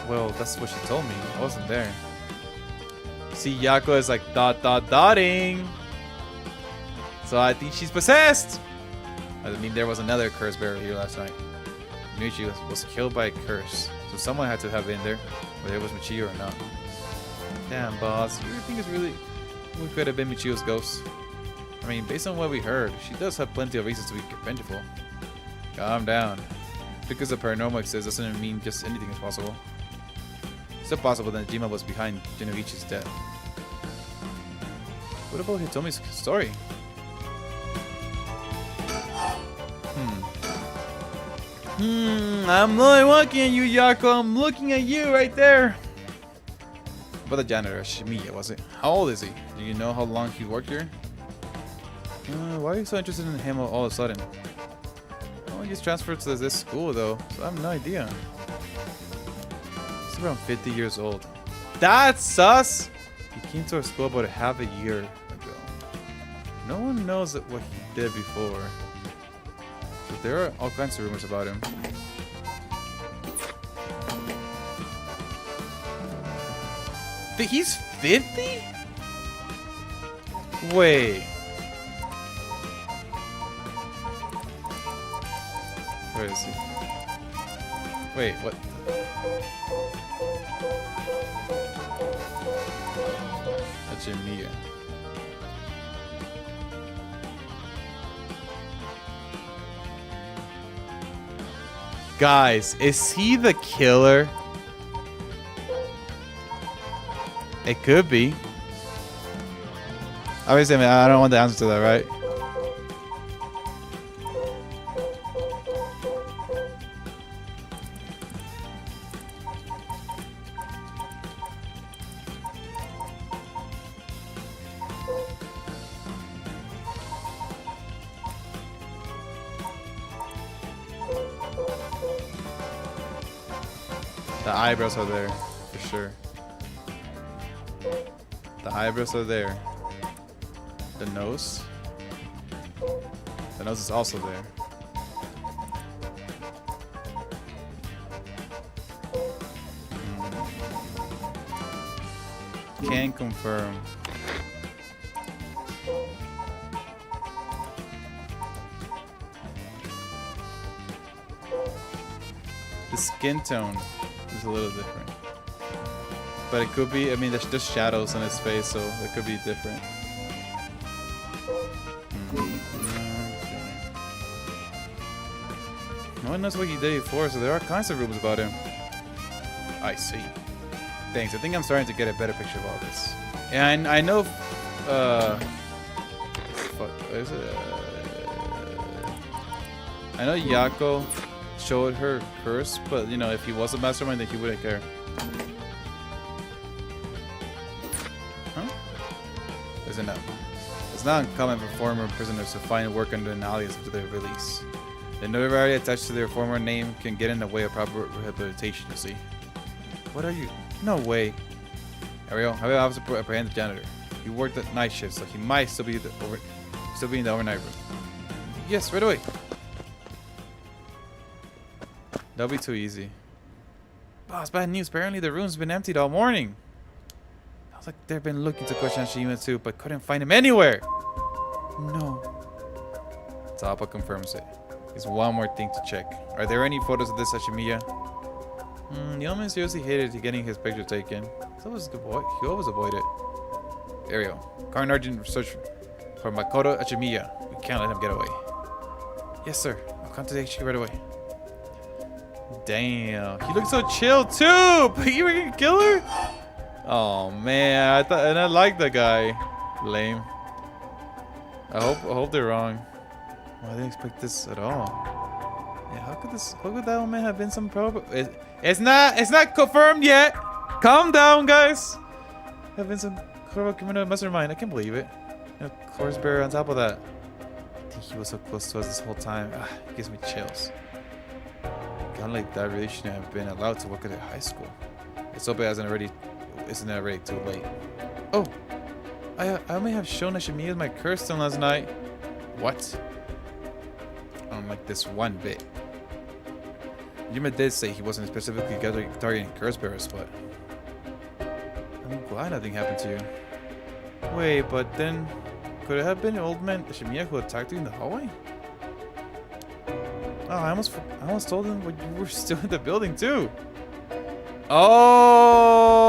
Well, that's what she told me. I wasn't there. See, Yako is like dotting. So I think she's possessed. I mean, there was another curse bearer here last night. Michiyo was killed by a curse. So someone had to have been there, whether it was Michiyo or not. Damn, boss. You think it's really... we could have been Michiyo's ghost? I mean, based on what we heard, she does have plenty of reasons to be vengeful. Calm down. Because the paranormal exists doesn't mean just anything is possible. It's still possible that Jima was behind Jinoichi's death. What about Hitomi's story? I'm not looking at you, Yako. I'm looking at you right there. But the janitor, Shimiya, was it? How old is he? Do you know how long he worked here? Why are you so interested in him all of a sudden? Well, he's transferred to this school though, so I have no idea. He's around 50 years old. That's sus! He came to our school about half a year ago. No one knows what he did before. So there are all kinds of rumors about him. He's 50? Wait. Where is he? Wait, what? That's Jimiya. Guys, is he the killer? It could be. Obviously, I mean, I don't want the answer to that, right? The eyebrows are there, for sure. The eyebrows are there. The nose. The nose is also there. Can confirm. The skin tone is a little different. But it could be, I mean, there's shadows on his face, so it could be different. No one knows what he did before, so there are kinds of rumors about him. I see. Thanks, I think I'm starting to get a better picture of all this. And I know, fuck, what is it? I know Yako showed her curse, but you know, if he was a mastermind, then he wouldn't care. Huh? Isn't that? It's not uncommon for former prisoners to find work under an alias after their release. The notoriety attached to their former name can get in the way of proper rehabilitation, you see. What are you? No way. Ariel, I have to apprehend the janitor. He worked at night shift, so he might still be in the overnight room. Yes, right away. That'll be too easy. Boss, bad news. Apparently the room's been emptied all morning. I was like, they've been looking to question Shima too, but couldn't find him anywhere. No. Tapa confirms it. There's one more thing to check. Are there any photos of this Hashimiya? The old man seriously hated getting his picture taken. He always avoided it. Ariel, Current Urgent Research for Makoto Hashimiya. We can't let him get away. Yes, sir. I'll contact HQ right away. Damn, he looks so chill too. But you were gonna kill her? Oh man, I like the guy. Lame. I hope they're wrong. Well, I didn't expect this at all. Yeah, how could that old man have been some problem? It's not confirmed yet. Calm down, guys. Have been some criminal mastermind. I can't believe it. And of course, Bear on top of that. I think he was so close to us this whole time. It gives me chills. Kind of like that really shouldn't have been allowed to work at a high school. It's so bad isn't it already too late? Oh, I may have shown Hashimiya my curse stone last night. What? I don't like this one bit. Yuma did say he wasn't specifically targeting curse bearers, but I'm glad nothing happened to you. Wait, but then could it have been an old man Hashimiya who attacked you in the hallway? Oh, I almost told him when you were still in the building too. Oh,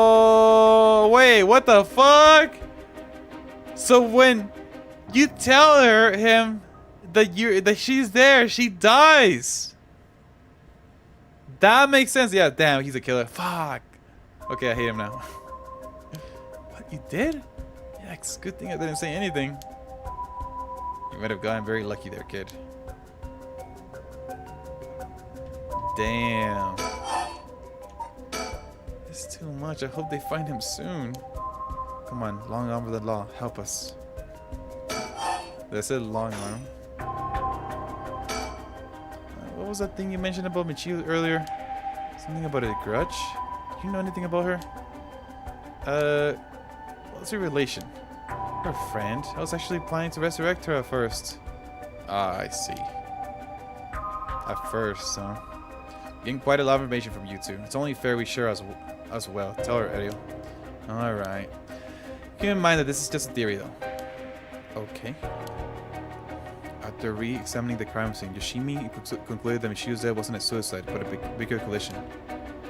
wait, what the fuck? So when you tell him that she's there, she dies. That makes sense. Yeah, damn, he's a killer. Fuck. Okay, I hate him now. What, you did? Yeah, it's a good thing I didn't say anything. You might have gotten very lucky there, kid. Damn. It's too much. I hope they find him soon. Come on, long arm of the law. Help us. That's a long arm. What was that thing you mentioned about Michiru earlier? Something about a grudge? Do you know anything about her? What's your relation? Her friend. I was actually planning to resurrect her at first. Ah, I see. At first, huh? Getting quite a lot of information from you two. It's only fair we share as well. Tell her, Ariel. Alright. Keep in mind that this is just a theory, though. Okay. After re-examining the crime scene, Yoshimi concluded that Michiru's death wasn't a suicide, but a bigger collision.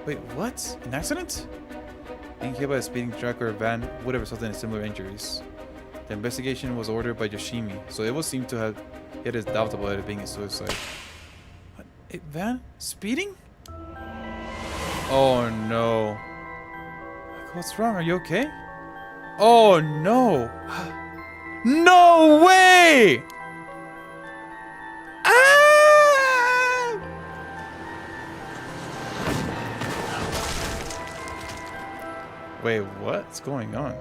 Wait, what? An accident? Being hit by a speeding truck or a van would have resulted in similar injuries. The investigation was ordered by Yoshimi, so it would seem to have it is doubtable that it being a suicide. But it Van? Speeding? Oh no. What's wrong? Are you okay? Oh no. No way! Ah! Wait, what's going on?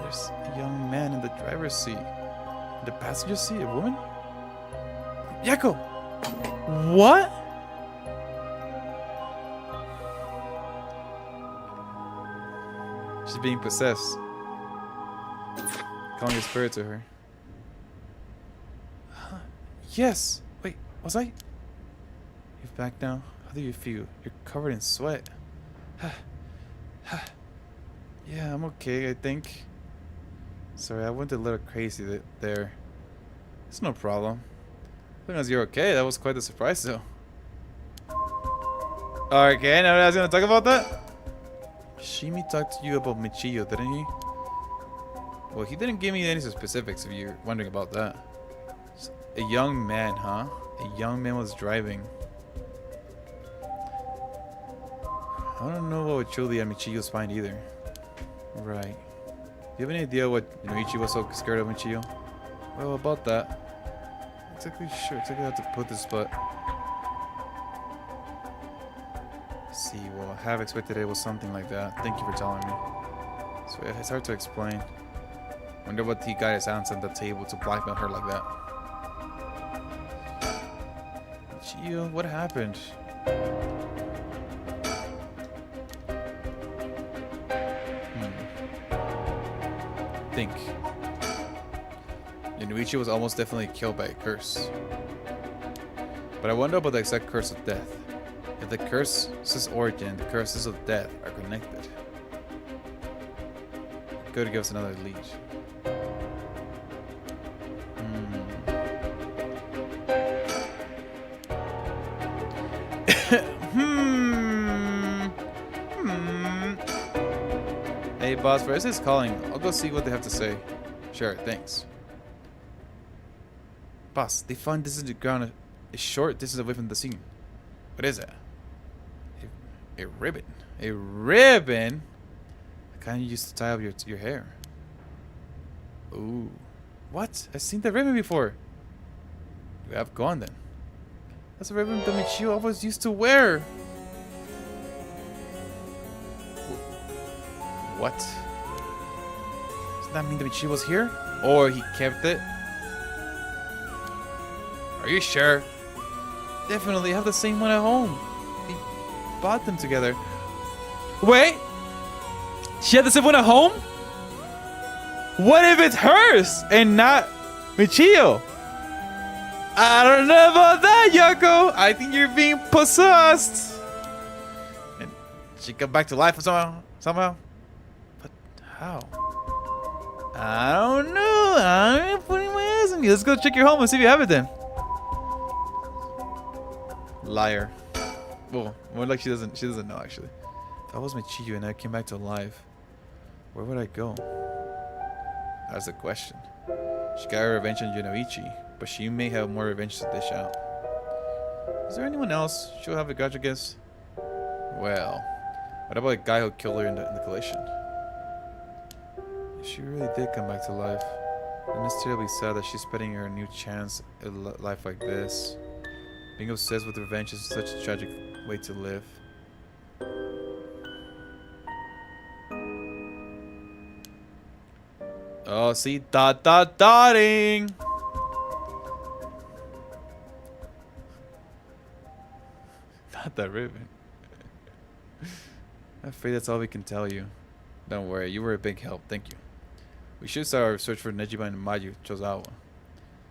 There's a young man in the driver's seat. In the passenger seat, a woman? Yako! What? She's being possessed. Calling a spirit to her. Huh. Yes! Wait, was I? You're back now? How do you feel? You're covered in sweat. Yeah, I'm okay, I think. Sorry, I went a little crazy there. It's no problem. As long as you're okay, that was quite a surprise though. Okay, now I was gonna talk about that. Shimi talked to you about Michiyo, didn't he? Well, he didn't give me any specifics if you're wondering about that. A young man, huh? A young man was driving. I don't know what would truly on Michiyo's mind either. Right. Do you have any idea what Noichi was so scared of Michiyo? Well, about that. Exactly sure. Exactly how to put this, but... See, well, I have expected it was something like that. Thank you for telling me. So it's hard to explain. Wonder what he got his hands on the table to blackmail her like that. Michiyo, what happened? Think. Yoruichi was almost definitely killed by a curse. But I wonder about the exact curse of death. If the curse's origin and the curses of death are connected. Good to give us another lead. Hey boss, Ferris is calling. I'll go see what they have to say. Sure, thanks. Boss, they found this in the ground a short distance away from the scene. What is that? A ribbon. A ribbon? The kind you used to tie up your hair. Ooh. What? I've seen that ribbon before. You have gone then. That's a ribbon that Michiyo always used to wear. What? Does that mean that Michiyo was here? Or he kept it? Are you sure? Definitely have the same one at home. They bought them together. Wait! She had the same one at home? What if it's hers and not Michiyo? I don't know about that, Yako. I think you're being possessed. And she come back to life somehow. But how? I don't know. I'm putting my ass on you. Let's go check your home and see if you have it then. Liar. Well, more like she doesn't know actually. If I was Michiyo and I came back to life, where would I go? That's the question. She got her revenge on Yonoichi, but she may have more revenge to dish out. Is there anyone else she'll have a grudge against? Well, what about a guy who killed her in the collision? If she really did come back to life, then it's terribly sad that she's spending her new chance at life like this. Being obsessed with revenge is such a tragic way to live. Oh, see, dotting. Not that ribbon. I'm afraid that's all we can tell you. Don't worry, you were a big help. Thank you. We should start our search for Nejiba and Mayu Chozawa.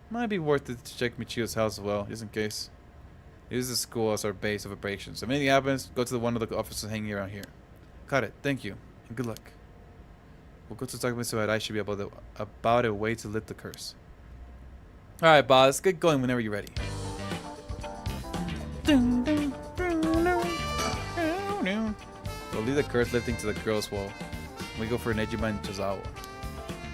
Might be worth it to check Michiyo's house as well, just in case. Use the school as our base of operations. If anything happens, go to one of the officers hanging around here. Got it. Thank you, and good luck. We'll go to talk with Mr. I should be about a way to lift the curse. Alright, boss. Let's get going whenever you're ready. We'll leave the curse lifting to the girls' wall. We go for Nejiba and Chozawa.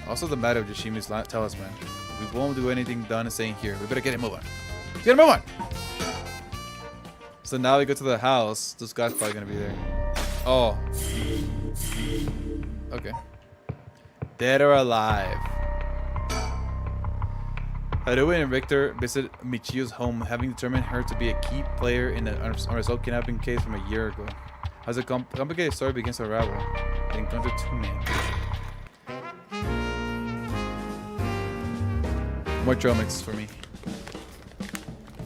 Also, the matter of Yoshimi's talisman. We won't do anything done and staying here. We better get it moving. Let's get it moving! So now we go to the house. This guy's probably gonna be there. Oh. Okay. Dead or alive. Haruo and Victor visit Michio's home, having determined her to be a key player in the unresolved kidnapping case from a year ago. As a complicated story begins to unravel, they encounter two men. More trail mix for me.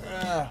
Ah.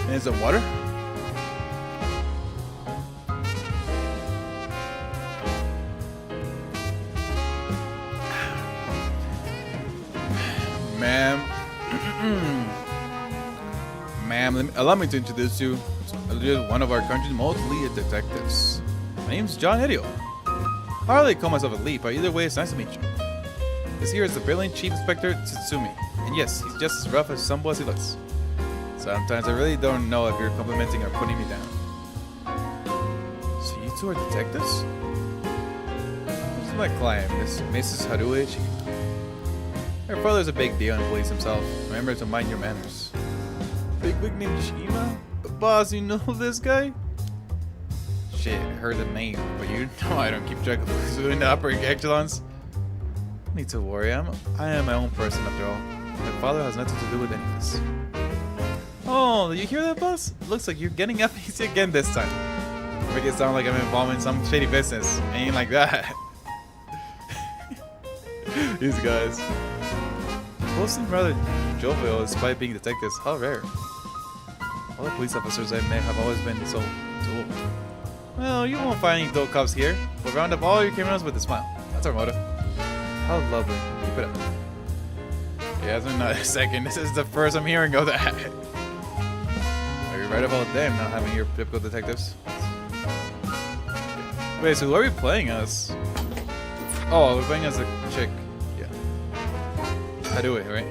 Is it water? Ma'am. Ma'am, allow me to introduce you to one of our country's most leading detectives. My name's John Hideo. I hardly call myself a lead, but either way, it's nice to meet you. This here is the brilliant Chief Inspector Tsutsumi. And yes, he's just as rough as some as he looks. Sometimes I really don't know if you're complimenting or putting me down. So you two are detectives? This is my client, Mrs. Haruo. Her father's a big deal in police himself. Remember to mind your manners. Big wig named Shima? Boss, you know this guy? Shit, I heard the name, but you know I don't keep track of who's in the upper echelons. No need to worry, I am my own person after all. My father has nothing to do with any of this. Oh, did you hear that, boss? Looks like you're getting up easy again this time. Make it sound like I'm involved in some shady business. Ain't like that. These guys. Both seem rather jovial despite being detectives. How rare. All the police officers I've met have always been so dull. Well, you won't find any dull cops here. We'll round up all your criminals with a smile. That's our motto. How lovely. Keep it up. Yeah, it's been a second. This is the first I'm hearing of that. Right about them not having your typical detectives. Wait, so who are we playing as? Oh, we're playing as a chick. Yeah. Haruo, right?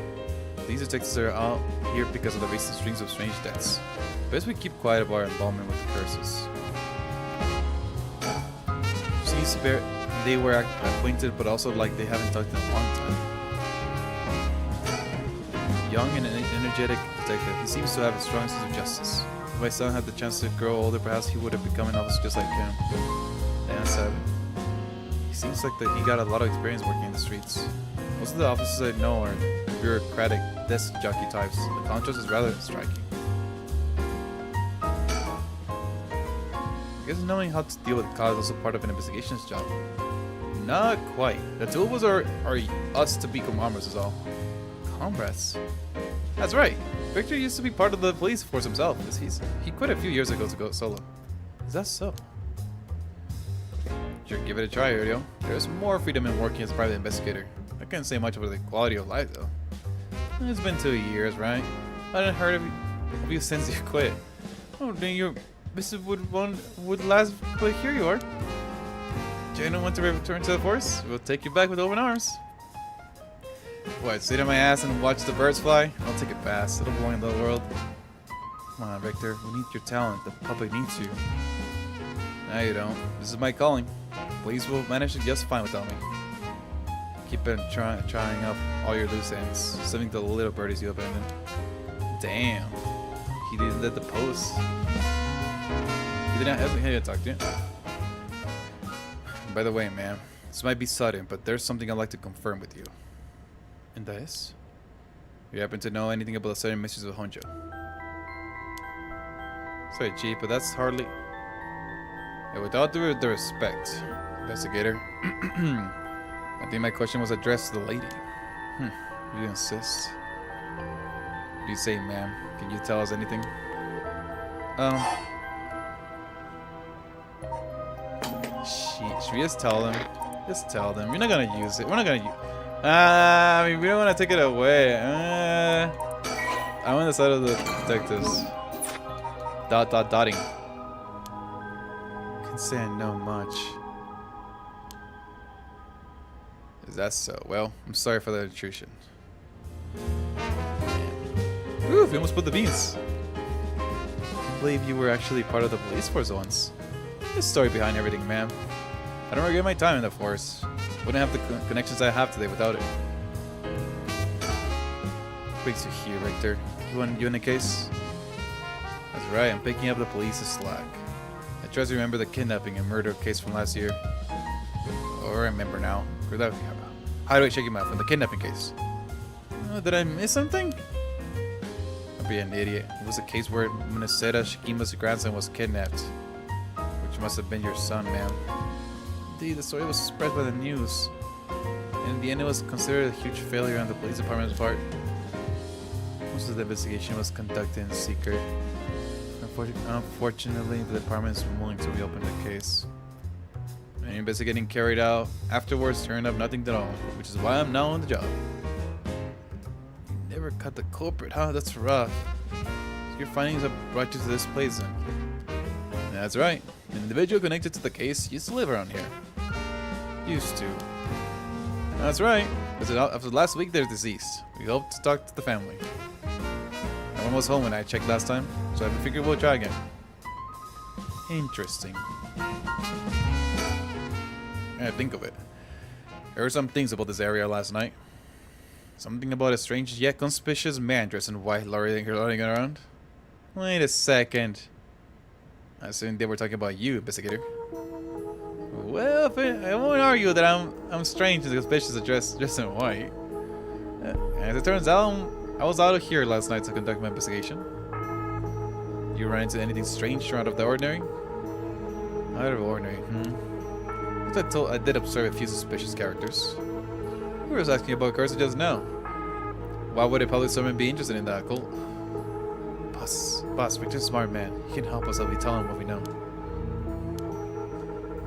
These detectives are out here because of the recent strings of strange deaths. Best we keep quiet about our involvement with the curses. Seems they were acquainted, but also like they haven't talked in a long time. Young and energetic detective, he seems to have a strong sense of justice. If my son had the chance to grow older, perhaps he would have become an officer just like him. Dan said, he seems like that he got a lot of experience working in the streets. Most of the officers I know are bureaucratic, desk jockey types. The contrast is rather striking. I guess knowing how to deal with cause is also part of an investigations job. Not quite. The two of us are us to become armors is all. Comrades. That's right. Victor used to be part of the police force himself. He quit a few years ago to go solo. Is that so? Sure, give it a try, Hideo. There's more freedom in working as a private investigator. I can't say much about the quality of life, though. It's been 2 years, right? I hadn't heard of you since you quit. Oh, then your visit would last, but here you are. Do you don't want to return to the force? We'll take you back with open arms. What, sit on my ass and watch the birds fly? I'll take it fast. It'll belong in the world. Come on, Victor. We need your talent. The public needs you. No, you don't. This is my calling. Police will manage it just fine without me. Keep on trying up all your loose ends, saving the little birdies you abandoned. Damn. He didn't let the post. He did not hesitate to talk to you. By the way, man, this might be sudden, but there's something I'd like to confirm with you. And that is? You happen to know anything about the sudden mysteries of Honjo? Sorry, Chief, but that's hardly... Yeah, without the respect, investigator, I think my question was addressed to the lady. You insist. What do you say, ma'am? Can you tell us anything? Should we just tell them? Just tell them. You're not gonna use it. We're not gonna use. I mean, we don't want to take it away. I'm on the side of the detectives. Dotting. Can say I know much. Is that so? Well, I'm sorry for that intrusion. Ooh, we almost put the beans. I believe you were actually part of the police force once. There's a story behind everything, ma'am. I don't regret my time in the force. Wouldn't have the connections I have today without it. Brings you here, Richter. You in the case? That's right, I'm picking up the police's slack. I try to remember the kidnapping and murder case from last year. Oh, I remember now. How do I check him out from the kidnapping case? Oh, did I miss something? I'd be an idiot. It was a case where Minnesota Shikima's grandson was kidnapped. Which must have been your son, ma'am. Indeed, the story was spread by the news. And in the end, it was considered a huge failure on the police department's part. Most of the investigation was conducted in secret. Unfortunately, the department is willing to reopen the case. And investigating carried out afterwards turned up nothing at all, which is why I'm now on the job. You never caught the culprit, huh? That's rough. So your findings have brought you to this place then. That's right. An individual connected to the case used to live around here. Used to. That's right. After last week, they're deceased. We hope to talk to the family. No one was home when I checked last time, so I figured we'll try again. Interesting. I think of it. I heard some things about this area last night. Something about a strange yet conspicuous man dressed in white lorrying around. Wait a second. I assume they were talking about you, investigator. Well, I won't argue that I'm strange and suspicious of dressed in white. As it turns out, I was out of here last night to conduct my investigation. You ran into anything strange or out of the ordinary? Out of the ordinary, I did observe a few suspicious characters. Who was asking about Carson just now? Why would a public servant be interested in that occult? Boss, Victor's a smart man. He can help us if we tell him what we know.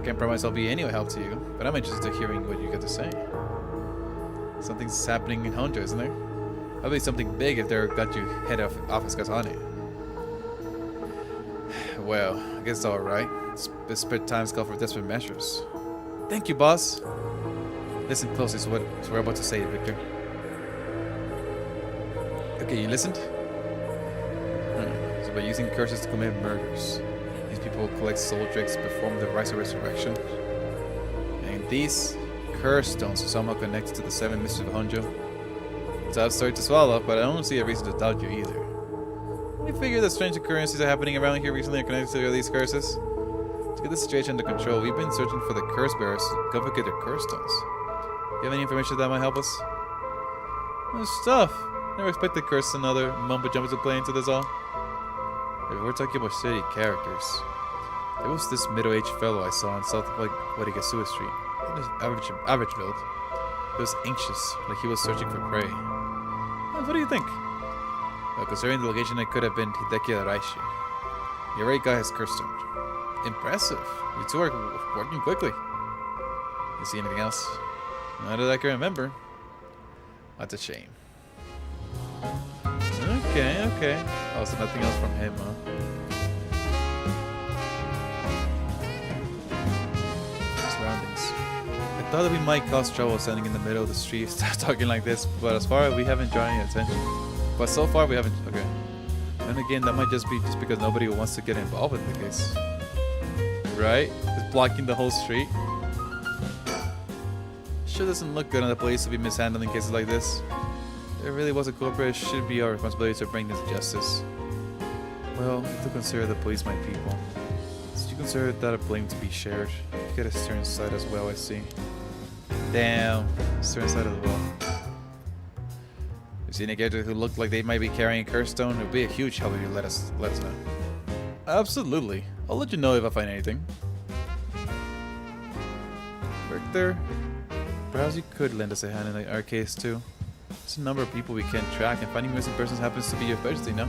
Can't promise I'll be any help to you, but I'm interested in hearing what you got to say. Something's happening in Honjo, isn't there? Probably something big if they're got you head of office guys on it. Well, I guess it's alright. Desperate times call for desperate measures. Thank you, boss. Listen closely to what we're about to say, Victor. Okay, you listened? So by using curses to commit murders, these people collect soul drakes, perform the rites of resurrection. And these curse stones are somehow connected to the 7 mysteries of Honjo. It's a tough story to swallow, but I don't see a reason to doubt you either. We figure that strange occurrences are happening around here recently are connected to these curses. To get the situation under control, we've been searching for the curse bearers to confiscate their curse stones. Do you have any information that might help us? Well, stuff. Never expected curse and other mumbo jumbo to play into this all. If we're talking about shady characters, there was this middle-aged fellow I saw in South Wadigasua Street. He was average build. He was anxious, like he was searching for prey. What do you think? Well, considering the location, it could have been Hideki Araishi. He already got his curse stone. Impressive. You two are working quickly. You see anything else? Not that I can remember. That's a shame. Okay. Oh, so nothing else from him, huh? Surroundings. I thought that we might cause trouble standing in the middle of the street talking like this, but as far as we haven't drawn any attention. But so far we haven't. Okay. And again, that might just be because nobody wants to get involved in the case. Right? It's blocking the whole street. Sure doesn't look good on the police to be mishandling cases like this. If there really was a culprit, it should be our responsibility to bring this to justice. Well, we have to consider the police my people. So you consider that a blame to be shared. You get a stern side as well, I see. Damn, stern side as well. You see any character who looked like they might be carrying a curse stone? It would be a huge help if you let us know. Absolutely. I'll let you know if I find anything. Richter, perhaps you could lend us a hand in our case too. There's a number of people we can't track, and finding missing persons happens to be your specialty, no?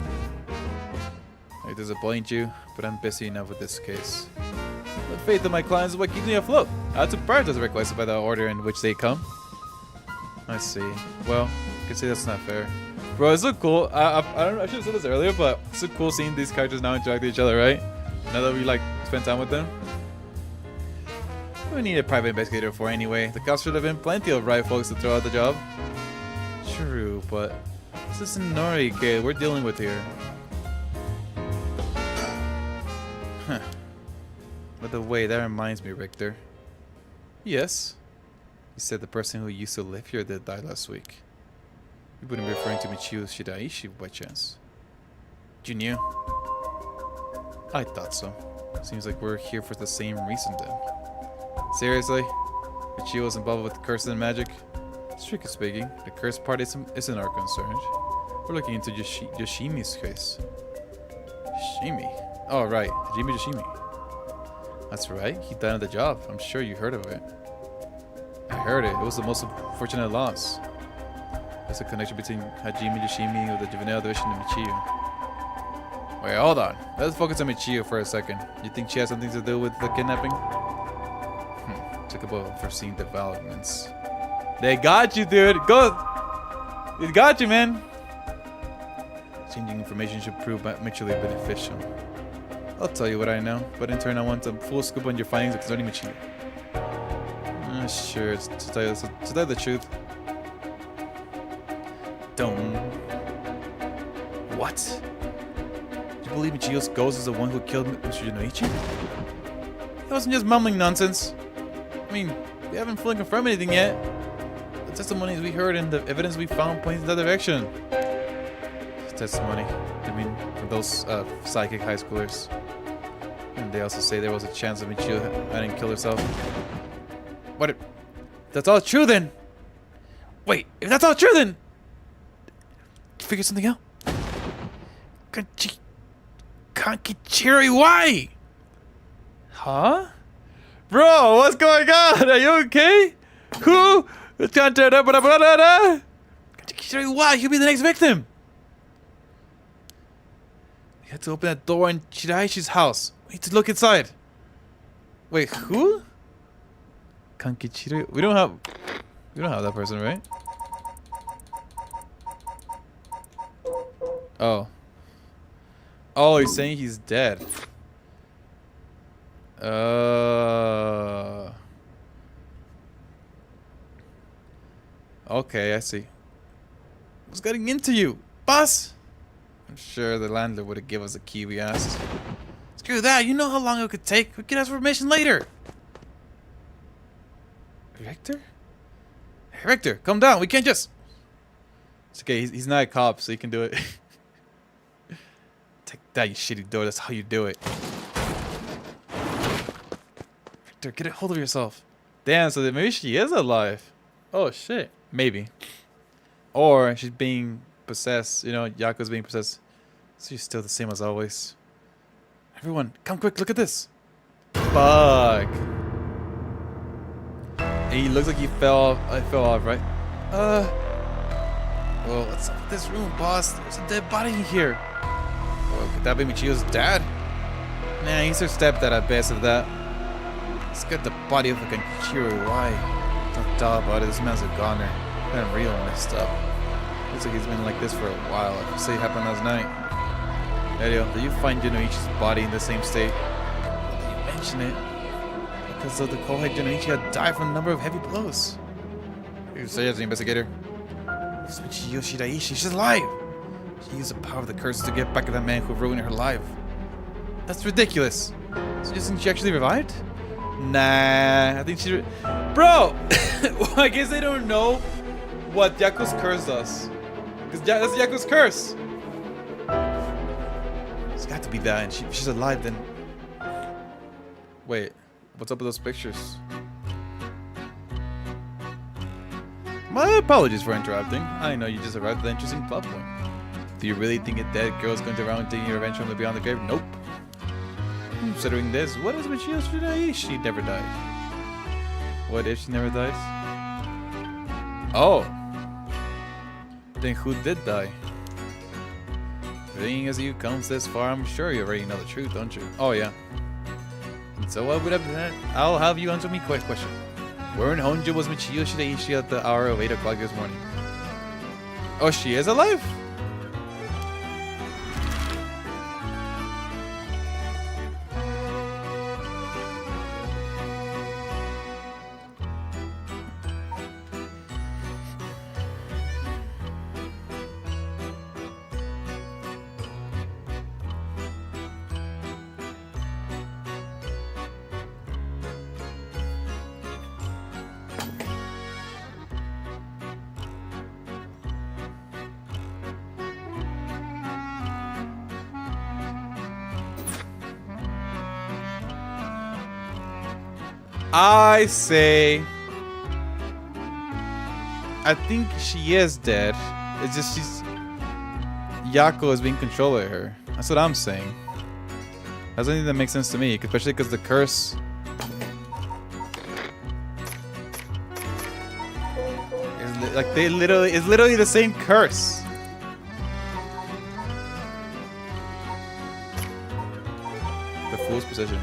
I disappoint you, but I'm busy enough with this case. The faith of my clients is what keeps me afloat. I have to prioritize the requests by the order in which they come. I see. Well, you can say that's not fair. Bro, it's so cool. I don't know, I should have said this earlier, but it's so cool seeing these characters now interact with each other, right? Now that we like spend time with them. We need a private investigator for anyway. The cops should have been plenty of right folks to throw out the job. True, but this is a Nori kid we're dealing with here. Huh. By the way, that reminds me, Richter. Yes? You said the person who used to live here did die last week. You wouldn't be referring to Michio Shiraishi by chance. You knew? I thought so. Seems like we're here for the same reason then. Seriously? Michio was involved with curses and magic? Strictly speaking, the curse part isn't our concern. We're looking into Yoshimi's case. Yoshimi? Oh right, Hajime Yoshimi. That's right, he died on the job. I'm sure you heard of it. I heard it. It was the most unfortunate loss. There's a connection between Hajime Yoshimi with the juvenile division and Michio. Wait, hold on. Let's focus on Michio for a second. You think she has something to do with the kidnapping? Talk about unforeseen developments. They got you, dude. Go. They got you, man. Changing information should prove mutually beneficial. I'll tell you what I know, but in turn I want a full scoop on your findings concerning Michio. Sure, to tell you the truth. Don't. What? Do you believe Michio's ghost is the one who killed Mr. Yonoichi? He wasn't just mumbling nonsense. I mean, we haven't fully confirmed anything yet. The testimonies we heard and the evidence we found points in that direction. Testimony? I mean, from those psychic high schoolers. And they also say there was a chance that Michio hadn't killed herself. What? If that's all true then? Wait, if that's all true then? You figure something out? Kankichiri, why? Huh? Bro, what's going on? Are you okay? Who? Kankichiri, why? He'll be the next victim. We had to open that door in Shiraishi's house. We need to look inside. Wait, who? Kankichiri? We don't have that person, right? Oh. Oh, he's saying he's dead. Okay, I see. What's getting into you, boss? I'm sure the landlord would have given us a key we asked. Screw that, you know how long it could take. We can ask for permission later. Richter? Hey, Richter, calm down. We can't just... It's okay, he's not a cop, so he can do it. Take that, you shitty door. That's how you do it. Richter, get a hold of yourself. Damn, so maybe she is alive. Oh, shit. Maybe. Or she's being possessed. You know, Yako's being possessed. So she's still the same as always. Everyone, come quick. Look at this. Fuck. He looks like he fell off. I fell off, right? Well, what's up with this room, boss? There's a dead body here. Well, could that be Michio's dad? Nah, he's her stepdad at best of that. Let's get the body of a Kankichiri. Why? Don't talk about it. This man's a goner. Kind of real messed up. Looks like he's been like this for a while. Like you say it happened last night. Elio, did you find Yonoichi's body in the same state? Well, did you mention it? Because of the Kohei Yonoichi had died from a number of heavy blows. You say as an investigator. It's Michio Shiraishi. She's alive! She used the power of the curse to get back at that man who ruined her life. That's ridiculous. So you think she actually revived? Nah, I think she... Bro! Well, I guess they don't know what Yaku's curse does. Because that's Yaku's curse. It's got to be that, and she's alive then. Wait, what's up with those pictures? My apologies for interrupting. I know you just arrived at an interesting plot point. Do you really think a dead girl is going to around taking your revenge from the beyond the grave? Nope. Considering this, what is Michio Shiraishi? She never died. What if she never dies? Oh. Then who did die? Being as you comes this far, I'm sure you already know the truth, don't you? Oh yeah. And so what would have been? I'll have you answer me quick question. Where in Honjo was Michiyo Shiraishi at the hour of 8 o'clock this morning? Oh, she is alive? I say, I think she is dead. It's just Yako is being controlled by her. That's what I'm saying. That's something that makes sense to me, especially because the curse is it's literally the same curse. The fool's position.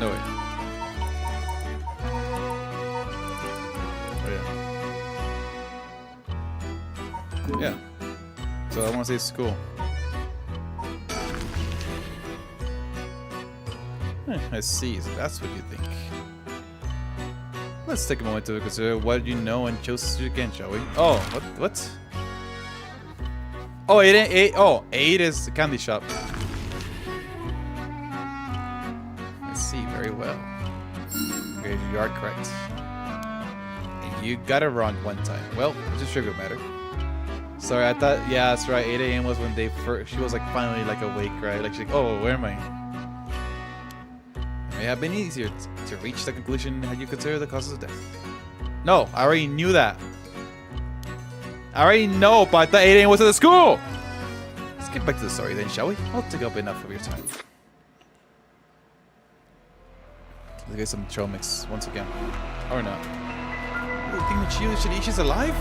No way. Yeah. So I want to say it's cool. I see. So that's what you think. Let's take a moment to consider what you know and choose to again, shall we? Oh, what? Oh, 8. Oh, 8 is the candy shop. I see. Very well. Okay, you are correct. And you got it wrong one time. Well, it's a trivial matter. Sorry, I thought, yeah, that's right. 8 a.m. was when she was like finally like awake, right? Like she's like, oh, where am I? It may have been easier to reach the conclusion had you considered the causes of death. No, I already knew that. I already know, but I thought 8 a.m. was at the school. Let's get back to the story then, shall we? I'll take up enough of your time. Let's get some trail mix once again, or not. You think Michiyo Shirishi's alive?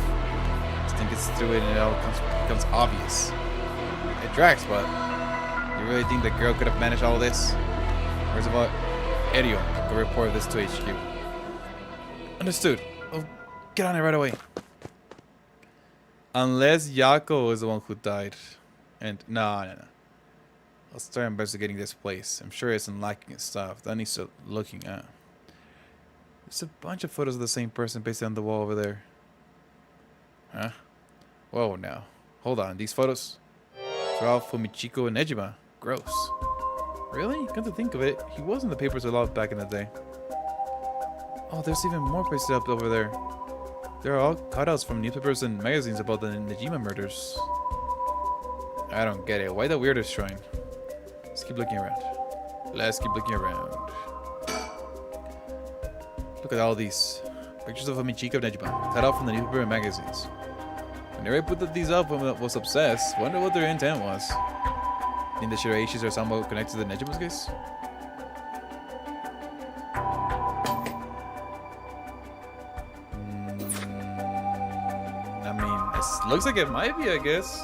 I think it's through it and it all becomes obvious. It drags, but you really think the girl could have managed all this? First of all, Arion, go report this to HQ. Understood. Oh, get on it right away. Unless Yako is the one who died. And no. I'll start investigating this place. I'm sure it's lacking in stuff that needs looking at. There's a bunch of photos of the same person pasted on the wall over there. Huh? Whoa, now. Hold on. These photos? It's Ralph, Fumichiko, and Nejima. Gross. Really? Come to think of it, he was in the papers a lot back in the day. Oh, there's even more pasted up over there. There are all cutouts from newspapers and magazines about the Nejima murders. I don't get it. Why the weirdo shrine? Let's keep looking around. Let's keep looking around. Look at all these. Pictures of Fumichiko and Nejima, cut out from the newspaper and magazines. Whenever I put these up when I was obsessed, wonder what their intent was. Think the Shiraishis are somehow connected to the Nejima's case? I mean, it looks like it might be, I guess.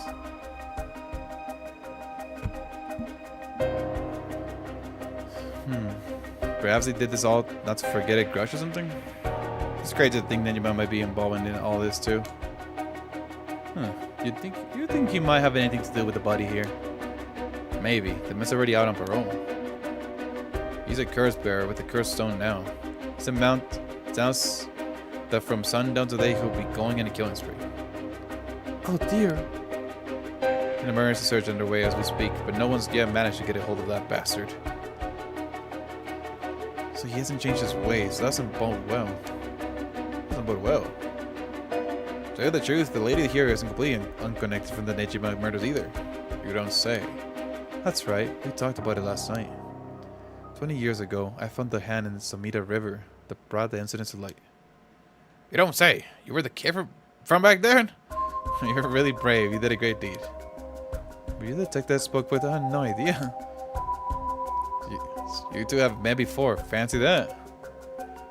Perhaps they did this all not to forget a crush or something? It's crazy to think Nejima might be involved in all this too. You think he might have anything to do with the body here? Maybe. The man's already out on parole. He's a curse bearer with a cursed stone now. It's sounds that from sundown today he'll be going on a killing spree. Oh dear. An emergency search underway as we speak, but no one's yet managed to get a hold of that bastard. So he hasn't changed his ways. That doesn't bode well. To tell you the truth, the lady here isn't completely unconnected from the Nejima murders either. You don't say. That's right, we talked about it last night. 20 years ago, I found the hand in the Samita River that brought the incident to light. You don't say. You were the kid from back there? You're really brave. You did a great deed. Were you the detective that spoke with? I had no idea. You two have met before. Fancy that.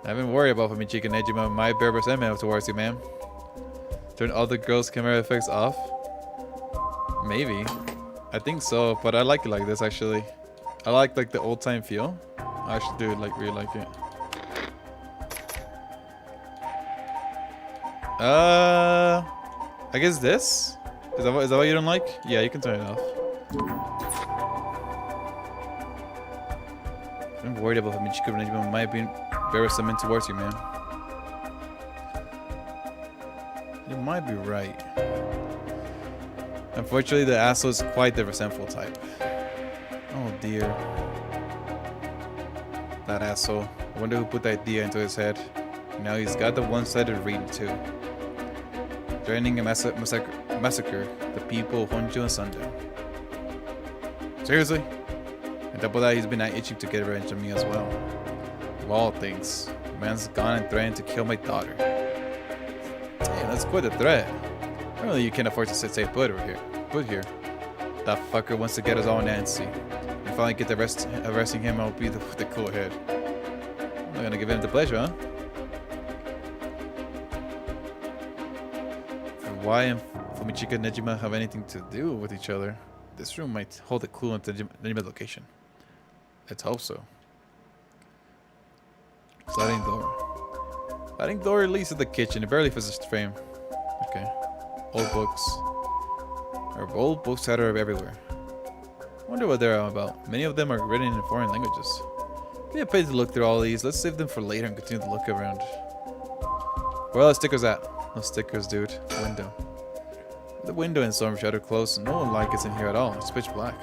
I've been worried about Fumichiko and Nejima. My bare resentment towards you, ma'am. Turn all the girls' camera effects off? Maybe. I think so, but I like it like this actually. I like the old time feel. I actually do really like it. I guess this? Is that what you don't like? Yeah, you can turn it off. I'm worried about Michiko Nejima might be very sentiment towards you, man. You might be right. Unfortunately, the asshole is quite the resentful type. Oh dear. That asshole. I wonder who put the idea into his head. Now he's got the one-sided reading too. Threatening a massacre the people of Honjo and Sundown. Seriously? On top of that, he's been itching to get revenge on me as well. Of all things, the man's gone and threatened to kill my daughter. Damn, that's quite a threat. Apparently you can't afford to stay put here. That fucker wants to get us all antsy. And finally get arresting him, I'll be the cool head. I'm not gonna give him the pleasure, huh? Why and Fumichika and Nejima have anything to do with each other? This room might hold a clue into Nejima's location. Let's hope so. Sliding door. Sliding door leads to the kitchen. It barely fits the frame. Okay. Old books. There are old books scattered everywhere. Wonder what they're all about. Many of them are written in foreign languages. Give me a page to look through all these. Let's save them for later and continue to look around. Where are the stickers at? No stickers, dude. Window. The window and storm shutter closed. No one like it's in here at all. It's pitch black.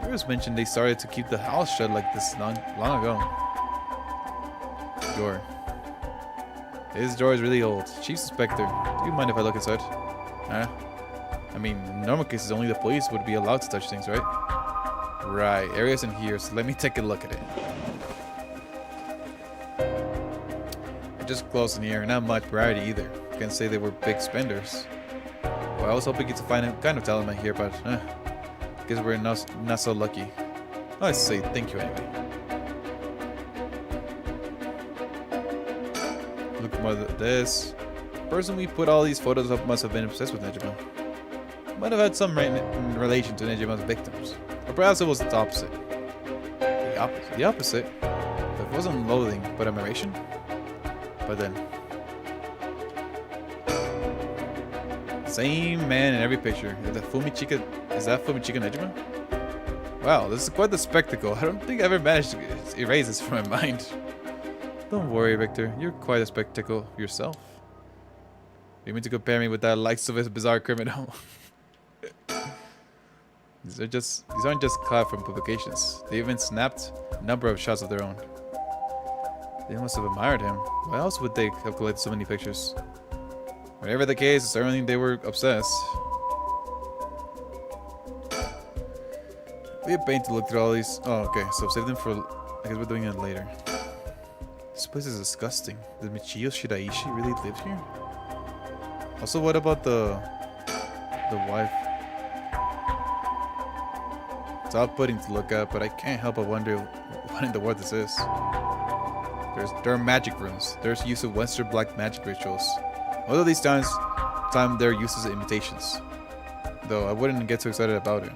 Heroes mentioned they started to keep the house shut like this long ago. Door. This door is really old. Chief Inspector, do you mind if I look inside? Huh? I mean, in normal cases, only the police would be allowed to touch things, right? Right. Area's in here, so let me take a look at it. Just close in here, not much variety either. Can't say they were big spenders. Well, I was hoping to find a kind of talent here, but guess we're not so lucky. I say thank you anyway. Look more at this. The person we put all these photos up must have been obsessed with Nejima. Might have had some in relation to Nejima's victims. Or perhaps it was the opposite. The opposite? It wasn't loathing, but admiration? But then, same man in every picture. Is that Fumichika Nejima? Wow, this is quite the spectacle. I don't think I ever managed to erase this from my mind. Don't worry, Victor. You're quite a spectacle yourself. You mean to compare me with that likes of a bizarre criminal? These aren't just cut from publications. They even snapped a number of shots of their own. They must have admired him. Why else would they have collected so many pictures? Whatever the case, certainly they were obsessed. We have pain to look through all these. Oh, okay. So save them for. I guess we're doing it later. This place is disgusting. Does Michio Shiraishi really live here? Also, what about the wife? It's off-putting to look at, but I can't help but wonder what in the world this is. There are magic rooms. There's use of Western black magic rituals. Although these times their use is imitations. Though I wouldn't get too excited about it.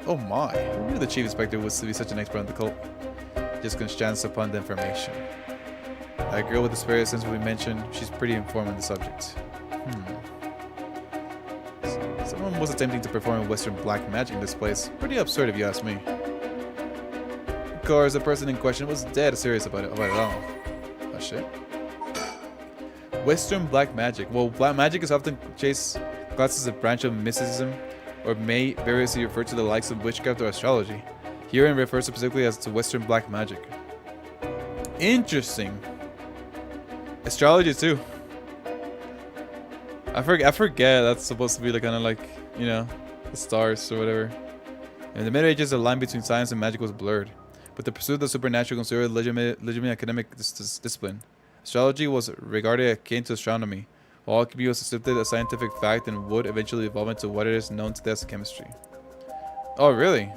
Oh my! Who knew the chief inspector was to be such an expert on the cult? Just gonna chance upon the information. That girl with the spirit sense we mentioned, she's pretty informed on the subject. Someone was attempting to perform Western black magic in this place. Pretty absurd if you ask me. Of course, the person in question was dead serious about it all. Oh shit. Western black magic. Well, black magic is often classed as a branch of mysticism, or may variously refer to the likes of witchcraft or astrology. Herein refers specifically as to Western black magic. Interesting. Astrology too. I forget that's supposed to be like kind of like, you know, the stars or whatever. In the Middle Ages, the line between science and magic was blurred, but the pursuit of the supernatural considered a legitimate academic discipline. Astrology was regarded akin to astronomy, while alchemy was accepted as scientific fact and would eventually evolve into what it is known today as chemistry. Oh, really?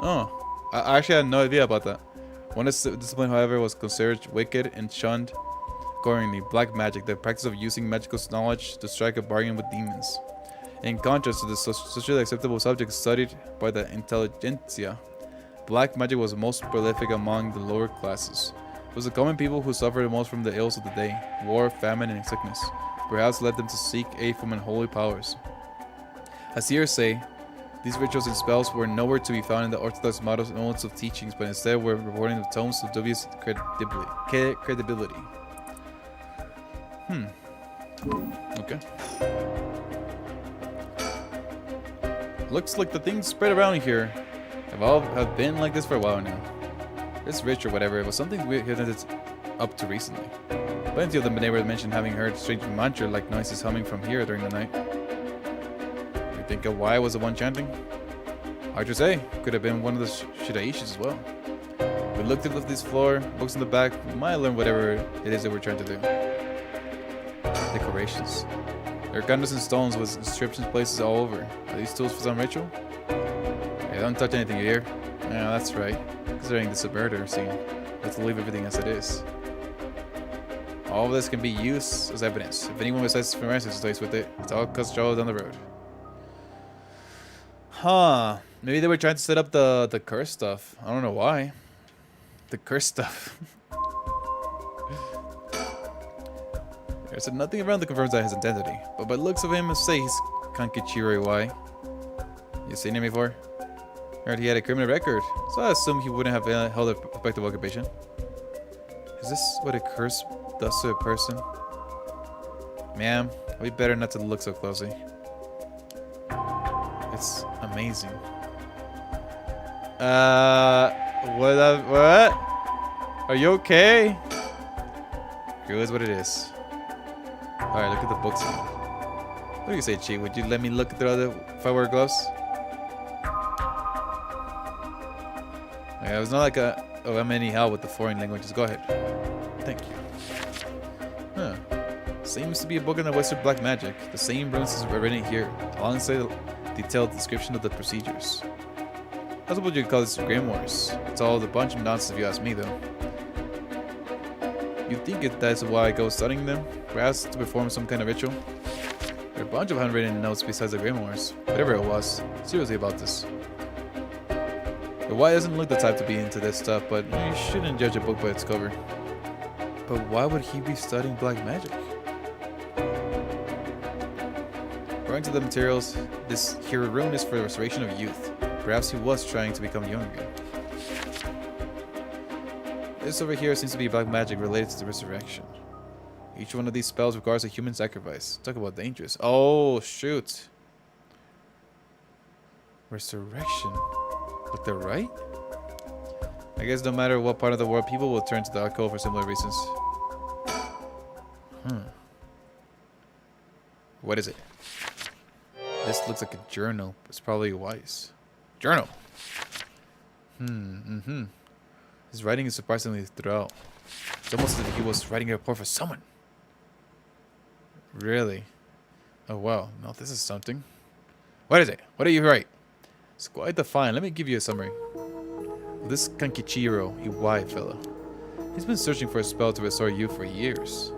Oh, I actually had no idea about that. One discipline, however, was considered wicked and shunned Accordingly, black magic, the practice of using magical knowledge to strike a bargain with demons. In contrast to the socially acceptable subjects studied by the intelligentsia, black magic was most prolific among the lower classes. It was the common people who suffered the most from the ills of the day, war, famine, and sickness. Perhaps led them to seek aid from unholy powers. As here say, these rituals and spells were nowhere to be found in the orthodox models and modes of teachings, but instead were reporting the tomes of dubious credibility. Okay. Looks like the things spread around here have been like this for a while now. This rich or whatever, it was something we had up to recently. Plenty of the neighbors mentioned having heard strange mantra-like noises humming from here during the night. You think of why was the one chanting? Hard to say. Could have been one of the Shidaishis as well. We looked at this floor, books in the back. We might learn whatever it is that we're trying to do. Decorations. There are candles and stones with inscriptions places all over. Are these tools for some ritual? Hey, don't touch anything here. Yeah, that's right. Considering this is a murder scene, let's leave everything as it is. All of this can be used as evidence. If anyone besides Francis stays with it, it's all control down the road. Huh. Maybe they were trying to set up the curse stuff. I don't know why. The curse stuff. There's nothing around that confirms that his identity, but by the looks of him, let's say he's Kankichiro Iwai. You seen him before? Heard he had a criminal record, so I assume he wouldn't have held a respectable occupation. Is this what a curse does to a person? Ma'am, we better not to look so closely. It's amazing. What? Are you okay? Here's what it is. Alright, look at the books. What do you say, Chi? Would you let me look through the if I wear gloves? Yeah, it's not like I'm any help with the foreign languages. Go ahead. Thank you. Huh. Seems to be a book on the Western black magic. The same runes as written here, alongside the detailed description of the procedures. I suppose you could call this grimoires. It's all a bunch of nonsense if you ask me, though. You think that's why I go studying them? Perhaps to perform some kind of ritual? There are a bunch of handwritten notes besides the grimoires. Whatever it was, seriously about this. The Y doesn't look the type to be into this stuff, but you shouldn't judge a book by its cover. But why would he be studying black magic? According to the materials, this here rune is for the restoration of youth. Perhaps he was trying to become young again. This over here seems to be black magic related to the resurrection. Each one of these spells requires a human sacrifice. Talk about dangerous. Oh, shoot. Resurrection. But they're right? I guess no matter what part of the world, people will turn to the occult for similar reasons. What is it? This looks like a journal. It's probably wise. Journal! His writing is surprisingly thorough. It's almost as if he was writing a report for someone. Really? Oh wow, now this is something. What is it? What do you write? It's quite defined. Let me give you a summary. This Kankichiro Iwai fellow, he's been searching for a spell to restore youth for years.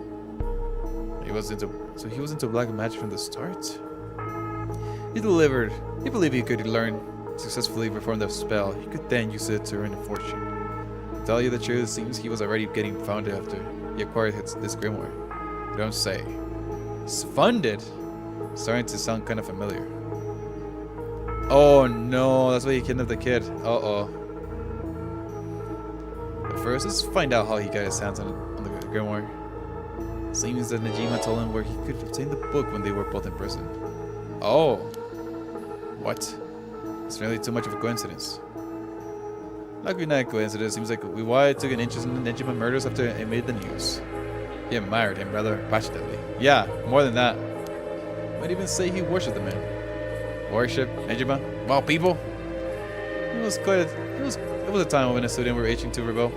He was into black magic from the start. He believed he could successfully perform the spell. He could then use it to earn a fortune. To tell you the truth, it seems he was already getting founded after he acquired this grimoire. You don't say. It's funded? Starting to sound kind of familiar. Oh no, that's why he kidnapped the kid. Uh-oh. But first, let's find out how he got his hands on the grimoire. Seems that Najima told him where he could obtain the book when they were both in prison. Oh. What? It's really too much of a coincidence. Luckily not a coincidence. Seems like Iwai took an interest in the Najima murders after it made the news. He admired him rather passionately. Yeah, more than that. Might even say he worshipped the man. Worship Najima? Wow, people! It was a time when a student were itching to rebel.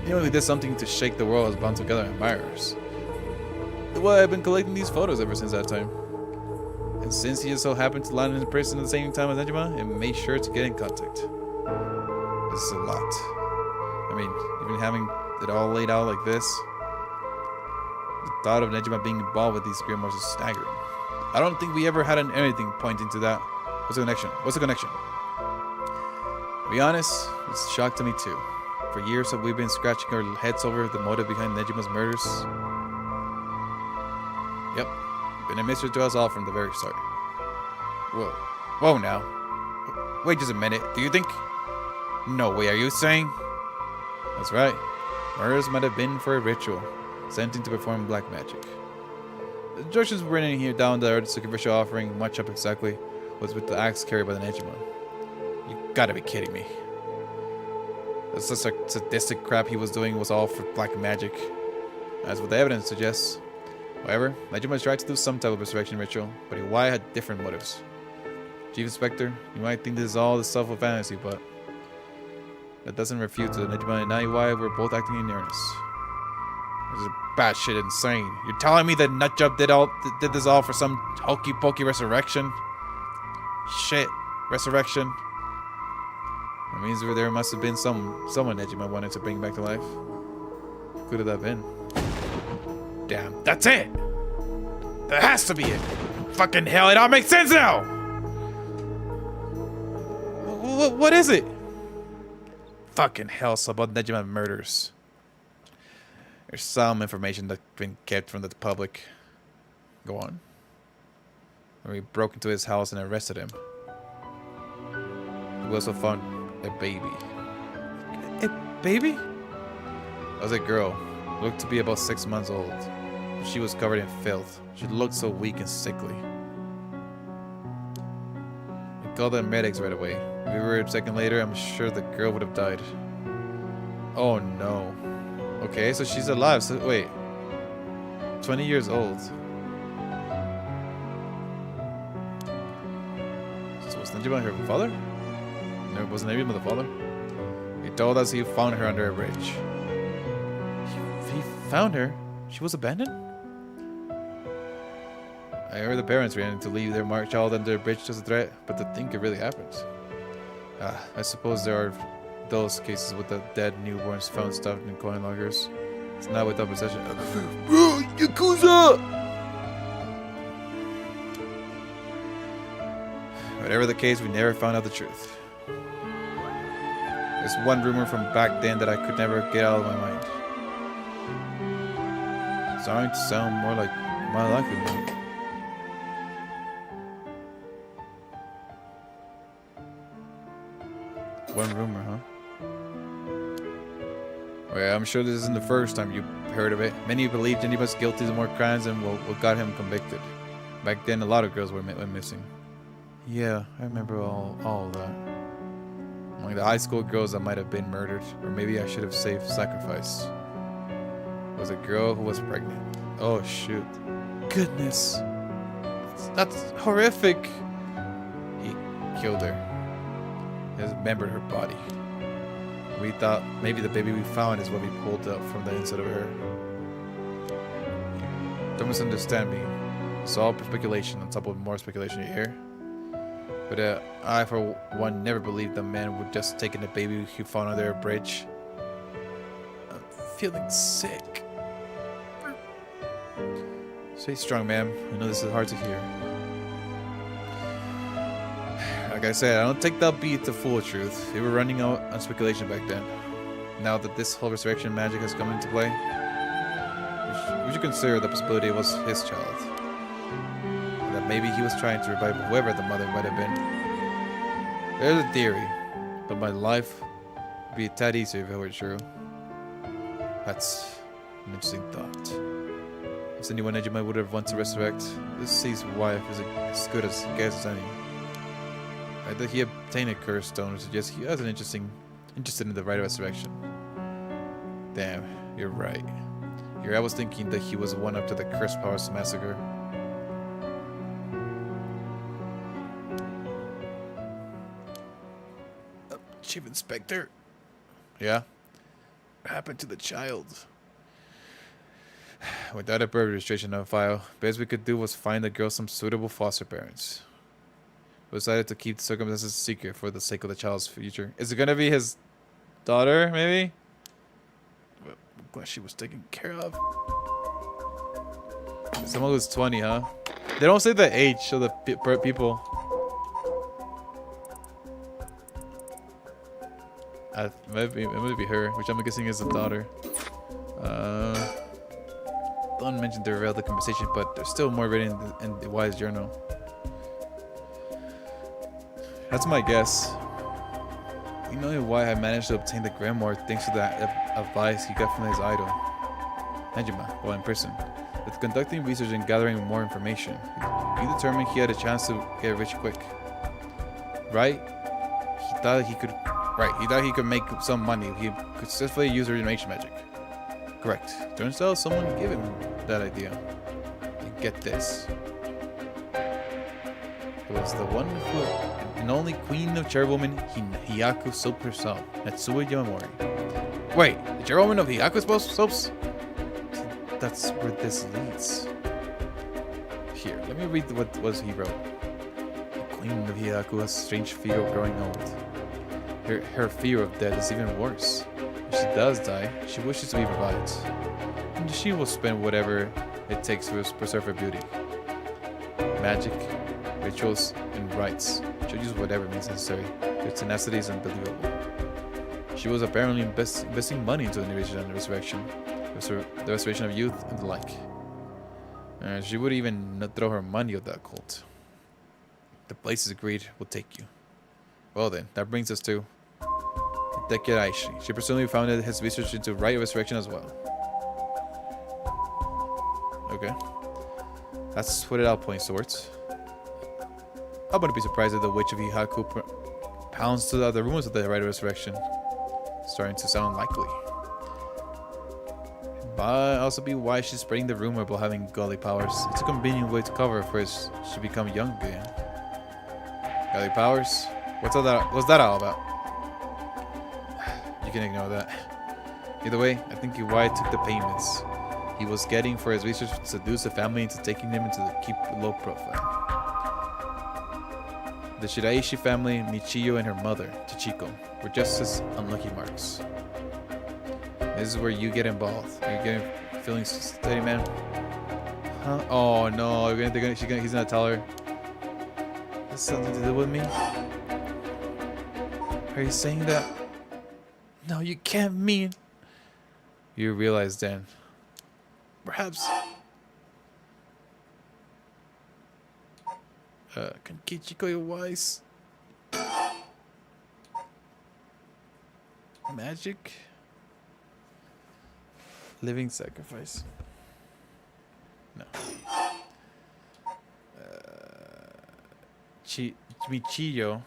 Anyone who did something to shake the world was bound together admirers. Well, I've been collecting these photos ever since that time. And since he just so happened to land in prison at the same time as Najima, I made sure to get in contact. This is a lot. I mean, even having it all laid out like this. The thought of Nejima being involved with these grimoires is staggering. I don't think we ever had anything pointing to that. What's the connection? What's the connection? To be honest, it's a shock to me too. For years we've been scratching our heads over the motive behind Nejima's murders. Yep, been a mystery to us all from the very start. Whoa. Whoa now. Wait just a minute, do you think? No way, are you saying? That's right. Murders might have been for a ritual, sent in to perform black magic. The instructions written here down there, the sacrificial offering, much up exactly, was with the axe carried by the Nejima. You gotta be kidding me. That's such a sadistic crap he was doing was all for black magic. That's what the evidence suggests. However, Nejima tried to do some type of resurrection ritual, but Iwai had different motives. Chief Inspector, you might think this is all the stuff of fantasy, but that doesn't refute that Nejima and Iwai were both acting in earnest. This is batshit insane. You're telling me that Nutjob did this all for some hokey pokey resurrection? Shit, resurrection. That means there must have been someone Nejima wanted to bring back to life. Who could have that been? Damn, that's it! That has to be it! Fucking hell, it all makes sense now! What is it? Fucking hell, it's about Nejima murders. There's some information that's been kept from the public. Go on. We broke into his house and arrested him. We also found a baby. A baby? That was a girl. Looked to be about 6 months old. She was covered in filth. She looked so weak and sickly. We called the medics right away. If we were a second later, I'm sure the girl would have died. Oh no. Okay, so she's alive. So wait. 20 years old. So was Nejima her father? No, wasn't Nejima the father? He told us he found her under a bridge. He found her? She was abandoned? I heard the parents ran to leave their marked child under a bridge as a threat, but to think it really happened. I suppose there are those cases with the dead newborns found stuffed in coin lockers. It's not without possession. Bro, Yakuza! Whatever the case, we never found out the truth. There's one rumor from back then that I could never get out of my mind. It's starting to sound more like my life with me. One rumor, huh? Well, I'm sure this isn't the first time you heard of it. Many believed Jenny was guilty of more crimes than what got him convicted. Back then, a lot of girls went missing. Yeah, I remember all of that. Among the high school girls that might have been murdered, or maybe I should have saved sacrifice, was a girl who was pregnant. Oh shoot. Goodness. That's horrific. He killed her. Dismembered her body. We thought maybe the baby we found is what we pulled up from the inside of her. Don't misunderstand me. It's all speculation on top of more speculation you hear. But I, for one, never believed the man would just take in the baby he found under a bridge. I'm feeling sick. Stay strong, ma'am. I know this is hard to hear. Like I said, I don't take that beat to full truth. We were running out on speculation back then. Now that this whole resurrection magic has come into play, we should consider the possibility it was his child. And that maybe he was trying to revive whoever the mother might have been. There's a theory, but my life would be a tad easier if it were true. That's an interesting thought. If anyone Nejima would have wanted to resurrect, this sees wife is as good as guess as any. That he obtained a curse stone would suggest he was interested in the right of resurrection. Damn, you're right. Here I was thinking that he was one up to the Cursed Powers massacre. Chief Inspector? Yeah? What happened to the child? Without a birth registration on file, best we could do was find the girl some suitable foster parents. We decided to keep the circumstances secret for the sake of the child's future. Is it gonna be his daughter, maybe? I'm glad she was taken care of. Someone who's 20, huh? They don't say the age of the people. It might be her, which I'm guessing is the daughter. Don't mention the real the conversation, but there's still more written in the Wise Journal. That's my guess. You know why I managed to obtain the grimoire thanks to that advice he got from his idol, Najima, while in prison. With conducting research and gathering more information, he determined he had a chance to get rich quick. Right? He thought he could make some money. He could successfully use regeneration magic. Correct. Turns out someone gave him that idea. And get this. It was the wonderful and only queen of chairwoman Hyaku soap herself, Natsuo Yamamori. Wait, the chairwoman of Hyaku soaps? That's where this leads. Here, let me read what he wrote. The queen of Hyaku has a strange fear of growing old. Her fear of death is even worse. If she does die, she wishes to be revived. And she will spend whatever it takes to preserve her beauty. Magic, rituals, and rites. She'll use whatever means necessary. Her tenacity is unbelievable. She was apparently investing money into the resurrection, the restoration of youth, and the like. She would even not throw her money at that cult. The places agreed will take you. Well then, that brings us to Hideki Aishi. She presumably founded his research into right resurrection as well. Okay. That's what it all points towards. I wouldn't be surprised if the witch of Hihaku pounds to the other rumors of the right resurrection. Starting to sound likely. But also be why she's spreading the rumor about having godly powers. It's a convenient way to cover for it she become young again. Godly powers? What's that all about? You can ignore that. Either way, I think Iwai took the payments he was getting for his research to seduce the family into taking him into the keep low profile. The Shiraishi family, Michiyo and her mother, Chichiko, were just as unlucky marks. This is where you get involved. You're getting feeling steady, man. Huh? Oh no! He's gonna tell her. Has something to do with me? Are you saying that? No, you can't mean. You realize then. Perhaps. Can Kichiko your wise? Magic? Living sacrifice? No. Michiyo.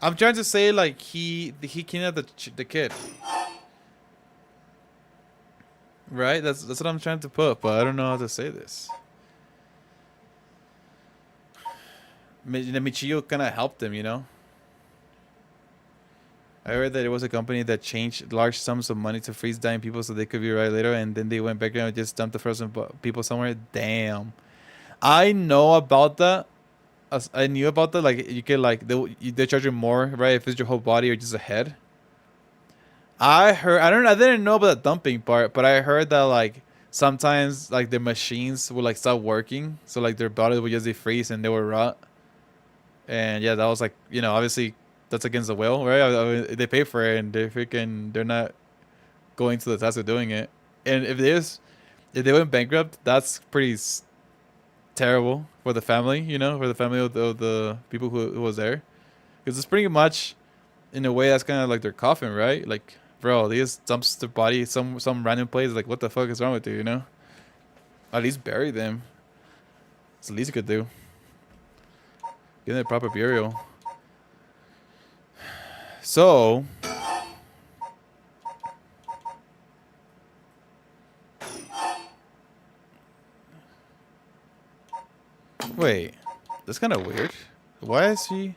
I'm trying to say like he kidnapped the kid. Right? That's what I'm trying to put, but I don't know how to say this. Michiyo kind of helped him, you know? I heard that it was a company that changed large sums of money to freeze dying people so they could be right later, and then they went back and just dumped the frozen people somewhere. Damn. I know about that. I knew about that. Like, you could, like, they charge you more, right? If it's your whole body or just a head. I didn't know about the dumping part, but I heard that, like, sometimes, like, the machines would, like, stop working. So, like, their bodies would just freeze and they would rot. And, yeah, that was, like, you know, obviously that's against the will, right? I mean, they pay for it and they're not going to the task of doing it. And if they went bankrupt, that's pretty terrible for the family, you know, for the family of the people who was there. Because it's pretty much, in a way, that's kind of like their coffin, right? Like, bro, they just dumps their body some random place. Like, what the fuck is wrong with you, you know? At least bury them. It's the least you could do. Give them a proper burial. So, wait, that's kind of weird. Why is he?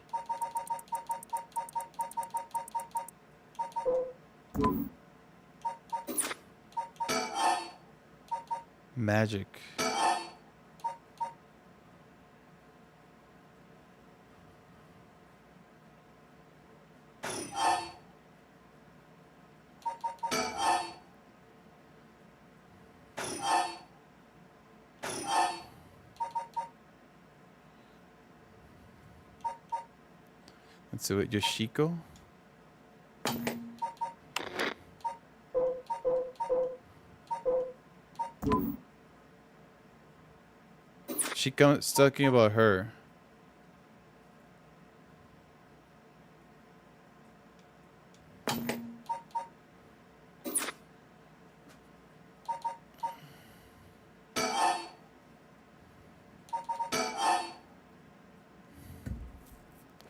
Magic. Let's do it. Yoshiko. She comes talking about her.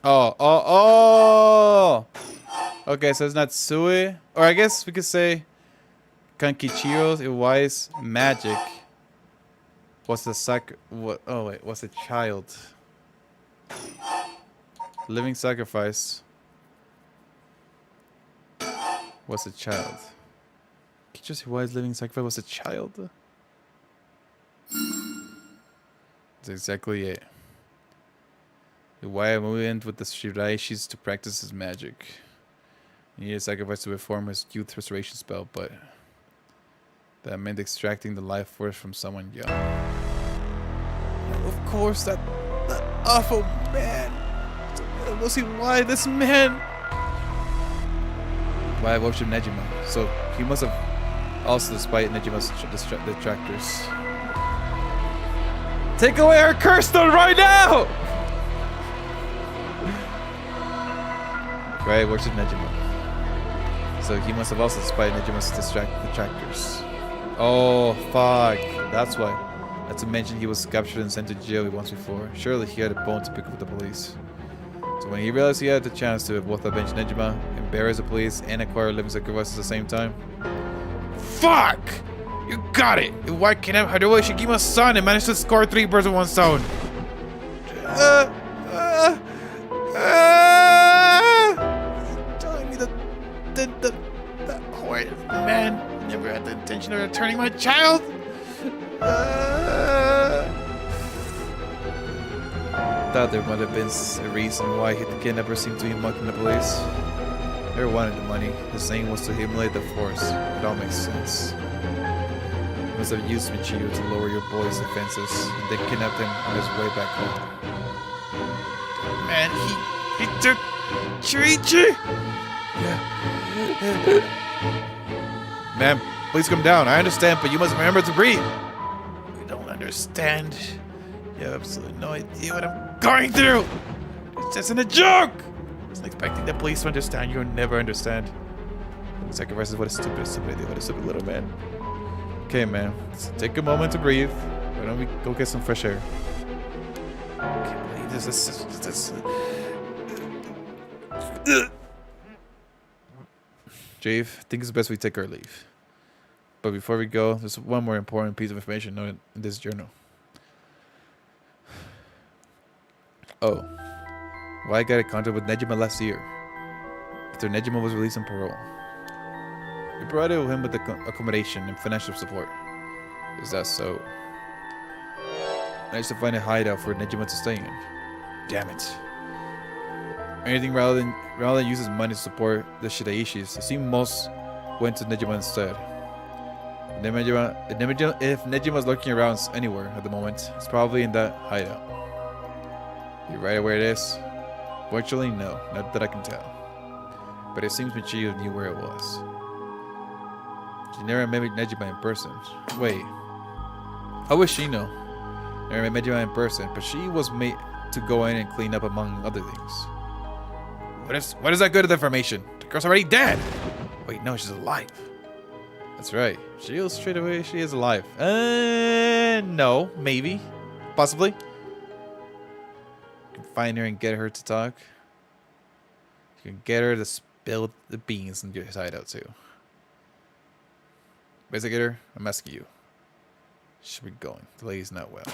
Oh. Okay, so it's not Sui. Or I guess we could say Kankichiro's Iwai's magic was the was a child. Living sacrifice was a child. Kichiro's Iwai's living sacrifice was a child? That's exactly it. Iwai moved with the Shiraishis to practice his magic. He needed a sacrifice to perform his youth restoration spell, but that meant extracting the life force from someone young. Of course, that awful man. Was he why this man? Why worshipped Nejima? So he must have also despite Nejima's detractors. Take away our curse stone right now! Right, worshipped Nejima. So he must have also despite Nejima's detractors. Oh, fuck. That's why. Not to mention he was captured and sent to jail once before. Surely he had a bone to pick up with the police. So when he realized he had the chance to both avenge Nejima, embarrass the police, and acquire living sacrifice at the same time. Fuck! You got it! Why can't I Haruo Shikima's son and managed to score 3 birds with 1 stone? Telling me that horrid man never had the intention of returning my child? Thought there might have been a reason why the kidnapper seemed to be mucking the police. Never wanted the money. His aim was to humiliate the force. It all makes sense. He must have used Michiyo to lower your boy's defenses, and then kidnapped him on his way back home. Man, he took Chuichi! Ma'am, please come down. I understand, but you must remember to breathe. You don't understand. You have absolutely no idea what I'm going through. It's just in a joke. It's like expecting the police to understand. You'll never understand. Sacrifice is what a stupid idea. What a stupid little man. Okay, man. Let's take a moment to breathe. Why don't we go get some fresh air? I can't believe this. Jave, I think it's best we take our leave. But before we go, there's one more important piece of information noted in this journal. Oh. Why I got in contact with Nejima last year, after Nejima was released on parole. We provided him with accommodation and financial support. Is that so? I managed to find a hideout for Nejima to stay in. Damn it. Anything rather than use his money to support the Shiraishis, it seemed most went to Nejima instead. If Nejima's lurking around anywhere at the moment, it's probably in that hideout. You right where it is? Fortunately, no, not that I can tell. But it seems Michiyo knew where it was. She never met Nejima in person. Wait, how would she know? Never met Nejima in person, but she was made to go in and clean up among other things. What is that good of information? The girl's already dead. Wait, no, she's alive. That's right. She was straight away. She is alive. No, maybe, possibly. You can find her and get her to talk. You can get her to spill the beans in your hideout too. Investigator, I'm asking you. Should we be going? The lady's not well.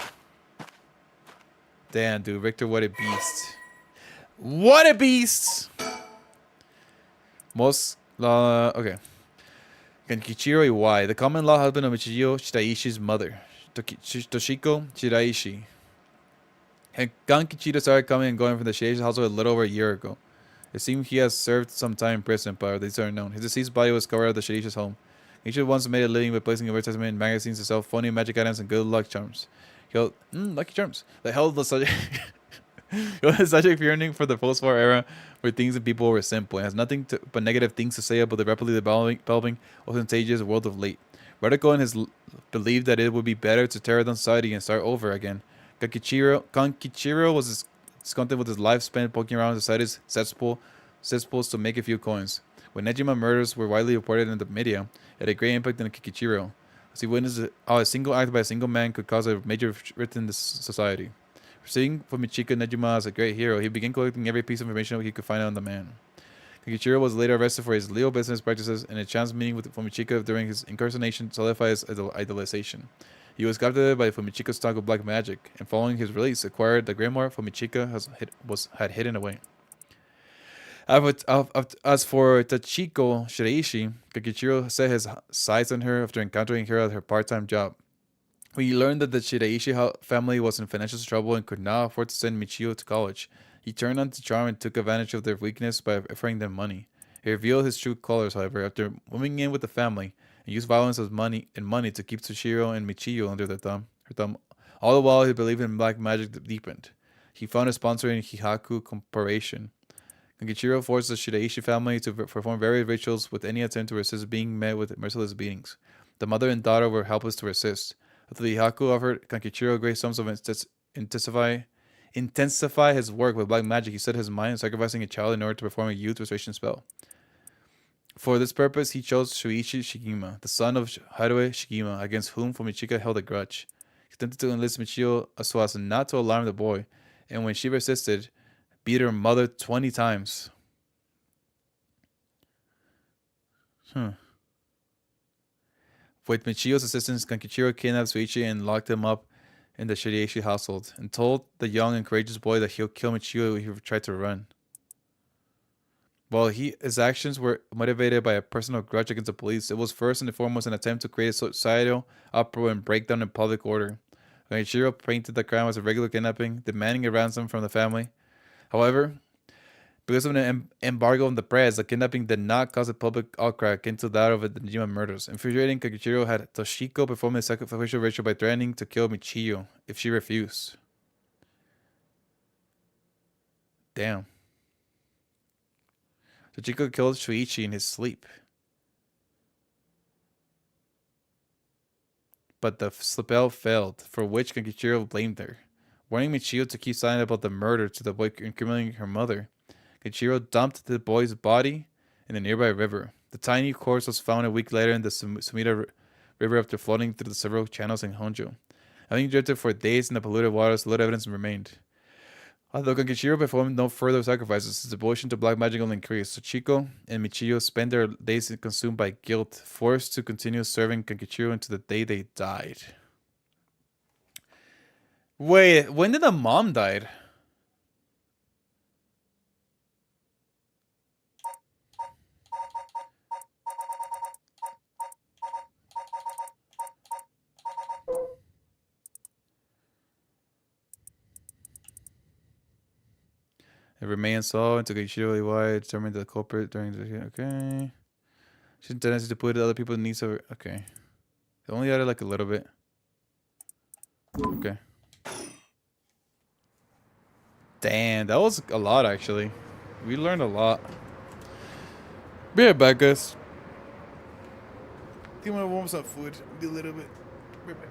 Damn, dude, Victor, what a beast. What a beast! Okay. Kankichiro Iwai, the common law husband of Michiyo Shiraishi's mother, Toshiko Shiraishi. And Kankichiro started coming and going from the Shiraishi household a little over a year ago. It seems he has served some time in prison, but these are unknown. His deceased body was covered at the Shiraishi's home. Michiyo once made a living by placing advertisements in magazines to sell phony magic items and good luck charms. Lucky charms. That held the subject It was such a yearning for the post-war era where things and people were simple. It has nothing but negative things to say about the rapidly developing, ostentatious world of late. Radical in his believed that it would be better to tear down society and start over again. Kankichiro was discontent with his life spent poking around society's cesspools to make a few coins. When Nejima murders were widely reported in the media, it had a great impact on Kikichiro, as he witnessed how a single act by a single man could cause a major rift in the society. Seeing Fumichika Nejima as a great hero, he began collecting every piece of information he could find on the man. Kakichiro was later arrested for his illegal business practices, and a chance meeting with Fumichika during his incarceration solidified his idolization. He was captivated by Fumichika's talk of black magic, and following his release, acquired the grimoire Fumichika had hidden away. As for Tachiko Shiraishi, Kakichiro set his sights on her after encountering her at her part-time job. We learned that the Shiraishi family was in financial trouble and could not afford to send Michio to college. He turned on to charm and took advantage of their weakness by offering them money. He revealed his true colors, however, after moving in with the family, and used violence as money to keep Toshiro and Michio under her thumb. All the while, his belief in black magic deepened. He found a sponsor in Hihaku Corporation. Kankichiro forced the Shiraishi family to perform various rituals with any attempt to resist being met with merciless beatings. The mother and daughter were helpless to resist. After the Hihaku offered Kankichiro great sums of intensify his work with black magic, he set his mind on sacrificing a child in order to perform a youth restoration spell. For this purpose, he chose Shuichi Shigima, the son of Haruo Shigima, against whom Fumichika held a grudge. He attempted to enlist Michio so as not to alarm the boy, and when she resisted, beat her mother 20 times. With Michio's assistance, Kankichiro kidnapped Shuichi and locked him up in the Shiraishi household, and told the young and courageous boy that he'll kill Michio if he tried to run. While his actions were motivated by a personal grudge against the police, it was first and foremost an attempt to create a societal uproar and breakdown in public order. Kankichiro painted the crime as a regular kidnapping, demanding a ransom from the family. However, because of an embargo on the press, the kidnapping did not cause a public outcry akin to that of the Nejima murders. Infuriating, Kakichiro had Toshiko perform a sacrificial ritual by threatening to kill Michio if she refused. Damn. Toshiko killed Shuichi in his sleep. But the spell failed, for which Kakichiro blamed her. Warning Michio to keep silent about the murder to avoid incriminating her mother, Kakichiro dumped the boy's body in a nearby river. The tiny corpse was found a week later in the Sumida River after floating through the several channels in Honjo. Having drifted for days in the polluted waters, little evidence remained. Although Kankichiro performed no further sacrifices, his devotion to black magic only increased. Toshiko and Michio spent their days consumed by guilt, forced to continue serving Kankichiro until the day they died. Wait, when did the mom died? It remained so until Kankichiro Iwai determined the culprit during the okay. She had a tendency to put other people's needs over. Okay. It only added like a little bit. Okay. Damn, that was a lot actually. We learned a lot. Be right back, guys. I think I'm gonna warm some food. Be a little bit. Be right back.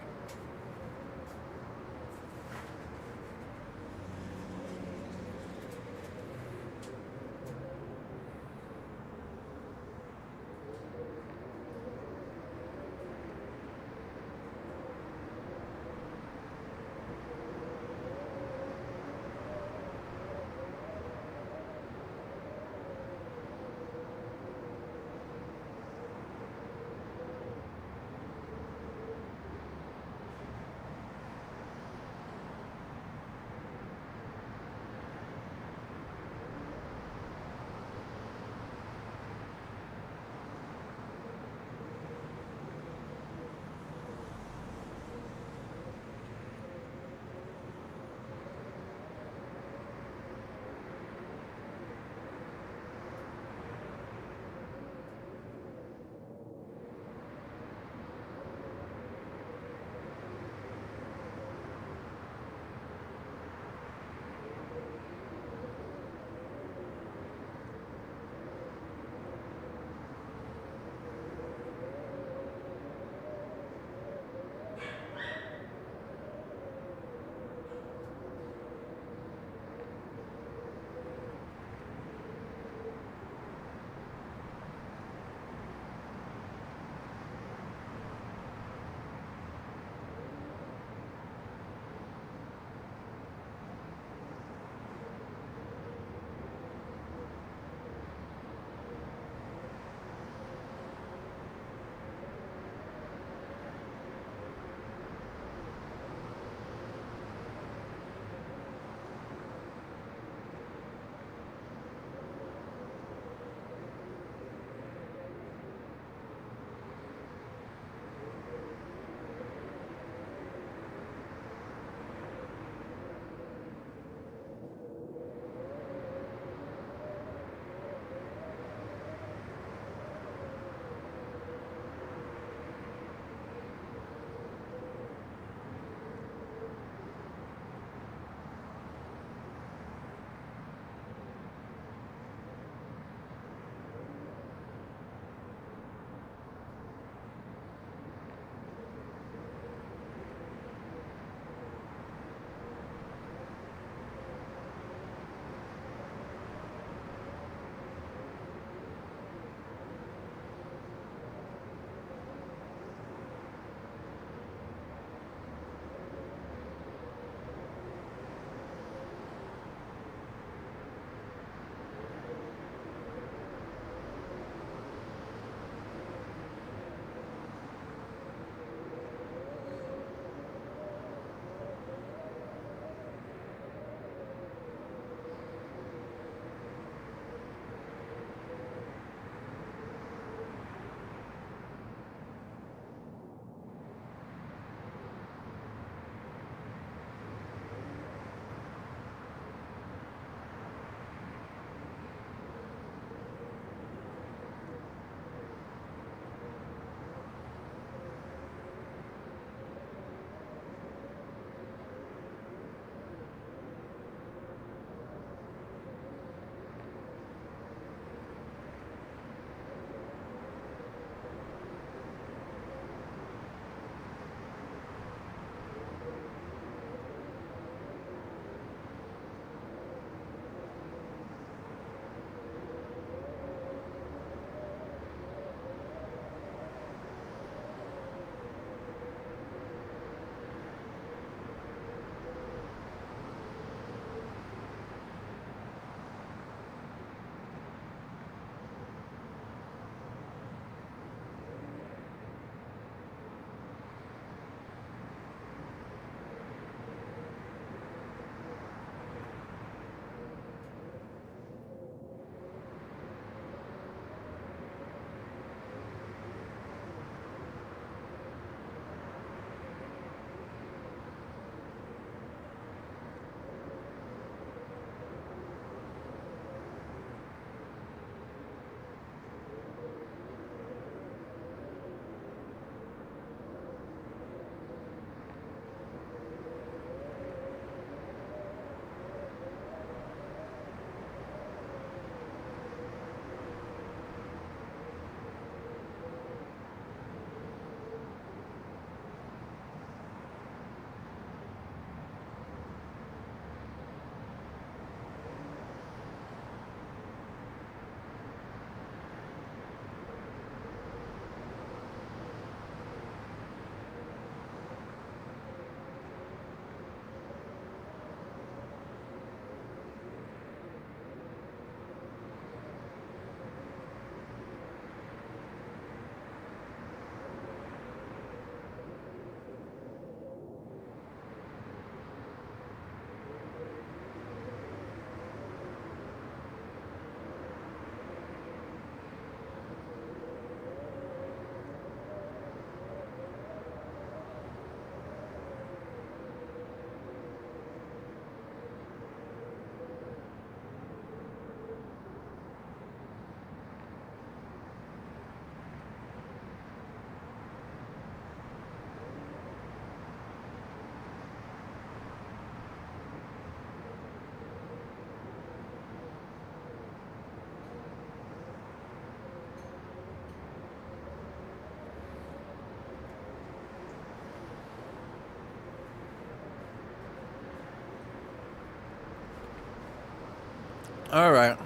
All right.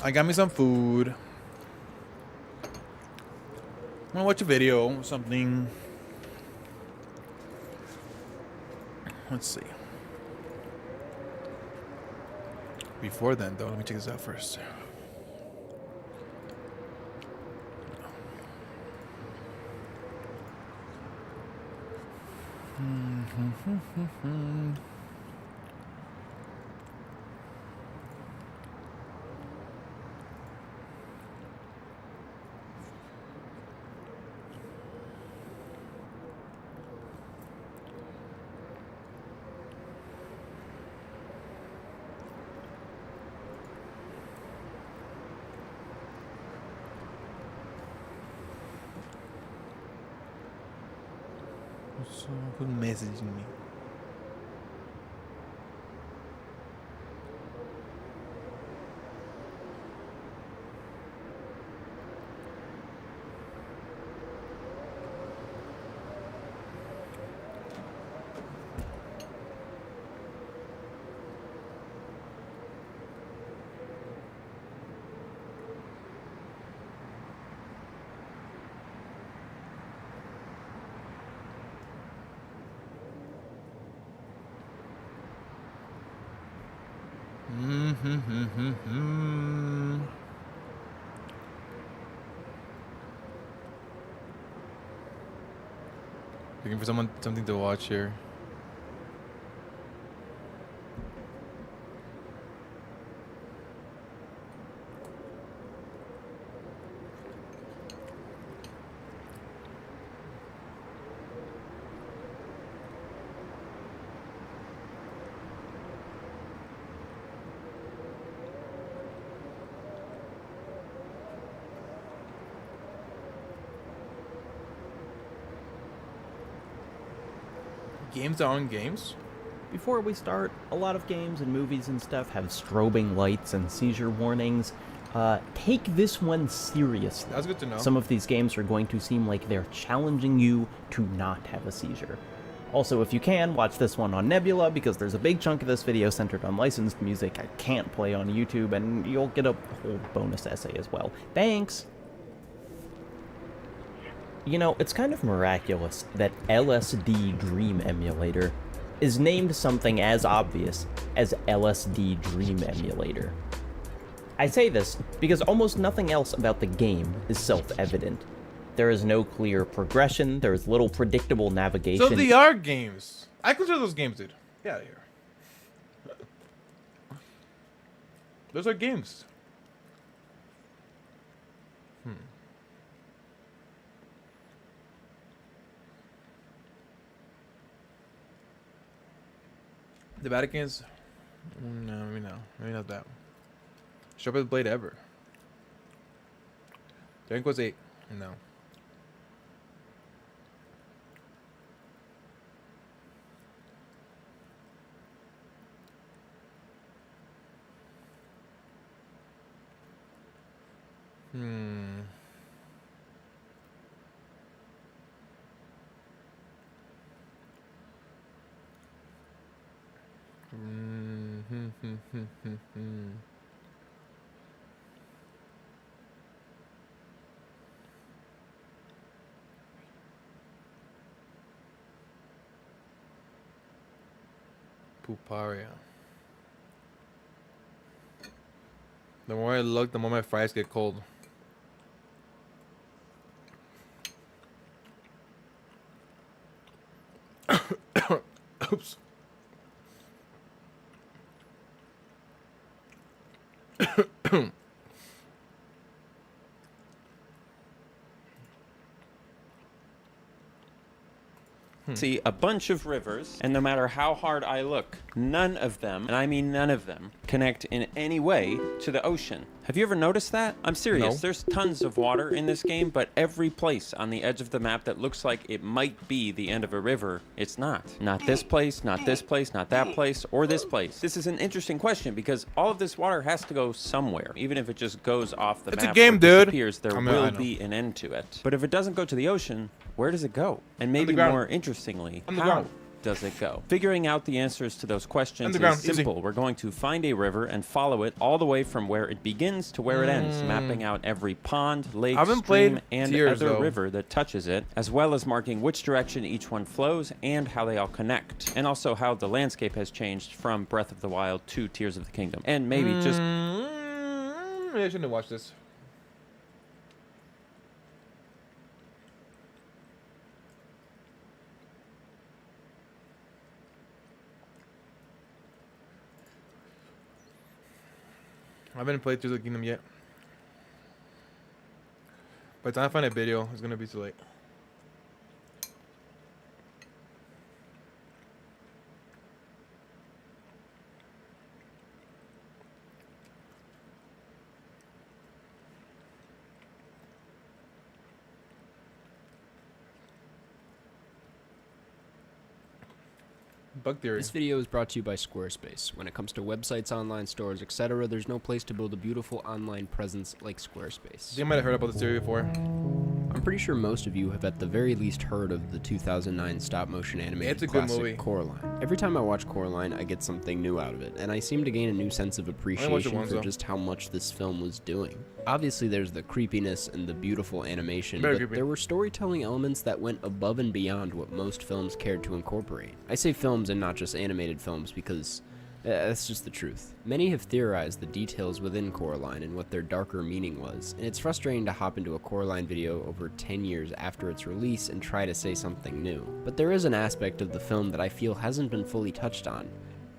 I got me some food. I'm gonna watch a video or something. Let's see. Before then, though, let me check this out first. So, who's messaging me? Looking for something to watch here. Games are on games? Before we start, a lot of games and movies and stuff have strobing lights and seizure warnings. Take this one seriously. That's good to know. Some of these games are going to seem like they're challenging you to not have a seizure. Also, if you can, watch this one on Nebula, because there's a big chunk of this video centered on licensed music I can't play on YouTube, and you'll get a whole bonus essay as well. Thanks! You know, it's kind of miraculous that LSD Dream Emulator is named something as obvious as LSD Dream Emulator. I say this because almost nothing else about the game is self-evident. There is no clear progression, there is little predictable navigation. So they are games. I consider those games, dude. Get out of here. Those are games. The Vatican's... No, maybe no. Maybe not that. Sharpest blade ever. The rank was 8. No. Puparia. The more I look, the more my fries get cold. Oops. See a bunch of rivers, and no matter how hard I look, none of them, and I mean none of them, connect in any way to the ocean. Have you ever noticed that? I'm serious. No. There's tons of water in this game, but every place on the edge of the map that looks like it might be the end of a river, it's not. Not this place, not this place, not that place, or this place. This is an interesting question because all of this water has to go somewhere. Even if it just goes off the It's map a game, or dude. disappears, there I mean, I will know. be an end to it. But if it doesn't go to the ocean, where does it go? And maybe ground. more interestingly, On the how? ground. does it go? Figuring out the answers to those questions Underground, is simple. We're going to find a river and follow it all the way from where it begins to where it ends, mapping out every pond, lake, I haven't stream, played and Tears, other though. river that touches it, as well as marking which direction each one flows and how they all connect, and also how the landscape has changed from Breath of the Wild to Tears of the Kingdom. And maybe just... Maybe I shouldn't have watched this. I haven't played Tears of the Kingdom yet. By the time I find a video, it's gonna be too late. Bug theory. This video is brought to you by Squarespace. When it comes to websites, online stores, etc., there's no place to build a beautiful online presence like Squarespace. You might have heard about this theory before. I'm pretty sure most of you have at the very least heard of the 2009 stop-motion animated It's a good classic movie. Coraline. Every time I watch Coraline, I get something new out of it, and I seem to gain a new sense of appreciation once, for though. just how much this film was doing. Obviously, there's the creepiness and the beautiful animation, Very but creepy. there were storytelling elements that went above and beyond what most films cared to incorporate. I say films and not just animated films because that's just the truth. Many have theorized the details within Coraline and what their darker meaning was, and it's frustrating to hop into a Coraline video over 10 years after its release and try to say something new. But there is an aspect of the film that I feel hasn't been fully touched on,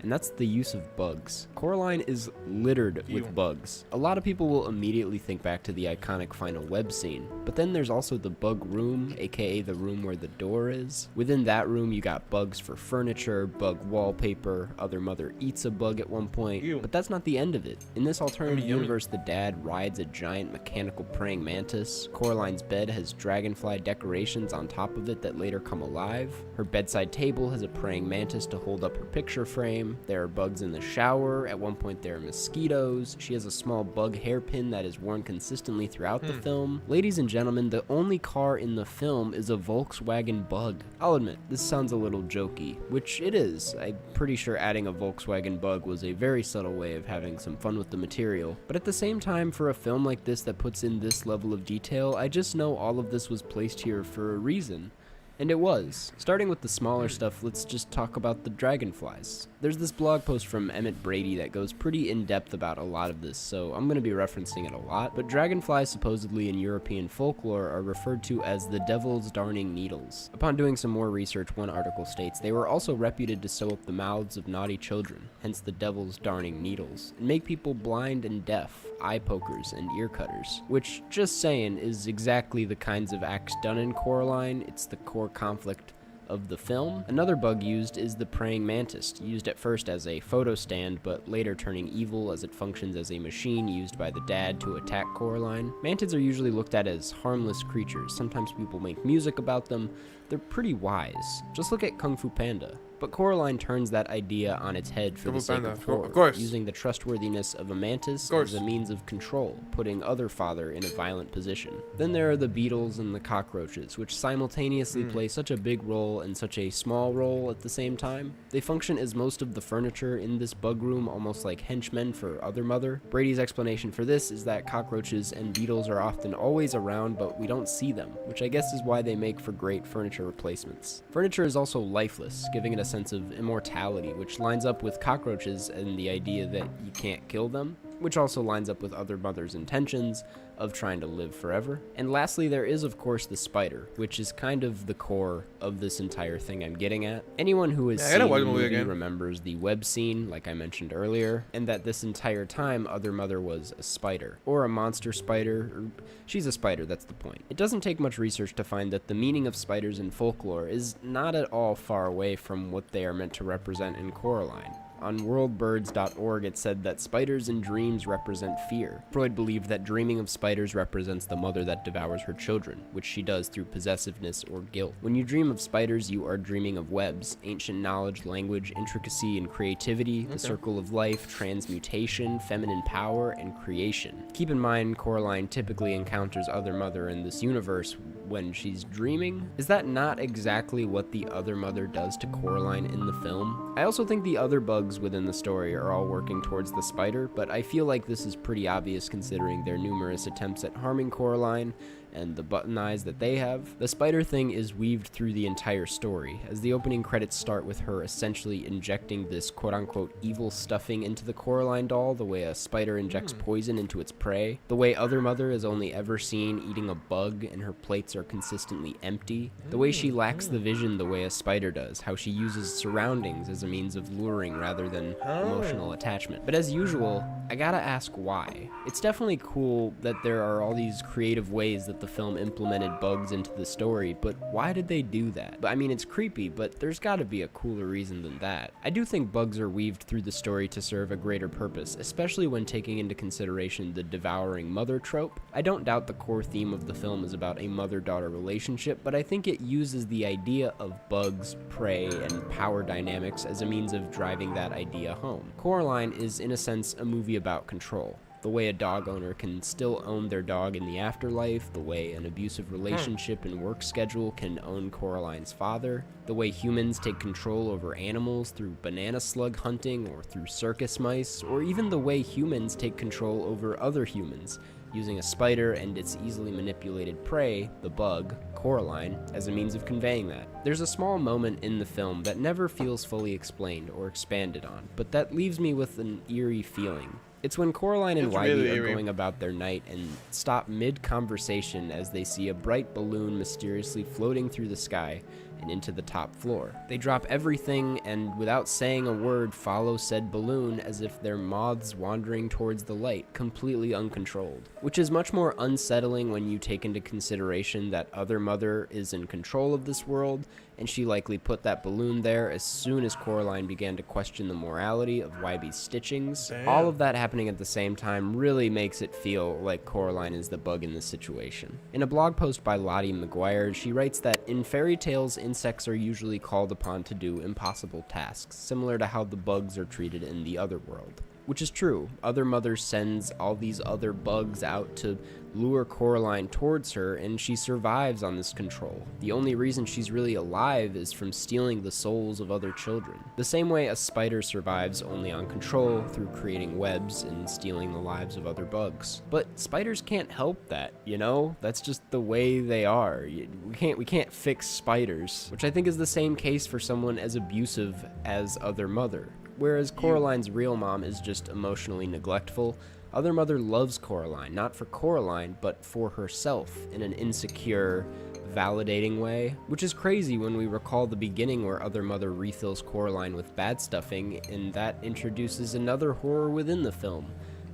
and that's the use of bugs. Coraline is littered with bugs. A lot of people will immediately think back to the iconic final web scene, but then there's also the bug room, aka the room where the door is. Within that room you got bugs for furniture, bug wallpaper, Other Mother eats a bug at one point, but that's not the end of it. In this alternative universe, the dad rides a giant mechanical praying mantis. Coraline's bed has dragonfly decorations on top of it that later come alive. Her bedside table has a praying mantis to hold up her picture frame. There are bugs in the shower. At one point there are mosquitoes. She has a small bug hairpin that is worn consistently throughout the film. Ladies and gentlemen, the only car in the film is a Volkswagen Bug. I'll admit, this sounds a little jokey, which it is. I'm pretty sure adding a Volkswagen Bug was a very subtle way of having some fun with the material. But at the same time, for a film like this that puts in this level of detail, I just know all of this was placed here for a reason. And it was. Starting with the smaller stuff, let's just talk about the dragonflies. There's this blog post from Emmett Brady that goes pretty in-depth about a lot of this, so I'm going to be referencing it a lot, but dragonflies supposedly in European folklore are referred to as the devil's darning needles. Upon doing some more research, one article states they were also reputed to sew up the mouths of naughty children, hence the devil's darning needles, and make people blind and deaf, eye pokers, and ear cutters, which, just saying, is exactly the kinds of acts done in Coraline. It's the core conflict of the film. Another bug used is the praying mantis, used at first as a photo stand, but later turning evil as it functions as a machine used by the dad to attack Coraline. Mantids are usually looked at as harmless creatures. Sometimes people make music about them. They're pretty wise. Just look at Kung Fu Panda. But Coraline turns that idea on its head for the sake of horror, using the trustworthiness of a mantis as a means of control, putting other father in a violent position. Then there are the beetles and the cockroaches, which simultaneously play such a big role and such a small role at the same time. They function as most of the furniture in this bug room, almost like henchmen for Other Mother. Brady's explanation for this is that cockroaches and beetles are often always around, but we don't see them, which I guess is why they make for great furniture replacements. Furniture is also lifeless, giving it a sense of immortality, which lines up with cockroaches and the idea that you can't kill them, which also lines up with Other Mother's intentions of trying to live forever. And lastly, there is of course the spider, which is kind of the core of this entire thing I'm getting at. Anyone who has seen the movie remembers the web scene, like I mentioned earlier, and that this entire time Other Mother was a spider, or a monster spider, or she's a spider, that's the point. It doesn't take much research to find that the meaning of spiders in folklore is not at all far away from what they are meant to represent in Coraline. On worldbirds.org, it said that spiders in dreams represent fear. Freud believed that dreaming of spiders represents the mother that devours her children, which she does through possessiveness or guilt. When you dream of spiders, you are dreaming of webs, ancient knowledge, language, intricacy, and creativity, the circle of life, transmutation, feminine power, and creation. Keep in mind, Coraline typically encounters Other Mother in this universe when she's dreaming. Is that not exactly what the Other Mother does to Coraline in the film? I also think the other bugs within the story are all working towards the spider, but I feel like this is pretty obvious considering their numerous attempts at harming Coraline and the button eyes that they have. The spider thing is weaved through the entire story, as the opening credits start with her essentially injecting this quote-unquote evil stuffing into the Coraline doll, the way a spider injects poison into its prey, the way Other Mother is only ever seen eating a bug and her plates are consistently empty, the way she lacks the vision the way a spider does, how she uses surroundings as a means of luring rather than emotional attachment. But as usual, I gotta ask why. It's definitely cool that there are all these creative ways that the film implemented bugs into the story, but why did they do that? I mean, it's creepy, but there's gotta be a cooler reason than that. I do think bugs are weaved through the story to serve a greater purpose, especially when taking into consideration the devouring mother trope. I don't doubt the core theme of the film is about a mother-daughter relationship, but I think it uses the idea of bugs, prey, and power dynamics as a means of driving that idea home. Coraline is, in a sense, a movie about control. The way a dog owner can still own their dog in the afterlife, the way an abusive relationship and work schedule can own Coraline's father, the way humans take control over animals through banana slug hunting or through circus mice, or even the way humans take control over other humans, using a spider and its easily manipulated prey, the bug, Coraline, as a means of conveying that. There's a small moment in the film that never feels fully explained or expanded on, but that leaves me with an eerie feeling. It's when Coraline and Wybie are going about their night and stop mid-conversation as they see a bright balloon mysteriously floating through the sky and into the top floor. They drop everything and, without saying a word, follow said balloon as if they're moths wandering towards the light, completely uncontrolled. Which is much more unsettling when you take into consideration that Other Mother is in control of this world, and she likely put that balloon there as soon as Coraline began to question the morality of Wybie's stitchings. Damn. All of that happening at the same time really makes it feel like Coraline is the bug in this situation. In a blog post by Lottie McGuire, she writes that in fairy tales, insects are usually called upon to do impossible tasks, similar to how the bugs are treated in the other world. Which is true. Other Mother sends all these other bugs out to lure Coraline towards her, and she survives on this control. The only reason she's really alive is from stealing the souls of other children. The same way a spider survives only on control, through creating webs and stealing the lives of other bugs. But spiders can't help that, you know? That's just the way they are. We can't fix spiders, which I think is the same case for someone as abusive as Other Mother. Whereas Coraline's real mom is just emotionally neglectful, Other Mother loves Coraline, not for Coraline, but for herself in an insecure, validating way, which is crazy when we recall the beginning where Other Mother refills Coraline with bad stuffing, and that introduces another horror within the film,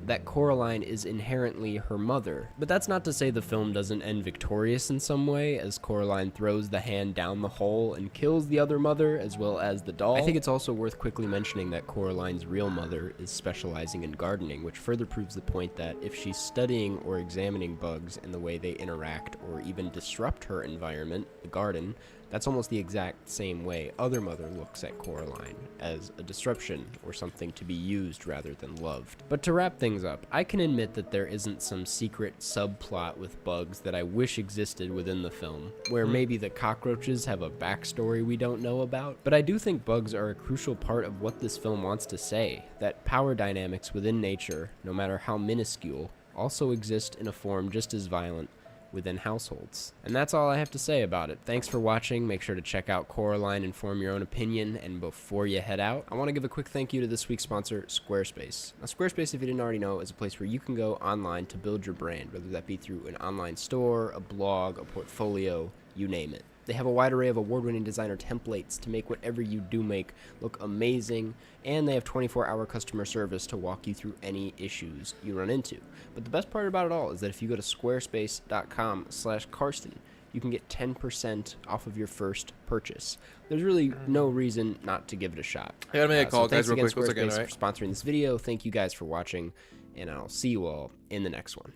that Coraline is inherently her mother. But that's not to say the film doesn't end victorious in some way, as Coraline throws the hand down the hole and kills the Other Mother as well as the doll. I think it's also worth quickly mentioning that Coraline's real mother is specializing in gardening, which further proves the point that if she's studying or examining bugs and the way they interact or even disrupt her environment, the garden, that's almost the exact same way Other Mother looks at Coraline, as a disruption or something to be used rather than loved. But to wrap things up, I can admit that there isn't some secret subplot with bugs that I wish existed within the film, where maybe the cockroaches have a backstory we don't know about. But I do think bugs are a crucial part of what this film wants to say, that power dynamics within nature, no matter how minuscule, also exist in a form just as violent within households. And that's all I have to say about it. Thanks for watching. Make sure to check out Coraline and form your own opinion. And before you head out, I want to give a quick thank you to this week's sponsor, Squarespace. Now, Squarespace, if you didn't already know, is a place where you can go online to build your brand, whether that be through an online store, a blog, a portfolio, you name it. They have a wide array of award-winning designer templates to make whatever you do make look amazing, and they have 24-hour customer service to walk you through any issues you run into. But the best part about it all is that if you go to squarespace.com/Karsten, you can get 10% off of your first purchase. There's really no reason not to give it a shot. I gotta make a call, guys, real quick. Thanks again, Once again, Squarespace, for sponsoring this video. Thank you guys for watching, and I'll see you all in the next one.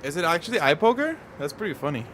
Is it actually eye poker? That's pretty funny.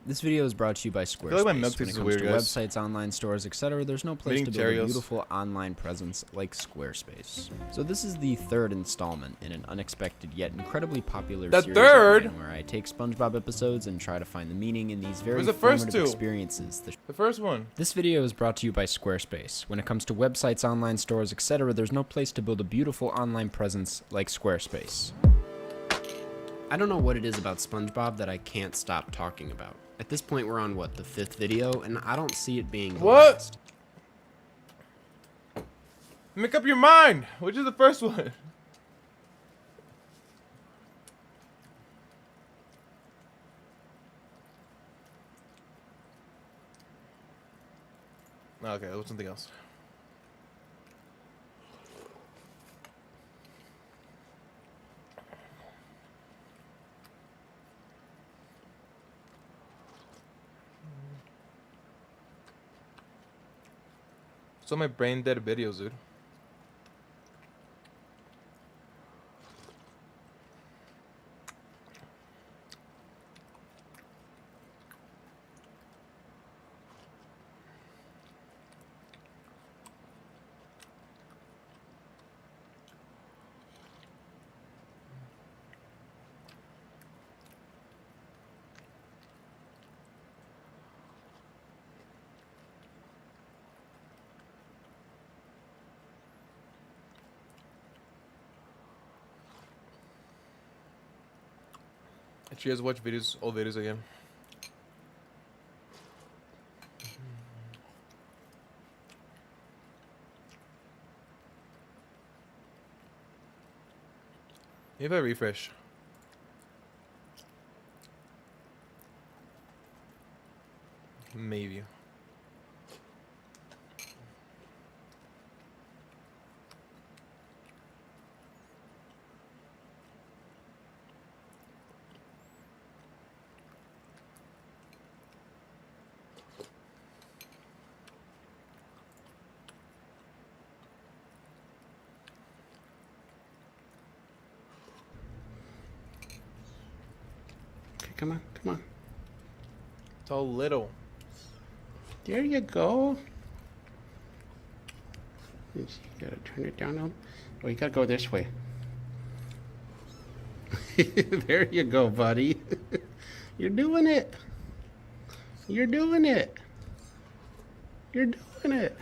This video is brought to you by Squarespace. feel like my milk When tastes it comes weird, to guys. websites, online stores, etc., there's no place Eating to build a Cheerios. beautiful online presence like Squarespace. So this is the third installment in an unexpected yet incredibly popular The series third? of mine where I take SpongeBob episodes and try to find the meaning in these very Where's the first formative two? experiences. The first one. This video is brought to you by Squarespace. When it comes to websites, online stores, etc., there's no place to build a beautiful online presence like Squarespace. I don't know what it is about SpongeBob that I can't stop talking about. At this point, we're on, what, the 5th video, and I don't see it being the What? last. Make up your mind. Which is the first one? Okay, that was something else. So my brain dead videos, dude. She has watched videos, old videos again. Maybe I refresh. Maybe. Come on, come on. It's all little. There you go. You gotta turn it down now. Oh, you gotta go this way. There you go, buddy. You're doing it. You're doing it. You're doing it.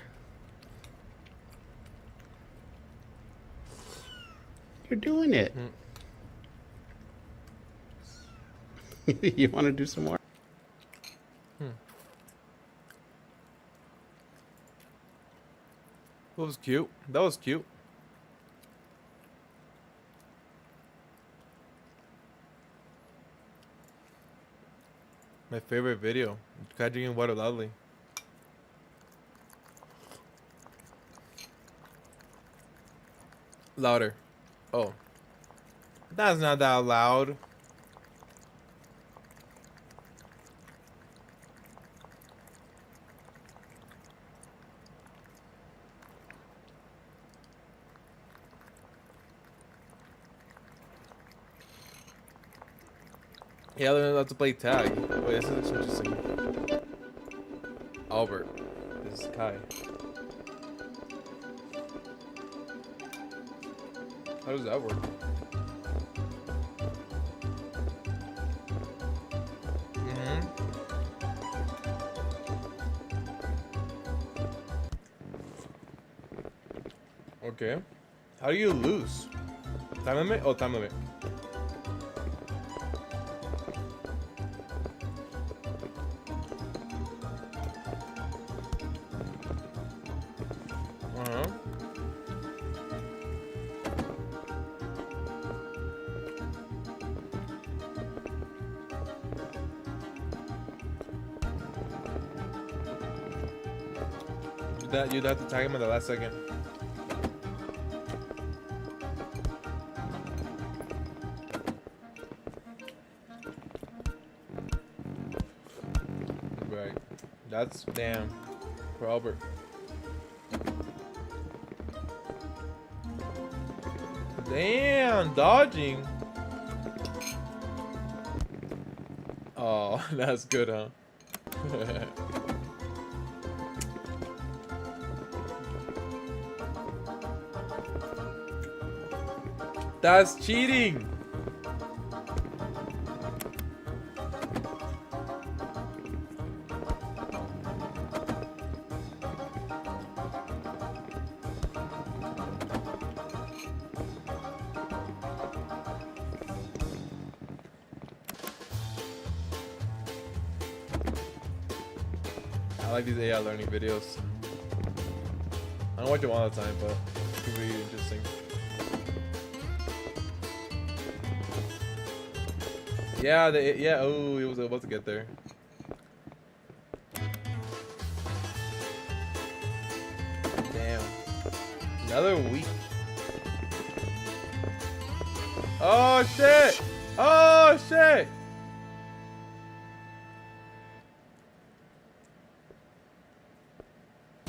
You're doing it. You want to do some more? That was cute. That was cute. My favorite video. Drinking water loudly. Louder. Oh. That's not that loud. Yeah, they're allowed to play tag. Wait, this is interesting. Albert. This is Kai. How does that work? Okay. How do you lose? Time limit? Oh, time limit. You'd have to tag him in the last second. That's damn. Robert. Damn, dodging. Oh, that's good, huh? That's cheating. I like these AI learning videos. I don't watch them all the time, but it's really interesting. Yeah, yeah. Oh, he was about to get there. Damn. Another week. Oh shit! Oh shit!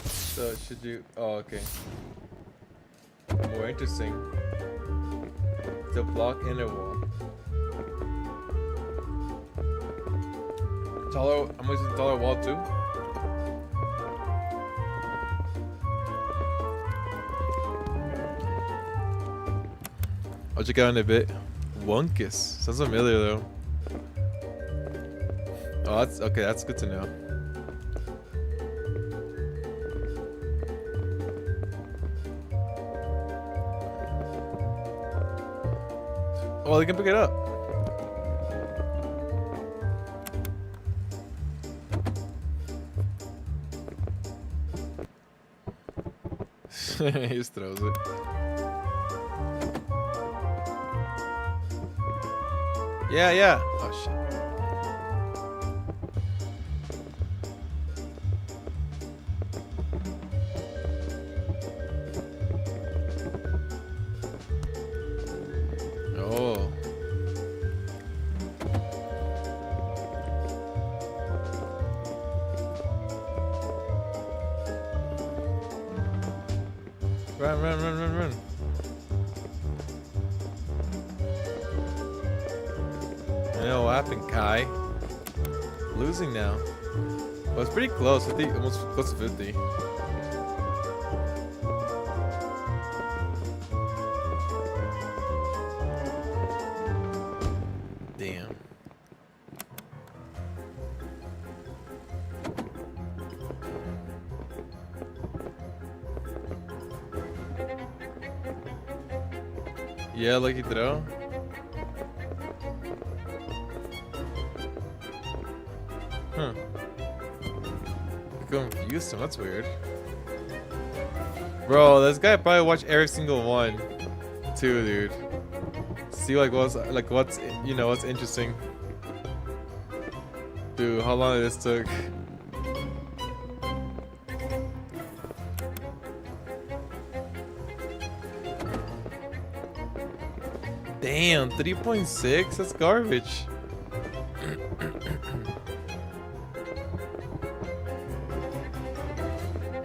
So should you? Oh, okay. More interesting. To block interval. Taller. I'm using taller wall too. I'll check it out in a bit. Wunkus. Sounds familiar though. Oh, that's okay. That's good to know. Oh, they can pick it up. He just throws it. Yeah, yeah. Oh shit. Oh. Run, run, run, run, run. I know what happened, Kai. Losing now. Well, it's pretty close. 50, almost close to 50. Damn. Yeah, lucky throw. Huh. Confused him, that's weird. Bro, this guy probably watched every single one too, dude. See what's you know what's interesting. Dude, how long this took. Damn, 3.6? That's garbage.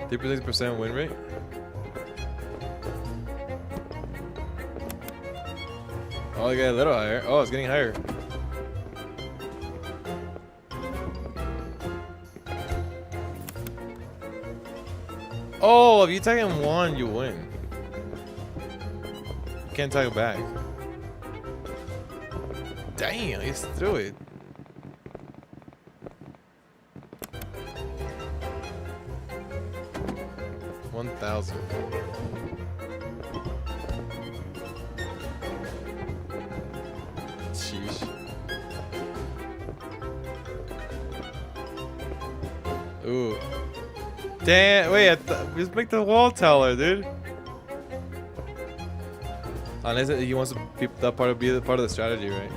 3% win rate? Oh, I got a little higher. Oh, it's getting higher. Oh, if you tag in one, you win. You can't tag it back. Damn, he just threw it. $1,000. Sheesh. Ooh. Damn, wait, just make the wall taller, dude. Unless he wants to be that part of the strategy, right?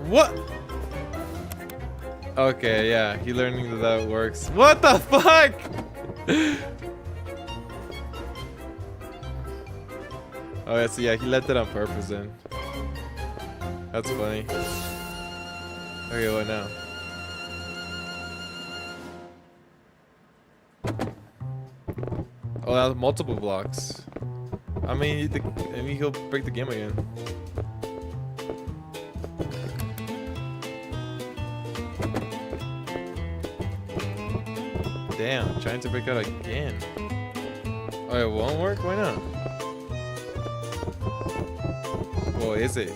What? Okay, yeah, he learning that works. What the fuck? Oh, yeah, so yeah, he left it on purpose then. That's funny. Okay, what now? Oh, that was multiple blocks. I mean, he'll break the game again. Damn, trying to break out again. Oh, it won't work? Why not? Well, is it?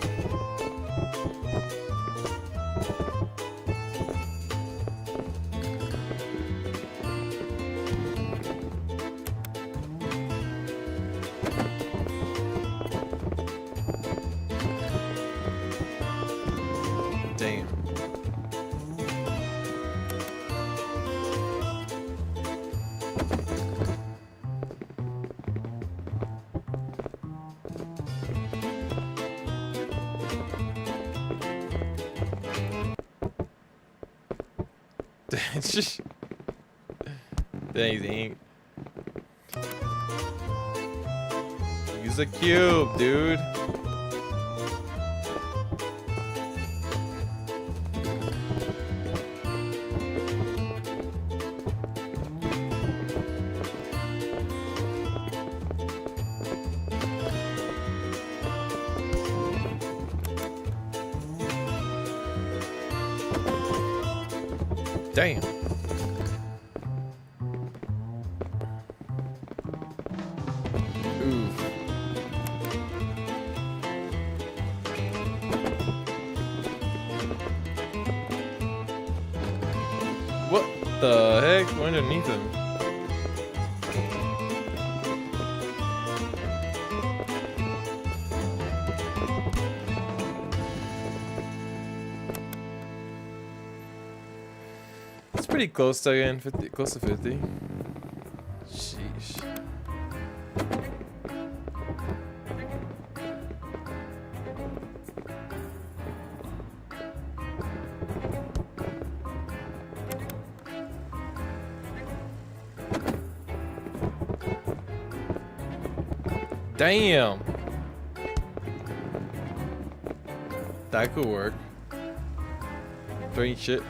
Damn. Dang. Use a cube, dude. Damn. Oof. What the heck? We're underneath him. It's pretty close to again, 50, close to 50. Sheesh. Damn. That could work. Throwing shit.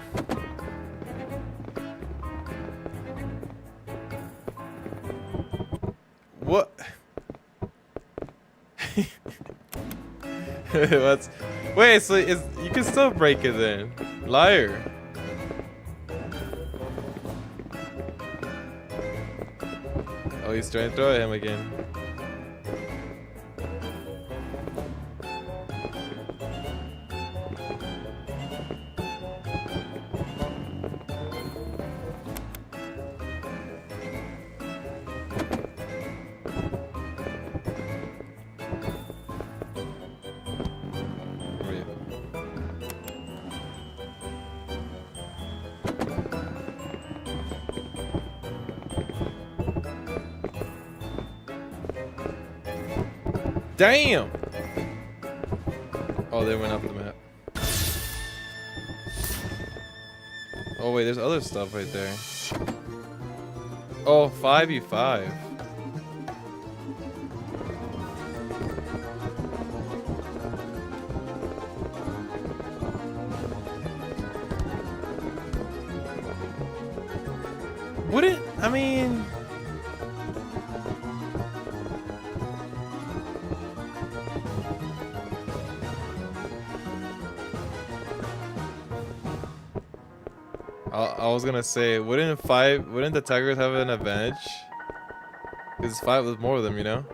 What? What's? Wait, so you can still break it then? Liar. Oh, he's trying to throw at him again. Damn! Oh, they went up the map. Oh wait, there's other stuff right there. Oh, 5v5. Wouldn't, I mean... I was gonna say, wouldn't the Tigers have an advantage? Because 5 was more of them, you know?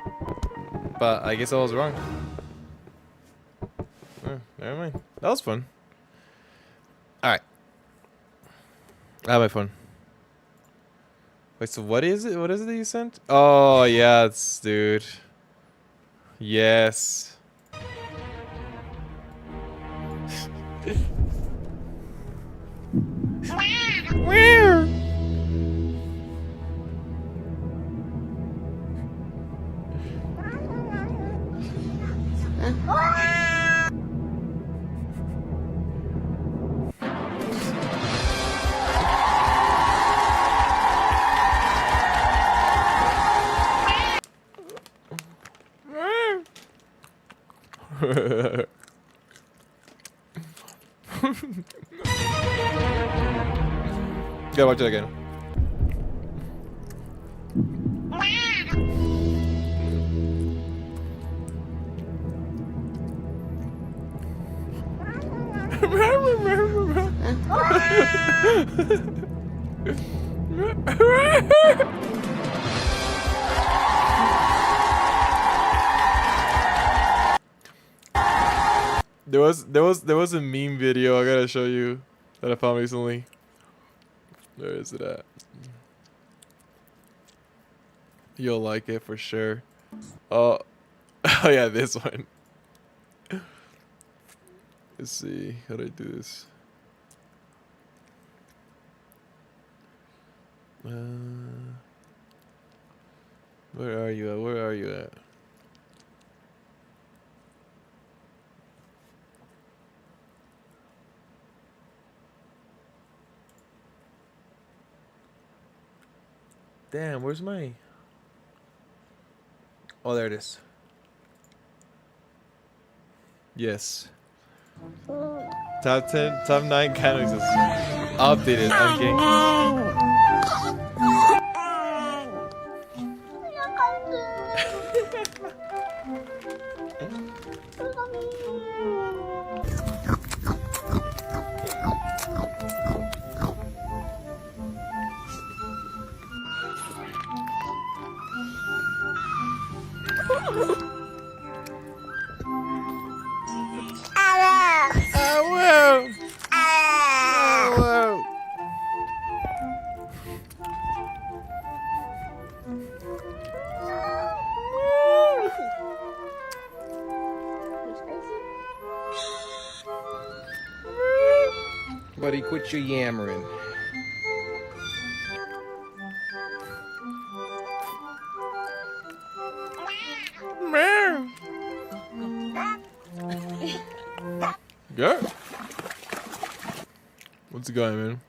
But I guess I was wrong. Never mind. That was fun. Alright. I had my fun. Wait, so what is it? What is it that you sent? Oh, yes, dude. Yes. Where? Gotta watch it again. There was a meme video I gotta show you that I found recently. Where is it at? You'll like it for sure. Oh, oh yeah, this one. Let's see, how do I do this? Where are you at? Where are you at? Damn, where's my... Oh, there it is. Yes. Top 10, top 9 candidates is updated. Okay. Buddy, quit your yammering. Good. What's going, man?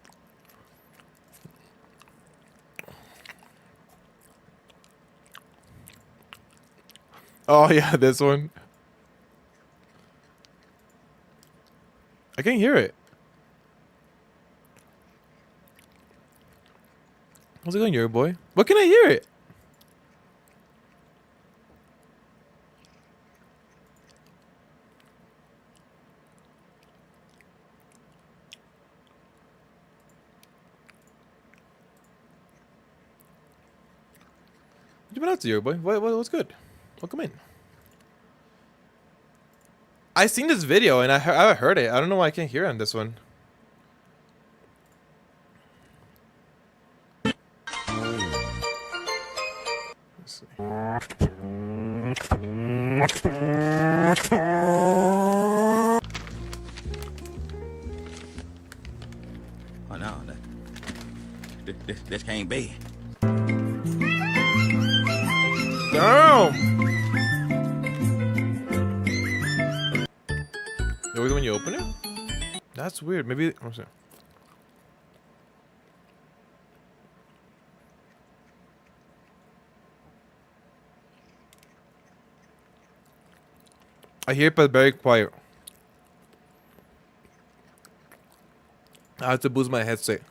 Oh yeah, this one. I can't hear it. How's it going, your boy? What can I hear it? What you been up to, your boy? What's good? Welcome in. I seen this video and I heard it. I don't know why I can't hear it on this one. Let's see. Oh no, this can't be. Damn! It was when you open it? That's weird. Maybe. What's that? I hear it, but very quiet. I have to boost my headset.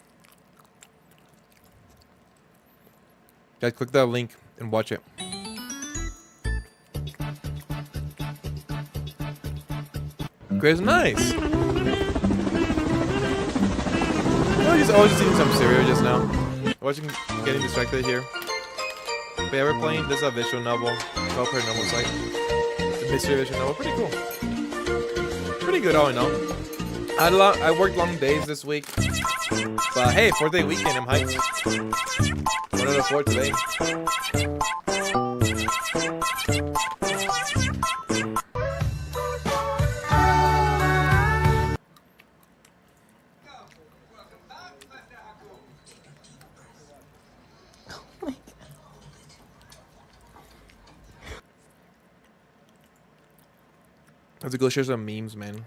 Guys, click that link and watch it. Grace, nice. I was just eating some cereal just now. Watching, getting distracted here. But yeah, we're playing this visual novel called Paranormasight. It's a mystery visual novel. Pretty cool. Pretty good all in all. I worked long days this week. But hey, 4-day weekend, I'm hyped. 1 out of 4 today. I have to go share some memes, man. Let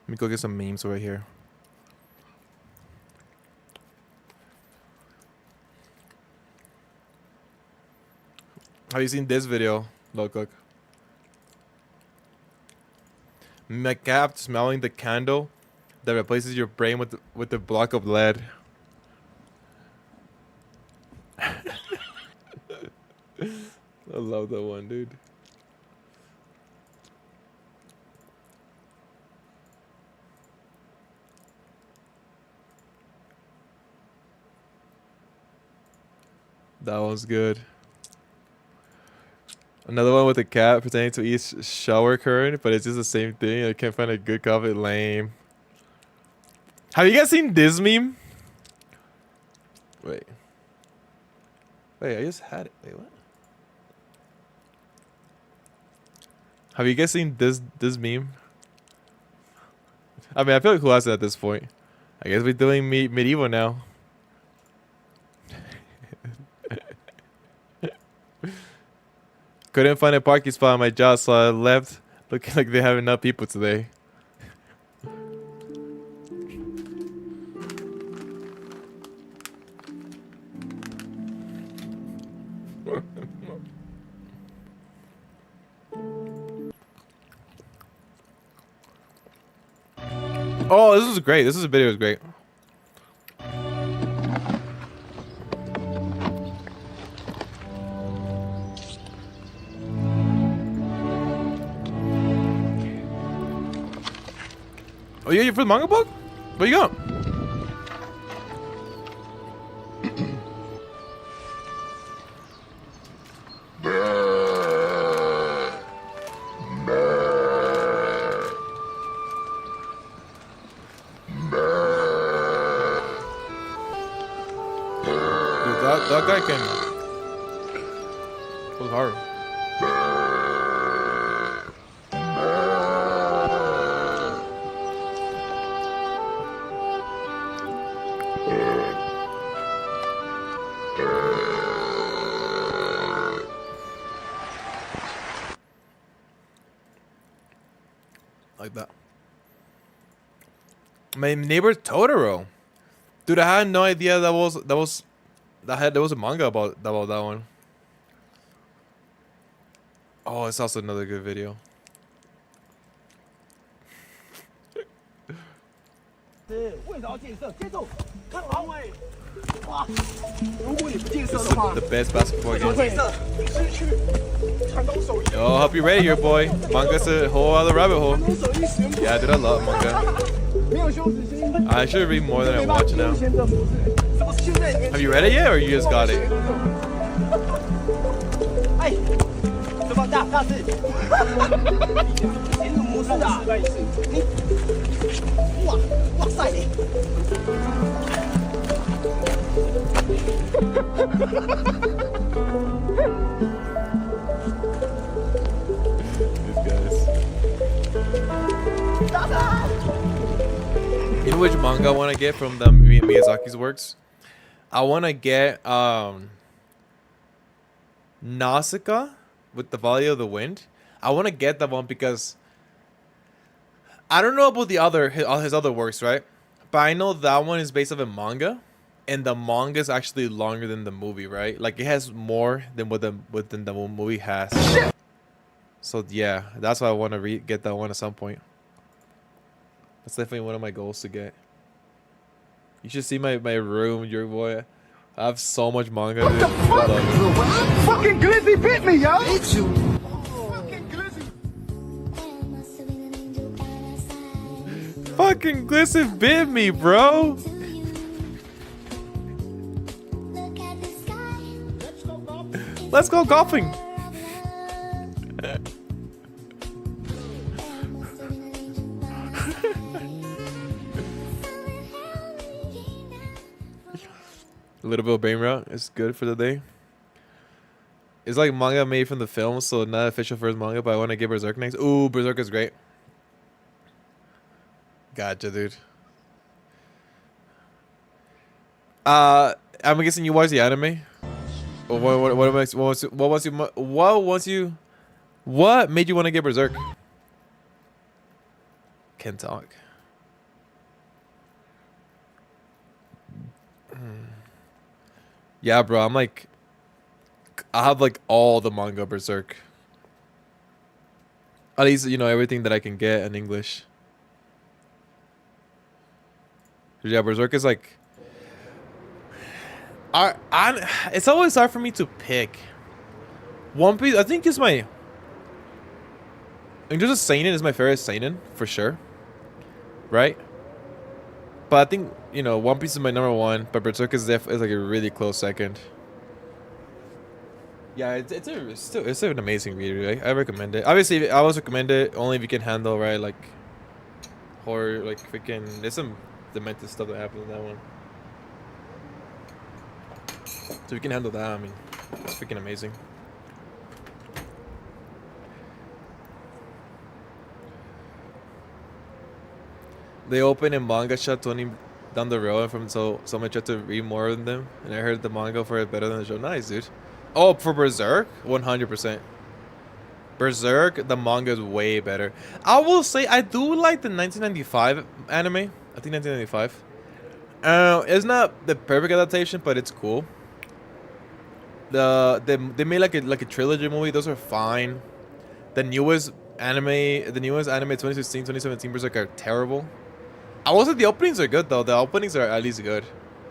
me go get some memes over here. Have you seen this video, Low Cook? My cat smelling the candle that replaces your brain with the block of lead. I love that one, dude. That one's good. Another one with a cat pretending to eat shower curd, but it's just the same thing. I can't find a good comment. Lame. Have you guys seen this meme? Wait. Wait, I just had it. Wait, what? Have you guys seen this meme? I mean, I feel like who has it at this point? I guess we're doing medieval now. Couldn't find a parking spot on my job, so I left. Looking like they have enough people today. Oh, this is great. This video is great. Oh, yeah, you for the manga book? What you got? Dude, that guy can pull hard. Like that. My neighbor Totoro. Dude, I had no idea there was a manga about that one. Oh, it's also another good video. This is the best basketball game. Yo, I'll help you ready here, boy. Manga's a whole other rabbit hole. Yeah, dude, I love manga. I should read more than I watch now. Have you read it yet, or you just got it? You know which manga I want to get from the Miyazaki's works? I want to get Nausicaa with the Valley of the Wind. I want to get that one because I don't know about his other works, right? But I know that one is based off a manga, and the manga is actually longer than the movie, right? Like it has more than what the movie has. So yeah, that's why I want to get that one at some point. That's definitely one of my goals to get. You should see my room, your boy. I have so much manga, dude. I love it. Fucking Glizzy bit me, yo! Hate you. Fucking Glizzy bit me, bro. Let's go golfing. A little bit of brain rot is good for the day. It's like manga made from the film, so not official first manga, but I want to get Berserk next. Ooh, Berserk is great. Gotcha, dude. I'm guessing you watch the anime. What made you want to get Berserk? Can't talk. Yeah, bro, I'm like, I have like all the manga Berserk. At least, you know, everything that I can get in English. Yeah, Berserk is like... it's always hard for me to pick. One Piece, I think, is my... I think just Seinen is my favorite Seinen, for sure. Right? But I think, you know, One Piece is my number one, but Berserk is like a really close second. Yeah, it's an amazing read. Right? I recommend it. Obviously, I always recommend it only if you can handle, right, like horror, like freaking. There's some demented stuff that happens in that one. So if you can handle that, I mean, it's freaking amazing. They open in manga shop 20 down the road, and from so someone tried to read more of them, and I heard the manga for it better than the show. Nice, dude. Oh, for Berserk, 100%. Berserk, the manga is way better. I will say I do like the 1995 anime. I think 1995. It's not the perfect adaptation, but it's cool. They made like a trilogy movie. Those are fine. The newest anime 2016, 2017 Berserk are terrible. I will say the openings are good though. The openings are at least good.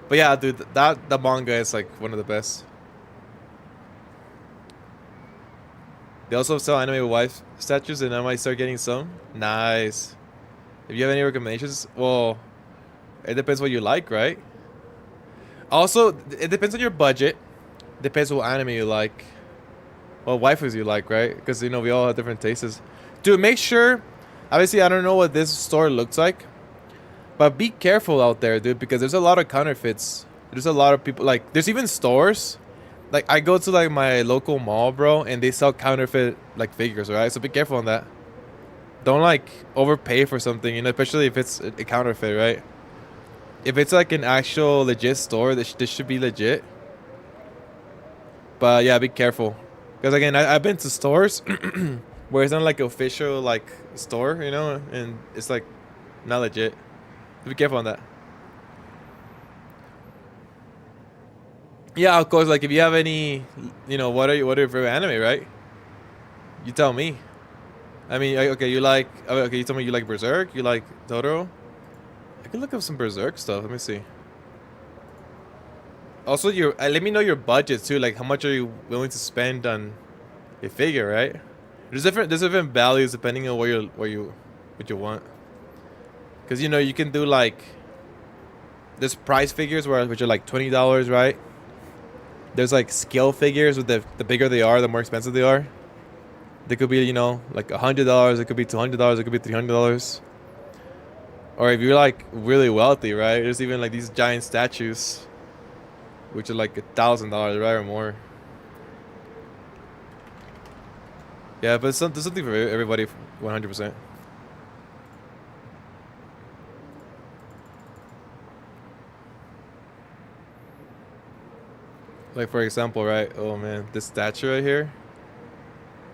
But yeah, dude, the manga is like one of the best. They also sell anime wife statues, and I might start getting some. Nice. If you have any recommendations, well, it depends what you like, right? Also, it depends on your budget. Depends what anime you like. What waifus you like, right? Because, you know, we all have different tastes. Dude, make sure... Obviously, I don't know what this store looks like. But be careful out there, dude, because there's a lot of counterfeits. There's a lot of people... Like, there's even stores... Like, I go to, like, my local mall, bro, and they sell counterfeit, like, figures, right? So be careful on that. Don't, like, overpay for something, you know, especially if it's a counterfeit, right? If it's, like, an actual legit store, this should be legit. But, yeah, be careful. Because, again, I've been to stores where it's not, like, official, like, store, you know? And it's, like, not legit. So be careful on that. Yeah, of course. Like, if you have any, you know, what are your favorite anime, right? You tell me. I mean, okay, you like, okay, you tell me you like Berserk, you like Totoro. I can look up some Berserk stuff. Let me see. Also, let me know your budget too. Like, how much are you willing to spend on your figure, right? There's different values depending on what you want. Because, you know, you can do like, there's price figures which are like $20, right? There's like scale figures with the bigger they are, the more expensive they are. They could be, you know, like $100. It could be $200. It could be $300. Or if you're like really wealthy, right? There's even like these giant statues, which are like $1,000, right, or more. Yeah, but there's something for everybody, 100%. Like, for example, right? Oh man, this statue right here.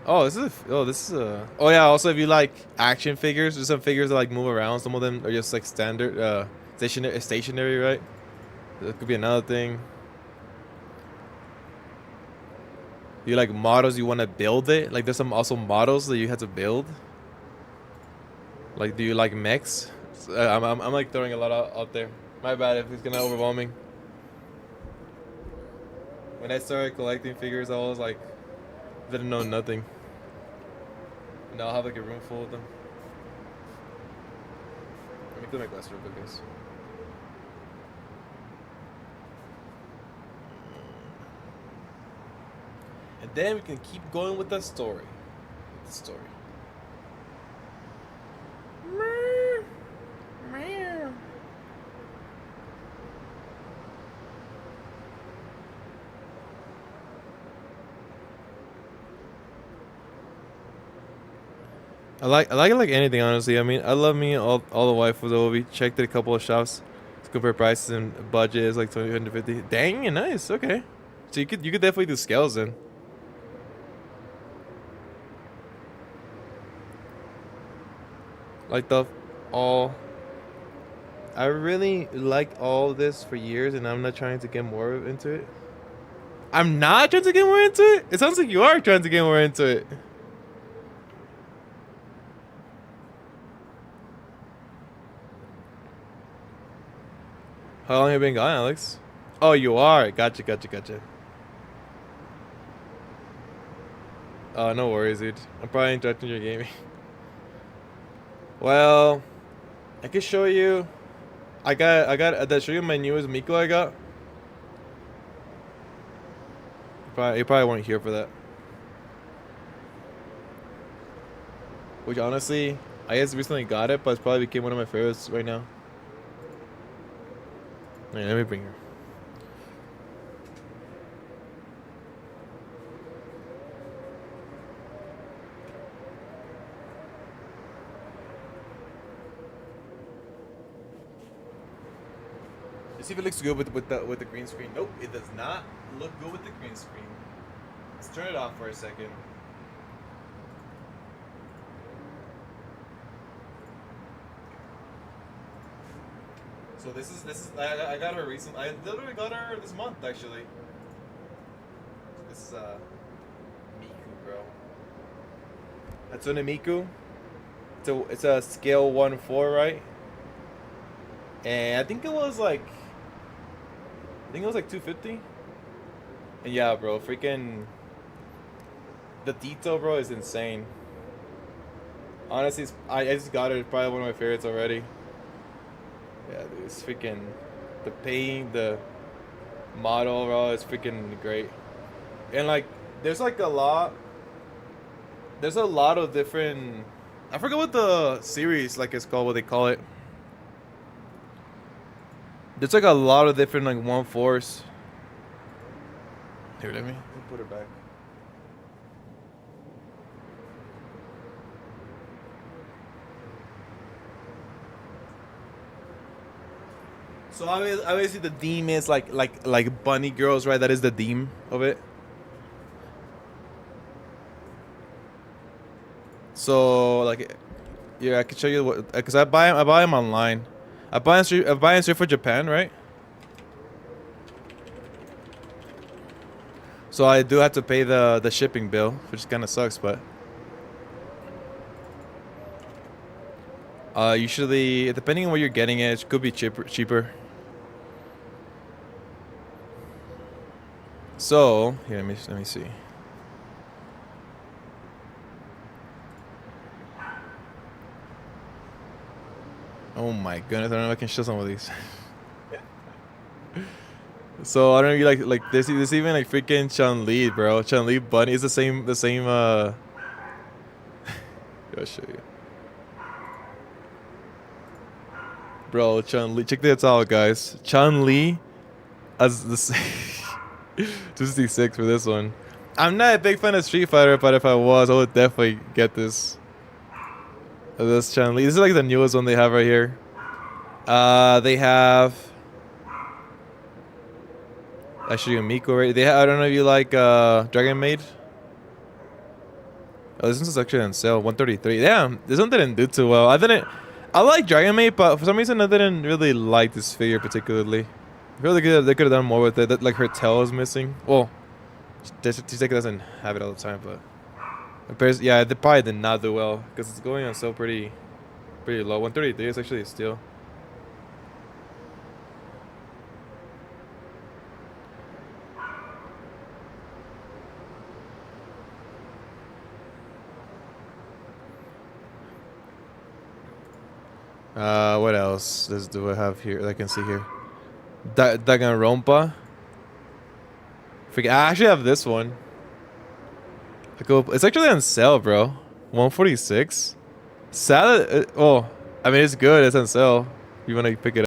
Oh, oh yeah. Also, if you like action figures, there's some figures that like move around. Some of them are just like standard, stationary, right? That could be another thing. You like models? You want to build it? Like, there's some also models that you have to build. Like, do you like mechs? I'm like throwing a lot out there. My bad if it's gonna overwhelm me. When I started collecting figures, I was like, didn't know nothing. Now I'll have like a room full of them. Let me clear my glass real quick, guys. And then we can keep going with the story. I like anything, honestly. I mean, I love me all the waifus. We checked at a couple of shops to compare prices, and budget is like $250. Dang, nice. Okay, so you could definitely do scales then. Like I really liked all this for years, and I'm not trying to get more into it. I'm not trying to get more into it? It sounds like you are trying to get more into it. How long have you been gone, Alex? Oh, you are. Gotcha. Oh, no worries, dude. I'm probably interrupting your gaming. Well, I can show you. I got show you my newest Miko I got. You probably weren't here for that. Which honestly, I just recently got it, but it's probably became one of my favorites right now. Wait, let me bring her. Let's see if it looks good with the green screen. Nope, it does not look good with the green screen. Let's turn it off for a second. So this is I got her recently. I literally got her this month actually. So this is Miku, bro. Hatsune Miku. It's a scale 1-4, right? And I think it was like 250. And yeah, bro, freaking the detail, bro, is insane. Honestly, I just got it. It's probably one of my favorites already. Yeah, dude, it's freaking the paint, the model, bro, it's freaking great. And like, there's like a lot. There's a lot of different. I forget what the series like it's called. What they call it. There's like a lot of different like 1/4s. Here, let me put it back. So obviously the theme is like bunny girls, right? That is the theme of it. So like, yeah, I can show you what, because I buy them online. I buy them straight for Japan, right? So I do have to pay the shipping bill, which kind of sucks, but usually depending on where you're getting it, it could be cheaper. So here, let me see. Oh my goodness, I don't know if I can show some of these. So I don't know if you like there's even like freaking Chun-Li, bro. Chun-Li bunny is the same I'll show you. Bro, Chun-Li, check this out, guys. Chun-Li as the 266 for this one. I'm not a big fan of Street Fighter, but if I was, I would definitely get this. This Chun-Li. This is like the newest one they have right here. They have actually a Miko, right? I don't know if you like Dragon Maid. Oh, this one's actually on sale, 133. Damn, this one didn't do too well. I like Dragon Maid, but for some reason I didn't really like this figure particularly. I feel like they could have done more with it. That, like her tail is missing. Well, T-Tech doesn't have it all the time, but yeah, they probably did not do well because it's going on sale pretty low. 133 is actually a steal. What else do I have here that I can see here? Danganronpa. I actually have this one. It's actually on sale, bro. 146. Sad. Oh, I mean, it's good. It's on sale. You want to pick it up.